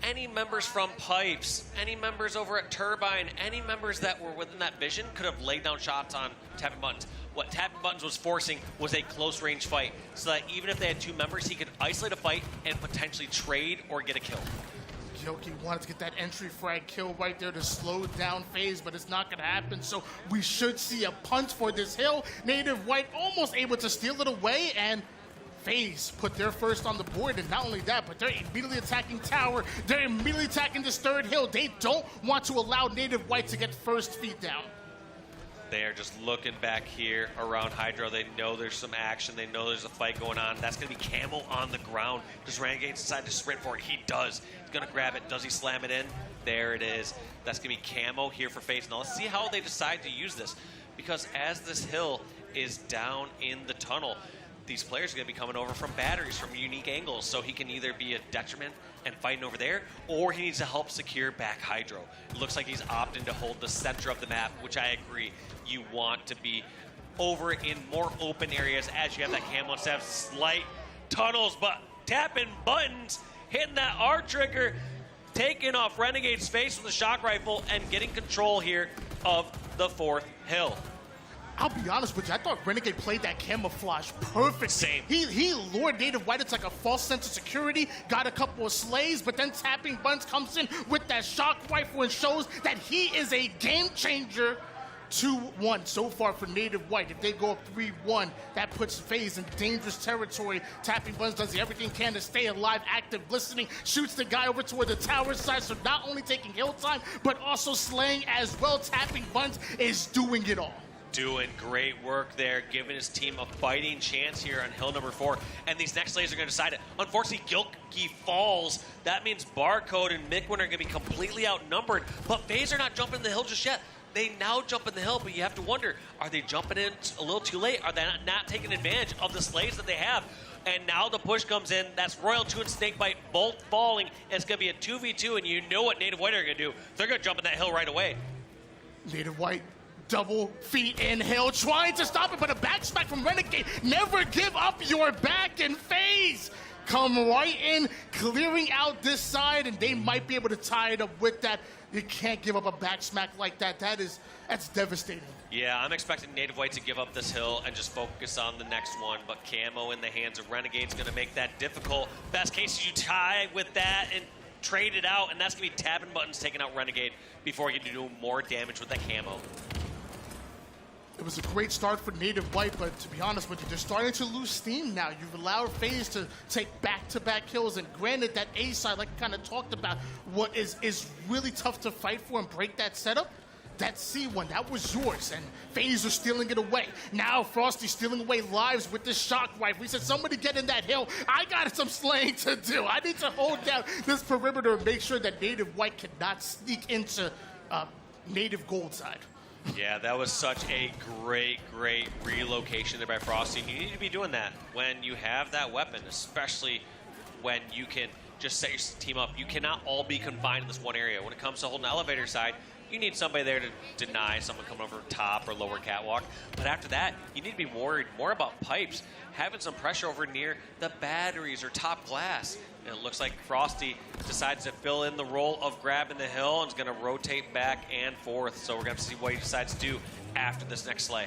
any members from Pipes, any members over at Turbine, any members that were within that vision could have laid down shots on Tapping Buttons. What Tapping Buttons was forcing was a close range fight, so that even if they had two members, he could isolate a fight and potentially trade or get a kill. Yoki wanted to get that entry frag kill right there to slow down FaZe, but it's not going to happen. So we should see a punch for this hill. Native White almost able to steal it away, and FaZe put their first on the board. And not only that, but they're immediately attacking tower. They're immediately attacking this third hill. They don't want to allow Native White to get first feet down. They are just looking back here around Hydro. They know there's some action. They know there's a fight going on. That's going to be Camo on the ground. Does Renegade decide to sprint for it? He does. He's going to grab it. Does he slam it in? There it is. That's going to be Camo here for FaZe. Now let's see how they decide to use this. Because as this hill is down in the tunnel, these players are going to be coming over from batteries, from unique angles. So he can either be a detriment and fighting over there, or he needs to help secure back Hydro. It looks like he's opting to hold the center of the map, which I agree. You want to be over in more open areas as you have that Camo instead of slight tunnels, but Tapping Buttons, hitting that R trigger, taking off Renegade's face with a shock rifle and getting control here of the fourth hill. I'll be honest with you, I thought Renegade played that camouflage perfect. Same. He lured Native White. It's like a false sense of security, got a couple of slays, but then Tapping Buttons comes in with that shock rifle and shows that he is a game changer. 2-1 so far for Native White. If they go up 3-1, that puts FaZe in dangerous territory. Tapping Buttons does everything he can to stay alive, active, listening, shoots the guy over toward the tower side, so not only taking hill time, but also slaying as well. Tapping Buttons is doing it all. Doing great work there, giving his team a fighting chance here on hill number 4. And these next slays are going to decide it. Unfortunately, Gilkey falls. That means Barcode and Mikwin are going to be completely outnumbered. But FaZe are not jumping the hill just yet. They now jump in the hill, but you have to wonder, are they jumping in a little too late? Are they not taking advantage of the slays that they have? And now the push comes in. That's Royal 2 and Snakebite both falling. And it's going to be a 2v2, and you know what Native White are going to do. They're going to jump in that hill right away. Native White double feet in hill, trying to stop it, but a back smack from Renegade. Never give up your back in FaZe. Come right in, clearing out this side, and they might be able to tie it up with that. You can't give up a back smack like that. That's devastating. Yeah, I'm expecting Native White to give up this hill and just focus on the next one, but Camo in the hands of Renegade's going to make that difficult. Best case is you tie with that and trade it out, and that's going to be Tapping Buttons taking out Renegade before you can do more damage with that Camo. It was a great start for Native White, but to be honest with you, they're starting to lose steam now. You've allowed FaZe to take back-to-back kills, and granted that A side, like I kind of talked about, what is really tough to fight for and break that setup. That C1, that was yours, and FaZe are stealing it away. Now Frosty stealing away lives with this shock rifle. He said, somebody get in that hill. I got some slaying to do. I need to hold down this perimeter and make sure that Native White cannot sneak into Native Gold side. Yeah, that was such a great relocation there by Frosty. You need to be doing that when you have that weapon, especially when you can just set your team up. You cannot all be confined in this one area. When it comes to holding the elevator side, you need somebody there to deny someone coming over top or lower catwalk. But after that, you need to be worried more about pipes, having some pressure over near the batteries or top glass. And it looks like Frosty decides to fill in the role of grabbing the hill and is going to rotate back and forth. So we're going to see what he decides to do after this next slay.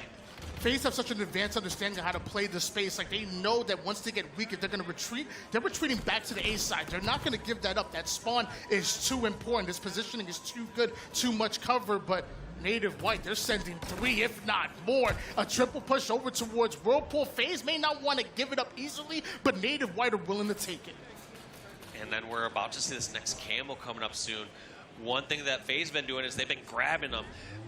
FaZe have such an advanced understanding of how to play the space. Like, they know that once they get weaker, they're going to retreat. They're retreating back to the A side. They're not going to give that up. That spawn is too important. This positioning is too good, too much cover, but Native White, they're sending 3, if not more. A triple push over towards Whirlpool. FaZe may not want to give it up easily, but Native White are willing to take it. And then we're about to see this next Camo coming up soon. One thing that FaZe been doing is they've been grabbing them.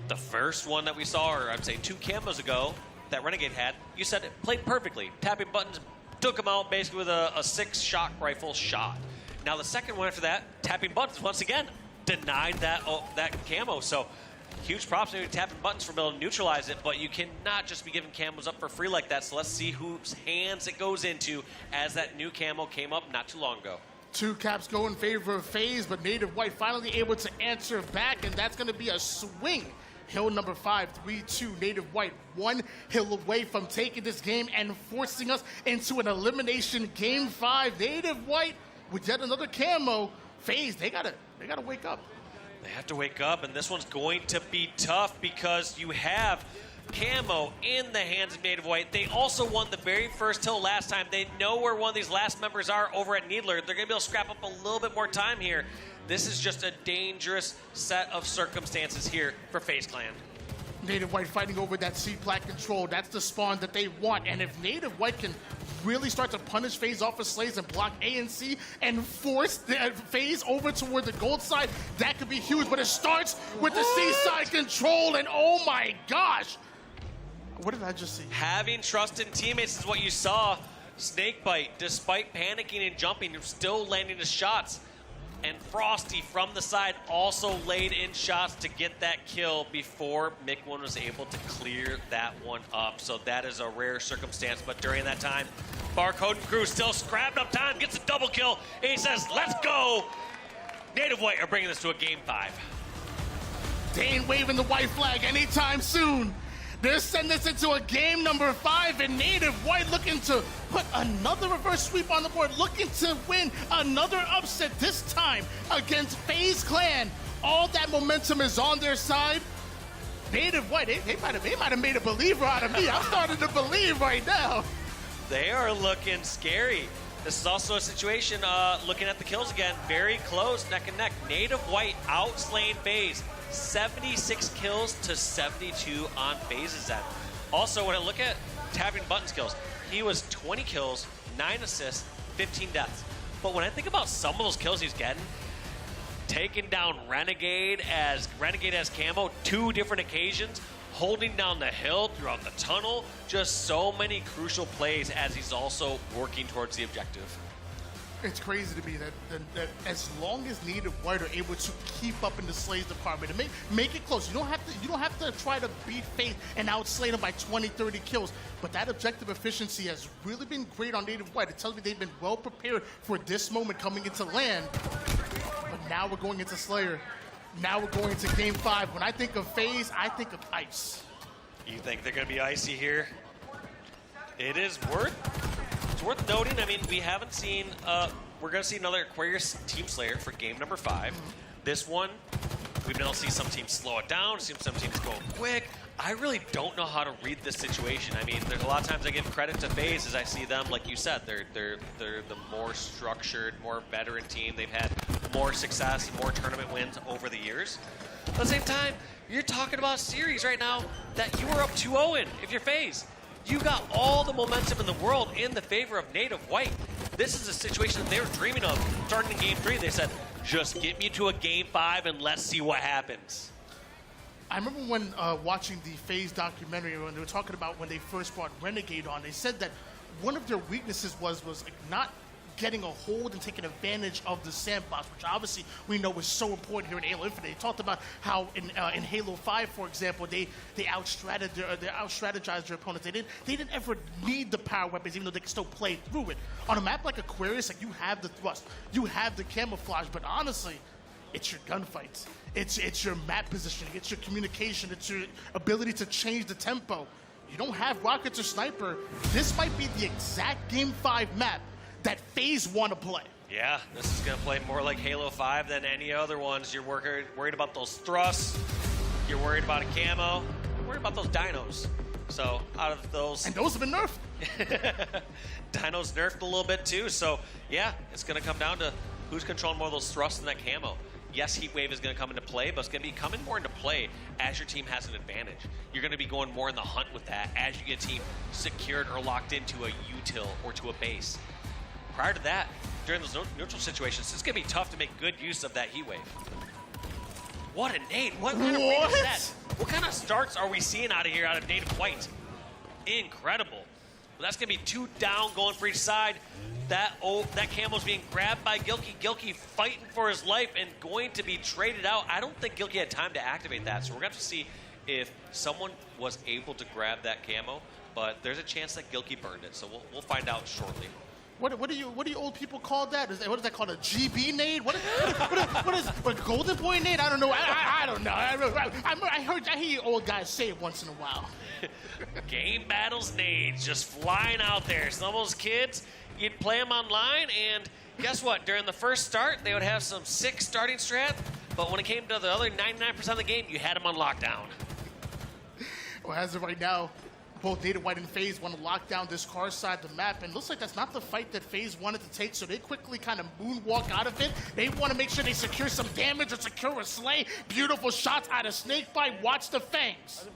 The first one that we saw, or I'd say 2 Camos ago, that Renegade had, you said it played perfectly. Tapping buttons, took him out basically with a 6-shot rifle shot. Now the second one after that, tapping buttons once again, denied that camo. So huge props to tapping buttons for being able to neutralize it, but you cannot just be giving camos up for free like that. So let's see whose hands it goes into as that new camo came up not too long ago. 2 caps go in favor of FaZe, but Native White finally able to answer back, and that's going to be a swing. Hill number 5, 3-2, Native White 1 hill away from taking this game and forcing us into an elimination game 5. Native White with yet another camo. FaZe, they gotta wake up. They have to wake up, and this one's going to be tough because you have camo in the hands of Native White. They also won the very first hill last time. They know where one of these last members are over at Needler. They're going to be able to scrap up a little bit more time here. This is just a dangerous set of circumstances here for FaZe Clan. Native White fighting over that C-plat control. That's the spawn that they want. And if Native White can really start to punish FaZe off of slays and block A and C and force the FaZe over toward the gold side, that could be huge. But it starts with the C-side control, and oh my gosh. What did I just see? Having trust in teammates is what you saw. Snakebite, despite panicking and jumping, still landing his shots. And Frosty from the side also laid in shots to get that kill before Mick1 was able to clear that one up. So that is a rare circumstance, but during that time, Barcode and crew still scrapping up time, gets a double kill, and he says, let's go! Native White are bringing this to a game 5. They ain't waving the white flag anytime soon. They're sending this into a game number 5, and Native White looking to put another reverse sweep on the board, looking to win another upset, this time against FaZe Clan. All that momentum is on their side. Native White, they might have made a believer out of me. I'm starting to believe right now. They are looking scary. This is also a situation, looking at the kills again, very close, neck and neck. Native White outslaying FaZe. 76 kills to 72 on FaZe's end. Also, when I look at tapping buttons kills, he was 20 kills, 9 assists, 15 deaths. But when I think about some of those kills he's getting, taking down Renegade as camo, 2 different occasions, holding down the hill throughout the tunnel, just so many crucial plays as he's also working towards the objective. It's crazy to me that as long as Native White are able to keep up in the slays department and make it close, you don't have to try to beat FaZe and outslay them by 20, 30 kills. But that objective efficiency has really been great on Native White. It tells me they've been well prepared for this moment coming into LAN. But now we're going into Slayer. Now we're going into game 5. When I think of FaZe, I think of ice. You think they're going to be icy here? It's worth noting, I mean, we haven't seen, we're going to see another Aquarius Team Slayer for game number 5. This one, we've been able to see some teams slow it down, see some teams go quick. I really don't know how to read this situation. I mean, there's a lot of times I give credit to FaZe as I see them, like you said, they're the more structured, more veteran team. They've had more success, more tournament wins over the years. At the same time, you're talking about a series right now that you are up 2-0 in if you're FaZe. You got all the momentum in the world in the favor of Native White. This is a situation that they were dreaming of. Starting in game 3, they said, just get me to a game 5 and let's see what happens. I remember when watching the FaZe documentary when they were talking about when they first brought Renegade on, they said that one of their weaknesses was like not getting a hold and taking advantage of the sandbox, which obviously we know is so important here in Halo Infinite. They talked about how in Halo 5, for example, they out-strategized their opponents. They didn't ever need the power weapons, even though they can still play through it. On a map like Aquarius, like you have the thrust, you have the camouflage, but honestly, it's your gunfights. It's your map positioning, it's your communication, it's your ability to change the tempo. You don't have rockets or sniper. This might be the exact game 5 map that FaZe want to play. Yeah, this is going to play more like Halo 5 than any other ones. You're worried about those thrusts. You're worried about a camo. You're worried about those dinos. So out of those... And those have been nerfed. Dinos nerfed a little bit too. So yeah, it's going to come down to who's controlling more of those thrusts and that camo. Yes, Heat Wave is going to come into play, but it's going to be coming more into play as your team has an advantage. You're going to be going more in the hunt with that as you get a team secured or locked into a util or to a base. Prior to that, during those neutral situations, it's going to be tough to make good use of that Heat Wave. What a nade. What kind of read is that? What kind of starts are we seeing out of here out of Native White? incredible. Well, that's going to be 2 down going for each side. That camo's being grabbed by Gilkey. Gilkey fighting for his life and going to be traded out. I don't think Gilkey had time to activate that, so we're going to have to see if someone was able to grab that camo. But there's a chance that Gilkey burned it, so we'll find out shortly. What do you old people call that? What is that called? A GB nade? What is Golden Boy nade? I don't know. I don't know. I hear you old guys say it once in a while. Game battles nades just flying out there. Some of those kids, you'd play them online, and guess what? During the first start, they would have some sick starting strat, but when it came to the other 99% of the game, you had them on lockdown. Well, as of right now, both Native White and FaZe want to lock down this car side of the map, and looks like that's not the fight that FaZe wanted to take, so they quickly kind of moonwalk out of it. They want to make sure they secure some damage or secure a slay. Beautiful shots out of Snakebite. Watch the fangs.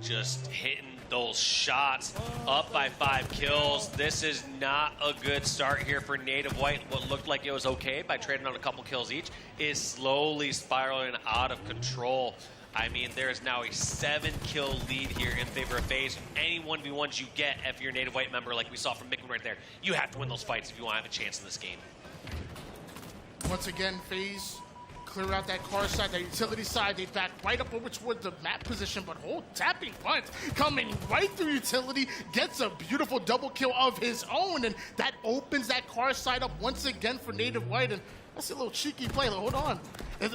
Just hitting those shots, up by 5 kills. This is not a good start here for Native White. What looked like it was okay by trading on a couple kills each is slowly spiraling out of control. I mean, there is now a 7-kill lead here in favor of FaZe. Any 1v1s you get, if you're a Native White member, like we saw from Mickman right there, you have to win those fights if you want to have a chance in this game. Once again, FaZe clear out that car side, that utility side. They back right up over toward the map position, but tapping Bunt coming right through utility, gets a beautiful double kill of his own, and that opens that car side up once again for Native White. And that's a little cheeky play. Hold on.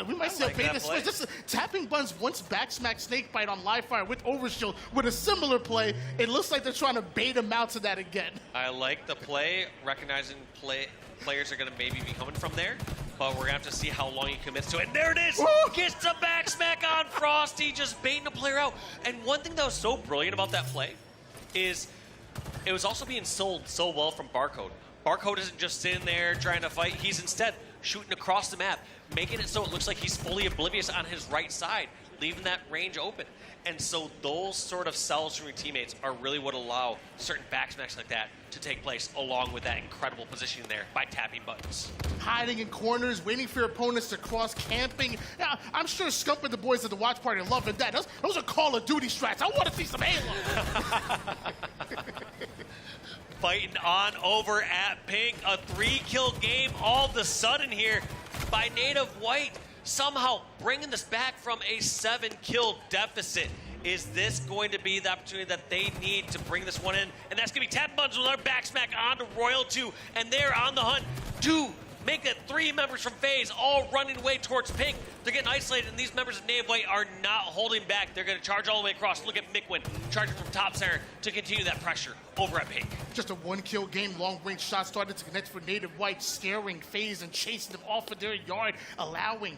We might see a beta switch. Just tapping Buns once backsmack Snakebite on live fire with Overshield with a similar play. It looks like they're trying to bait him out to that again. I like the play, recognizing players are going to maybe be coming from there, but we're going to have to see how long he commits to it. And there it is! Ooh. Gets the backsmack on Frosty, just baiting a player out. And one thing that was so brilliant about that play is it was also being sold so well from Barcode. Barcode isn't just sitting there trying to fight. He's instead shooting across the map, making it so it looks like he's fully oblivious on his right side, leaving that range open. And so those sort of sells from your teammates are really what allow certain backsmacks like that to take place, along with that incredible positioning there by tapping buttons. Hiding in corners, waiting for your opponents to cross, camping. Yeah, I'm sure Scump and the boys at the watch party are loving that. Those are Call of Duty strats. I want to see some Halo. Fighting on over at Pink. A 3-kill game all of a sudden here by Native White. Somehow bringing this back from a 7-kill deficit. Is this going to be the opportunity that they need to bring this one in? And that's going to be Tap Buns with our backsmack onto Royal 2. And they're on the hunt to make it 3 members from FaZe all running away towards Pink. They're getting isolated, and these members of Native White are not holding back. They're going to charge all the way across. Look at Mickwin charging from top center to continue that pressure over at Pink. Just a 1-kill game. Long-range shot started to connect for Native White, scaring FaZe and chasing them off of their yard, allowing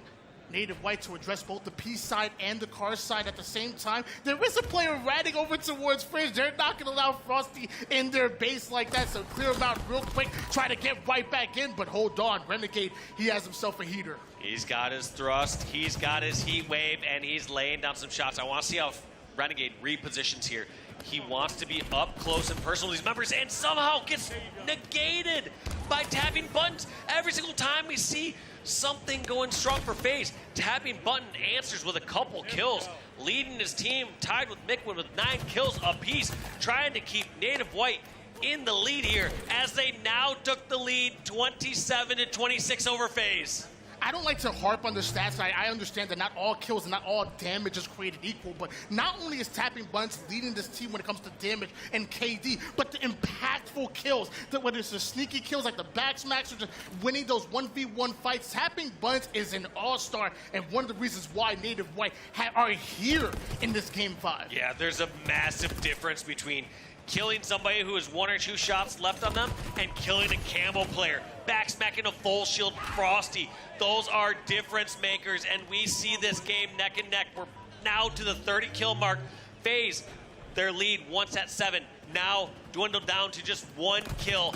Native White to address both the P side and the car side at the same time. There is a player riding over towards Fridge. They're not going to allow Frosty in their base like that, so clear him out real quick. Try to get right back in, but hold on. Renegade, he has himself a heater. He's got his thrust, he's got his heat wave, and he's laying down some shots. I want to see how Renegade repositions here. He wants to be up close and personal with these members, and somehow gets negated by tapping buttons. Every single time we see something going strong for FaZe, tapping button answers with a couple kills, leading his team tied with Mickwin with 9 kills apiece, trying to keep Native White in the lead here as they now took the lead 27-26 over FaZe. I don't like to harp on the stats. I understand that not all kills and not all damage is created equal, but not only is tapping buttons leading this team when it comes to damage and KD, but the impactful kills, whether it's the sneaky kills like the backsmacks or just winning those 1v1 fights, tapping buttons is an all-star and one of the reasons why Native White are here in this Game 5. Yeah, there's a massive difference between killing somebody who has 1 or 2 shots left on them and killing a camo player, backsmacking a full shield Frosty. Those are difference makers, and we see this game neck and neck. We're now to the 30-kill mark. FaZe, their lead once at 7, now dwindled down to just 1 kill.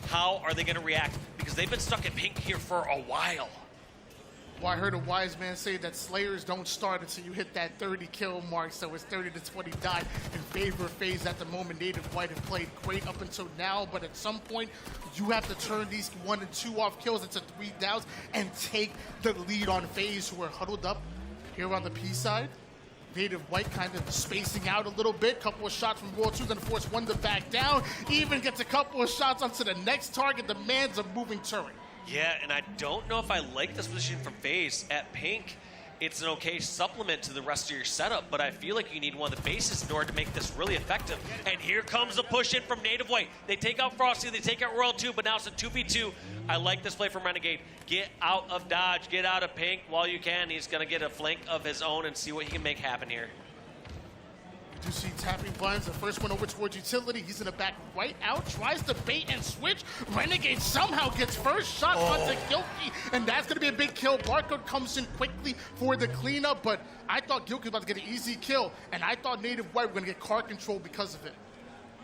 How are they going to react? Because they've been stuck at Pink here for a while. Well, I heard a wise man say that Slayers don't start until you hit that 30-kill mark, so it's 30-29 in favor of FaZe at the moment. Native White have played great up until now, but at some point, you have to turn these 1 and 2 off kills into 3 downs and take the lead on FaZe, who are huddled up here on the P side. Native White kind of spacing out a little bit. Couple of shots from Royal 2, then force one to back down. Even gets a couple of shots onto the next target. Demands a moving turret. Yeah, and I don't know if I like this position from FaZe at Pink. It's an okay supplement to the rest of your setup, but I feel like you need one of the bases in order to make this really effective. And here comes the push in from Native White. They take out Frosty, they take out Royal 2, but now it's a 2v2. I like this play from Renegade. Get out of dodge, get out of Pink while you can. He's going to get a flank of his own and see what he can make happen here. You see tapping buttons, the first one over towards utility. He's in the back right out, tries to bait and switch. Renegade somehow gets first shot onto Gilkey, and that's going to be a big kill. Barcode comes in quickly for the cleanup, but I thought Gilkey was about to get an easy kill, and I thought Native White were going to get car control because of it.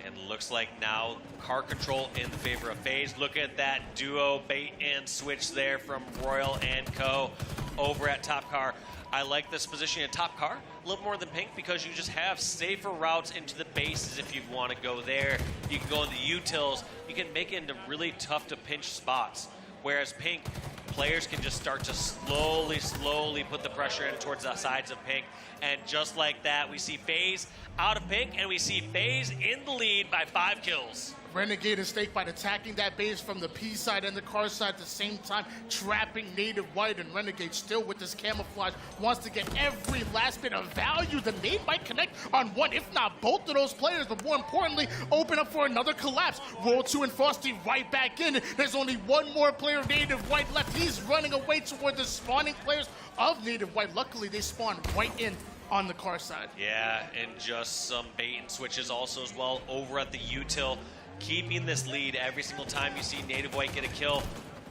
And looks like now car control in favor of FaZe. Look at that duo bait and switch there from Royal and Co. over at top car. I like this position in top car a little more than Pink because you just have safer routes into the bases if you want to go there. You can go in the utils. You can make it into really tough to pinch spots. Whereas Pink, players can just start to slowly put the pressure in towards the sides of Pink. And just like that, we see FaZe out of Pink, and we see FaZe in the lead by 5 kills. Renegade is staked by attacking that base from the P side and the car side at the same time, trapping Native White, and Renegade still with this camouflage wants to get every last bit of value. The nade might connect on one, if not both of those players, but more importantly, open up for another collapse. Roll 2 and Frosty right back in. There's only one more player, Native White, left. He's running away toward the spawning players of Native White. Luckily, they spawn right in on the car side. Yeah, and just some bait and switches also as well over at the util. Keeping this lead every single time you see Native White get a kill,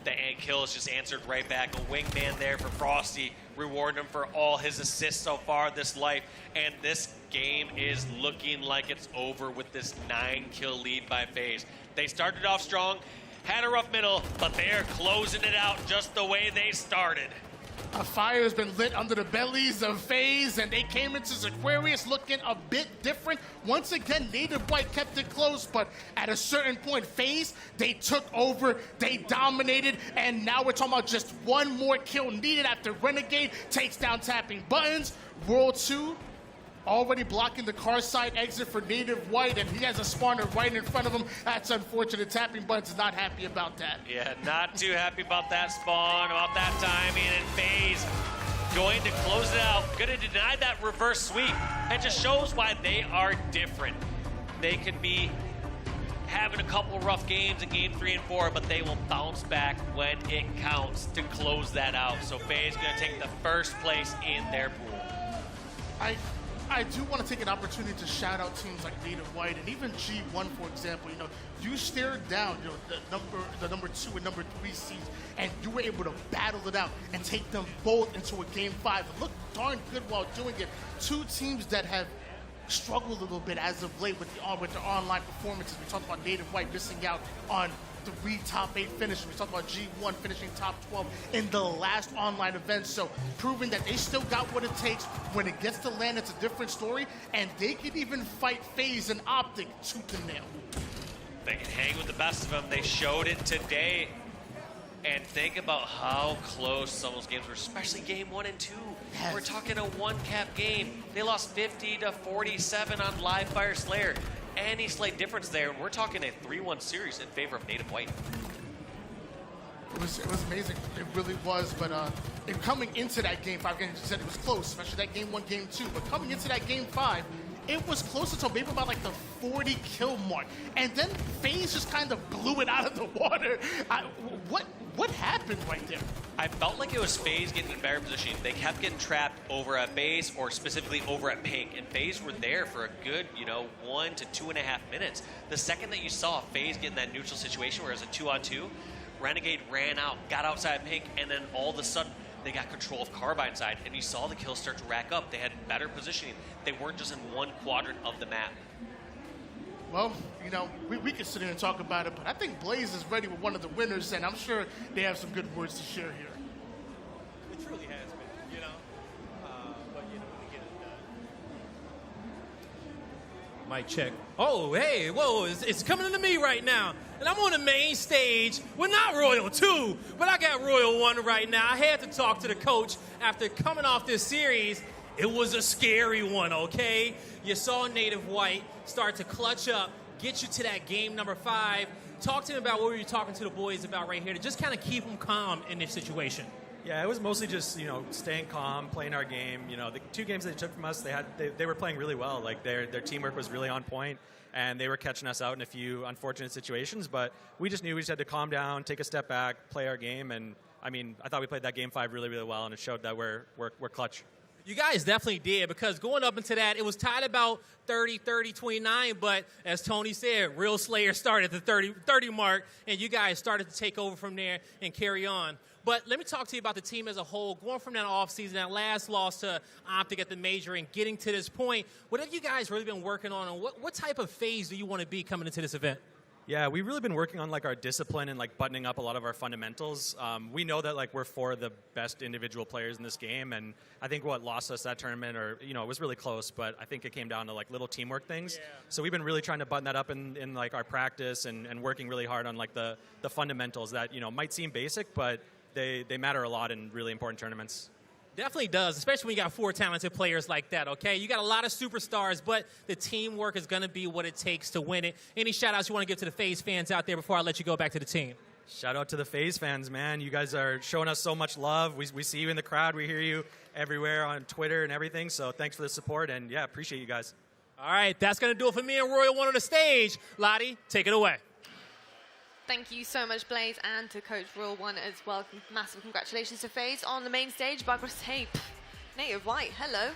the kill is just answered right back. A wingman there for Frosty, rewarding him for all his assists so far this life. And this game is looking like it's over with this 9-kill lead by FaZe. They started off strong, had a rough middle, but they're closing it out just the way they started. A fire has been lit under the bellies of FaZe, and they came into Aquarius looking a bit different. Once again, Native White kept it close, but at a certain point, FaZe, they took over, they dominated, and now we're talking about just one more kill needed after Renegade takes down tapping buttons. World 2 already blocking the car side exit for Native White, and he has a spawner right in front of him. That's unfortunate. Tapping Buttons is not happy about that. Yeah, not too happy about that spawn, about that timing, and FaZe going to close it out. Going to deny that reverse sweep. It just shows why they are different. They could be having a couple rough games in game 3 and 4, but they will bounce back when it counts to close that out. So FaZe going to take the first place in their pool. I do want to take an opportunity to shout out teams like Native White and even G1, for example. You know, you stared down the number 2 and number 3 seeds, and you were able to battle it out and take them both into a game 5. It looked darn good while doing it. Two teams that have struggled a little bit as of late with their online performances. We talked about Native White missing out on 3 top 8 finishes. We talked about G1 finishing top 12 in the last online event. So proving that they still got what it takes. When it gets to land, it's a different story. And they can even fight FaZe and OpTic tooth and nail. They can hang with the best of them. They showed it today. And think about how close some of those games were, especially game 1 and 2. Yes. We're talking a 1-cap game. They lost 50-47 on Live Fire Slayer. Any slight difference there, and we're talking a 3-1 series in favor of Native White. It was amazing. It really was. But coming into that game 5, again, you said it was close, especially that game 1, game 2. But coming into that game 5, it was closer to maybe about like the 40 kill mark. And then FaZe just kind of blew it out of the water. What happened right there? I felt like it was FaZe getting in a better position. They kept getting trapped over at base or specifically over at Pink. And FaZe were there for a good, 1 to 2.5 minutes. The second that you saw FaZe get in that neutral situation where it was a 2-on-2, Renegade ran out, got outside Pink, and then all of a sudden they got control of Carbine side. And you saw the kills start to rack up. They had better positioning. They weren't just in one quadrant of the map. Well, we can sit here and talk about it, but I think Blaze is ready with one of the winners, and I'm sure they have some good words to share here. It truly has been, but we get it done. Mic check. Oh, hey, whoa, it's coming into me right now. And I'm on the main stage. Well, not Royal 2, but I got Royal 1 right now. I had to talk to the coach after coming off this series. It was a scary one, okay? You saw Native White start to clutch up, get you to that game number 5. Talk to me about what were you talking to the boys about right here to just kind of keep them calm in this situation. Yeah, it was mostly just, staying calm, playing our game. The 2 games they took from us, they were playing really well. Like their teamwork was really on point, and they were catching us out in a few unfortunate situations. But we just knew we just had to calm down, take a step back, play our game. And I thought we played that game 5 really, really well, and it showed that we're clutch. You guys definitely did, because going up into that, it was tied about 30-29, but as Tony said, Real Slayer started at the 30 mark, and you guys started to take over from there and carry on. But let me talk to you about the team as a whole, going from that offseason, that last loss to OpTic at the major, and getting to this point. What have you guys really been working on, and what type of phase do you want to be coming into this event? Yeah, we've really been working on our discipline and buttoning up a lot of our fundamentals. We know that we're 4 of the best individual players in this game, and I think what lost us that tournament, or it was really close, but I think it came down to little teamwork things. Yeah. So we've been really trying to button that up in our practice and working really hard on the fundamentals that might seem basic, but they matter a lot in really important tournaments. Definitely does, especially when you got 4 talented players like that, okay? You got a lot of superstars, but the teamwork is going to be what it takes to win it. Any shout-outs you want to give to the FaZe fans out there before I let you go back to the team? Shout out to the FaZe fans, man. You guys are showing us so much love. We see you in the crowd. We hear you everywhere on Twitter and everything, so thanks for the support, and, yeah, appreciate you guys. All right, that's going to do it for me and Royal One on the stage. Lottie, take it away. Thank you so much, Blaze, and to Coach Royal One as well. Massive congratulations to FaZe on the main stage. But I've got to say, Native White, hello.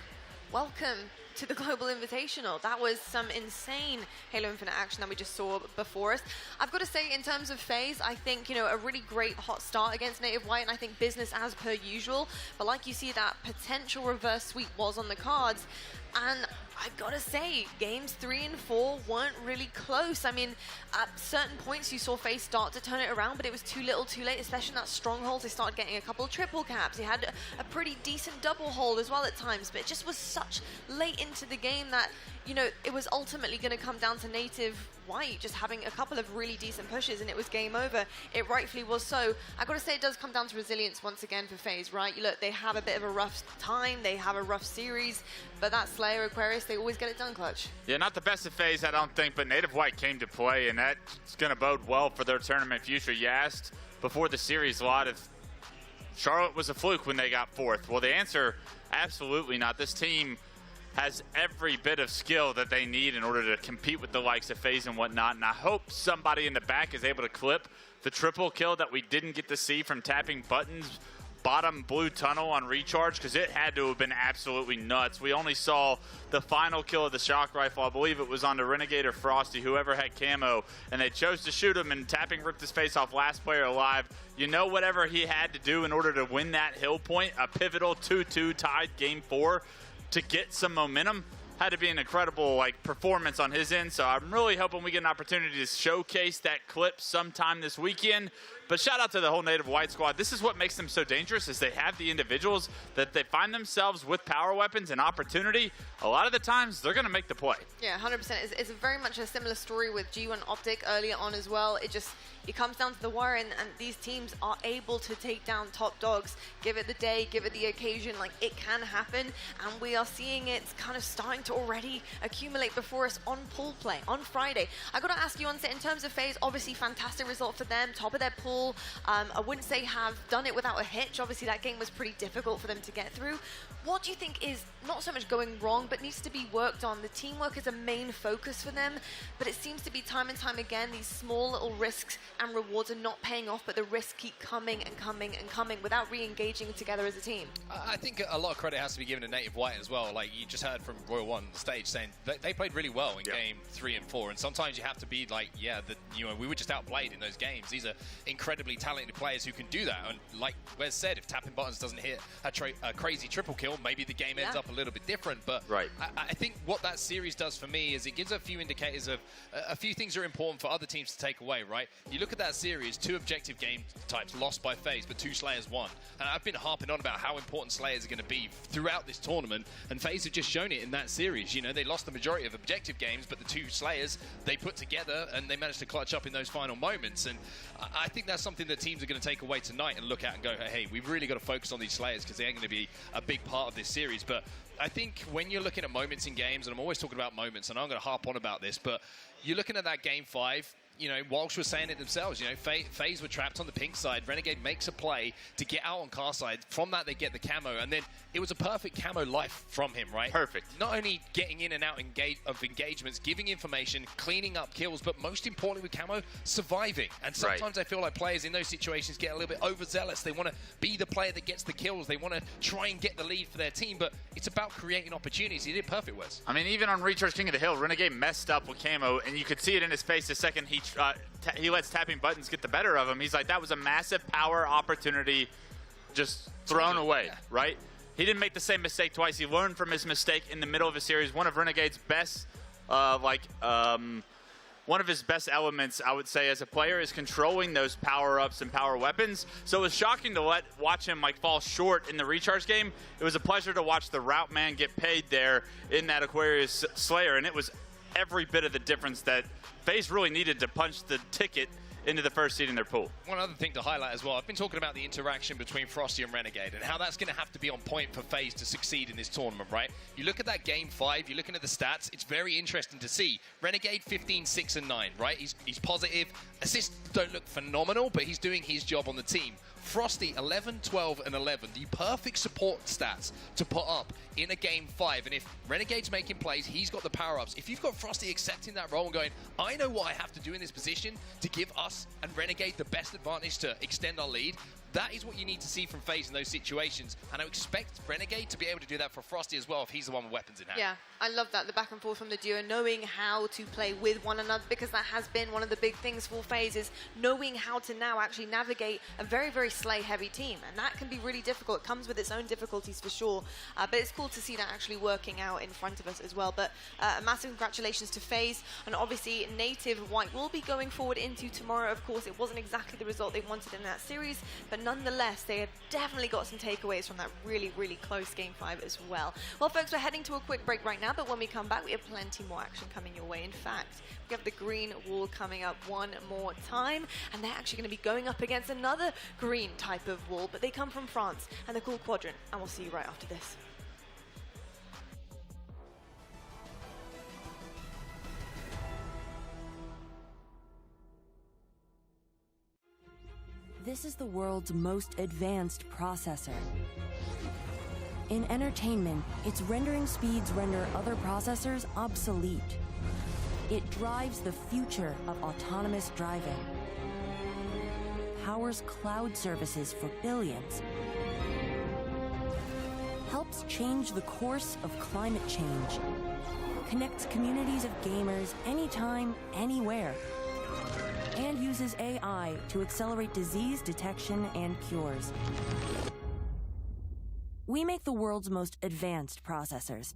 Welcome to the Global Invitational. That was some insane Halo Infinite action that we just saw before us. I've got to say, in terms of FaZe, I think, a really great hot start against Native White, and I think business as per usual. But like you see, that potential reverse sweep was on the cards. And I've got to say, games 3 and 4 weren't really close. At certain points, you saw FaZe start to turn it around, but it was too little too late, especially in that stronghold. They started getting a couple of triple caps. They had a pretty decent double hold as well at times, but it just was such late into the game that, it was ultimately going to come down to Native White just having a couple of really decent pushes, and it was game over. It rightfully was so. I've got to say, it does come down to resilience once again for FaZe, right? Look, they have a bit of a rough time. They have a rough series, but that Slayer Aquarius, they always get it done clutch. Yeah, not the best of FaZe, I don't think, but Native White came to play, and that's going to bode well for their tournament future. You asked before the series a lot if Charlotte was a fluke when they got 4th. Well, the answer, absolutely not. This team has every bit of skill that they need in order to compete with the likes of FaZe and whatnot, and I hope somebody in the back is able to clip the triple kill that we didn't get to see from tapping buttons bottom blue tunnel on recharge, because it had to have been absolutely nuts. We only saw the final kill of the shock rifle. I believe it was on the Renegade or Frosty, whoever had camo, and they chose to shoot him, and tapping ripped his face off, last player alive. Whatever he had to do in order to win that hill point, a pivotal 2-2 tied game 4, to get some momentum, had to be an incredible performance on his end. So I'm really hoping we get an opportunity to showcase that clip sometime this weekend. But shout out to the whole Native White squad. This is what makes them so dangerous, is they have the individuals that they find themselves with power weapons and opportunity. A lot of the times, they're going to make the play. Yeah, 100%. It's very much a similar story with G1 OpTic earlier on as well. It comes down to the wire, and these teams are able to take down top dogs. Give it the day, give it the occasion. It can happen, and we are seeing it kind of starting to already accumulate before us on pool play on Friday. I got to ask you, Onset, in terms of FaZe, obviously fantastic result for them, top of their pool. I wouldn't say have done it without a hitch. Obviously, that game was pretty difficult for them to get through. What do you think is not so much going wrong, but needs to be worked on? The teamwork is a main focus for them, but it seems to be time and time again, these small little risks and rewards are not paying off, but the risks keep coming and coming and coming without re-engaging together as a team. I think a lot of credit has to be given to Native White as well. You just heard from Royal One on the stage saying they played really well in game 3 and 4, and sometimes you have to be we were just outplayed in those games. These are incredibly talented players who can do that, and like Wes said, if tapping buttons doesn't hit a crazy triple kill, maybe the game ends up a little bit different. But I think what that series does for me is it gives a few indicators of a few things that are important for other teams to take away, right? You look at that series, 2 objective game types lost by FaZe, but 2 Slayers won. And I've been harping on about how important Slayers are going to be throughout this tournament, and FaZe have just shown it in that series. They lost the majority of objective games, but the 2 Slayers they put together, and they managed to clutch up in those final moments. And I think that's something that teams are going to take away tonight and look at and go, hey, we've really got to focus on these Slayers, because they're going to be a big part of this series. But I think when you're looking at moments in games, and I'm always talking about moments, and I'm going to harp on about this, but you're looking at that game 5. You know, Walsh was saying it themselves. You know, FaZe were trapped on the pink side. Renegade makes a play to get out on car side. From that, they get the camo. And then it was a perfect camo life from him, right? Perfect. Not only getting in and out of engagements, giving information, cleaning up kills, but most importantly with camo, surviving. And sometimes I feel like players in those situations get a little bit overzealous. They want to be the player that gets the kills. They want to try and get the lead for their team. But it's about creating opportunities. He did perfect, Wes. I mean, even on Recharge King of the Hill, Renegade messed up with camo, and you could see it in his face the second he lets tapping buttons get the better of him. He's like, that was a massive power opportunity just thrown away, right? He didn't make the same mistake twice. He learned from his mistake in the middle of a series. One of Renegade's best, one of his best elements, I would say, as a player is controlling those power-ups and power weapons. So it was shocking to watch him fall short in the recharge game. It was a pleasure to watch the route man get paid there in that Aquarius Slayer, and it was every bit of the difference that FaZe really needed to punch the ticket into the first seed in their pool. One other thing to highlight as well, I've been talking about the interaction between Frosty and Renegade and how that's going to have to be on point for FaZe to succeed in this tournament, right? You look at that game 5, you're looking at the stats, it's very interesting to see. Renegade 15, 6, and 9, right? He's positive. Assists don't look phenomenal, but he's doing his job on the team. Frosty, 11, 12, and 11, the perfect support stats to put up in a game 5. And if Renegade's making plays, he's got the power-ups. If you've got Frosty accepting that role and going, I know what I have to do in this position to give us and Renegade the best advantage to extend our lead, that is what you need to see from FaZe in those situations. And I expect Renegade to be able to do that for Frosty as well if he's the one with weapons in hand. Yeah, I love that, the back and forth from the duo, knowing how to play with one another, because that has been one of the big things for FaZe, is knowing how to now actually navigate a very, very slay-heavy team. And that can be really difficult. It comes with its own difficulties for sure. But it's cool to see that actually working out in front of us as well. But a massive congratulations to FaZe. And obviously, Native White will be going forward into tomorrow. Of course, it wasn't exactly the result they wanted in that series, but nonetheless, they have definitely got some takeaways from that really, really close Game 5 as well. Well, folks, we're heading to a quick break right now, but when we come back, we have plenty more action coming your way. In fact, we have the green wall coming up one more time, and they're actually going to be going up against another green type of wall, but they come from France, and they're called Quadrant, and we'll see you right after this. This is the world's most advanced processor. In entertainment, its rendering speeds render other processors obsolete. It drives the future of autonomous driving, powers cloud services for billions, helps change the course of climate change, connects communities of gamers anytime, anywhere, and uses AI to accelerate disease detection and cures. We make the world's most advanced processors,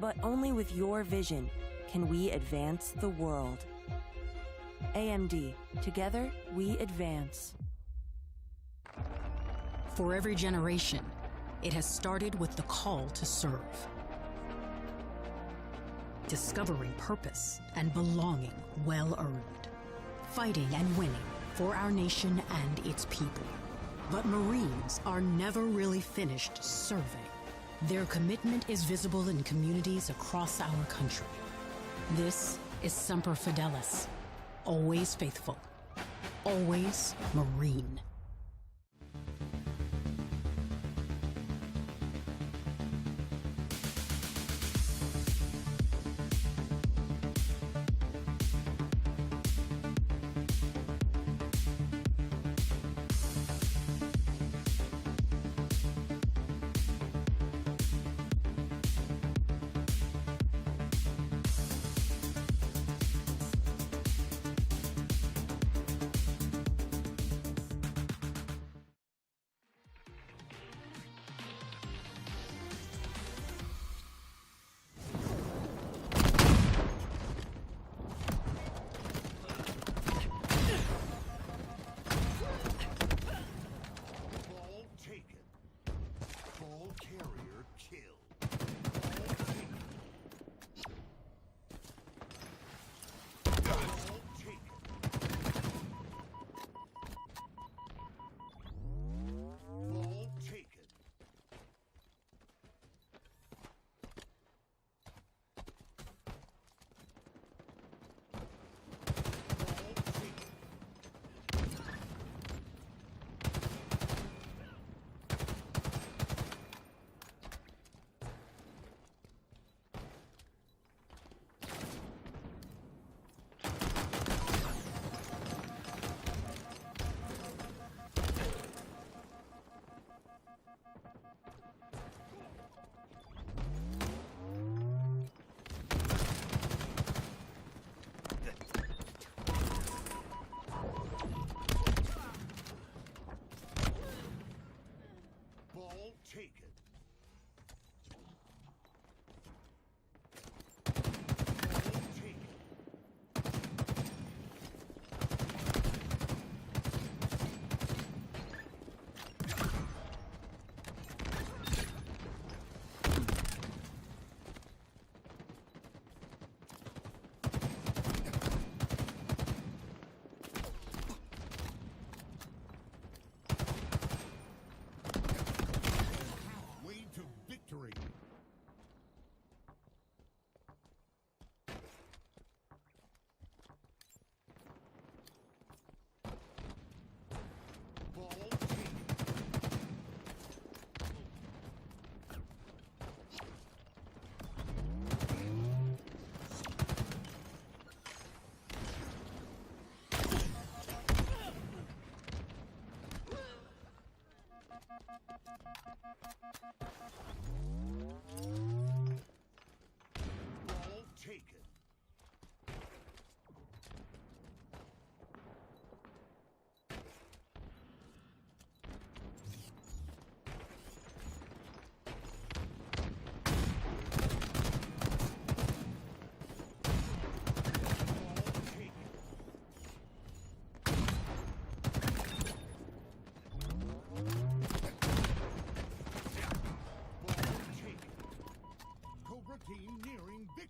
but only with your vision can we advance the world. AMD, together we advance. For every generation, it has started with the call to serve. Discovering purpose and belonging well earned. Fighting and winning for our nation and its people. But Marines are never really finished serving. Their commitment is visible in communities across our country. This is Semper Fidelis. Always faithful. Always Marine.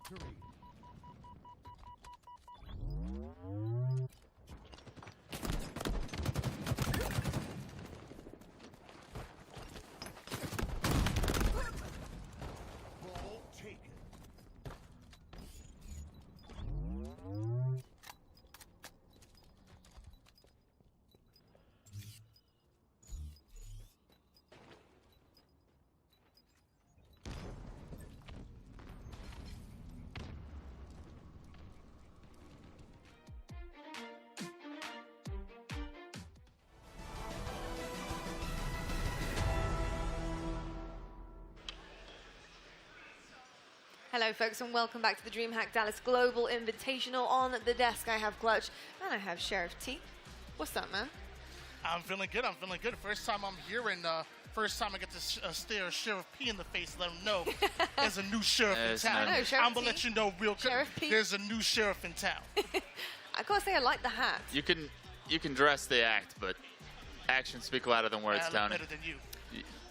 victory. Ball taken. Hello, folks, and welcome back to the DreamHack Dallas Global Invitational. On the desk, I have Clutch, and I have Sheriff T. What's up, man? I'm feeling good. I'm feeling good. First time I'm here, and first time I get to stare Sheriff P in the face, let him know there's a new sheriff in town. I'm going to let you know real quick. There's a new sheriff in town. I gotta say, I like the hat. You can dress the act, but actions speak louder than words, I look Tony. better than you.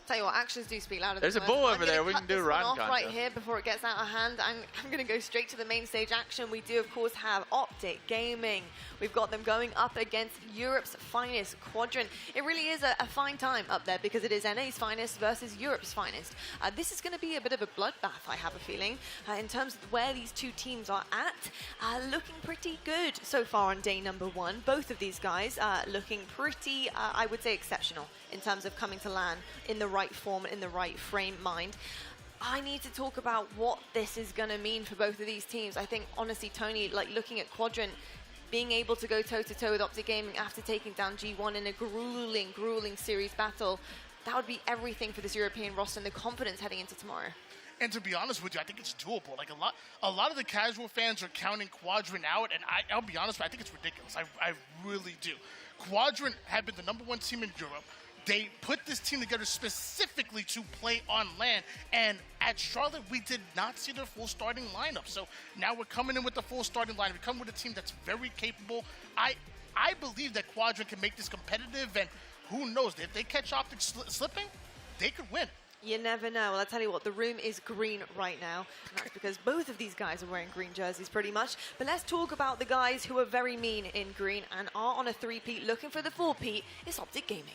Tell you what, actions do speak louder. There's than a words. bull I'm over gonna there. We cut can do this riding one off contest. right here before it gets out of hand. I'm going to go straight to the main stage action. We do, of course, have OpTic Gaming. We've got them going up against Europe's finest Quadrant. It really is a fine time up there because it is NA's finest versus Europe's finest. This is going to be a bit of a bloodbath, I have a feeling, in terms of where these two teams are at. Looking pretty good so far on day number one. Both of these guys looking pretty, I would say, exceptional in terms of coming to LAN in the right form, in the right frame mind. I need to talk about what this is going to mean for both of these teams. I think, honestly, Tony, like looking at Quadrant, being able to go toe-to-toe with OpTic Gaming after taking down G1 in a grueling, grueling series battle, that would be everything for this European roster and the confidence heading into tomorrow. And to be honest with you, I think it's doable. Like a lot of the casual fans are counting Quadrant out, and I'll be honest, I think it's ridiculous. I really do. Quadrant had been the #1 team in Europe. They put this team together specifically to play on LAN, and at Charlotte, we did not see their full starting lineup. So now we're coming in with the full starting lineup. We come with a team that's very capable. I believe that Quadrant can make this competitive, and who knows, if they catch OpTic slipping, they could win. You never know. Well, I tell you what, the room is green right now. And that's because both of these guys are wearing green jerseys pretty much. But let's talk about the guys who are very mean in green and are on a 3-peat looking for the 4-peat. It's OpTic Gaming.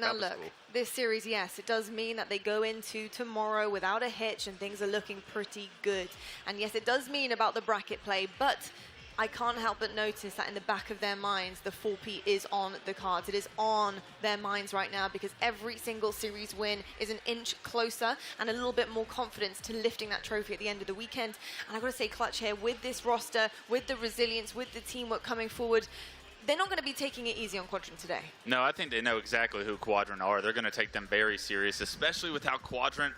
Now look, this series, yes, it does mean that they go into tomorrow without a hitch and things are looking pretty good. And yes, it does mean about the bracket play, but I can't help but notice that in the back of their minds, the 4P is on the cards. It is on their minds right now because every single series win is an inch closer and a little bit more confidence to lifting that trophy at the end of the weekend. And I've got to say, Clutch here, with this roster, with the resilience, with the teamwork coming forward, they're not going to be taking it easy on Quadrant today. No, I think they know exactly who Quadrant are. They're going to take them very serious, especially with how Quadrant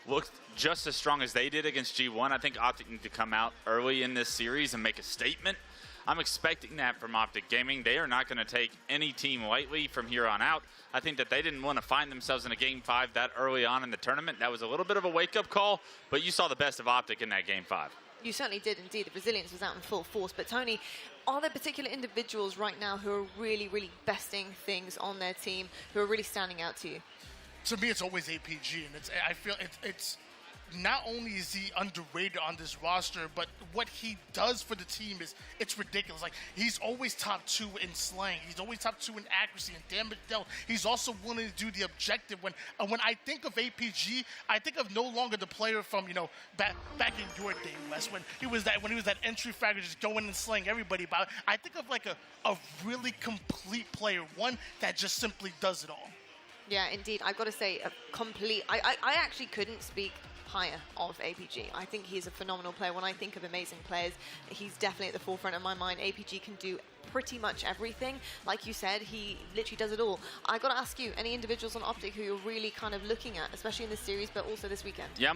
looked just as strong as they did against G1. I think OpTic need to come out early in this series and make a statement. I'm expecting that from OpTic Gaming. They are not going to take any team lightly from here on out. I think that they didn't want to find themselves in a Game 5 that early on in the tournament. That was a little bit of a wake-up call, but you saw the best of OpTic in that Game 5. You certainly did indeed. The resilience was out in full force. But Tony, are there particular individuals right now who are really, really besting things on their team, who are really standing out to you? To me, it's always APG, and I feel it's not only is he underrated on this roster, but what he does for the team it's ridiculous. Like, he's always top 2 in slaying. He's always top 2 in accuracy and damage dealt. He's also willing to do the objective. When I think of APG, I think of no longer the player from, you know, back in your day, Wes, when he was that entry fragger just going and slaying everybody. But I think of like a really complete player, one that just simply does it all. Yeah, indeed. I've got to say, I actually couldn't speak hire of APG. I think he's a phenomenal player. When I think of amazing players, he's definitely at the forefront of my mind. APG can do pretty much everything. Like you said, he literally does it all. I got to ask you, any individuals on OpTic who you're really kind of looking at, especially in this series, but also this weekend? Yeah,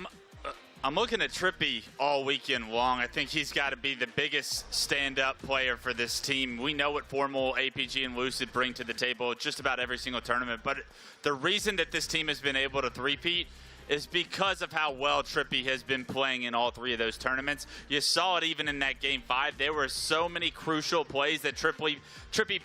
I'm looking at Trippy all weekend long. I think he's got to be the biggest stand-up player for this team. We know what Formal, APG, and Lucid bring to the table just about every single tournament, but the reason that this team has been able to three-peat is because of how well Trippy has been playing in all 3 of those tournaments. You saw it even in that Game 5. There were so many crucial plays that Trippy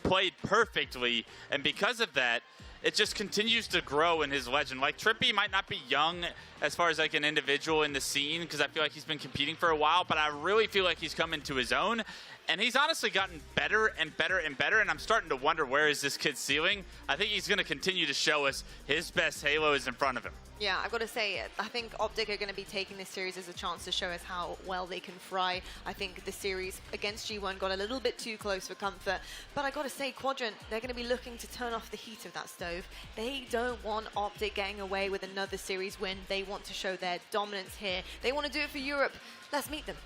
played perfectly, and because of that, it just continues to grow in his legend. Like, Trippy might not be young as far as like an individual in the scene, because I feel like he's been competing for a while, but I really feel like he's come into his own, and he's honestly gotten better and better and better, and I'm starting to wonder, where is this kid's ceiling? I think he's going to continue to show us his best Halo is in front of him. Yeah, I've got to say, I think OpTic are going to be taking this series as a chance to show us how well they can fry. I think the series against G1 got a little bit too close for comfort. But I got to say, Quadrant, they're going to be looking to turn off the heat of that stove. They don't want OpTic getting away with another series win. They want to show their dominance here. They want to do it for Europe. Let's meet them.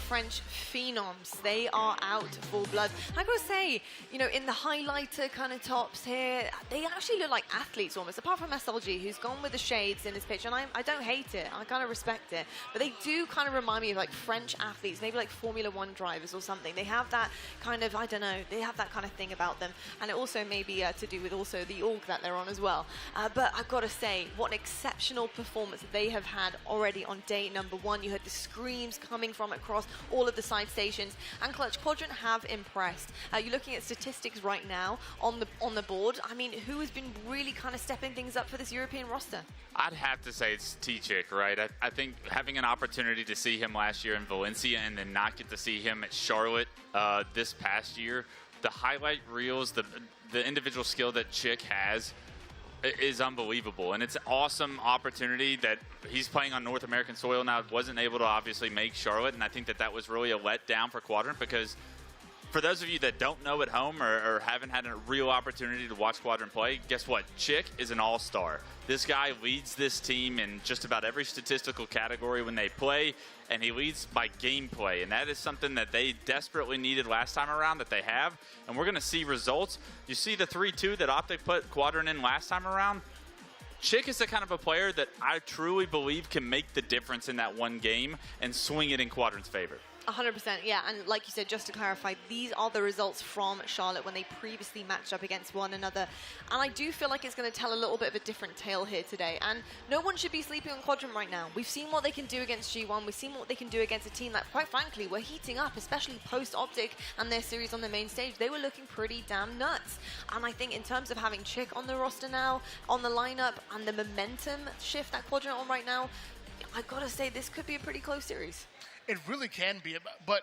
French phenoms, they are out for blood. I gotta say, you know, in the highlighter kind of tops here, they actually look like athletes almost, apart from SLG, who's gone with the shades in his picture, and I don't hate it, I kind of respect it, but they do kind of remind me of like French athletes, maybe like Formula 1 drivers or something. They have that kind of, I don't know, they have that kind of thing about them, and it also may be to do with also the org that they're on as well. But I've got to say, what an exceptional performance they have had already on day number 1. You heard the screams coming from across all of the side stations, and Clutch Quadrant have impressed. You're looking at statistics right now on the board. I mean, who has been really kind of stepping things up for this European roster? I'd have to say it's T-Chick, right? I think having an opportunity to see him last year in Valencia and then not get to see him at Charlotte this past year, the highlight reels, the individual skill that Chick has is unbelievable, and it's an awesome opportunity that he's playing on North American soil now. Wasn't able to obviously make Charlotte, and I think that was really a letdown for Quadrant, because for those of you that don't know at home or haven't had a real opportunity to watch Quadrant play, guess what? Chick is an all-star. This guy leads this team in just about every statistical category when they play, and he leads by gameplay, and that is something that they desperately needed last time around that they have, and we're going to see results. You see the 3-2 that OpTic put Quadrant in last time around? Chick is the kind of a player that I truly believe can make the difference in that one game and swing it in Quadrant's favor. 100%, yeah, and like you said, just to clarify, these are the results from Charlotte when they previously matched up against one another, and I do feel like it's going to tell a little bit of a different tale here today, and no one should be sleeping on Quadrant right now. We've seen what they can do against G1, we've seen what they can do against a team that, quite frankly, were heating up, especially post-OpTic and their series on the main stage. They were looking pretty damn nuts, and I think in terms of having Chick on the roster now, on the lineup, and the momentum shift that Quadrant on right now, I've got to say, this could be a pretty close series. It really can be, but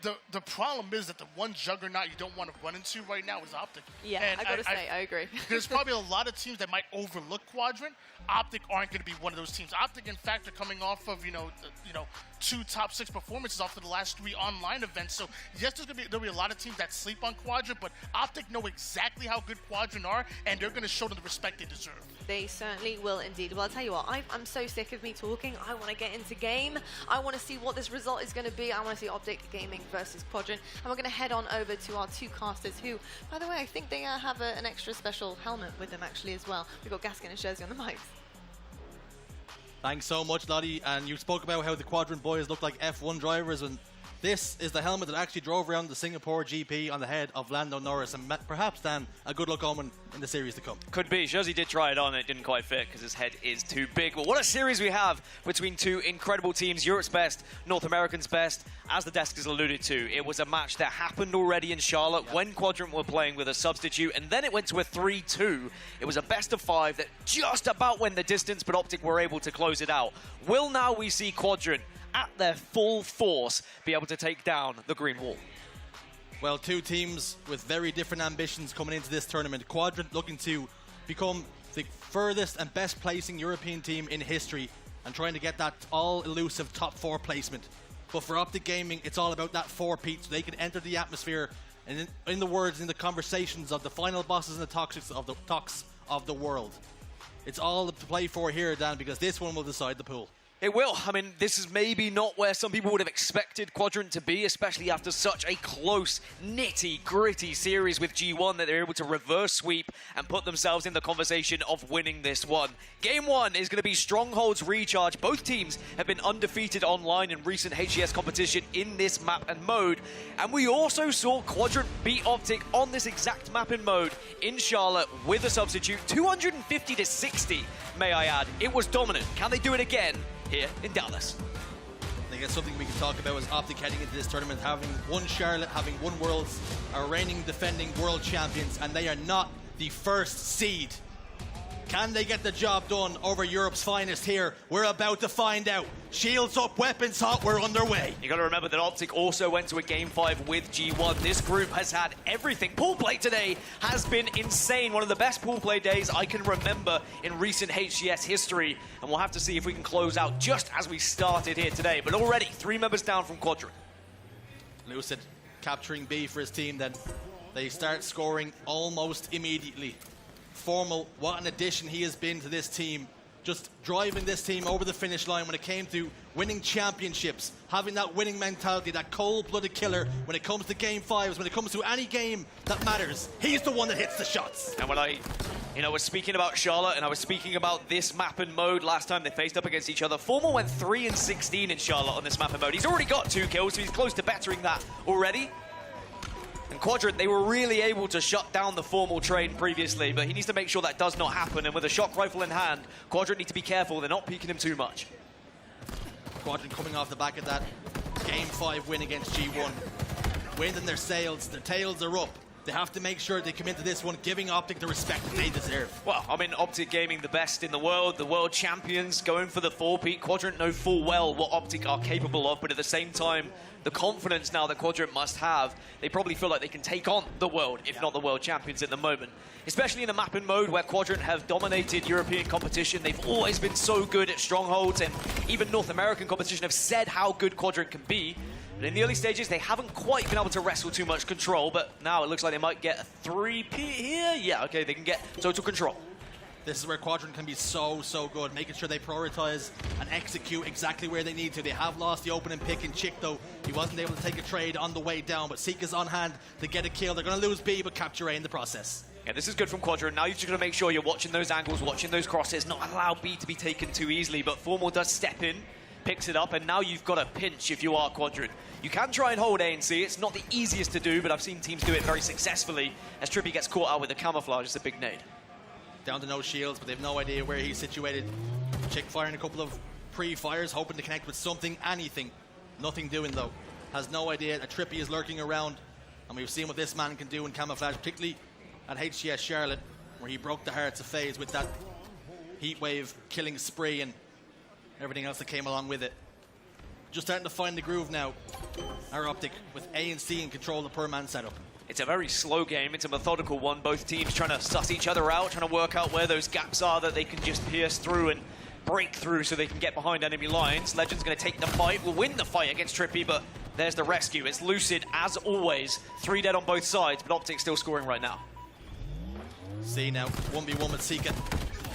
the problem is that the one juggernaut you don't want to run into right now is OpTic. Yeah, and I gotta say, I agree. There's probably a lot of teams that might overlook Quadrant. OpTic aren't going to be one of those teams. OpTic, in fact, are coming off of 2 top 6 performances off of the last 3 online events. So yes, there'll be a lot of teams that sleep on Quadrant, but OpTic know exactly how good Quadrant are, and they're going to show them the respect they deserve. They certainly will indeed. Well, I'll tell you what, I'm so sick of me talking. I want to get into game. I want to see what this result is going to be. I want to see OpTic Gaming versus Quadrant. And we're going to head on over to our 2 casters who, by the way, I think they have an extra special helmet with them actually as well. We've got Gaskin and Jersey on the mics. Thanks so much, Lottie. And you spoke about how the Quadrant boys look like F1 drivers, and This is the helmet that actually drove around the Singapore GP on the head of Lando Norris, and perhaps, Dan, a good luck omen in the series to come. Could be. Jersey did try it on, it didn't quite fit because his head is too big. But what a series we have between two incredible teams, Europe's best, North America's best. As the desk has alluded to, it was a match that happened already in Charlotte when Quadrant were playing with a substitute, and then it went to a 3-2. It was a best of 5 that just about went the distance, but OpTic were able to close it out. Will now we see Quadrant at their full force be able to take down the Green Wall? Well, two teams with very different ambitions coming into this tournament. Quadrant looking to become the furthest and best placing European team in history and trying to get that all-elusive top 4 placement. But for OpTic Gaming, it's all about that 4-peat, so they can enter the atmosphere and in the conversations of the final bosses and the toxics of the world. It's all to play for here, Dan, because this one will decide the pool. It will. I mean, this is maybe not where some people would have expected Quadrant to be, especially after such a close, nitty-gritty series with G1 that they're able to reverse sweep and put themselves in the conversation of winning this one. Game 1 is going to be Stronghold's recharge. Both teams have been undefeated online in recent HCS competition in this map and mode. And we also saw Quadrant beat OpTic on this exact map and mode in Charlotte with a substitute, 250-60, may I add. It was dominant. Can they do it again here in Dallas? I think that's something we can talk about as OpTic heading into this tournament, having won Charlotte, having won Worlds, are reigning defending world champions, and they are not the first seed. Can they get the job done over Europe's finest here? We're about to find out. Shields up, weapons hot, we're underway. You got to remember that OpTic also went to a Game 5 with G1. This group has had everything. Pool play today has been insane. One of the best pool play days I can remember in recent HCS history. And we'll have to see if we can close out just as we started here today. But already 3 members down from Quadrant. Lucid capturing B for his team, then they start scoring almost immediately. Formal, what an addition he has been to this team. Just driving this team over the finish line when it came to winning championships, having that winning mentality, that cold-blooded killer when it comes to Game 5s, when it comes to any game that matters. He's the one that hits the shots. And when I was speaking about Charlotte and I was speaking about this map and mode last time they faced up against each other, Formal went 3-16 in Charlotte on this map and mode. He's already got 2 kills, so he's close to bettering that already. And Quadrant, they were really able to shut down the Formal train previously, but he needs to make sure that does not happen. And with a shock rifle in hand, Quadrant need to be careful. They're not peeking him too much. Quadrant coming off the back of that Game 5 win against G1. Wind in their sails, their tails are up. They have to make sure they come into this one giving OpTic the respect that they deserve. Well, I mean, OpTic Gaming, the best in the world champions, going for the 4-peat. Quadrant know full well what OpTic are capable of, but at the same time, the confidence now that Quadrant must have, they probably feel like they can take on the world, if not the world champions at the moment. Especially in a map and mode where Quadrant have dominated European competition. They've always been so good at strongholds, and even North American competition have said how good Quadrant can be. But in the early stages, they haven't quite been able to wrestle too much control, but now it looks like they might get a 3-peat here. Yeah, okay, they can get total control. This is where Quadrant can be so good, making sure they prioritize and execute exactly where they need to. They have lost the opening pick in Chick, though. He wasn't able to take a trade on the way down, but Seek is on hand to get a kill. They're going to lose B, but capture A in the process. Yeah, this is good from Quadrant. Now you've just got to make sure you're watching those angles, watching those crosses, not allow B to be taken too easily, but Formal does step in, picks it up, and now you've got a pinch if you are Quadrant. You can try and hold A and C. It's not the easiest to do, but I've seen teams do it very successfully as Trippy gets caught out with the camouflage. It's a big nade. Down to no shields, but they've no idea where he's situated. Chick firing a couple of pre-fires, hoping to connect with something, anything. Nothing doing, though. Has no idea that Trippy is lurking around, and we've seen what this man can do in camouflage, particularly at HCS Charlotte, where he broke the hearts of FaZe with that heatwave killing spree and everything else that came along with it. Just starting to find the groove now. Our OpTic with A and C in control of the per man setup. It's a very slow game. It's a methodical one. Both teams trying to suss each other out, trying to work out where those gaps are that they can just pierce through and break through so they can get behind enemy lines. Legend's going to take the fight, will win the fight against Trippy, but there's the rescue. It's Lucid, as always. 3 dead on both sides, but OpTic still scoring right now. C now, 1v1 with Seeker.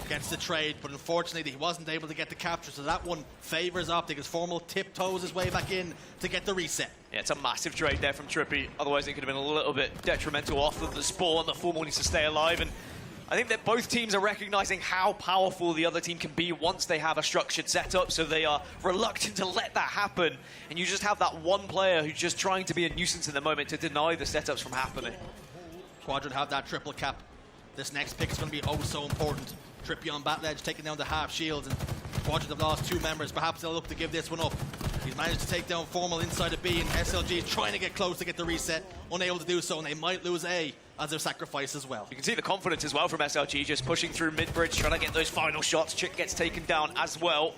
Gets the trade, but unfortunately he wasn't able to get the capture, so that one favors OpTic as Formal tiptoes his way back in to get the reset. Yeah, it's a massive trade there from Trippy. Otherwise, it could have been a little bit detrimental off of the spawn. The Formal needs to stay alive, and I think that both teams are recognizing how powerful the other team can be once they have a structured setup, so they are reluctant to let that happen. And you just have that one player who's just trying to be a nuisance in the moment to deny the setups from happening. Quadrant have that triple cap. This next pick is going to be oh so important. Trippy on Battle Edge taking down the half shields, and Quadrant have lost 2 members. Perhaps they'll look to give this one up. He's managed to take down Formal inside of B, and SLG is trying to get close to get the reset, unable to do so, and they might lose A as their sacrifice as well. You can see the confidence as well from SLG, just pushing through mid-bridge, trying to get those final shots. Chick gets taken down as well,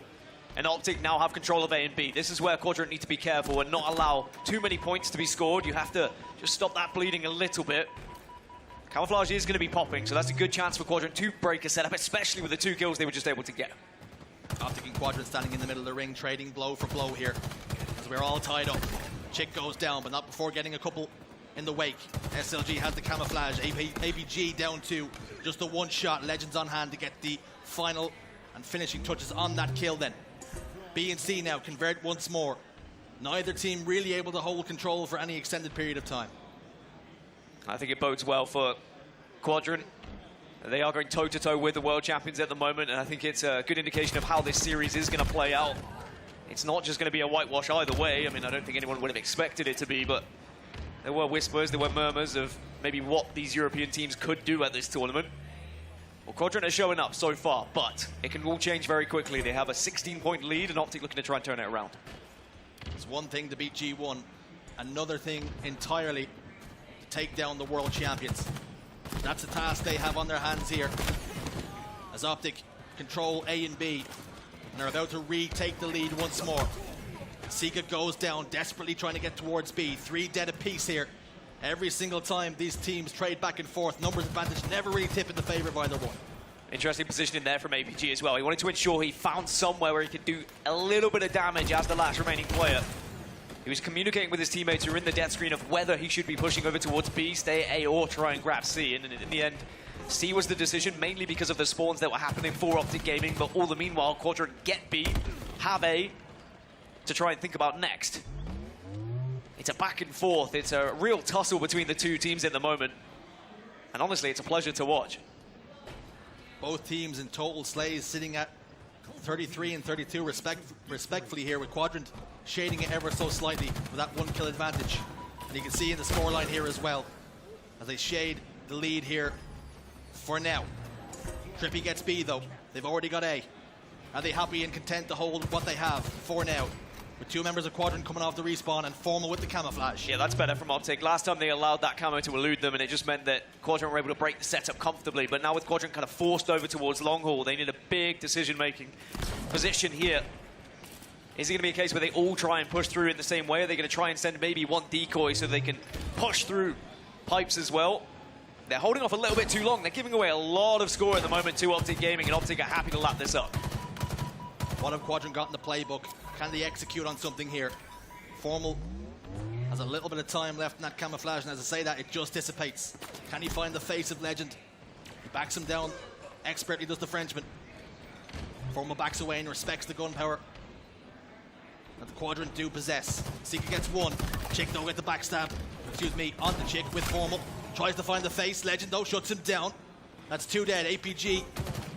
and OpTic now have control of A and B. This is where Quadrant need to be careful and not allow too many points to be scored. You have to just stop that bleeding a little bit. Camouflage is going to be popping, so that's a good chance for Quadrant to break a setup, especially with the 2 kills they were just able to get. OpTic and Quadrant standing in the middle of the ring, trading blow for blow here, as we're all tied up. Chick goes down, but not before getting a couple in the wake. SLG has the camouflage. APG down to just the 1 shot. Legends on hand to get the final and finishing touches on that kill then. B and C now convert once more. Neither team really able to hold control for any extended period of time. I think it bodes well for Quadrant. They are going toe-to-toe with the world champions at the moment, and I think it's a good indication of how this series is going to play out. It's not just going to be a whitewash either way. I mean, I don't think anyone would have expected it to be, but there were whispers, there were murmurs of maybe what these European teams could do at this tournament. Well, Quadrant are showing up so far, but it can all change very quickly. They have a 16-point lead, and OpTic looking to try and turn it around. It's one thing to beat G1, another thing entirely to take down the world champions. That's a task they have on their hands here, as OpTic control A and B, and they're about to retake the lead once more. Sika goes down, desperately trying to get towards B. 3 dead apiece here. Every single time these teams trade back and forth, numbers advantage never really tip in the favor of either one. Interesting positioning there from APG as well. He wanted to ensure he found somewhere where he could do a little bit of damage as the last remaining player. He was communicating with his teammates who were in the death screen of whether he should be pushing over towards B, stay A, or try and grab C. And in the end, C was the decision, mainly because of the spawns that were happening for OpTic Gaming. But all the meanwhile, Quadrant get B, have A, to try and think about next. It's a back and forth. It's a real tussle between the 2 teams at the moment. And honestly, it's a pleasure to watch. Both teams in total slays sitting at 33 and 32 respectfully here, with Quadrant shading it ever so slightly with that 1 kill advantage. And you can see in the scoreline here as well, as they shade the lead here for now. Trippy gets B though. They've already got A. Are they happy and content to hold what they have for now? With 2 members of Quadrant coming off the respawn and Formal with the camouflage. Yeah, that's better from OpTic. Last time they allowed that camo to elude them, and it just meant that Quadrant were able to break the setup comfortably. But now with Quadrant kind of forced over towards long haul, they need a big decision-making position here. Is it going to be a case where they all try and push through in the same way? Are they going to try and send maybe 1 decoy so they can push through pipes as well? They're holding off a little bit too long. They're giving away a lot of score at the moment to OpTic Gaming, and OpTic are happy to lap this up. What have Quadrant got in the playbook? Can they execute on something here? Formal has a little bit of time left in that camouflage, and as I say that, it just dissipates. Can he find the face of Legend? He backs him down. Expertly does the Frenchman. Formal backs away and respects the gunpowder that the Quadrant do possess. Sika gets 1. Chick though with the backstab. Excuse me, on the Chick with Formal. Tries to find the face. Legend though shuts him down. That's 2 dead. APG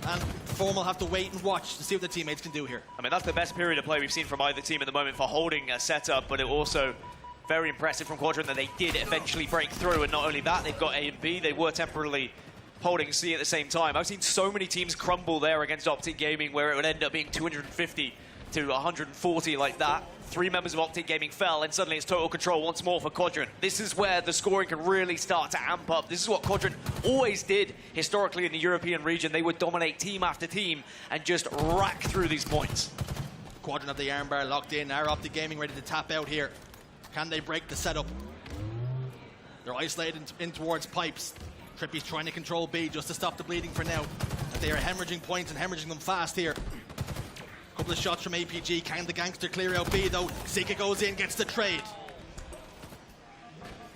and Formal have to wait and watch to see what their teammates can do here. I mean, that's the best period of play we've seen from either team at the moment for holding a setup, but it also very impressive from Quadrant that they did eventually break through. And not only that, they've got A and B. They were temporarily holding C at the same time. I've seen so many teams crumble there against OpTic Gaming where it would end up being 250 to 140 like that. 3 members of OpTic Gaming fell, and suddenly it's total control once more for Quadrant. This is where the scoring can really start to amp up. This is what Quadrant always did historically in the European region. They would dominate team after team and just rack through these points. Quadrant have the armbar locked in. Are OpTic Gaming ready to tap out here? Can they break the setup? They're isolated in towards pipes. Trippy's trying to control B just to stop the bleeding for now. But they are hemorrhaging points and hemorrhaging them fast here. Couple of shots from APG. Can the gangster clear out B though? Sika goes in, gets the trade.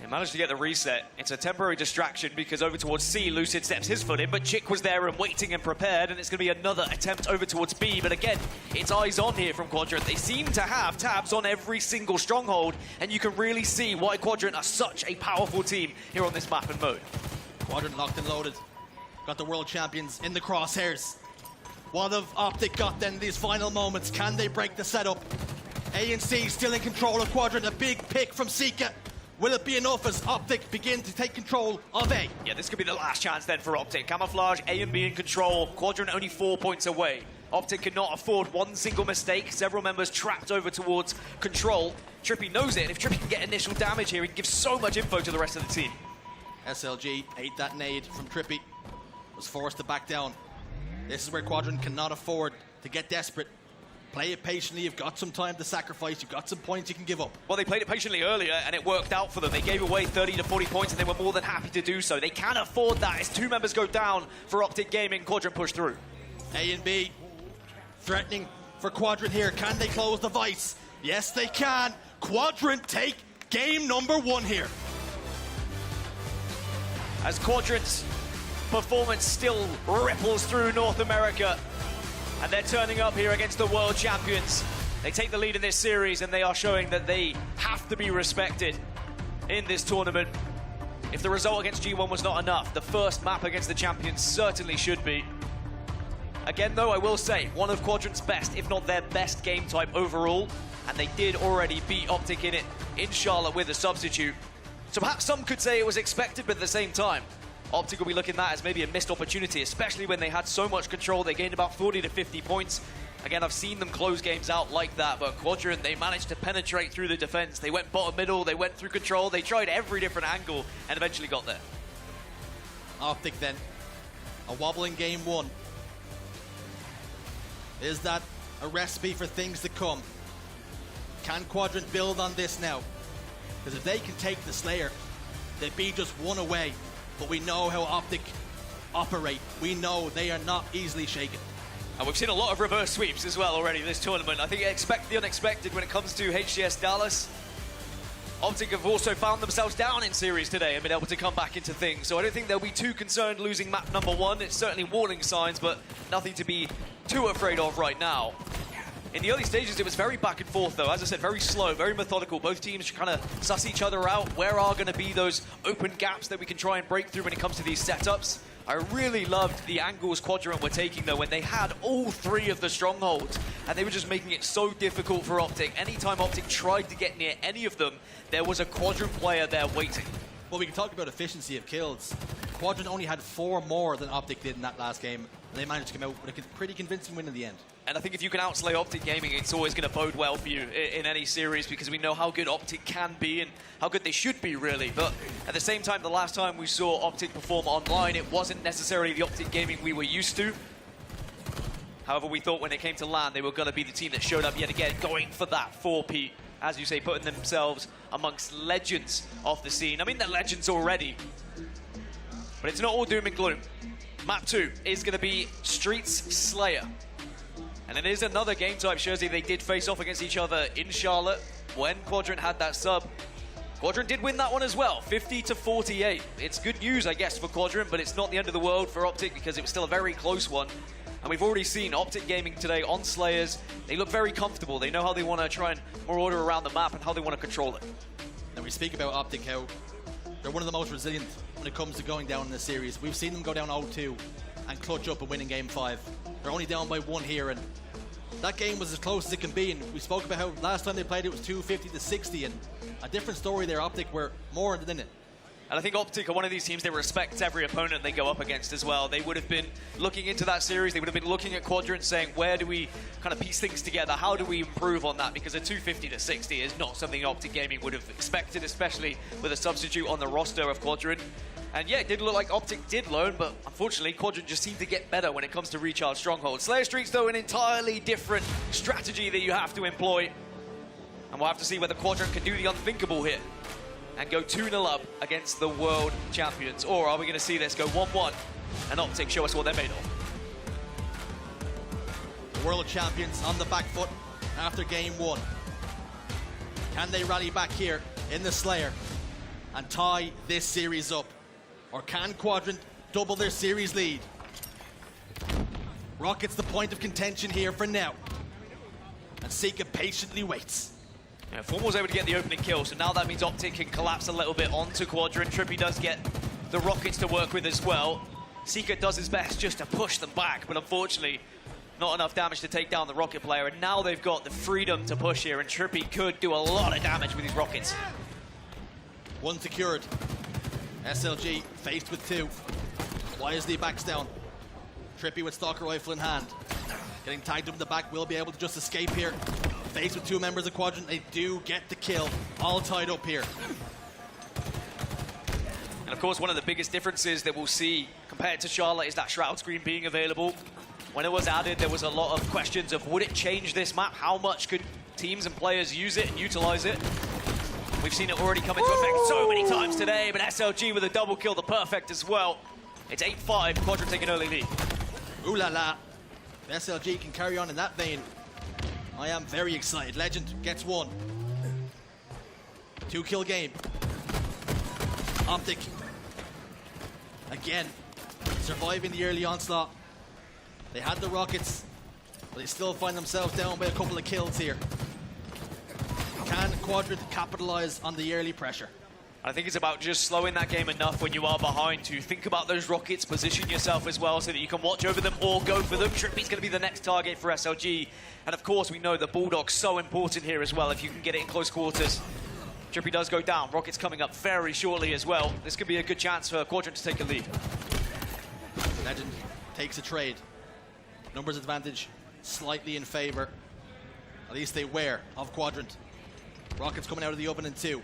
They managed to get the reset. It's a temporary distraction because over towards C, Lucid steps his foot in, but Chick was there and waiting and prepared, and it's going to be another attempt over towards B. But again, it's eyes on here from Quadrant. They seem to have tabs on every single stronghold, and you can really see why Quadrant are such a powerful team here on this map and mode. Quadrant locked and loaded. got the world champions in the crosshairs. What have OpTic got then in these final moments? Can they break the setup? ANC still in control of Quadrant, a big pick from Sika. Will it be enough as OpTic begin to take control of A? Yeah, this could be the last chance then for OpTic. Camouflage, A and B in control. Quadrant only 4 points away. OpTic cannot afford one single mistake. Several members trapped over towards control. Trippy knows it, and if Trippy can get initial damage here, he can give so much info to the rest of the team. SLG ate that nade from Trippy. Was forced to back down. This is where Quadrant cannot afford to get desperate. Play it patiently, you've got some time to sacrifice, you've got some points you can give up. Well, they played it patiently earlier, and it worked out for them. They gave away 30 to 40 points, and they were more than happy to do so. They can afford that as 2 members go down for OpTic Gaming. Quadrant push through. A and B threatening for Quadrant here. Can they close the vice? Yes, they can. Quadrant take game number 1 here. As Quadrant's performance still ripples through North America, and they're turning up here against the world champions. They take the lead in this series, and they are showing that they have to be respected in this tournament. If the result against G1 was not enough, the first map against the champions certainly should be. Again, though, I will say, one of Quadrant's best, if not their best game type overall, and they did already beat OpTic in it in Charlotte with a substitute. So perhaps some could say it was expected, but at the same time, OpTic will be looking at that as maybe a missed opportunity, especially when they had so much control. They gained about 40 to 50 points. Again, I've seen them close games out like that, but Quadrant, they managed to penetrate through the defense. They went bottom middle, they went through control, they tried every different angle, and eventually got there. OpTic then, a wobbling game 1. Is that a recipe for things to come? Can Quadrant build on this now? Because if they can take the Slayer, they'd be just 1 away. But we know how OpTic operate. We know they are not easily shaken. And we've seen a lot of reverse sweeps as well already this tournament. I think expect the unexpected when it comes to HCS Dallas. OpTic have also found themselves down in series today and been able to come back into things. So I don't think they'll be too concerned losing map number 1. It's certainly warning signs, but nothing to be too afraid of right now. In the early stages, it was very back and forth, though. As I said, very slow, very methodical. Both teams kind of suss each other out. Where are going to be those open gaps that we can try and break through when it comes to these setups? I really loved the angles Quadrant were taking, though, when they had all 3 of the strongholds, and they were just making it so difficult for OpTic. Anytime OpTic tried to get near any of them, there was a Quadrant player there waiting. Well, we can talk about efficiency of kills. Quadrant only had 4 more than OpTic did in that last game, and they managed to come out with a pretty convincing win in the end. And I think if you can outslay OpTic Gaming, it's always going to bode well for you in any series, because we know how good OpTic can be and how good they should be, really. But at the same time, the last time we saw OpTic perform online, it wasn't necessarily the OpTic Gaming we were used to. However, we thought when it came to LAN, they were going to be the team that showed up yet again, going for that 4P. As you say, putting themselves amongst legends of the scene. I mean, they're legends already. But it's not all doom and gloom. Map 2 is going to be Streets Slayer. And it is another game type jersey. They did face off against each other in Charlotte when Quadrant had that sub. Quadrant did win that one as well, 50 to 48. It's good news, I guess, for Quadrant, but it's not the end of the world for OpTic because it was still a very close one. And we've already seen OpTic Gaming today on Slayers. They look very comfortable. They know how they want to try and more order around the map and how they want to control it. Now we speak about OpTic, how they're one of the most resilient when it comes to going down in the series. We've seen them go down 0-2 and clutch up and win in game 5. They're only down by 1 here, and that game was as close as it can be. And we spoke about how last time they played it was 250 to 60, and a different story there. OpTic were more than it. And I think OpTic are one of these teams, they respect every opponent they go up against as well. They would have been looking into that series, they would have been looking at Quadrant saying, where do we kind of piece things together? How do we improve on that? Because a 250 to 60 is not something OpTic Gaming would have expected, especially with a substitute on the roster of Quadrant. And yeah, it did look like OpTic did learn, but unfortunately, Quadrant just seemed to get better when it comes to recharge strongholds. Slayer Streets, though, an entirely different strategy that you have to employ. And we'll have to see whether Quadrant can do the unthinkable here and go 2-0 up against the world champions. Or are we going to see this go 1-1 and OpTic show us what they're made of? The world champions on the back foot after game 1. Can they rally back here in the Slayer and tie this series up? Or can Quadrant double their series lead? Rocket's the point of contention here for now. And Sika patiently waits. Yeah, Formal's able to get the opening kill, so now that means OpTic can collapse a little bit onto Quadrant. Trippy does get the rockets to work with as well. Seeker does his best just to push them back, but unfortunately, not enough damage to take down the rocket player, and now they've got the freedom to push here, and Trippy could do a lot of damage with his rockets. One secured. SLG faced with two. Wisely backs down. Trippy with Stalker Rifle in hand. Getting tagged up in the back, will be able to just escape here. Faced with two members of Quadrant, they do get the kill. All tied up here. And of course, one of the biggest differences that we'll see compared to Charlotte is that Shroud screen being available. When it was added, there was a lot of questions of would it change this map? How much could teams and players use it and utilize it? We've seen it already come into effect so many times today, but SLG with a double kill, the perfect as well. It's 8-5, Quadrant taking early lead. Ooh la la. SLG can carry on in that vein. I am very excited. Legend gets one. 2-kill game. OpTic. Again, surviving the early onslaught. They had the rockets, but they still find themselves down by a couple of kills here. Can Quadrant capitalize on the early pressure? I think it's about just slowing that game enough when you are behind to think about those rockets, position yourself as well so that you can watch over them or go for them. Trippy's going to be the next target for SLG. And of course, we know the Bulldog's so important here as well if you can get it in close quarters. Trippy does go down. Rockets coming up very shortly as well. This could be a good chance for Quadrant to take a lead. Legend takes a trade. Numbers advantage slightly in favor. At least they were of Quadrant. Rockets coming out of the open in 2.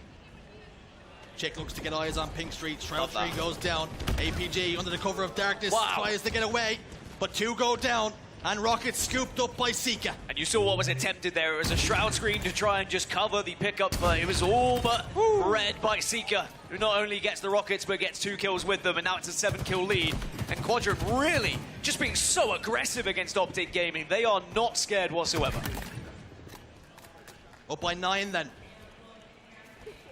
Chick looks to get eyes on Pink Street. Shroud Street goes down. APG under the cover of darkness tries to get away, but 2 go down, and Rockets scooped up by Seeker. And you saw what was attempted there. It was a Shroud screen to try and just cover the pickup, but it was all but read by Seeker, who not only gets the Rockets, but gets 2 kills with them, and now it's a 7-kill lead. And Quadrant really just being so aggressive against OpTic Gaming. They are not scared whatsoever. Up by 9 then.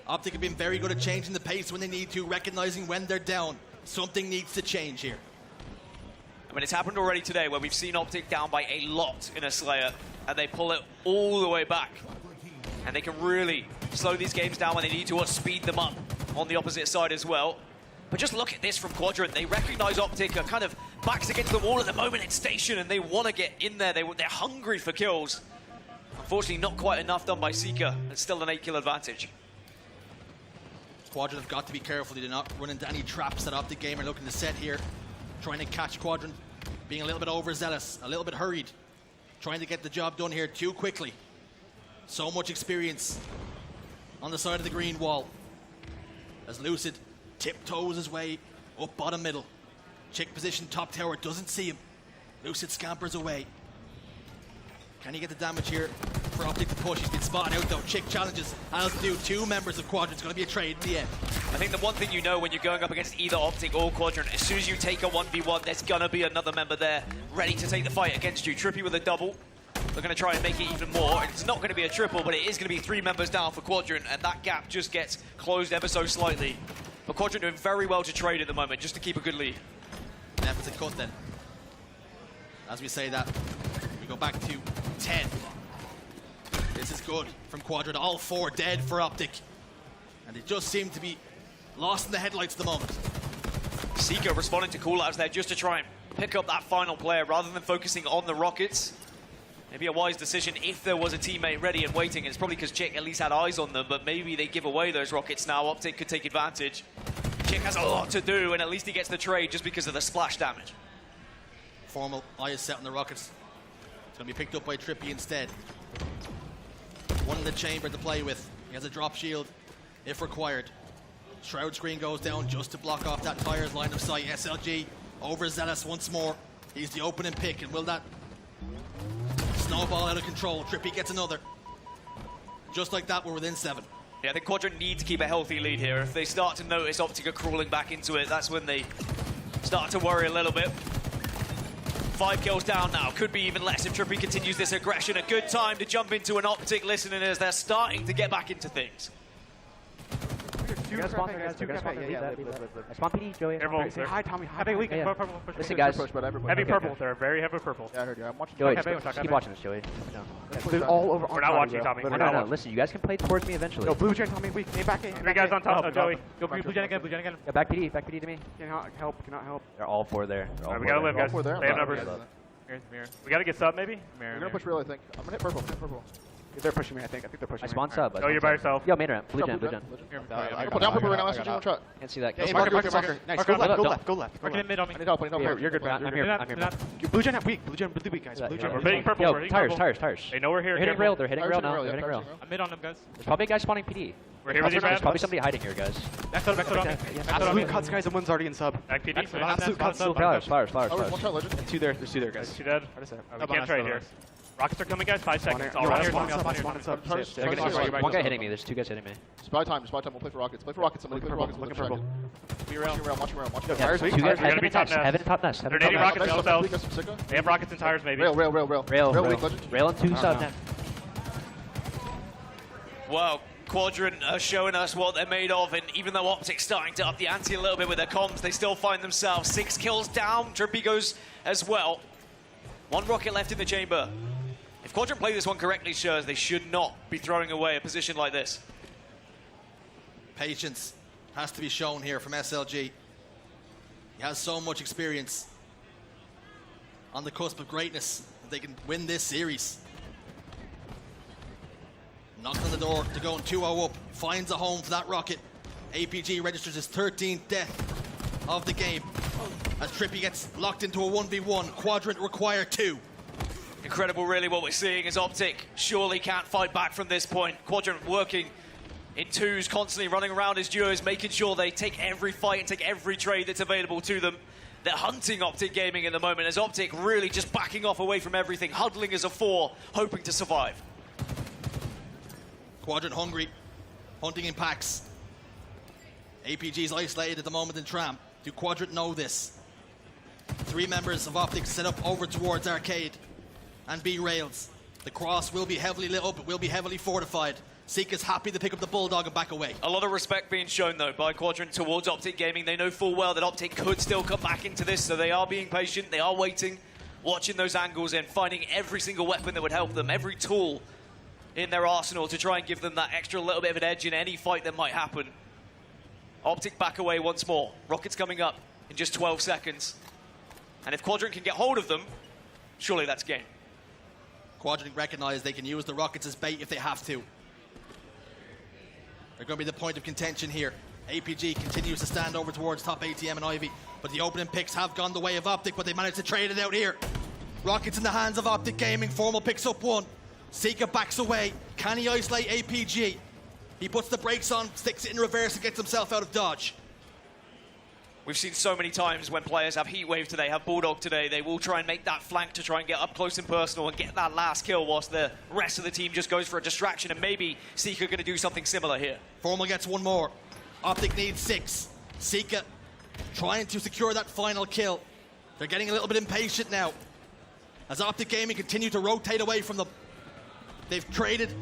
OpTic have been very good at changing the pace when they need to, recognizing when they're down. Something needs to change here. I mean, it's happened already today where we've seen OpTic down by a lot in a Slayer, and they pull it all the way back. And they can really slow these games down when they need to, or speed them up on the opposite side as well. But just look at this from Quadrant. They recognize OpTic are kind of backs against the wall at the moment in Station, and they want to get in there. They're hungry for kills. Unfortunately, not quite enough done by Seeker. It's still an 8-kill advantage. Quadrant have got to be careful they do not run into any traps that OpTic Game are looking to set here. Trying to catch Quadrant, being a little bit overzealous, a little bit hurried. Trying to get the job done here too quickly. So much experience on the side of the green wall. As Lucid tiptoes his way up bottom middle. Chick position top tower, doesn't see him. Lucid scampers away. Can he get the damage here for OpTic to push? He's been spotted out though. Chick challenges, as do 2 members of Quadrant. It's going to be a trade in the end. I think the one thing you know when you're going up against either OpTic or Quadrant, as soon as you take a 1v1, there's going to be another member there ready to take the fight against you. Trippy with a double. They're going to try and make it even more. It's not going to be a triple, but it is going to be 3 members down for Quadrant, and that gap just gets closed ever so slightly. But Quadrant doing very well to trade at the moment, just to keep a good lead. Deficit cut then. As we say that, we go back to 10. This is good from Quadrant. All 4 dead for OpTic. And they just seem to be lost in the headlights at the moment. Seeker responding to callouts there just to try and pick up that final player rather than focusing on the Rockets. Maybe a wise decision if there was a teammate ready and waiting. It's probably because Chick at least had eyes on them, but maybe they give away those Rockets now. OpTic could take advantage. Chick has a lot to do, and at least he gets the trade just because of the splash damage. Formal eye is set on the Rockets. It's going to be picked up by Trippy instead. One in the chamber to play with. He has a drop shield if required. Shroud screen goes down just to block off that Tyre's line of sight. SLG overzealous once more. He's the opening pick, and will that snowball out of control? Trippy gets another. Just like that, we're within 7. Yeah, I think Quadrant need to keep a healthy lead here. If they start to notice OpTic are crawling back into it, that's when they start to worry a little bit. 5 kills down now. Could be even less if Trippy continues this aggression. A good time to jump into an OpTic listening as they're starting to get back into things. They're gonna spawn, guys. They're gonna spawn. I spawn PD, Joey. Careful. Say hi, Tommy. Hi. Heavy weak. Yeah. Purple. Listen, guys. Heavy purple. They're very heavy purple. Yeah, I heard you. I'm watching. Joey, Okay, just keep watching this, Joey. No. They're all over on We're not watching, Tommy. No. Listen, you guys can play towards me eventually. Yo, blue gen, Tommy, weak. Name back A. Three guys on top. Joey. Go blue gen again. Blue gen again. Yeah, back PD to me. Cannot help. They're all four there. We gotta live, guys. There. They have numbers. Mirror. We gotta get sub, maybe. We're gonna push real, I think. I'm gonna hit purple. They're pushing me, I think. They're pushing me. I spawn sub. Oh, you're by yourself. Yo, main ramp. Blue gen. Purple down purple right now. Last one shot. Can't see that. Hey, marker. Nice. Go left. Marking mid on me. I need help. You're good, bro. I'm here. Blue gen weak. Blue gen weak, guys. Blue gen. We're hitting purple. Yo, tires. They know we're here. They're hitting rail. They're hitting rail now. I'm mid on them, guys. There's probably a guy spawning PD. We're here with you, There's Brad. probably somebody hiding here, guys. Back on me. Absolute cuts, guys. And one's already in sub. Back PD. Absolute cuts. Flowers. One shot legend. There's two there, guys. She dead. We can't trade here. Rockets are coming, guys. 5 seconds. All right. One guy hitting me. There's two guys hitting me. Spy time. We'll play for Rockets. Somebody play for Rockets. Looking purple. Watch me around. Tires weak. Heaven and top nest. They're nading rockets themselves. They have rockets and tires, maybe. Rail. Rail and two sub now. Well, Quadrant are showing us what they're made of, and even though OpTic's starting to up the ante a little bit with their comms, they still find themselves 6 kills down. Drippy goes as well. 1 rocket left in the chamber. If Quadrant play this one correctly, Shurs, they should not be throwing away a position like this. Patience has to be shown here from SLG. He has so much experience on the cusp of greatness. They can win this series. Knocks on the door to go 2-0 up. Finds a home for that rocket. APG registers his 13th death of the game. As Trippy gets locked into a 1v1. Quadrant require 2. Incredible, really, what we're seeing is OpTic surely can't fight back from this point. Quadrant working in twos, constantly running around his duos, making sure they take every fight and take every trade that's available to them. They're hunting OpTic Gaming in the moment, as OpTic really just backing off away from everything, huddling as a 4, hoping to survive. Quadrant hungry, hunting in packs. APG's isolated at the moment in Tram. Do Quadrant know this? 3 members of OpTic set up over towards Arcade and B rails. The cross will be heavily lit up, it will be heavily fortified. Seeker's happy to pick up the Bulldog and back away. A lot of respect being shown, though, by Quadrant towards OpTic Gaming. They know full well that OpTic could still come back into this, so they are being patient, they are waiting, watching those angles and finding every single weapon that would help them, every tool in their arsenal to try and give them that extra little bit of an edge in any fight that might happen. OpTic back away once more. Rockets coming up in just 12 seconds. And if Quadrant can get hold of them, surely that's game. Quadrant recognize they can use the rockets as bait if they have to. They're going to be the point of contention here. APG continues to stand over towards top ATM and Ivy, but the opening picks have gone the way of OpTic, but they managed to trade it out here. Rockets in the hands of OpTic Gaming. Formal picks up 1. Seeker backs away. Can he isolate APG? He puts the brakes on, sticks it in reverse and gets himself out of dodge. We've seen so many times when players have Heatwave today, have Bulldog today, they will try and make that flank to try and get up close and personal and get that last kill whilst the rest of the team just goes for a distraction, and maybe Seeker going to do something similar here. Formal gets 1 more. OpTic needs 6. Seeker trying to secure that final kill. They're getting a little bit impatient now. As OpTic Gaming continue to rotate away from them. They've traded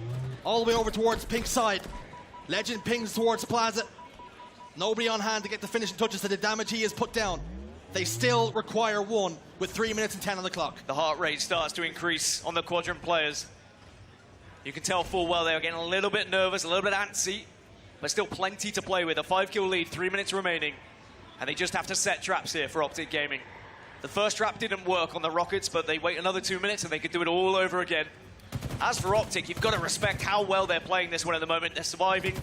all the way over towards pink side. Legend pings towards Plaza. Nobody on hand to get the finishing touches to the damage he has put down. They still require 1 with 3 minutes and 10 on the clock. The heart rate starts to increase on the Quadrant players. You can tell full well they are getting a little bit nervous, a little bit antsy, but still plenty to play with. A 5-kill lead, 3 minutes remaining, and they just have to set traps here for OpTic Gaming. The first trap didn't work on the Rockets, but they wait another 2 minutes and they could do it all over again. As for OpTic, you've got to respect how well they're playing this one at the moment. They're surviving,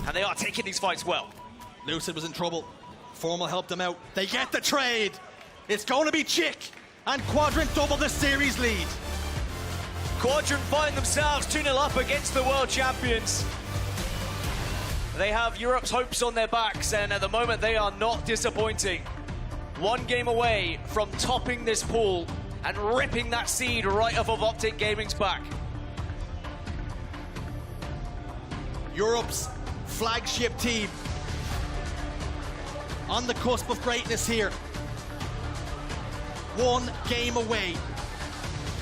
and they are taking these fights well. Lucid was in trouble. Formal helped them out. They get the trade. It's going to be Chick, and Quadrant double the series lead. Quadrant find themselves 2-0 up against the world champions. They have Europe's hopes on their backs, and at the moment they are not disappointing. 1 game away from topping this pool and ripping that seed right off of OpTic Gaming's back. Europe's flagship team on the cusp of greatness here. 1 game away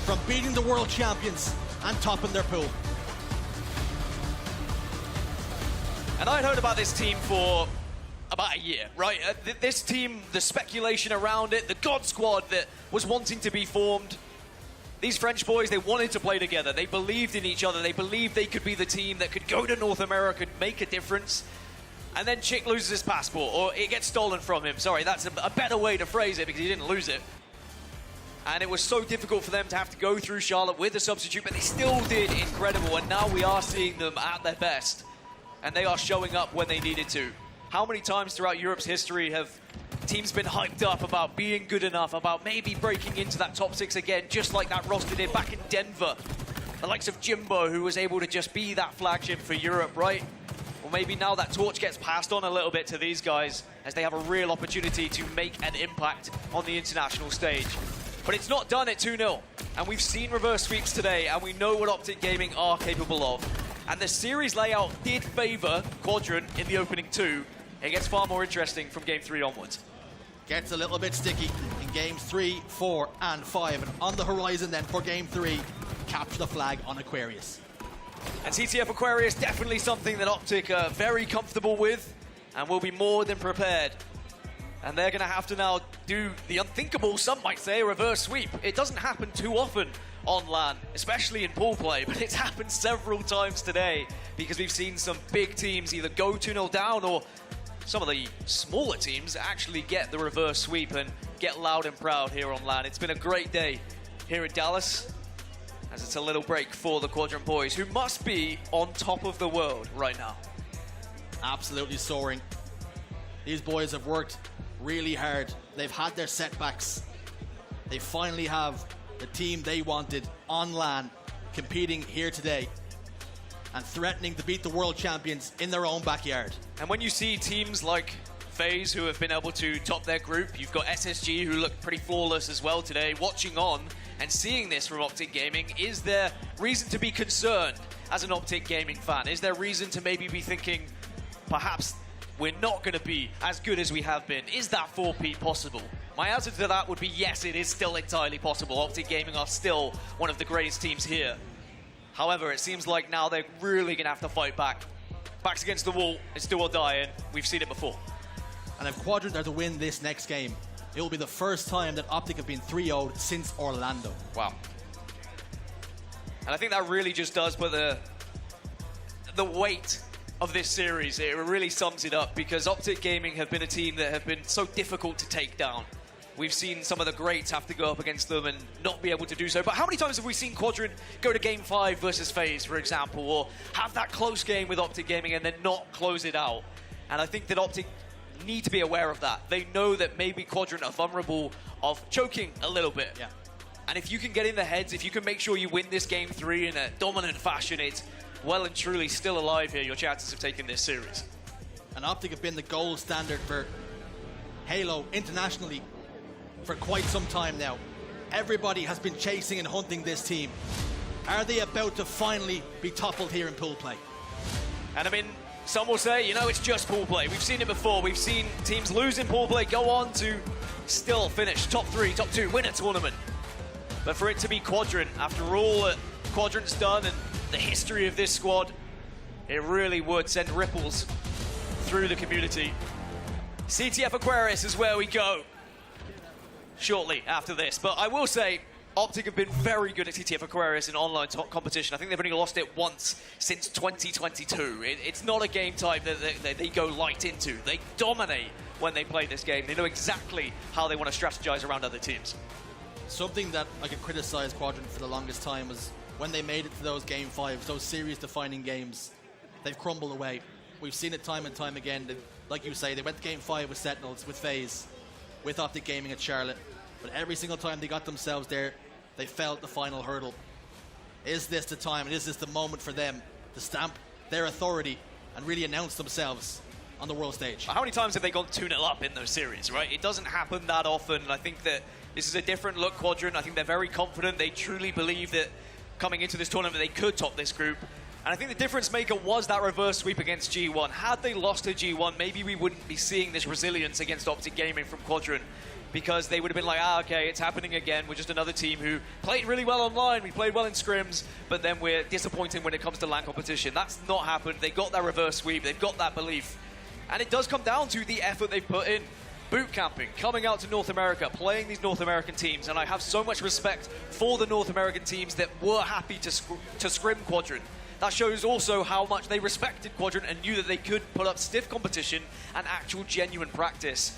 from beating the world champions and topping their pool. And I'd heard about this team for about a year, right? This team, the speculation around it, the God Squad that was wanting to be formed. These French boys, they wanted to play together. They believed in each other. They believed they could be the team that could go to North America and make a difference. And then Chick loses his passport, or it gets stolen from him. Sorry, that's a better way to phrase it because he didn't lose it. And it was so difficult for them to have to go through Charlotte with a substitute, but they still did incredible. And now we are seeing them at their best. And they are showing up when they needed to. How many times throughout Europe's history have teams been hyped up about being good enough, about maybe breaking into that top 6 again, just like that roster did back in Denver? The likes of Jimbo, who was able to just be that flagship for Europe, right? Well, maybe now that torch gets passed on a little bit to these guys as they have a real opportunity to make an impact on the international stage. But it's not done at 2-0. And we've seen reverse sweeps today, and we know what OpTic Gaming are capable of. And the series layout did favor Quadrant in the opening 2. It gets far more interesting from Game 3 onwards. Gets a little bit sticky in Games 3, 4, and 5. And on the horizon then for Game 3, capture the flag on Aquarius. And TTF Aquarius, definitely something that OpTic are very comfortable with and will be more than prepared. And they're going to have to now do the unthinkable, some might say, a reverse sweep. It doesn't happen too often on LAN, especially in pool play, but it's happened several times today because we've seen some big teams either go 2-0 down or some of the smaller teams actually get the reverse sweep and get loud and proud here on LAN. It's been a great day here in Dallas as it's a little break for the Quadrant boys, who must be on top of the world right now. Absolutely soaring. These boys have worked really hard. They've had their setbacks. They finally have the team they wanted on LAN competing here today and threatening to beat the world champions in their own backyard. And when you see teams like FaZe who have been able to top their group, you've got SSG who look pretty flawless as well today, watching on and seeing this from OpTic Gaming, is there reason to be concerned as an OpTic Gaming fan? Is there reason to maybe be thinking perhaps we're not going to be as good as we have been? Is that 4P possible? My answer to that would be yes, it is still entirely possible. OpTic Gaming are still one of the greatest teams here. However, it seems like now they're really going to have to fight back. Backs against the wall, it's do or die, and we've seen it before. And if Quadrant are to win this next game, it will be the first time that OpTic have been 3-0'd since Orlando. Wow. And I think that really just does put the weight of this series. It really sums it up because OpTic Gaming have been a team that have been so difficult to take down. We've seen some of the greats have to go up against them and not be able to do so. But how many times have we seen Quadrant go to Game 5 versus FaZe, for example, or have that close game with OpTic Gaming and then not close it out? And I think that OpTic need to be aware of that. They know that maybe Quadrant are vulnerable of choking a little bit. Yeah. And if you can get in the heads, if you can make sure you win this Game 3 in a dominant fashion, it's well and truly still alive here, your chances of taking this series. And OpTic have been the gold standard for Halo internationally for quite some time now. Everybody has been chasing and hunting this team. Are they about to finally be toppled here in pool play? And I mean, some will say, you know, it's just pool play. We've seen it before. We've seen teams lose in pool play, go on to still finish top 3, top 2, win a tournament. But for it to be Quadrant, after all that Quadrant's done and the history of this squad, it really would send ripples through the community. CTF Aquarius is where we go shortly after this. But I will say, OpTic have been very good at TTF Aquarius in online competition. I think they've only lost it once since 2022. It's not a game type that they go light into. They dominate when they play this game. They know exactly how they want to strategize around other teams. Something that I could criticize Quadrant for the longest time was when they made it to those Game 5s, those series-defining games, they've crumbled away. We've seen it time and time again. Like you say, they went to Game 5 with Sentinels, with FaZe, with OpTic Gaming at Charlotte. But every single time they got themselves there, they fell at the final hurdle. Is this the time, and is this the moment for them to stamp their authority and really announce themselves on the world stage? How many times have they gone 2-0 up in those series, right? It doesn't happen that often, and I think that this is a different look Quadrant. I think they're very confident. They truly believe that coming into this tournament, they could top this group. And I think the difference maker was that reverse sweep against G1. Had they lost to G1, maybe we wouldn't be seeing this resilience against OpTic Gaming from Quadrant. because they would have been like, okay, it's happening again. We're just another team who played really well online. We played well in scrims, but then we're disappointing when it comes to LAN competition. That's not happened. They got that reverse sweep. They've got that belief. And it does come down to the effort they've put in. Boot camping, coming out to North America, playing these North American teams. And I have so much respect for the North American teams that were happy to scrim Quadrant. That shows also how much they respected Quadrant and knew that they could put up stiff competition and actual genuine practice.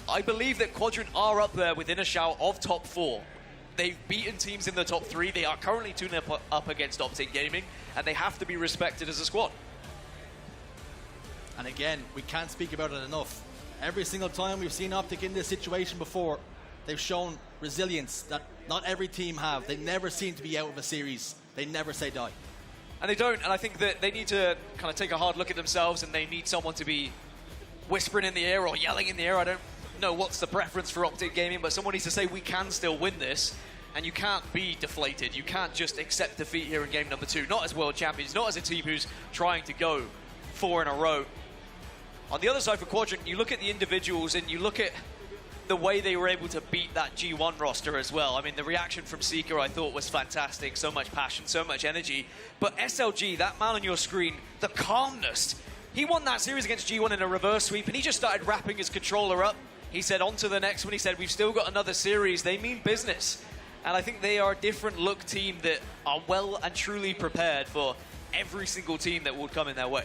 I believe that Quadrant are up there within a shout of top 4. They've beaten teams in the top 3. They are currently 2-0 up against OpTic Gaming, and they have to be respected as a squad. And again, we can't speak about it enough. Every single time we've seen OpTic in this situation before, they've shown resilience that not every team have. They never seem to be out of a series. They never say die. And they don't, and I think that they need to kind of take a hard look at themselves, and they need someone to be whispering in the air or yelling in the air. I don't know what's the preference for OpTic Gaming, but someone needs to say we can still win this, and you can't be deflated. You can't just accept defeat here in game number 2, not as world champions, not as a team who's trying to go 4 in a row. On the other side for Quadrant, you look at the individuals and you look at the way they were able to beat that G1 roster as well. I mean, the reaction from Seeker I thought was fantastic. So much passion, so much energy. But SLG, that man on your screen, the calmness. He won that series against G1 in a reverse sweep, and he just started wrapping his controller up. He said, on to the next one. He said, we've still got another series. They mean business. And I think they are a different look team that are well and truly prepared for every single team that would come in their way.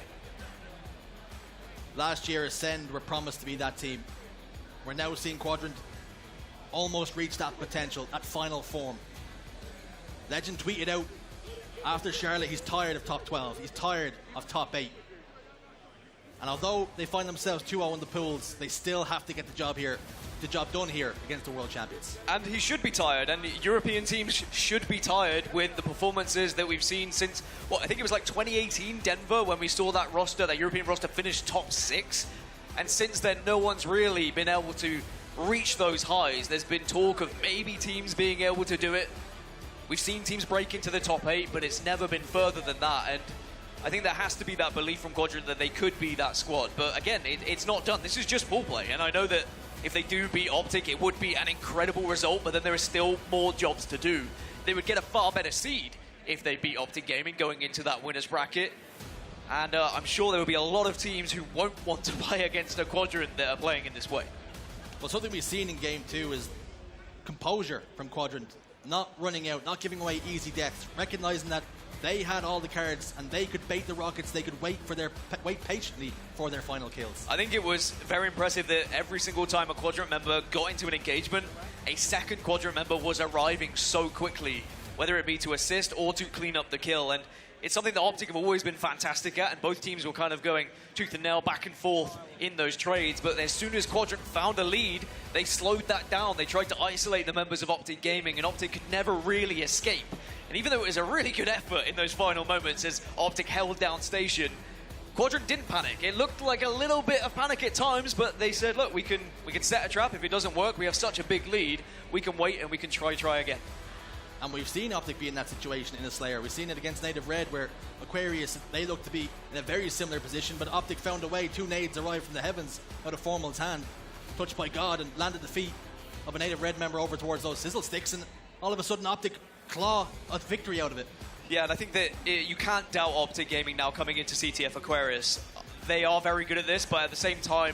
Last year, Ascend were promised to be that team. We're now seeing Quadrant almost reach that potential, that final form. Legend tweeted out after Charlotte, he's tired of top 12. He's tired of top 8. And although they find themselves 2-0 in the pools, they still have to get the job done here against the world champions. And he should be tired, and European teams should be tired with the performances that we've seen since, what, I think it was like 2018 Denver when we saw that roster, that European roster finish top 6. And since then, no one's really been able to reach those highs. There's been talk of maybe teams being able to do it. We've seen teams break into the top 8, but it's never been further than that. And I think there has to be that belief from Quadrant that they could be that squad. But again, it's not done. This is just pool play. And I know that if they do beat OpTic, it would be an incredible result, but then there is still more jobs to do. They would get a far better seed if they beat OpTic Gaming going into that winner's bracket. And I'm sure there will be a lot of teams who won't want to play against a Quadrant that are playing in this way. Well, something we've seen in game 2 is composure from Quadrant. Not running out, not giving away easy deaths, recognizing that they had all the cards and they could bait the Rockets, they could wait patiently for their final kills. I think it was very impressive that every single time a Quadrant member got into an engagement, a second Quadrant member was arriving so quickly, whether it be to assist or to clean up the kill. And it's something that OpTic have always been fantastic at, and both teams were kind of going tooth and nail back and forth in those trades. But as soon as Quadrant found a lead, they slowed that down. They tried to isolate the members of OpTic Gaming, and OpTic could never really escape. And even though it was a really good effort in those final moments as OpTic held down Station, Quadrant didn't panic. It looked like a little bit of panic at times, but they said, look, we can set a trap. If it doesn't work, we have such a big lead, we can wait and we can try again. And we've seen OpTic be in that situation in a Slayer. We've seen it against Native Red, where Aquarius, they look to be in a very similar position, but OpTic found a way. 2 nades arrived from the heavens out of Formal's hand, touched by God, and landed the feet of a Native Red member over towards those sizzle sticks, and all of a sudden OpTic claw a victory out of it. Yeah, and I think that you can't doubt OpTic Gaming now coming into CTF Aquarius. They are very good at this, but at the same time,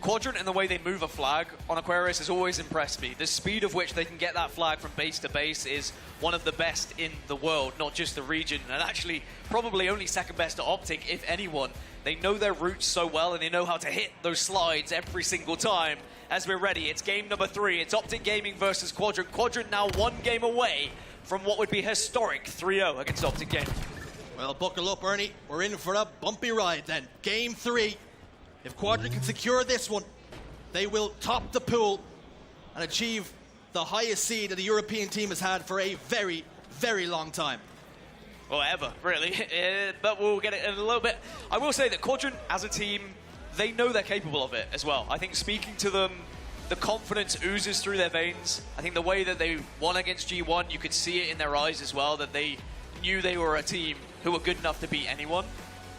Quadrant and the way they move a flag on Aquarius has always impressed me. The speed of which they can get that flag from base to base is one of the best in the world, not just the region, and actually probably only second best to OpTic, if anyone. They know their routes so well, and they know how to hit those slides every single time. As we're ready, it's game number 3. It's OpTic Gaming versus Quadrant. Quadrant now 1 game away from what would be historic 3-0 against OpTic Gaming. Well, buckle up, Ernie. We're in for a bumpy ride then. Game 3. If Quadrant can secure this one, they will top the pool and achieve the highest seed that the European team has had for a very, very long time. Well, ever, really. But we'll get it in a little bit. I will say that Quadrant, as a team, they know they're capable of it as well. I think speaking to them, the confidence oozes through their veins. I think the way that they won against G1, you could see it in their eyes as well, that they knew they were a team who were good enough to beat anyone.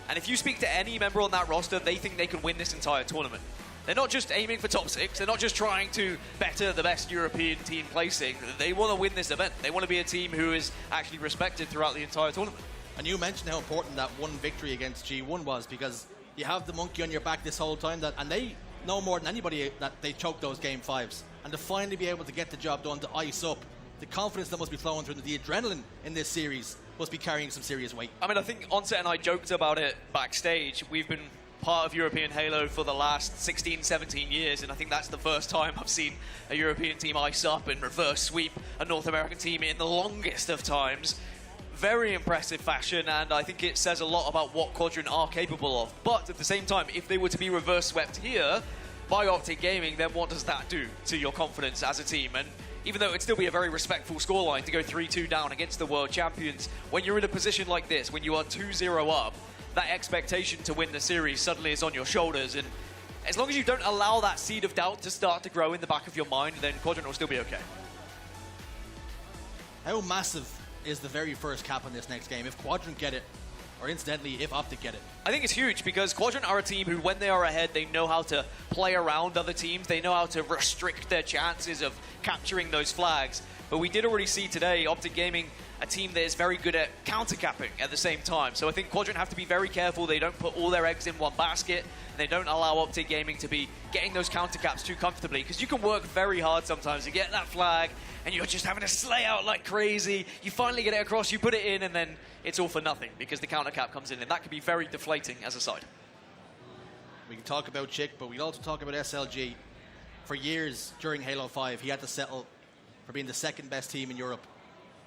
And if you speak to any member on that roster, they think they can win this entire tournament. They're not just aiming for top 6. They're not just trying to better the best European team placing. They want to win this event. They want to be a team who is actually respected throughout the entire tournament. And you mentioned how important that one victory against G1 was, because you have the monkey on your back this whole time, and they know more than anybody that they choked those game 5s. And to finally be able to get the job done, to ice up, the confidence that must be flowing through, the adrenaline in this series must be carrying some serious weight. I mean, I think Onset and I joked about it backstage. We've been part of European Halo for the last 16, 17 years, and I think that's the first time I've seen a European team ice up and reverse sweep a North American team in the longest of times. Very impressive fashion, and I think it says a lot about what Quadrant are capable of. But at the same time, if they were to be reverse swept here by OpTic Gaming, then what does that do to your confidence as a team? And even though it'd still be a very respectful scoreline to go 3-2 down against the world champions, when you're in a position like this, when you are 2-0 up, that expectation to win the series suddenly is on your shoulders, and as long as you don't allow that seed of doubt to start to grow in the back of your mind, then Quadrant will still be okay. How massive is the very first cap on this next game, if Quadrant get it, or incidentally, if OpTic get it? I think it's huge, because Quadrant are a team who, when they are ahead, they know how to play around other teams. They know how to restrict their chances of capturing those flags. But we did already see today, OpTic Gaming, a team that is very good at counter-capping at the same time. So I think Quadrant have to be very careful. They don't put all their eggs in one basket, and they don't allow OpTic Gaming to be getting those counter-caps too comfortably, because you can work very hard sometimes to get that flag, and you're just having to slay out like crazy. You finally get it across, you put it in, and then it's all for nothing, because the counter-cap comes in, and that can be very deflating as a side. We can talk about Chick, but we can also talk about SLG. For years during Halo 5, he had to settle for being the second best team in Europe.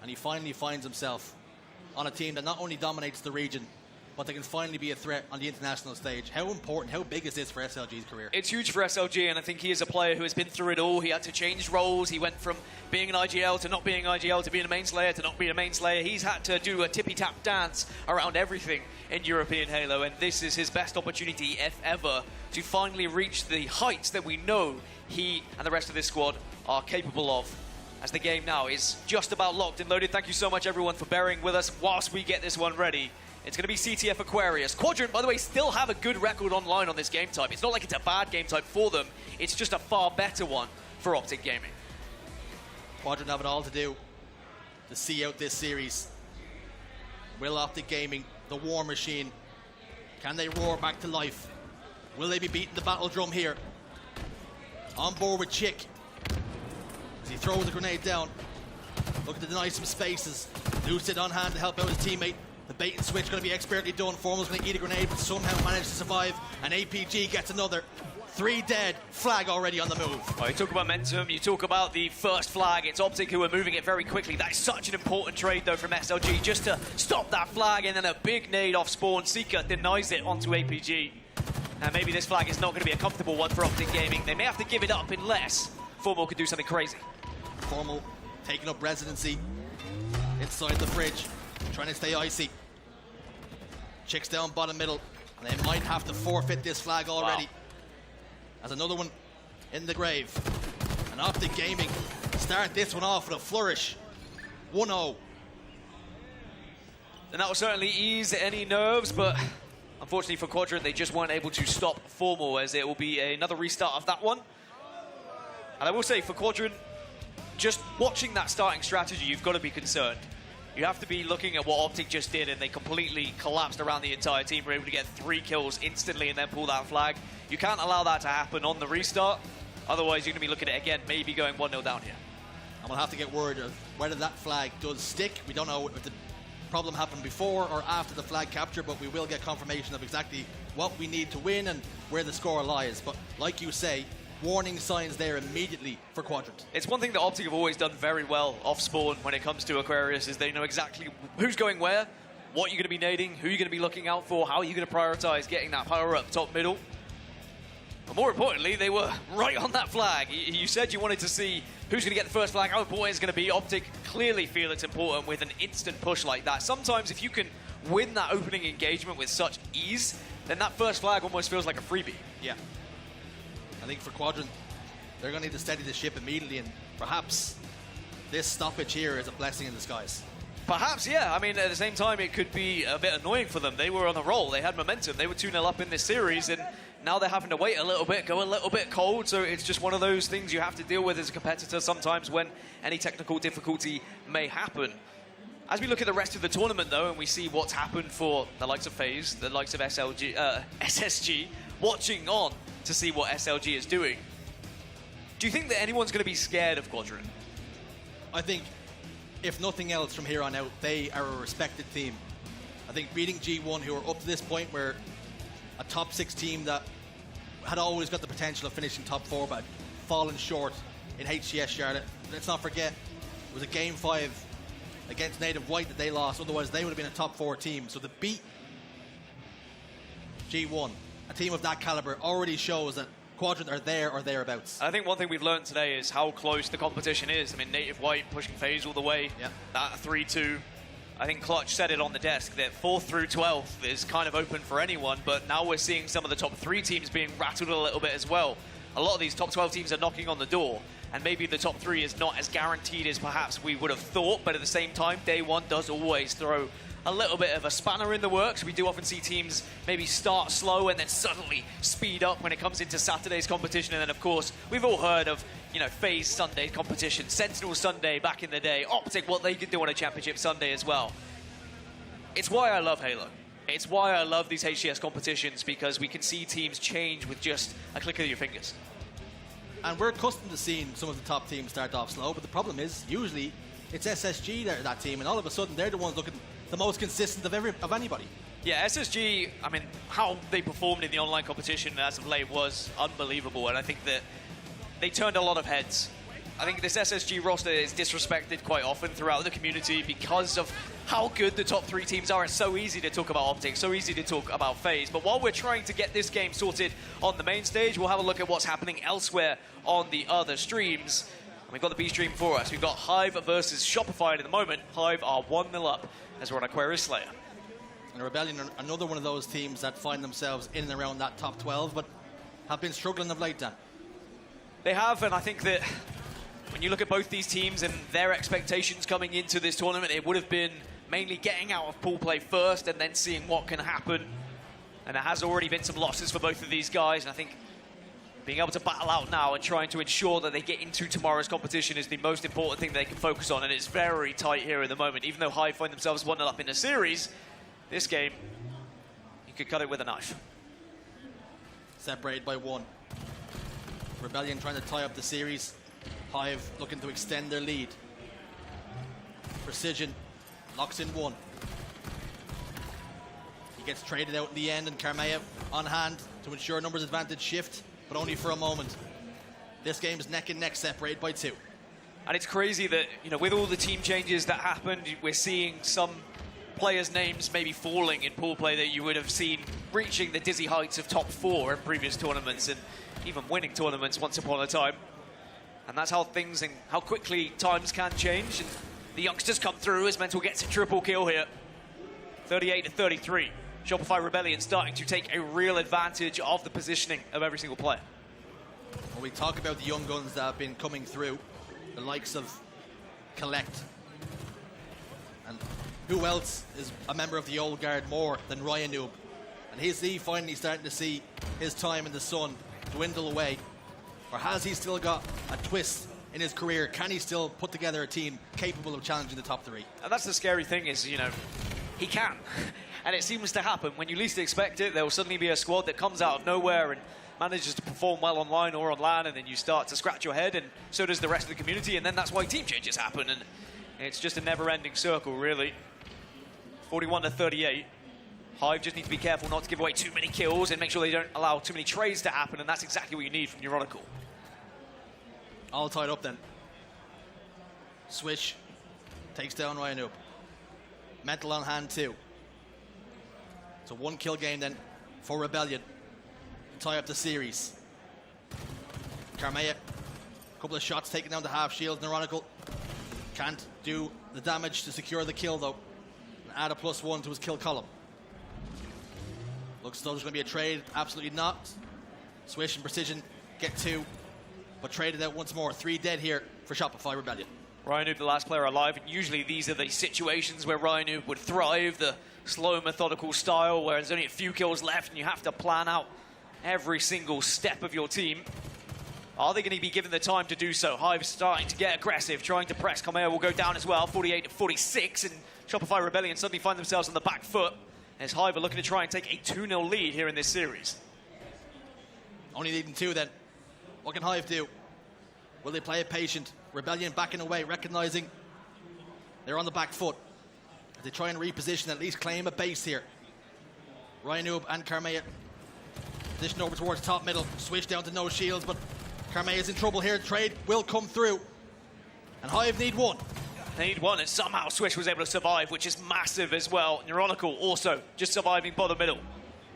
And he finally finds himself on a team that not only dominates the region, but they can finally be a threat on the international stage. How important, how big is this for SLG's career? It's huge for SLG, and I think he is a player who has been through it all. He had to change roles. He went from being an IGL to not being IGL, to being a main slayer to not being a main slayer. He's had to do a tippy-tap dance around everything in European Halo, and this is his best opportunity, if ever, to finally reach the heights that we know he and the rest of this squad are capable of, as the game now is just about locked and loaded. Thank you so much, everyone, for bearing with us whilst we get this one ready. It's going to be CTF Aquarius. Quadrant, by the way, still have a good record online on this game type. It's not like it's a bad game type for them. It's just a far better one for OpTic Gaming. Quadrant have it all to do to see out this series. Will OpTic Gaming, the war machine, can they roar back to life? Will they be beating the battle drum here? On board with Chick, as he throws the grenade down, looking to deny some spaces. Lucid on hand to help out his teammate. The bait and switch going to be expertly done. Formal's going to eat a grenade, but somehow manage to survive. And APG gets another. 3 dead. Flag already on the move. Oh, you talk about momentum, you talk about the first flag. It's OpTic who are moving it very quickly. That is such an important trade, though, from SLG, just to stop that flag, and then a big nade off spawn. Seeker denies it onto APG. And maybe this flag is not going to be a comfortable one for OpTic Gaming. They may have to give it up unless Formal could do something crazy. Formal taking up residency inside the fridge, trying to stay icy. Chick's down bottom middle, and they might have to forfeit this flag already. Wow. As another one in the grave. And OpTic Gaming start this one off with a flourish. 1-0. And that will certainly ease any nerves, but unfortunately for Quadrant, they just weren't able to stop Formal, as it will be another restart of that one. And I will say, for Quadrant, just watching that starting strategy, you've got to be concerned. You have to be looking at what OpTic just did, and they completely collapsed around the entire team. Were able to get 3 kills instantly and then pull that flag. You can't allow that to happen on the restart. Otherwise, you're going to be looking at it again, maybe going 1-0 down here. And we'll have to get word of whether that flag does stick. We don't know if the problem happened before or after the flag capture, but we will get confirmation of exactly what we need to win and where the score lies. But like you say, warning signs there immediately for Quadrant. It's one thing that OpTic have always done very well off spawn when it comes to Aquarius, is they know exactly who's going where, what you're going to be nading, who you're going to be looking out for, how you're going to prioritize getting that power up top middle. But more importantly, they were right on that flag. You said you wanted to see who's going to get the first flag, how important it's going to be. OpTic clearly feel it's important with an instant push like that. Sometimes if you can win that opening engagement with such ease, then that first flag almost feels like a freebie. Yeah. I think for Quadrant, they're going to need to steady the ship immediately, and perhaps this stoppage here is a blessing in disguise. Perhaps, yeah. I mean, at the same time, it could be a bit annoying for them. They were on a roll. They had momentum. They were 2-0 up in this series, and now they're having to wait a little bit, go a little bit cold. So it's just one of those things you have to deal with as a competitor sometimes when any technical difficulty may happen. As we look at the rest of the tournament, though, and we see what's happened for the likes of FaZe, the likes of SSG, watching on to see what SLG is doing, do you think that anyone's going to be scared of Quadrant? I think, if nothing else from here on out, they are a respected team. I think beating G1, who are up to this point where a top 6 team that had always got the potential of finishing top 4 but fallen short in HCS Charlotte. Let's not forget, it was a Game 5 against Native White that they lost, otherwise they would have been a top 4 team. So to beat G1, a team of that caliber, already shows that Quadrant are there or thereabouts. I think one thing we've learned today is how close the competition is. I mean, Native White pushing FaZe all the way, at 3-2. I think Clutch said it on the desk that 4th through 12th is kind of open for anyone, but now we're seeing some of the top 3 teams being rattled a little bit as well. A lot of these top 12 teams are knocking on the door, and maybe the top 3 is not as guaranteed as perhaps we would have thought, but at the same time, day one does always throw a little bit of a spanner in the works. We do often see teams maybe start slow and then suddenly speed up when it comes into Saturday's competition. And then, of course, we've all heard of, you know, FaZe Sunday competition, Sentinel Sunday back in the day, OpTic, what they could do on a Championship Sunday as well. It's why I love Halo. It's why I love these HCS competitions, because we can see teams change with just a click of your fingers. And we're accustomed to seeing some of the top teams start off slow, but the problem is, usually, it's SSG that team, and all of a sudden, they're the ones looking the most consistent of anybody. Yeah, SSG, I mean, how they performed in the online competition as of late was unbelievable, and I think that they turned a lot of heads. I think this SSG roster is disrespected quite often throughout the community because of how good the top 3 teams are. It's so easy to talk about OpTic, so easy to talk about FaZe, but while we're trying to get this game sorted on the main stage, we'll have a look at what's happening elsewhere on the other streams. We've got the B stream for us. We've got Hive versus Shopify at the moment. Hive are 1-0 up as we're on Aquarius Slayer. And Rebellion are another one of those teams that find themselves in and around that top 12, but have been struggling of late, Dan. They have, and I think that when you look at both these teams and their expectations coming into this tournament, it would have been mainly getting out of pool play first and then seeing what can happen. And there has already been some losses for both of these guys, and I think being able to battle out now and trying to ensure that they get into tomorrow's competition is the most important thing they can focus on, and it's very tight here at the moment. Even though Hive find themselves 1-0 up in the series, this game, you could cut it with a knife. Separated by 1. Rebellion trying to tie up the series. Hive looking to extend their lead. Precision locks in 1. He gets traded out in the end, and Karmaya on hand to ensure numbers advantage shift, but only for a moment. This game is neck and neck, separated by 2. And it's crazy that, you know, with all the team changes that happened, we're seeing some players' names maybe falling in pool play that you would have seen reaching the dizzy heights of top 4 in previous tournaments and even winning tournaments once upon a time. And that's how things and how quickly times can change. And the youngsters come through as Mental gets a triple kill here. 38-33. Shopify Rebellion starting to take a real advantage of the positioning of every single player. When we talk about the young guns that have been coming through, the likes of Collect, and who else is a member of the old guard more than Ryanoob? And is he finally starting to see his time in the sun dwindle away? Or has he still got a twist in his career? Can he still put together a team capable of challenging the top 3? And that's the scary thing is, you know, he can. And it seems to happen. When you least expect it, there will suddenly be a squad that comes out of nowhere and manages to perform well online or on LAN, and then you start to scratch your head, and so does the rest of the community, and then that's why team changes happen, and it's just a never-ending circle, really. 41-38. Hive just need to be careful not to give away too many kills and make sure they don't allow too many trades to happen, and that's exactly what you need from Euronical. All tied up then. Swish takes down Ryanoob. Mental on hand too. It's a 1-kill game then for Rebellion to tie up the series. Karmaya, a couple of shots taken down to half shield. Euronical can't do the damage to secure the kill though. And add a +1 to his kill column. Looks as though there's going to be a trade. Absolutely not. Swish and Precision get 2, but traded out once more. 3 dead here for Shopify Rebellion. Ryan, the last player alive, and usually these are the situations where Ryan would thrive, the slow, methodical style, where there's only a few kills left and you have to plan out every single step of your team. Are they going to be given the time to do so? Hive starting to get aggressive, trying to press. Kamea will go down as well, 48-46, and Shopify Rebellion suddenly find themselves on the back foot as Hive are looking to try and take a 2-0 lead here in this series. Only needing 2 then. What can Hive do? Will they play it patient? Rebellion backing away, recognizing they're on the back foot. They try and reposition, at least claim a base here. Ryanoob and Karmea position over towards top middle. Switch down to no shields, but Karmea is in trouble here. Trade will come through. And Hive need 1. They need 1, and somehow Swish was able to survive, which is massive as well. Neuronical also just surviving bottom middle.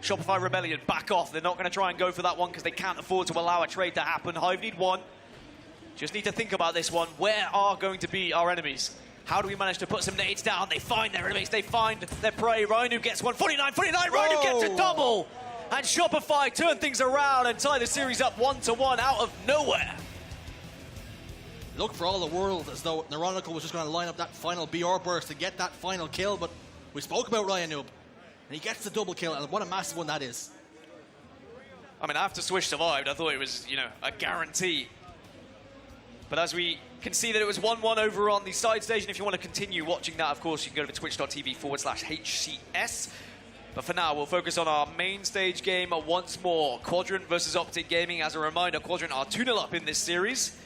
Shopify Rebellion back off. They're not going to try and go for that one because they can't afford to allow a trade to happen. Hive need 1. Just need to think about this one. Where are going to be our enemies? How do we manage to put some nades down? They find their enemies. They find their prey. Rhino gets one. 49-49. Rhino gets a double. And Shopify turn things around and tie the series up 1-1 out of nowhere. Look for all the world as though Neuronical was just going to line up that final BR burst to get that final kill, but we spoke about Ryanoob. And he gets the double kill, and what a massive one that is. I mean, after Swish survived, I thought it was, a guarantee. But as we can see that it was 1-1 over on the side stage, and if you want to continue watching that, of course, you can go to twitch.tv/HCS. But for now, we'll focus on our main stage game once more. Quadrant versus OpTic Gaming. As a reminder, Quadrant are 2-0 up in this series.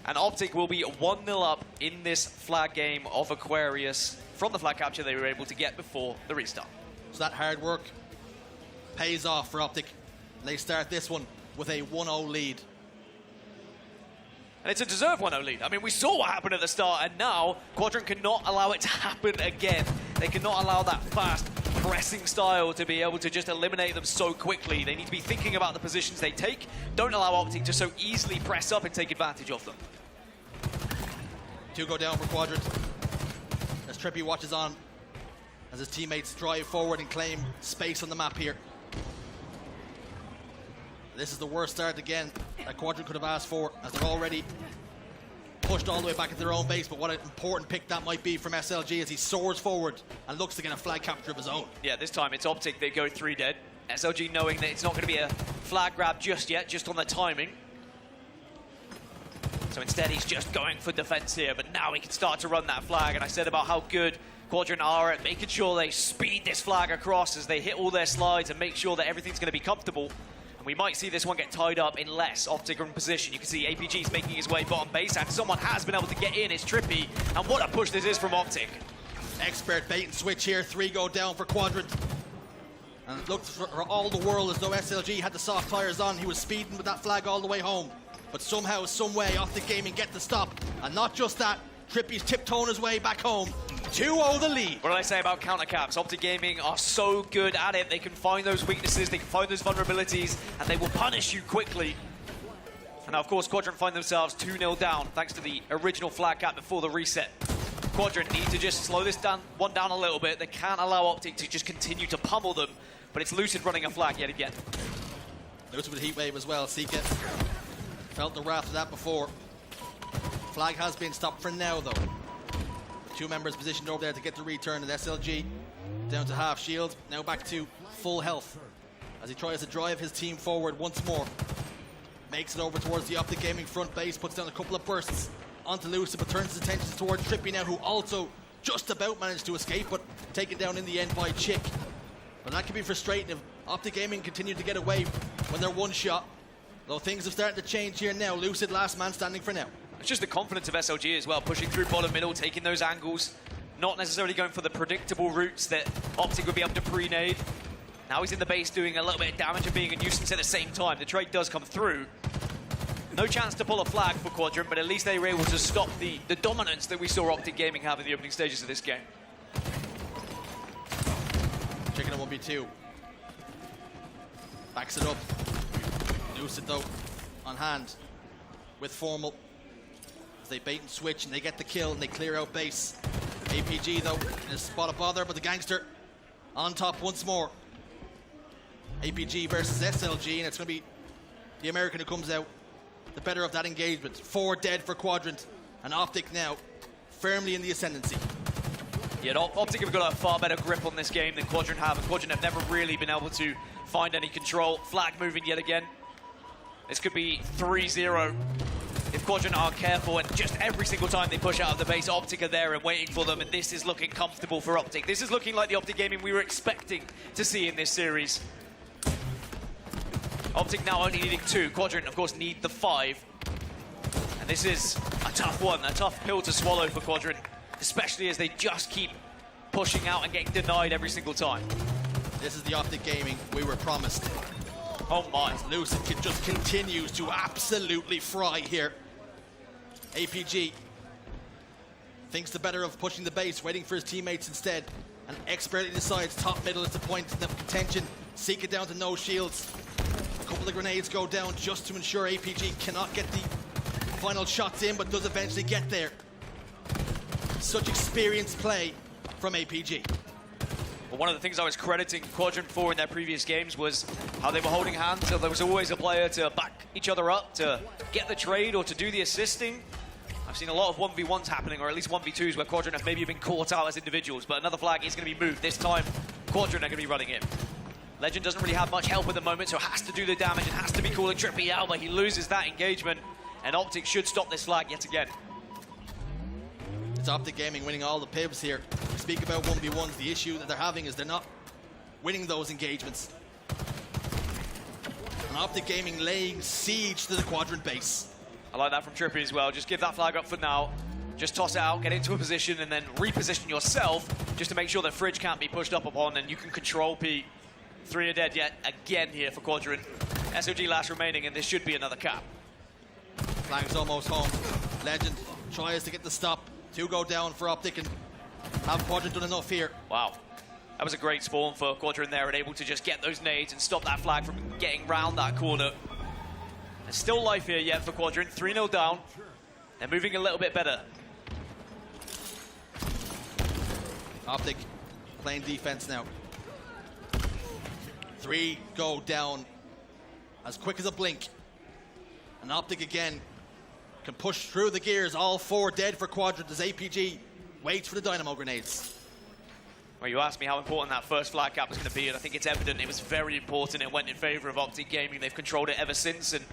And OpTic will be 1-0 up in this flag game of Aquarius from the flag capture they were able to get before the restart. So that hard work pays off for OpTic. They start this one with a 1-0 lead. And it's a deserved 1-0 lead. I mean, we saw what happened at the start, and now Quadrant cannot allow it to happen again. They cannot allow that fast pressing style to be able to just eliminate them so quickly. They need to be thinking about the positions they take. Don't allow OpTic to so easily press up and take advantage of them. 2 go down for Quadrant. As Trippy watches on as his teammates drive forward and claim space on the map here. This is the worst start again that Quadrant could have asked for, as they're already pushed all the way back into their own base. But what an important pick that might be from SLG as he soars forward and looks to get a flag capture of his own. Yeah, this time it's OpTic. They go 3 dead. SLG knowing that it's not going to be a flag grab just yet, just on the timing. So instead he's just going for defense here, but now he can start to run that flag. And I said about how good Quadrant are at making sure they speed this flag across as they hit all their slides and make sure that everything's going to be comfortable. And we might see this one get tied up unless OpTic are in position. You can see APG's making his way bottom base, and someone has been able to get in. It's Trippy, and what a push this is from OpTic. Expert bait and switch here. 3 go down for Quadrant. And it looked for all the world as though SLG had the soft tires on. He was speeding with that flag all the way home. But somehow, some way, OpTic Gaming get the stop. And not just that, Trippy's tiptoeing his way back home. 2-0 the lead. What did I say about countercaps? OpTic Gaming are so good at it. They can find those weaknesses, they can find those vulnerabilities, and they will punish you quickly. And now, of course, Quadrant find themselves 2-0 down, thanks to the original flag cap before the reset. Quadrant need to just slow this down a little bit. They can't allow OpTic to just continue to pummel them, but it's Lucid running a flag yet again. Lucid with Heatwave as well. Seeka felt the wrath of that before. Flag has been stopped for now, though. 2 members positioned over there to get the return, and SLG down to half shield, now back to full health as he tries to drive his team forward once more. Makes it over towards the OpTic Gaming front base, puts down a couple of bursts onto Lucid, but turns his attention towards Trippy now, who also just about managed to escape, but taken down in the end by Chick. But that can be frustrating if OpTic Gaming continue to get away when they're one shot. Though things have started to change here now. Lucid last man standing for now. It's just the confidence of SLG as well, pushing through bottom middle, taking those angles, not necessarily going for the predictable routes that OpTic would be able to pre-nade. Now he's in the base doing a little bit of damage and being a nuisance at the same time. The trade does come through. No chance to pull a flag for Quadrant, but at least they were able to stop the dominance that we saw OpTic Gaming have in the opening stages of this game. Chicken at 1v2. Backs it up. Lucid though, on hand with Formal. They bait and switch and they get the kill and they clear out base. APG though in a spot of bother, but the gangster on top once more. APG versus SLG, and it's going to be the American who comes out the better of that engagement. 4 dead for Quadrant. And OpTic now firmly in the ascendancy. Yeah, OpTic have got a far better grip on this game than Quadrant have, and Quadrant have never really been able to find any control. Flag moving yet again. This could be 3-0 if Quadrant aren't careful, and just every single time they push out of the base, OpTic are there and waiting for them, and this is looking comfortable for OpTic. This is looking like the OpTic gaming we were expecting to see in this series. OpTic now only needing 2. Quadrant, of course, need the 5. And this is a tough one, a tough pill to swallow for Quadrant, especially as they just keep pushing out and getting denied every single time. This is the OpTic gaming we were promised. Oh my. Lucid just continues to absolutely fry here. APG thinks the better of pushing the base, waiting for his teammates instead, and expertly decides top middle is the point of contention. Seek it down to no shields. A couple of grenades go down just to ensure APG cannot get the final shots in, but does eventually get there. Such experienced play from APG. Well, one of the things I was crediting Quadrant for in their previous games was how they were holding hands, so there was always a player to back each other up, to get the trade or to do the assisting. I've seen a lot of 1v1s happening, or at least 1v2s, where Quadrant have maybe been caught out as individuals, but another flag is going to be moved. This time, Quadrant are going to be running in. Legend doesn't really have much help at the moment, so has to do the damage and has to be calling Trippy out, but he loses that engagement, and OpTic should stop this flag yet again. It's OpTic Gaming winning all the pibs here. We speak about 1v1s. The issue that they're having is they're not winning those engagements. And OpTic Gaming laying siege to the Quadrant base. I like that from Trippy as well. Just give that flag up for now. Just toss it out, get into a position, and then reposition yourself just to make sure that Fridge can't be pushed up upon and you can control P. 3 are dead yet again here for Quadrant. SOG last remaining, and this should be another cap. Flag's almost home. Legend tries to get the stop. 2 go down for OpTic, and have Quadrant done enough here? Wow. That was a great spawn for Quadrant there, and able to just get those nades and stop that flag from getting round that corner. There's still life here yet for Quadrant. 3-0 down. They're moving a little bit better. OpTic playing defense now. 3 go down as quick as a blink. And OpTic again can push through the gears. All 4 dead for Quadrant as APG waits for the dynamo grenades. Well, you asked me how important that first flag cap was going to be, and I think it's evident it was very important. It went in favor of OpTic Gaming. They've controlled it ever since, and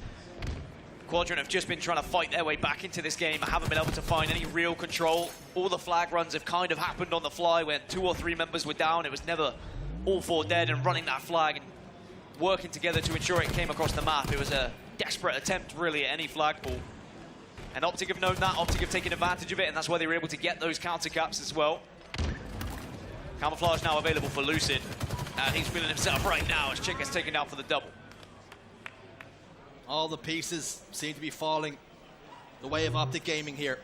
Quadrant have just been trying to fight their way back into this game. I haven't been able to find any real control. All the flag runs have kind of happened on the fly when 2 or 3 members were down. It was never all 4 dead, and running that flag and working together to ensure it came across the map. It was a desperate attempt, really, at any flag pull. And OpTic have known that. OpTic have taken advantage of it, and that's why they were able to get those counter caps as well. Camouflage now available for Lucid, and he's feeling himself right now as Chick is taken out for the double. All the pieces seem to be falling the way of OpTic Gaming here.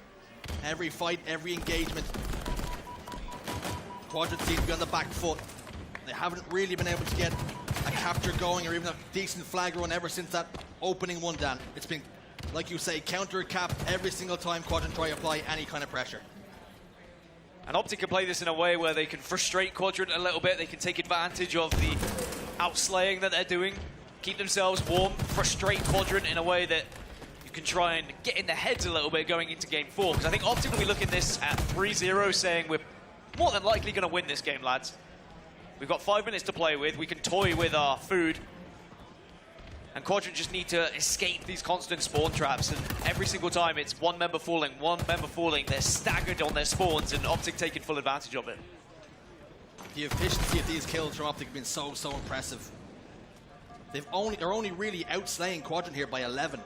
Every fight, every engagement. Quadrant seems to be on the back foot. They haven't really been able to get a capture going or even a decent flag run ever since that opening one, Dan. It's been, like you say, counter cap every single time Quadrant try to apply any kind of pressure. And OpTic can play this in a way where they can frustrate Quadrant a little bit. They can take advantage of the outslaying that they're doing, keep themselves warm, frustrate Quadrant in a way that you can try and get in their heads a little bit going into game 4. Because I think OpTic will be looking this at 3-0, saying we're more than likely going to win this game, lads. We've got 5 minutes to play with. We can toy with our food. And Quadrant just need to escape these constant spawn traps. And every single time it's one member falling. They're staggered on their spawns, and OpTic taking full advantage of it. The efficiency of these kills from OpTic have been so impressive. They're only really outslaying Quadrant here by 11.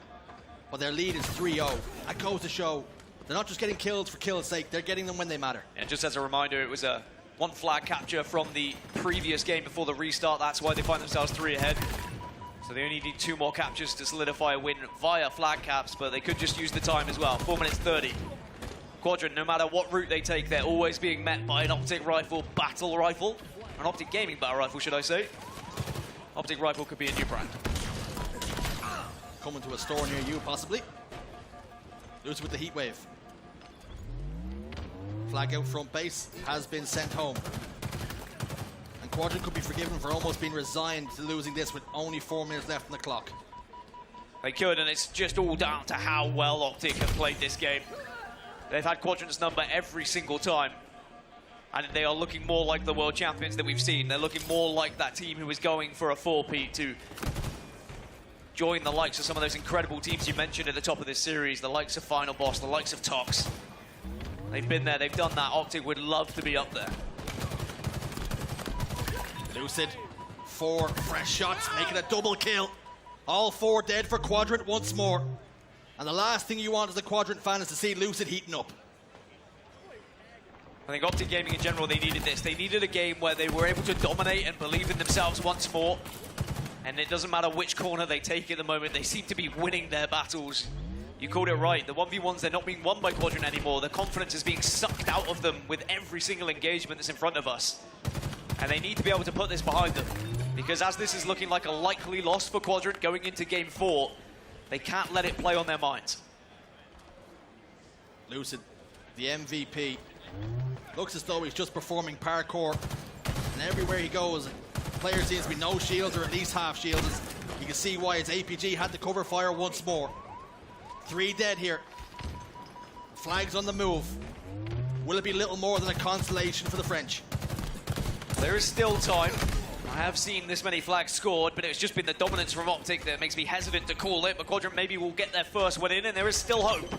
But their lead is 3-0. That goes to show they're not just getting kills for kills' sake. They're getting them when they matter. And just as a reminder, it was a 1 flag capture from the previous game before the restart. That's why they find themselves 3 ahead. So they only need 2 more captures to solidify a win via flag caps, but they could just use the time as well. 4 minutes 30. Quadrant, no matter what route they take, they're always being met by an OpTic rifle, battle rifle. An OpTic gaming battle rifle, should I say. OpTic rifle could be a new brand. Coming to a store near you, possibly. Lose with the heat wave. Flag out front base has been sent home. And Quadrant could be forgiven for almost being resigned to losing this with only 4 minutes left on the clock. They could, and it's just all down to how well OpTic have played this game. They've had Quadrant's number every single time. And they are looking more like the world champions that we've seen. They're looking more like that team who is going for a 4P to join the likes of some of those incredible teams you mentioned at the top of this series, the likes of Final Boss, the likes of Tox. They've been there, they've done that. OpTic would love to be up there. Lucid, 4 fresh shots, making a double kill. All 4 dead for Quadrant once more. And the last thing you want as a Quadrant fan is to see Lucid heating up. I think OpTic Gaming in general, they needed this. They needed a game where they were able to dominate and believe in themselves once more. And it doesn't matter which corner they take at the moment, they seem to be winning their battles. You called it right. The 1v1s, they're not being won by Quadrant anymore. The confidence is being sucked out of them with every single engagement that's in front of us. And they need to be able to put this behind them. Because as this is looking like a likely loss for Quadrant going into Game 4, they can't let it play on their minds. Lucid, the MVP, looks as though he's just performing parkour. And everywhere he goes, player seems to be no shields or at least half shields. You can see why his APG had to cover fire once more. 3 dead here. Flags on the move. Will it be little more than a consolation for the French? There is still time. I have seen this many flags scored, but it's just been the dominance from OpTic that makes me hesitant to call it. But Quadrant maybe will get their first one in, and there is still hope.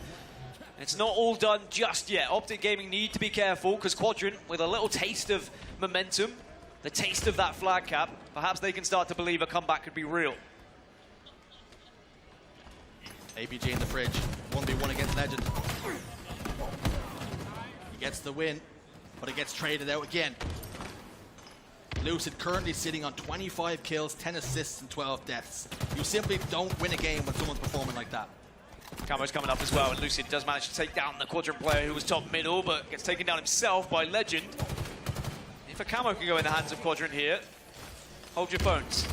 It's not all done just yet. OpTic Gaming need to be careful, because Quadrant, with a little taste of momentum, the taste of that flag cap, perhaps they can start to believe a comeback could be real. APG in the fridge, 1v1 against Legend. He gets the win, but it gets traded out again. Lucid currently sitting on 25 kills, 10 assists, and 12 deaths. You simply don't win a game when someone's performing like that. Camo's coming up as well, and Lucid does manage to take down the Quadrant player who was top middle, but gets taken down himself by Legend. If a Camo can go in the hands of Quadrant here, hold your phones.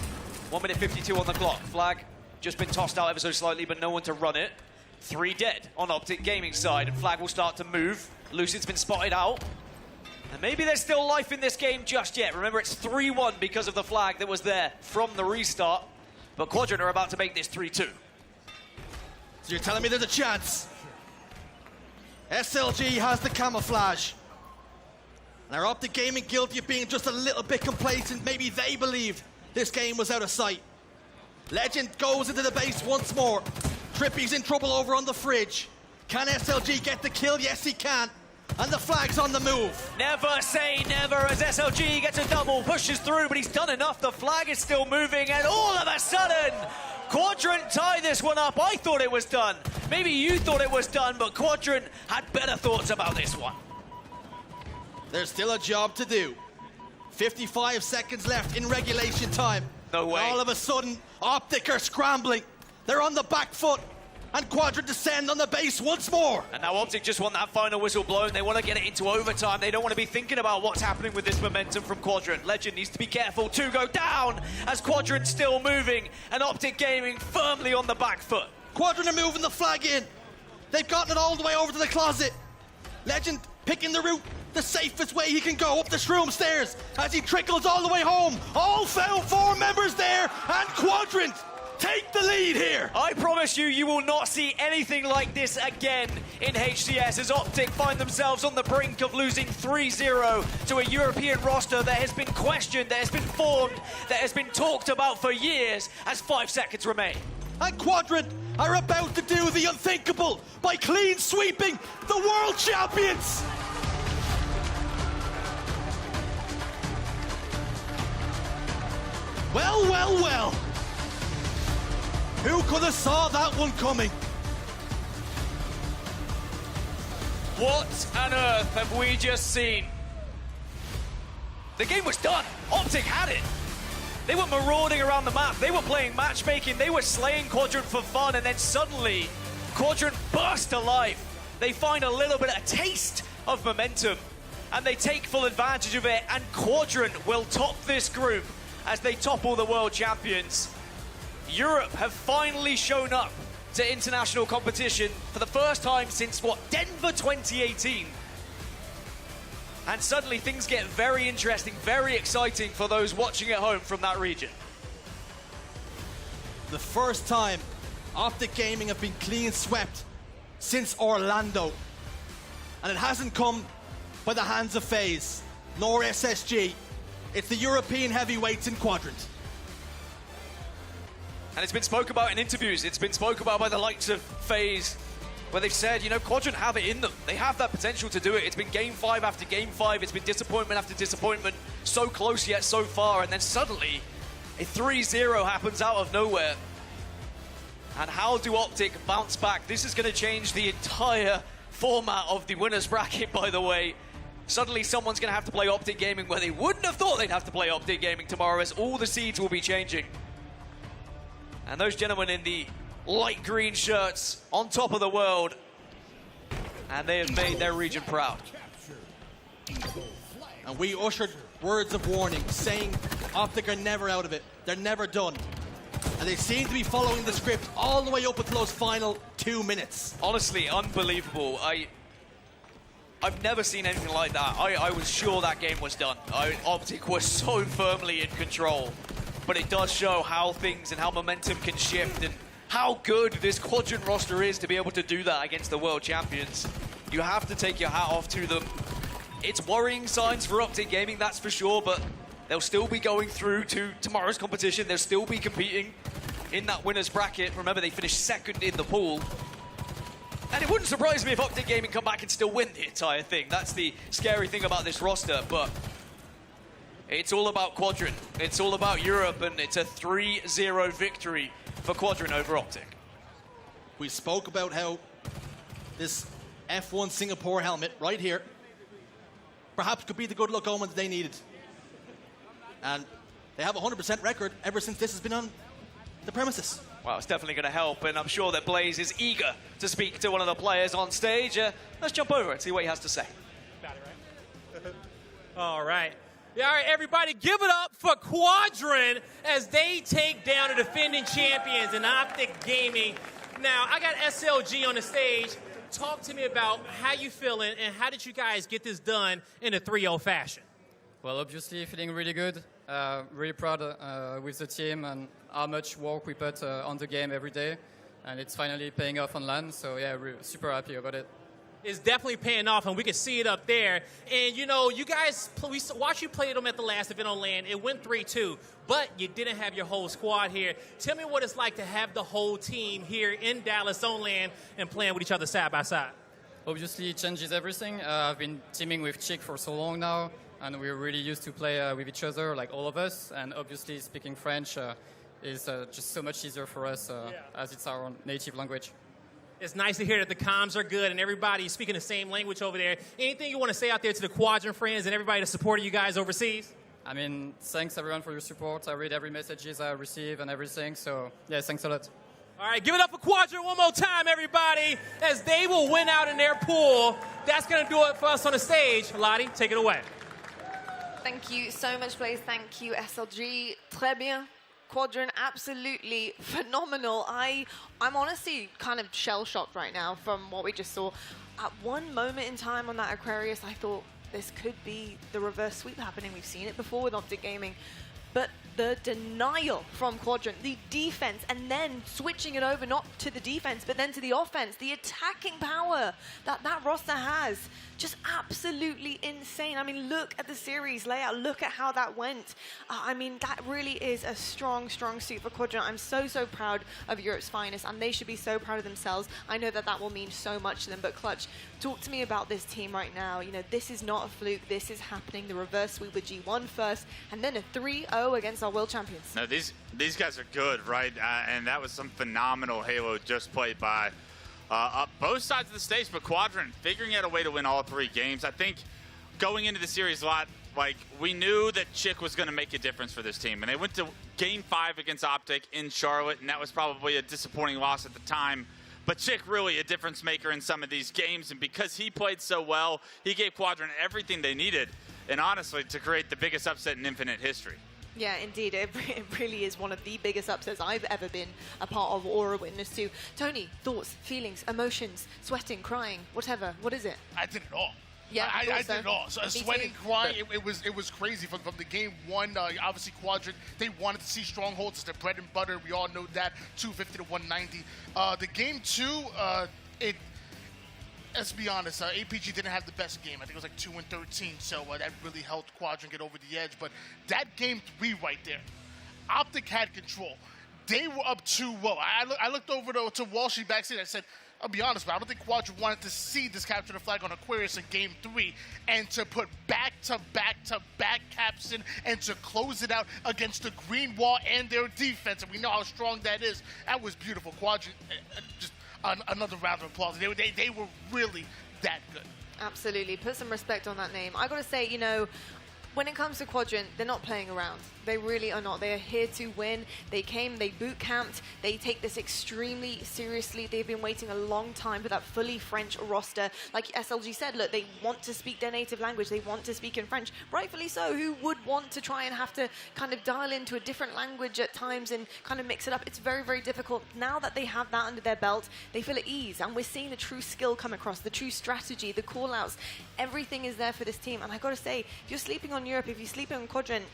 1 minute 52 on the clock. Flag just been tossed out ever so slightly, but no one to run it. 3 dead on OpTic Gaming side, and Flag will start to move. Lucid's been spotted out. And maybe there's still life in this game just yet. Remember, it's 3-1 because of the flag that was there from the restart. But Quadrant are about to make this 3-2. So you're telling me there's a chance? SLG has the camouflage. And are OpTic Gaming guilty of being just a little bit complacent? Maybe they believed this game was out of sight. Legend goes into the base once more. Trippy's in trouble over on the fridge. Can SLG get the kill? Yes, he can. And the flag's on the move. Never say never as SLG gets a double, pushes through, but he's done enough. The flag is still moving, and all of a sudden, Quadrant tie this one up. I thought it was done. Maybe you thought it was done, but Quadrant had better thoughts about this one. There's still a job to do. 55 seconds left in regulation time. No way. And all of a sudden, OpTic are scrambling. They're on the back foot. And Quadrant descend on the base once more. And now OpTic just want that final whistle blown. They want to get it into overtime. They don't want to be thinking about what's happening with this momentum from Quadrant. Legend needs to be careful. 2 go down as Quadrant's still moving. And OpTic Gaming firmly on the back foot. Quadrant are moving the flag in. They've gotten it all the way over to the closet. Legend picking the route, the safest way he can go up the shroom stairs as he trickles all the way home. All found 4 members there, and Quadrant take the lead here. I promise you, you will not see anything like this again in HCS as OpTic find themselves on the brink of losing 3-0 to a European roster that has been questioned, that has been formed, that has been talked about for years as 5 seconds remain. And Quadrant are about to do the unthinkable by clean sweeping the world champions. Well, well, well. Who could have saw that one coming? What on earth have we just seen? The game was done. OpTic had it. They were marauding around the map. They were playing matchmaking. They were slaying Quadrant for fun. And then suddenly, Quadrant burst to life. They find a little bit of a taste of momentum. And they take full advantage of it. And Quadrant will top this group as they topple the world champions. Europe have finally shown up to international competition for the first time since, what, Denver 2018. And suddenly things get very interesting, very exciting for those watching at home from that region. The first time OpTic Gaming have been clean swept since Orlando. And it hasn't come by the hands of FaZe, nor SSG. It's the European heavyweights in Quadrant. And it's been spoken about in interviews. It's been spoken about by the likes of FaZe, where they've said, you know, Quadrant have it in them. They have that potential to do it. It's been game 5 after game 5. It's been disappointment after disappointment. So close yet so far. And then suddenly, a 3-0 happens out of nowhere. And how do OpTic bounce back? This is going to change the entire format of the winners bracket, by the way. Suddenly someone's going to have to play OpTic Gaming where they wouldn't have thought they'd have to play OpTic Gaming tomorrow, as all the seeds will be changing. And those gentlemen in the light green shirts on top of the world, and they have made their region proud. And we ushered words of warning, saying OpTic are never out of it. They're never done. And they seem to be following the script all the way up until those final 2 minutes. Honestly, unbelievable. I've never seen anything like that. I was sure that game was done. OpTic was so firmly in control. But it does show how things and how momentum can shift and how good this Quadrant roster is to be able to do that against the world champions. You have to take your hat off to them. It's worrying signs for OpTic Gaming, that's for sure, but they'll still be going through to tomorrow's competition. They'll still be competing in that winner's bracket. Remember, they finished second in the pool. And it wouldn't surprise me if OpTic Gaming come back and still win the entire thing. That's the scary thing about this roster, but it's all about Quadrant. It's all about Europe, and it's a 3-0 victory for Quadrant over OpTic. We spoke about how this F1 Singapore helmet right here perhaps could be the good luck omen that they needed. And they have a 100% record ever since this has been on the premises. Well, it's definitely going to help, and I'm sure that Blaze is eager to speak to one of the players on stage. Let's jump over and see what he has to say. All right. Yeah, all right, everybody, give it up for Quadrant as they take down the defending champions in OpTic Gaming. Now, I got SLG on the stage. Talk to me about how you feeling and how did you guys get this done in a 3-0 fashion? Well, obviously feeling really good, really proud with the team and how much work we put on the game every day. And it's finally paying off on LAN, so yeah, we're super happy about it. It's definitely paying off, and we can see it up there. And, you know, you guys, we watched you play them at the last event on LAN. It went 3-2, but you didn't have your whole squad here. Tell me what it's like to have the whole team here in Dallas on LAN and playing with each other side by side. Obviously, it changes everything. I've been teaming with Chick for so long now, and we're really used to play with each other, like all of us. And obviously, speaking French is just so much easier for us as it's our native language. It's nice to hear that the comms are good and everybody's speaking the same language over there. Anything you want to say out there to the Quadrant friends and everybody that supported you guys overseas? I mean, thanks everyone for your support. I read every messages I receive and everything, so yeah, thanks a lot. All right, give it up for Quadrant one more time, everybody, as they will win out in their pool. That's going to do it for us on the stage. Lottie, take it away. Thank you so much, Blaze. Thank you, SLG. Très bien. Quadrant, absolutely phenomenal. I'm honestly kind of shell-shocked right now from what we just saw. At one moment in time on that Aquarius, I thought this could be the reverse sweep happening. We've seen it before with OpTic Gaming. But the denial from Quadrant, the defense, and then switching it over not to the defense, but then to the offense, the attacking power that roster has, just absolutely insane. I mean, look at the series layout. Look at how that went. I mean, that really is a strong, strong suit for Quadrant. I'm so, so proud of Europe's finest, and they should be so proud of themselves. I know that that will mean so much to them, but Clutch, talk to me about this team right now. You know, this is not a fluke. This is happening. The reverse sweep with G1 first, and then a 3-0 against our world champions. No, these guys are good, right? And that was some phenomenal Halo just played by both sides of the stage, but Quadrant figuring out a way to win all 3 games. I think going into the series a lot, like, we knew that Chick was going to make a difference for this team. And they went to Game 5 against OpTic in Charlotte, and that was probably a disappointing loss at the time. But Chick really a difference maker in some of these games, and because he played so well, he gave Quadrant everything they needed, and honestly, to create the biggest upset in Infinite history. Yeah, indeed. It really is one of the biggest upsets I've ever been a part of or a witness to. Tony, thoughts, feelings, emotions, sweating, crying, whatever. What is it? I did it all. Yeah, I did it all. So sweating, crying, it was crazy from the game one. Obviously, Quadrant, they wanted to see strongholds. It's their bread and butter. We all know that. 250 to 190. The game 2, let's be honest, APG didn't have the best game. I think it was like 2-13, so that really helped Quadrant get over the edge. But that game 3 right there, OpTic had control. They were up 2-0. I looked over to Walshy backstage. I said, I'll be honest, but I don't think Quadrant wanted to see this capture the flag on Aquarius in game 3 and to put back-to-back-to-back caps in and to close it out against the green wall and their defense. And we know how strong that is. That was beautiful. Quadrant, just another round of applause. They were really that good. Absolutely. Put some respect on that name. I got to say, you know, when it comes to Quadrant, they're not playing around. They really are not. They are here to win. They came, they boot camped. They take this extremely seriously. They've been waiting a long time for that fully French roster. Like SLG said, look, they want to speak their native language. They want to speak in French. Rightfully so. Who would want to try and have to kind of dial into a different language at times and kind of mix it up? It's very, very difficult. Now that they have that under their belt, they feel at ease. And we're seeing the true skill come across, the true strategy, the call-outs. Everything is there for this team. And I got to say, if you're sleeping on Europe, if you're sleeping on Quadrant,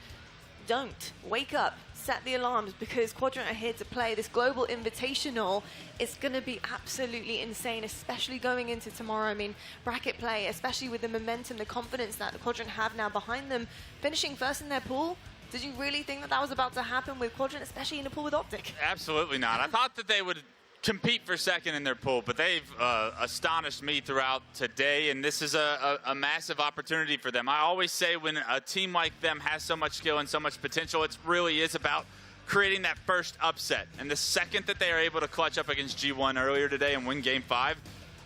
don't. Wake up, set the alarms, because Quadrant are here to play. This Global Invitational is going to be absolutely insane, especially going into tomorrow. I mean, bracket play, especially with the momentum, the confidence that the Quadrant have now behind them, finishing first in their pool. Did you really think that was about to happen with Quadrant, especially in a pool with OpTic? Absolutely not. I thought that they would compete for second in their pool, but they've astonished me throughout today, and this is a massive opportunity for them. I always say when a team like them has so much skill and so much potential, it really is about creating that first upset. And the second that they are able to clutch up against G1 earlier today and win Game 5,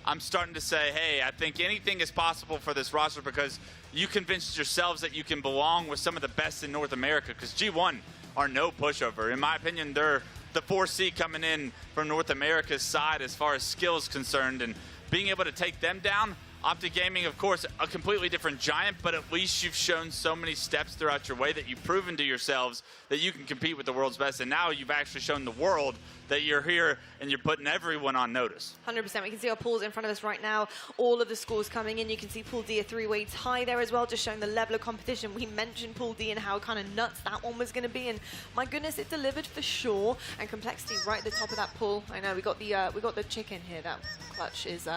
I'm starting to say, hey, I think anything is possible for this roster because you convinced yourselves that you can belong with some of the best in North America, because G1 are no pushover. In my opinion, they're the 4C coming in from North America's side as far as skill is concerned, and being able to take them down. OpTic Gaming, of course, a completely different giant, but at least you've shown so many steps throughout your way that you've proven to yourselves that you can compete with the world's best, and now you've actually shown the world that you're here and you're putting everyone on notice. 100%. We can see our pools in front of us right now. All of the scores coming in. You can see Pool D a 3-way tie there as well, just showing the level of competition. We mentioned Pool D and how kind of nuts that one was going to be, and my goodness, it delivered for sure. And Complexity right at the top of that pool. I know we got the chicken here. That clutch is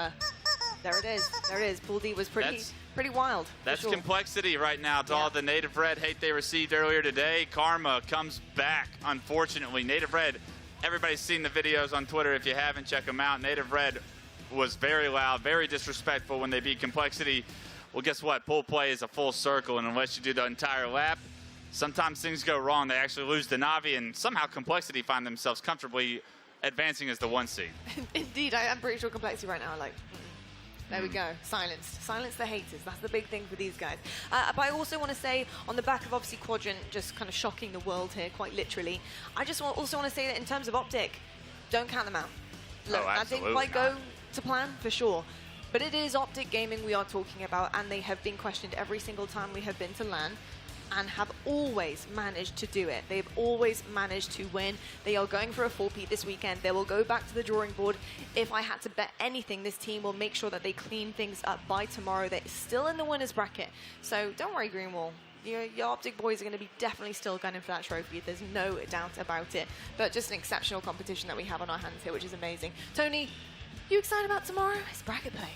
there it is. There it is. Pool D was pretty wild. That's sure. Complexity right now to all the Native Red hate they received earlier today. Karma comes back, unfortunately. Native Red, everybody's seen the videos on Twitter. If you haven't, check them out. Native Red was very loud, very disrespectful when they beat Complexity. Well, guess what? Pool play is a full circle, and unless you do the entire lap, sometimes things go wrong. They actually lose to Navi, and somehow Complexity find themselves comfortably advancing as the 1 seed. Indeed, I'm pretty sure Complexity right now are like... There we go. Silenced. Silence the haters. That's the big thing for these guys. But I also want to say, on the back of obviously Quadrant just kind of shocking the world here, quite literally, I just also want to say that in terms of OpTic, don't count them out. Look, that didn't quite go to plan, for sure. But it is OpTic Gaming we are talking about, and they have been questioned every single time we have been to LAN, and have always managed to do it. They've always managed to win. They are going for a 4-peat this weekend. They will go back to the drawing board. If I had to bet anything, this team will make sure that they clean things up by tomorrow. They're still in the winner's bracket. So don't worry, Greenwall. Your OpTic boys are going to be definitely still gunning for that trophy. There's no doubt about it. But just an exceptional competition that we have on our hands here, which is amazing. Tony, you excited about tomorrow? It's bracket play.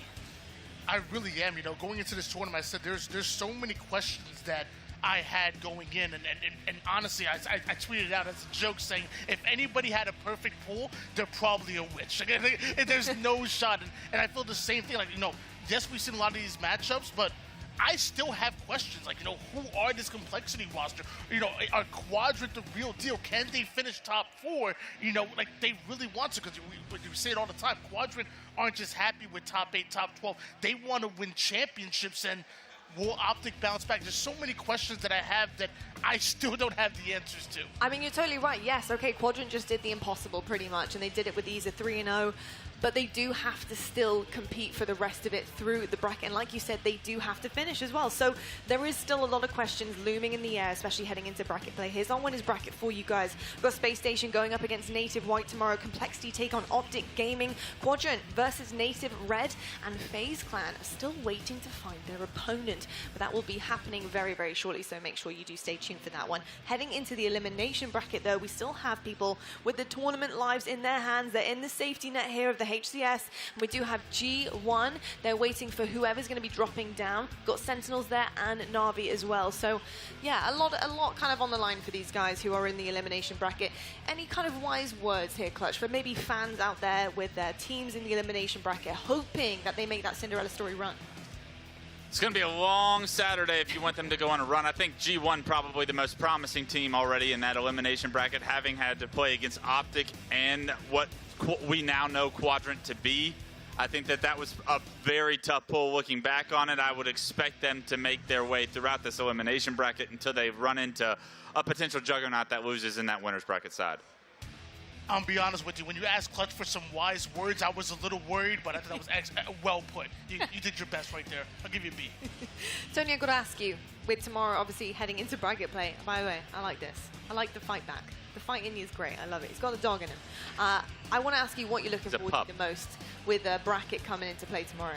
I really am. You know, going into this tournament, I said there's so many questions that I had going in, and honestly, I tweeted out as a joke saying, if anybody had a perfect pool, they're probably a witch. There's no shot, and I feel the same thing. Like, you know, yes, we've seen a lot of these matchups, but I still have questions. Like, you know, who are this Complexity roster? You know, are Quadrant the real deal? Can they finish top 4? You know, like, they really want to, because we say it all the time. Quadrant aren't just happy with top 8, top 12. They want to win championships, and will OpTic bounce back? There's so many questions that I have that I still don't have the answers to. I mean, you're totally right. Yes, okay, Quadrant just did the impossible pretty much, and they did it with ease of 3-0. But they do have to still compete for the rest of it through the bracket. And like you said, they do have to finish as well. So there is still a lot of questions looming in the air, especially heading into bracket play. Here's our winner's bracket for you guys. We've got Spacestation going up against Native White tomorrow. Complexity take on OpTic Gaming. Quadrant versus Native Red. And FaZe Clan are still waiting to find their opponent. But that will be happening very, very shortly. So make sure you do stay tuned for that one. Heading into the elimination bracket, though, we still have people with the tournament lives in their hands. They're in the safety net here of the HCS, and we do have G1. They're waiting for whoever's going to be dropping down. Got Sentinels there and Na'Vi as well. So, yeah, a lot kind of on the line for these guys who are in the elimination bracket. Any kind of wise words here, Clutch, for maybe fans out there with their teams in the elimination bracket, hoping that they make that Cinderella story run? It's going to be a long Saturday if you want them to go on a run. I think G1 probably the most promising team already in that elimination bracket, having had to play against OpTic and what we now know Quadrant to be. I think that was a very tough pull. Looking back on it, I would expect them to make their way throughout this elimination bracket until they run into a potential juggernaut that loses in that winner's bracket side. I'll be honest with you. When you asked Clutch for some wise words, I was a little worried, but I thought that was well put. You did your best right there. I'll give you a B. Tony, I've got to ask you, with tomorrow obviously heading into bracket play, by the way, I like this. I like the fight back. The fight in you is great. I love it. He's got a dog in him. I want to ask you what you're looking forward to the most with bracket coming into play tomorrow.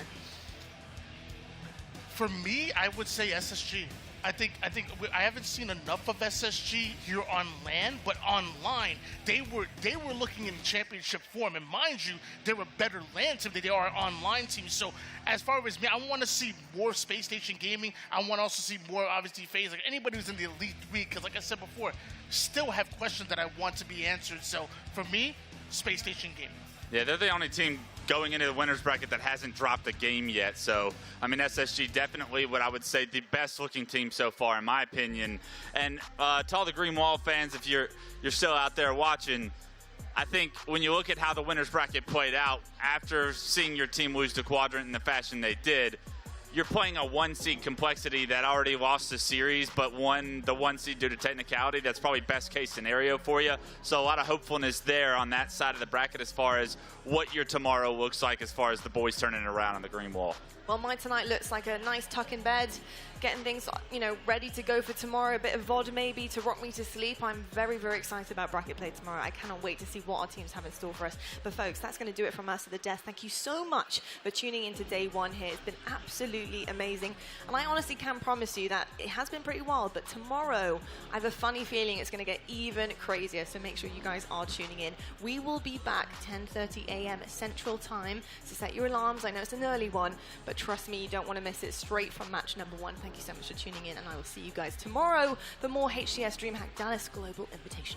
For me, I would say SSG. I think I haven't seen enough of SSG here on LAN, but online they were looking in championship form, and mind you, they're a better LAN team than they are online team. So as far as me, I want to see more Space Station gaming. I want to also see more, obviously, FaZe, like anybody who's in the Elite 3, because like I said before, still have questions that I want to be answered. So for me, Space Station gaming. Yeah, they're the only team going into the winner's bracket that hasn't dropped a game yet. So, I mean, SSG definitely what I would say the best looking team so far, in my opinion. And to all the Green Wall fans, if you're still out there watching, I think when you look at how the winner's bracket played out, after seeing your team lose to Quadrant in the fashion they did, you're playing a one-seed complexity that already lost the series, but won the one seed due to technicality. That's probably best-case scenario for you. So a lot of hopefulness there on that side of the bracket as far as what your tomorrow looks like as far as the boys turning it around on the Green Wall. Well, mine tonight looks like a nice tuck in bed, getting things, ready to go for tomorrow. A bit of VOD maybe to rock me to sleep. I'm very, very excited about bracket play tomorrow. I cannot wait to see what our teams have in store for us. But folks, that's going to do it from us at the desk. Thank you so much for tuning into day one here. It's been absolutely amazing. And I honestly can promise you that it has been pretty wild, but tomorrow I have a funny feeling it's going to get even crazier. So make sure you guys are tuning in. We will be back 10:30 a.m. Central Time. So set your alarms. I know it's an early one, but trust me, you don't want to miss it. Straight from match number one. Thank you so much for tuning in, and I will see you guys tomorrow for more HCS DreamHack Dallas Global Invitational.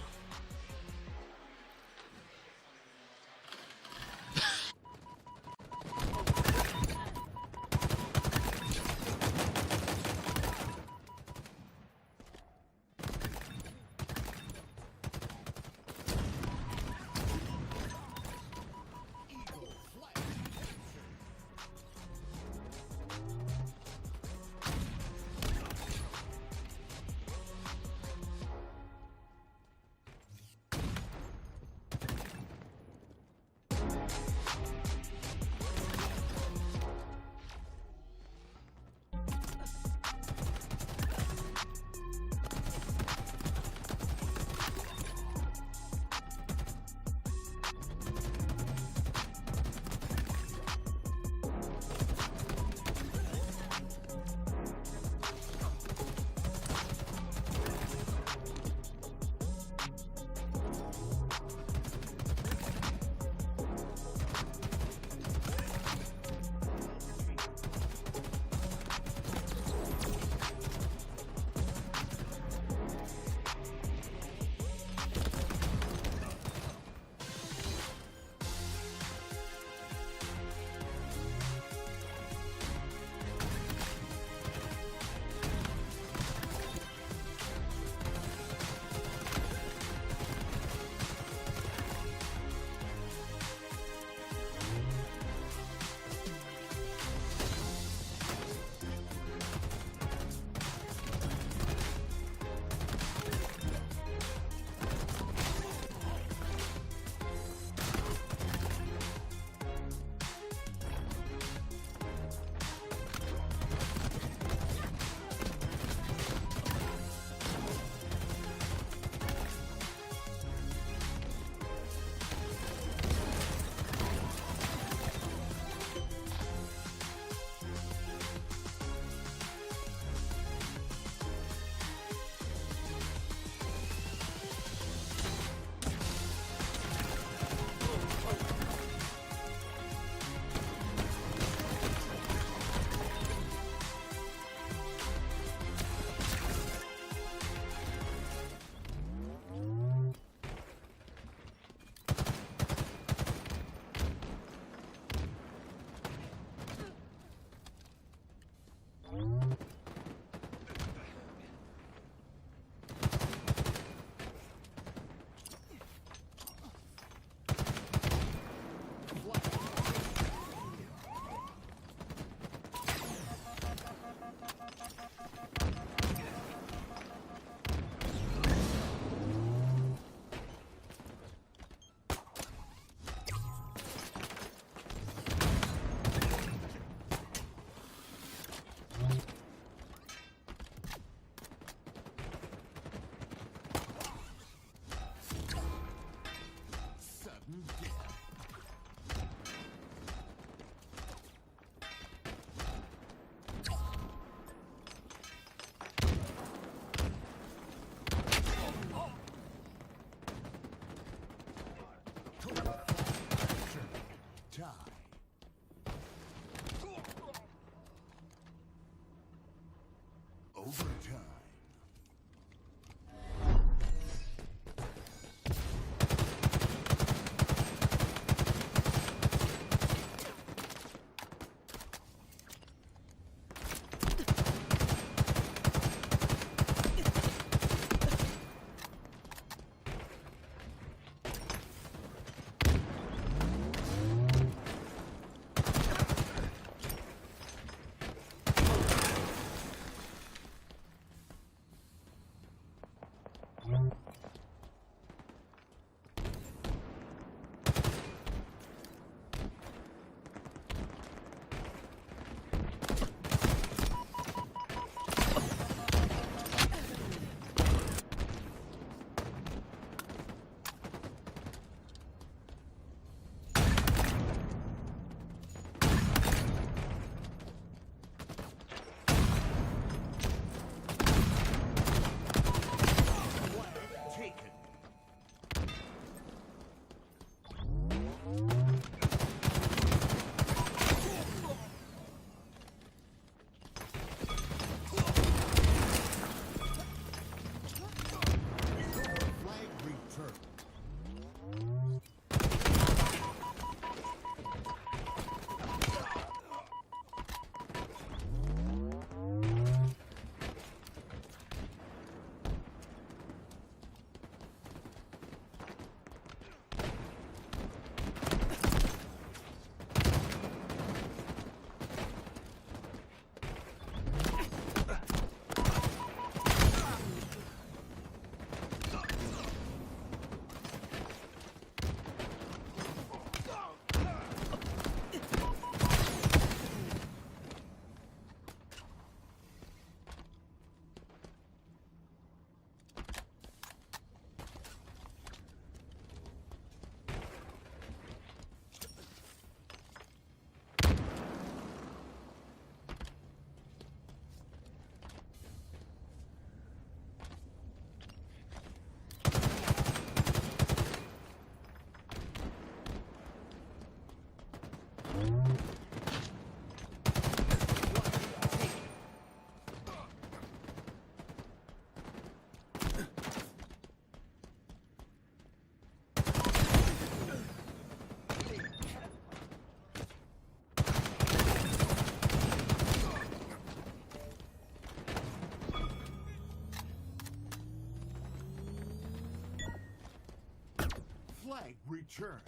Flag returned.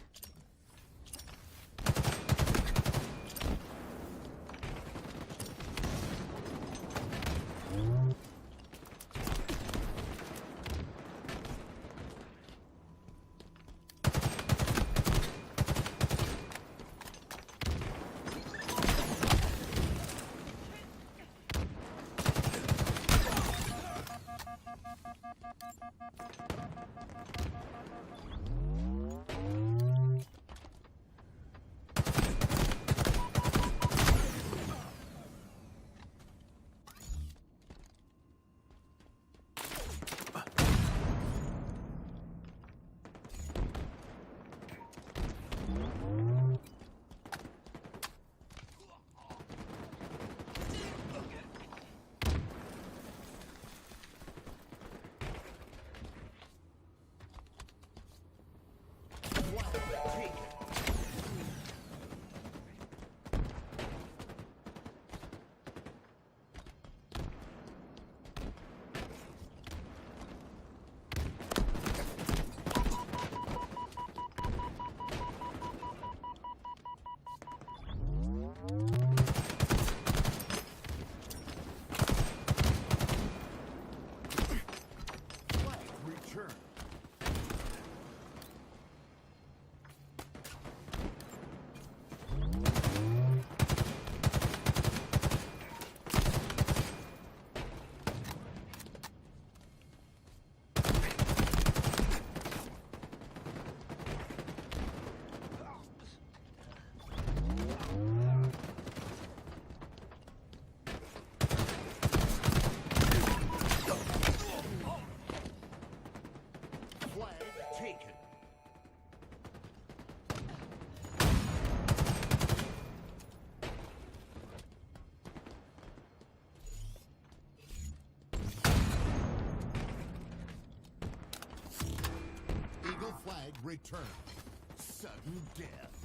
Flag returned. Sudden death.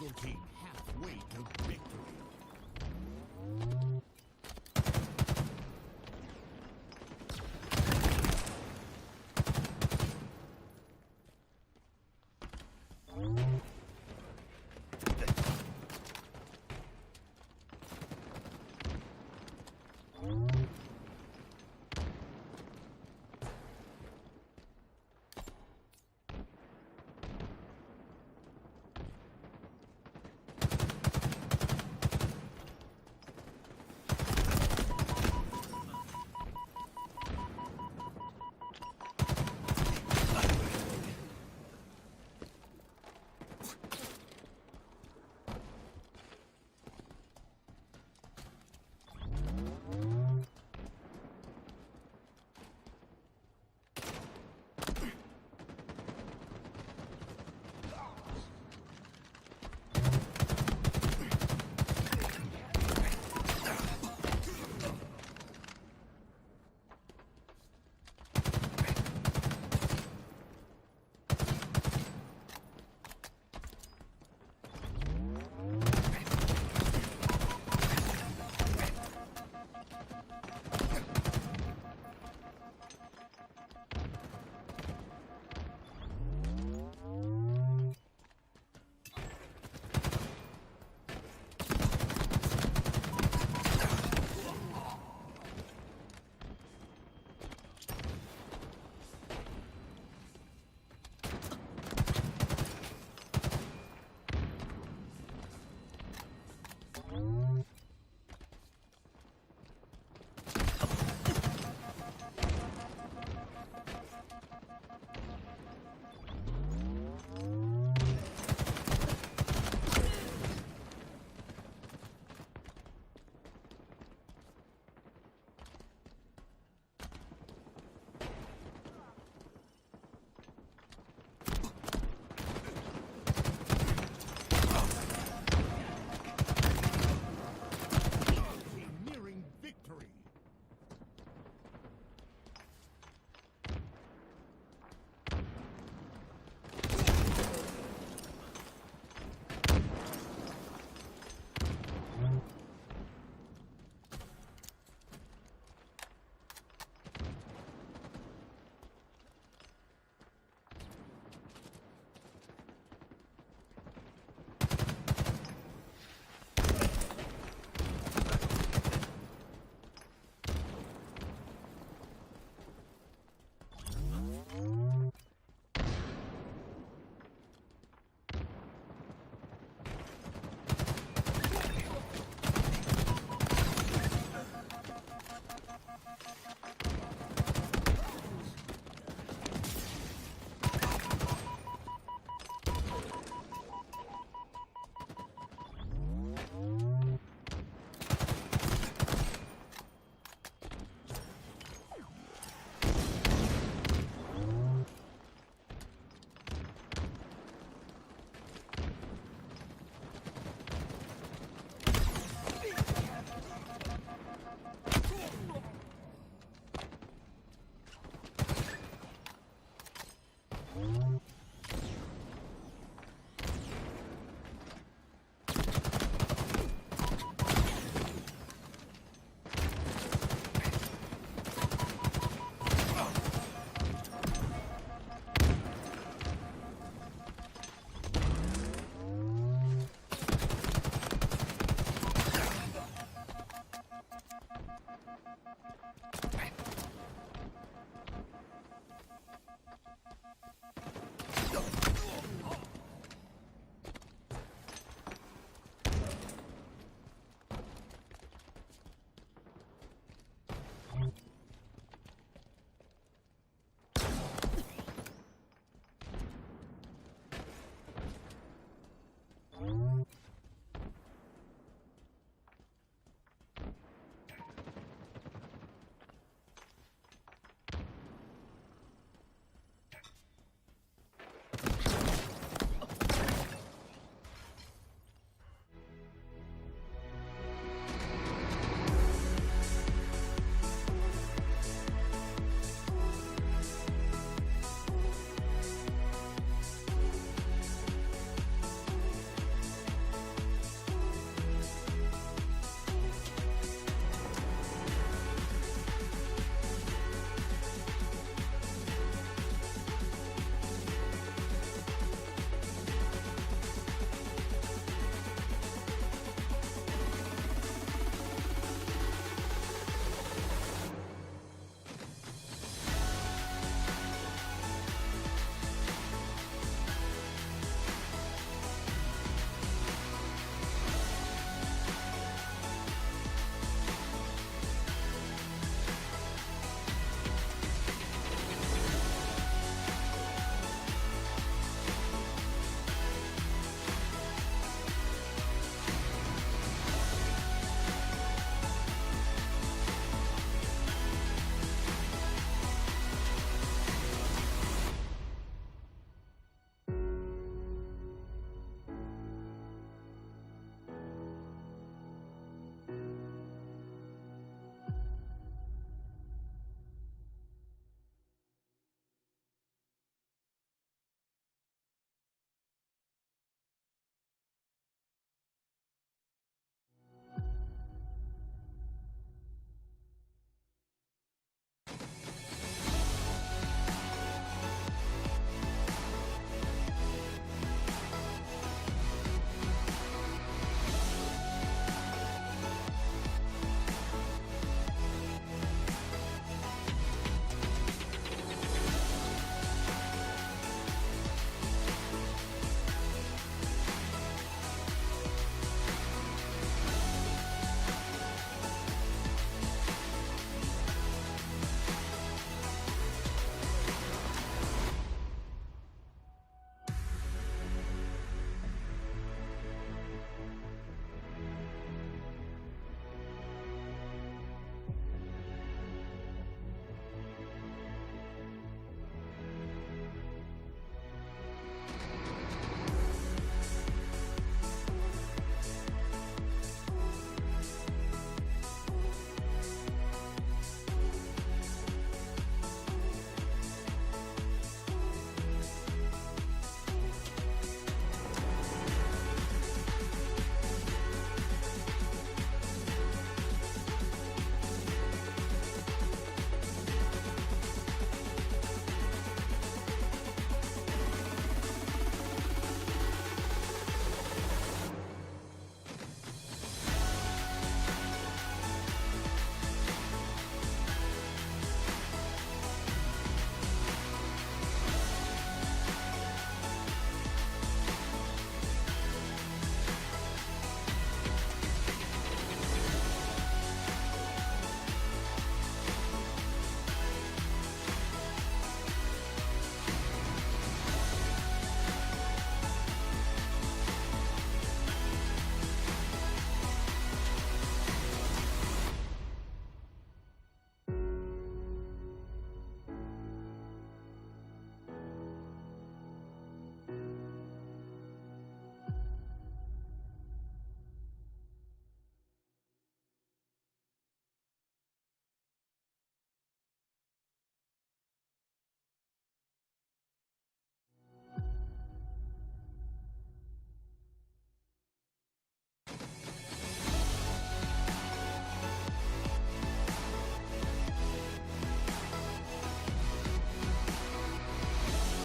Eagle team halfway to victory.